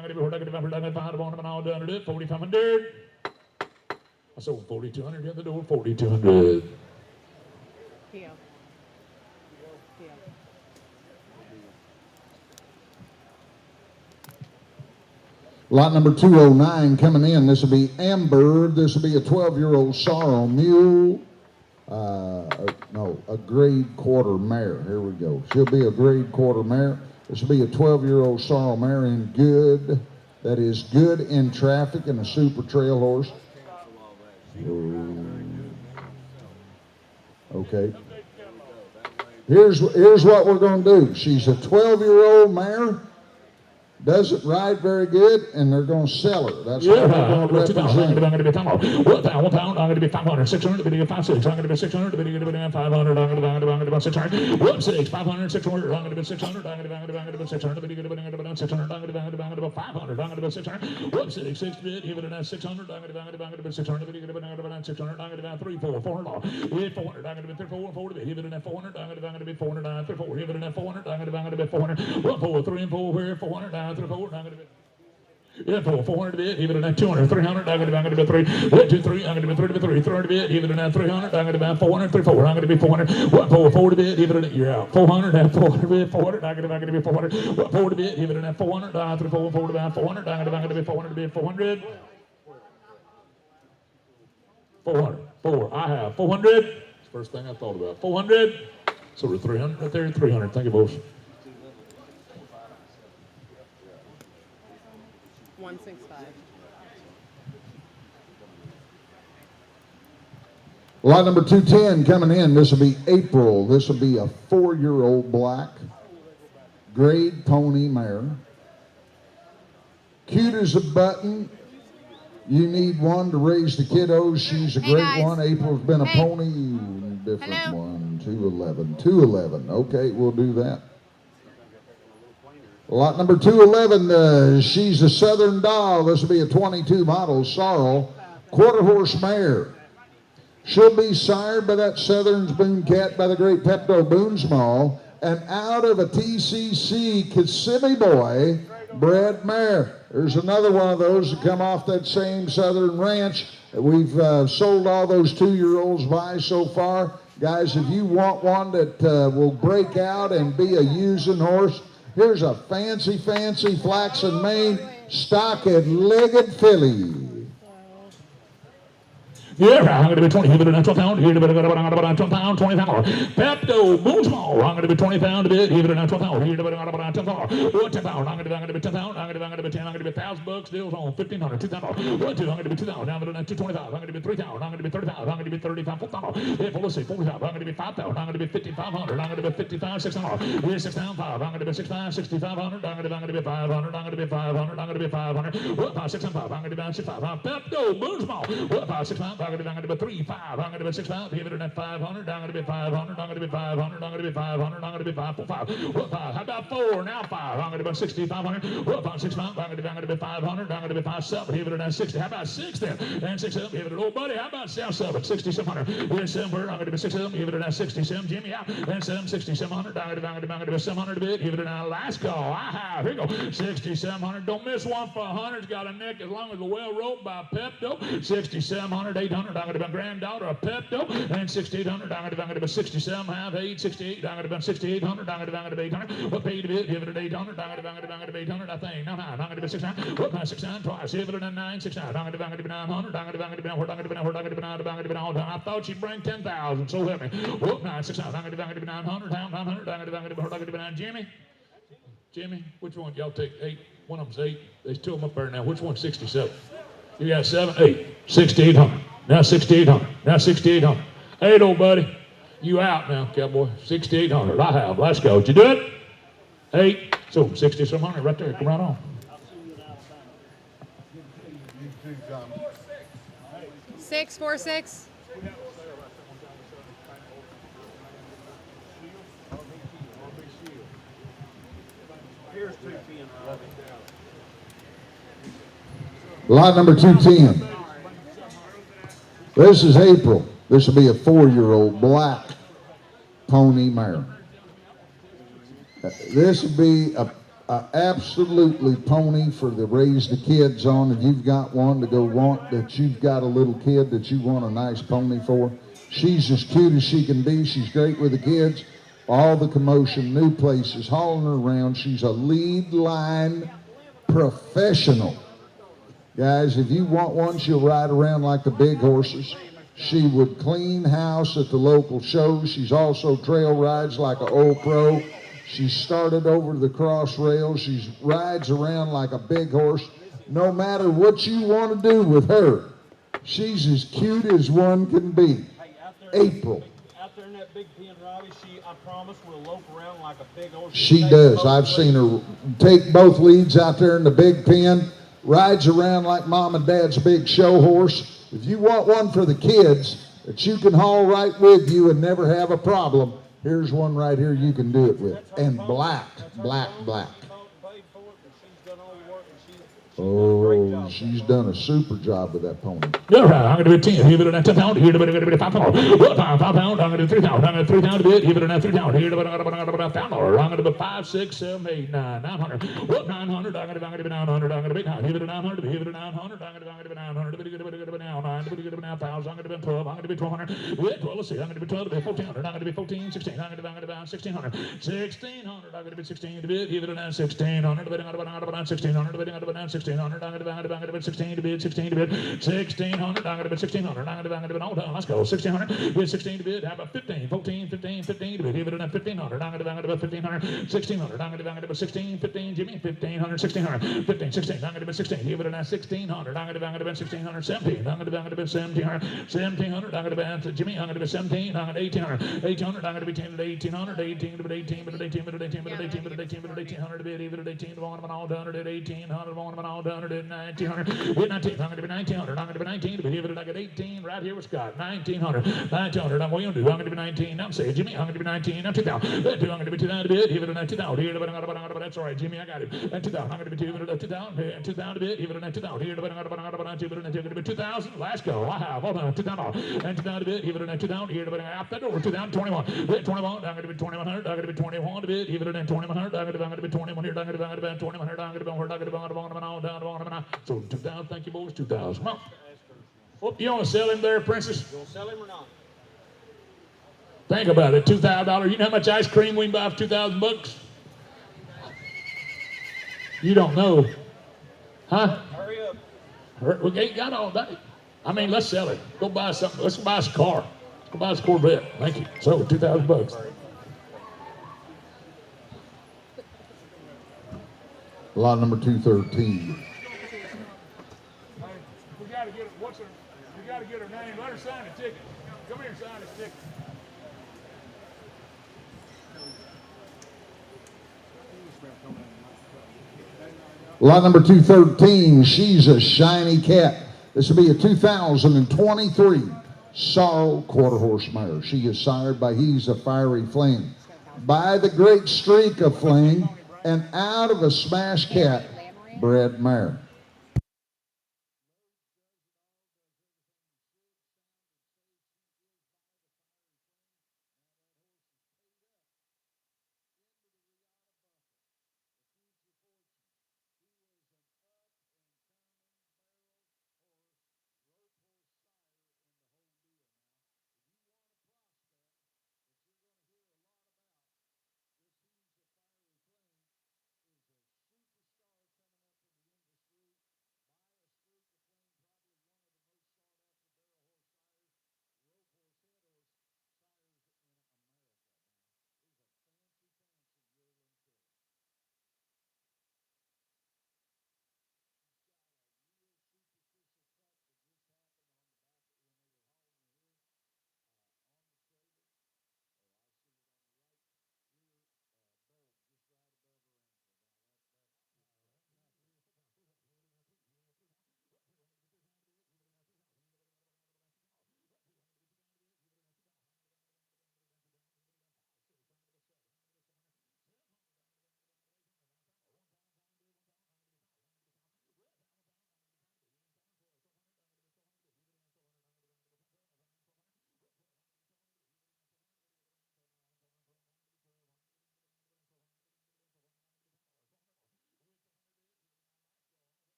I: be 500. I'm all done to do 4,500. I sold 4,200 at the door. 4,200.
B: Lot number 209 coming in. This will be Amber. This will be a 12-year-old sorrel mule. No, a grade quarter mare. Here we go. She'll be a grade quarter mare. This will be a 12-year-old sorrel mare in good. That is good in traffic and a super trail horse. Okay. Here's what we're going to do. She's a 12-year-old mare. Doesn't ride very good, and they're going to sell her. That's what we're going to represent.
I: I'm going to be 1 pound. I'm going to be 500, 600, to be 5, 6. I'm going to be 600, to be 500. I'm going to be 600. 1, 6, 500, 600. I'm going to be 600. I'm going to be 600, to be 600. I'm going to be 500. I'm going to be 600. 1, 6, 6, give it a 600. I'm going to be 600, to be 600. I'm going to be 3, 4, 400. With 400. I'm going to be 3, 4, 4, give it a 400. I'm going to be 400. 3, 4, give it a 400. I'm going to be 400. 1, 4, 3, and 4, where 400. 3, 4, I'm going to be. Yeah, 400 bit, even at 200, 300, I'm going to be 3, 2, 3, I'm going to be 3 to be 3, 300 bit, even at 300, I'm going to be 400, 3, 4, I'm going to be 400, 1, 4, 40 bit, even at, you're out, 400, 400 bit, 400, I'm going to be 400, 1, 40 bit, even at 400, 3, 4, 40 bit, 400, I'm going to be 400 bit, 400, 400, 4, I have 400, first thing I thought about, 400, so we're 300 right there, 300, thank you, boss.
C: 165.
B: Lot number 210 coming in. This will be April. This will be a 4-year-old black grade pony mare. Cute as a button. You need one to raise the kiddos. She's a great
C: guys.
B: one. April's been a pony. Different
C: Hello.
B: one. 211. 211. Okay, we'll do that. Lot number 211, she's a Southern Doll. This will be a 22 model sorrel, quarter horse mare. She'll be sired by that Southern Boone Cat by the great Pepto Boonsmall, and out of a TCC Kissimmee Boy bred mare. There's another one of those that come off that same Southern ranch. We've sold all those 2-year-olds by so far. Guys, if you want one that will break out and be a using horse, here's a fancy flaxen mane, stocked-legged filly.
I: Yeah, I'm going to be 20, give it a 12 pound, here to be 12 pound, 20 pound. Pepto Boonsmall, I'm going to be 20 pound a bit, give it a 12 pound, here to be 10 pound. 10 pound, I'm going to be 10 pound, I'm going to be 10, I'm going to be $1,000, deals on 1,500, 2,000. 1, 2, I'm going to be 2,000, I'm going to be 225, I'm going to be 3,000, I'm going to be 35, I'm going to be 35, 4,000. Yeah, let's see, 45, I'm going to be 5,000, I'm going to be 5,500, I'm going to be 55, 600. Yeah, 6,500, I'm going to be 6,500, 6,500, I'm going to be 500, I'm going to be 500, I'm going to be 500. What about 6,500, I'm going to be 6,500. Pepto Boonsmall, what about 6,500, I'm going to be 3, 5, I'm going to be 6, 5, give it a 500, I'm going to be 500, I'm going to be 500, I'm going to be 500, I'm going to be 5, 4, 5. What 5? How about 4? Now 5, I'm going to be 6,500. What about 6, 5? I'm going to be 500, I'm going to be 5, 7, give it a 60. How about 6 then? And 6, 7, give it a little buddy. How about 7, 6,700? Here's 7, I'm going to be 6, 7, give it a 67. Jimmy out. And 7, 6,700. I'm going to be 700 a bit. Give it a last call. Here you go. 6,700. Don't miss one for 100. It's got a neck as long as a well roped by Pepto. 6,700, 800. I'm going to be a granddaughter of Pepto. And 6,800. I'm going to be 67, half 8, 68. I'm going to be 6,800. I'm going to be 800. What paid a bit? Give it an 800. I'm going to be 800. I think. Now 9. I'm going to be 6,900. What my 6,900 twice? Give it a 9, 6,900. I'm going to be 900. I'm going to be 900. I thought she'd bring 10,000. So help me. Whoop, 9, 6,900. I'm going to be 900. 900. I'm going to be 9. Jimmy, which one? Y'all take 8. One of them's 8. There's 2 of them up there now. Which one's 67? You got 7, 8. 6,800. Now 6,800. Now 6,800. 8, old buddy. You out now, cowboy. 6,800. I have. Let's go. Did you do it? 8. So 6,700 right there. Come right on.
C: 6, 4, 6.
B: Lot number 210. This is April. This will be a 4-year-old black pony mare. This will be a absolutely pony for the raise the kids on. If you've got one to go want that you've got a little kid that you want a nice pony for, she's as cute as she can be. She's great with the kids. All the commotion, new places, hauling her around. She's a lead line professional. Guys, if you want one, she'll ride around like the big horses. She would clean house at the local shows. She's also trail rides like an old pro. She started over the cross rails. She rides around like a big horse. No matter what you want to do with her, she's as cute as one can be. April.
J: Out there in that big pen, Robbie, I promise, will lope around like a big old.
B: She does. I've seen her take both leads out there in the big pen, rides around like mom and dad's big show horse. If you want one for the kids that you can haul right with you and never have a problem, here's one right here you can do it with. And black. Oh, she's done a super job with that pony.
I: All right, I'm going to do 10. Here, but 10 pound. Here, but 5 pound. 5 pound. I'm going to do 3 pound. I'm going to do 3 pound a bit. Here, but 3 pound. Here, but I'm going to do 5, 6, 7, 8, 9, 900. What 900? I'm going to be 900. I'm going to be 900. Here, but 900. Here, but 900. I'm going to be 900. But you're going to be now 9. But you're going to be now 1,000. I'm going to be 12. I'm going to be 1,200. Wait, well, let's see. I'm going to be 12. 1,400. I'm going to be 14, 16. I'm going to be 1,600. 1,600. I'm going to be 16 a bit. Here, but 1,600. I'm going to be 1,600. I'm going to be 1,600. I'm going to be 16 to bid, 16 to bid, 1,600. I'm going to be 1,600. I'm going to be all done. Let's go. 1,600. Bid 16 to bid. How about 15, 14, 15, 15 to bid. Give it another 1,500. I'm going to be 1,500. 1,600. I'm going to be 16, 15, Jimmy, 1,500, 1,600, 15, 16. I'm going to be 16. Give it another 1,600. I'm going to be 1,600, 17. I'm going to be 1,700, 1,700. I'm going to be Jimmy. I'm going to be 17. I'm going to be 1,800, 1,800. I'm going to be 10 to 1,800, 18 to 18, but 18, but 18, but 18, but 18, but 1,800 to bid. Even at 18, one of them all done. At 1,800, one of them all done. At 1,900. With 19, I'm going to be 1,900. I'm going to be 19. But even if I get 18 right here with Scott, 1,900. 1,900. I'm going to do. I'm going to be 19. I'm saying, Jimmy, I'm going to be 19. I'm 2,000. I'm going to be 2,000 a bit. Even at 2,000. Here, but that's all right, Jimmy. I got it. 2,000. I'm going to be 2,000. 2,000 a bit. Even at 2,000. Here, but I'm going to be 2,000. Let's go. Wow. Hold on. 2,000. And 2,000 a bit. Even at 2,000. Here, but out that door. 2,021. 21. I'm going to be 2,100. I'm going to be 21 a bit. Even at 2,100. I'm going to be 21 here. I'm going to be 2,100. I'm going to be so 2,000. Thank you, boys. 2,000. Come on. What, you want to sell him there, Princess?
J: You gonna sell him or not?
I: Think about it. $2,000. You know how much ice cream we can buy for $2,000? You don't know. Huh?
J: Hurry up.
I: We ain't got all day. I mean, let's sell it. Go buy something. Let's buy us a car. Let's go buy us a Corvette. Thank you. So, $2,000.
B: Lot number 213.
I: We got to get we got to get her name. Let her sign the ticket. Come here and sign this ticket.
B: Lot number 213, she's a shiny cat. This will be a 2023 Sorrel quarter horse mare. She is sired by He's a Fiery Flame, by the Great Streak of Flame, and out of a Smash Cat bred mare.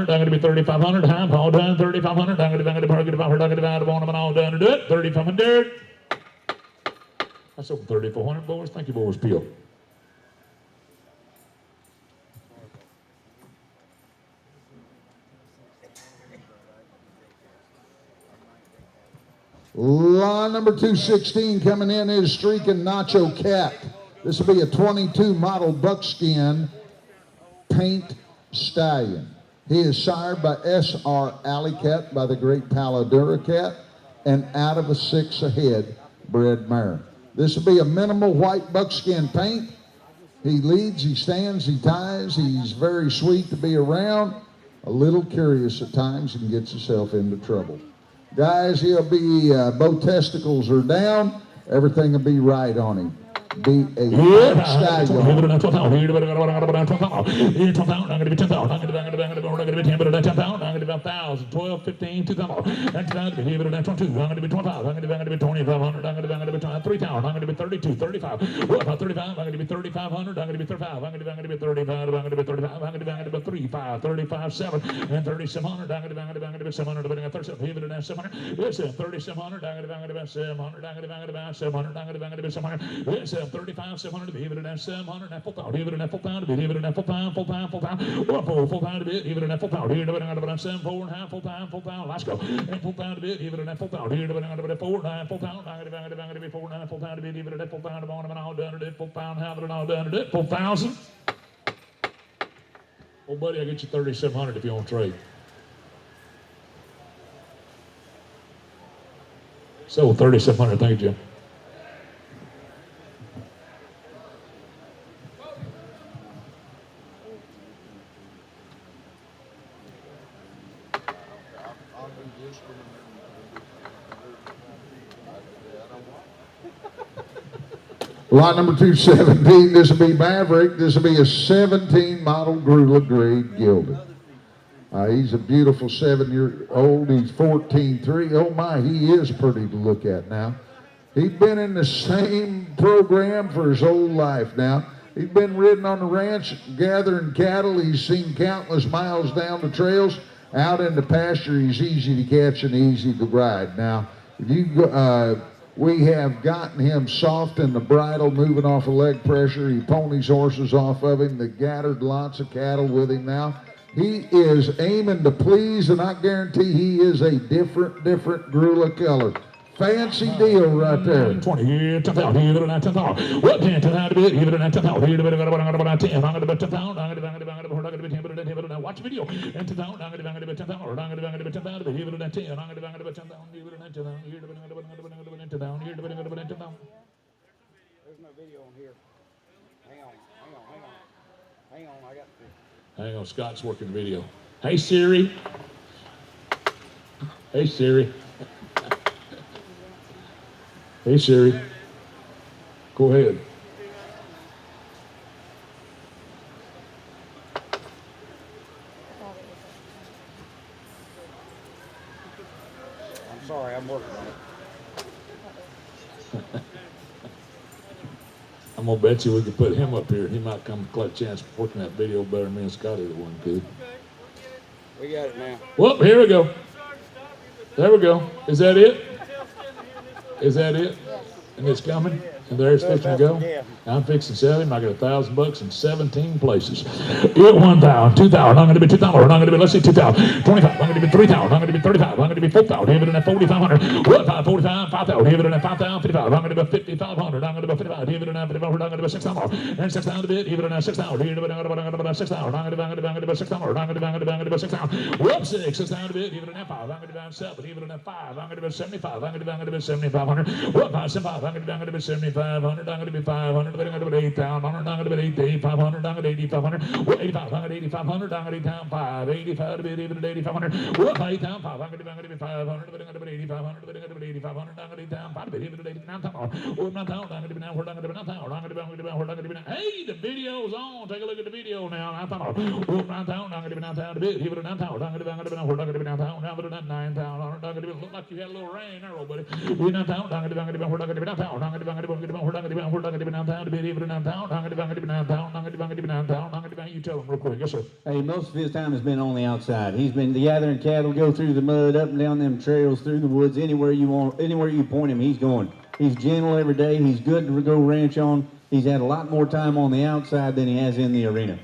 I: going to be 3,500. Time all done. 3,500. I'm going to be 500. On them and all done to do it. 3,500. That's over 3,400, boys. Thank you, boys. Peel.
B: Line number 216 coming in is Streaking Nacho Cat. This will be a 22 model buckskin paint stallion. He is sired by S.R. Alley Cat by the great Paladura Cat and out of a 6 ahead bred mare. This will be a minimal white buckskin paint. He leads, he stands, he ties. He's very sweet to be around. A little curious at times and gets himself into trouble. Guys, he'll be, both testicles are down. Everything will be right on him. Be a stallion.
I: 12,000. I'm going to be 10,000. I'm going to be 10,000. I'm going to be 10,000. I'm going to be 1,000. 12, 15, 2,000. And 2,000. I'm going to be 22. I'm going to be 25. I'm going to be 2,500. I'm going to be 3,000. I'm going to be 32, 35. What about 35? I'm going to be 3,500. I'm going to be 35. I'm going to be 35. I'm going to be 35. I'm going to be 35, 35, 7, and 3,700. I'm going to be 700. I'm going to be 37. 700. It's 3,700. I'm going to be 700. I'm going to be 700. I'm going to be 700. It's 35, 700 to be even at 700 and full pound, even at full pound to be even at full pound, full pound, full pound, full pound to be even at full pound, here to be at 7, 4 and a half, full pound, let's go, and full pound to be even at full pound, here to be at 4 and a half, full pound, I'm going to be 4 and a half, full pound to be even at full pound, I'm on them and all done it, full pound, have it all done it, full 1,000. Oh, buddy, I get you 3,700 if you want to trade. So 3,700, thank you, Jim.
B: Lot number 217, this will be Maverick. This will be a 17 model Grula grade gelding. He's a beautiful 7-year-old. He's 14.3. Oh my, he is pretty to look at now. He's been in the same program for his whole life now. He's been ridden on the ranch, gathering cattle. He's seen countless miles down the trails. Out in the pasture, he's easy to catch and easy to ride. Now, we have gotten him soft in the bridle, moving off of leg pressure. He ponies horses off of him. They gathered lots of cattle with him now. He is aiming to please, and I guarantee he is a different Grula color. Fancy deal right there.
I: 20 here, 10,000 here, 10,000. What 10,000 to be even at 10,000 here, 10,000. I'm going to be 10,000. I'm going to be 10,000. Watch the video. And 10,000. I'm going to be 10,000. I'm going to be 10,000. Here, 10. I'm going to be 10,000. Here, 10,000. Here, 10,000. Here, 10,000.
L: There's no video on here. Hang on. I got this.
I: Hang on, Scott's working the video. Hey, Siri. Hey, Siri. Hey, Siri. Go ahead.
L: I'm sorry, I'm working on it.
I: I'm going to bet you we could put him up here. He might come to clutch chance working that video better than me and Scotty the one could.
L: We got it now.
I: Well, here we go. There we go. Is that it? Is that it? And it's coming? And there's fixing to go? I'm fixing to sell him. I got $1,000 in 17 places. 1,000, 2,000. I'm going to be 2,000. I'm going to be, let's see, 2,000. 25. I'm going to be 3,000. I'm going to be 35. I'm going to be 4,000. Even at 4,500. What? 45, 5,000. Even at 5,000, 55. I'm going to be 5,500. I'm going to be 55. Even at 5,500. I'm going to be 6,000. And 6,000 a bit. Even at 6,000. Even at 6,000. I'm going to be 6,000. I'm going to be 6,000. Whoops, 6,000 a bit. Even at 5. I'm going to be 7. Even at 5. I'm going to be 75. I'm going to be 7,500. What? 75. I'm going to be 7,500. I'm going to be 500. I'm going to be 8,000. I'm going to be 8,500. I'm going to be 8,500. What? 8,500. 8,500. I'm going to be 8,500. 85 to be even at 8,500. What? 8,500. I'm going to be 500. I'm going to be 8,500. I'm going to be 8,500. I'm going to be 8,500. Even at 89,000. What? 9,000. I'm going to be now. We're going to be 9,000. I'm going to be now. Hey, the video's on. Take a look at the video now. 9,000. What? 9,000. I'm going to be 9,000 a bit. Even at 9,000. I'm going to be now. We're going to be 9,000. Now we're at 9,000. I'm going to be look like you had a little rain there, old buddy. 9,000. I'm going to be. We're going to be 9,000. I'm going to be You tell them real quick. Yes, sir.
H: Hey, most of his time has been on the outside. He's been gathering cattle, go through the mud, up and down them trails, through the woods, anywhere you want, anywhere you point him, he's going. He's gentle every day. He's good to go ranch on. He's had a lot more time on the outside than he has in the arena.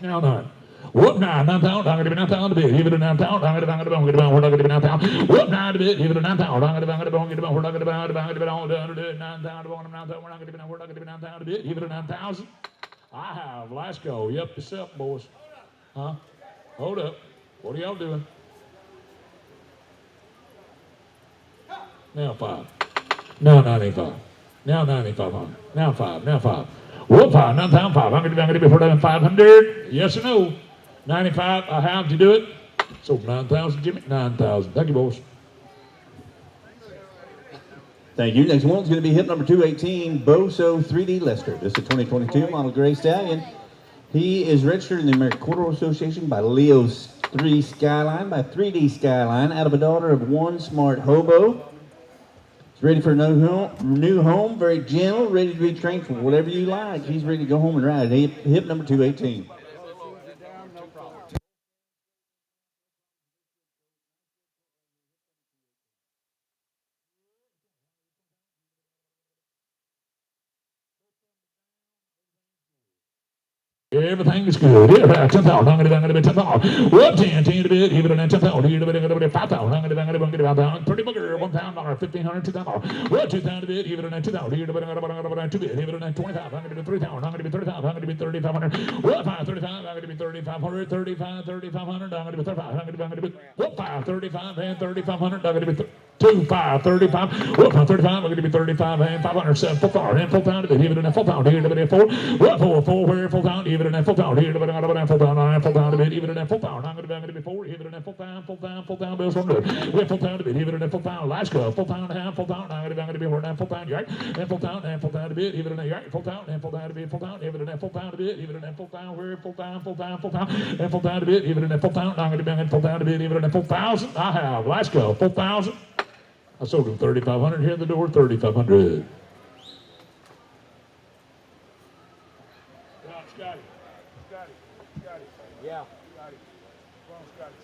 I: Now nine. Whoop nine, 9,000, I'm gonna be 9,000 to bid, even to 9,000, I'm gonna be, we're not gonna be 9,000. Whoop nine to bid, even to 9,000, I'm gonna be, we're not gonna be, we're not gonna be all done to do 9,000, we're not gonna be 9,000 to bid, even to 9,000. I have Lasco, yep, yourself, boys. Huh? Hold up. What are y'all doing? Now 5. Now 95. Now 9,500. Now 5. Now 5. Whoop 5. 9,500. I'm gonna be for 500. Yes or no? 95. I have to do it. So 9,000, Jimmy. 9,000. Thank you, boys.
H: Thank you. Next one's going to be hip number 218, Boso 3D Lester. This is a 2022 model gray stallion. He is registered in the American Quarter Association by Leo's 3 Skyline, by 3D Skyline, out of a daughter of one smart hobo. He's ready for a new home, very gentle, ready to be trained for whatever you like. He's ready to go home and ride. Hip number 218.
I: Everything is good. Yeah, 10,000. I'm gonna be 10,000. What 10 to bid? Even at 10,000. You're gonna be 5,000. I'm gonna be 5,000. 30 booger. $1,000. 1,500. 2,000. What 2,000 to bid? Even at 2,000. You're gonna be 2 bid. Even at 25. I'm gonna be 3,000. I'm gonna be 30,000. I'm gonna be 3,500. What 535? I'm gonna be 3,500. 35, 3,500. I'm gonna be 35. I'm gonna be what 5 35 and 3,500. I'm gonna be 2 5 35. What 5 35? I'm gonna be 35 and 500. 7 4 and 4,000 to bid. Even at 4,000. You're gonna be 4. What 4 4 where 4,000? Even at 4,000 here, but I'm going to 4,000, 4,000 to bid, even at 4,000. I'm going to be 4, even at 4,000, 4,000 bills from good. We're 4,000 to bid, even at 4,000. Last go, 4,000 and a half, 4,000. I'm going to be more than 4,000 yard, and 4,000 and 4,000 to bid, even at yard, 4,000 and 4,000 to bid, 4,000, even at 4,000 to bid, even at 4,000. We're 4,000, 4,000, 4,000, and 4,000 to bid, even at 4,000. I'm going to be 4,000 to bid, even at 4,000. I have last go, 4,000. I sold him 3,500 here at the door, 3,500. Scotty.
L: Yeah.
I: Scotty. Come on, Scotty.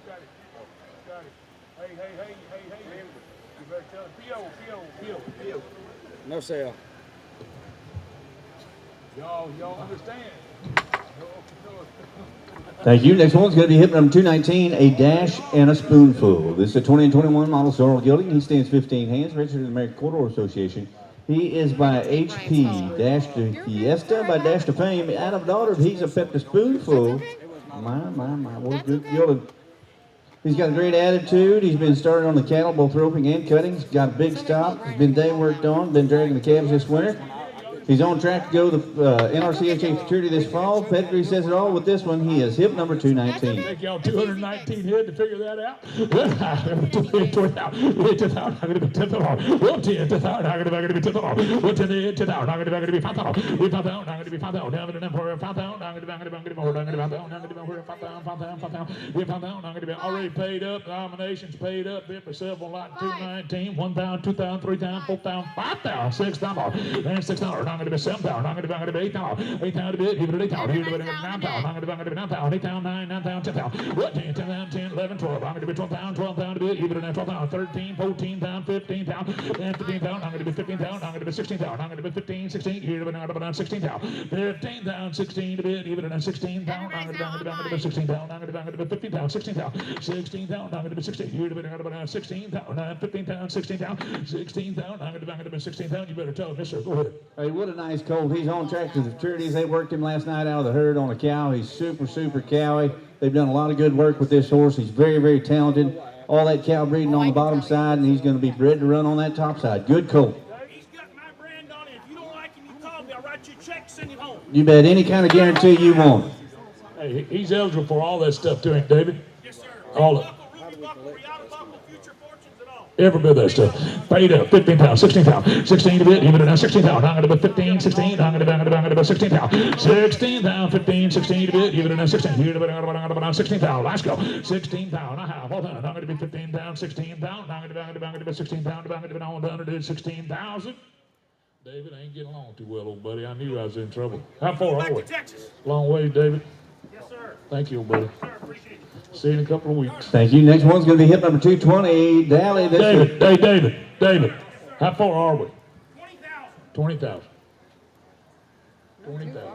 I: Hey. You better tell him. P.O.
L: No sale.
I: Y'all understand?
H: Thank you. Next one's going to be hip number 219, a dash and a spoonful. This is a 2021 model Sorrel Gelding. He stands 15 hands, registered in the American Quarter Association. He is by HP, Dash to Fiesta, by Dash to Fame. Out of daughter, he's a Pepper Spoonful. My, what a good gelding. He's got a great attitude. He's been started on the cattle, both roping and cutting. He's got a big stop. He's been day worked on, been dragging the calves this winter. He's on track to go the NRCHA Futurity this fall. Pedigree says it all with this one. He is hip number 219.
I: Take y'all 219 head to figure that out. 20,000. I'm going to be 10,000. Well, 10,000. I'm going to be 10,000. Well, 10,000. I'm going to be 5,000. We're 5,000. I'm going to be 5,000. Down to them for 5,000. I'm going to be 5,000. We're 5,000. I'm going to be already paid up. Nominations paid up. Bid for myself on lot 219. 1,000, 2,000, 3,000, 4,000, 5,000, 6,000. And 6,000. I'm going to be 7,000. I'm going to be 8,000. 8,000 to bid. Even at 8,000. Here to bid 9,000. I'm going to be 9,000. 8,000, 9,000, 10,000. What? 10,000, 10, 11, 12. I'm going to be 12,000. 12,000 to bid. Even at 12,000. 13, 14,000, 15,000. And 15,000. I'm going to be 15,000. I'm going to be 16,000. I'm going to be 15, 16. Here to bid 16,000. 15,000, 16 to bid. Even at 16,000. I'm going to be 16,000. I'm going to be 15,000. 16,000. 16,000. I'm going to be 16. Here to bid 16,000. 15,000. 16,000. 16,000. I'm going to be 16,000. You better tell him, yes, sir. Go ahead.
H: Hey, what a nice colt. He's on track to the futurities. They worked him last night out of the herd on a cow. He's super cowy. They've done a lot of good work with this horse. He's very talented. All that cow breeding on the bottom side, and he's going to be bred to run on that top side. Good colt.
J: He's got my brand on it. If you don't like him, you call me. I'll write you a check, send him home.
H: You bet any kind of guarantee you want.
I: Hey, he's eligible for all that stuff too, ain't David?
J: Yes, sir.
I: All of it.
J: Ruby Buckle, Riata Buckle, Future Fortunes, and all.
I: Every bit of that stuff. Paid up, 15,000, 16,000, 16 to bid, even at 16,000. I'm going to be 15, 16, I'm going to be 16,000, 16,000, 15, 16 to bid, even at 16. Here to bid, I'm going to be 16,000. Let's go. 16,000. I have all done. I'm going to be 15,000, 16,000. I'm going to be 16,000. I'm going to be on done to do 16,000. David, I ain't getting along too well, old buddy. I knew I was in trouble. How far
J: Back
I: are we?
J: to Texas.
I: Long way, David.
J: Yes, sir.
I: Thank you, old buddy.
J: Sir, appreciate you.
I: See you in a couple of weeks.
H: Thank you. Next one's going to be hip number 220, Dally.
I: David. How far are we?
J: 20,000.
I: 20,000.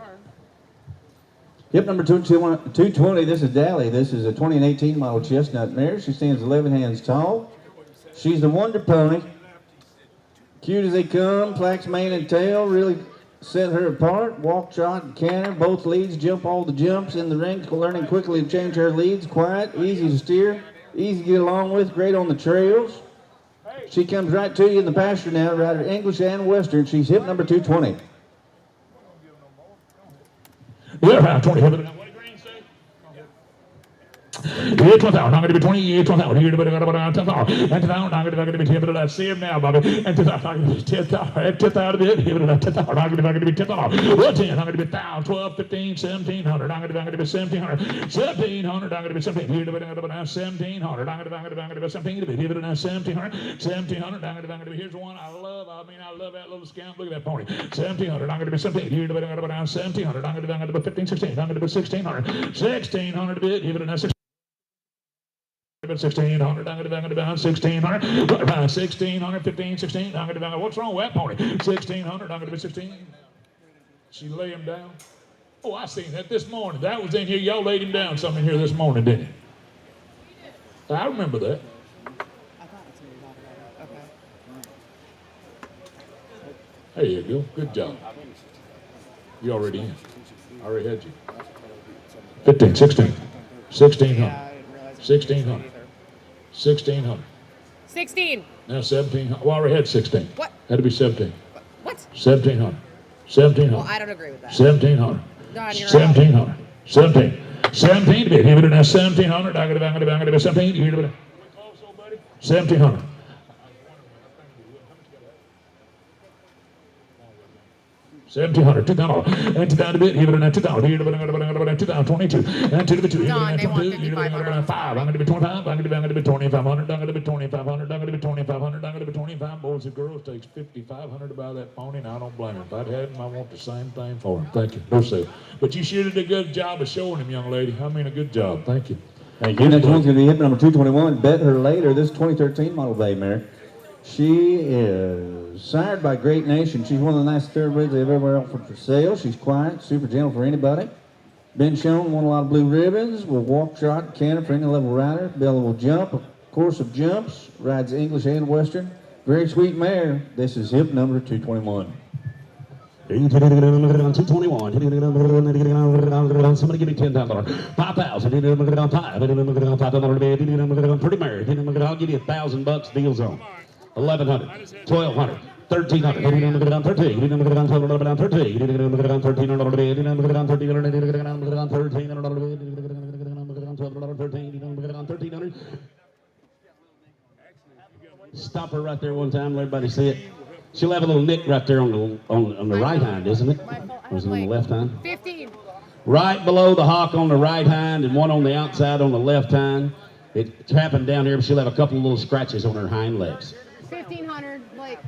H: Hip number 220, this is Dally. This is a 2018 model chestnut mare. She stands 11 hands tall. She's the wonder pony. Cute as they come, flax mane and tail, really set her apart. Walk, trot, and canter, both leads, jump all the jumps in the ring, learning quickly to change her leads. Quiet, easy to steer, easy to get along with, great on the trails. She comes right to you in the pasture now, rider English and Western. She's hip number 220.
I: Yeah, 20. What did Green say? Yeah, 12,000. I'm going to be 20. Yeah, 12,000. Here, but I'm going to 10,000. And 10,000. I'm going to be 10. But I see him now, Bobby. And 10,000. I'm going to be 10,000. 10,000 a bit. Here, but 10,000. I'm going to be 10,000. Well, 10. I'm going to be 1,000. 12, 15, 1,700. I'm going to be 1,700. 1,700. I'm going to be 17. Here, but I'm going to be 1,700. I'm going to be 17. Here, but 1,700. 1,700. I'm going to be. Here's one I love. I love that little scamp. Look at that pony. 1,700. I'm going to be 17. Here, but I'm going to be 1,700. I'm going to be 15, 16. I'm going to be 1,600. 1,600 a bit. Here, but 1,600. 1,600, I'm going to be 1,600, 1,600, 15, 16, I'm going to be, what's wrong with that pony? 1,600, I'm going to be 16. She lay him down. Oh, I seen that this morning. That was in here. Y'all laid him down some in here this morning, didn't you? I remember that. There you go. Good job. You already in. I already had you. 15, 16, 1,600. 1,600. 1,600.
C: 16.
I: Now 1,700. Well, I already had 16.
C: What?
I: Had to be 17.
C: What?
I: 1,700. 1,700.
C: Well, I don't agree with that.
I: 1,700.
C: Don, you're
I: 1,700. 17. 17 to be. Give it now 1,700. I'm gonna be 17. You hear it? 1,700. 1,700, 2,000, and 2,000 a bit, even at 2,000, here, 2,022, and 2 to 2,
C: Don, they want
I: 5,500. 5, I'm going to be 25, I'm going to be 2,500, I'm going to be 2,500, I'm going to be 2,500, I'm going to be 25. Boys and girls, takes 5,500 to buy that pony, and I don't blame him. If I'd had him, I want the same thing for him. Thank you. No sale. But you sure did a good job of showing him, young lady. I mean, a good job. Thank you.
H: Thank you. Next one's going to be hip number 221, Bet Her Later. This 2013 model bay mare. She is sired by Great Nation. She's one of the nicest thoroughbreds they've ever offered for sale. She's quiet, super gentle for anybody. Been shown, won a lot of blue ribbons, will walk, trot, canter for any level rider. Bella will jump, a course of jumps, rides English and Western. Very sweet mare. This is hip number 221.
A: 221. Somebody give me $10. 5,000. 5,000. Pretty mare. I'll give you $1,000 deals on. 1,100. 1,200. 1,300. 13. 1,300. Stop her right there one time. Let everybody see it. She'll have a little nick right there on the right hind, isn't it? Or is it on the left hind?
C: 15.
A: Right below the hock on the right hind and one on the outside on the left hind. It's happened down here, but she'll have a couple of little scratches on her hind legs.
C: 1,500, like.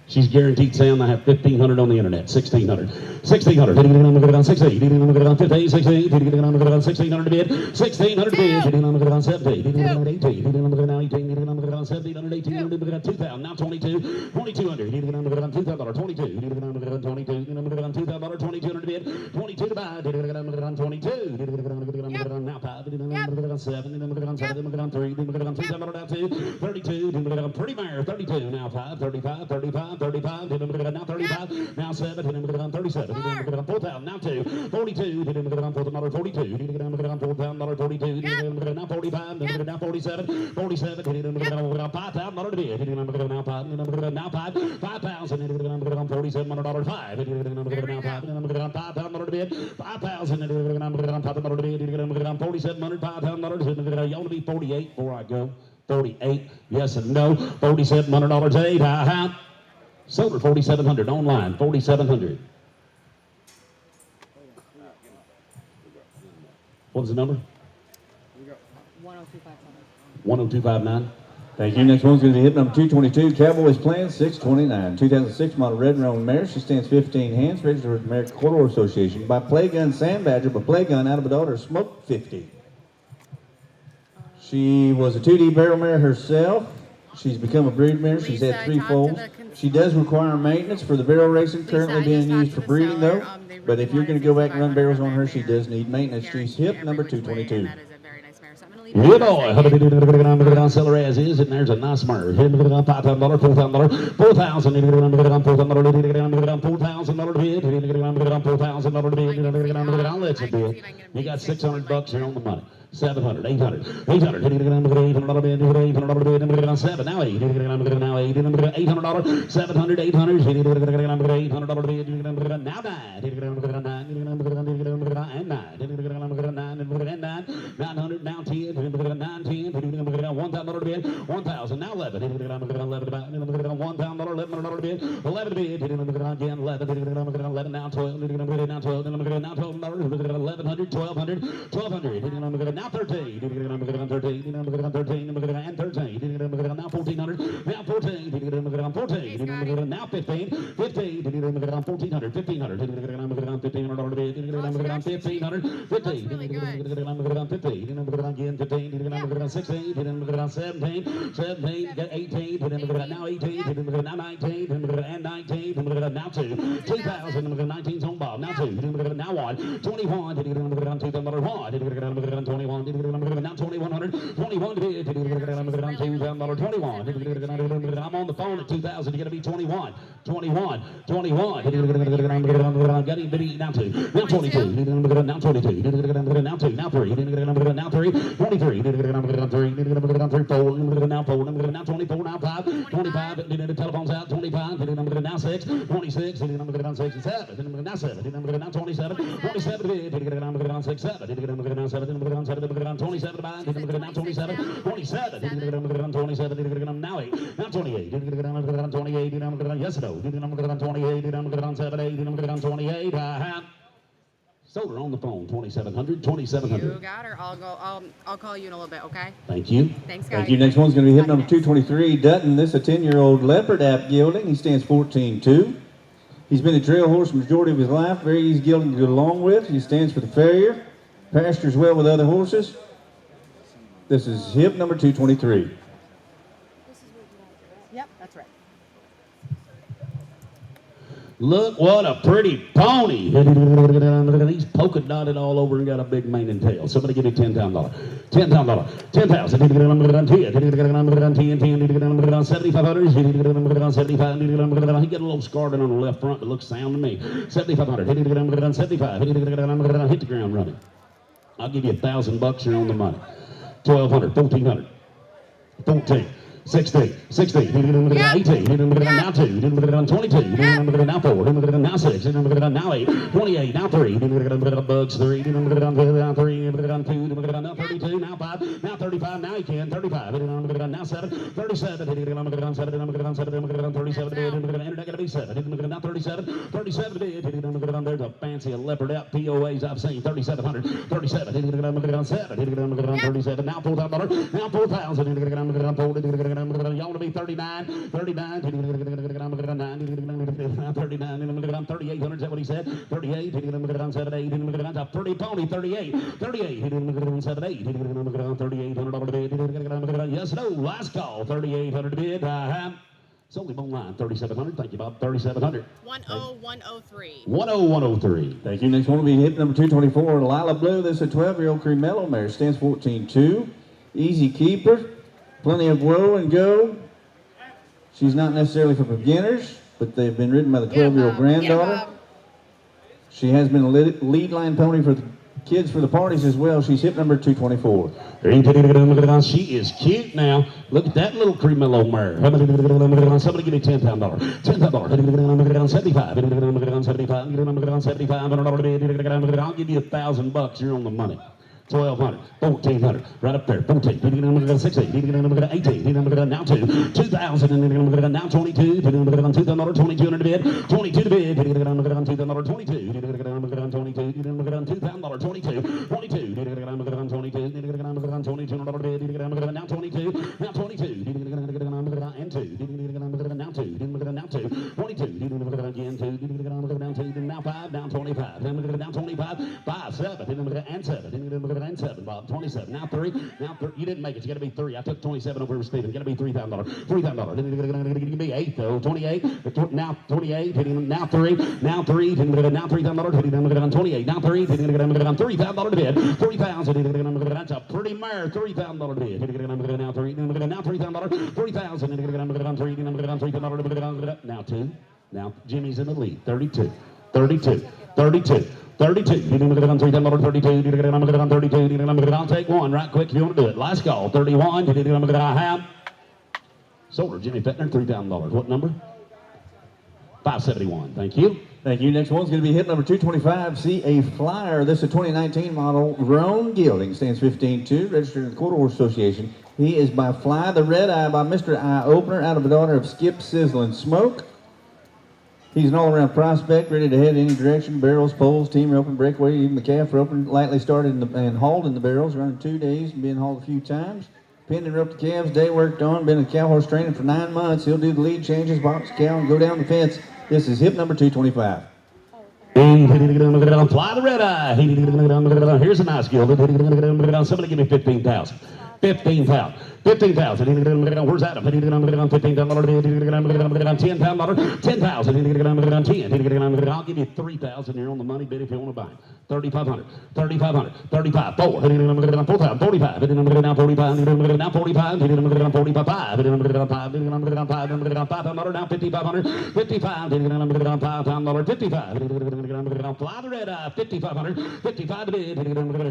A: She's guaranteed sound. I have 1,500 on the internet. 1,600. 1,600. 16. 15. 16. 1,600 to bid. 1,600 to bid. 17. 18. 17. 2,000. Now 22. 2,200. $2,000. 22. 2,000. 2,200 to bid. 22 to buy. 22. Now 5. 7. 3. 2. 32. Pretty mare. 32. Now 5. 35. 35. 35, now 35, now 7, 37, 4,000, now 2, 42, $42, $4,000, 42, now 45, now 47, 47, $5,000 to bid, now 5, now 5, 5,000, $4,700, 5, now 5, $5,000 to bid, 5,000, $5,000 to bid, $4,700, $5,000, you want to be 48 before I go? 48, yes and no, $4,700, 8, Silver, 4,700 online, 4,700. What's the number?
C: 10259.
A: 10259.
H: Thank you. Next one's going to be hip number 222, Cowboys Plan 629. 2006 model red roan mare. She stands 15 hands, registered with the American Quarter Horse Association. By Playgun Sand Badger, by Playgun out of a daughter, Smoke 50. She was a 2D barrel mare herself. She's become a brood mare. She's had 3 foals. She does require maintenance for the barrel racing, currently being used for breeding though. But if you're going to go back and run barrels on her, she does need maintenance. She's hip number 222.
A: Yeah, boy. Seller as is, and there's a nice mare. $5,000, $4,000, $4,000, $4,000 bid, $4,000 bid, I'll let you bid. You got $600 here on the money. 700, 800, 800, $800 bid, $800 7, now 8, now 8, $800, 700, 800, $800 bid, now 9, 900, now 10, 910, $1,000 bid, 1,000, now 11, $1,000 bid, 11 bid, again 11, now 12, now 12, now $1,200, 1,100, 1,200, 1,200, now 13, 13, and 13, now 1,400, now 14, 14, now 15, 15, 1,400, 1,500, $1,500 bid, $1,500, 15, 15, again 15, 16, 17, 17, 18, now 18, now 19, and 19, now 2, 2,000, 19's on Bob, now 2, now 1, 21, $2,100, 21, now 2,100, 21 bid, $2,000, 21, I'm on the phone at 2,000, you're going to be 21, 21, 21, got him bid, now 2, now 22, now 22, now 2, now 3, now 3, 23, 3, 4, now 4, now 24, now 5, 25, the telephone's out, 25, now 6, 26, now 6, 7, now 7, now 27, 27 bid, now 6, 7, now 7, 27, now 27, 27, 27, now 8, now 28, 28, yes, no, 28, 7, 8, 28, sold her on the phone, 2,700, 2,700.
C: You got her. I'll call you in a little bit, okay?
A: Thank you.
C: Thanks, guys.
H: Thank you. Next one's going to be hip number 223, Dutton. This is a 10-year-old leopard app gelding. He stands 14-2. He's been a trail horse the majority of his life. Very easy gelding to go along with. He stands for the farrier. Pastures well with other horses. This is hip number 223.
C: Yep, that's right.
A: Look what a pretty pony. He's polka dotted all over and got a big mane and tail. Somebody give me $10,000. $10,000. 10,000. 10, 7,500. 75. He get a little scarred on the left front that looks sound to me. 7,500. 75. Hit the ground running. I'll give you $1,000 here on the money. 1,200. 1,400. 14. 16, 18, now 2, 22, now 4, now 6, now 8, 28, now 3, bugs 3, now 3, now 32, now 5, now 35, now he can, 35, now 7, 37, 37, 37, enter that to be 7, now 37, 37, there's a fancy leopard out POAs I've seen, 3,700, 37, 7, 37, now $4,000, now 4,000, y'all want to be 39, 39, 3,800, is that what he said? 38, 78, a pretty pony, 38, 78, 38, yes, no, last call, 3,800 bid, sold him online, 3,700, thank you, Bob, 3,700.
C: 10103.
A: 10103.
H: Thank you. Next one will be hip number 224, Lila Blue. This is a 12-year-old Cremello mare, stands 14-2, easy keeper. Plenty of woe and go. She's not necessarily for beginners, but they've been ridden by the 12-year-old granddaughter. She has been a lead line pony for the kids for the parties as well. She's hip number 224.
A: She is cute now. Look at that little Cremello mare. Somebody give me $10,000. $10,000. 75. 75. I'll give you $1,000 here on the money. 1,200, 1,400, right up there, 14, 16, 18, now 2, 2,000, now 22, $2,200 bid, 22 to bid, $2,200, 22, $2,000, 22, Now 22. Now 22. And 2. Now 2. Now 2. 22. Again 2. Down 2. Now 5. Down 25. Down 25. 5. 7. And 7. And 7. Bob. 27. Now 3. Now 3. You didn't make it. You got to be 3. I took 27 over Stephen. You got to be $3,000. $3,000. You can be 8 though. 28. Now 28. Now 3. Now 3. Now $3,000. 28. Now 3. $3,000 to bid. 3,000. That's a pretty mare. $3,000 to bid. Now 3. Now $3,000. 3,000. Now 2. Now Jimmy's in the lead. 32. 32. 32. 32. $3,000. 32. I'll take one right quick if you want to do it. Last call. 31. I have. Sold her, Jimmy Fettner, $3,000. What number? 571. Thank you.
H: Thank you. Next one's going to be hit number 225, CA Flyer. This is a 2019 model. Roan Gilding, stands 15-2, registered in the Quarter Horse Association. He is by Fly the Red Eye by Mr. Eye Opener, out of a daughter of Skip Sizzling Smoke. He's an all-around prospect, ready to head any direction. Barrels, poles, team roping, breakaway, even the calf roping. Lightly started and hauled in the barrels, running 2 days and being hauled a few times. Pinned and roped the calves, day worked on, been in cow horse training for 9 months. He'll do the lead changes, box cow, and go down the fence. This is hip number 225.
A: Fly the Red Eye. Here's a nice gill. Somebody give me 15,000. 15,000. 15,000. Where's Adam? 15,000. 10,000. 10,000. I'll give you 3,000. You're on the money bid if you want to buy it. 3,500. 3,500. 35. 4. 4,000. 45. Now 45. Now 45. 45. 500. Now 5,500. 55. 500. 55. Fly the Red Eye. 5,500. 55 to bid.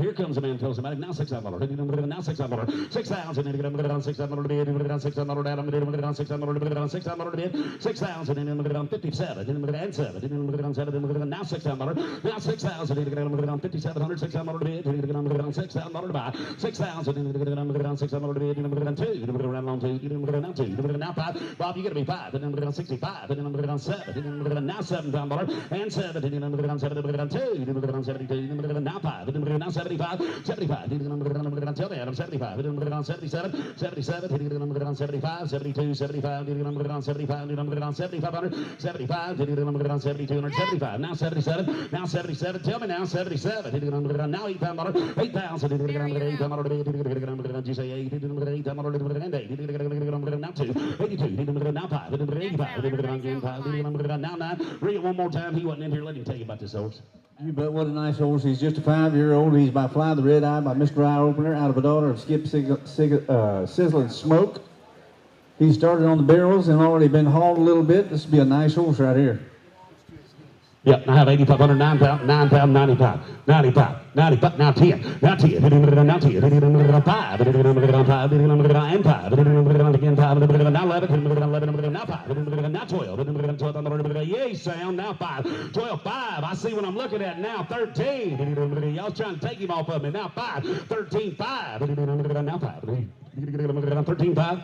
A: Here comes the man. Tells him now $6,000. Now $6,000. 6,000. 6,000 to bid. 6,000 Adam. 6,000 to bid. 6,000 to bid. 6,000 and 57. And 7. Now $6,000. Now 6,000. 5,700. 6,000 to bid. 6,000 to buy. 6,000 and 6,000 to bid. 2. Now 2. Now 5. Bob, you got to be 5. 65. 7. Now $7,000. And 7. 2. Now 5. Now 75. 75. Tell me, Adam. 75. 77. 77. 75. 72. 75. 75. 7,500. 75. 7,275. Now 77. Now 77. Tell me now. 77. Now $8,000. 8,000. 8,000. Did you say 8? 8,000. And 8. Now 2. 82. Now 5. 85. Now 9. Read it one more time. He wasn't in here. Let him tell you about this horse.
H: You bet, what a nice horse. He's just a 5-year-old. He's by Fly the Red Eye by Mr. Eye Opener, out of a daughter of Skip Sizzling Smoke. He started on the barrels and already been hauled a little bit. This would be a nice horse right here.
A: Yep, I have 8,500, 9,000, 95, 95, 95, now 10, now 10, now 10, 5, and 5, again 5, now 11, now 5, now 12, yay sound, now 5, 12, 5, I see what I'm looking at now, 13, y'all trying to take him off of me, now 5, 13, 5, now 5, 13, 5,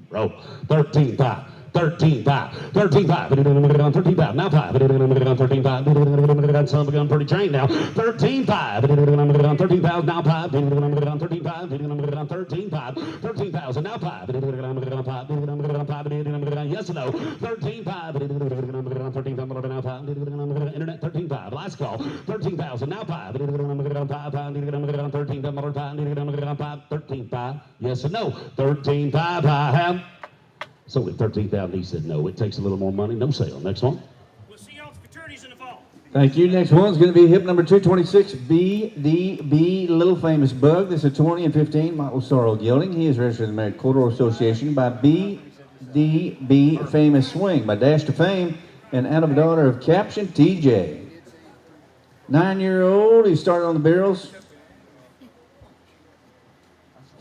A: bro, 13, 5. 13, 5, 13, 5, 13, 5, now 5, 13, 5, son of a gun, pretty trained now, 13, 5, 13,000, now 5, 13, 5, 13, 5, 13,000, now 5, 5, yes or no, 13, 5, 13,000, now 5, internet, 13, 5, last call, 13,000, now 5, 13, 5, yes or no, 13, 5, I have. So at 13,000, he said no. It takes a little more money. No sale. Next one.
J: We'll see y'all at the fraternities in the fall.
H: Thank you. Next one's going to be hip number 226, BDB Little Famous Bug. This is a 20 and 15 model sorrel gelding. He is registered in the American Quarter Horse Association by BDB Famous Swing by Dash to Fame and out of a daughter of Caption TJ. 9-year-old. He started on the barrels.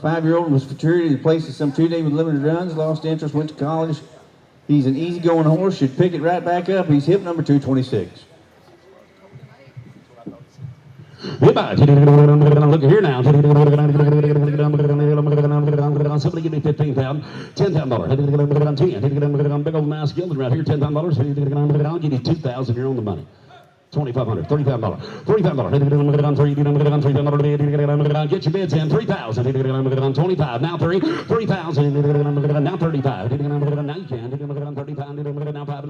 H: 5-year-old was futurity to places some 2 days with limited runs, lost interest, went to college. He's an easygoing horse, should pick it right back up. He's hip number 226.
A: Goodbye. Look here now. Somebody give me 15,000, $10,000, 10. Big old nice gilding right here, $10,000. I'll give you 2,000. You're on the money. $2,500, $3,500, $3,500. Get your bids in. 3,000. 25. Now 3. 3,000. Now 35. Now you can. 35. Now 5.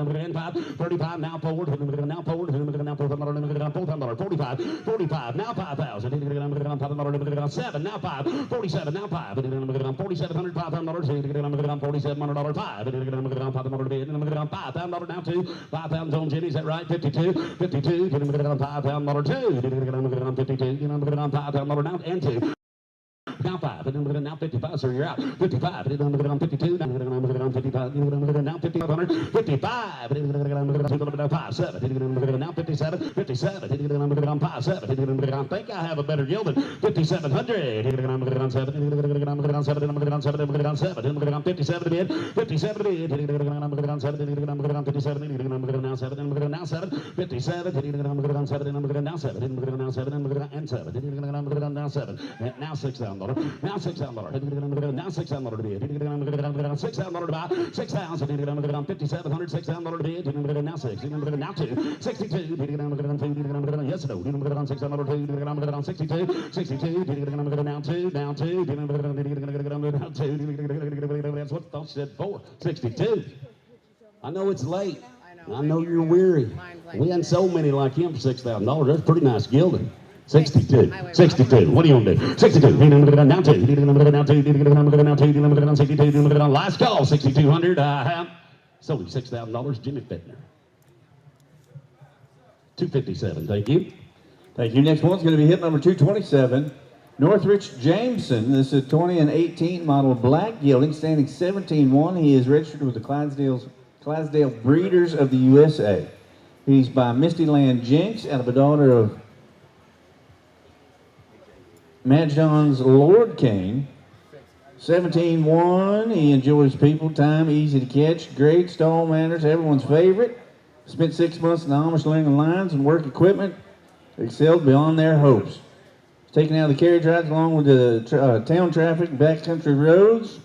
A: 35. Now forward. Now forward. Now $4,500. 45. 45. Now 5,000. 7. Now 5. 47. Now 5. 4,700. $5,000. $4,700. 5. $5,000 now 2. 5,000 on Jenny. Is that right? 52. 52. $5,000 2. $5,000 now and 2. Now 5, now 55, sir, you're out. 55, 52, now 55, now 5,500, 55, 5, 7, now 57, 57, 5, 7, I think I have a better yield than 5,700, 57 bid, 57 bid, now 7, 57, now 7, now 7, now 7, now 6,000. Now $6,000. Now $6,000 to bid. $6,000 to buy. 6,000. 5,700. $6,000 to bid. Now 6. Now 2. 62. Yes, no. 6,000. 62. 62. Now 2. Now 2. Now 2. That's what thought said 4. 62. I know it's late. I know you're weary. We hadn't sold many like him for $6,000. That's pretty nice gilding. 62. 62. What are you going to do? 62. Now 2. Now 2. Now 2. 62. Last call. 6,200. I have sold him $6,000. Jimmy Fittner. 257. Thank you.
H: Thank you. Next one's going to be hit number 227. Northridge Jameson. This is a 20 and 18 model black gilding, standing 17-1. He is registered with the Clydesdale Breeders of the USA. He's by Misty Land Jinx out of a daughter of Matt John's Lord Kane. 17-1. He enjoys people, time, easy to catch, great stall manners, everyone's favorite. Spent 6 months in the Amish learning lines and work equipment. Excelled beyond their hopes. Taken out of the carriage rides along with the town traffic and backcountry roads.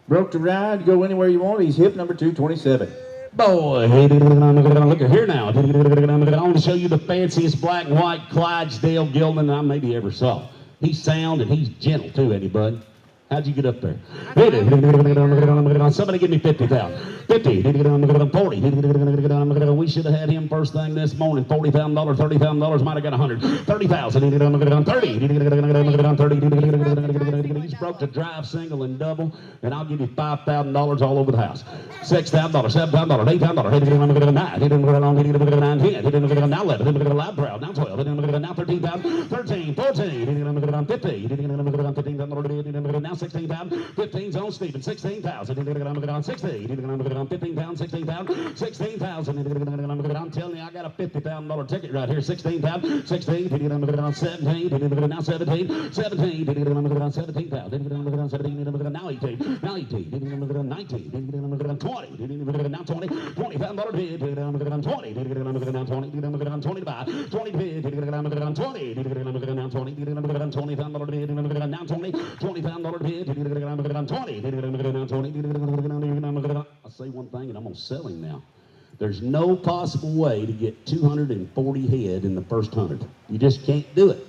H: Broke to ride, go anywhere you want. He's hip number 227.
A: Boy, look at here now. I want to show you the fanciest black and white Clydesdale gilding I maybe ever saw. He's sound and he's gentle too, ain't he, bud? How'd you get up there? Somebody give me 50,000. 50. 40. We should have had him first thing this morning. $40,000, $30,000. Might have got 100. 30,000. 30. He's broke to drive single and double, and I'll give you $5,000 all over the house. $6,000, $7,000, $8,000. 9. 10. Now 11. Loud proud. Now 12. Now 13,000. 13. 14. 15. 15,000. Now 16,000. 15's on Stephen. 16,000. 16. 15,000. 16,000. 16,000. I'm telling you, I got a $50,000 ticket right here. 16,000. 16. 17. Now 17. 17. 17,000. Now 18. Now 18. 19. 20. Now 20. $20,000 bid. 20. Now 20. 20 to buy. 20 bid. 20. Now 20. $20,000 bid. Now 20. $20,000 bid. 20. I'll say one thing, and I'm going to sell him now. There's no possible way to get 240 head in the first 100. You just can't do it.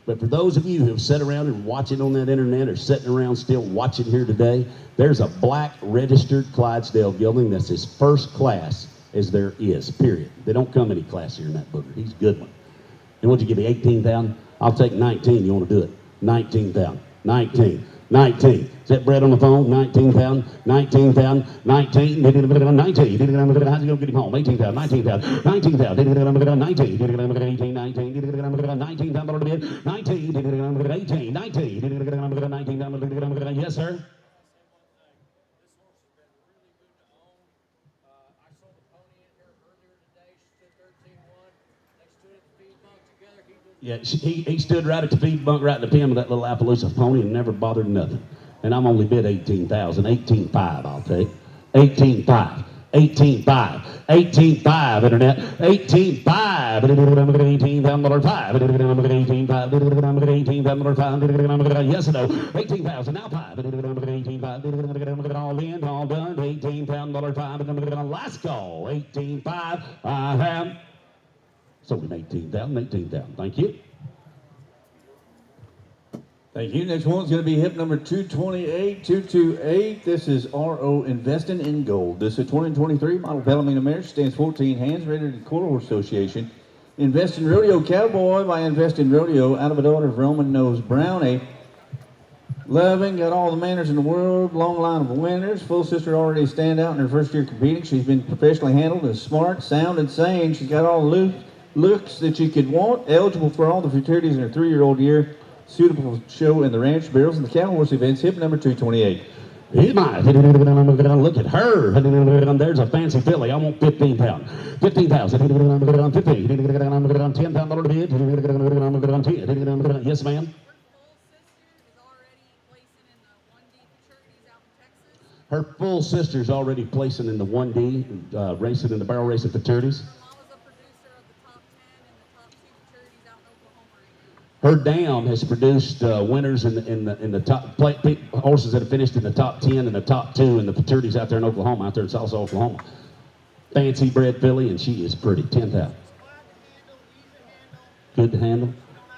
A: But for those of you who have sat around and watch it on that internet or sitting around still watching here today, there's a black registered Clydesdale gilding that's as first class as there is, period. They don't come any classier in that booger. He's a good one. And would you give me 18,000? I'll take 19. You want to do it? 19,000. 19. 19. Is that Brett on the phone? 19,000. 19,000. 19. 19. How's he going to get him home? 18,000. 19,000. 19,000. 19. 18. 19. 19,000 to bid. 19. 18. 19. Yes, sir. Yeah, he stood right at the feed bunk, right in the pen with that little Appaloosa pony and never bothered nothing. And I'm only bid 18,000, 18,500 I'll take. 18,500, 18,500, 18,500 internet, 18,500, $18,500, yes or no, 18,000, now 5, 18,500, all in, all done, $18,000, 5, last call, 18,500, I have Sold him 18,000, 18,000. Thank you.
H: Thank you. Next one's going to be hip number 228. This is RO Investing in Gold. This is a 2023 model Palomino mare. She stands 14 hands, rated to the Quarter Horse Association. Invest in Rodeo Cowboy by Invest in Rodeo, out of a daughter of Roman Nose Brownie. Loving, got all the manners in the world, long line of winners. Full sister already stand out in her first year competing. She's been professionally handled, is smart, sound, and sane. She's got all the looks that you could want, eligible for all the futurities in her 3-year-old year. Suitable for show in the ranch, barrels, and the cattle horse events. Hip number 228.
A: He might. Look at her. There's a fancy filly. I want 15,000. 15,000. 15. 10,000 bid. 10. Yes, ma'am. Her full sister's already placing in the 1D, racing in the barrel racing futurities. Her dam has produced winners in the top horses that have finished in the top 10 and the top 2 in the futurities out there in Oklahoma, out there in South Oklahoma. Fancy bred filly, and she is pretty. 10,000. Good to handle.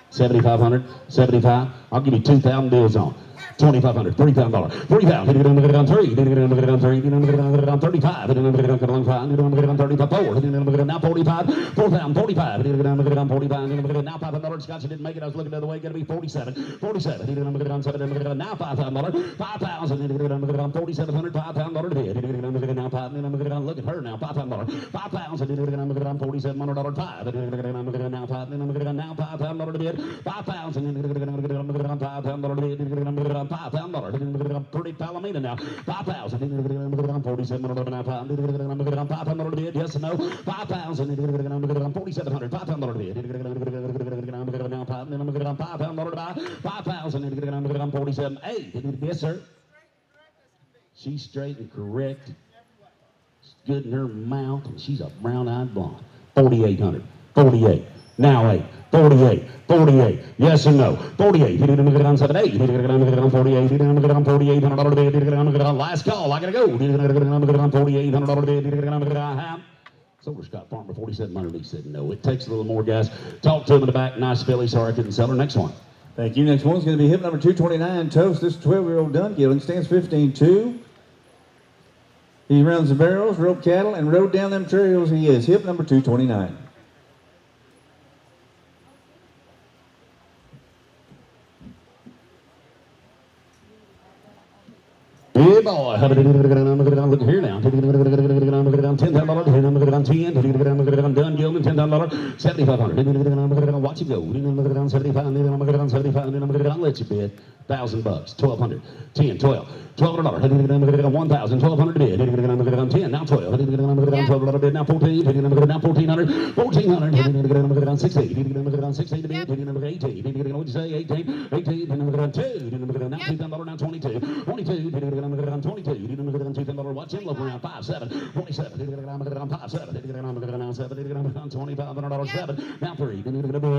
A: 7,500. 75. I'll give you 2,000 deals on. 2,500, $3,000, 3,000, 3, 35, 34, now 45, 4,000, 45, now $500. Scotch didn't make it. I was looking the other way. Going to be 47, 47, now $5,000, 5,000, 4,700, $5,000 bid. Now look at her now, $5,000, 5,000, $4,700, 5, now $5,000 bid, 5,000, $5,000 bid. $5,000. Pretty Palomino now. 5,000. 47 now. 500 bid. Yes or no? 5,000. 4,700. $5,000 bid. Now 5,000 to buy. 5,000. 47. Hey, yes sir. She's straight and correct. She's good in her mouth, and she's a brown-eyed blonde. 4,800. 48. Now 8. 48, 48, yes or no? 48, 78, 48, $4,800 last call, I gotta go. $4,800 Silver Scott Farmer, 4,700. He said no. It takes a little more, guys. Talk to him in the back. Nice filly. Sorry I couldn't sell her. Next one.
H: Thank you. Next one's going to be hip number 229, Toast. This is 12-year-old Dun Gillen, stands 15-2. He runs the barrels, roped cattle, and rode down them trails. He is hip number 229.
A: Hey boy, look here now. $10,000, Dun Gilman, $10,000, 7,500. Watch it go. 75, I'll let you bid. $1,000, 1,200, 10, 12, $1,200, 1,000, 1,200 bid. 10, now 12, $1,200 bid, now 14, now 1,400, 1,400, 16, 16 to bid, 18, what'd you say? 18, 18, 2, now $2,000, now 22, 22, $22, watch him look around 5, 7, 27, 5, 7, now 7, $2,500, 7, now 3,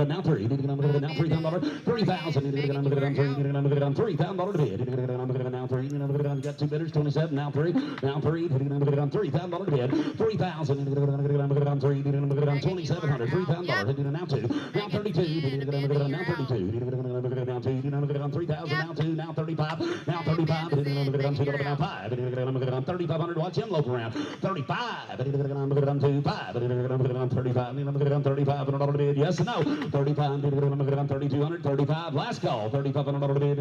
A: now 3, now $3,000, 3,000, $3,000 to bid. Now 3, got 2 bidders, 27, now 3, now 3, $3,000 to bid, 3,000, 3, 2,700, $3,000, now 2, now 32, now 32, now 2, now 3,000, now 2, now 35, now 35, now 5, 3,500, watch him lope around, 35, 2, 5, 35, $35 to bid, yes or no, 35, 3,200, 35, last call, $3,500 to bid.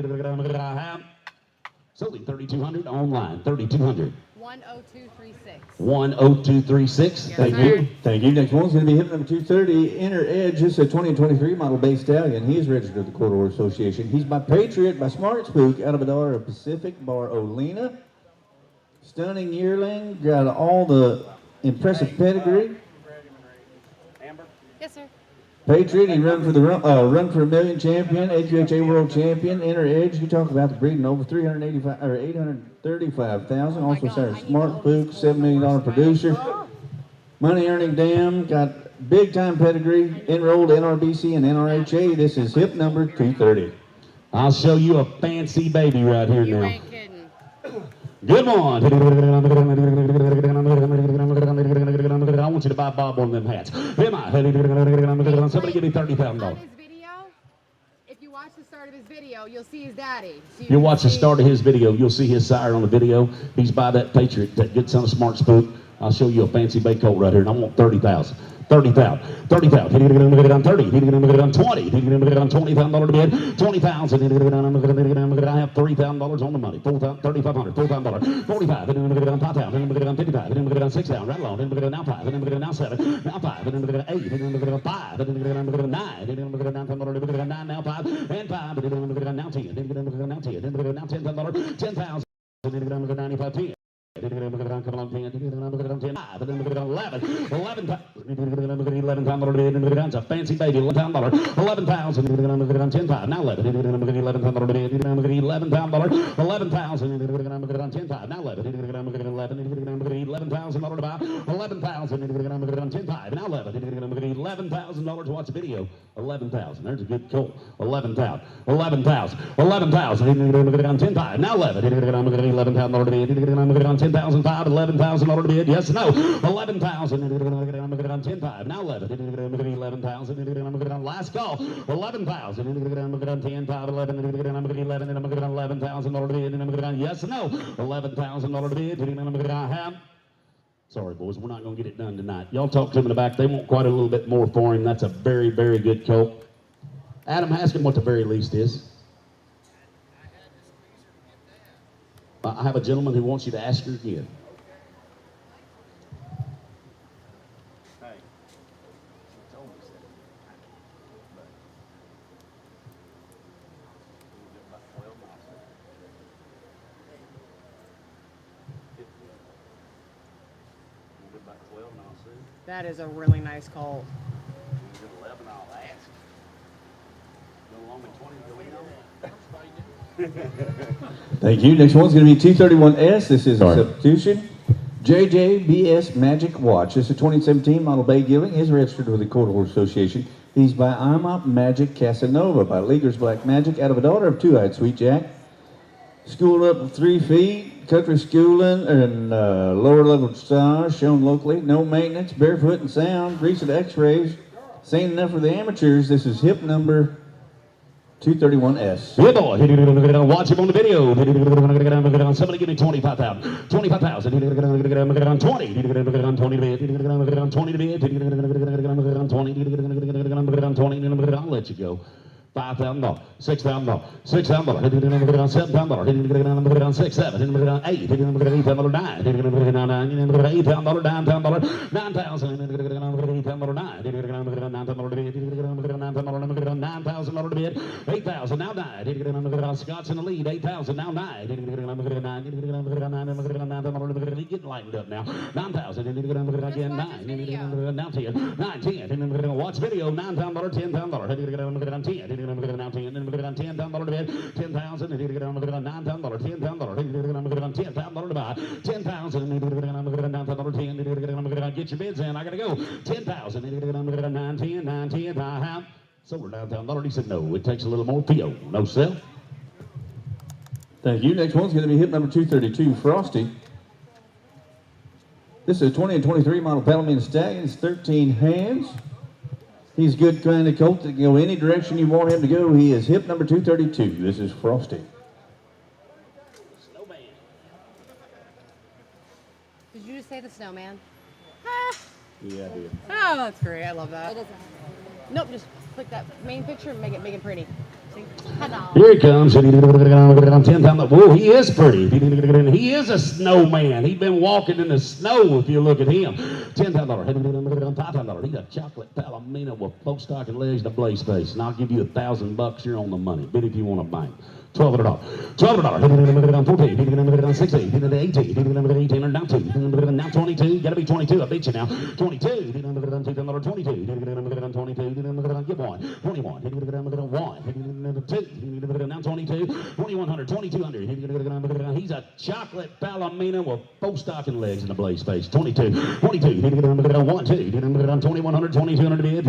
A: Sold him 3,200 online. 3,200.
C: 10236.
A: 10236.
C: Yes,
H: Thank you. Thank you. Next one's going to be hip number 230. Inner Edge. This is a 2023 model based stallion. He is registered with the Quarter Horse Association. He's by Patriot, by Smart Spook, out of a daughter of Pacific Bar Olena. Stunning yearling. Got all the impressive pedigree.
C: Yes, sir.
H: Patriot, he run for the Run for a Million champion, AQHA World champion, Inner Edge. You talk about the breeding over 385 or 835,000. Also, Sarah Smart Spook, $7 million producer. Money earning dam, got big time pedigree, enrolled NRBC and NRHA. This is hip number 230.
A: I'll show you a fancy baby right here
C: You
A: now.
C: ain't kidding.
A: Good one. I want you to buy Bob one of them hats. Somebody give me $30,000.
C: On his video, if you watch the start of his video, you'll see his daddy. So
A: You watch the start of his video, you'll see his sire on the video. He's by that Patriot, that good son of Smart Spook. I'll show you a fancy bay colt right here, and I want 30,000. 30,000. 30,000. He's going to get it on 30. He's going to get it on 20. He's going to get it on $20,000 to bid. 20,000. He's going to get it on. I have $3,000 on the money. 3,500. $4,000. 45. He's going to get it on 5,000. He's going to get it on 55. He's going to get it on 6,000. Right along. He's going to get it now 5. He's going to get it now 7. Now 5. He's going to get it 8. He's going to get it on 5. He's going to get it on 9. He's going to get it on $9. He's going to get it on 9 now 5 and 5. He's going to get it on now 10. He's going to get it on now 10. He's going to get it now $10,000. 10,000. He's going to get it on 95 10. Come on, 10, 10, 5, 11, 11 times, it's a fancy baby, $11,000, 11,000, 10 5, now 11, 11 times, 11,000, 10 5, now 11, 11,000 to buy, 11,000, 10 5, now 11, $11,000 to watch the video, 11,000, there's a good colt, 11,000, 11,000, 11,000, 10 5, now 11, $11,000 $10,005, $11,000 to bid. Yes, no. 11,000. 10,5. Now 11. 11,000. Last call. 11,000. 10,5. 11. 11,000 to bid. Yes, no. $11,000 to bid. I have. Sorry, boys, we're not going to get it done tonight. Y'all talk to them in the back. They want quite a little bit more for him. That's a very, very good colt. Adam, ask him what the very least is. I have a gentleman who wants you to ask her again.
L: Hey, she told me so. But we'll get about 12 miles. We'll get about 12 miles soon.
C: That is a really nice colt.
L: We'll get 11, I'll ask. Go along with 20 to go in on it.
H: Thank you. Next one's going to be 231S. This is a substitution. JJBS Magic Watch. This is a 2017 model bay gelding. Is registered with the Quarter Horse Association. He's by Ima Magic Casanova by Leaguer's Black Magic out of a daughter of Two-Eyed Sweet Jack. Schooled up 3 feet, country schooling, and lower level stars shown locally. No maintenance, barefoot and sound, recent x-rays. Seen enough for the amateurs. This is hip number 231S.
A: Good boy. Watch him on the video. Somebody give me 25,000. 25,000. 20. 20 to bid. I'll let you go. $5,000, $6,000, $6,000, $7,000, 6, 7, 8, $8,000, 9, $8,000, $9,000, 9,000, $9,000 to bid, 8,000, now 9, Scott's in the lead, 8,000, now 9, getting lightened up now, 9,000, again 9, now 10, 9, 10, watch video, $9,000, $10,000, 10, now 10, $10,000 to bid, 10,000, $9,000, $10,000, $10,000 to buy, 10,000, $10, get your bids in, I gotta go, 10,000, 9, 10, 9, 10, I have sold her $9,000. He said no, it takes a little more PO, no sell.
H: Thank you. Next one's going to be hip number 232, Frosty. This is a 20 and 23 model Palomino Stallion. It's 13 hands. He's a good kind of colt that can go any direction you want him to go. He is hip number 232. This is Frosty.
C: Snowman. Did you just say the snowman?
H: Yeah, I did.
C: Oh, that's great. I love that. Nope, just click that main picture and make it pretty. See?
A: Here he comes. 10,000. Whoa, he is pretty. He is a snowman. He's been walking in the snow if you look at him. $10,000. $5,000. He's a chocolate palomino with both stocking legs and a blaze face. And I'll give you $1,000. You're on the money. Bid if you want to bank. $1,200. $1,200. 14. 16. 18. Now 2. Now 22. Gotta be 22. I beat you now. 22. 22. Get one. 21. 1. 2. Now 22. 2,100. 2,200. He's a chocolate palomino with both stocking legs and a blaze face. 22. 22. 1. 2. 2,100. 2,200 bid.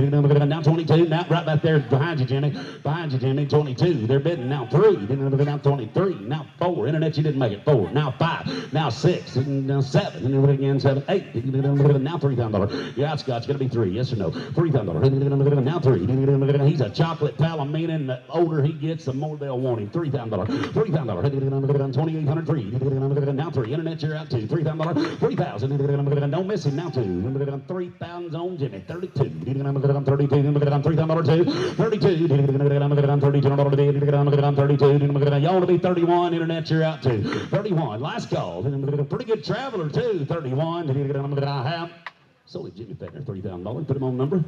A: Now 22. Now right back there behind you, Jimmy. Behind you, Jimmy. 22. They're bidding now 3. now 23, now 4, internet, you didn't make it, 4, now 5, now 6, now 7, and again 7, 8, now $3,000. Your outskot's gonna be 3, yes or no? $3,000, now 3. He's a chocolate palomino, and the older he gets, the more they'll want him. $3,000, $3,000, 2,803, now 3, internet, you're out 2, $3,000, 3,000, don't miss him, now 2, 3,000 on Jimmy, 32, 32, $3,000, 32, 32, y'all to be 31, internet, you're out 2, 31, last call, pretty good traveler too, 31, I have, so Jimmy Pecker, $3,000, put him on number.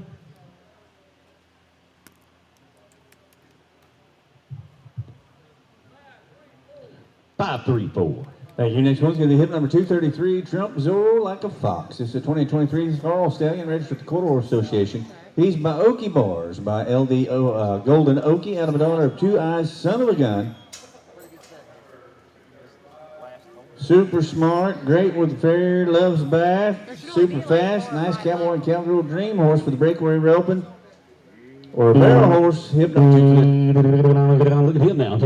A: Five, 3, 4.
H: Thank you. Next one's going to be hip number 233, Trump Zorro Like a Fox. This is a 2023 Carl Stallion registered with the Quarter Horse Association. He's by Okie Bars, by LD Golden Okie, out of a daughter of 2 Eyes, son of a gun. Super smart, great with the fair, loves bath, super fast, nice cowboy and cowgirl dream horse for the breakaway roping. Or a barrel horse, hip number 233.
A: Look at him now.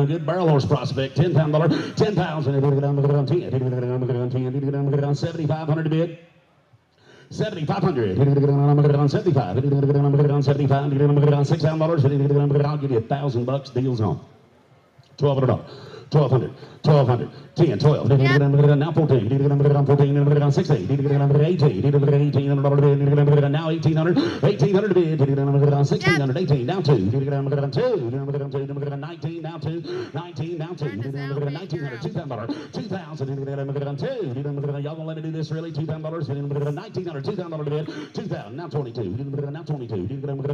A: Good barrel horse prospect. $10,000. 10,000. 10. 7,500 to bid. 7,500. 75. 75. $6,000. I'll give you $1,000. Deals on. $1,200. 1,200, 1,200, 10, 12, now 14, 14, 16, 18, now 1,800, 1,800 to bid, 1,600, 18, now 2, 2, 19, now 2, 19, now 2, 1,900, 2,000, 2,000, 2, y'all gonna let me do this really? $2,000, 1,900, $2,000 to bid, 2,000, now 22, now 22,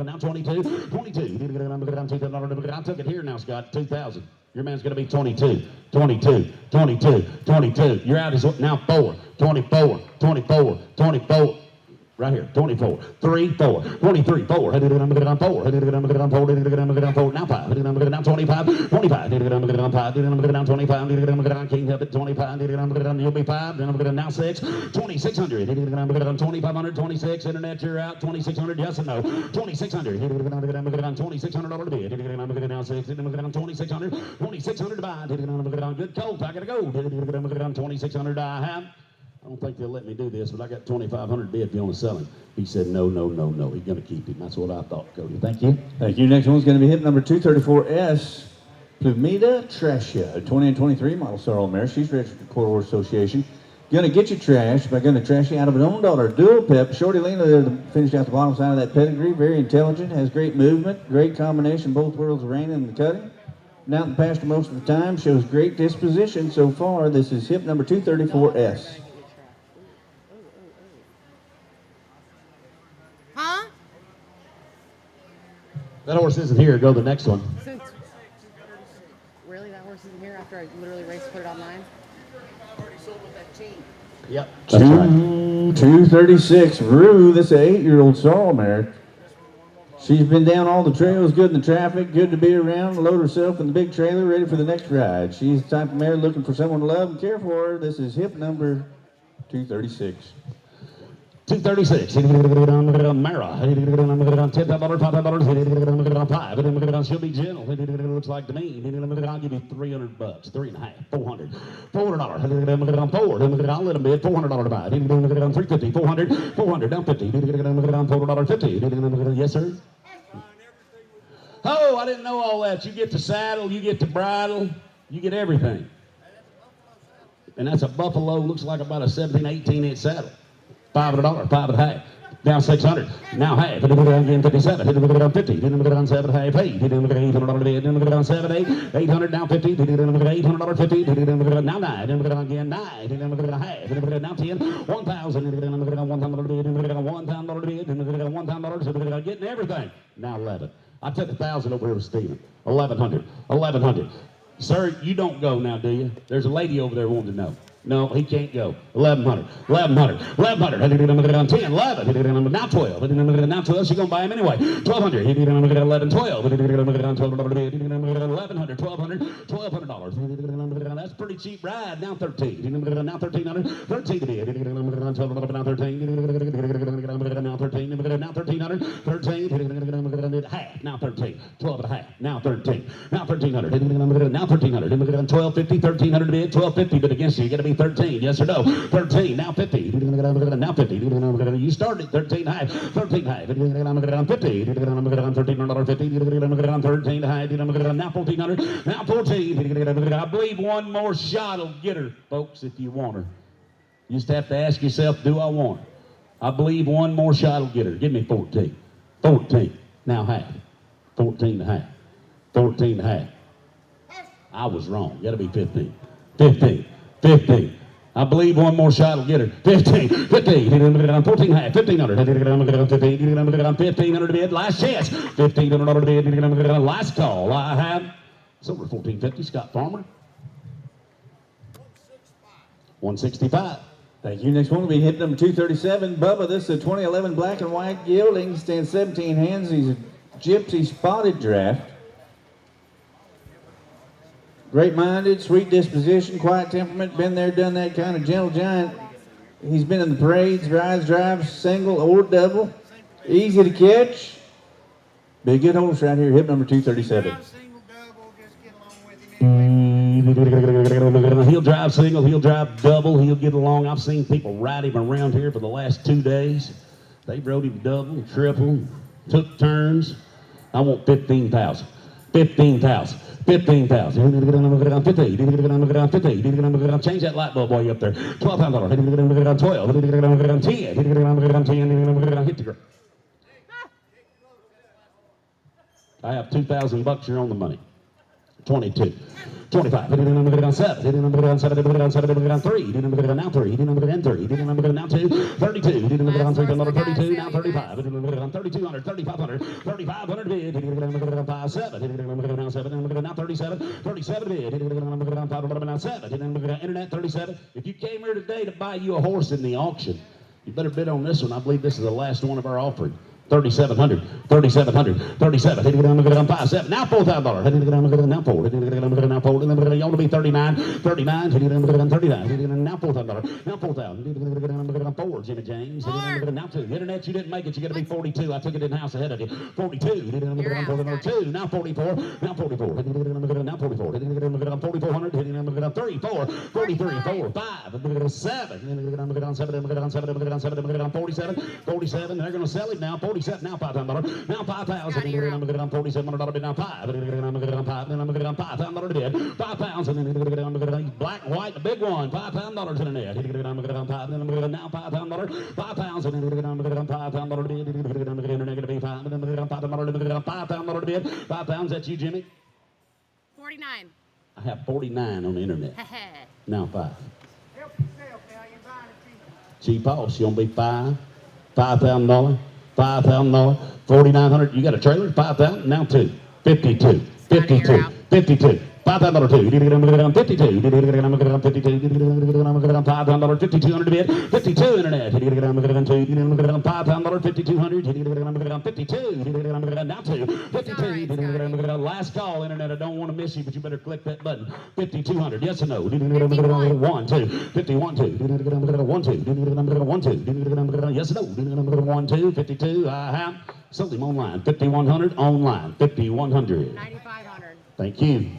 A: now 22, 22, I took it here now, Scott, 2,000. Your man's going to be 22, 22, 22, 22. You're out is now 4, 24, 24, 24. Right here, 24, 3, 4, 23, 4, 4, now 5, now 25, 25, now 25, can't help it, 25, you'll be 5, now 6, 2,600, 2,500, 26, internet, you're out, 2,600, yes or no, 2,600, $2,600 bid, now 6, 2,600, 2,600 to buy, good colt, I gotta go, 2,600 I have. I don't think they'll let me do this, but I got 2,500 bid if you want to sell him. He said, no, no, no, no. He's going to keep him. That's what I thought, Cody. Thank you.
H: Thank you. Next one's going to be hip number 234S, Plumita Trasha, 2023 model sorrel mare. She's registered to the Quarter Horse Association. Gonna get you trashed by gonna trash you out of an own daughter, dual pep. Shorty Lena there finished out the bottom side of that pedigree. Very intelligent, has great movement, great combination, both worlds of reining and the cutting. Been out in the pasture most of the time, shows great disposition so far. This is hip number 234S.
C: Huh?
A: That horse isn't here. Go to the next one.
C: Really? That horse isn't here after I literally raced put it online?
D: Already sold with that team.
A: Yep. That's right.
H: 236, Rue, this is an 8-year-old sorrel mare. She's been down all the trails, good in the traffic, good to be around, load herself in the big trailer, ready for the next ride. She's the type of mare looking for someone to love and care for her. This is hip number 236.
A: 236. Mara. $10, $5. She'll be gentle. It looks like to me. I'll give you $300, $3.5, $400, $400. $4. I'll let them bid $400 to buy. $350, $400, $400 down 50. $4, 50. Yes, sir. Oh, I didn't know all that. You get the saddle, you get the bridle, you get everything. And that's a buffalo. Looks like about a 17, 18-inch saddle. $500, $5.5, down 600, now half, again 57, 50, 7, half, 8, $800, 7, 8, 800, now 50, $800, 50, now 9, again 9, half, now 10, 1,000, $1,000, getting everything, now 11. I took 1,000 over here with Steven, 1,100, 1,100. Sir, you don't go now, do you? There's a lady over there wanting to know. No, he can't go. 1,100, 1,100, 1,100, 10, 11, now 12, now 12, she's going to buy him anyway. 1,200, 11, 12, 1,100, 1,200, $1,200. That's a pretty cheap ride. Now 13, now 1,300, 13 to bid, now 13, now 13, now 1,300, 13, half, now 13, 12 and a half, now 13, now 1300, now 1300, 1250, 1300 to bid, 1250 bid against you, you gotta be 13, yes or no, 13, now 50, now 50, you started 13 half, 13 half, 50, $13 high, now 1400, now 14, I believe one more shot will get her, folks, if you want her. You just have to ask yourself, do I want her? I believe one more shot will get her. Give me 14. 14. Now half. 14 and a half. 14 and a half. I was wrong. Got to be 15. 15. 15. I believe one more shot will get her. 15. 15. 14 and a half. 1500. 1500 to bid. Last chance. 1500 to bid. Last call. I have silver 1450. Scott Farmer. 165.
H: Thank you. Next one will be hit number 237. Bubba, this is a 2011 black and white gelding. Stands 17 hands. He's a gypsy spotted draft. Great-minded, sweet disposition, quiet temperament. Been there, done that, kind of gentle giant. He's been in the parades, rides, drives, single or double. Easy to catch. Be a good horse right here. Hip number 237.
A: He'll drive single, he'll drive double, he'll get along. I've seen people ride him around here for the last 2 days. They rode him double, triple, took turns. I want 15,000. 15,000. 15,000. 15. Change that light bulb while you're up there. $12. 12. 10. Hit the ground. I have 2,000 bucks. You're on the money. 22. 25. 7. 3. Now 3. Now 2. 32. 32. Now 35. 3,200. 3,500. 3,500 bid. 5. 7. Now 7. Now 37. 37 bid. Now 7. Internet 37. If you came here today to buy you a horse in the auction, you better bid on this one. I believe this is the last one of our offering. 3,700, 3,700, 37, 5, 7, now $4,000, now 4, now 4, you want to be 39, 39, 39, now $4,000, now 4,000, 4, Jimmy James, now 2, internet, you didn't make it, you got to be 42, I took it in house ahead of you, 42, 2, now 44, now 44, now 44, 4,400, 3, 4, 43, 4, 5, 7, 47, 47, they're going to sell it now, 47, now $5,000, now 5,000, $4,700 bid, now 5, $5,000 to bid, 5,000, black, white, the big one, $5,000 in the net, now $5,000, 5,000, $5,000 to bid, $5,000 to bid, 5,000, that's you, Jimmy?
C: 49.
A: I have 49 on the internet. Now 5.
E: Help yourself now, you're buying it cheap.
A: Cheap horse, you want to be $5,000, $5,000, 4,900. You got a trailer? 5,000. Now 2, 52, 52, 52. $5,000 2. 52. 52. $5,000 $5,200 to bid. 52 internet. $5,000 $5,200. 52. Now 2. 52. Last call internet. I don't want to miss you, but you better click that button. 5,200. Yes or no? 1, 2. 51, 2. 1, 2. 1, 2. Yes or no? 1, 2. 52. I have sold him online. 5,100 online. 5,100.
C: 9,500.
A: Thank you.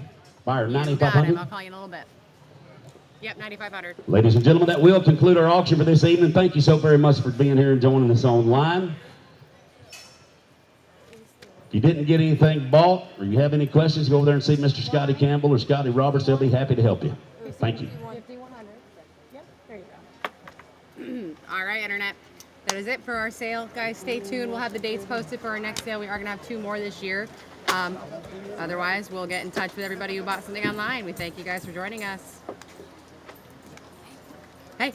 A: Buyer,
C: Got him.
A: 9,500.
C: I'll call you in a little bit. Yep, 9,500.
A: Ladies and gentlemen, that will conclude our auction for this evening. Thank you so very much for being here and joining us online. If you didn't get anything bought or you have any questions, go over there and see Mr. Scotty Campbell or Scotty Roberts. They'll be happy to help you. Thank you.
C: 5,100. Yep, there you go. All right, internet. That is it for our sale. Guys, stay tuned. We'll have the dates posted for our next sale. We are going to have 2 more this year. Otherwise, we'll get in touch with everybody who bought something online. We thank you guys for joining us. Hey.